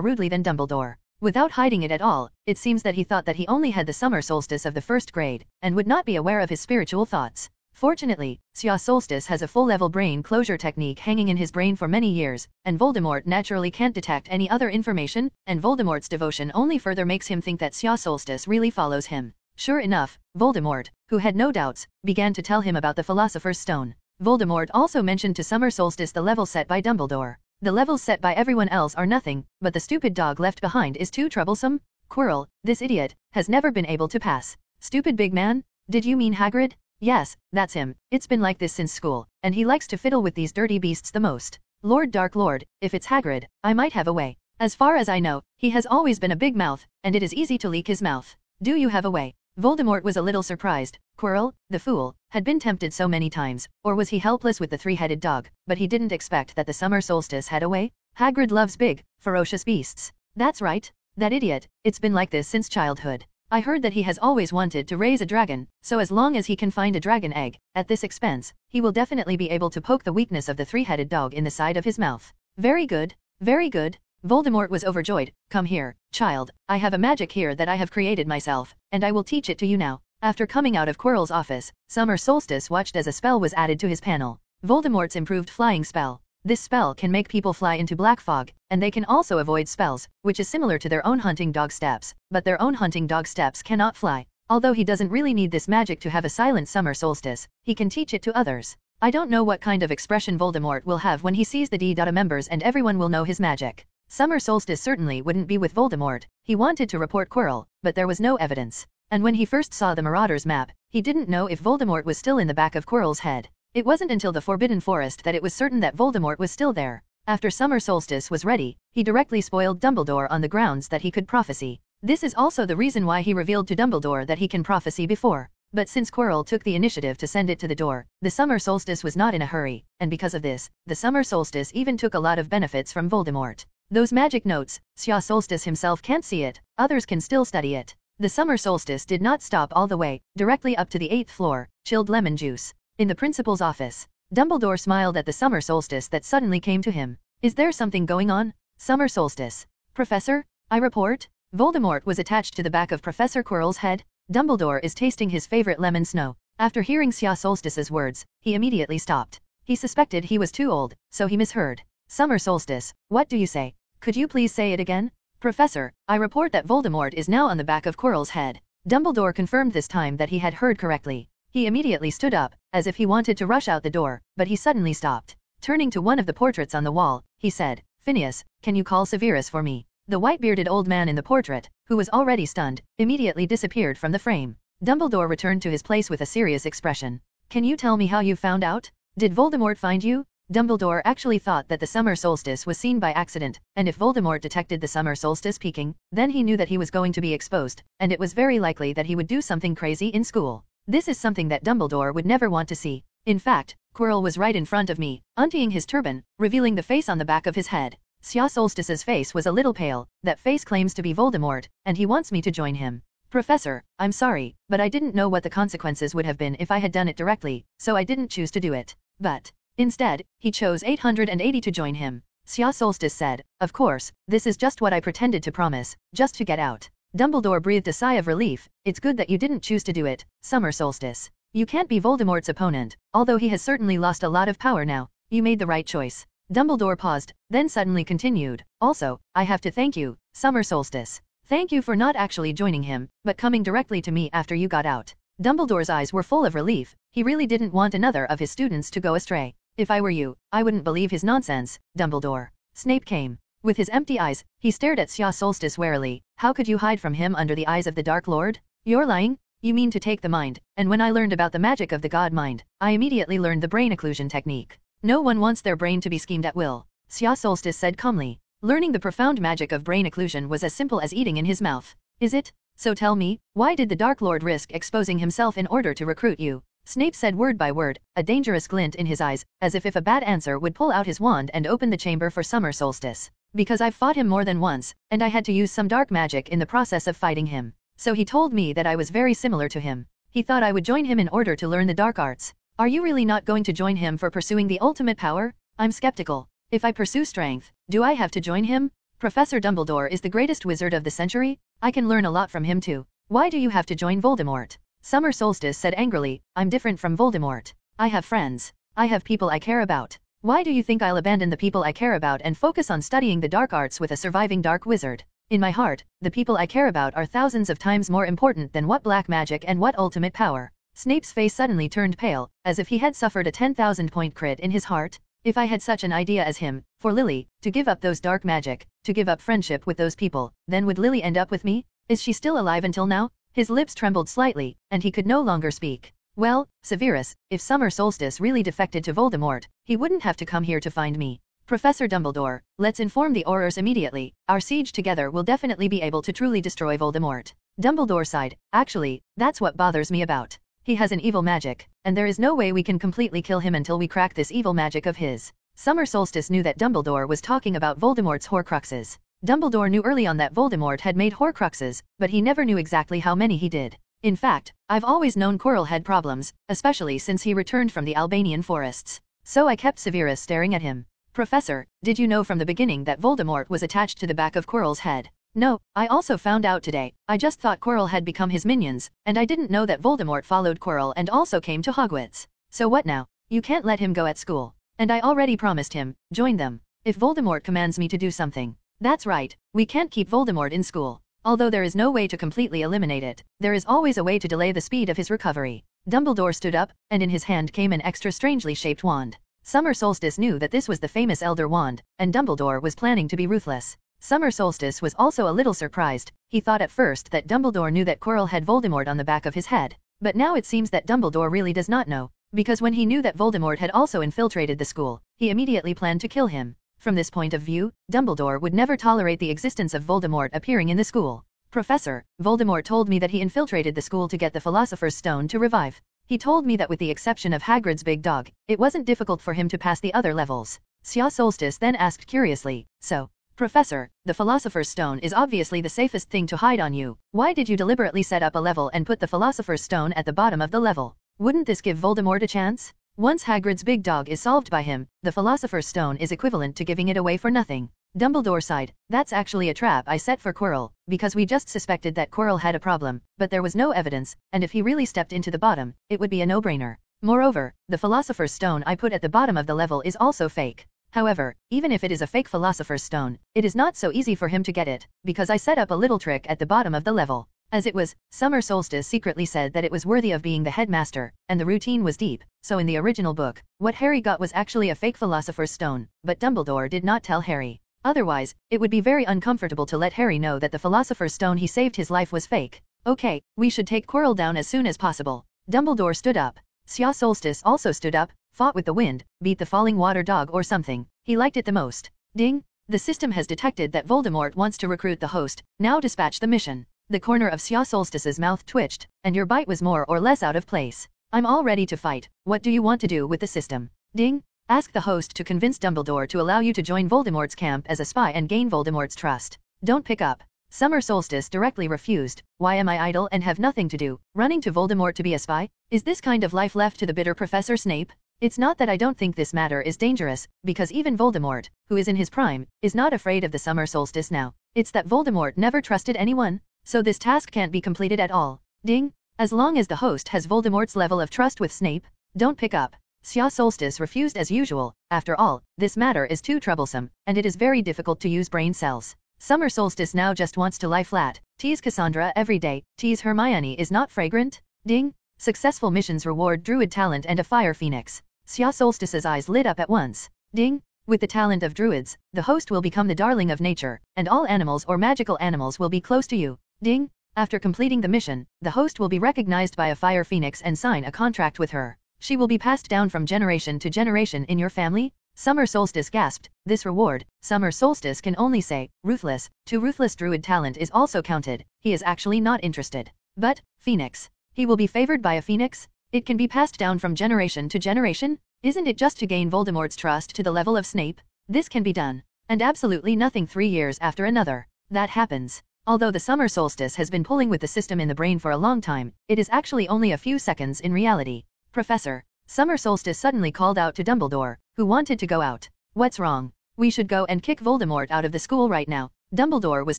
rudely than Dumbledore. Without hiding it at all, it seems that he thought that he only had the summer solstice of the first grade, and would not be aware of his spiritual thoughts. Fortunately, Xia Solstice has a full-level brain closure technique hanging in his brain for many years, and Voldemort naturally can't detect any other information, and Voldemort's devotion only further makes him think that Xia Solstice really follows him. Sure enough, Voldemort, who had no doubts, began to tell him about the Philosopher's Stone. Voldemort also mentioned to Summer Solstice the level set by Dumbledore. The levels set by everyone else are nothing, but the stupid dog left behind is too troublesome. Quirrell, this idiot, has never been able to pass. Stupid big man? Did you mean Hagrid? Yes, that's him. It's been like this since school, and he likes to fiddle with these dirty beasts the most. Lord Dark Lord, if it's Hagrid, I might have a way. As far as I know, he has always been a big mouth, and it is easy to leak his mouth. Do you have a way? Voldemort was a little surprised. Quirrell, the fool, had been tempted so many times, or was he helpless with the three-headed dog, but he didn't expect that the summer solstice had a way? Hagrid loves big, ferocious beasts. That's right. That idiot, it's been like this since childhood. I heard that he has always wanted to raise a dragon, so as long as he can find a dragon egg, at this expense, he will definitely be able to poke the weakness of the three-headed dog in the side of his mouth. Very good, very good. Voldemort was overjoyed. Come here, child, I have a magic here that I have created myself, and I will teach it to you now. After coming out of Quirrell's office, Summer Solstice watched as a spell was added to his panel. Voldemort's improved flying spell. This spell can make people fly into black fog, and they can also avoid spells, which is similar to their own hunting dog steps, but their own hunting dog steps cannot fly. Although he doesn't really need this magic to have a silent summer solstice, he can teach it to others. I don't know what kind of expression Voldemort will have when he sees the D-Data members and everyone will know his magic. Summer Solstice certainly wouldn't be with Voldemort. He wanted to report Quirrell, but there was no evidence. And when he first saw the Marauders map, he didn't know if Voldemort was still in the back of Quirrell's head. It wasn't until the Forbidden Forest that it was certain that Voldemort was still there. After Summer Solstice was ready, he directly spoiled Dumbledore on the grounds that he could prophesy. This is also the reason why he revealed to Dumbledore that he can prophesy before. But since Quirrell took the initiative to send it to the door, the Summer Solstice was not in a hurry, and because of this, the Summer Solstice even took a lot of benefits from Voldemort. Those magic notes, Sya Solstice himself can't see it, others can still study it. The Summer Solstice did not stop all the way, directly up to the 8th floor, chilled lemon juice. In the principal's office, Dumbledore smiled at the Summer Solstice that suddenly came to him. Is there something going on? Summer Solstice. Professor, I report. Voldemort was attached to the back of Professor Quirrell's head. Dumbledore is tasting his favorite lemon snow. After hearing Sya Solstice's words, he immediately stopped. He suspected he was too old, so he misheard. Summer Solstice, what do you say? Could you please say it again? Professor, I report that Voldemort is now on the back of Quirrell's head. Dumbledore confirmed this time that he had heard correctly. He immediately stood up, as if he wanted to rush out the door, but he suddenly stopped. Turning to one of the portraits on the wall, he said, Phineas, can you call Severus for me? The white-bearded old man in the portrait, who was already stunned, immediately disappeared from the frame. Dumbledore returned to his place with a serious expression. Can you tell me how you found out? Did Voldemort find you? Dumbledore actually thought that the summer solstice was seen by accident, and if Voldemort detected the summer solstice peeking, then he knew that he was going to be exposed, and it was very likely that he would do something crazy in school. This is something that Dumbledore would never want to see. In fact, Quirrell was right in front of me, untying his turban, revealing the face on the back of his head. Sya Solstice's face was a little pale. That face claims to be Voldemort, and he wants me to join him. Professor, I'm sorry, but I didn't know what the consequences would have been if I had done it directly, so I didn't choose to do it. But instead, he chose 880 to join him. Sya Solstice said, of course, this is just what I pretended to promise, just to get out. Dumbledore breathed a sigh of relief. It's good that you didn't choose to do it, Summer Solstice. You can't be Voldemort's opponent, although he has certainly lost a lot of power now. You made the right choice. Dumbledore paused, then suddenly continued, also, I have to thank you, Summer Solstice. Thank you for not actually joining him, but coming directly to me after you got out. Dumbledore's eyes were full of relief. He really didn't want another of his students to go astray. If I were you, I wouldn't believe his nonsense, Dumbledore. Snape came. With his empty eyes, he stared at Sya Solstice warily. How could you hide from him under the eyes of the Dark Lord? You're lying? You mean to take the mind, and when I learned about the magic of the God Mind, I immediately learned the brain occlusion technique. No one wants their brain to be schemed at will, Sya Solstice said calmly. Learning the profound magic of brain occlusion was as simple as eating in his mouth. Is it? So tell me, why did the Dark Lord risk exposing himself in order to recruit you? Snape said word by word, a dangerous glint in his eyes, as if a bad answer would pull out his wand and open the chamber for Summer Solstice. Because I've fought him more than once, and I had to use some dark magic in the process of fighting him. So he told me that I was very similar to him. He thought I would join him in order to learn the dark arts. Are you really not going to join him for pursuing the ultimate power? I'm skeptical. If I pursue strength, do I have to join him? Professor Dumbledore is the greatest wizard of the century. I can learn a lot from him too. Why do you have to join Voldemort? Summer Solstice said angrily, I'm different from Voldemort. I have friends. I have people I care about. Why do you think I'll abandon the people I care about and focus on studying the dark arts with a surviving dark wizard? In my heart, the people I care about are thousands of times more important than what black magic and what ultimate power. Snape's face suddenly turned pale, as if he had suffered a 10,000-point crit in his heart. If I had such an idea as him, for Lily, to give up those dark magic, to give up friendship with those people, then would Lily end up with me? Is she still alive until now? His lips trembled slightly, and he could no longer speak. Well, Severus, if Summer Solstice really defected to Voldemort, he wouldn't have to come here to find me. Professor Dumbledore, let's inform the Aurors immediately. Our siege together will definitely be able to truly destroy Voldemort. Dumbledore sighed. Actually, that's what bothers me about. He has an evil magic, and there is no way we can completely kill him until we crack this evil magic of his. Summer Solstice knew that Dumbledore was talking about Voldemort's Horcruxes. Dumbledore knew early on that Voldemort had made Horcruxes, but he never knew exactly how many he did. In fact, I've always known Quirrell had problems, especially since he returned from the Albanian forests. So I kept Severus staring at him. Professor, did you know from the beginning that Voldemort was attached to the back of Quirrell's head? No, I also found out today. I just thought Quirrell had become his minions, and I didn't know that Voldemort followed Quirrell and also came to Hogwarts. So what now? You can't let him go at school. And I already promised him, join them, if Voldemort commands me to do something. That's right, we can't keep Voldemort in school. Although there is no way to completely eliminate it, there is always a way to delay the speed of his recovery. Dumbledore stood up, and in his hand came an extra strangely shaped wand. Summer Solstice knew that this was the famous Elder Wand, and Dumbledore was planning to be ruthless. Summer Solstice was also a little surprised. He thought at first that Dumbledore knew that Quirrell had Voldemort on the back of his head. But now it seems that Dumbledore really does not know, because when he knew that Voldemort had also infiltrated the school, he immediately planned to kill him. From this point of view, Dumbledore would never tolerate the existence of Voldemort appearing in the school. Professor, Voldemort told me that he infiltrated the school to get the Philosopher's Stone to revive. He told me that with the exception of Hagrid's big dog, it wasn't difficult for him to pass the other levels. Sia Solstice then asked curiously, so, Professor, the Philosopher's Stone is obviously the safest thing to hide on you. Why did you deliberately set up a level and put the Philosopher's Stone at the bottom of the level? Wouldn't this give Voldemort a chance? Once Hagrid's big dog is solved by him, the Philosopher's Stone is equivalent to giving it away for nothing. Dumbledore sighed. That's actually a trap I set for Quirrell, because we just suspected that Quirrell had a problem, but there was no evidence, and if he really stepped into the bottom, it would be a no-brainer. Moreover, the Philosopher's Stone I put at the bottom of the level is also fake. However, even if it is a fake Philosopher's Stone, it is not so easy for him to get it, because I set up a little trick at the bottom of the level. As it was, Summer Solstice secretly said that it was worthy of being the headmaster, and the routine was deep, so in the original book, what Harry got was actually a fake Philosopher's Stone, but Dumbledore did not tell Harry. Otherwise, it would be very uncomfortable to let Harry know that the Philosopher's Stone he saved his life was fake. Okay, we should take Quirrell down as soon as possible. Dumbledore stood up. Sia Solstice also stood up, fought with the wind, beat the falling water dog or something. He liked it the most. Ding! The system has detected that Voldemort wants to recruit the host. Now dispatch the mission. The corner of Sia Solstice's mouth twitched, and your bite was more or less out of place. I'm all ready to fight. What do you want to do with the system? Ding! Ask the host to convince Dumbledore to allow you to join Voldemort's camp as a spy and gain Voldemort's trust. Don't pick up. Summer Solstice directly refused. Why am I idle and have nothing to do? Running to Voldemort to be a spy? Is this kind of life left to the bitter Professor Snape? It's not that I don't think this matter is dangerous, because even Voldemort, who is in his prime, is not afraid of the Summer Solstice now. It's that Voldemort never trusted anyone, so this task can't be completed at all. Ding! As long as the host has Voldemort's level of trust with Snape, don't pick up. Sia Solstice refused as usual. After all, this matter is too troublesome, and it is very difficult to use brain cells. Summer Solstice now just wants to lie flat. Tease Cassandra every day. Tease Hermione is not fragrant. Ding! Successful missions reward Druid talent and a Fire Phoenix. Sia Solstice's eyes lit up at once. Ding! With the talent of Druids, the host will become the darling of nature, and all animals or magical animals will be close to you. Ding! After completing the mission, the host will be recognized by a Fire Phoenix and sign a contract with her. She will be passed down from generation to generation in your family? Summer Solstice gasped. This reward, Summer Solstice can only say, ruthless. To ruthless Druid talent is also counted. He is actually not interested. But, Phoenix. He will be favored by a Phoenix? It can be passed down from generation to generation? Isn't it just to gain Voldemort's trust to the level of Snape? This can be done. And absolutely nothing 3 years after another. That happens. Although the Summer Solstice has been pulling with the system in the brain for a long time, it is actually only a few seconds in reality. Professor, Summer Solstice suddenly called out to Dumbledore, who wanted to go out. What's wrong? We should go and kick Voldemort out of the school right now. Dumbledore was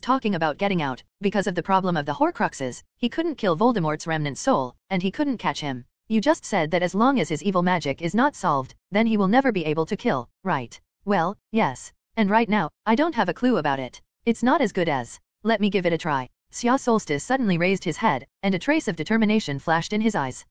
talking about getting out, because of the problem of the Horcruxes. He couldn't kill Voldemort's remnant soul, and he couldn't catch him. You just said that as long as his evil magic is not solved, then he will never be able to kill, right? Well, yes. And right now, I don't have a clue about it. It's not as good as. Let me give it a try. Sia Solstice suddenly raised his head, and a trace of determination flashed in his eyes.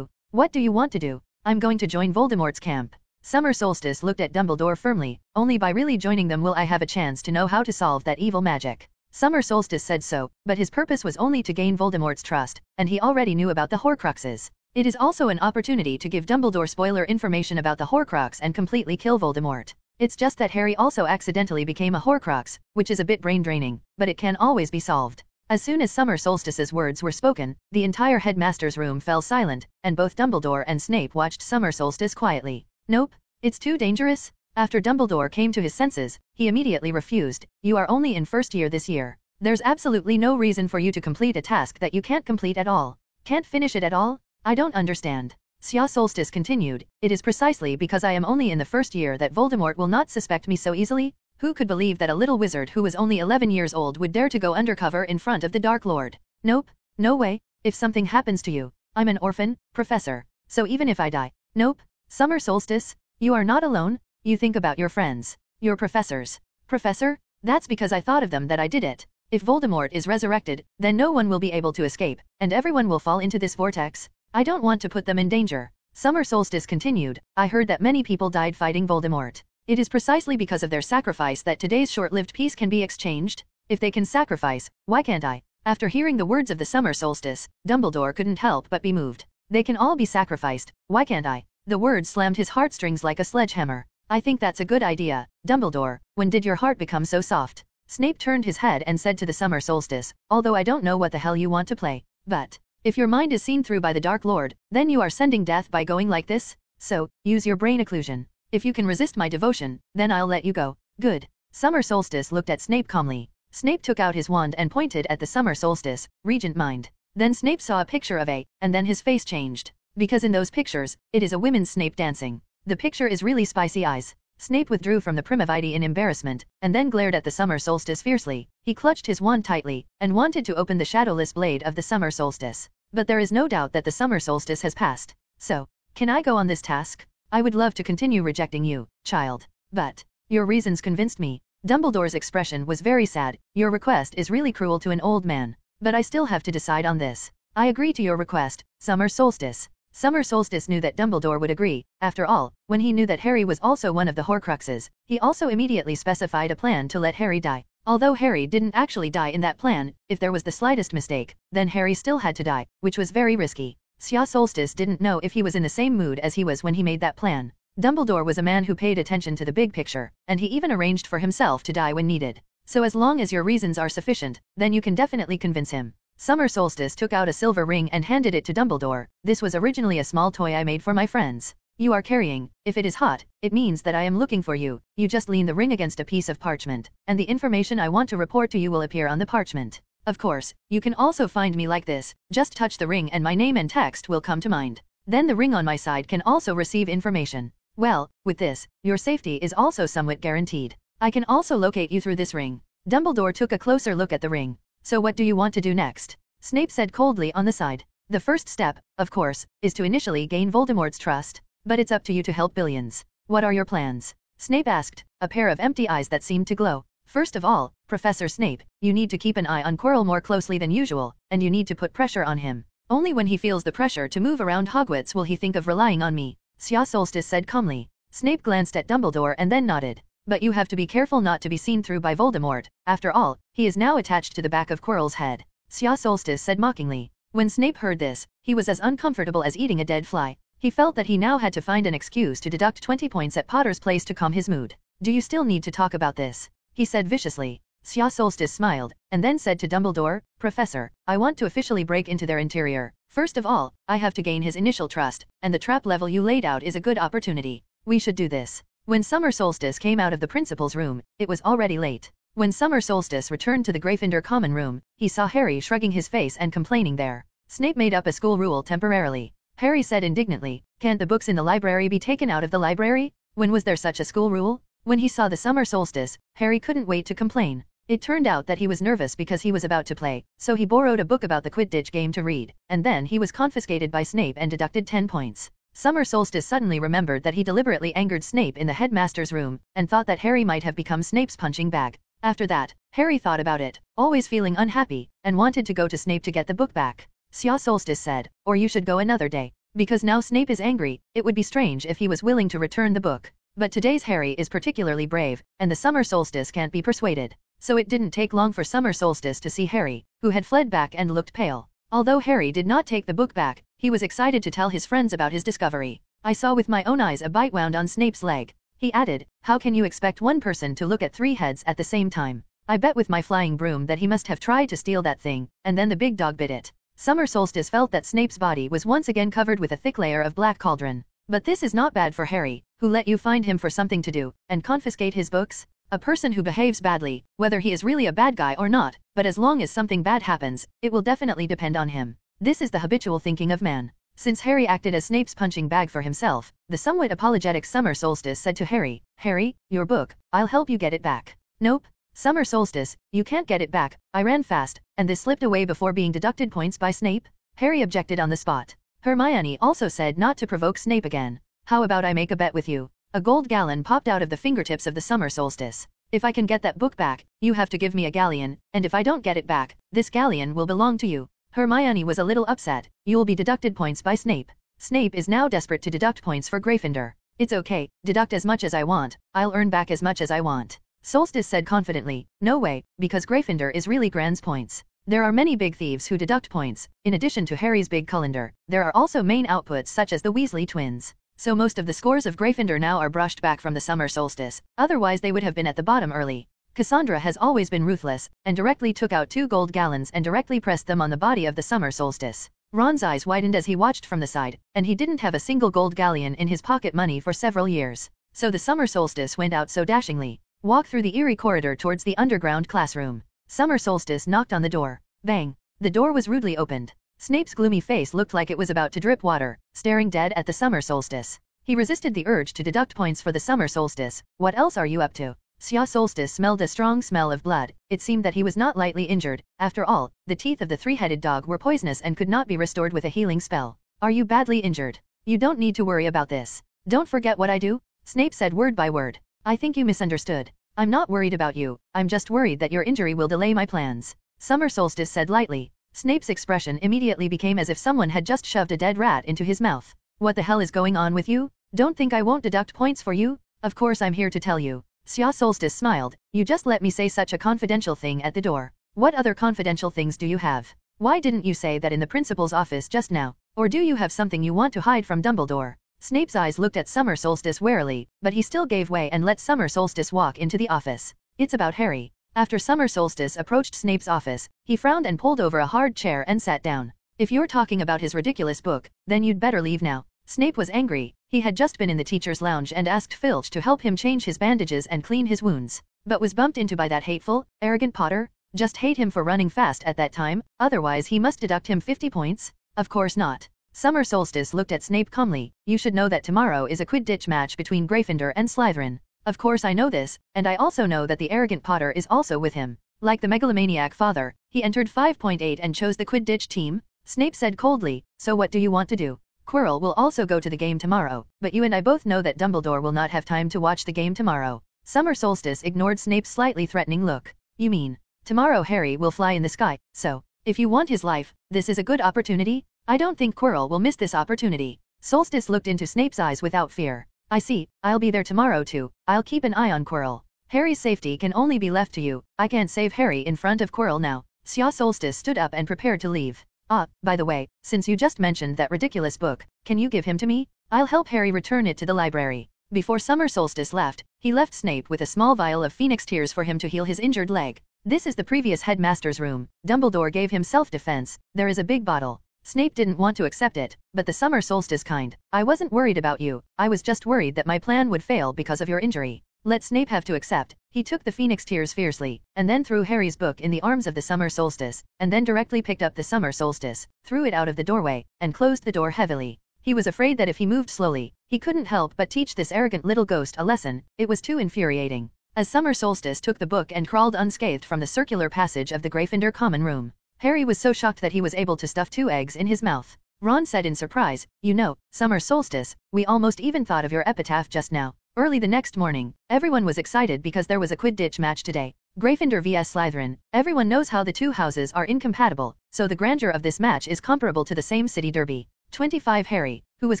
What do you want to do? I'm going to join Voldemort's camp. Summer Solstice looked at Dumbledore firmly. Only by really joining them will I have a chance to know how to solve that evil magic. Summer Solstice said so, but his purpose was only to gain Voldemort's trust, and he already knew about the Horcruxes. It is also an opportunity to give Dumbledore spoiler information about the Horcrux and completely kill Voldemort. It's just that Harry also accidentally became a Horcrux, which is a bit brain-draining, but it can always be solved. As soon as Summer Solstice's words were spoken, the entire headmaster's room fell silent, and both Dumbledore and Snape watched Summer Solstice quietly. Nope, it's too dangerous. After Dumbledore came to his senses, he immediately refused. You are only in first year this year. There's absolutely no reason for you to complete a task that you can't complete at all. Can't finish it at all? I don't understand. Xia Solstice continued, it is precisely because I am only in the first year that Voldemort will not suspect me so easily. Who could believe that a little wizard who was only 11 years old would dare to go undercover in front of the Dark Lord? Nope, no way. If something happens to you, I'm an orphan, Professor. So even if I die, nope. Summer Solstice, you are not alone. You think about your friends, your professors. Professor, that's because I thought of them that I did it. If Voldemort is resurrected, then no one will be able to escape, and everyone will fall into this vortex. I don't want to put them in danger. Summer Solstice continued, I heard that many people died fighting Voldemort. It is precisely because of their sacrifice that today's short-lived peace can be exchanged. If they can sacrifice, why can't I? After hearing the words of the Summer Solstice, Dumbledore couldn't help but be moved. They can all be sacrificed, why can't I? The words slammed his heartstrings like a sledgehammer. I think that's a good idea, Dumbledore. When did your heart become so soft? Snape turned his head and said to the Summer Solstice, although I don't know what the hell you want to play, but if your mind is seen through by the Dark Lord, then you are sending death by going like this? So, use your brain occlusion. If you can resist my devotion, then I'll let you go. Good. Summer Solstice looked at Snape calmly. Snape took out his wand and pointed at the Summer Solstice, Regent Mind. Then Snape saw a picture of and then his face changed. Because in those pictures, it is a women's Snape dancing. The picture is really spicy eyes. Snape withdrew from the Primavide in embarrassment, and then glared at the Summer Solstice fiercely. He clutched his wand tightly, and wanted to open the shadowless blade of the Summer Solstice. But there is no doubt that the Summer Solstice has passed. So, can I go on this task? I would love to continue rejecting you, child. But your reasons convinced me. Dumbledore's expression was very sad. Your request is really cruel to an old man. But I still have to decide on this. I agree to your request, Summer Solstice. Summer Solstice knew that Dumbledore would agree. After all, when he knew that Harry was also one of the Horcruxes, he also immediately specified a plan to let Harry die. Although Harry didn't actually die in that plan, if there was the slightest mistake, then Harry still had to die, which was very risky. Xia Solstice didn't know if he was in the same mood as he was when he made that plan. Dumbledore was a man who paid attention to the big picture, and he even arranged for himself to die when needed. So as long as your reasons are sufficient, then you can definitely convince him. Summer Solstice took out a silver ring and handed it to Dumbledore. This was originally a small toy I made for my friends. You are carrying, if it is hot, it means that I am looking for you. You just lean the ring against a piece of parchment, and the information I want to report to you will appear on the parchment. Of course, you can also find me like this, just touch the ring and my name and text will come to mind. Then the ring on my side can also receive information. Well, with this, your safety is also somewhat guaranteed. I can also locate you through this ring. Dumbledore took a closer look at the ring. So what do you want to do next? Snape said coldly on the side. The first step, of course, is to initially gain Voldemort's trust. But it's up to you to help billions. What are your plans? Snape asked, a pair of empty eyes that seemed to glow. First of all, Professor Snape, you need to keep an eye on Quirrell more closely than usual, and you need to put pressure on him. Only when he feels the pressure to move around Hogwarts will he think of relying on me, Xia Solstice said calmly. Snape glanced at Dumbledore and then nodded. But you have to be careful not to be seen through by Voldemort. After all, he is now attached to the back of Quirrell's head, Xia Solstice said mockingly. When Snape heard this, he was as uncomfortable as eating a dead fly. He felt that he now had to find an excuse to deduct 20 points at Potter's Place to calm his mood. Do you still need to talk about this? He said viciously. Xia Solstice smiled, and then said to Dumbledore, Professor, I want to officially break into their interior. First of all, I have to gain his initial trust, and the trap level you laid out is a good opportunity. We should do this. When Summer Solstice came out of the principal's room, it was already late. When Summer Solstice returned to the Gryffindor common room, he saw Harry shrugging his face and complaining there. Snape made up a school rule temporarily. Harry said indignantly, can't the books in the library be taken out of the library? When was there such a school rule? When he saw the Summer Solstice, Harry couldn't wait to complain. It turned out that he was nervous because he was about to play, so he borrowed a book about the Quidditch game to read, and then he was confiscated by Snape and deducted 10 points. Summer Solstice suddenly remembered that he deliberately angered Snape in the headmaster's room, and thought that Harry might have become Snape's punching bag. After that, Harry thought about it, always feeling unhappy, and wanted to go to Snape to get the book back. Xia Solstice said, or you should go another day. Because now Snape is angry, it would be strange if he was willing to return the book. But today's Harry is particularly brave, and the Summer Solstice can't be persuaded. So it didn't take long for Summer Solstice to see Harry, who had fled back and looked pale. Although Harry did not take the book back, he was excited to tell his friends about his discovery. I saw with my own eyes a bite wound on Snape's leg. He added, how can you expect one person to look at 3 heads at the same time? I bet with my flying broom that he must have tried to steal that thing, and then the big dog bit it. Summer Solstice felt that Snape's body was once again covered with a thick layer of black cauldron. But this is not bad for Harry, who let you find him for something to do, and confiscate his books? A person who behaves badly, whether he is really a bad guy or not, but as long as something bad happens, it will definitely depend on him. This is the habitual thinking of man. Since Harry acted as Snape's punching bag for himself, the somewhat apologetic Summer Solstice said to Harry, Harry, your book, I'll help you get it back. Nope. Summer Solstice, you can't get it back, I ran fast, and this slipped away before being deducted points by Snape? Harry objected on the spot. Hermione also said not to provoke Snape again. How about I make a bet with you? A gold galleon popped out of the fingertips of the Summer Solstice. If I can get that book back, you have to give me a galleon, and if I don't get it back, this galleon will belong to you. Hermione was a little upset. You'll be deducted points by Snape. Snape is now desperate to deduct points for Gryffindor. It's okay, deduct as much as I want, I'll earn back as much as I want. Solstice said confidently, no way, because Gryffindor is really Gran's points. There are many big thieves who deduct points. In addition to Harry's big colander, there are also main outputs such as the Weasley twins. So most of the scores of Gryffindor now are brushed back from the Summer Solstice, otherwise they would have been at the bottom early. Cassandra has always been ruthless, and directly took out 2 gold gallons and directly pressed them on the body of the Summer Solstice. Ron's eyes widened as he watched from the side, and he didn't have a single gold galleon in his pocket money for several years. So the Summer Solstice went out so dashingly. Walk through the eerie corridor towards the underground classroom. Summer Solstice knocked on the door. Bang! The door was rudely opened. Snape's gloomy face looked like it was about to drip water, staring dead at the Summer Solstice. He resisted the urge to deduct points for the Summer Solstice. What else are you up to? Sia Solstice smelled a strong smell of blood. It seemed that he was not lightly injured. After all, the teeth of the 3-headed dog were poisonous and could not be restored with a healing spell. Are you badly injured? You don't need to worry about this. Don't forget what I do? Snape said word by word. I think you misunderstood. I'm not worried about you. I'm just worried that your injury will delay my plans. Summer Solstice said lightly. Snape's expression immediately became as if someone had just shoved a dead rat into his mouth. What the hell is going on with you? Don't think I won't deduct points for you? Of course I'm here to tell you. Sia Solstice smiled. You just let me say such a confidential thing at the door. What other confidential things do you have? Why didn't you say that in the principal's office just now? Or do you have something you want to hide from Dumbledore? Snape's eyes looked at Summer Solstice warily, but he still gave way and let Summer Solstice walk into the office. It's about Harry. After Summer Solstice approached Snape's office, he frowned and pulled over a hard chair and sat down. If you're talking about his ridiculous book, then you'd better leave now. Snape was angry. He had just been in the teacher's lounge and asked Filch to help him change his bandages and clean his wounds, but was bumped into by that hateful, arrogant Potter. Just hate him for running fast at that time, otherwise he must deduct him 50 points? Of course not. Summer Solstice looked at Snape calmly. You should know that tomorrow is a Quidditch match between Gryffindor and Slytherin. Of course I know this, and I also know that the arrogant Potter is also with him. Like the megalomaniac father, he entered 5.8 and chose the Quidditch team. Snape said coldly, so what do you want to do? Quirrell will also go to the game tomorrow, but you and I both know that Dumbledore will not have time to watch the game tomorrow. Summer Solstice ignored Snape's slightly threatening look. You mean, tomorrow Harry will fly in the sky, so, if you want his life, this is a good opportunity? I don't think Quirrell will miss this opportunity. Solstice looked into Snape's eyes without fear. I see, I'll be there tomorrow too. I'll keep an eye on Quirrell. Harry's safety can only be left to you. I can't save Harry in front of Quirrell now. Sia Solstice stood up and prepared to leave. Ah, by the way, since you just mentioned that ridiculous book, can you give him to me? I'll help Harry return it to the library. Before Summer Solstice left, he left Snape with a small vial of Phoenix Tears for him to heal his injured leg. This is the previous headmaster's room. Dumbledore gave him self-defense. There is a big bottle. Snape didn't want to accept it, but the Summer Solstice kind. I wasn't worried about you. I was just worried that my plan would fail because of your injury. Let Snape have to accept. He took the Phoenix Tears fiercely, and then threw Harry's book in the arms of the Summer Solstice, and then directly picked up the Summer Solstice, threw it out of the doorway, and closed the door heavily. He was afraid that if he moved slowly, he couldn't help but teach this arrogant little ghost a lesson. It was too infuriating. As Summer Solstice took the book and crawled unscathed from the circular passage of the Gryffindor common room, Harry was so shocked that he was able to stuff 2 eggs in his mouth. Ron said in surprise, you know, Summer Solstice, we almost even thought of your epitaph just now. Early the next morning, everyone was excited because there was a Quidditch match today. Gryffindor vs Slytherin. Everyone knows how the two houses are incompatible, so the grandeur of this match is comparable to the same city derby. 25 Harry, who was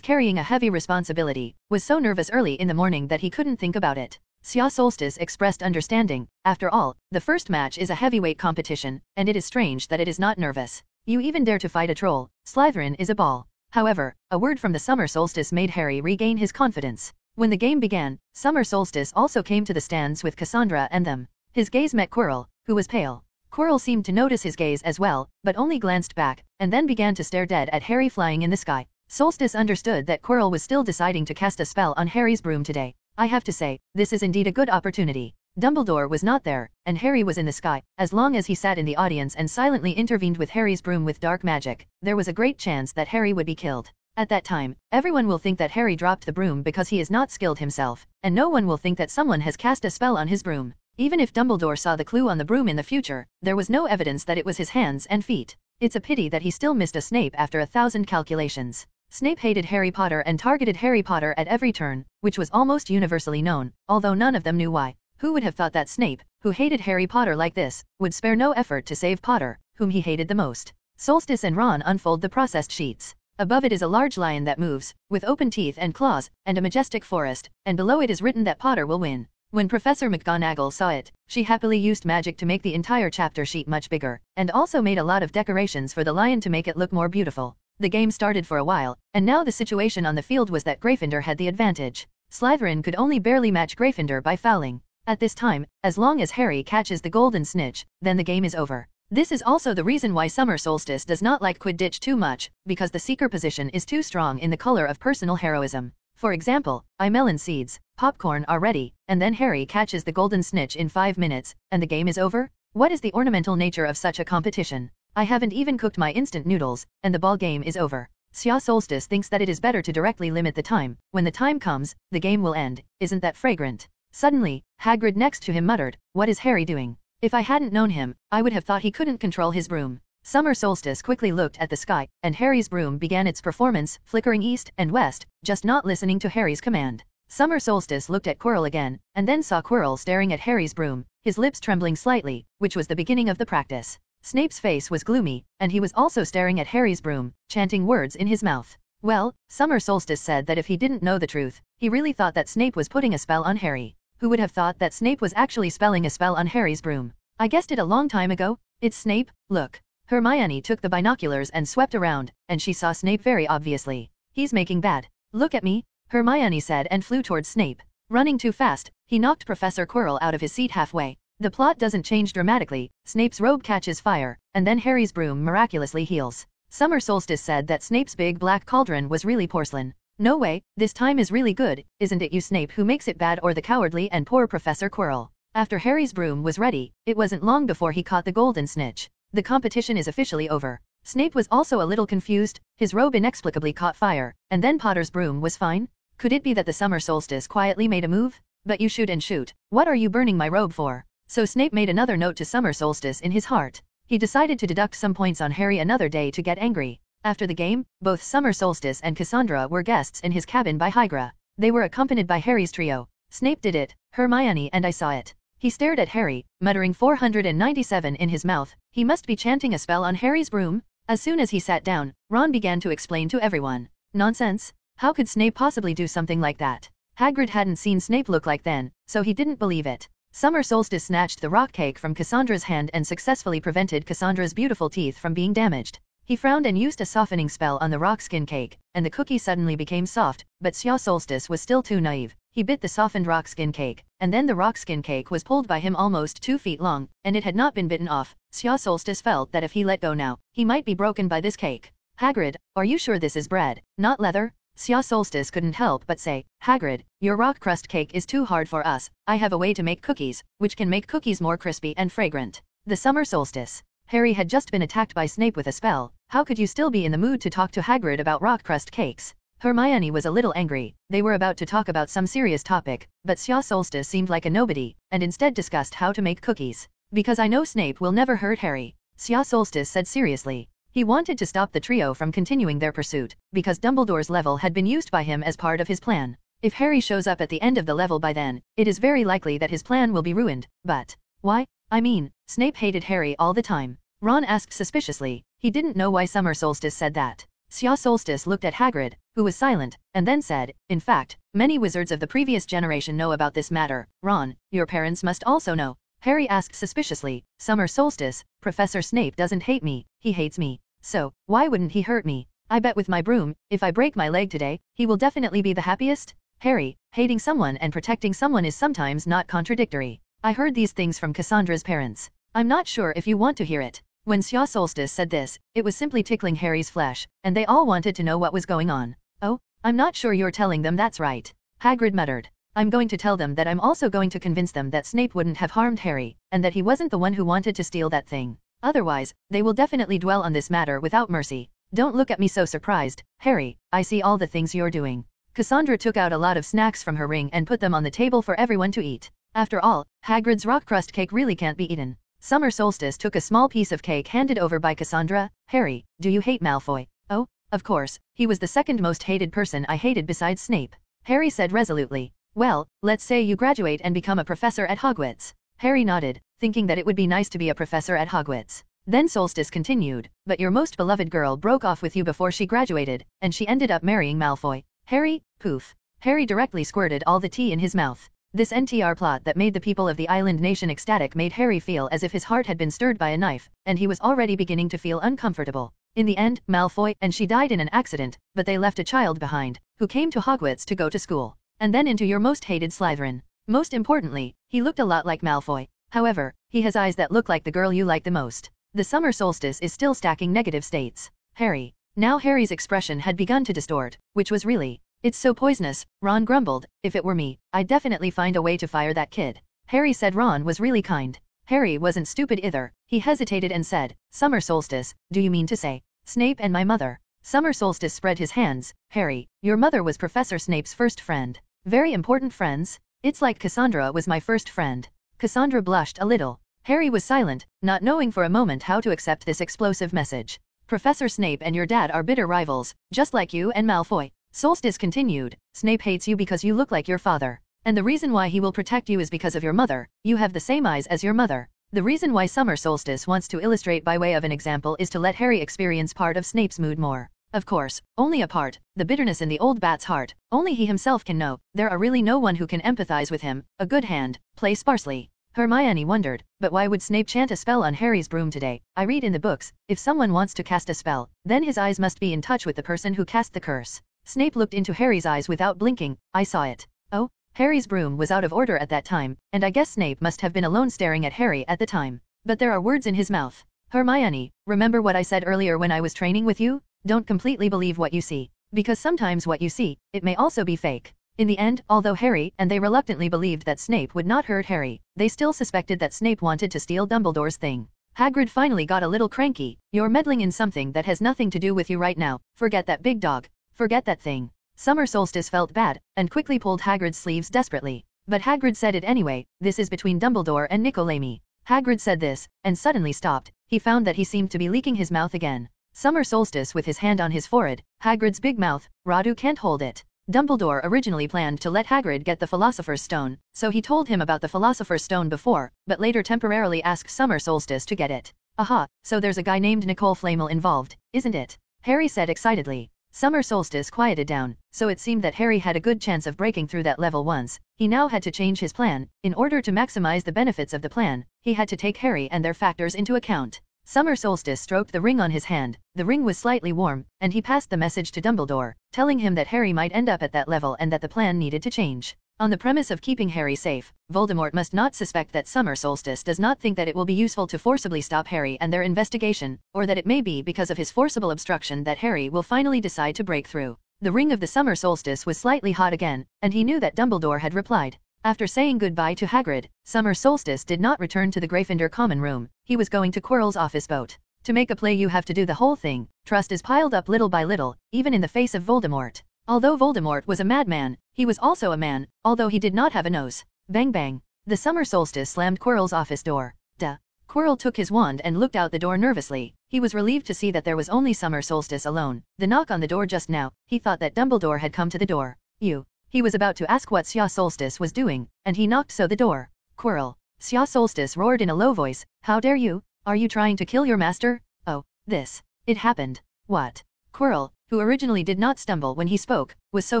carrying a heavy responsibility, was so nervous early in the morning that he couldn't think about it. Sia Solstice expressed understanding. After all, the first match is a heavyweight competition, and it is strange that it is not nervous. You even dare to fight a troll. Slytherin is a ball. However, a word from the Summer Solstice made Harry regain his confidence. When the game began, Summer Solstice also came to the stands with Cassandra and them. His gaze met Quirrell, who was pale. Quirrell seemed to notice his gaze as well, but only glanced back, and then began to stare dead at Harry flying in the sky. Solstice understood that Quirrell was still deciding to cast a spell on Harry's broom today. I have to say, this is indeed a good opportunity. Dumbledore was not there, and Harry was in the sky. As long as he sat in the audience and silently intervened with Harry's broom with dark magic, there was a great chance that Harry would be killed. At that time, everyone will think that Harry dropped the broom because he is not skilled himself, and no one will think that someone has cast a spell on his broom. Even if Dumbledore saw the clue on the broom in the future, there was no evidence that it was his hands and feet. It's a pity that he still missed a Snape after 1,000 calculations. Snape hated Harry Potter and targeted Harry Potter at every turn, which was almost universally known, although none of them knew why. Who would have thought that Snape, who hated Harry Potter like this, would spare no effort to save Potter, whom he hated the most? Solstice and Ron unfold the processed sheets. Above it is a large lion that moves, with open teeth and claws, and a majestic forest, and below it is written that Potter will win. When Professor McGonagall saw it, she happily used magic to make the entire chapter sheet much bigger, and also made a lot of decorations for the lion to make it look more beautiful. The game started for a while, and now the situation on the field was that Gryffindor had the advantage. Slytherin could only barely match Gryffindor by fouling. At this time, as long as Harry catches the golden snitch, then the game is over. This is also the reason why Summer Solstice does not like Quidditch too much, because the seeker position is too strong in the color of personal heroism. For example, melon seeds, popcorn are ready, and then Harry catches the golden snitch in 5 minutes, and the game is over? What is the ornamental nature of such a competition? I haven't even cooked my instant noodles, and the ball game is over. Sya Solstice thinks that it is better to directly limit the time. When the time comes, the game will end. Isn't that fragrant? Suddenly, Hagrid next to him muttered, "What is Harry doing?" If I hadn't known him, I would have thought he couldn't control his broom. Summer Solstice quickly looked at the sky, and Harry's broom began its performance, flickering east and west, just not listening to Harry's command. Summer Solstice looked at Quirrell again, and then saw Quirrell staring at Harry's broom, his lips trembling slightly, which was the beginning of the practice. Snape's face was gloomy, and he was also staring at Harry's broom, chanting words in his mouth. Well, Summer Solstice said that if he didn't know the truth, he really thought that Snape was putting a spell on Harry. Who would have thought that Snape was actually spelling a spell on Harry's broom? I guessed it a long time ago. It's Snape, look. Hermione took the binoculars and swept around, and she saw Snape very obviously. He's making bad. Look at me, Hermione said and flew towards Snape. Running too fast, he knocked Professor Quirrell out of his seat halfway. The plot doesn't change dramatically, Snape's robe catches fire, and then Harry's broom miraculously heals. Summer Solstice said that Snape's big black cauldron was really porcelain. No way, this time is really good, isn't it you Snape who makes it bad or the cowardly and poor Professor Quirrell? After Harry's broom was ready, it wasn't long before he caught the golden snitch. The competition is officially over. Snape was also a little confused, his robe inexplicably caught fire, and then Potter's broom was fine? Could it be that the Summer Solstice quietly made a move? But you shoot and shoot, what are you burning my robe for? So Snape made another note to Summer Solstice in his heart. He decided to deduct some points on Harry another day to get angry. After the game, both Summer Solstice and Cassandra were guests in his cabin by Hygra. They were accompanied by Harry's trio. Snape did it, Hermione and I saw it. He stared at Harry, muttering 497 in his mouth. He must be chanting a spell on Harry's broom. As soon as he sat down, Ron began to explain to everyone. Nonsense. How could Snape possibly do something like that? Hagrid hadn't seen Snape look like then, so he didn't believe it. Summer Solstice snatched the rock cake from Cassandra's hand and successfully prevented Cassandra's beautiful teeth from being damaged. He frowned and used a softening spell on the rock skin cake, and the cookie suddenly became soft, but Sya Solstice was still too naive. He bit the softened rock skin cake, and then the rock skin cake was pulled by him almost 2 feet long, and it had not been bitten off. Sya Solstice felt that if he let go now, he might be broken by this cake. Hagrid, are you sure this is bread, not leather? Sya Solstice couldn't help but say, Hagrid, your rock crust cake is too hard for us. I have a way to make cookies, which can make cookies more crispy and fragrant. The Summer Solstice. Harry had just been attacked by Snape with a spell. How could you still be in the mood to talk to Hagrid about rock crust cakes? Hermione was a little angry. They were about to talk about some serious topic, but Sya Solstice seemed like a nobody, and instead discussed how to make cookies. Because I know Snape will never hurt Harry, Sya Solstice said seriously. He wanted to stop the trio from continuing their pursuit, because Dumbledore's level had been used by him as part of his plan. If Harry shows up at the end of the level by then, it is very likely that his plan will be ruined. But why? I mean, Snape hated Harry all the time. Ron asked suspiciously. He didn't know why Summer Solstice said that. Sya Solstice looked at Hagrid, who was silent, and then said, in fact, many wizards of the previous generation know about this matter. Ron, your parents must also know. Harry asked suspiciously. Summer Solstice, Professor Snape doesn't hate me, he hates me. So, why wouldn't he hurt me? I bet with my broom, if I break my leg today, he will definitely be the happiest. Harry, hating someone and protecting someone is sometimes not contradictory. I heard these things from Cassandra's parents. I'm not sure if you want to hear it. When Xia Solstice said this, it was simply tickling Harry's flesh, and they all wanted to know what was going on. Oh, I'm not sure you're telling them that's right. Hagrid muttered. I'm going to tell them that I'm also going to convince them that Snape wouldn't have harmed Harry, and that he wasn't the one who wanted to steal that thing. Otherwise, they will definitely dwell on this matter without mercy. Don't look at me so surprised, Harry, I see all the things you're doing. Cassandra took out a lot of snacks from her ring and put them on the table for everyone to eat. After all, Hagrid's rock crust cake really can't be eaten. Summer Solstice took a small piece of cake handed over by Cassandra. Harry, do you hate Malfoy? Oh, of course, he was the second most hated person I hated besides Snape. Harry said resolutely. Well, let's say you graduate and become a professor at Hogwarts. Harry nodded, thinking that it would be nice to be a professor at Hogwarts. Then Solstice continued, but your most beloved girl broke off with you before she graduated, and she ended up marrying Malfoy. Harry, poof. Harry directly squirted all the tea in his mouth. This NTR plot that made the people of the island nation ecstatic made Harry feel as if his heart had been stirred by a knife, and he was already beginning to feel uncomfortable. In the end, Malfoy and she died in an accident, but they left a child behind, who came to Hogwarts to go to school. And then into your most hated Slytherin. Most importantly, he looked a lot like Malfoy. However, he has eyes that look like the girl you like the most. The summer solstice is still stacking negative states. Harry. Now Harry's expression had begun to distort, which was really, it's so poisonous, Ron grumbled. If it were me, I'd definitely find a way to fire that kid. Harry said Ron was really kind. Harry wasn't stupid either. He hesitated and said, Summer Solstice, do you mean to say, Snape and my mother? Summer Solstice spread his hands. Harry, your mother was Professor Snape's first friend. Very important friends? It's like Cassandra was my first friend. Cassandra blushed a little. Harry was silent, not knowing for a moment how to accept this explosive message. Professor Snape and your dad are bitter rivals, just like you and Malfoy. Solstice continued, Snape hates you because you look like your father. And the reason why he will protect you is because of your mother. You have the same eyes as your mother. The reason why Summer Solstice wants to illustrate by way of an example is to let Harry experience part of Snape's mood more. Of course, only a part, the bitterness in the old bat's heart, only he himself can know. There are really no one who can empathize with him. A good hand, play sparsely. Hermione wondered, but why would Snape chant a spell on Harry's broom today? I read in the books, if someone wants to cast a spell, then his eyes must be in touch with the person who cast the curse. Snape looked into Harry's eyes without blinking. I saw it. Oh, Harry's broom was out of order at that time, and I guess Snape must have been alone staring at Harry at the time. But there are words in his mouth. Hermione, remember what I said earlier when I was training with you? Don't completely believe what you see. Because sometimes what you see, it may also be fake. In the end, although Harry and they reluctantly believed that Snape would not hurt Harry, they still suspected that Snape wanted to steal Dumbledore's thing. Hagrid finally got a little cranky. You're meddling in something that has nothing to do with you right now. Forget that big dog. Forget that thing. Summer Solstice felt bad, and quickly pulled Hagrid's sleeves desperately. But Hagrid said it anyway, this is between Dumbledore and Nicolami. Hagrid said this, and suddenly stopped. He found that he seemed to be leaking his mouth again. Summer Solstice with his hand on his forehead, Hagrid's big mouth, Radu can't hold it. Dumbledore originally planned to let Hagrid get the Philosopher's Stone, so he told him about the Philosopher's Stone before, but later temporarily asked Summer Solstice to get it. Aha, so there's a guy named Nicole Flamel involved, isn't it? Harry said excitedly. Summer Solstice quieted down, so it seemed that Harry had a good chance of breaking through that level once. He now had to change his plan. In order to maximize the benefits of the plan, he had to take Harry and their factors into account. Summer Solstice stroked the ring on his hand. The ring was slightly warm, and he passed the message to Dumbledore, telling him that Harry might end up at that level and that the plan needed to change. On the premise of keeping Harry safe, Voldemort must not suspect that Summer Solstice does not think that it will be useful to forcibly stop Harry and their investigation, or that it may be because of his forcible obstruction that Harry will finally decide to break through. The ring of the Summer Solstice was slightly hot again, and he knew that Dumbledore had replied. After saying goodbye to Hagrid, Summer Solstice did not return to the Gryffindor common room. He was going to Quirrell's office boat. To make a play you have to do the whole thing. Trust is piled up little by little, even in the face of Voldemort. Although Voldemort was a madman, he was also a man, although he did not have a nose. Bang bang. The Summer Solstice slammed Quirrell's office door. Duh. Quirrell took his wand and looked out the door nervously. He was relieved to see that there was only Summer Solstice alone. The knock on the door just now, he thought that Dumbledore had come to the door. You. He was about to ask what Xia Solstice was doing, and he knocked so the door. Quirrell. Xia Solstice roared in a low voice, how dare you? Are you trying to kill your master? Oh, this. It happened. What? Quirrell, who originally did not stumble when he spoke, was so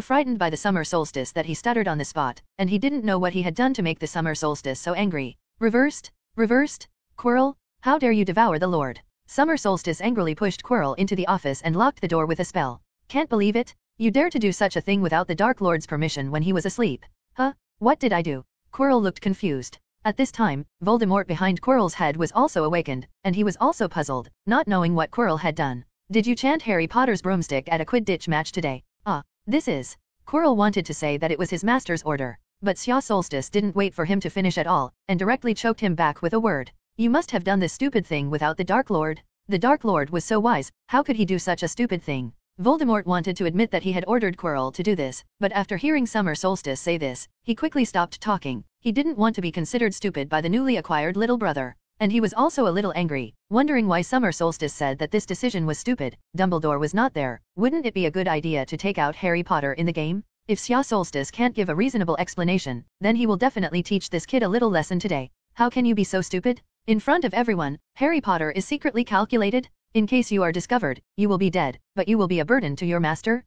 frightened by the Summer Solstice that he stuttered on the spot, and he didn't know what he had done to make the Summer Solstice so angry. Reversed? Reversed? Quirrell? How dare you devour the Lord? Summer Solstice angrily pushed Quirrell into the office and locked the door with a spell. Can't believe it? You dare to do such a thing without the Dark Lord's permission when he was asleep? Huh? What did I do? Quirrell looked confused. At this time, Voldemort behind Quirrell's head was also awakened, and he was also puzzled, not knowing what Quirrell had done. Did you chant Harry Potter's broomstick at a Quidditch match today? This is. Quirrell wanted to say that it was his master's order, but Sia Solstice didn't wait for him to finish at all, and directly choked him back with a word. You must have done this stupid thing without the Dark Lord. The Dark Lord was so wise, how could he do such a stupid thing? Voldemort wanted to admit that he had ordered Quirrell to do this, but after hearing Summer Solstice say this, he quickly stopped talking. He didn't want to be considered stupid by the newly acquired little brother. And he was also a little angry, wondering why Summer Solstice said that this decision was stupid. Dumbledore was not there. Wouldn't it be a good idea to take out Harry Potter in the game? If Sia Solstice can't give a reasonable explanation, then he will definitely teach this kid a little lesson today. How can you be so stupid? In front of everyone, Harry Potter is secretly calculated? In case you are discovered, you will be dead, but you will be a burden to your master?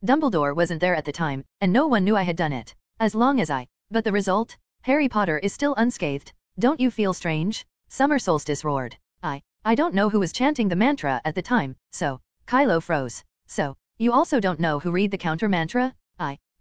Dumbledore wasn't there at the time, and no one knew I had done it. As long as But the result? Harry Potter is still unscathed. Don't you feel strange? Summer Solstice roared. I don't know who was chanting the mantra at the time, so. Kylo froze. So, you also don't know who read the counter mantra?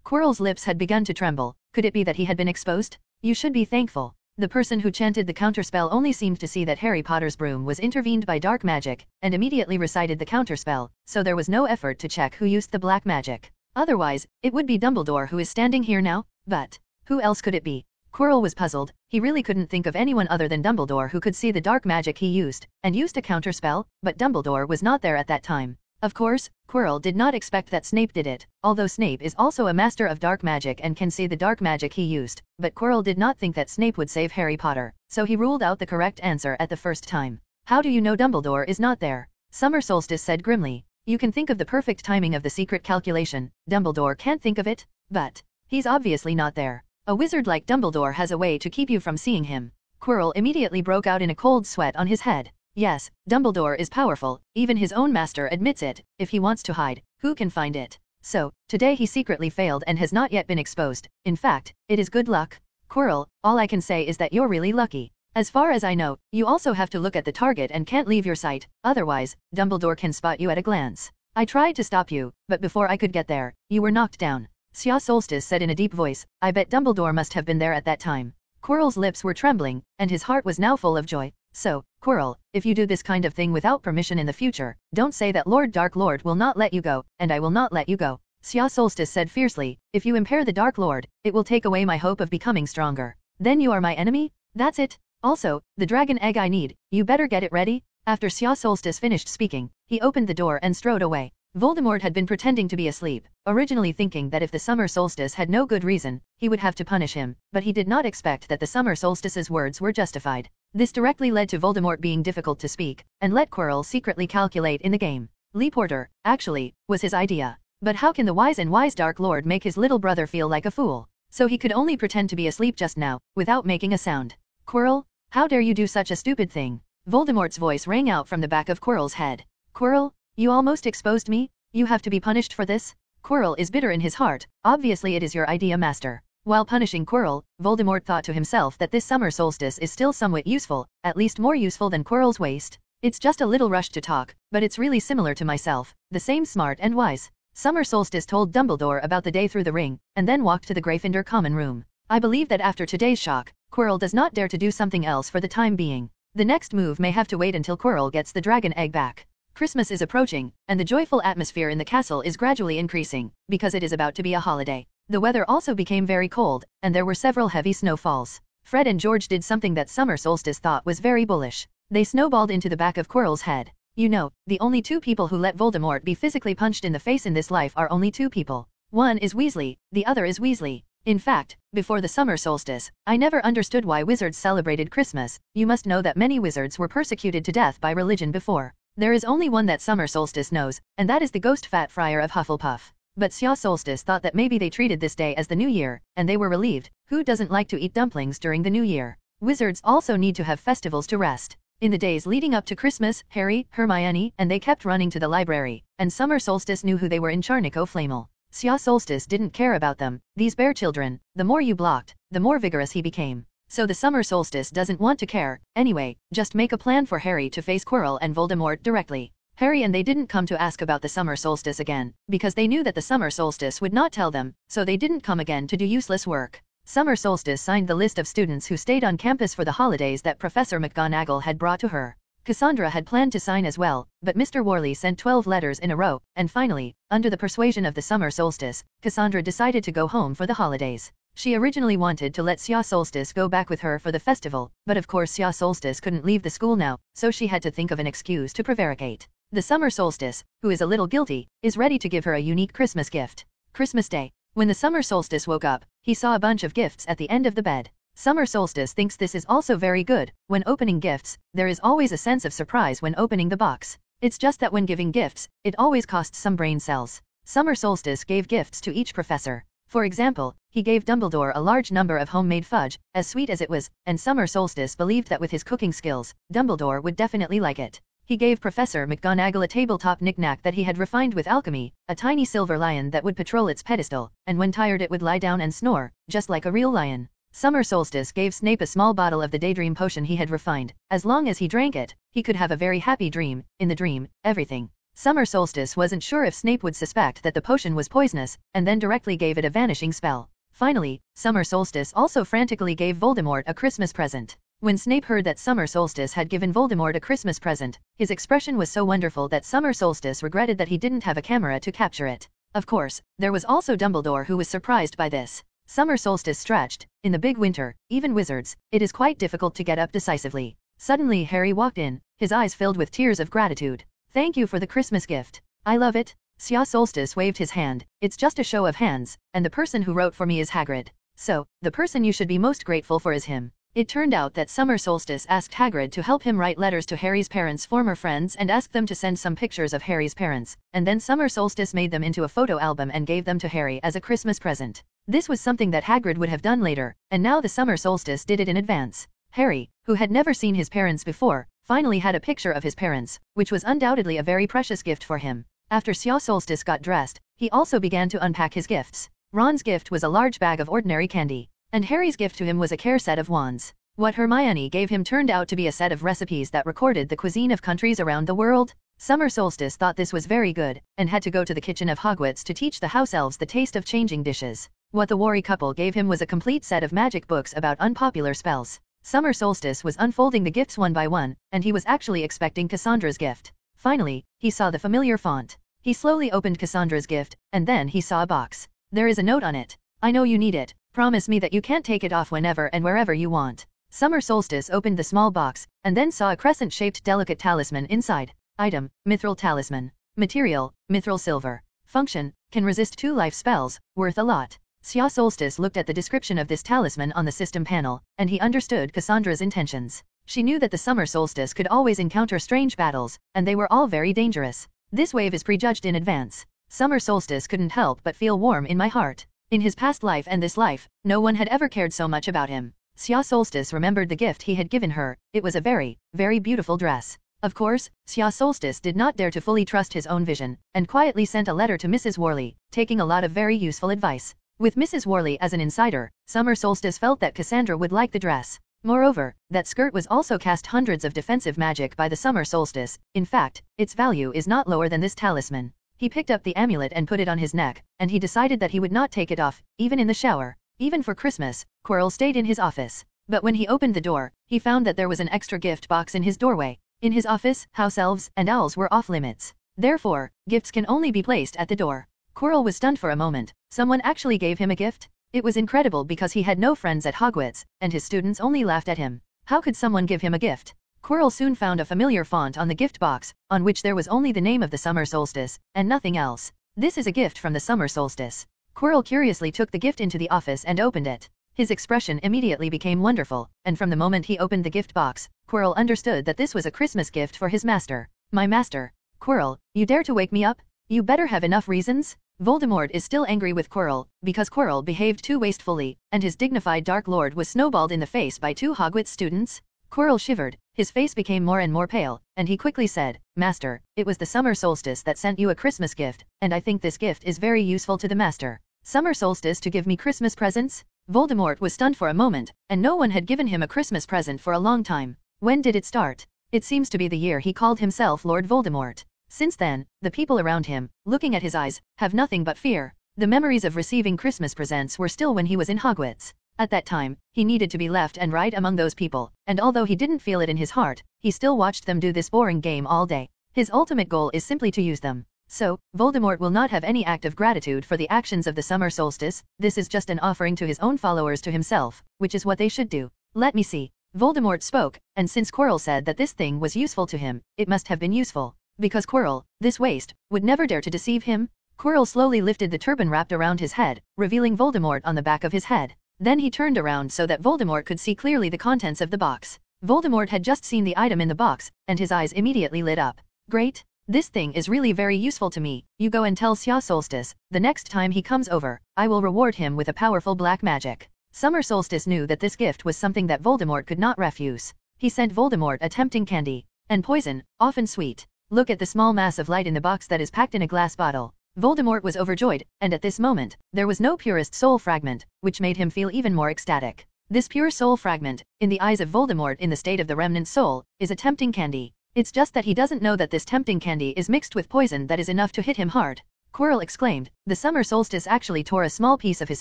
Quirrell's lips had begun to tremble. Could it be that he had been exposed? You should be thankful. The person who chanted the counterspell only seemed to see that Harry Potter's broom was intervened by dark magic, and immediately recited the counterspell, so there was no effort to check who used the black magic. Otherwise, it would be Dumbledore who is standing here now, but who else could it be? Quirrell was puzzled. He really couldn't think of anyone other than Dumbledore who could see the dark magic he used, and used a counterspell, but Dumbledore was not there at that time. Of course, Quirrell did not expect that Snape did it, although Snape is also a master of dark magic and can see the dark magic he used, but Quirrell did not think that Snape would save Harry Potter, so he ruled out the correct answer at the first time. How do you know Dumbledore is not there? Summer Solstice said grimly. You can think of the perfect timing of the secret calculation. Dumbledore can't think of it, but he's obviously not there. A wizard like Dumbledore has a way to keep you from seeing him. Quirrell immediately broke out in a cold sweat on his head. Yes, Dumbledore is powerful, even his own master admits it. If he wants to hide, who can find it? So, today he secretly failed and has not yet been exposed. In fact, it is good luck. Quirrell, all I can say is that you're really lucky. As far as I know, you also have to look at the target and can't leave your sight, otherwise, Dumbledore can spot you at a glance. I tried to stop you, but before I could get there, you were knocked down. Sia Solstice said in a deep voice. I bet Dumbledore must have been there at that time. Quirrell's lips were trembling, and his heart was now full of joy. So, Quirrell, if you do this kind of thing without permission in the future, don't say that Lord Dark Lord will not let you go, and I will not let you go. Sia Solstice said fiercely. If you impair the Dark Lord, it will take away my hope of becoming stronger. Then you are my enemy? That's it. Also, the dragon egg I need, you better get it ready. After Sia Solstice finished speaking, he opened the door and strode away. Voldemort had been pretending to be asleep, originally thinking that if the summer solstice had no good reason, he would have to punish him, but he did not expect that the summer solstice's words were justified. This directly led to Voldemort being difficult to speak, and let Quirrell secretly calculate in the game. Lee Porter, actually, was his idea. But how can the wise Dark Lord make his little brother feel like a fool? So he could only pretend to be asleep just now, without making a sound. Quirrell, how dare you do such a stupid thing? Voldemort's voice rang out from the back of Quirrell's head. Quirrell, you almost exposed me? You have to be punished for this? Quirrell is bitter in his heart. Obviously it is your idea, master. While punishing Quirrell, Voldemort thought to himself that this summer solstice is still somewhat useful, at least more useful than Quirrell's waist. It's just a little rushed to talk, but it's really similar to myself, the same smart and wise. Summer Solstice told Dumbledore about the day through the ring, and then walked to the Gryffindor common room. I believe that after today's shock, Quirrell does not dare to do something else for the time being. The next move may have to wait until Quirrell gets the dragon egg back. Christmas is approaching, and the joyful atmosphere in the castle is gradually increasing, because it is about to be a holiday. The weather also became very cold, and there were several heavy snowfalls. Fred and George did something that Summer Solstice thought was very bullish. They snowballed into the back of Quirrell's head. You know, the only two people who let Voldemort be physically punched in the face in this life are only two people. One is Weasley, the other is Weasley. In fact, before the summer solstice, I never understood why wizards celebrated Christmas. You must know that many wizards were persecuted to death by religion before. There is only one that summer solstice knows, and that is the ghost Fat Friar of Hufflepuff. But Sia Solstice thought that maybe they treated this day as the new year, and they were relieved. Who doesn't like to eat dumplings during the new year? Wizards also need to have festivals to rest. In the days leading up to Christmas, Harry, Hermione, and they kept running to the library, and Summer Solstice knew who they were in Charnico Flamel. Sia Solstice didn't care about them, these bear children. The more you blocked, the more vigorous he became. So the Summer Solstice doesn't want to care. Anyway, just make a plan for Harry to face Quirrell and Voldemort directly. Harry and they didn't come to ask about the summer solstice again, because they knew that the summer solstice would not tell them, so they didn't come again to do useless work. Summer Solstice signed the list of students who stayed on campus for the holidays that Professor McGonagall had brought to her. Cassandra had planned to sign as well, but Mr. Worley sent 12 letters in a row, and finally, under the persuasion of the summer solstice, Cassandra decided to go home for the holidays. She originally wanted to let Sia Solstice go back with her for the festival, but of course Sia Solstice couldn't leave the school now, so she had to think of an excuse to prevaricate. The summer solstice, who is a little guilty, is ready to give her a unique Christmas gift. Christmas Day. When the summer solstice woke up, he saw a bunch of gifts at the end of the bed. Summer solstice thinks this is also very good. When opening gifts, there is always a sense of surprise when opening the box. It's just that when giving gifts, it always costs some brain cells. Summer solstice gave gifts to each professor. For example, he gave Dumbledore a large number of homemade fudge, as sweet as it was, and Summer Solstice believed that with his cooking skills, Dumbledore would definitely like it. He gave Professor McGonagall a tabletop knick-knack that he had refined with alchemy, a tiny silver lion that would patrol its pedestal, and when tired it would lie down and snore, just like a real lion. Summer Solstice gave Snape a small bottle of the daydream potion he had refined. As long as he drank it, he could have a very happy dream. In the dream, everything. Summer Solstice wasn't sure if Snape would suspect that the potion was poisonous, and then directly gave it a vanishing spell. Finally, Summer Solstice also frantically gave Voldemort a Christmas present. When Snape heard that Summer Solstice had given Voldemort a Christmas present, his expression was so wonderful that Summer Solstice regretted that he didn't have a camera to capture it. Of course, there was also Dumbledore who was surprised by this. Summer Solstice stretched. In the big winter, even wizards, it is quite difficult to get up decisively. Suddenly Harry walked in, his eyes filled with tears of gratitude. Thank you for the Christmas gift. I love it. Sia Solstice waved his hand. It's just a show of hands, and the person who wrote for me is Hagrid. So, the person you should be most grateful for is him. It turned out that Summer Solstice asked Hagrid to help him write letters to Harry's parents' former friends and asked them to send some pictures of Harry's parents, and then Summer Solstice made them into a photo album and gave them to Harry as a Christmas present. This was something that Hagrid would have done later, and now the Summer Solstice did it in advance. Harry, who had never seen his parents before, finally had a picture of his parents, which was undoubtedly a very precious gift for him. After Sia Solstice got dressed, he also began to unpack his gifts. Ron's gift was a large bag of ordinary candy, and Harry's gift to him was a care set of wands. What Hermione gave him turned out to be a set of recipes that recorded the cuisine of countries around the world. Summer Solstice thought this was very good, and had to go to the kitchen of Hogwarts to teach the house elves the taste of changing dishes. What the Worry couple gave him was a complete set of magic books about unpopular spells. Summer Solstice was unfolding the gifts one by one, and he was actually expecting Cassandra's gift. Finally, he saw the familiar font. He slowly opened Cassandra's gift, and then he saw a box. There is a note on it. I know you need it. Promise me that you can't take it off whenever and wherever you want. Summer Solstice opened the small box, and then saw a crescent-shaped delicate talisman inside. Item, Mithril Talisman. Material, Mithril Silver. Function, can resist 2 life spells, worth a lot. Sia Solstice looked at the description of this talisman on the system panel, and he understood Cassandra's intentions. She knew that the Summer Solstice could always encounter strange battles, and they were all very dangerous. This wave is prejudged in advance. Summer Solstice couldn't help but feel warm in my heart. In his past life and this life, no one had ever cared so much about him. Sia Solstice remembered the gift he had given her. It was a very, very beautiful dress. Of course, Sia Solstice did not dare to fully trust his own vision, and quietly sent a letter to Mrs. Worley, taking a lot of very useful advice. With Mrs. Worley as an insider, Summer Solstice felt that Cassandra would like the dress. Moreover, that skirt was also cast hundreds of defensive magic by the Summer Solstice. In fact, its value is not lower than this talisman. He picked up the amulet and put it on his neck, and he decided that he would not take it off, even in the shower. Even for Christmas, Quirrell stayed in his office. But when he opened the door, he found that there was an extra gift box in his doorway. In his office, house elves and owls were off limits. Therefore, gifts can only be placed at the door. Quirrell was stunned for a moment. Someone actually gave him a gift? It was incredible because he had no friends at Hogwarts, and his students only laughed at him. How could someone give him a gift? Quirrell soon found a familiar font on the gift box, on which there was only the name of the Summer Solstice, and nothing else. This is a gift from the Summer Solstice. Quirrell curiously took the gift into the office and opened it. His expression immediately became wonderful, and from the moment he opened the gift box, Quirrell understood that this was a Christmas gift for his master. My master. Quirrell, you dare to wake me up? You better have enough reasons? Voldemort is still angry with Quirrell, because Quirrell behaved too wastefully, and his dignified Dark Lord was snowballed in the face by 2 Hogwarts students. Quirrell shivered, his face became more and more pale, and he quickly said, Master, it was the Summer Solstice that sent you a Christmas gift, and I think this gift is very useful to the Master. Summer Solstice to give me Christmas presents? Voldemort was stunned for a moment, and no one had given him a Christmas present for a long time. When did it start? It seems to be the year he called himself Lord Voldemort. Since then, the people around him, looking at his eyes, have nothing but fear. The memories of receiving Christmas presents were still when he was in Hogwarts. At that time, he needed to be left and right among those people, and although he didn't feel it in his heart, he still watched them do this boring game all day. His ultimate goal is simply to use them. So, Voldemort will not have any act of gratitude for the actions of the summer solstice. This is just an offering to his own followers to himself, which is what they should do. Let me see. Voldemort spoke, and since Quirrell said that this thing was useful to him, it must have been useful. Because Quirrell, this waste, would never dare to deceive him. Quirrell slowly lifted the turban wrapped around his head, revealing Voldemort on the back of his head. Then he turned around so that Voldemort could see clearly the contents of the box. Voldemort had just seen the item in the box, and his eyes immediately lit up. Great! This thing is really very useful to me. You go and tell Sya Solstice, the next time he comes over, I will reward him with a powerful black magic. Summer Solstice knew that this gift was something that Voldemort could not refuse. He sent Voldemort a tempting candy, and poison, often sweet. Look at the small mass of light in the box that is packed in a glass bottle. Voldemort was overjoyed, and at this moment, there was no purest soul fragment, which made him feel even more ecstatic. This pure soul fragment, in the eyes of Voldemort in the state of the remnant soul, is a tempting candy. It's just that he doesn't know that this tempting candy is mixed with poison that is enough to hit him hard. Quirrell exclaimed. The summer solstice actually tore a small piece of his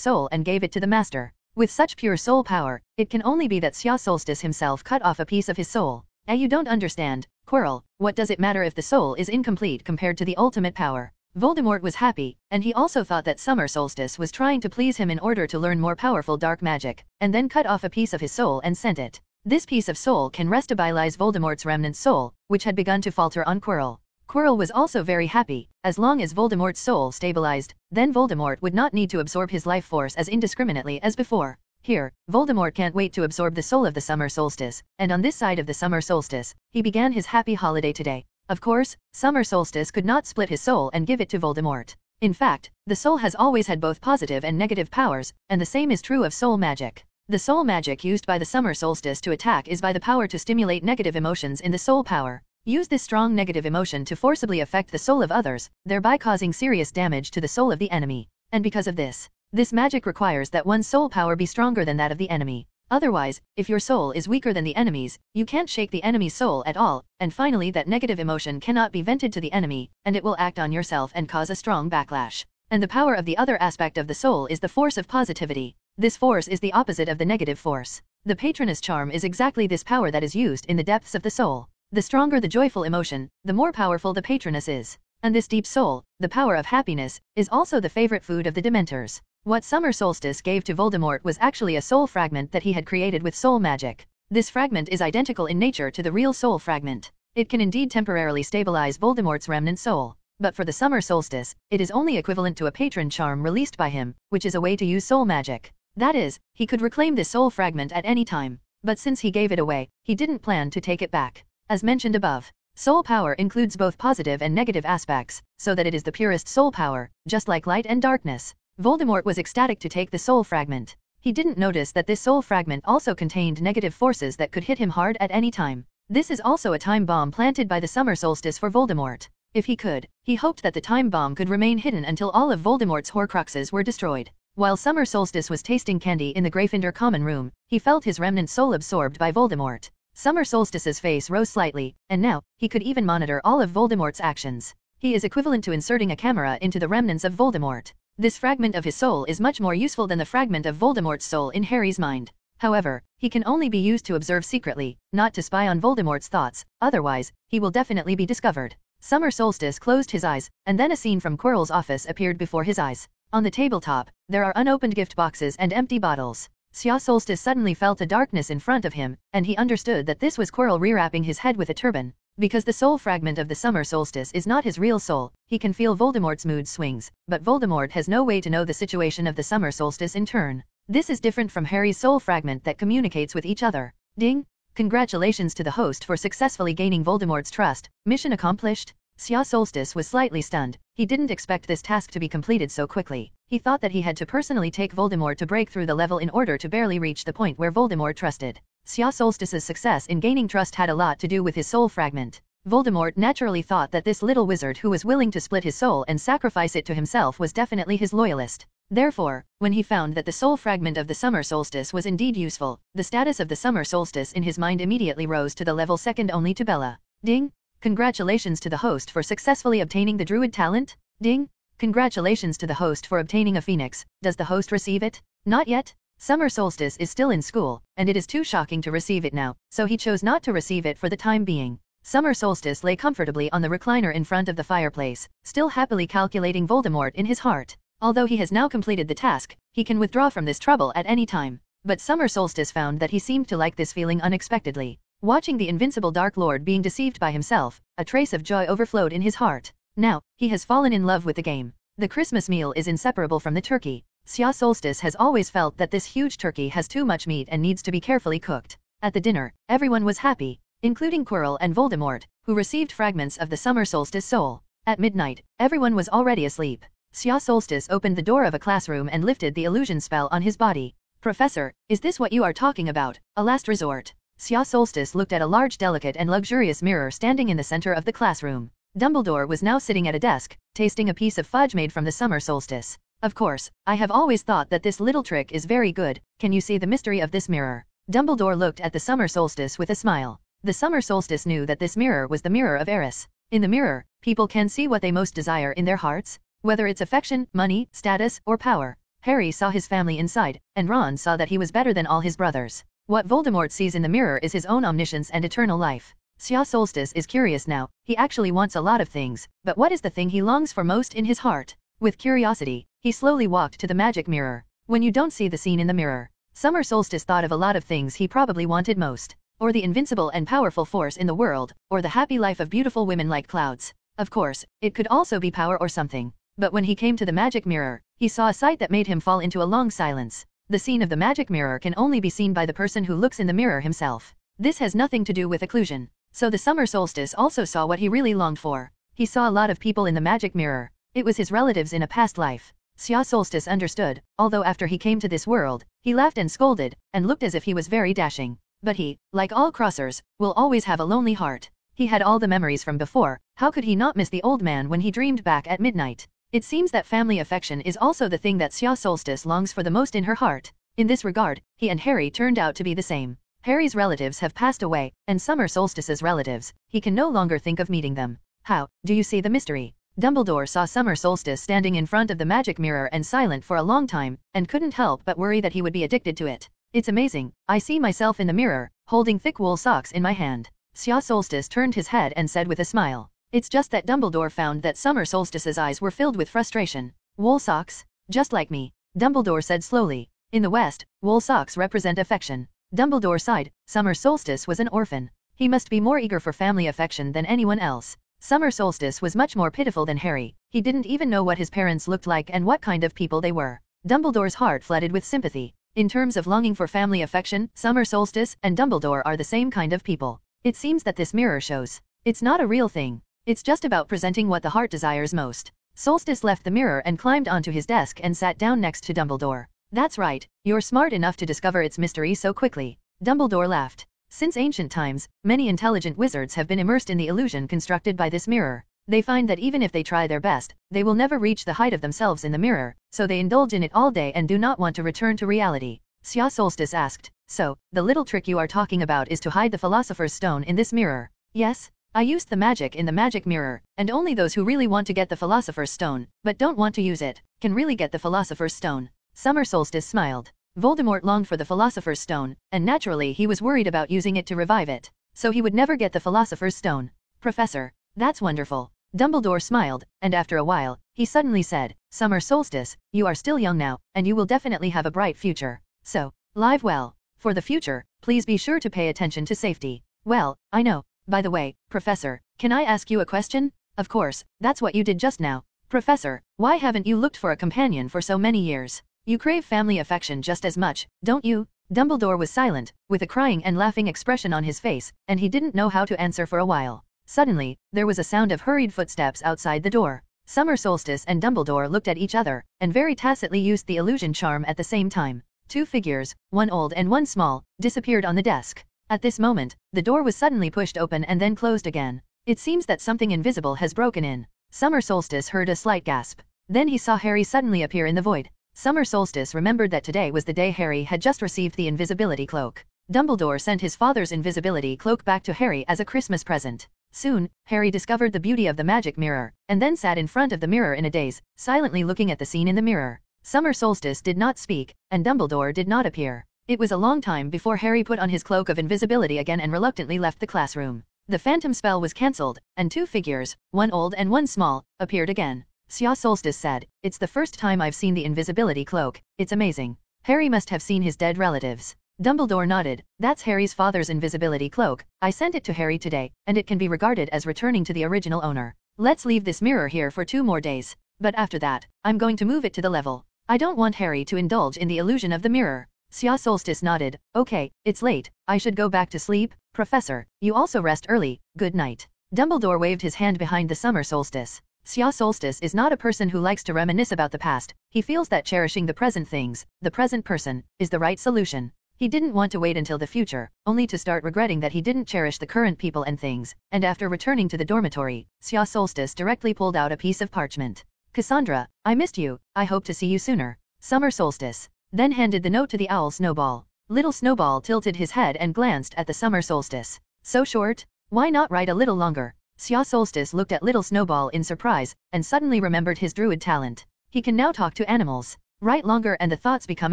soul and gave it to the master. With such pure soul power, it can only be that Sya Solstice himself cut off a piece of his soul. You don't understand, Quirrell. What does it matter if the soul is incomplete compared to the ultimate power? Voldemort was happy, and he also thought that Summer Solstice was trying to please him in order to learn more powerful dark magic, and then cut off a piece of his soul and sent it. This piece of soul can restabilize Voldemort's remnant soul, which had begun to falter on Quirrell. Quirrell was also very happy. As long as Voldemort's soul stabilized, then Voldemort would not need to absorb his life force as indiscriminately as before. Here, Voldemort can't wait to absorb the soul of the summer solstice, and on this side of the summer solstice, he began his happy holiday today. Of course, summer solstice could not split his soul and give it to Voldemort. In fact, the soul has always had both positive and negative powers, and the same is true of soul magic. The soul magic used by the summer solstice to attack is by the power to stimulate negative emotions in the soul power. Use this strong negative emotion to forcibly affect the soul of others, thereby causing serious damage to the soul of the enemy. And because of this magic requires that one's soul power be stronger than that of the enemy. Otherwise, if your soul is weaker than the enemy's, you can't shake the enemy's soul at all, and finally that negative emotion cannot be vented to the enemy, and it will act on yourself and cause a strong backlash. And the power of the other aspect of the soul is the force of positivity. This force is the opposite of the negative force. The Patronus charm is exactly this power that is used in the depths of the soul. The stronger the joyful emotion, the more powerful the Patronus is. And this deep soul, the power of happiness, is also the favorite food of the Dementors. What Summer Solstice gave to Voldemort was actually a soul fragment that he had created with soul magic. This fragment is identical in nature to the real soul fragment. It can indeed temporarily stabilize Voldemort's remnant soul. But for the Summer Solstice, it is only equivalent to a patron charm released by him, which is a way to use soul magic. That is, he could reclaim this soul fragment at any time. But since he gave it away, he didn't plan to take it back. As mentioned above, soul power includes both positive and negative aspects, so that it is the purest soul power, just like light and darkness. Voldemort was ecstatic to take the soul fragment. He didn't notice that this soul fragment also contained negative forces that could hit him hard at any time. This is also a time bomb planted by the summer solstice for Voldemort. If he could, he hoped that the time bomb could remain hidden until all of Voldemort's Horcruxes were destroyed. While Summer Solstice was tasting candy in the Gryffindor common room, he felt his remnant soul absorbed by Voldemort. Summer Solstice's face rose slightly, and now, he could even monitor all of Voldemort's actions. He is equivalent to inserting a camera into the remnants of Voldemort. This fragment of his soul is much more useful than the fragment of Voldemort's soul in Harry's mind. However, he can only be used to observe secretly, not to spy on Voldemort's thoughts, otherwise, he will definitely be discovered. Summer Solstice closed his eyes, and then a scene from Quirrell's office appeared before his eyes. On the tabletop, there are unopened gift boxes and empty bottles. Sya Solstice suddenly felt a darkness in front of him, and he understood that this was Quirrell rewrapping his head with a turban. Because the soul fragment of the summer solstice is not his real soul, he can feel Voldemort's mood swings, but Voldemort has no way to know the situation of the summer solstice in turn. This is different from Harry's soul fragment that communicates with each other. Ding! Congratulations to the host for successfully gaining Voldemort's trust. Mission accomplished. Sya Solstice was slightly stunned. He didn't expect this task to be completed so quickly. He thought that he had to personally take Voldemort to break through the level in order to barely reach the point where Voldemort trusted. Sya Solstice's success in gaining trust had a lot to do with his soul fragment. Voldemort naturally thought that this little wizard who was willing to split his soul and sacrifice it to himself was definitely his loyalist. Therefore, when he found that the soul fragment of the summer solstice was indeed useful, the status of the summer solstice in his mind immediately rose to the level second only to Bella. Ding! Congratulations to the host for successfully obtaining the druid talent. Ding! Congratulations to the host for obtaining a phoenix. Does the host receive it? Not yet. Summer solstice is still in school, and it is too shocking to receive it now, so he chose not to receive it for the time being. Summer solstice lay comfortably on the recliner in front of the fireplace, still happily calculating Voldemort in his heart. Although he has now completed the task, he can withdraw from this trouble at any time. But Summer solstice found that he seemed to like this feeling unexpectedly. Watching the invincible Dark Lord being deceived by himself, a trace of joy overflowed in his heart. Now, he has fallen in love with the game. The Christmas meal is inseparable from the turkey. Xia Solstice has always felt that this huge turkey has too much meat and needs to be carefully cooked. At the dinner, everyone was happy, including Quirrell and Voldemort, who received fragments of the Summer Solstice soul. At midnight, everyone was already asleep. Xia Solstice opened the door of a classroom and lifted the illusion spell on his body. Professor, is this what you are talking about, a last resort? Xia Solstice looked at a large, delicate and luxurious mirror standing in the center of the classroom. Dumbledore was now sitting at a desk, tasting a piece of fudge made from the summer solstice. Of course, I have always thought that this little trick is very good. Can you see the mystery of this mirror? Dumbledore looked at the summer solstice with a smile. The summer solstice knew that this mirror was the mirror of Eris. In the mirror, people can see what they most desire in their hearts, whether it's affection, money, status, or power. Harry saw his family inside, and Ron saw that he was better than all his brothers. What Voldemort sees in the mirror is his own omniscience and eternal life. Xia Solstice is curious now. He actually wants a lot of things, but what is the thing he longs for most in his heart? With curiosity, he slowly walked to the magic mirror. When you don't see the scene in the mirror, Summer Solstice thought of a lot of things he probably wanted most. Or the invincible and powerful force in the world, or the happy life of beautiful women like clouds. Of course, it could also be power or something. But when he came to the magic mirror, he saw a sight that made him fall into a long silence. The scene of the magic mirror can only be seen by the person who looks in the mirror himself. This has nothing to do with occlusion. So the summer solstice also saw what he really longed for. He saw a lot of people in the magic mirror. It was his relatives in a past life. Xia Solstice understood, although after he came to this world, he laughed and scolded, and looked as if he was very dashing. But he, like all crossers, will always have a lonely heart. He had all the memories from before. How could he not miss the old man when he dreamed back at midnight? It seems that family affection is also the thing that Xia Solstice longs for the most in her heart. In this regard, he and Harry turned out to be the same. Harry's relatives have passed away, and Summer Solstice's relatives, he can no longer think of meeting them. How, do you see the mystery? Dumbledore saw Summer Solstice standing in front of the magic mirror and silent for a long time, and couldn't help but worry that he would be addicted to it. It's amazing, I see myself in the mirror, holding thick wool socks in my hand. Xia Solstice turned his head and said with a smile. It's just that Dumbledore found that Summer Solstice's eyes were filled with frustration. Wool socks? Just like me. Dumbledore said slowly. In the West, wool socks represent affection. Dumbledore sighed. Summer Solstice was an orphan. He must be more eager for family affection than anyone else. Summer Solstice was much more pitiful than Harry. He didn't even know what his parents looked like and what kind of people they were. Dumbledore's heart flooded with sympathy. In terms of longing for family affection, Summer Solstice and Dumbledore are the same kind of people. It seems that this mirror shows. It's not a real thing. It's just about presenting what the heart desires most. Solstice left the mirror and climbed onto his desk and sat down next to Dumbledore. That's right, you're smart enough to discover its mystery so quickly. Dumbledore laughed. Since ancient times, many intelligent wizards have been immersed in the illusion constructed by this mirror. They find that even if they try their best, they will never reach the height of themselves in the mirror, so they indulge in it all day and do not want to return to reality. Xia Solstice asked, so, the little trick you are talking about is to hide the Philosopher's Stone in this mirror? Yes. I used the magic in the magic mirror, and only those who really want to get the Philosopher's Stone, but don't want to use it, can really get the Philosopher's Stone. Summer Solstice smiled. Voldemort longed for the Philosopher's Stone, and naturally he was worried about using it to revive it, so he would never get the Philosopher's Stone. Professor, that's wonderful. Dumbledore smiled, and after a while, he suddenly said, Summer Solstice, you are still young now, and you will definitely have a bright future. So, live well. For the future, please be sure to pay attention to safety. Well, I know. By the way, Professor, can I ask you a question? Of course, that's what you did just now. Professor, why haven't you looked for a companion for so many years? You crave family affection just as much, don't you? Dumbledore was silent, with a crying and laughing expression on his face, and he didn't know how to answer for a while. Suddenly, there was a sound of hurried footsteps outside the door. Summer Solstice and Dumbledore looked at each other, and very tacitly used the illusion charm at the same time. Two figures, one old and one small, disappeared on the desk. At this moment, the door was suddenly pushed open and then closed again. It seems that something invisible has broken in. Summer Solstice heard a slight gasp. Then he saw Harry suddenly appear in the void. Summer Solstice remembered that today was the day Harry had just received the invisibility cloak. Dumbledore sent his father's invisibility cloak back to Harry as a Christmas present. Soon, Harry discovered the beauty of the magic mirror, and then sat in front of the mirror in a daze, silently looking at the scene in the mirror. Summer solstice did not speak, and Dumbledore did not appear. It was a long time before Harry put on his cloak of invisibility again and reluctantly left the classroom. The phantom spell was cancelled, and two figures, one old and one small, appeared again. Sia Solstice said, "It's the first time I've seen the invisibility cloak, it's amazing. Harry must have seen his dead relatives." Dumbledore nodded. "That's Harry's father's invisibility cloak. I sent it to Harry today, and it can be regarded as returning to the original owner. Let's leave this mirror here for 2 more days. But after that, I'm going to move it to the level. I don't want Harry to indulge in the illusion of the mirror." Sia Solstice nodded. "Okay, it's late. I should go back to sleep. Professor, you also rest early. Good night." Dumbledore waved his hand behind the summer solstice. Sia Solstice is not a person who likes to reminisce about the past. He feels that cherishing the present things, the present person, is the right solution. He didn't want to wait until the future, only to start regretting that he didn't cherish the current people and things, and after returning to the dormitory, Sia Solstice directly pulled out a piece of parchment. "Cassandra, I missed you, I hope to see you sooner. Summer Solstice." Then handed the note to the owl Snowball. Little Snowball tilted his head and glanced at the summer solstice. "So short? Why not write a little longer?" Sia Solstice looked at Little Snowball in surprise, and suddenly remembered his druid talent. He can now talk to animals. Write longer and the thoughts become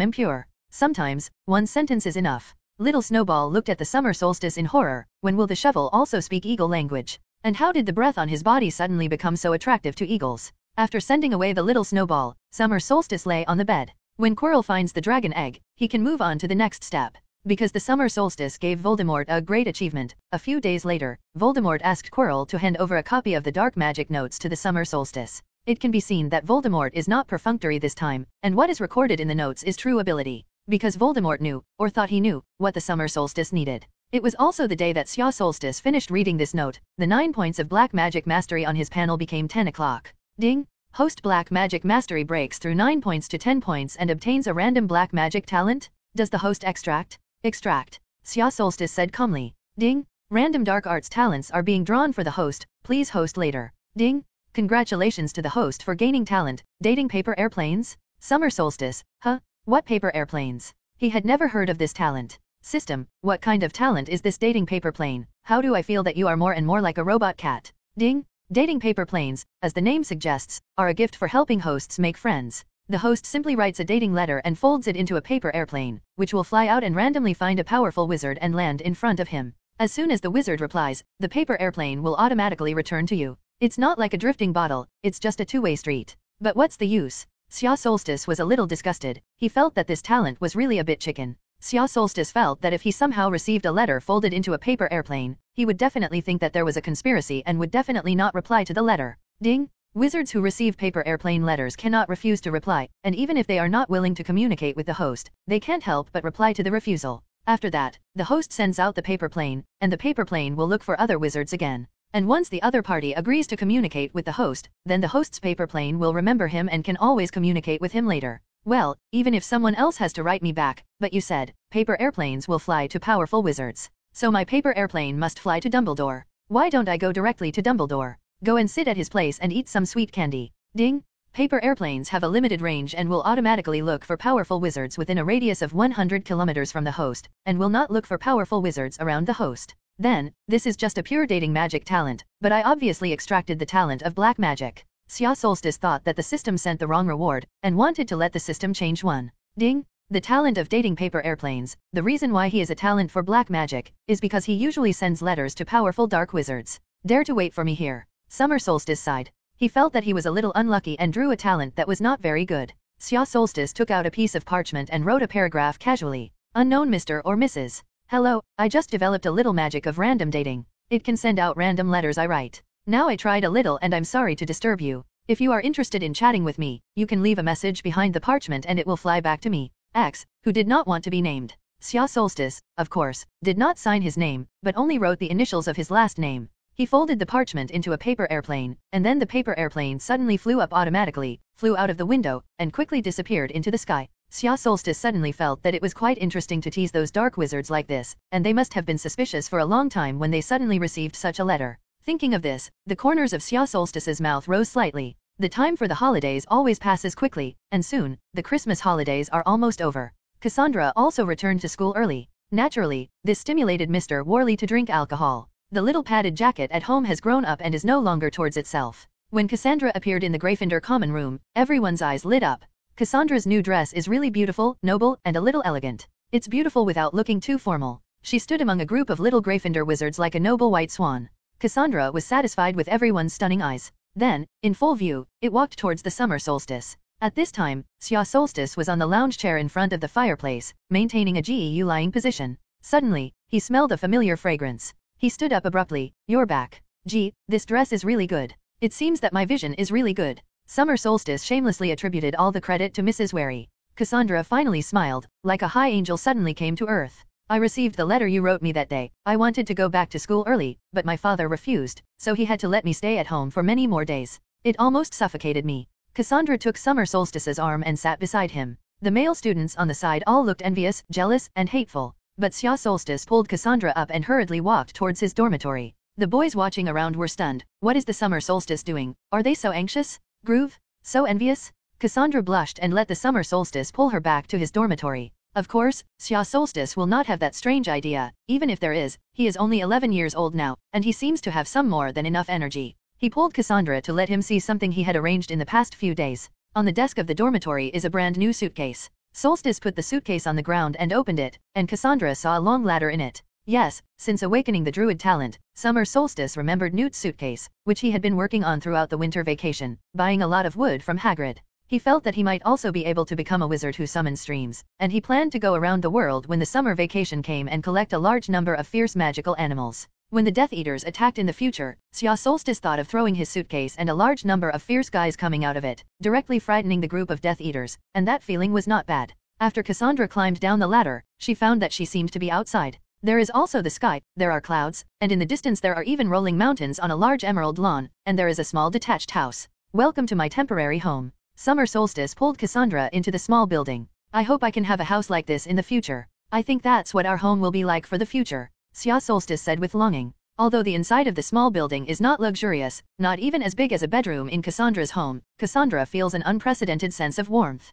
impure. Sometimes, 1 sentence is enough. Little Snowball looked at the summer solstice in horror. When will the shovel also speak eagle language? And how did the breath on his body suddenly become so attractive to eagles? After sending away the little Snowball, summer solstice lay on the bed. When Quirrell finds the dragon egg, he can move on to the next step. Because the summer solstice gave Voldemort a great achievement, a few days later, Voldemort asked Quirrell to hand over a copy of the dark magic notes to the summer solstice. It can be seen that Voldemort is not perfunctory this time, and what is recorded in the notes is true ability. Because Voldemort knew, or thought he knew, what the summer solstice needed. It was also the day that Sia Solstice finished reading this note. The 9 points of black magic mastery on his panel became 10 o'clock. Ding! Host Black Magic Mastery breaks through 9 points to 10 points and obtains a random black magic talent. Does the host extract? Extract. Sia Solstice said calmly. Ding! Random dark arts talents are being drawn for the host. Please host later. Ding! Congratulations to the host for gaining talent. Dating paper airplanes? Summer solstice. Huh? What paper airplanes? He had never heard of this talent. System, what kind of talent is this dating paper plane? How do I feel that you are more and more like a robot cat? Ding! Dating paper planes, as the name suggests, are a gift for helping hosts make friends. The host simply writes a dating letter and folds it into a paper airplane, which will fly out and randomly find a powerful wizard and land in front of him. As soon as the wizard replies, the paper airplane will automatically return to you. It's not like a drifting bottle, it's just a two-way street. But what's the use? Sia Solstice was a little disgusted. He felt that this talent was really a bit chicken. Sia Solstice felt that if he somehow received a letter folded into a paper airplane, he would definitely think that there was a conspiracy and would definitely not reply to the letter. Ding! Wizards who receive paper airplane letters cannot refuse to reply, and even if they are not willing to communicate with the host, they can't help but reply to the refusal. After that, the host sends out the paper plane, and the paper plane will look for other wizards again. And once the other party agrees to communicate with the host, then the host's paper plane will remember him and can always communicate with him later. Well, even if someone else has to write me back, but you said, paper airplanes will fly to powerful wizards. So my paper airplane must fly to Dumbledore. Why don't I go directly to Dumbledore? Go and sit at his place and eat some sweet candy. Ding! Paper airplanes have a limited range and will automatically look for powerful wizards within a radius of 100 kilometers from the host, and will not look for powerful wizards around the host. Then, this is just a pure dating magic talent, but I obviously extracted the talent of black magic. Sia Solstice thought that the system sent the wrong reward, and wanted to let the system change one. Ding! The talent of dating paper airplanes. The reason why he is a talent for black magic, is because he usually sends letters to powerful dark wizards. Dare to wait for me here. Summer Solstice sighed. He felt that he was a little unlucky and drew a talent that was not very good. Sia Solstice took out a piece of parchment and wrote a paragraph casually. Unknown Mr. or Mrs. Hello, I just developed a little magic of random dating. It can send out random letters I write. Now I tried a little and I'm sorry to disturb you. If you are interested in chatting with me, you can leave a message behind the parchment and it will fly back to me. X, who did not want to be named. Sia Solstice, of course, did not sign his name, but only wrote the initials of his last name. He folded the parchment into a paper airplane, and then the paper airplane suddenly flew up automatically, flew out of the window, and quickly disappeared into the sky. Sia Solstice suddenly felt that it was quite interesting to tease those dark wizards like this, and they must have been suspicious for a long time when they suddenly received such a letter. Thinking of this, the corners of Sia Solstice's mouth rose slightly. The time for the holidays always passes quickly, and soon, the Christmas holidays are almost over. Cassandra also returned to school early. Naturally, this stimulated Mr. Worley to drink alcohol. The little padded jacket at home has grown up and is no longer towards itself. When Cassandra appeared in the Gryffindor common room, everyone's eyes lit up. Cassandra's new dress is really beautiful, noble, and a little elegant. It's beautiful without looking too formal. She stood among a group of little Gryffindor wizards like a noble white swan. Cassandra was satisfied with everyone's stunning eyes. Then, in full view, it walked towards the summer solstice. At this time, Xia Solstice was on the lounge chair in front of the fireplace, maintaining a GEU lying position. Suddenly, he smelled a familiar fragrance. He stood up abruptly. You're back. Gee, this dress is really good. It seems that my vision is really good. Summer Solstice shamelessly attributed all the credit to Mrs. Wary. Cassandra finally smiled, like a high angel suddenly came to earth. I received the letter you wrote me that day. I wanted to go back to school early, but my father refused, so he had to let me stay at home for many more days. It almost suffocated me. Cassandra took Summer Solstice's arm and sat beside him. The male students on the side all looked envious, jealous, and hateful. But Xia Solstice pulled Cassandra up and hurriedly walked towards his dormitory. The boys watching around were stunned. What is the Summer Solstice doing? Are they so anxious? Groove? So envious? Cassandra blushed and let the Summer Solstice pull her back to his dormitory. Of course, Xia Solstice will not have that strange idea. Even if there is, he is only 11 years old now, and he seems to have some more than enough energy. He pulled Cassandra to let him see something he had arranged in the past few days. On the desk of the dormitory is a brand new suitcase. Solstice put the suitcase on the ground and opened it, and Cassandra saw a long ladder in it. Yes, since awakening the druid talent, Summer Solstice remembered Newt's suitcase, which he had been working on throughout the winter vacation, buying a lot of wood from Hagrid. He felt that he might also be able to become a wizard who summons streams, and he planned to go around the world when the summer vacation came and collect a large number of fierce magical animals. When the Death Eaters attacked in the future, Xia Solstice thought of throwing his suitcase and a large number of fierce guys coming out of it, directly frightening the group of Death Eaters, and that feeling was not bad. After Cassandra climbed down the ladder, she found that she seemed to be outside. There is also the sky, there are clouds, and in the distance there are even rolling mountains on a large emerald lawn, and there is a small detached house. Welcome to my temporary home. Summer Solstice pulled Cassandra into the small building. I hope I can have a house like this in the future. I think that's what our home will be like for the future. Xia Solstice said with longing. Although the inside of the small building is not luxurious, not even as big as a bedroom in Cassandra's home, Cassandra feels an unprecedented sense of warmth.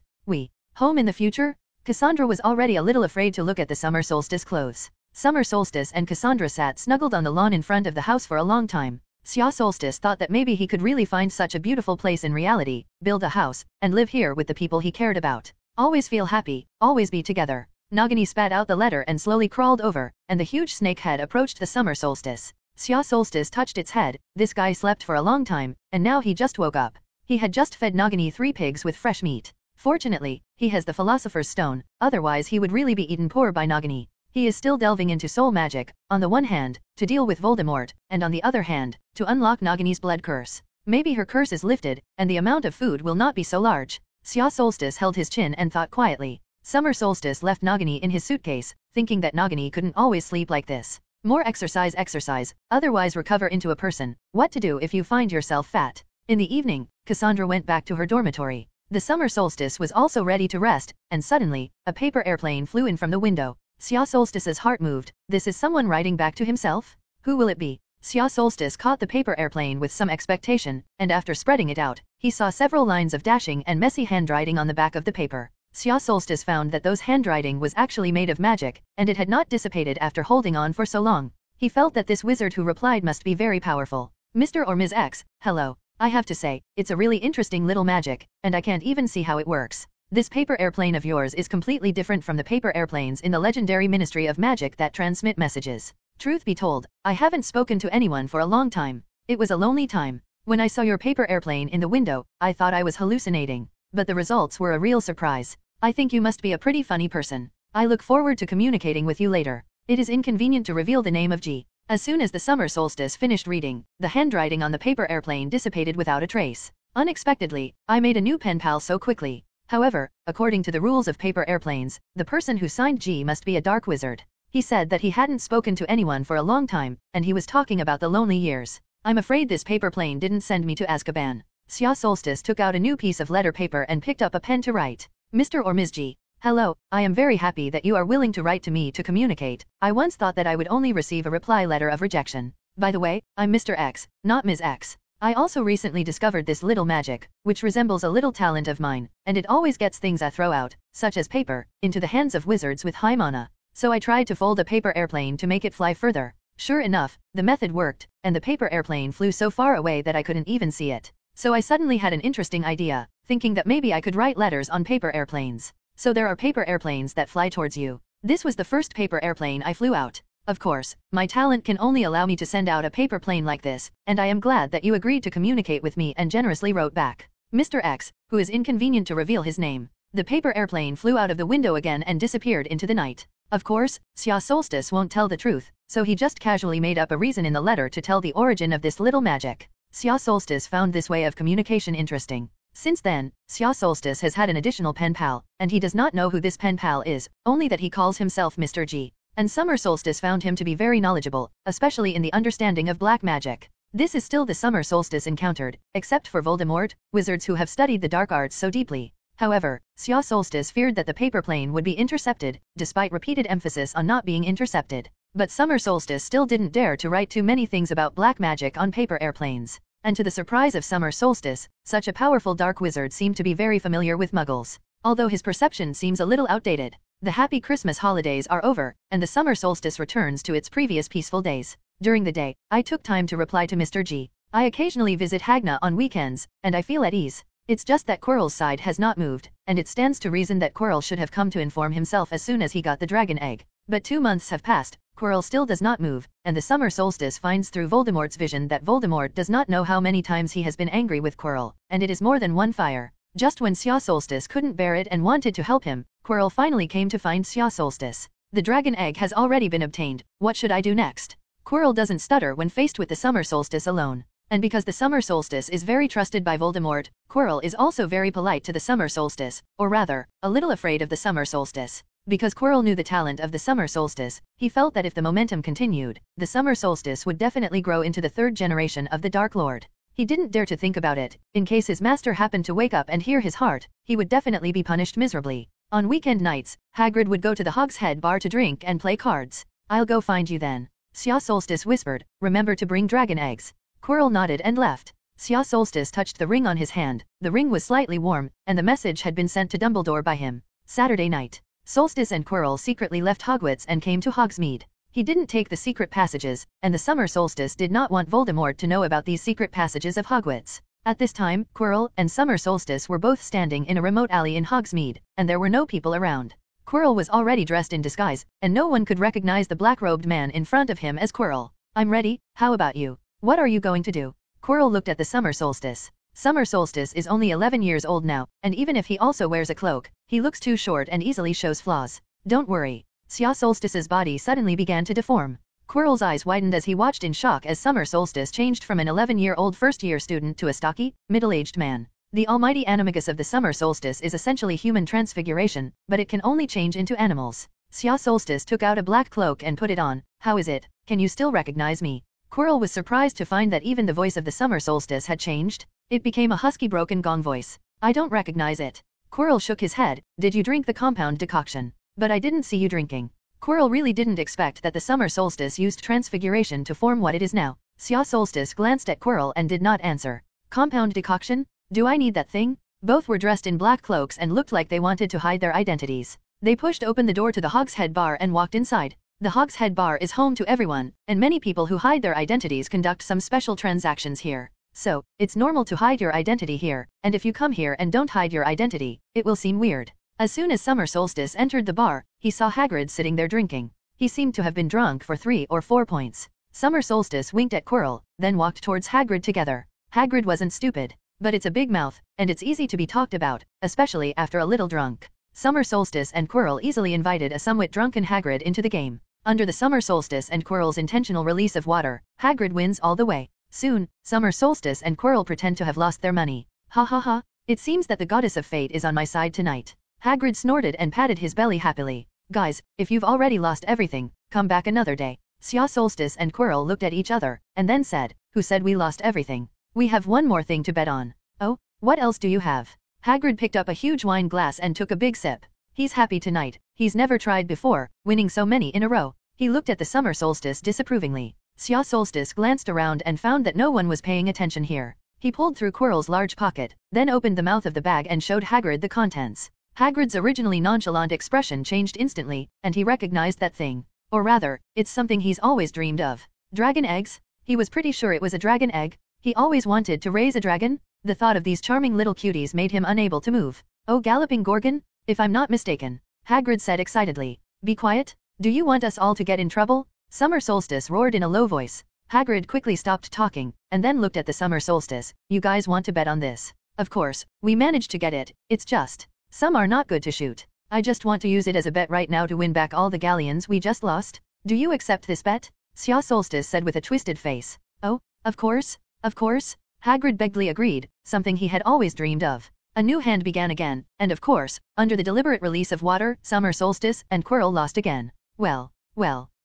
Home in the future? Cassandra was already a little afraid to look at the Summer Solstice clothes. Summer Solstice and Cassandra sat snuggled on the lawn in front of the house for a long time. Xia Solstice thought that maybe he could really find such a beautiful place in reality, build a house, and live here with the people he cared about. Always feel happy, always be together. Nagini spat out the letter and slowly crawled over, and the huge snake head approached the Summer Solstice. Xia Solstice touched its head. This guy slept for a long time, and now he just woke up. He had just fed Nagini 3 pigs with fresh meat. Fortunately, he has the Philosopher's Stone, otherwise he would really be eaten poor by Nagini. He is still delving into soul magic, on the one hand, to deal with Voldemort, and on the other hand, to unlock Nagini's blood curse. Maybe her curse is lifted, and the amount of food will not be so large. Xia Solstice held his chin and thought quietly. Summer Solstice left Nagini in his suitcase, thinking that Nagini couldn't always sleep like this. More exercise, otherwise recover into a person. What to do if you find yourself fat? In the evening, Cassandra went back to her dormitory. The Summer Solstice was also ready to rest, and suddenly, a paper airplane flew in from the window. Xia Solstice's heart moved. This is someone writing back to himself? Who will it be? Xia Solstice caught the paper airplane with some expectation, and after spreading it out, he saw several lines of dashing and messy handwriting on the back of the paper. Xia Solstice found that those handwriting was actually made of magic, and it had not dissipated after holding on for so long. He felt that this wizard who replied must be very powerful. Mr. or Ms. X, hello. I have to say, it's a really interesting little magic, and I can't even see how it works. This paper airplane of yours is completely different from the paper airplanes in the legendary Ministry of Magic that transmit messages. Truth be told, I haven't spoken to anyone for a long time. It was a lonely time. When I saw your paper airplane in the window, I thought I was hallucinating. But the results were a real surprise. I think you must be a pretty funny person. I look forward to communicating with you later. It is inconvenient to reveal the name of G. As soon as the Summer Solstice finished reading, the handwriting on the paper airplane dissipated without a trace. Unexpectedly, I made a new pen pal so quickly. However, according to the rules of paper airplanes, the person who signed G must be a dark wizard. He said that he hadn't spoken to anyone for a long time, and he was talking about the lonely years. I'm afraid this paper plane didn't send me to Azkaban. Xia Solstice took out a new piece of letter paper and picked up a pen to write. Mr. or Ms. G. Hello, I am very happy that you are willing to write to me to communicate. I once thought that I would only receive a reply letter of rejection. By the way, I'm Mr. X, not Ms. X. I also recently discovered this little magic, which resembles a little talent of mine, and it always gets things I throw out, such as paper, into the hands of wizards with high mana. So I tried to fold a paper airplane to make it fly further. Sure enough, the method worked, and the paper airplane flew so far away that I couldn't even see it. So I suddenly had an interesting idea, thinking that maybe I could write letters on paper airplanes. So there are paper airplanes that fly towards you. This was the first paper airplane I flew out. Of course, my talent can only allow me to send out a paper plane like this, and I am glad that you agreed to communicate with me and generously wrote back. Mr. X, who is inconvenient to reveal his name. The paper airplane flew out of the window again and disappeared into the night. Of course, Xia Solstice won't tell the truth, so he just casually made up a reason in the letter to tell the origin of this little magic. Xia Solstice found this way of communication interesting. Since then, Xia Solstice has had an additional pen pal, and he does not know who this pen pal is, only that he calls himself Mr. G. And Summer Solstice found him to be very knowledgeable, especially in the understanding of black magic. This is still the Summer Solstice encountered, except for Voldemort, wizards who have studied the dark arts so deeply. However, Xia Solstice feared that the paper plane would be intercepted, despite repeated emphasis on not being intercepted. But Summer Solstice still didn't dare to write too many things about black magic on paper airplanes. And to the surprise of Summer Solstice, such a powerful dark wizard seemed to be very familiar with muggles. Although his perception seems a little outdated. The happy Christmas holidays are over, and the summer solstice returns to its previous peaceful days. During the day, I took time to reply to Mr. G. I occasionally visit Hagna on weekends, and I feel at ease. It's just that Quirrell's side has not moved, and it stands to reason that Quirrell should have come to inform himself as soon as he got the dragon egg. But 2 months have passed, Quirrell still does not move, and the summer solstice finds through Voldemort's vision that Voldemort does not know how many times he has been angry with Quirrell, and it is more than one fire. Just when Xia Solstice couldn't bear it and wanted to help him, Quirrell finally came to find Xia Solstice. The dragon egg has already been obtained, what should I do next? Quirrell doesn't stutter when faced with the summer solstice alone. And because the summer solstice is very trusted by Voldemort, Quirrell is also very polite to the summer solstice, or rather, a little afraid of the summer solstice. Because Quirrell knew the talent of the summer solstice, he felt that if the momentum continued, the summer solstice would definitely grow into the 3rd generation of the Dark Lord. He didn't dare to think about it. In case his master happened to wake up and hear his heart, he would definitely be punished miserably. On weekend nights, Hagrid would go to the Hogshead bar to drink and play cards. I'll go find you then. Xia Solstice whispered, remember to bring dragon eggs. Quirrell nodded and left. Xia Solstice touched the ring on his hand. The ring was slightly warm, and the message had been sent to Dumbledore by him. Saturday night. Solstice and Quirrell secretly left Hogwarts and came to Hogsmeade. He didn't take the secret passages, and the summer solstice did not want Voldemort to know about these secret passages of Hogwarts. At this time, Quirrell and Summer Solstice were both standing in a remote alley in Hogsmeade, and there were no people around. Quirrell was already dressed in disguise, and no one could recognize the black-robed man in front of him as Quirrell. I'm ready, how about you? What are you going to do? Quirrell looked at the summer solstice. Summer Solstice is only 11 years old now, and even if he also wears a cloak, he looks too short and easily shows flaws. Don't worry. Xia Solstice's body suddenly began to deform. Quirrell's eyes widened as he watched in shock as Summer Solstice changed from an 11-year-old first-year student to a stocky, middle-aged man. The almighty animagus of the Summer Solstice is essentially human transfiguration, but it can only change into animals. Xia Solstice took out a black cloak and put it on. How is it? Can you still recognize me? Quirrell was surprised to find that even the voice of the Summer Solstice had changed. It became a husky broken gong voice. I don't recognize it. Quirrell shook his head. Did you drink the compound decoction? But I didn't see you drinking. Quirrell really didn't expect that the Summer Solstice used transfiguration to form what it is now. Xia Solstice glanced at Quirrell and did not answer. Compound decoction? Do I need that thing? Both were dressed in black cloaks and looked like they wanted to hide their identities. They pushed open the door to the Hogshead bar and walked inside. The Hogshead bar is home to everyone, and many people who hide their identities conduct some special transactions here. So, it's normal to hide your identity here, and if you come here and don't hide your identity, it will seem weird. As soon as Summer Solstice entered the bar, he saw Hagrid sitting there drinking. He seemed to have been drunk for 3 or 4 points. Summer Solstice winked at Quirrell, then walked towards Hagrid together. Hagrid wasn't stupid, but it's a big mouth, and it's easy to be talked about, especially after a little drunk. Summer Solstice and Quirrell easily invited a somewhat drunken Hagrid into the game. Under the Summer Solstice and Quirrell's intentional release of water, Hagrid wins all the way. Soon, Summer Solstice and Quirrell pretend to have lost their money. Ha ha ha, it seems that the goddess of fate is on my side tonight. Hagrid snorted and patted his belly happily. Guys, if you've already lost everything, come back another day. Xia Solstice and Quirrell looked at each other, and then said, who said we lost everything? We have one more thing to bet on. Oh, what else do you have? Hagrid picked up a huge wine glass and took a big sip. He's happy tonight. He's never tried before, winning so many in a row. He looked at the Summer Solstice disapprovingly. Xia Solstice glanced around and found that no one was paying attention here. He pulled through Quirrell's large pocket, then opened the mouth of the bag and showed Hagrid the contents. Hagrid's originally nonchalant expression changed instantly, and he recognized that thing. Or rather, it's something he's always dreamed of. Dragon eggs? He was pretty sure it was a dragon egg. He always wanted to raise a dragon. The thought of these charming little cuties made him unable to move. Oh, galloping Gorgon? If I'm not mistaken, Hagrid said excitedly. Be quiet. Do you want us all to get in trouble? Summer Solstice roared in a low voice. Hagrid quickly stopped talking, and then looked at the Summer Solstice. You guys want to bet on this? Of course, we managed to get it. It's just, some are not good to shoot. I just want to use it as a bet right now to win back all the galleons we just lost. Do you accept this bet? Xia Solstice said with a twisted face. Oh, of course, of course. Hagrid beggedly agreed, something he had always dreamed of. A new hand began again, and of course, under the deliberate release of water, Summer Solstice and Quirrell lost again. Well,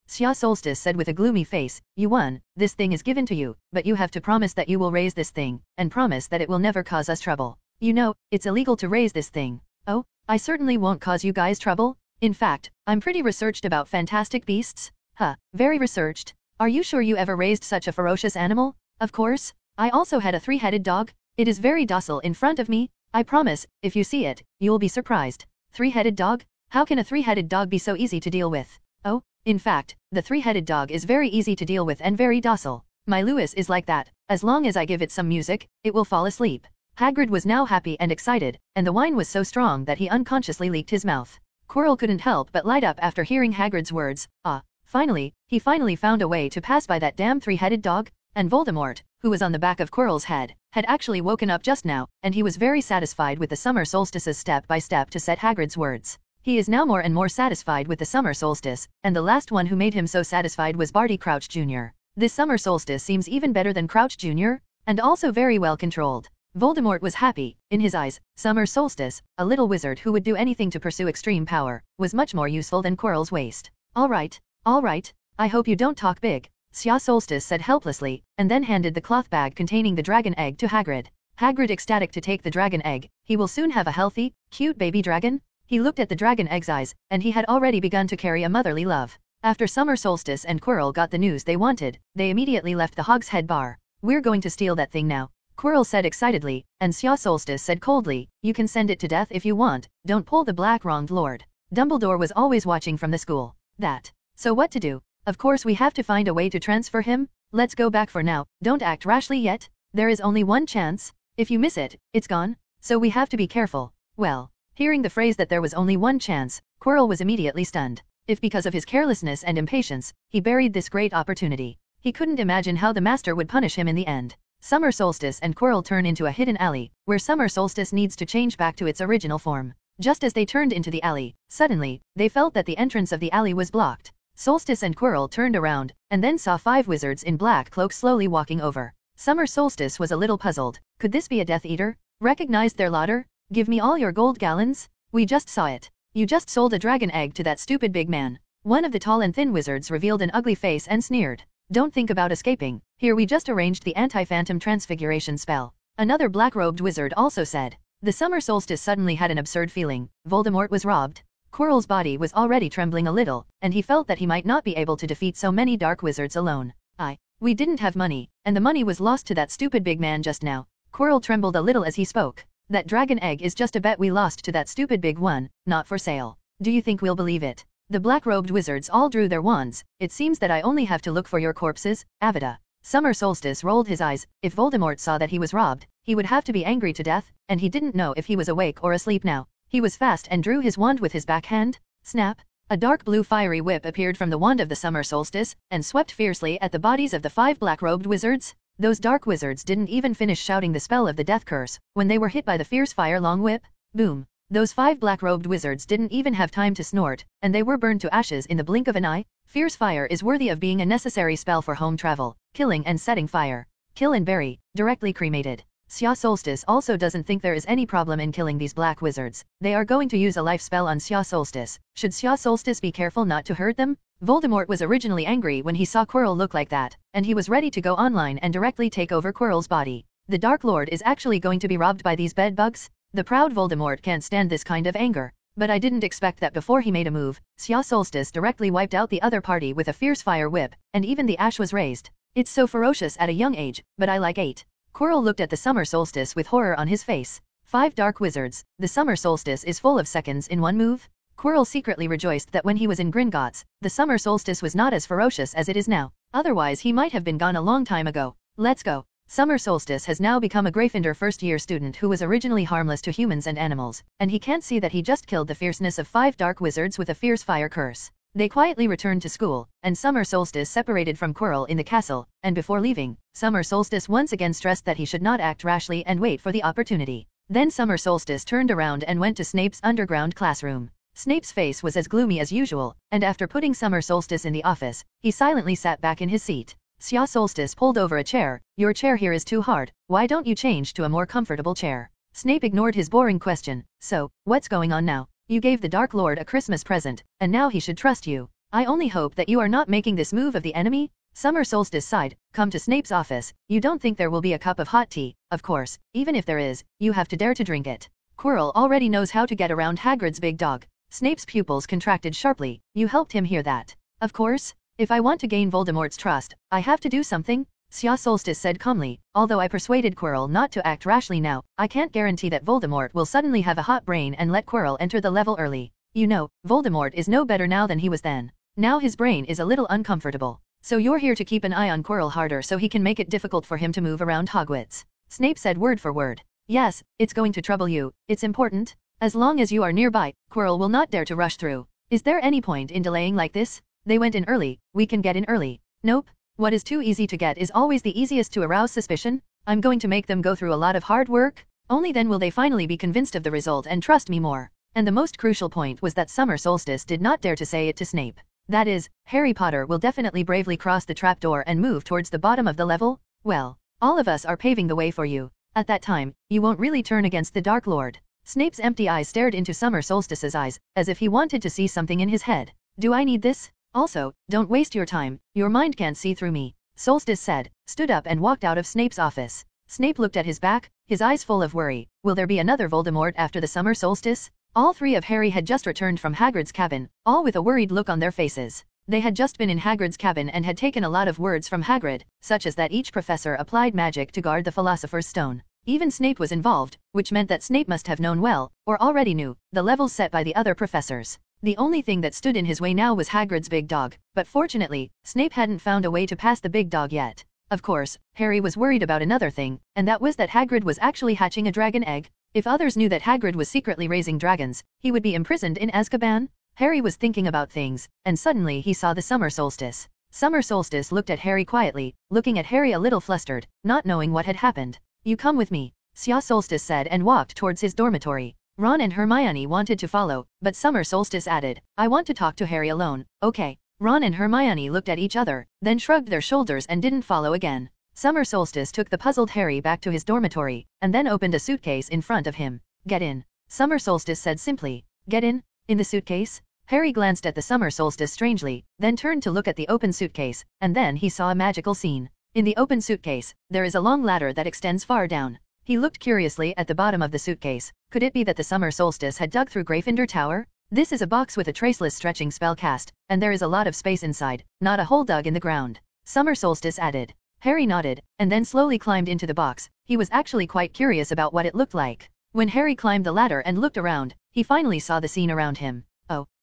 Xia Solstice said with a gloomy face, you won, this thing is given to you, but you have to promise that you will raise this thing, and promise that it will never cause us trouble. You know, it's illegal to raise this thing. Oh, I certainly won't cause you guys trouble. In fact, I'm pretty researched about fantastic beasts. Huh, very researched. Are you sure you ever raised such a ferocious animal? Of course. I also had a three-headed dog. It is very docile in front of me. I promise, if you see it, you'll be surprised. Three-headed dog? How can a three-headed dog be so easy to deal with? Oh, in fact, the three-headed dog is very easy to deal with and very docile. My Lewis is like that. As long as I give it some music, it will fall asleep. Hagrid was now happy and excited, and the wine was so strong that he unconsciously leaked his mouth. Quirrell couldn't help but light up after hearing Hagrid's words. Finally, he finally found a way to pass by that damn three-headed dog. And Voldemort, who was on the back of Quirrell's head, had actually woken up just now, and he was very satisfied with the Summer Solstice's step-by-step to set Hagrid's words. He is now more and more satisfied with the Summer Solstice, and the last one who made him so satisfied was Barty Crouch Jr. This Summer Solstice seems even better than Crouch Jr., and also very well controlled. Voldemort was happy. In his eyes, Summer Solstice, a little wizard who would do anything to pursue extreme power, was much more useful than Quirrell's waste. All right, I hope you don't talk big, Xia Solstice said helplessly, and then handed the cloth bag containing the dragon egg to Hagrid. Hagrid ecstatic to take the dragon egg. He will soon have a healthy, cute baby dragon. He looked at the dragon egg's eyes, and he had already begun to carry a motherly love. After Summer Solstice and Quirrell got the news they wanted, they immediately left the Hogshead Bar. We're going to steal that thing now, Quirrell said excitedly, and Xia Solstice said coldly, you can send it to death if you want, don't pull the black-wronged lord. Dumbledore was always watching from the school. So what to do? Of course we have to find a way to transfer him. Let's go back for now, don't act rashly yet. There is only one chance. If you miss it, it's gone. So we have to be careful. Well, hearing the phrase that there was only one chance, Quirrell was immediately stunned. If because of his carelessness and impatience, he buried this great opportunity, he couldn't imagine how the master would punish him in the end. Summer Solstice and Quirrell turn into a hidden alley, where Summer Solstice needs to change back to its original form. Just as they turned into the alley, suddenly, they felt that the entrance of the alley was blocked. Solstice and Quirrell turned around, and then saw 5 wizards in black cloaks slowly walking over. Summer Solstice was a little puzzled. Could this be a Death Eater? Recognized their lauder? Give me all your gold gallons? We just saw it. You just sold a dragon egg to that stupid big man. One of the tall and thin wizards revealed an ugly face and sneered. Don't think about escaping. Here we just arranged the anti-phantom transfiguration spell. Another black-robed wizard also said. The Summer Solstice suddenly had an absurd feeling. Voldemort was robbed. Quirrell's body was already trembling a little, and he felt that he might not be able to defeat so many dark wizards alone. We didn't have money, and the money was lost to that stupid big man just now. Quirrell trembled a little as he spoke. That dragon egg is just a bet we lost to that stupid big one, not for sale. Do you think we'll believe it? The black-robed wizards all drew their wands. It seems that I only have to look for your corpses, Avada. Summer Solstice rolled his eyes. If Voldemort saw that he was robbed, he would have to be angry to death, and he didn't know if he was awake or asleep now. He was fast and drew his wand with his backhand. Snap! A dark blue fiery whip appeared from the wand of the Summer Solstice, and swept fiercely at the bodies of the 5 black-robed wizards. Those dark wizards didn't even finish shouting the spell of the death curse, when they were hit by the fierce fire-long whip. Boom! Those 5 black-robed wizards didn't even have time to snort, and they were burned to ashes in the blink of an eye. Fierce fire is worthy of being a necessary spell for home travel, killing and setting fire. Kill and bury, directly cremated. Xia Solstice also doesn't think there is any problem in killing these black wizards. They are going to use a life spell on Xia Solstice. Should Xia Solstice be careful not to hurt them? Voldemort was originally angry when he saw Quirrell look like that, and he was ready to go online and directly take over Quirrell's body. The Dark Lord is actually going to be robbed by these bedbugs? The proud Voldemort can't stand this kind of anger. But I didn't expect that before he made a move. Xia Solstice directly wiped out the other party with a fierce fire whip, and even the ash was raised. It's so ferocious at a young age, but I like it. Quirrell looked at the Summer Solstice with horror on his face. 5 dark wizards. The Summer Solstice is full of seconds in one move. Quirrell secretly rejoiced that when he was in Gringotts, the summer solstice was not as ferocious as it is now. Otherwise he might have been gone a long time ago. Let's go. Summer Solstice has now become a Gryffindor first-year student who was originally harmless to humans and animals, and he can't see that he just killed the fierceness of 5 dark wizards with a fierce fire curse. They quietly returned to school, and Summer Solstice separated from Quirrell in the castle, and before leaving, Summer Solstice once again stressed that he should not act rashly and wait for the opportunity. Then Summer Solstice turned around and went to Snape's underground classroom. Snape's face was as gloomy as usual, and after putting Summer Solstice in the office, he silently sat back in his seat. Sya Solstice pulled over a chair. Your chair here is too hard, why don't you change to a more comfortable chair? Snape ignored his boring question. So, what's going on now? You gave the Dark Lord a Christmas present, and now he should trust you. I only hope that you are not making this move of the enemy? Summer Solstice sighed. Come to Snape's office. You don't think there will be a cup of hot tea? Of course, even if there is, you have to dare to drink it. Quirrell already knows how to get around Hagrid's big dog. Snape's pupils contracted sharply. You helped him hear that. Of course. If I want to gain Voldemort's trust, I have to do something, Sya Solstice said calmly. Although I persuaded Quirrell not to act rashly now, I can't guarantee that Voldemort will suddenly have a hot brain and let Quirrell enter the level early. You know, Voldemort is no better now than he was then. Now his brain is a little uncomfortable. So you're here to keep an eye on Quirrell harder so he can make it difficult for him to move around Hogwarts. Snape said word for word. Yes, it's going to trouble you. It's important. As long as you are nearby, Quirrell will not dare to rush through. Is there any point in delaying like this? They went in early, we can get in early. Nope. What is too easy to get is always the easiest to arouse suspicion. I'm going to make them go through a lot of hard work. Only then will they finally be convinced of the result and trust me more. And the most crucial point was that Summer Solstice did not dare to say it to Snape. That is, Harry Potter will definitely bravely cross the trapdoor and move towards the bottom of the level. Well, all of us are paving the way for you. At that time, you won't really turn against the Dark Lord. Snape's empty eyes stared into Summer Solstice's eyes, as if he wanted to see something in his head. Do I need this? Also, don't waste your time, your mind can't see through me, Solstice said, stood up and walked out of Snape's office. Snape looked at his back, his eyes full of worry. Will there be another Voldemort after the summer solstice? All 3 of Harry had just returned from Hagrid's cabin, all with a worried look on their faces. They had just been in Hagrid's cabin and had taken a lot of words from Hagrid, such as that each professor applied magic to guard the Philosopher's Stone. Even Snape was involved, which meant that Snape must have known well, or already knew, the levels set by the other professors. The only thing that stood in his way now was Hagrid's big dog, but fortunately, Snape hadn't found a way to pass the big dog yet. Of course, Harry was worried about another thing, and that was that Hagrid was actually hatching a dragon egg. If others knew that Hagrid was secretly raising dragons, he would be imprisoned in Azkaban. Harry was thinking about things, and suddenly he saw the summer solstice. Summer Solstice looked at Harry quietly, looking at Harry a little flustered, not knowing what had happened. You come with me, Sya Solstice said and walked towards his dormitory. Ron and Hermione wanted to follow, but Summer Solstice added, I want to talk to Harry alone. Okay. Ron and Hermione looked at each other, then shrugged their shoulders and didn't follow again. Summer Solstice took the puzzled Harry back to his dormitory, and then opened a suitcase in front of him. Get in. Summer Solstice said simply. Get in? In the suitcase? Harry glanced at the Summer Solstice strangely, then turned to look at the open suitcase, and then he saw a magical scene. In the open suitcase, there is a long ladder that extends far down. He looked curiously at the bottom of the suitcase. Could it be that the Summer Solstice had dug through Gryffindor Tower? This is a box with a traceless stretching spell cast, and there is a lot of space inside, not a hole dug in the ground. Summer Solstice added. Harry nodded, and then slowly climbed into the box. He was actually quite curious about what it looked like. When Harry climbed the ladder and looked around, he finally saw the scene around him.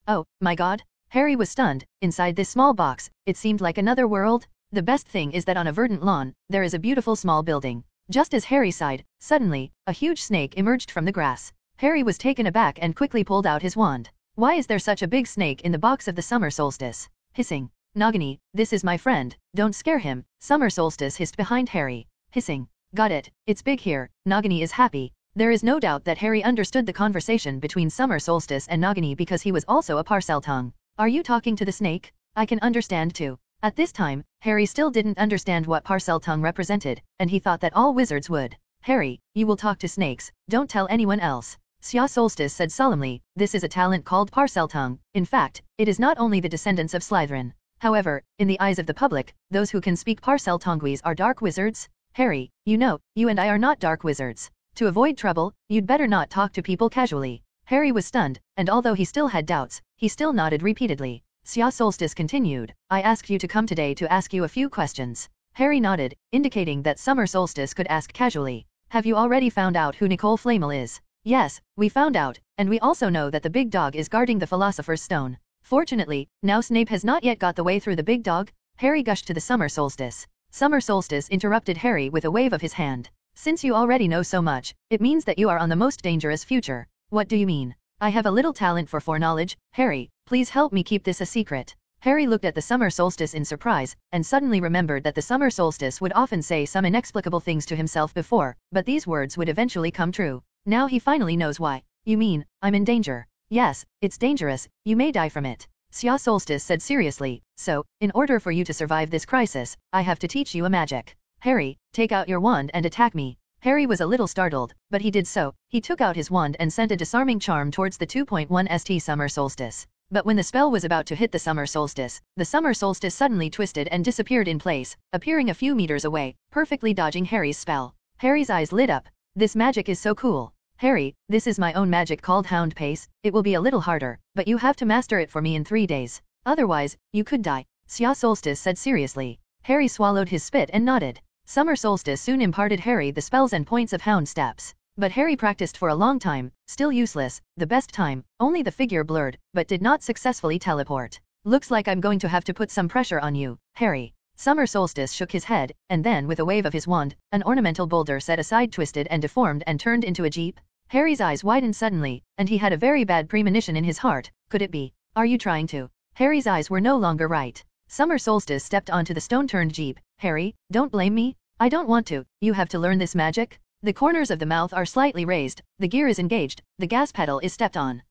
Oh, my God. Harry was stunned. Inside this small box, it seemed like another world. The best thing is that on a verdant lawn, there is a beautiful small building. Just as Harry sighed, suddenly, a huge snake emerged from the grass. Harry was taken aback and quickly pulled out his wand. Why is there such a big snake in the box of the summer solstice? Hissing. Nagini, this is my friend, don't scare him, Summer Solstice hissed behind Harry. Hissing. Got it, it's big here, Nagini is happy. There is no doubt that Harry understood the conversation between Summer Solstice and Nagini because he was also a Parseltongue. Are you talking to the snake? I can understand too. At this time, Harry still didn't understand what Parseltongue represented, and he thought that all wizards would. Harry, you will talk to snakes, don't tell anyone else. Sya Solstice said solemnly, this is a talent called Parseltongue. In fact, it is not only the descendants of Slytherin. However, in the eyes of the public, those who can speak Parseltonguese are dark wizards. Harry, you know, you and I are not dark wizards. To avoid trouble, you'd better not talk to people casually. Harry was stunned, and although he still had doubts, he still nodded repeatedly. Sya Solstice continued, I asked you to come today to ask you a few questions. Harry nodded, indicating that Summer Solstice could ask casually. Have you already found out who Nicole Flamel is? Yes, we found out, and we also know that the big dog is guarding the Philosopher's Stone. Fortunately, now Snape has not yet got the way through the big dog. Harry gushed to the summer solstice. Summer solstice interrupted Harry with a wave of his hand. Since you already know so much, it means that you are on the most dangerous future. What do you mean? I have a little talent for foreknowledge. Harry, please help me keep this a secret. Harry looked at the summer solstice in surprise, and suddenly remembered that the summer solstice would often say some inexplicable things to himself before, but these words would eventually come true. Now he finally knows why. You mean, I'm in danger? Yes, it's dangerous, you may die from it. Xia Solstice said seriously, so, in order for you to survive this crisis, I have to teach you a magic. Harry, take out your wand and attack me. Harry was a little startled, but he did so. He took out his wand and sent a disarming charm towards the 2.1 St summer solstice. But when the spell was about to hit the summer solstice suddenly twisted and disappeared in place, appearing a few meters away, perfectly dodging Harry's spell. Harry's eyes lit up. This magic is so cool. Harry, this is my own magic called Hound Pace. It will be a little harder, but you have to master it for me in 3 days. Otherwise, you could die. Xia Solstice said seriously. Harry swallowed his spit and nodded. Summer Solstice soon imparted Harry the spells and points of Hound Steps. But Harry practiced for a long time, still useless. The best time, only the figure blurred, but did not successfully teleport. Looks like I'm going to have to put some pressure on you, Harry. Summer Solstice shook his head, and then with a wave of his wand, an ornamental boulder set aside twisted and deformed and turned into a jeep. Harry's eyes widened suddenly, and he had a very bad premonition in his heart. Could it be? Are you trying to? Harry's eyes were no longer right. Summer Solstice stepped onto the stone-turned jeep. Harry, don't blame me. I don't want to. You have to learn this magic. The corners of the mouth are slightly raised, the gear is engaged, the gas pedal is stepped on.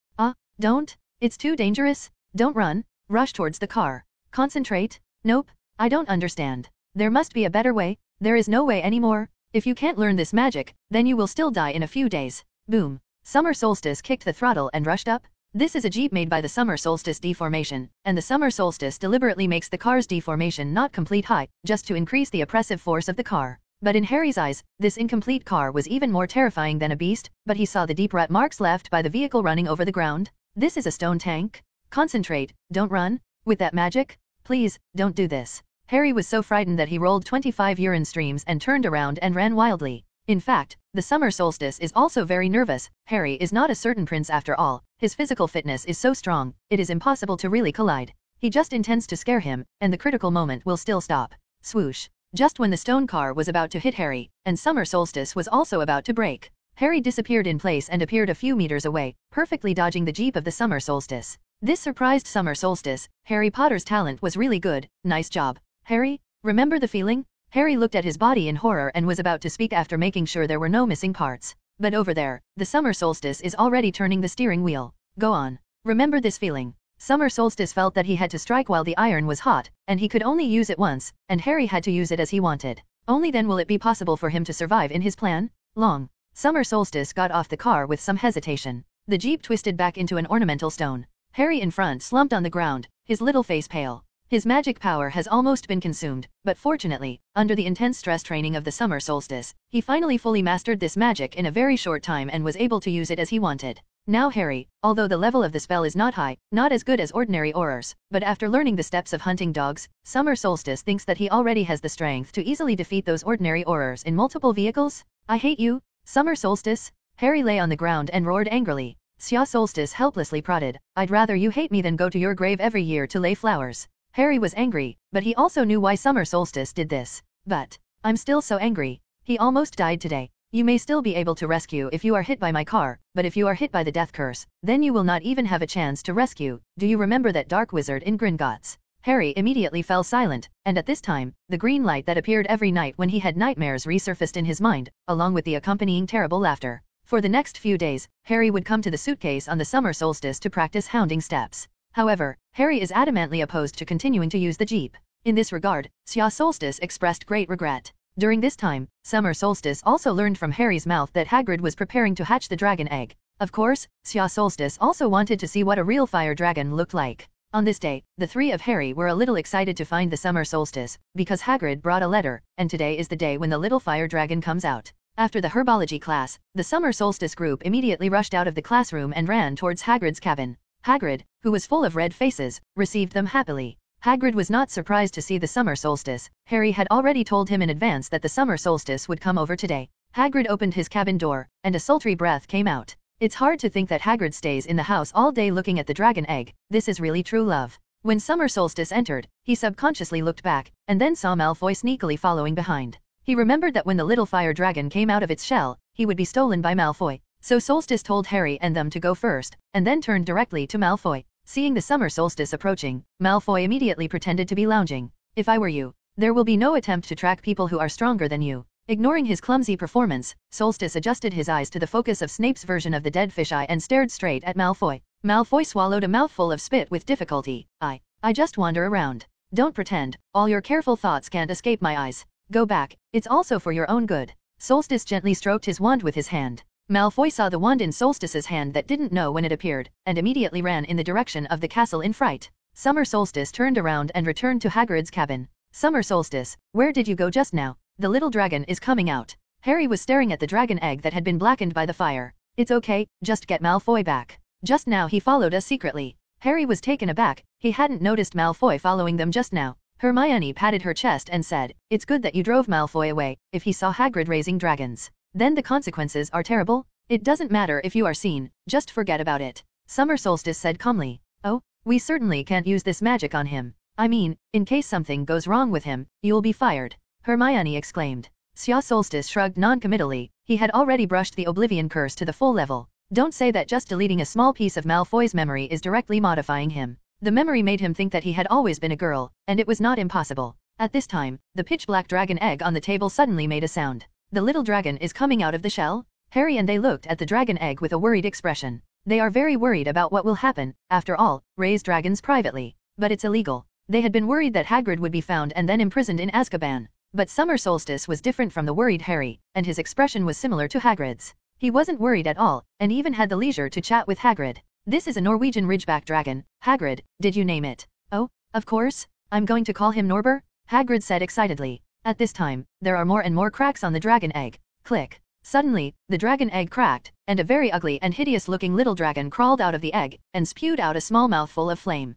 Don't. It's too dangerous. Don't run. Rush towards the car. Concentrate. Nope. I don't understand. There must be a better way. There is no way anymore. If you can't learn this magic, then you will still die in a few days. Boom. Summer Solstice kicked the throttle and rushed up. This is a jeep made by the Summer Solstice deformation, and the Summer Solstice deliberately makes the car's deformation not complete height, just to increase the oppressive force of the car. But in Harry's eyes, this incomplete car was even more terrifying than a beast, but he saw the deep rut marks left by the vehicle running over the ground. This is a stone tank. Concentrate, don't run. With that magic? Please, don't do this. Harry was so frightened that he rolled 25 urine streams and turned around and ran wildly. In fact, the summer solstice is also very nervous. Harry is not a certain prince after all. His physical fitness is so strong, it is impossible to really collide. He just intends to scare him, and the critical moment will still stop. Swoosh. Just when the stone car was about to hit Harry, and summer solstice was also about to break, Harry disappeared in place and appeared a few meters away, perfectly dodging the jeep of the summer solstice. This surprised summer solstice. Harry Potter's talent was really good. Nice job. Harry, remember the feeling? Harry looked at his body in horror and was about to speak after making sure there were no missing parts. But over there, the summer solstice is already turning the steering wheel. Go on. Remember this feeling. Summer solstice felt that he had to strike while the iron was hot, and he could only use it once, and Harry had to use it as he wanted. Only then will it be possible for him to survive in his plan. Long. Summer solstice got off the car with some hesitation. The jeep twisted back into an ornamental stone. Harry in front slumped on the ground, his little face pale. His magic power has almost been consumed, but fortunately, under the intense stress training of the summer solstice, he finally fully mastered this magic in a very short time and was able to use it as he wanted. Now Harry, although the level of the spell is not high, not as good as ordinary aurors, but after learning the steps of hunting dogs, summer solstice thinks that he already has the strength to easily defeat those ordinary aurors in multiple vehicles. I hate you, summer solstice. Harry lay on the ground and roared angrily. Xia Solstice helplessly prodded. I'd rather you hate me than go to your grave every year to lay flowers. Harry was angry, but he also knew why summer solstice did this. But, I'm still so angry. He almost died today. You may still be able to rescue if you are hit by my car, but if you are hit by the death curse, then you will not even have a chance to rescue. Do you remember that dark wizard in Gringotts? Harry immediately fell silent, and at this time, the green light that appeared every night when he had nightmares resurfaced in his mind, along with the accompanying terrible laughter. For the next few days, Harry would come to the suitcase on the summer solstice to practice hounding steps. However, Harry is adamantly opposed to continuing to use the jeep. In this regard, Xia Solstice expressed great regret. During this time, Summer Solstice also learned from Harry's mouth that Hagrid was preparing to hatch the dragon egg. Of course, Xia Solstice also wanted to see what a real fire dragon looked like. On this day, the three of Harry were a little excited to find the Summer Solstice, because Hagrid brought a letter, and today is the day when the little fire dragon comes out. After the herbology class, the Summer Solstice group immediately rushed out of the classroom and ran towards Hagrid's cabin. Hagrid, who was full of red faces, received them happily. Hagrid was not surprised to see the summer solstice. Harry had already told him in advance that the summer solstice would come over today. Hagrid opened his cabin door, and a sultry breath came out. It's hard to think that Hagrid stays in the house all day looking at the dragon egg. This is really true love. When summer solstice entered, he subconsciously looked back, and then saw Malfoy sneakily following behind. He remembered that when the little fire dragon came out of its shell, he would be stolen by Malfoy. So Solstice told Harry and them to go first, and then turned directly to Malfoy. Seeing the summer solstice approaching, Malfoy immediately pretended to be lounging. If I were you, there will be no attempt to track people who are stronger than you. Ignoring his clumsy performance, Solstice adjusted his eyes to the focus of Snape's version of the dead fisheye and stared straight at Malfoy. Malfoy swallowed a mouthful of spit with difficulty. I just wander around. Don't pretend, all your careful thoughts can't escape my eyes. Go back, it's also for your own good. Solstice gently stroked his wand with his hand. Malfoy saw the wand in Solstice's hand that didn't know when it appeared, and immediately ran in the direction of the castle in fright. Summer Solstice turned around and returned to Hagrid's cabin. Summer Solstice, where did you go just now? The little dragon is coming out. Harry was staring at the dragon egg that had been blackened by the fire. It's okay, just get Malfoy back. Just now he followed us secretly. Harry was taken aback, he hadn't noticed Malfoy following them just now. Hermione patted her chest and said, it's good that you drove Malfoy away. If he saw Hagrid raising dragons, then the consequences are terrible. It doesn't matter if you are seen, just forget about it. Summer Solstice said calmly. Oh, we certainly can't use this magic on him. I mean, in case something goes wrong with him, you'll be fired. Hermione exclaimed. Summer Solstice shrugged non-committally, he had already brushed the Oblivion Curse to the full level. Don't say that just deleting a small piece of Malfoy's memory is directly modifying him. The memory made him think that he had always been a girl, and it was not impossible. At this time, the pitch-black dragon egg on the table suddenly made a sound. The little dragon is coming out of the shell? Harry and they looked at the dragon egg with a worried expression. They are very worried about what will happen. After all, raise dragons privately. But it's illegal. They had been worried that Hagrid would be found and then imprisoned in Azkaban. But Summer Solstice was different from the worried Harry, and his expression was similar to Hagrid's. He wasn't worried at all, and even had the leisure to chat with Hagrid. This is a Norwegian Ridgeback dragon. Hagrid, did you name it? Oh, of course. I'm going to call him Norbert, Hagrid said excitedly. At this time, there are more and more cracks on the dragon egg. Click. Suddenly, the dragon egg cracked, and a very ugly and hideous-looking little dragon crawled out of the egg, and spewed out a small mouthful of flame.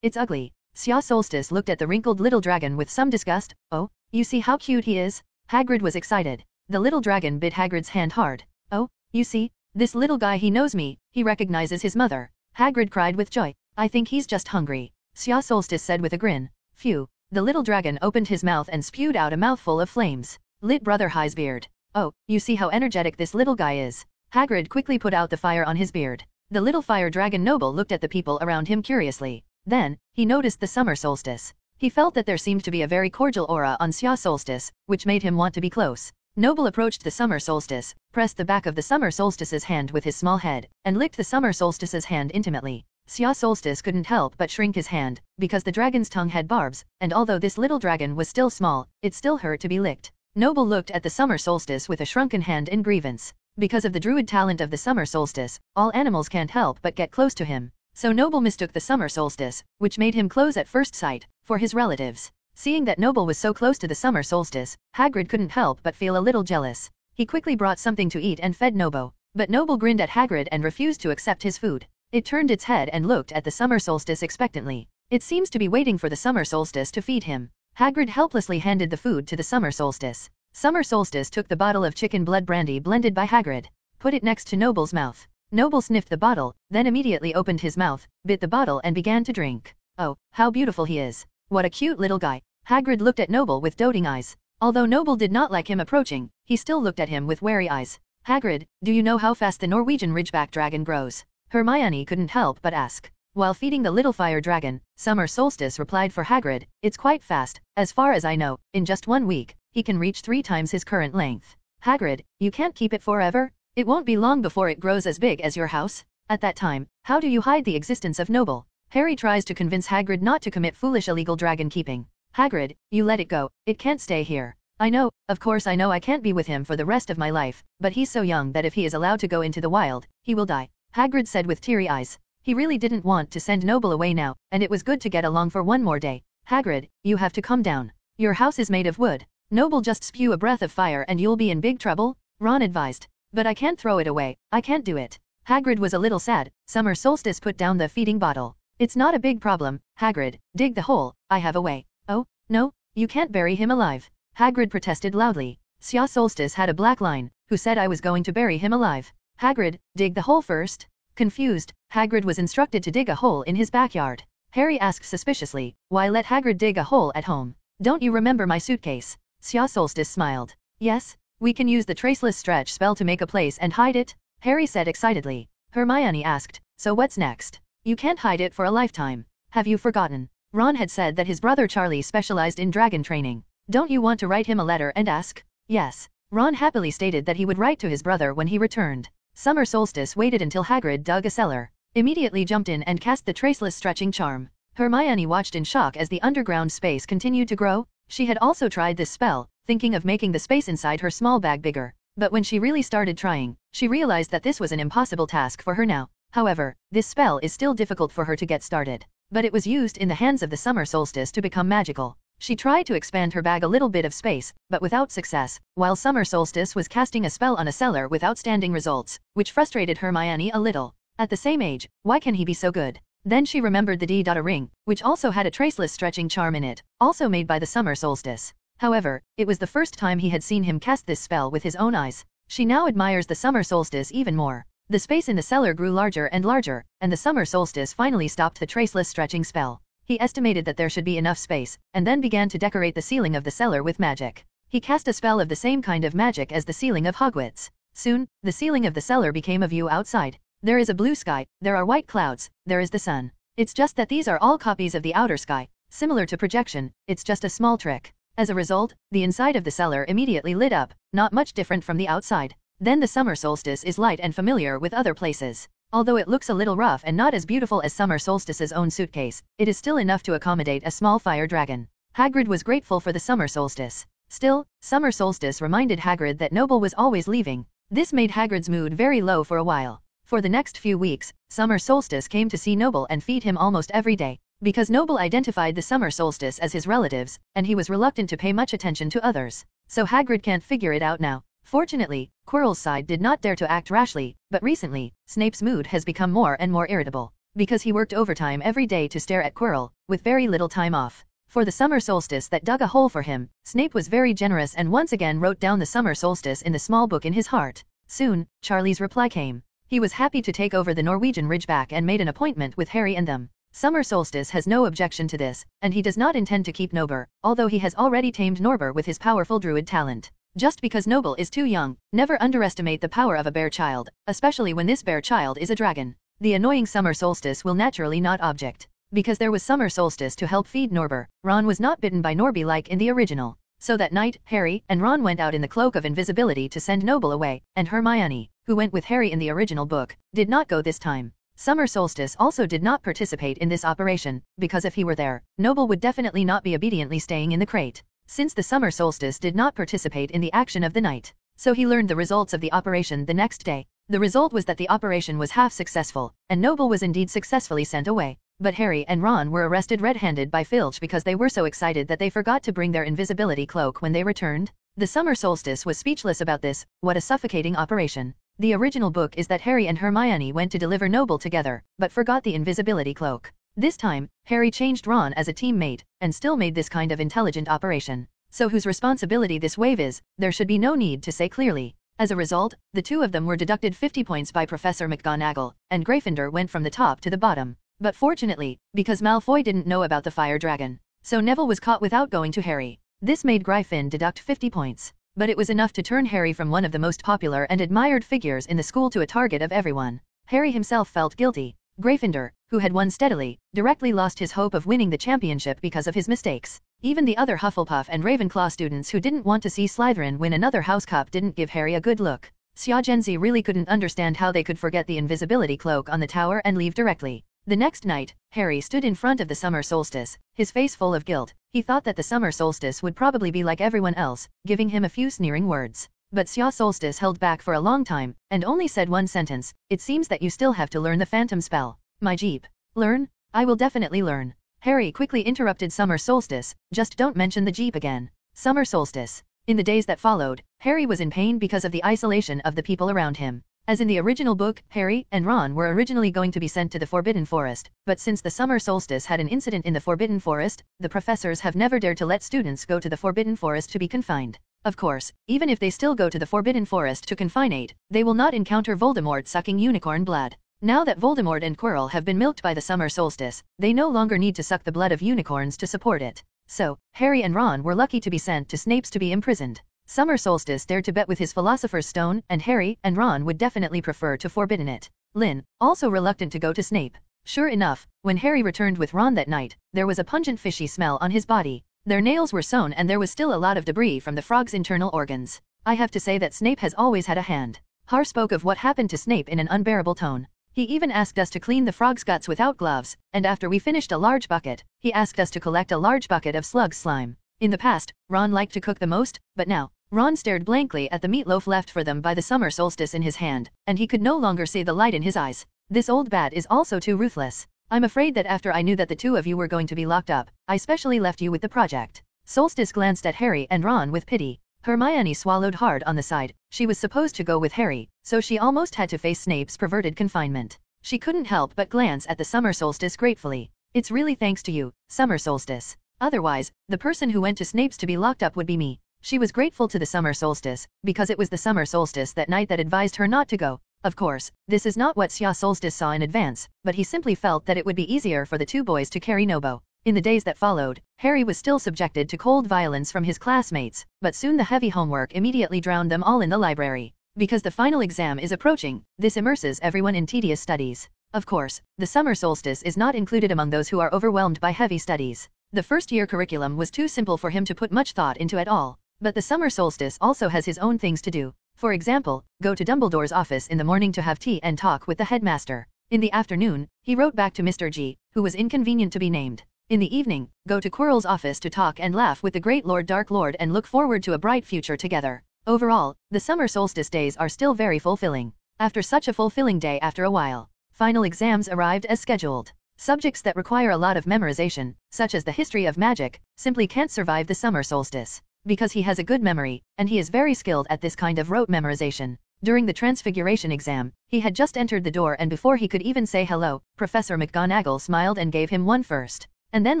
It's ugly. Summer Solstice looked at the wrinkled little dragon with some disgust. Oh, you see how cute he is? Hagrid was excited. The little dragon bit Hagrid's hand hard. Oh, you see? This little guy, he knows me, he recognizes his mother. Hagrid cried with joy. I think he's just hungry. Summer Solstice said with a grin. Phew. The little dragon opened his mouth and spewed out a mouthful of flames. Lit Brother High's beard. Oh, you see how energetic this little guy is. Hagrid quickly put out the fire on his beard. The little fire dragon Noble looked at the people around him curiously. Then, he noticed the Summer Solstice. He felt that there seemed to be a very cordial aura on Summer Solstice, which made him want to be close. Noble approached the Summer Solstice, pressed the back of the Summer Solstice's hand with his small head, and licked the Summer Solstice's hand intimately. Summer Solstice couldn't help but shrink his hand, because the dragon's tongue had barbs, and although this little dragon was still small, it still hurt to be licked. Noble looked at the Summer Solstice with a shrunken hand in grievance. Because of the druid talent of the Summer Solstice, all animals can't help but get close to him. So Noble mistook the Summer Solstice, which made him close at first sight, for his relatives. Seeing that Noble was so close to the Summer Solstice, Hagrid couldn't help but feel a little jealous. He quickly brought something to eat and fed Noble, but Noble grinned at Hagrid and refused to accept his food. It turned its head and looked at the Summer Solstice expectantly. It seems to be waiting for the Summer Solstice to feed him. Hagrid helplessly handed the food to the Summer Solstice. Summer Solstice took the bottle of chicken blood brandy blended by Hagrid, put it next to Noble's mouth. Noble sniffed the bottle, then immediately opened his mouth, bit the bottle and began to drink. Oh, how beautiful he is. What a cute little guy. Hagrid looked at Noble with doting eyes. Although Noble did not like him approaching, he still looked at him with wary eyes. Hagrid, do you know how fast the Norwegian Ridgeback dragon grows? Hermione couldn't help but ask. While feeding the little fire dragon, Summer Solstice replied for Hagrid, it's quite fast. As far as I know, in just 1 week, he can reach 3 times his current length. Hagrid, you can't keep it forever? It won't be long before it grows as big as your house. At that time, how do you hide the existence of Noble? Harry tries to convince Hagrid not to commit foolish illegal dragon keeping. Hagrid, you let it go, it can't stay here. I know, of course I know I can't be with him for the rest of my life, but he's so young that if he is allowed to go into the wild, he will die. Hagrid said with teary eyes. He really didn't want to send Noble away now, and it was good to get along for 1 more day. Hagrid, you have to calm down. Your house is made of wood. Noble just spew a breath of fire and you'll be in big trouble, Ron advised. But I can't throw it away, I can't do it. Hagrid was a little sad. Summer Solstice put down the feeding bottle. It's not a big problem, Hagrid, dig the hole, I have a way. Oh, no, you can't bury him alive. Hagrid protested loudly. Summer Solstice had a black line, who said I was going to bury him alive. Hagrid, dig the hole first. Confused, Hagrid was instructed to dig a hole in his backyard. Harry asked suspiciously, why let Hagrid dig a hole at home? Don't you remember my suitcase? Sia Solstice smiled. Yes, we can use the traceless stretch spell to make a place and hide it, Harry said excitedly. Hermione asked, so what's next? You can't hide it for a lifetime. Have you forgotten? Ron had said that his brother Charlie specialized in dragon training. Don't you want to write him a letter and ask? Yes. Ron happily stated that he would write to his brother when he returned. Summer Solstice waited until Hagrid dug a cellar, immediately jumped in and cast the traceless stretching charm. Hermione watched in shock as the underground space continued to grow. She had also tried this spell, thinking of making the space inside her small bag bigger. But when she really started trying, she realized that this was an impossible task for her now. However, this spell is still difficult for her to get started. But it was used in the hands of the Summer Solstice to become magical. She tried to expand her bag a little bit of space, but without success, while Summer Solstice was casting a spell on a cellar with outstanding results, which frustrated Hermione a little. At the same age, why can he be so good? Then she remembered the D. ring, which also had a traceless stretching charm in it, also made by the Summer Solstice. However, it was the first time he had seen him cast this spell with his own eyes. She now admires the Summer Solstice even more. The space in the cellar grew larger and larger, and the Summer Solstice finally stopped the traceless stretching spell. He estimated that there should be enough space, and then began to decorate the ceiling of the cellar with magic. He cast a spell of the same kind of magic as the ceiling of Hogwarts. Soon, the ceiling of the cellar became a view outside. There is a blue sky, there are white clouds, there is the sun. It's just that these are all copies of the outer sky. Similar to projection, it's just a small trick. As a result, the inside of the cellar immediately lit up, not much different from the outside. Then the Summer Solstice is light and familiar with other places. Although it looks a little rough and not as beautiful as Summer Solstice's own suitcase, it is still enough to accommodate a small fire dragon. Hagrid was grateful for the Summer Solstice. Still, Summer Solstice reminded Hagrid that Noble was always leaving. This made Hagrid's mood very low for a while. For the next few weeks, Summer Solstice came to see Noble and feed him almost every day. Because Noble identified the Summer Solstice as his relatives, and he was reluctant to pay much attention to others. So Hagrid can't figure it out now. Fortunately, Quirrell's side did not dare to act rashly, but recently, Snape's mood has become more and more irritable. Because he worked overtime every day to stare at Quirrell, with very little time off. For the Summer Solstice that dug a hole for him, Snape was very generous and once again wrote down the Summer Solstice in the small book in his heart. Soon, Charlie's reply came. He was happy to take over the Norwegian Ridgeback and made an appointment with Harry and them. Summer Solstice has no objection to this, and he does not intend to keep Nober, although he has already tamed Norbur with his powerful druid talent. Just because Noble is too young, never underestimate the power of a bear child, especially when this bear child is a dragon. The annoying Summer Solstice will naturally not object. Because there was Summer Solstice to help feed Norbur, Ron was not bitten by Norby like in the original. So that night, Harry and Ron went out in the cloak of invisibility to send Noble away, and Hermione, who went with Harry in the original book, did not go this time. Summer Solstice also did not participate in this operation, because if he were there, Noble would definitely not be obediently staying in the crate. Since the Summer Solstice did not participate in the action of the night, so he learned the results of the operation the next day. The result was that the operation was half successful, and Noble was indeed successfully sent away. But Harry and Ron were arrested red-handed by Filch because they were so excited that they forgot to bring their invisibility cloak when they returned. The Summer Solstice was speechless about this. What a suffocating operation. The original book is that Harry and Hermione went to deliver Noble together, but forgot the invisibility cloak. This time, Harry changed Ron as a teammate, and still made this kind of intelligent operation. So whose responsibility this wave is, there should be no need to say clearly. As a result, the two of them were deducted 50 points by Professor McGonagall, and Gryffindor went from the top to the bottom. But fortunately, because Malfoy didn't know about the fire dragon, so Neville was caught without going to Harry. This made Gryffindor deduct 50 points. But it was enough to turn Harry from one of the most popular and admired figures in the school to a target of everyone. Harry himself felt guilty. Gryffindor, who had won steadily, directly lost his hope of winning the championship because of his mistakes. Even the other Hufflepuff and Ravenclaw students who didn't want to see Slytherin win another House Cup didn't give Harry a good look. Xia Zhenzi really couldn't understand how they could forget the invisibility cloak on the tower and leave directly. The next night, Harry stood in front of the Summer Solstice, his face full of guilt. He thought that the Summer Solstice would probably be like everyone else, giving him a few sneering words. But Xia Solstice held back for a long time, and only said one sentence. It seems that you still have to learn the Phantom spell. My Jeep. Learn? I will definitely learn. Harry quickly interrupted Summer Solstice. Just don't mention the Jeep again. Summer Solstice. In the days that followed, Harry was in pain because of the isolation of the people around him. As in the original book, Harry and Ron were originally going to be sent to the Forbidden Forest, but since the Summer Solstice had an incident in the Forbidden Forest, the professors have never dared to let students go to the Forbidden Forest to be confined. Of course, even if they still go to the Forbidden Forest to confinate, they will not encounter Voldemort sucking unicorn blood. Now that Voldemort and Quirrell have been milked by the summer solstice, they no longer need to suck the blood of unicorns to support it. So, Harry and Ron were lucky to be sent to Snape's to be imprisoned. Summer Solstice dared to bet with his Philosopher's Stone, and Harry and Ron would definitely prefer to forbidden it. Lynn, also reluctant to go to Snape. Sure enough, when Harry returned with Ron that night, there was a pungent fishy smell on his body. Their nails were sewn and there was still a lot of debris from the frog's internal organs. I have to say that Snape has always had a hand. Har spoke of what happened to Snape in an unbearable tone. He even asked us to clean the frog's guts without gloves, and after we finished a large bucket, he asked us to collect a large bucket of slug slime. In the past, Ron liked to cook the most, but now, Ron stared blankly at the meatloaf left for them by the summer solstice in his hand, and he could no longer see the light in his eyes. This old bat is also too ruthless. I'm afraid that after I knew that the two of you were going to be locked up, I specially left you with the project. Solstice glanced at Harry and Ron with pity. Hermione swallowed hard on the side. She was supposed to go with Harry, so she almost had to face Snape's perverted confinement. She couldn't help but glance at the summer solstice gratefully. It's really thanks to you, summer solstice. Otherwise, the person who went to Snape's to be locked up would be me. She was grateful to the summer solstice, because it was the summer solstice that night that advised her not to go. Of course, this is not what Xia Solstice saw in advance, but he simply felt that it would be easier for the two boys to carry Nobo. In the days that followed, Harry was still subjected to cold violence from his classmates, but soon the heavy homework immediately drowned them all in the library. Because the final exam is approaching, this immerses everyone in tedious studies. Of course, the summer solstice is not included among those who are overwhelmed by heavy studies. The first-year curriculum was too simple for him to put much thought into at all. But the summer solstice also has his own things to do. For example, go to Dumbledore's office in the morning to have tea and talk with the headmaster. In the afternoon, he wrote back to Mr. G, who was inconvenient to be named. In the evening, go to Quirrell's office to talk and laugh with the great Lord Dark Lord and look forward to a bright future together. Overall, the summer solstice days are still very fulfilling. After such a fulfilling day after a while, final exams arrived as scheduled. Subjects that require a lot of memorization, such as the history of magic, simply can't survive the summer solstice. Because he has a good memory, and he is very skilled at this kind of rote memorization. During the Transfiguration exam, he had just entered the door and before he could even say hello, Professor McGonagall smiled and gave him one first, and then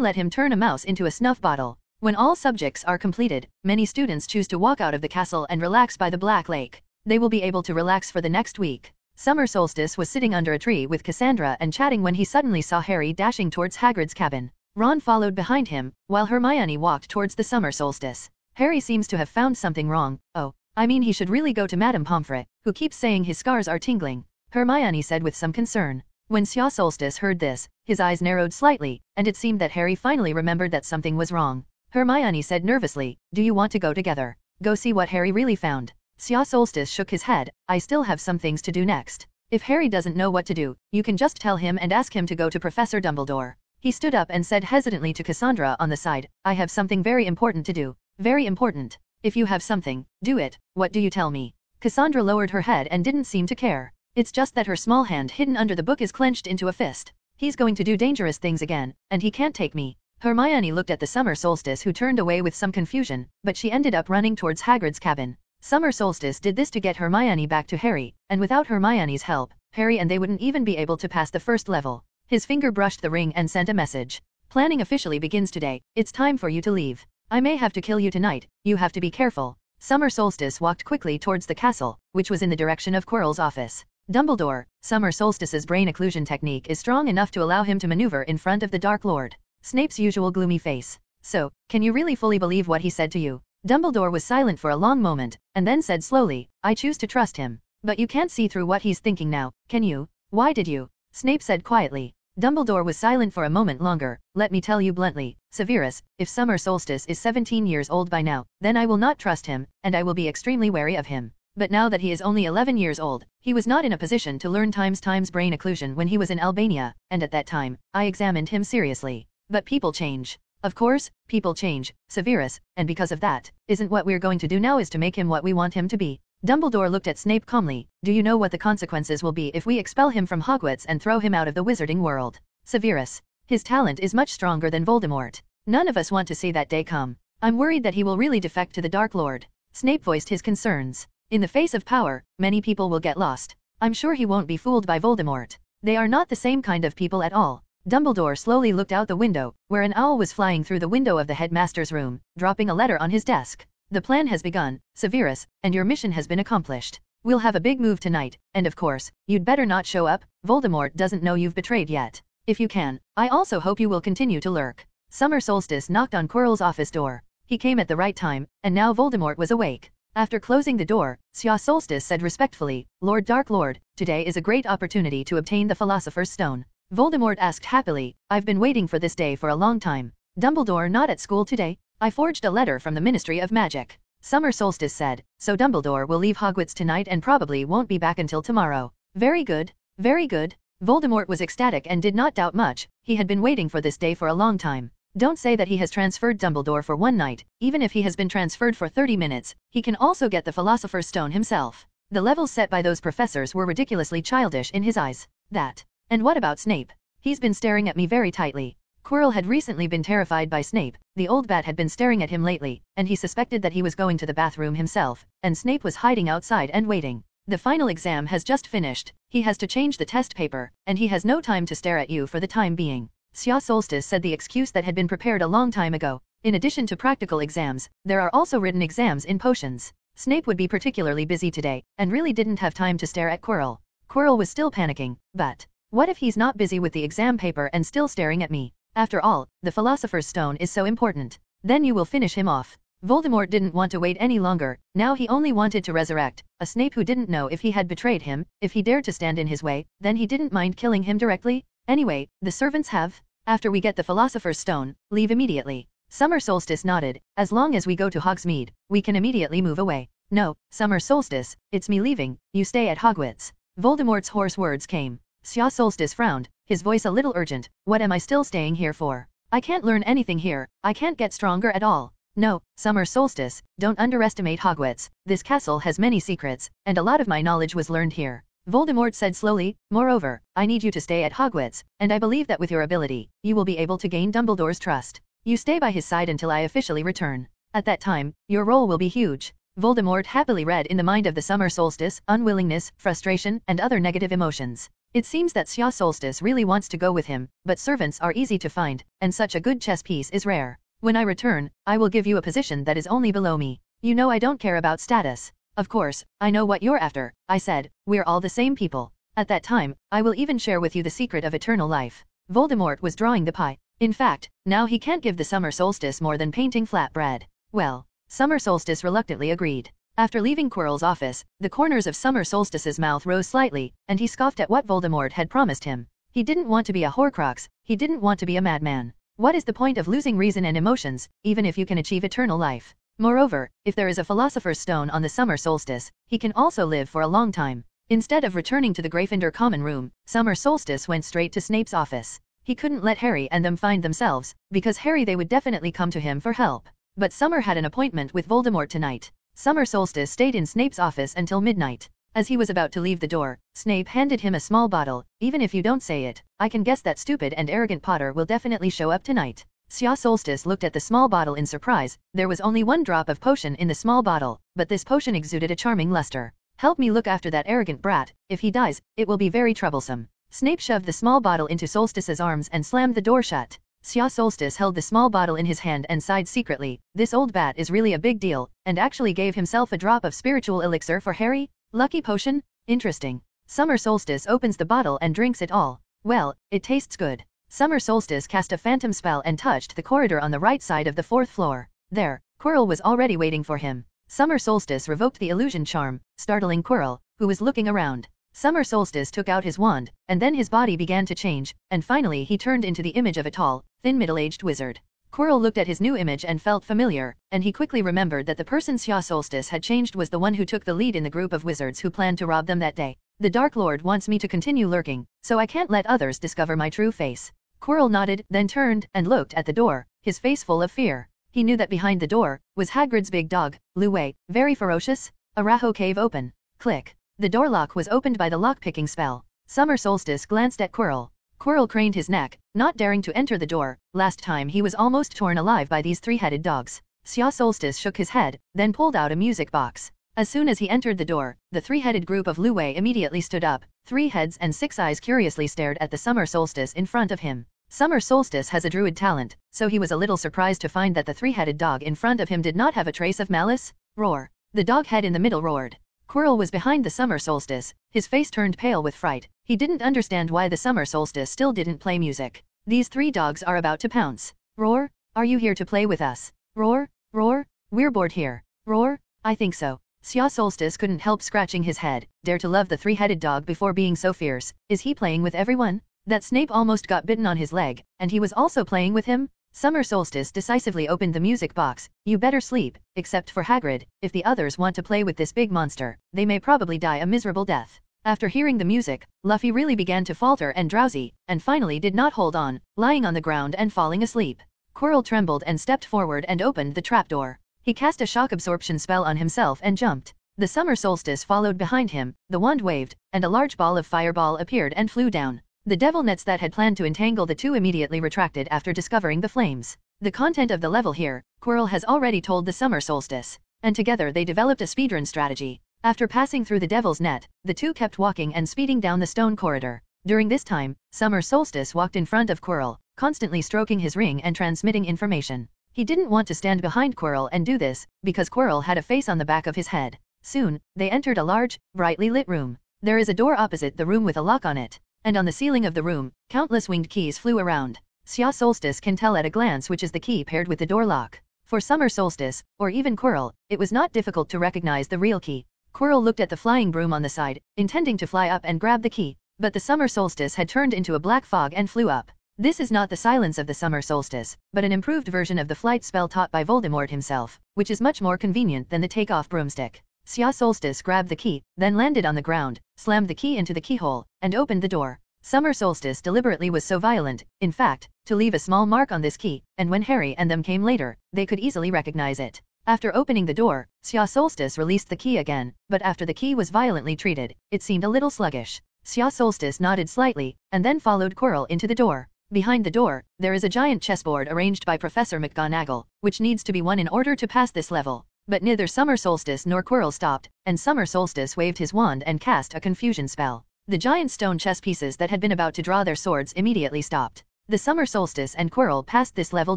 let him turn a mouse into a snuff bottle. When all subjects are completed, many students choose to walk out of the castle and relax by the Black Lake. They will be able to relax for the next week. Summer Solstice was sitting under a tree with Cassandra and chatting when he suddenly saw Harry dashing towards Hagrid's cabin. Ron followed behind him, while Hermione walked towards the summer solstice. Harry seems to have found something wrong. Oh, I mean he should really go to Madame Pomfrey, who keeps saying his scars are tingling, Hermione said with some concern. When Xia Solstice heard this, his eyes narrowed slightly, and it seemed that Harry finally remembered that something was wrong. Hermione said nervously, do you want to go together? Go see what Harry really found. Xia Solstice shook his head, I still have some things to do next. If Harry doesn't know what to do, you can just tell him and ask him to go to Professor Dumbledore. He stood up and said hesitantly to Cassandra on the side, I have something very important to do. Very important. If you have something, do it. What do you tell me? Cassandra lowered her head and didn't seem to care. It's just that her small hand hidden under the book is clenched into a fist. He's going to do dangerous things again, and he can't take me. Hermione looked at the summer solstice who turned away with some confusion, but she ended up running towards Hagrid's cabin. Summer solstice did this to get Hermione back to Harry, and without Hermione's help, Harry and they wouldn't even be able to pass the first level. His finger brushed the ring and sent a message. Planning officially begins today. It's time for you to leave. I may have to kill you tonight, you have to be careful. Summer Solstice walked quickly towards the castle, which was in the direction of Quirrell's office. Dumbledore, Summer Solstice's brain occlusion technique is strong enough to allow him to maneuver in front of the Dark Lord. Snape's usual gloomy face. So, can you really fully believe what he said to you? Dumbledore was silent for a long moment, and then said slowly, I choose to trust him. But you can't see through what he's thinking now, can you? Why did you? Snape said quietly. Dumbledore was silent for a moment longer. Let me tell you bluntly, Severus, if Summer Solstice is 17 years old by now, then I will not trust him, and I will be extremely wary of him. But now that he is only 11 years old, he was not in a position to learn times brain occlusion when he was in Albania, and at that time, I examined him seriously. But people change. Of course, people change, Severus, and because of that, isn't what we're going to do now is to make him what we want him to be. Dumbledore looked at Snape calmly. Do you know what the consequences will be if we expel him from Hogwarts and throw him out of the wizarding world? Severus. His talent is much stronger than Voldemort. None of us want to see that day come. I'm worried that he will really defect to the Dark Lord. Snape voiced his concerns. In the face of power, many people will get lost. I'm sure he won't be fooled by Voldemort. They are not the same kind of people at all. Dumbledore slowly looked out the window, where an owl was flying through the window of the headmaster's room, dropping a letter on his desk. The plan has begun, Severus, and your mission has been accomplished. We'll have a big move tonight, and of course, you'd better not show up. Voldemort doesn't know you've betrayed yet. If you can, I also hope you will continue to lurk. Summer Solstice knocked on Quirrell's office door. He came at the right time, and now Voldemort was awake. After closing the door, Sya Solstice said respectfully, Lord Dark Lord, today is a great opportunity to obtain the Philosopher's Stone. Voldemort asked happily, I've been waiting for this day for a long time. Dumbledore not at school today? I forged a letter from the Ministry of Magic. Summer Solstice said, so Dumbledore will leave Hogwarts tonight and probably won't be back until tomorrow. Very good, very good. Voldemort was ecstatic and did not doubt much, he had been waiting for this day for a long time. Don't say that he has transferred Dumbledore for one night, even if he has been transferred for 30 minutes, he can also get the Philosopher's Stone himself. The levels set by those professors were ridiculously childish in his eyes. That. And what about Snape? He's been staring at me very tightly. Quirrell had recently been terrified by Snape, the old bat had been staring at him lately, and he suspected that he was going to the bathroom himself, and Snape was hiding outside and waiting. The final exam has just finished, he has to change the test paper, and he has no time to stare at you for the time being. Sya Solstice said the excuse that had been prepared a long time ago. In addition to practical exams, there are also written exams in potions. Snape would be particularly busy today, and really didn't have time to stare at Quirrell. Quirrell was still panicking, but what if he's not busy with the exam paper and still staring at me? After all, the Philosopher's Stone is so important. Then you will finish him off. Voldemort didn't want to wait any longer, now he only wanted to resurrect a Snape who didn't know if he had betrayed him. If he dared to stand in his way, then he didn't mind killing him directly. Anyway, the servants have. After we get the Philosopher's Stone, leave immediately. Summer Solstice nodded, as long as we go to Hogsmeade, we can immediately move away. No, Summer Solstice, it's me leaving, you stay at Hogwarts. Voldemort's hoarse words came. Sya Solstice frowned, his voice a little urgent, what am I still staying here for? I can't learn anything here, I can't get stronger at all. No, Summer Solstice, don't underestimate Hogwarts, this castle has many secrets, and a lot of my knowledge was learned here. Voldemort said slowly, moreover, I need you to stay at Hogwarts, and I believe that with your ability, you will be able to gain Dumbledore's trust. You stay by his side until I officially return. At that time, your role will be huge. Voldemort happily read in the mind of the Summer Solstice, unwillingness, frustration, and other negative emotions. It seems that Sya Solstice really wants to go with him, but servants are easy to find, and such a good chess piece is rare. When I return, I will give you a position that is only below me. You know I don't care about status. Of course, I know what you're after, I said, we're all the same people. At that time, I will even share with you the secret of eternal life. Voldemort was drawing the pie. In fact, now he can't give the Summer Solstice more than painting flatbread. Well, Summer Solstice reluctantly agreed. After leaving Quirrell's office, the corners of Summer Solstice's mouth rose slightly, and he scoffed at what Voldemort had promised him. He didn't want to be a Horcrux, he didn't want to be a madman. What is the point of losing reason and emotions, even if you can achieve eternal life? Moreover, if there is a Philosopher's Stone on the Summer Solstice, he can also live for a long time. Instead of returning to the Gryffindor common room, Summer Solstice went straight to Snape's office. He couldn't let Harry and them find themselves, because Harry they would definitely come to him for help. But Summer had an appointment with Voldemort tonight. Summer Solstice stayed in Snape's office until midnight. As he was about to leave the door, Snape handed him a small bottle. Even if you don't say it, I can guess that stupid and arrogant Potter will definitely show up tonight. Sya Solstice looked at the small bottle in surprise. There was only one drop of potion in the small bottle, but this potion exuded a charming luster. Help me look after that arrogant brat, if he dies, it will be very troublesome. Snape shoved the small bottle into Solstice's arms and slammed the door shut. Sya Solstice held the small bottle in his hand and sighed secretly. This old bat is really a big deal, and actually gave himself a drop of spiritual elixir for Harry? Lucky potion? Interesting. Summer Solstice opens the bottle and drinks it all. Well, it tastes good. Summer Solstice cast a phantom spell and touched the corridor on the right side of the 4th floor. There, Quirrell was already waiting for him. Summer Solstice revoked the illusion charm, startling Quirrell, who was looking around. Summer Solstice took out his wand, and then his body began to change, and finally he turned into the image of a tall, thin middle-aged wizard. Quirrell looked at his new image and felt familiar, and he quickly remembered that the person Sya Solstice had changed was the one who took the lead in the group of wizards who planned to rob them that day. The Dark Lord wants me to continue lurking, so I can't let others discover my true face. Quirrell nodded, then turned and looked at the door, his face full of fear. He knew that behind the door was Hagrid's big dog, Luwei, very ferocious. Araho cave open. Click. The door lock was opened by the lock-picking spell. Summer Solstice glanced at Quirrell. Quirrell craned his neck, not daring to enter the door. Last time he was almost torn alive by these three-headed dogs. Sya Solstice shook his head, then pulled out a music box. As soon as he entered the door, the three-headed group of Luwei immediately stood up. 3 heads and 6 eyes curiously stared at the Summer Solstice in front of him. Summer Solstice has a druid talent, so he was a little surprised to find that the three-headed dog in front of him did not have a trace of malice. Roar. The dog head in the middle roared. Quirrell was behind the Summer Solstice, his face turned pale with fright. He didn't understand why the Summer Solstice still didn't play music. These three dogs are about to pounce. Roar, are you here to play with us? Roar, roar, we're bored here. Roar, I think so. Xia Solstice couldn't help scratching his head. Dare to love the three-headed dog before being so fierce. Is he playing with everyone? That Snape almost got bitten on his leg, and he was also playing with him? Summer Solstice decisively opened the music box. You better sleep, except for Hagrid. If the others want to play with this big monster, they may probably die a miserable death. After hearing the music, Luffy really began to falter and drowsy, and finally did not hold on, lying on the ground and falling asleep. Quirrell trembled and stepped forward and opened the trapdoor. He cast a shock absorption spell on himself and jumped. The Summer Solstice followed behind him, the wand waved, and a large ball of fireball appeared and flew down. The devil nets that had planned to entangle the two immediately retracted after discovering the flames. The content of the level here, Quirrell has already told the Summer Solstice, and together they developed a speedrun strategy. After passing through the devil's net, the two kept walking and speeding down the stone corridor. During this time, Summer Solstice walked in front of Quirrell, constantly stroking his ring and transmitting information. He didn't want to stand behind Quirrell and do this, because Quirrell had a face on the back of his head. Soon, they entered a large, brightly lit room. There is a door opposite the room with a lock on it, and on the ceiling of the room, countless winged keys flew around. Xia Solstice can tell at a glance which is the key paired with the door lock. For Summer Solstice, or even Quirrell, it was not difficult to recognize the real key. Quirrell looked at the flying broom on the side, intending to fly up and grab the key, but the Summer Solstice had turned into a black fog and flew up. This is not the silence of the Summer Solstice, but an improved version of the flight spell taught by Voldemort himself, which is much more convenient than the take-off broomstick. Xia Solstice grabbed the key, then landed on the ground, slammed the key into the keyhole, and opened the door. Summer Solstice deliberately was so violent, in fact, to leave a small mark on this key, and when Harry and them came later, they could easily recognize it. After opening the door, Xia Solstice released the key again, but after the key was violently treated, it seemed a little sluggish. Xia Solstice nodded slightly, and then followed Quirrell into the door. Behind the door, there is a giant chessboard arranged by Professor McGonagall, which needs to be won in order to pass this level. But neither Summer Solstice nor Quirrell stopped, and Summer Solstice waved his wand and cast a confusion spell. The giant stone chess pieces that had been about to draw their swords immediately stopped. The Summer Solstice and Quirrell passed this level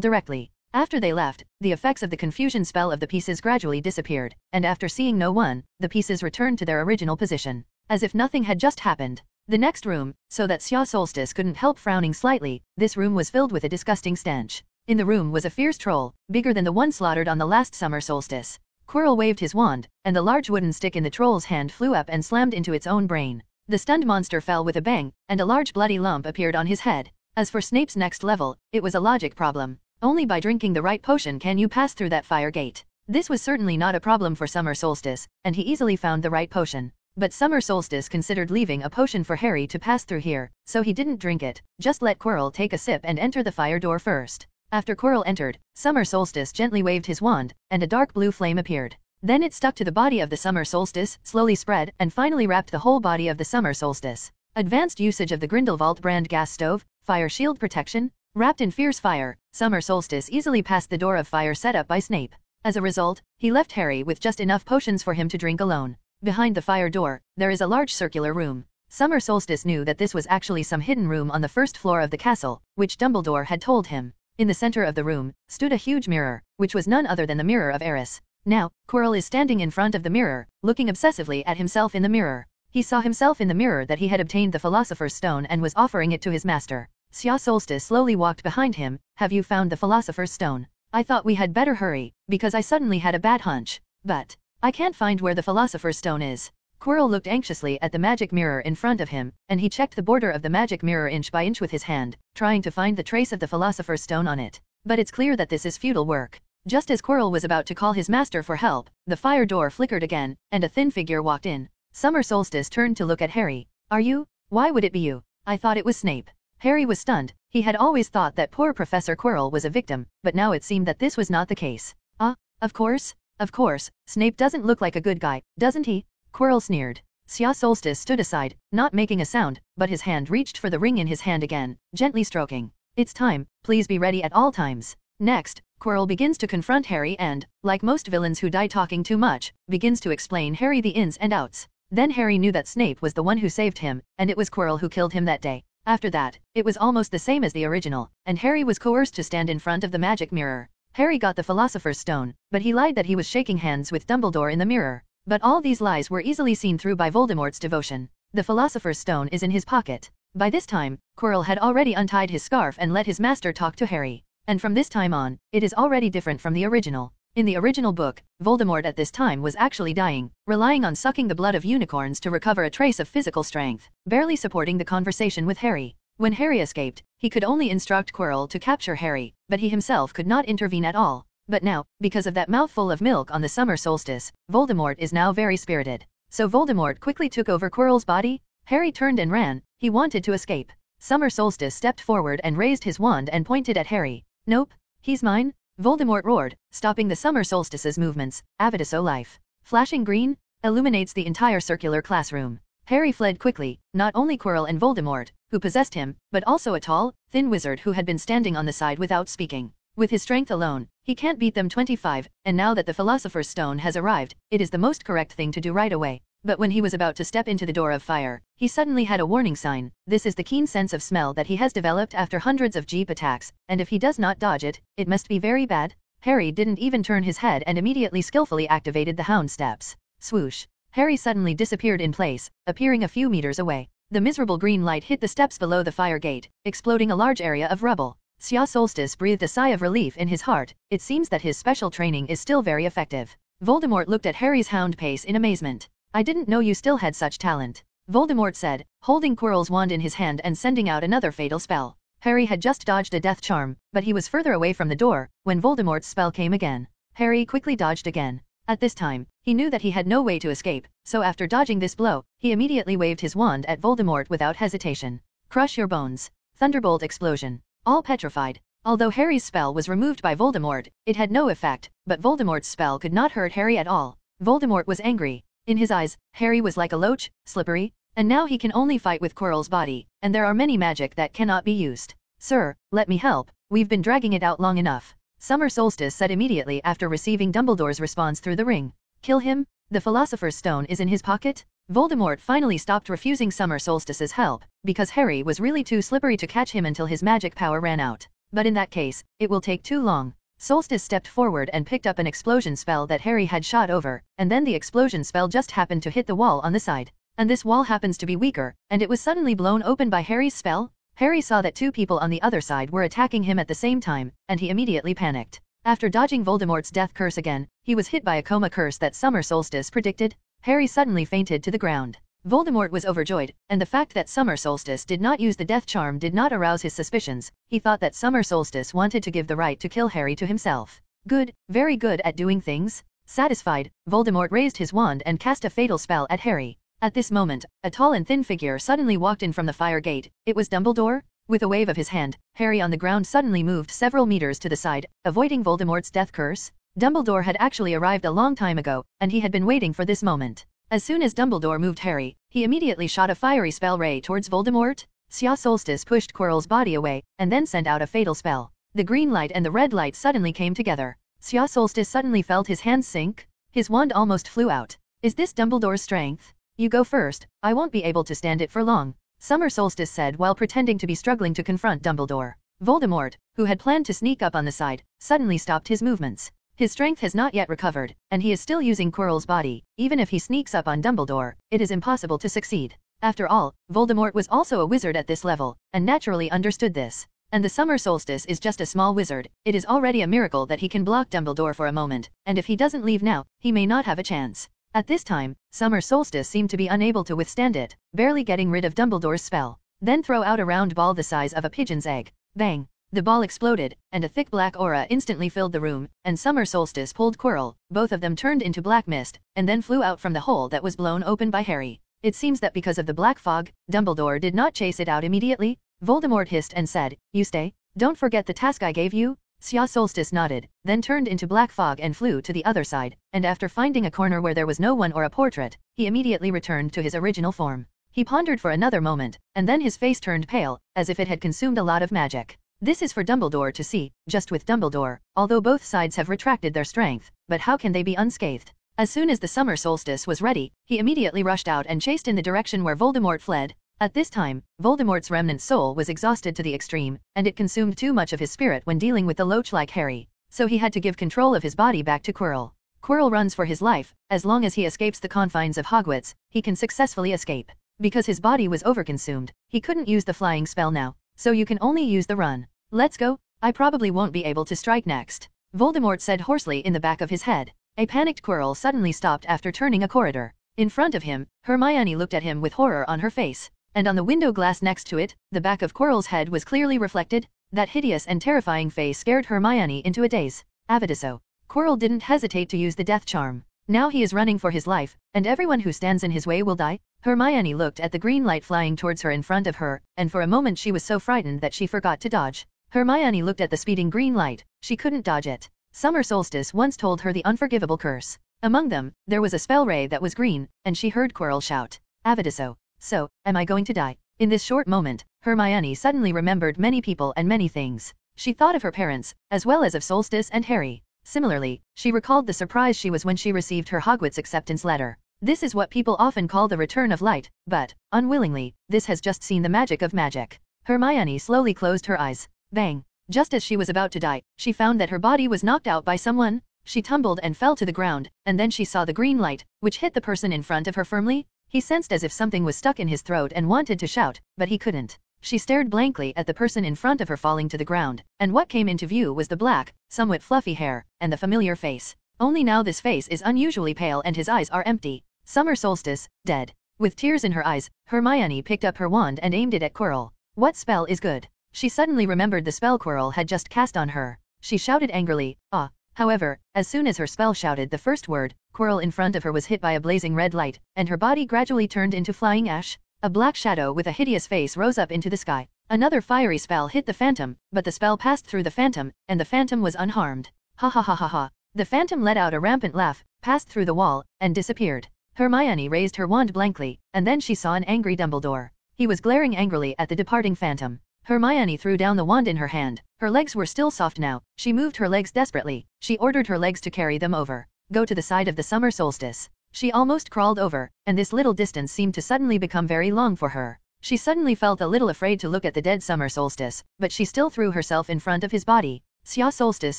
directly. After they left, the effects of the confusion spell of the pieces gradually disappeared, and after seeing no one, the pieces returned to their original position, as if nothing had just happened. The next room, so that Xia Solstice couldn't help frowning slightly, this room was filled with a disgusting stench. In the room was a fierce troll, bigger than the one slaughtered on the last Summer Solstice. Quirrell waved his wand, and the large wooden stick in the troll's hand flew up and slammed into its own brain. The stunned monster fell with a bang, and a large bloody lump appeared on his head. As for Snape's next level, it was a logic problem. Only by drinking the right potion can you pass through that fire gate. This was certainly not a problem for Summer Solstice, and he easily found the right potion. But Summer Solstice considered leaving a potion for Harry to pass through here, so he didn't drink it, just let Quirrell take a sip and enter the fire door first. After Quirrell entered, Summer Solstice gently waved his wand, and a dark blue flame appeared. Then it stuck to the body of the Summer Solstice, slowly spread, and finally wrapped the whole body of the Summer Solstice. Advanced usage of the Grindelwald brand gas stove, fire shield protection. Wrapped in fierce fire, Summer Solstice easily passed the door of fire set up by Snape. As a result, he left Harry with just enough potions for him to drink alone. Behind the fire door, there is a large circular room. Summer Solstice knew that this was actually some hidden room on the first floor of the castle, which Dumbledore had told him. In the center of the room, stood a huge mirror, which was none other than the mirror of Eris. Now, Quirrell is standing in front of the mirror, looking obsessively at himself in the mirror. He saw himself in the mirror that he had obtained the Philosopher's Stone and was offering it to his master. Xia Solstice slowly walked behind him. Have you found the Philosopher's Stone? I thought we had better hurry, because I suddenly had a bad hunch. But I can't find where the Philosopher's Stone is. Quirrell looked anxiously at the magic mirror in front of him, and he checked the border of the magic mirror inch by inch with his hand, trying to find the trace of the Philosopher's Stone on it. But it's clear that this is futile work. Just as Quirrell was about to call his master for help, the fire door flickered again, and a thin figure walked in. Summer Solstice turned to look at Harry. Are you? Why would it be you? I thought it was Snape. Harry was stunned. He had always thought that poor Professor Quirrell was a victim, but now it seemed that this was not the case. Of course. Of course, Snape doesn't look like a good guy, doesn't he? Quirrell sneered. Xia Solstice stood aside, not making a sound, but his hand reached for the ring in his hand again, gently stroking. It's time, please be ready at all times. Next, Quirrell begins to confront Harry and, like most villains who die talking too much, begins to explain Harry the ins and outs. Then Harry knew that Snape was the one who saved him, and it was Quirrell who killed him that day. After that, it was almost the same as the original, and Harry was coerced to stand in front of the magic mirror. Harry got the Philosopher's Stone, but he lied that he was shaking hands with Dumbledore in the mirror. But all these lies were easily seen through by Voldemort's devotion. The Philosopher's Stone is in his pocket. By this time, Quirrell had already untied his scarf and let his master talk to Harry. And from this time on, it is already different from the original. In the original book, Voldemort at this time was actually dying, relying on sucking the blood of unicorns to recover a trace of physical strength, barely supporting the conversation with Harry. When Harry escaped, he could only instruct Quirrell to capture Harry, but he himself could not intervene at all. But now, because of that mouthful of milk on the summer solstice, Voldemort is now very spirited. So Voldemort quickly took over Quirrell's body. Harry turned and ran. He wanted to escape. Summer Solstice stepped forward and raised his wand and pointed at Harry. "Nope, he's mine," Voldemort roared, stopping the Summer Solstice's movements. Avidus life. Flashing green, illuminates the entire circular classroom. Harry fled quickly, not only Quirrell and Voldemort, who possessed him, but also a tall, thin wizard who had been standing on the side without speaking. With his strength alone, he can't beat them 25, and now that the Philosopher's Stone has arrived, it is the most correct thing to do right away. But when he was about to step into the door of fire, he suddenly had a warning sign. This is the keen sense of smell that he has developed after hundreds of jeep attacks, and if he does not dodge it, it must be very bad. Harry didn't even turn his head and immediately skillfully activated the hound steps. Swoosh. Harry suddenly disappeared in place, appearing a few meters away. The miserable green light hit the steps below the fire gate, exploding a large area of rubble. Sya Solstice breathed a sigh of relief in his heart. It seems that his special training is still very effective. Voldemort looked at Harry's hound pace in amazement. "I didn't know you still had such talent," Voldemort said, holding Quirrell's wand in his hand and sending out another fatal spell. Harry had just dodged a death charm, but he was further away from the door when Voldemort's spell came again. Harry quickly dodged again. At this time, he knew that he had no way to escape, so after dodging this blow, he immediately waved his wand at Voldemort without hesitation. "Crush your bones." Thunderbolt explosion. All petrified. Although Harry's spell was removed by Voldemort, it had no effect, but Voldemort's spell could not hurt Harry at all. Voldemort was angry. In his eyes, Harry was like a loach, slippery, and now he can only fight with Quirrell's body, and there are many magic that cannot be used. "Sir, let me help, we've been dragging it out long enough," Summer Solstice said immediately after receiving Dumbledore's response through the ring. "Kill him? The Philosopher's Stone is in his pocket?" Voldemort finally stopped refusing Summer Solstice's help, because Harry was really too slippery to catch him until his magic power ran out. But in that case, it will take too long. Solstice stepped forward and picked up an explosion spell that Harry had shot over, and then the explosion spell just happened to hit the wall on the side. And this wall happens to be weaker, and it was suddenly blown open by Harry's spell. Harry saw that two people on the other side were attacking him at the same time, and he immediately panicked. After dodging Voldemort's death curse again, he was hit by a coma curse that Summer Solstice predicted. Harry suddenly fainted to the ground. Voldemort was overjoyed, and the fact that Summer Solstice did not use the death charm did not arouse his suspicions. He thought that Summer Solstice wanted to give the right to kill Harry to himself. Good, very good at doing things. Satisfied, Voldemort raised his wand and cast a fatal spell at Harry. At this moment, a tall and thin figure suddenly walked in from the fire gate. It was Dumbledore. With a wave of his hand, Harry on the ground suddenly moved several meters to the side, avoiding Voldemort's death curse. Dumbledore had actually arrived a long time ago, and he had been waiting for this moment. As soon as Dumbledore moved Harry, he immediately shot a fiery spell ray towards Voldemort. Sya Solstice pushed Quirrell's body away, and then sent out a fatal spell. The green light and the red light suddenly came together. Sya Solstice suddenly felt his hands sink. His wand almost flew out. "Is this Dumbledore's strength? You go first, I won't be able to stand it for long," Summer Solstice said while pretending to be struggling to confront Dumbledore. Voldemort, who had planned to sneak up on the side, suddenly stopped his movements. His strength has not yet recovered, and he is still using Quirrell's body. Even if he sneaks up on Dumbledore, it is impossible to succeed. After all, Voldemort was also a wizard at this level, and naturally understood this. And the Summer Solstice is just a small wizard. It is already a miracle that he can block Dumbledore for a moment, and if he doesn't leave now, he may not have a chance. At this time, Summer Solstice seemed to be unable to withstand it, barely getting rid of Dumbledore's spell. Then throw out a round ball the size of a pigeon's egg. Bang! The ball exploded, and a thick black aura instantly filled the room, and Summer Solstice pulled Quirrell. Both of them turned into black mist, and then flew out from the hole that was blown open by Harry. It seems that because of the black fog, Dumbledore did not chase it out immediately. Voldemort hissed and said, "You stay? Don't forget the task I gave you?" Sya Solstice nodded, then turned into black fog and flew to the other side, and after finding a corner where there was no one or a portrait, he immediately returned to his original form. He pondered for another moment, and then his face turned pale, as if it had consumed a lot of magic. This is for Dumbledore to see, just with Dumbledore, although both sides have retracted their strength, but how can they be unscathed? As soon as the Summer Solstice was ready, he immediately rushed out and chased in the direction where Voldemort fled. At this time, Voldemort's remnant soul was exhausted to the extreme, and it consumed too much of his spirit when dealing with the loach-like Harry. So he had to give control of his body back to Quirrell. Quirrell runs for his life. As long as he escapes the confines of Hogwarts, he can successfully escape. Because his body was overconsumed, he couldn't use the flying spell now, so you can only use the run. Let's go. I probably won't be able to strike next, Voldemort said hoarsely in the back of his head. A panicked Quirrell suddenly stopped after turning a corridor. In front of him, Hermione looked at him with horror on her face, and on the window glass next to it, the back of Quirrell's head was clearly reflected. That hideous and terrifying face scared Hermione into a daze. Avitiso. Quirrell didn't hesitate to use the death charm. Now he is running for his life, and everyone who stands in his way will die. Hermione looked at the green light flying towards her in front of her, and for a moment she was so frightened that she forgot to dodge. Hermione looked at the speeding green light. She couldn't dodge it. Summer Solstice once told her the unforgivable curse. Among them, there was a spell ray that was green, and she heard Quirrell shout, Avitiso. So, am I going to die? In this short moment, Hermione suddenly remembered many people and many things. She thought of her parents, as well as of Solstice and Harry. Similarly, she recalled the surprise she was when she received her Hogwarts acceptance letter. This is what people often call the return of light, but, unwillingly, this has just seen the magic of magic. Hermione slowly closed her eyes. Bang! Just as she was about to die, she found that her body was knocked out by someone. She tumbled and fell to the ground, and then she saw the green light, which hit the person in front of her firmly. He sensed as if something was stuck in his throat and wanted to shout, but he couldn't. She stared blankly at the person in front of her falling to the ground, and what came into view was the black, somewhat fluffy hair, and the familiar face. Only now this face is unusually pale and his eyes are empty. Summer Solstice, dead. With tears in her eyes, Hermione picked up her wand and aimed it at Quirrell. What spell is good? She suddenly remembered the spell Quirrell had just cast on her. She shouted angrily, ah! However, as soon as her spell shouted the first word, Quirrell in front of her was hit by a blazing red light, and her body gradually turned into flying ash. A black shadow with a hideous face rose up into the sky. Another fiery spell hit the phantom, but the spell passed through the phantom, and the phantom was unharmed. Ha ha ha ha ha. The phantom let out a rampant laugh, passed through the wall, and disappeared. Hermione raised her wand blankly, and then she saw an angry Dumbledore. He was glaring angrily at the departing phantom. Hermione threw down the wand in her hand. Her legs were still soft now. She moved her legs desperately. She ordered her legs to carry them over. Go to the side of the summer solstice. She almost crawled over, and this little distance seemed to suddenly become very long for her. She suddenly felt a little afraid to look at the dead summer solstice, but she still threw herself in front of his body. Sia Solstice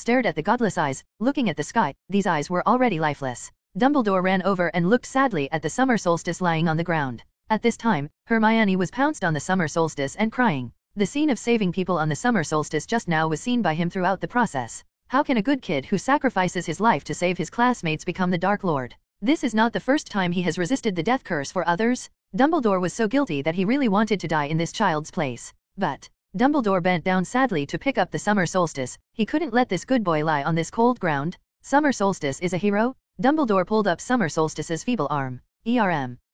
stared at the godless eyes, looking at the sky. These eyes were already lifeless. Dumbledore ran over and looked sadly at the summer solstice lying on the ground. At this time, Hermione was pounced on the summer solstice and crying. The scene of saving people on the summer solstice just now was seen by him throughout the process. How can a good kid who sacrifices his life to save his classmates become the Dark Lord? This is not the first time he has resisted the death curse for others. Dumbledore was so guilty that he really wanted to die in this child's place. But Dumbledore bent down sadly to pick up the summer solstice. He couldn't let this good boy lie on this cold ground. Summer Solstice is a hero? Dumbledore pulled up Summer Solstice's feeble arm.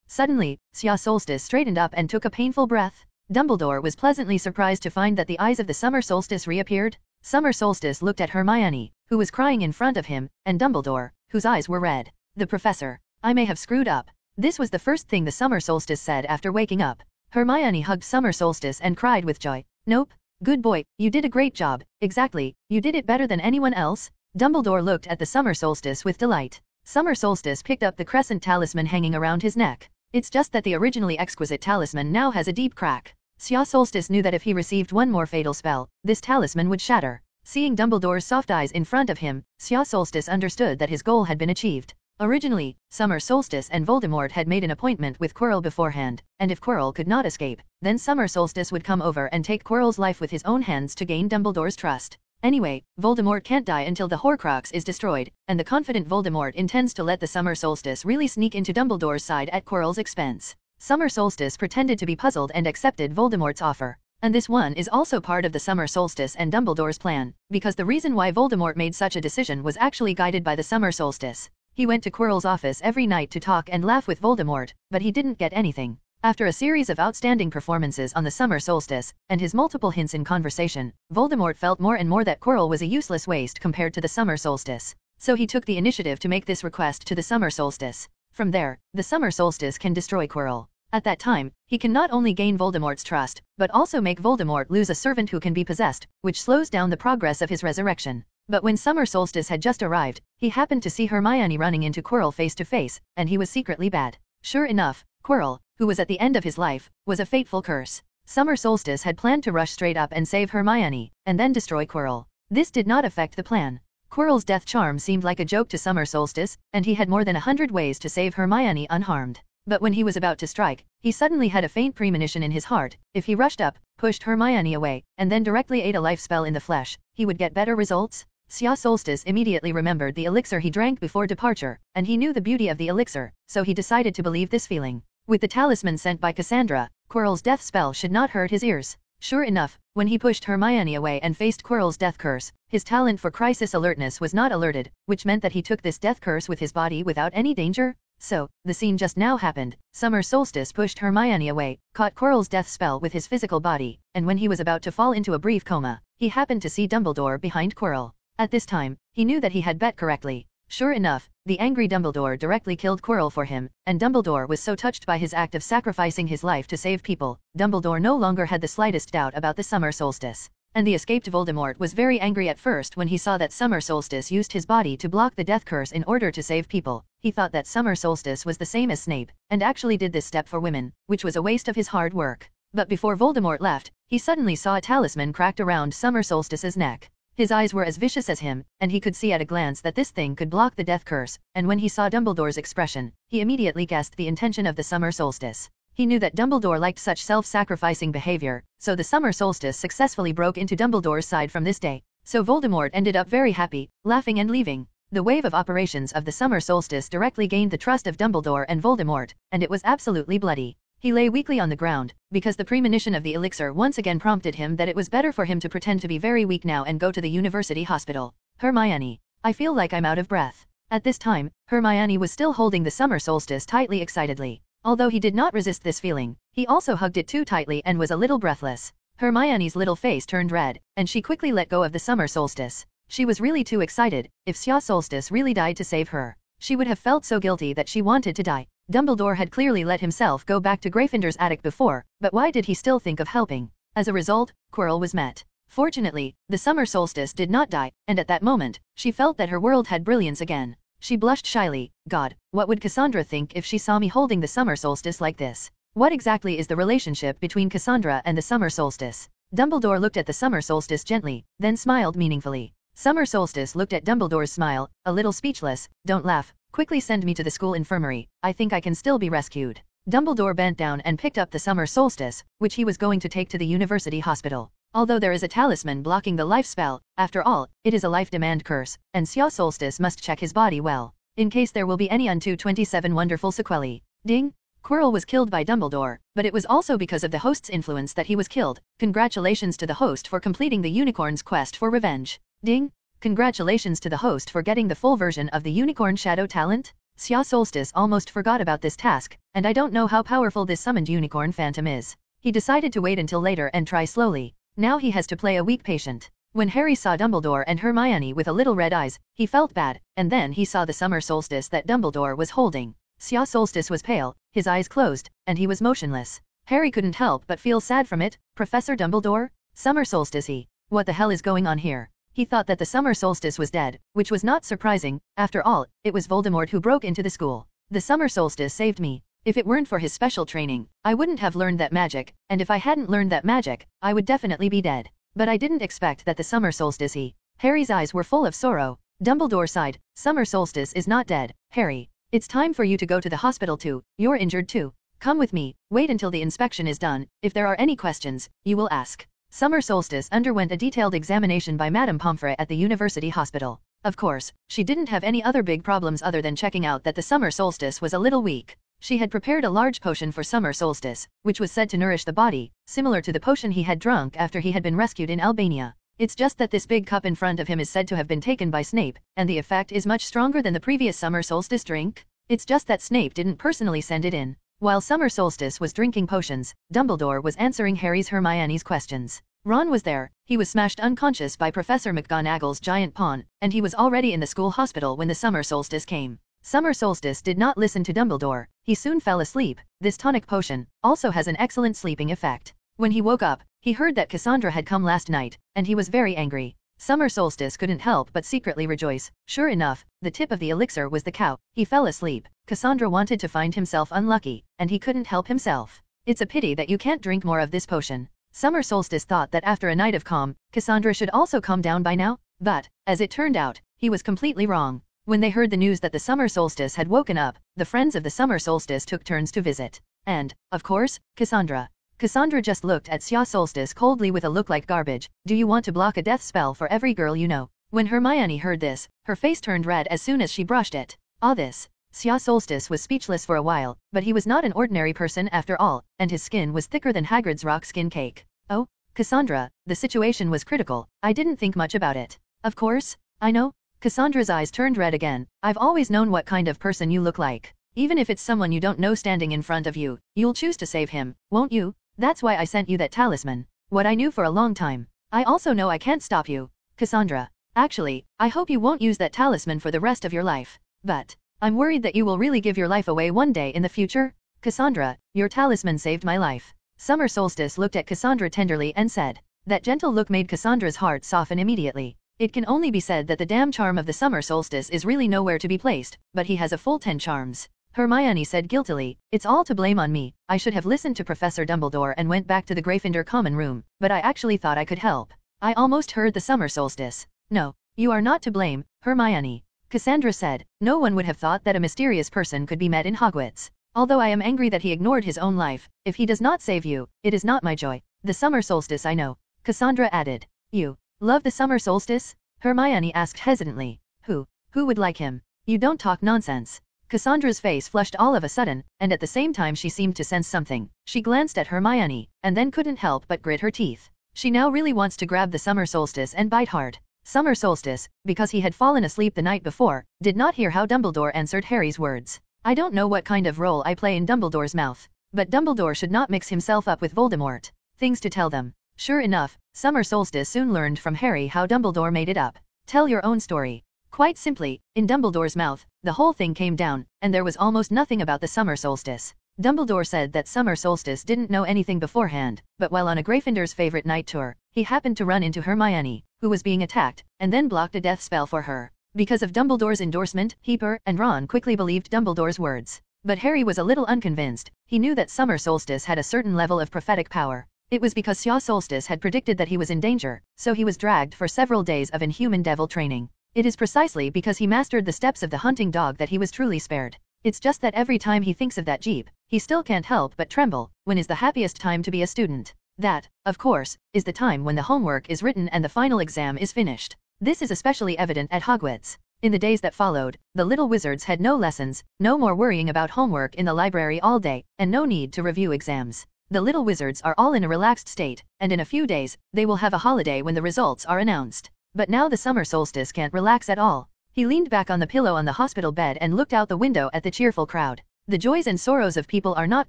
Suddenly, Sia Solstice straightened up and took a painful breath. Dumbledore was pleasantly surprised to find that the eyes of the Summer Solstice reappeared. Summer Solstice looked at Hermione, who was crying in front of him, and Dumbledore, whose eyes were red. The professor. I may have screwed up. This was the first thing the Summer Solstice said after waking up. Hermione hugged Summer Solstice and cried with joy. Nope. Good boy, you did a great job. Exactly, you did it better than anyone else. Dumbledore looked at the Summer Solstice with delight. Summer Solstice picked up the crescent talisman hanging around his neck. It's just that the originally exquisite talisman now has a deep crack. Sia Solstice knew that if he received one more fatal spell, this talisman would shatter. Seeing Dumbledore's soft eyes in front of him, Sia Solstice understood that his goal had been achieved. Originally, Summer Solstice and Voldemort had made an appointment with Quirrell beforehand, and if Quirrell could not escape, then Summer Solstice would come over and take Quirrell's life with his own hands to gain Dumbledore's trust. Anyway, Voldemort can't die until the Horcrux is destroyed, and the confident Voldemort intends to let the Summer Solstice really sneak into Dumbledore's side at Quirrell's expense. Summer Solstice pretended to be puzzled and accepted Voldemort's offer. And this one is also part of the Summer Solstice and Dumbledore's plan, because the reason why Voldemort made such a decision was actually guided by the Summer Solstice. He went to Quirrell's office every night to talk and laugh with Voldemort, but he didn't get anything. After a series of outstanding performances on the Summer Solstice, and his multiple hints in conversation, Voldemort felt more and more that Quirrell was a useless waste compared to the Summer Solstice. So he took the initiative to make this request to the Summer Solstice. From there, the Summer Solstice can destroy Quirrell. At that time, he can not only gain Voldemort's trust, but also make Voldemort lose a servant who can be possessed, which slows down the progress of his resurrection. But when Summer Solstice had just arrived, he happened to see Hermione running into Quirrell face to face, and he was secretly bad. Sure enough, Quirrell, who was at the end of his life, was a fateful curse. Summer Solstice had planned to rush straight up and save Hermione, and then destroy Quirrell. This did not affect the plan. Quirrell's death charm seemed like a joke to Summer Solstice, and he had more than 100 ways to save Hermione unharmed. But when he was about to strike, he suddenly had a faint premonition in his heart. If he rushed up, pushed Hermione away, and then directly ate a life spell in the flesh, he would get better results. Summer Solstice immediately remembered the elixir he drank before departure, and he knew the beauty of the elixir, so he decided to believe this feeling. With the talisman sent by Cassandra, Quirrell's death spell should not hurt his ears. Sure enough, when he pushed Hermione away and faced Quirrell's death curse, his talent for crisis alertness was not alerted, which meant that he took this death curse with his body without any danger. So, the scene just now happened. Summer Solstice pushed Hermione away, caught Quirrell's death spell with his physical body, and when he was about to fall into a brief coma, he happened to see Dumbledore behind Quirrell. At this time, he knew that he had bet correctly. Sure enough, the angry Dumbledore directly killed Quirrell for him, and Dumbledore was so touched by his act of sacrificing his life to save people, Dumbledore no longer had the slightest doubt about the Summer Solstice. And the escaped Voldemort was very angry at first when he saw that Summer Solstice used his body to block the death curse in order to save people. He thought that Summer Solstice was the same as Snape, and actually did this step for women, which was a waste of his hard work. But before Voldemort left, he suddenly saw a talisman cracked around Summer Solstice's neck. His eyes were as vicious as him, and he could see at a glance that this thing could block the death curse, and when he saw Dumbledore's expression, he immediately guessed the intention of the Summer Solstice. He knew that Dumbledore liked such self-sacrificing behavior, so the Summer Solstice successfully broke into Dumbledore's side from this day. So Voldemort ended up very happy, laughing and leaving. The wave of operations of the Summer Solstice directly gained the trust of Dumbledore and Voldemort, and it was absolutely bloody. He lay weakly on the ground, because the premonition of the elixir once again prompted him that it was better for him to pretend to be very weak now and go to the university hospital. Hermione, I feel like I'm out of breath. At this time, Hermione was still holding the Summer Solstice tightly excitedly. Although he did not resist this feeling, he also hugged it too tightly and was a little breathless. Hermione's little face turned red, and she quickly let go of the Summer Solstice. She was really too excited. If Summer Solstice really died to save her, she would have felt so guilty that she wanted to die. Dumbledore had clearly let himself go back to Gryffindor's attic before, but why did he still think of helping? As a result, Quirrell was met. Fortunately, the Summer Solstice did not die, and at that moment, she felt that her world had brilliance again. She blushed shyly. God, what would Cassandra think if she saw me holding the Summer Solstice like this? What exactly is the relationship between Cassandra and the Summer Solstice? Dumbledore looked at the Summer Solstice gently, then smiled meaningfully. Summer Solstice looked at Dumbledore's smile, a little speechless. Don't laugh. Quickly send me to the school infirmary. I think I can still be rescued. Dumbledore bent down and picked up the Summer Solstice, which he was going to take to the university hospital. Although there is a talisman blocking the life spell, after all, it is a life demand curse, and Summer Solstice must check his body well, in case there will be any unto 27 wonderful sequelae. Ding! Quirrell was killed by Dumbledore, but it was also because of the host's influence that he was killed. Congratulations to the host for completing the unicorn's quest for revenge. Ding! Congratulations to the host for getting the full version of the Unicorn Shadow talent. Summer Solstice almost forgot about this task, and I don't know how powerful this summoned unicorn phantom is. He decided to wait until later and try slowly. Now he has to play a weak patient. When Harry saw Dumbledore and Hermione with a little red eyes, he felt bad, and then he saw the Summer Solstice that Dumbledore was holding. Summer Solstice was pale, his eyes closed, and he was motionless. Harry couldn't help but feel sad from it. Professor Dumbledore? Summer Solstice what the hell is going on here? He thought that the Summer Solstice was dead, which was not surprising. After all, it was Voldemort who broke into the school. The Summer Solstice saved me. If it weren't for his special training, I wouldn't have learned that magic, and if I hadn't learned that magic, I would definitely be dead. But I didn't expect that the Summer Solstice Harry's eyes were full of sorrow. Dumbledore sighed. Summer Solstice is not dead, Harry. It's time for you to go to the hospital too. You're injured too. Come with me. Wait until the inspection is done. If there are any questions, you will ask. Summer Solstice underwent a detailed examination by Madame Pomfrey at the university hospital. Of course, she didn't have any other big problems other than checking out that the Summer Solstice was a little weak. She had prepared a large potion for Summer Solstice, which was said to nourish the body, similar to the potion he had drunk after he had been rescued in Albania. It's just that this big cup in front of him is said to have been taken by Snape, and the effect is much stronger than the previous Summer Solstice drink. It's just that Snape didn't personally send it in. While Summer Solstice was drinking potions, Dumbledore was answering Harry's Hermione's questions. Ron was there. He was smashed unconscious by Professor McGonagall's giant pawn, and he was already in the school hospital when the Summer Solstice came. Summer Solstice did not listen to Dumbledore. He soon fell asleep. This tonic potion also has an excellent sleeping effect. When he woke up, he heard that Cassandra had come last night, and he was very angry. Summer Solstice couldn't help but secretly rejoice. Sure enough, the tip of the elixir was the cow. He fell asleep. Cassandra wanted to find himself unlucky, and he couldn't help himself. It's a pity that you can't drink more of this potion. Summer Solstice thought that after a night of calm, Cassandra should also calm down by now, but, as it turned out, he was completely wrong. When they heard the news that the Summer Solstice had woken up, the friends of the Summer Solstice took turns to visit. And, of course, Cassandra. Cassandra just looked at Xia Solstice coldly with a look like garbage. Do you want to block a death spell for every girl you know? When Hermione heard this, her face turned red as soon as she brushed it. This. Xia Solstice was speechless for a while, but he was not an ordinary person after all, and his skin was thicker than Hagrid's rock skin cake. Oh, Cassandra, the situation was critical. I didn't think much about it. Of course, I know. Cassandra's eyes turned red again. I've always known what kind of person you look like. Even if it's someone you don't know standing in front of you, you'll choose to save him, won't you? That's why I sent you that talisman. What I knew for a long time. I also know I can't stop you. Cassandra. Actually, I hope you won't use that talisman for the rest of your life. But, I'm worried that you will really give your life away one day in the future. Cassandra, your talisman saved my life. Summer Solstice looked at Cassandra tenderly and said. That gentle look made Cassandra's heart soften immediately. It can only be said that the damn charm of the Summer Solstice is really nowhere to be placed, but he has a full 10 charms. Hermione said guiltily, it's all to blame on me. I should have listened to Professor Dumbledore and went back to the Gryffindor common room, but I actually thought I could help. I almost heard the Summer Solstice. No, you are not to blame, Hermione. Cassandra said, no one would have thought that a mysterious person could be met in Hogwarts. Although I am angry that he ignored his own life, if he does not save you, it is not my joy. The Summer Solstice I know. Cassandra added. You love the Summer Solstice? Hermione asked hesitantly. Who would like him? You don't talk nonsense. Cassandra's face flushed all of a sudden, and at the same time she seemed to sense something. She glanced at Hermione, and then couldn't help but grit her teeth. She now really wants to grab the Summer Solstice and bite hard. Summer Solstice, because he had fallen asleep the night before, did not hear how Dumbledore answered Harry's words. I don't know what kind of role I play in Dumbledore's mouth, but Dumbledore should not mix himself up with Voldemort. Things to tell them. Sure enough, Summer Solstice soon learned from Harry how Dumbledore made it up. Tell your own story. Quite simply, in Dumbledore's mouth, the whole thing came down, and there was almost nothing about the Summer Solstice. Dumbledore said that Summer Solstice didn't know anything beforehand, but while on a Gryffindor's favorite night tour, he happened to run into Hermione, who was being attacked, and then blocked a death spell for her. Because of Dumbledore's endorsement, Harry and Ron quickly believed Dumbledore's words. But Harry was a little unconvinced. He knew that Summer Solstice had a certain level of prophetic power. It was because Xia Solstice had predicted that he was in danger, so he was dragged for several days of inhuman devil training. It is precisely because he mastered the steps of the hunting dog that he was truly spared. It's just that every time he thinks of that jeep, he still can't help but tremble. When is the happiest time to be a student? That, of course, is the time when the homework is written and the final exam is finished. This is especially evident at Hogwarts. In the days that followed, the little wizards had no lessons, no more worrying about homework in the library all day, and no need to review exams. The little wizards are all in a relaxed state, and in a few days, they will have a holiday when the results are announced. But now the Summer Solstice can't relax at all. He leaned back on the pillow on the hospital bed and looked out the window at the cheerful crowd. The joys and sorrows of people are not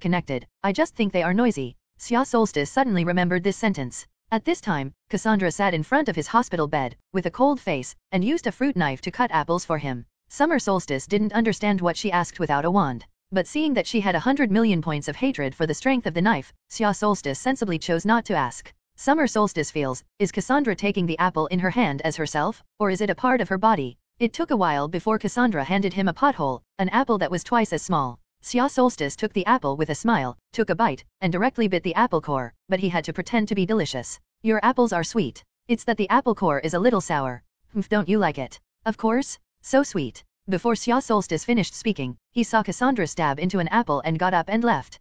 connected, I just think they are noisy. Xia Solstice suddenly remembered this sentence. At this time, Cassandra sat in front of his hospital bed, with a cold face, and used a fruit knife to cut apples for him. Summer Solstice didn't understand what she asked without a wand. But seeing that she had 100 million points of hatred for the strength of the knife, Xia Solstice sensibly chose not to ask. Summer Solstice feels, is Cassandra taking the apple in her hand as herself, or is it a part of her body? It took a while before Cassandra handed him a pothole, an apple that was twice as small. Xia Solstice took the apple with a smile, took a bite, and directly bit the apple core, but he had to pretend to be delicious. Your apples are sweet. It's that the apple core is a little sour. Don't you like it? Of course. So sweet. Before Xia Solstice finished speaking, he saw Cassandra stab into an apple and got up and left.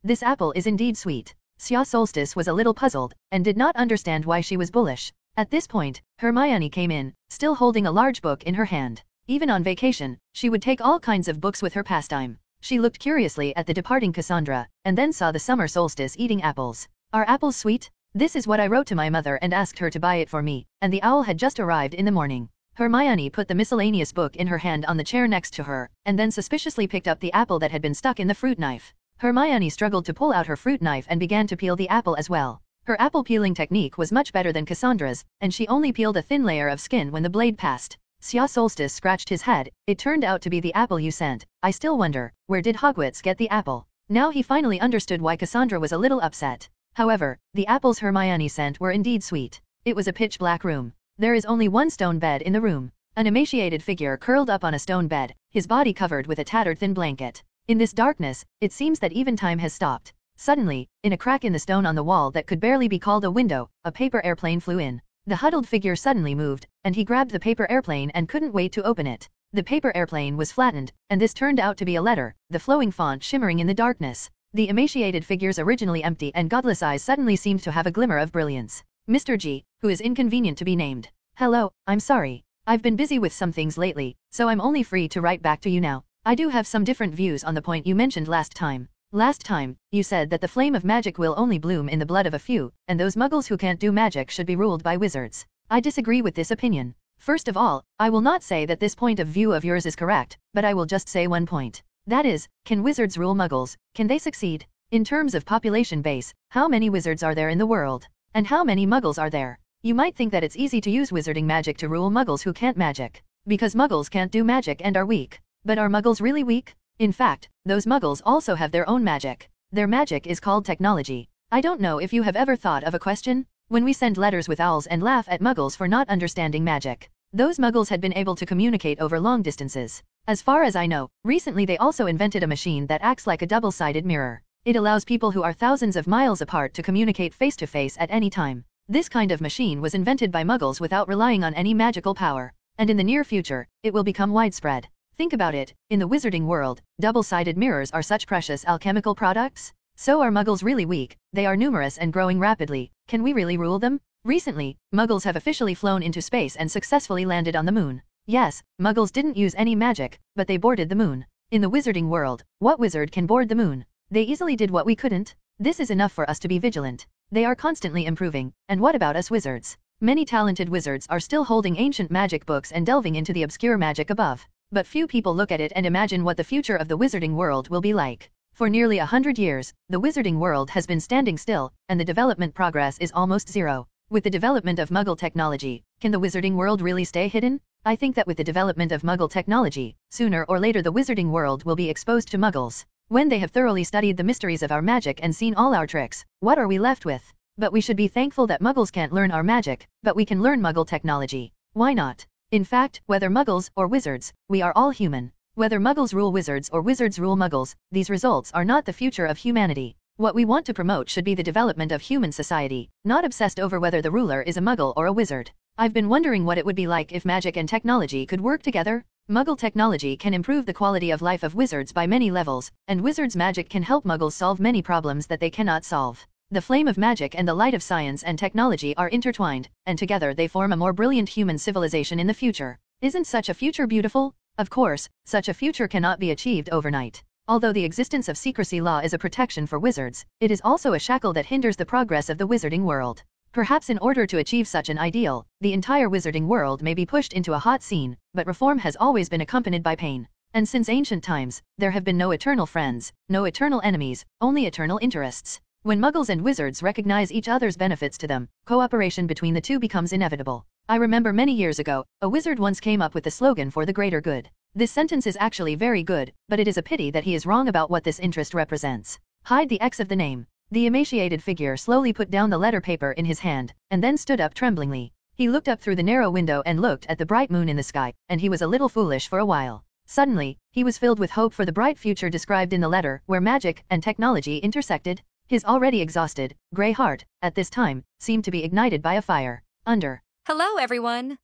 This apple is indeed sweet. Xia Solstice was a little puzzled, and did not understand why she was bullish. At this point, Hermione came in, still holding a large book in her hand. Even on vacation, she would take all kinds of books with her pastime. She looked curiously at the departing Cassandra, and then saw the Summer Solstice eating apples. Are apples sweet? This is what I wrote to my mother and asked her to buy it for me, and the owl had just arrived in the morning. Hermione put the miscellaneous book in her hand on the chair next to her, and then suspiciously picked up the apple that had been stuck in the fruit knife. Hermione struggled to pull out her fruit knife and began to peel the apple as well. Her apple peeling technique was much better than Cassandra's, and she only peeled a thin layer of skin when the blade passed. Xia Solstice scratched his head. It turned out to be the apple you sent. I still wonder, where did Hogwarts get the apple? Now he finally understood why Cassandra was a little upset. However, the apples Hermione sent were indeed sweet. It was a pitch-black room. There is only one stone bed in the room. An emaciated figure curled up on a stone bed, his body covered with a tattered thin blanket. In this darkness, it seems that even time has stopped. Suddenly, in a crack in the stone on the wall that could barely be called a window, a paper airplane flew in. The huddled figure suddenly moved, and he grabbed the paper airplane and couldn't wait to open it. The paper airplane was flattened, and this turned out to be a letter, the flowing font shimmering in the darkness. The emaciated figure's originally empty and godless eyes suddenly seemed to have a glimmer of brilliance. Mr. G, who is inconvenient to be named. Hello, I'm sorry. I've been busy with some things lately, so I'm only free to write back to you now. I do have some different views on the point you mentioned last time. Last time, you said that the flame of magic will only bloom in the blood of a few, and those muggles who can't do magic should be ruled by wizards. I disagree with this opinion. First of all, I will not say that this point of view of yours is correct, but I will just say one point. That is, can wizards rule muggles? Can they succeed? In terms of population base, how many wizards are there in the world? And how many muggles are there? You might think that it's easy to use wizarding magic to rule muggles who can't magic. Because muggles can't do magic and are weak. But are muggles really weak? In fact, those muggles also have their own magic. Their magic is called technology. I don't know if you have ever thought of a question? When we send letters with owls and laugh at muggles for not understanding magic. Those muggles had been able to communicate over long distances. As far as I know, recently they also invented a machine that acts like a double-sided mirror. It allows people who are thousands of miles apart to communicate face-to-face at any time. This kind of machine was invented by muggles without relying on any magical power. And in the near future, it will become widespread. Think about it, in the wizarding world, double-sided mirrors are such precious alchemical products? So are muggles really weak? They are numerous and growing rapidly. Can we really rule them? Recently, muggles have officially flown into space and successfully landed on the moon. Yes, muggles didn't use any magic, but they boarded the moon. In the wizarding world, what wizard can board the moon? They easily did what we couldn't. This is enough for us to be vigilant. They are constantly improving, and what about us wizards? Many talented wizards are still holding ancient magic books and delving into the obscure magic above. But few people look at it and imagine what the future of the wizarding world will be like. For nearly 100 years, the wizarding world has been standing still, and the development progress is almost zero. With the development of Muggle technology, can the wizarding world really stay hidden? I think that with the development of Muggle technology, sooner or later the wizarding world will be exposed to Muggles. When they have thoroughly studied the mysteries of our magic and seen all our tricks, what are we left with? But we should be thankful that Muggles can't learn our magic, but we can learn Muggle technology. Why not? In fact, whether Muggles or wizards, we are all human. Whether Muggles rule wizards or wizards rule Muggles, these results are not the future of humanity. What we want to promote should be the development of human society, not obsessed over whether the ruler is a Muggle or a wizard. I've been wondering what it would be like if magic and technology could work together. Muggle technology can improve the quality of life of wizards by many levels, and wizards' magic can help Muggles solve many problems that they cannot solve. The flame of magic and the light of science and technology are intertwined, and together they form a more brilliant human civilization in the future. Isn't such a future beautiful? Of course, such a future cannot be achieved overnight. Although the existence of secrecy law is a protection for wizards, it is also a shackle that hinders the progress of the wizarding world. Perhaps in order to achieve such an ideal, the entire wizarding world may be pushed into a hot scene, but reform has always been accompanied by pain. And since ancient times, there have been no eternal friends, no eternal enemies, only eternal interests. When Muggles and wizards recognize each other's benefits to them, cooperation between the two becomes inevitable. I remember many years ago, a wizard once came up with the slogan for the greater good. This sentence is actually very good, but it is a pity that he is wrong about what this interest represents. Hide the X of the name. The emaciated figure slowly put down the letter paper in his hand, and then stood up tremblingly. He looked up through the narrow window and looked at the bright moon in the sky, and he was a little foolish for a while. Suddenly, he was filled with hope for the bright future described in the letter, where magic and technology intersected. His already exhausted, grey heart, at this time, seemed to be ignited by a fire.
Hello, everyone!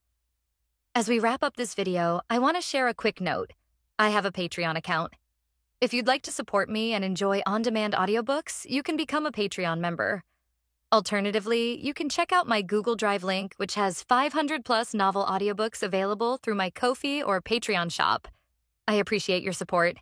As we wrap up this video, I want to share a quick note. I have a Patreon account. If you'd like to support me and enjoy on-demand audiobooks, you can become a Patreon member. Alternatively, you can check out my Google Drive link, which has 500+ novel audiobooks available through my Ko-fi or Patreon shop. I appreciate your support.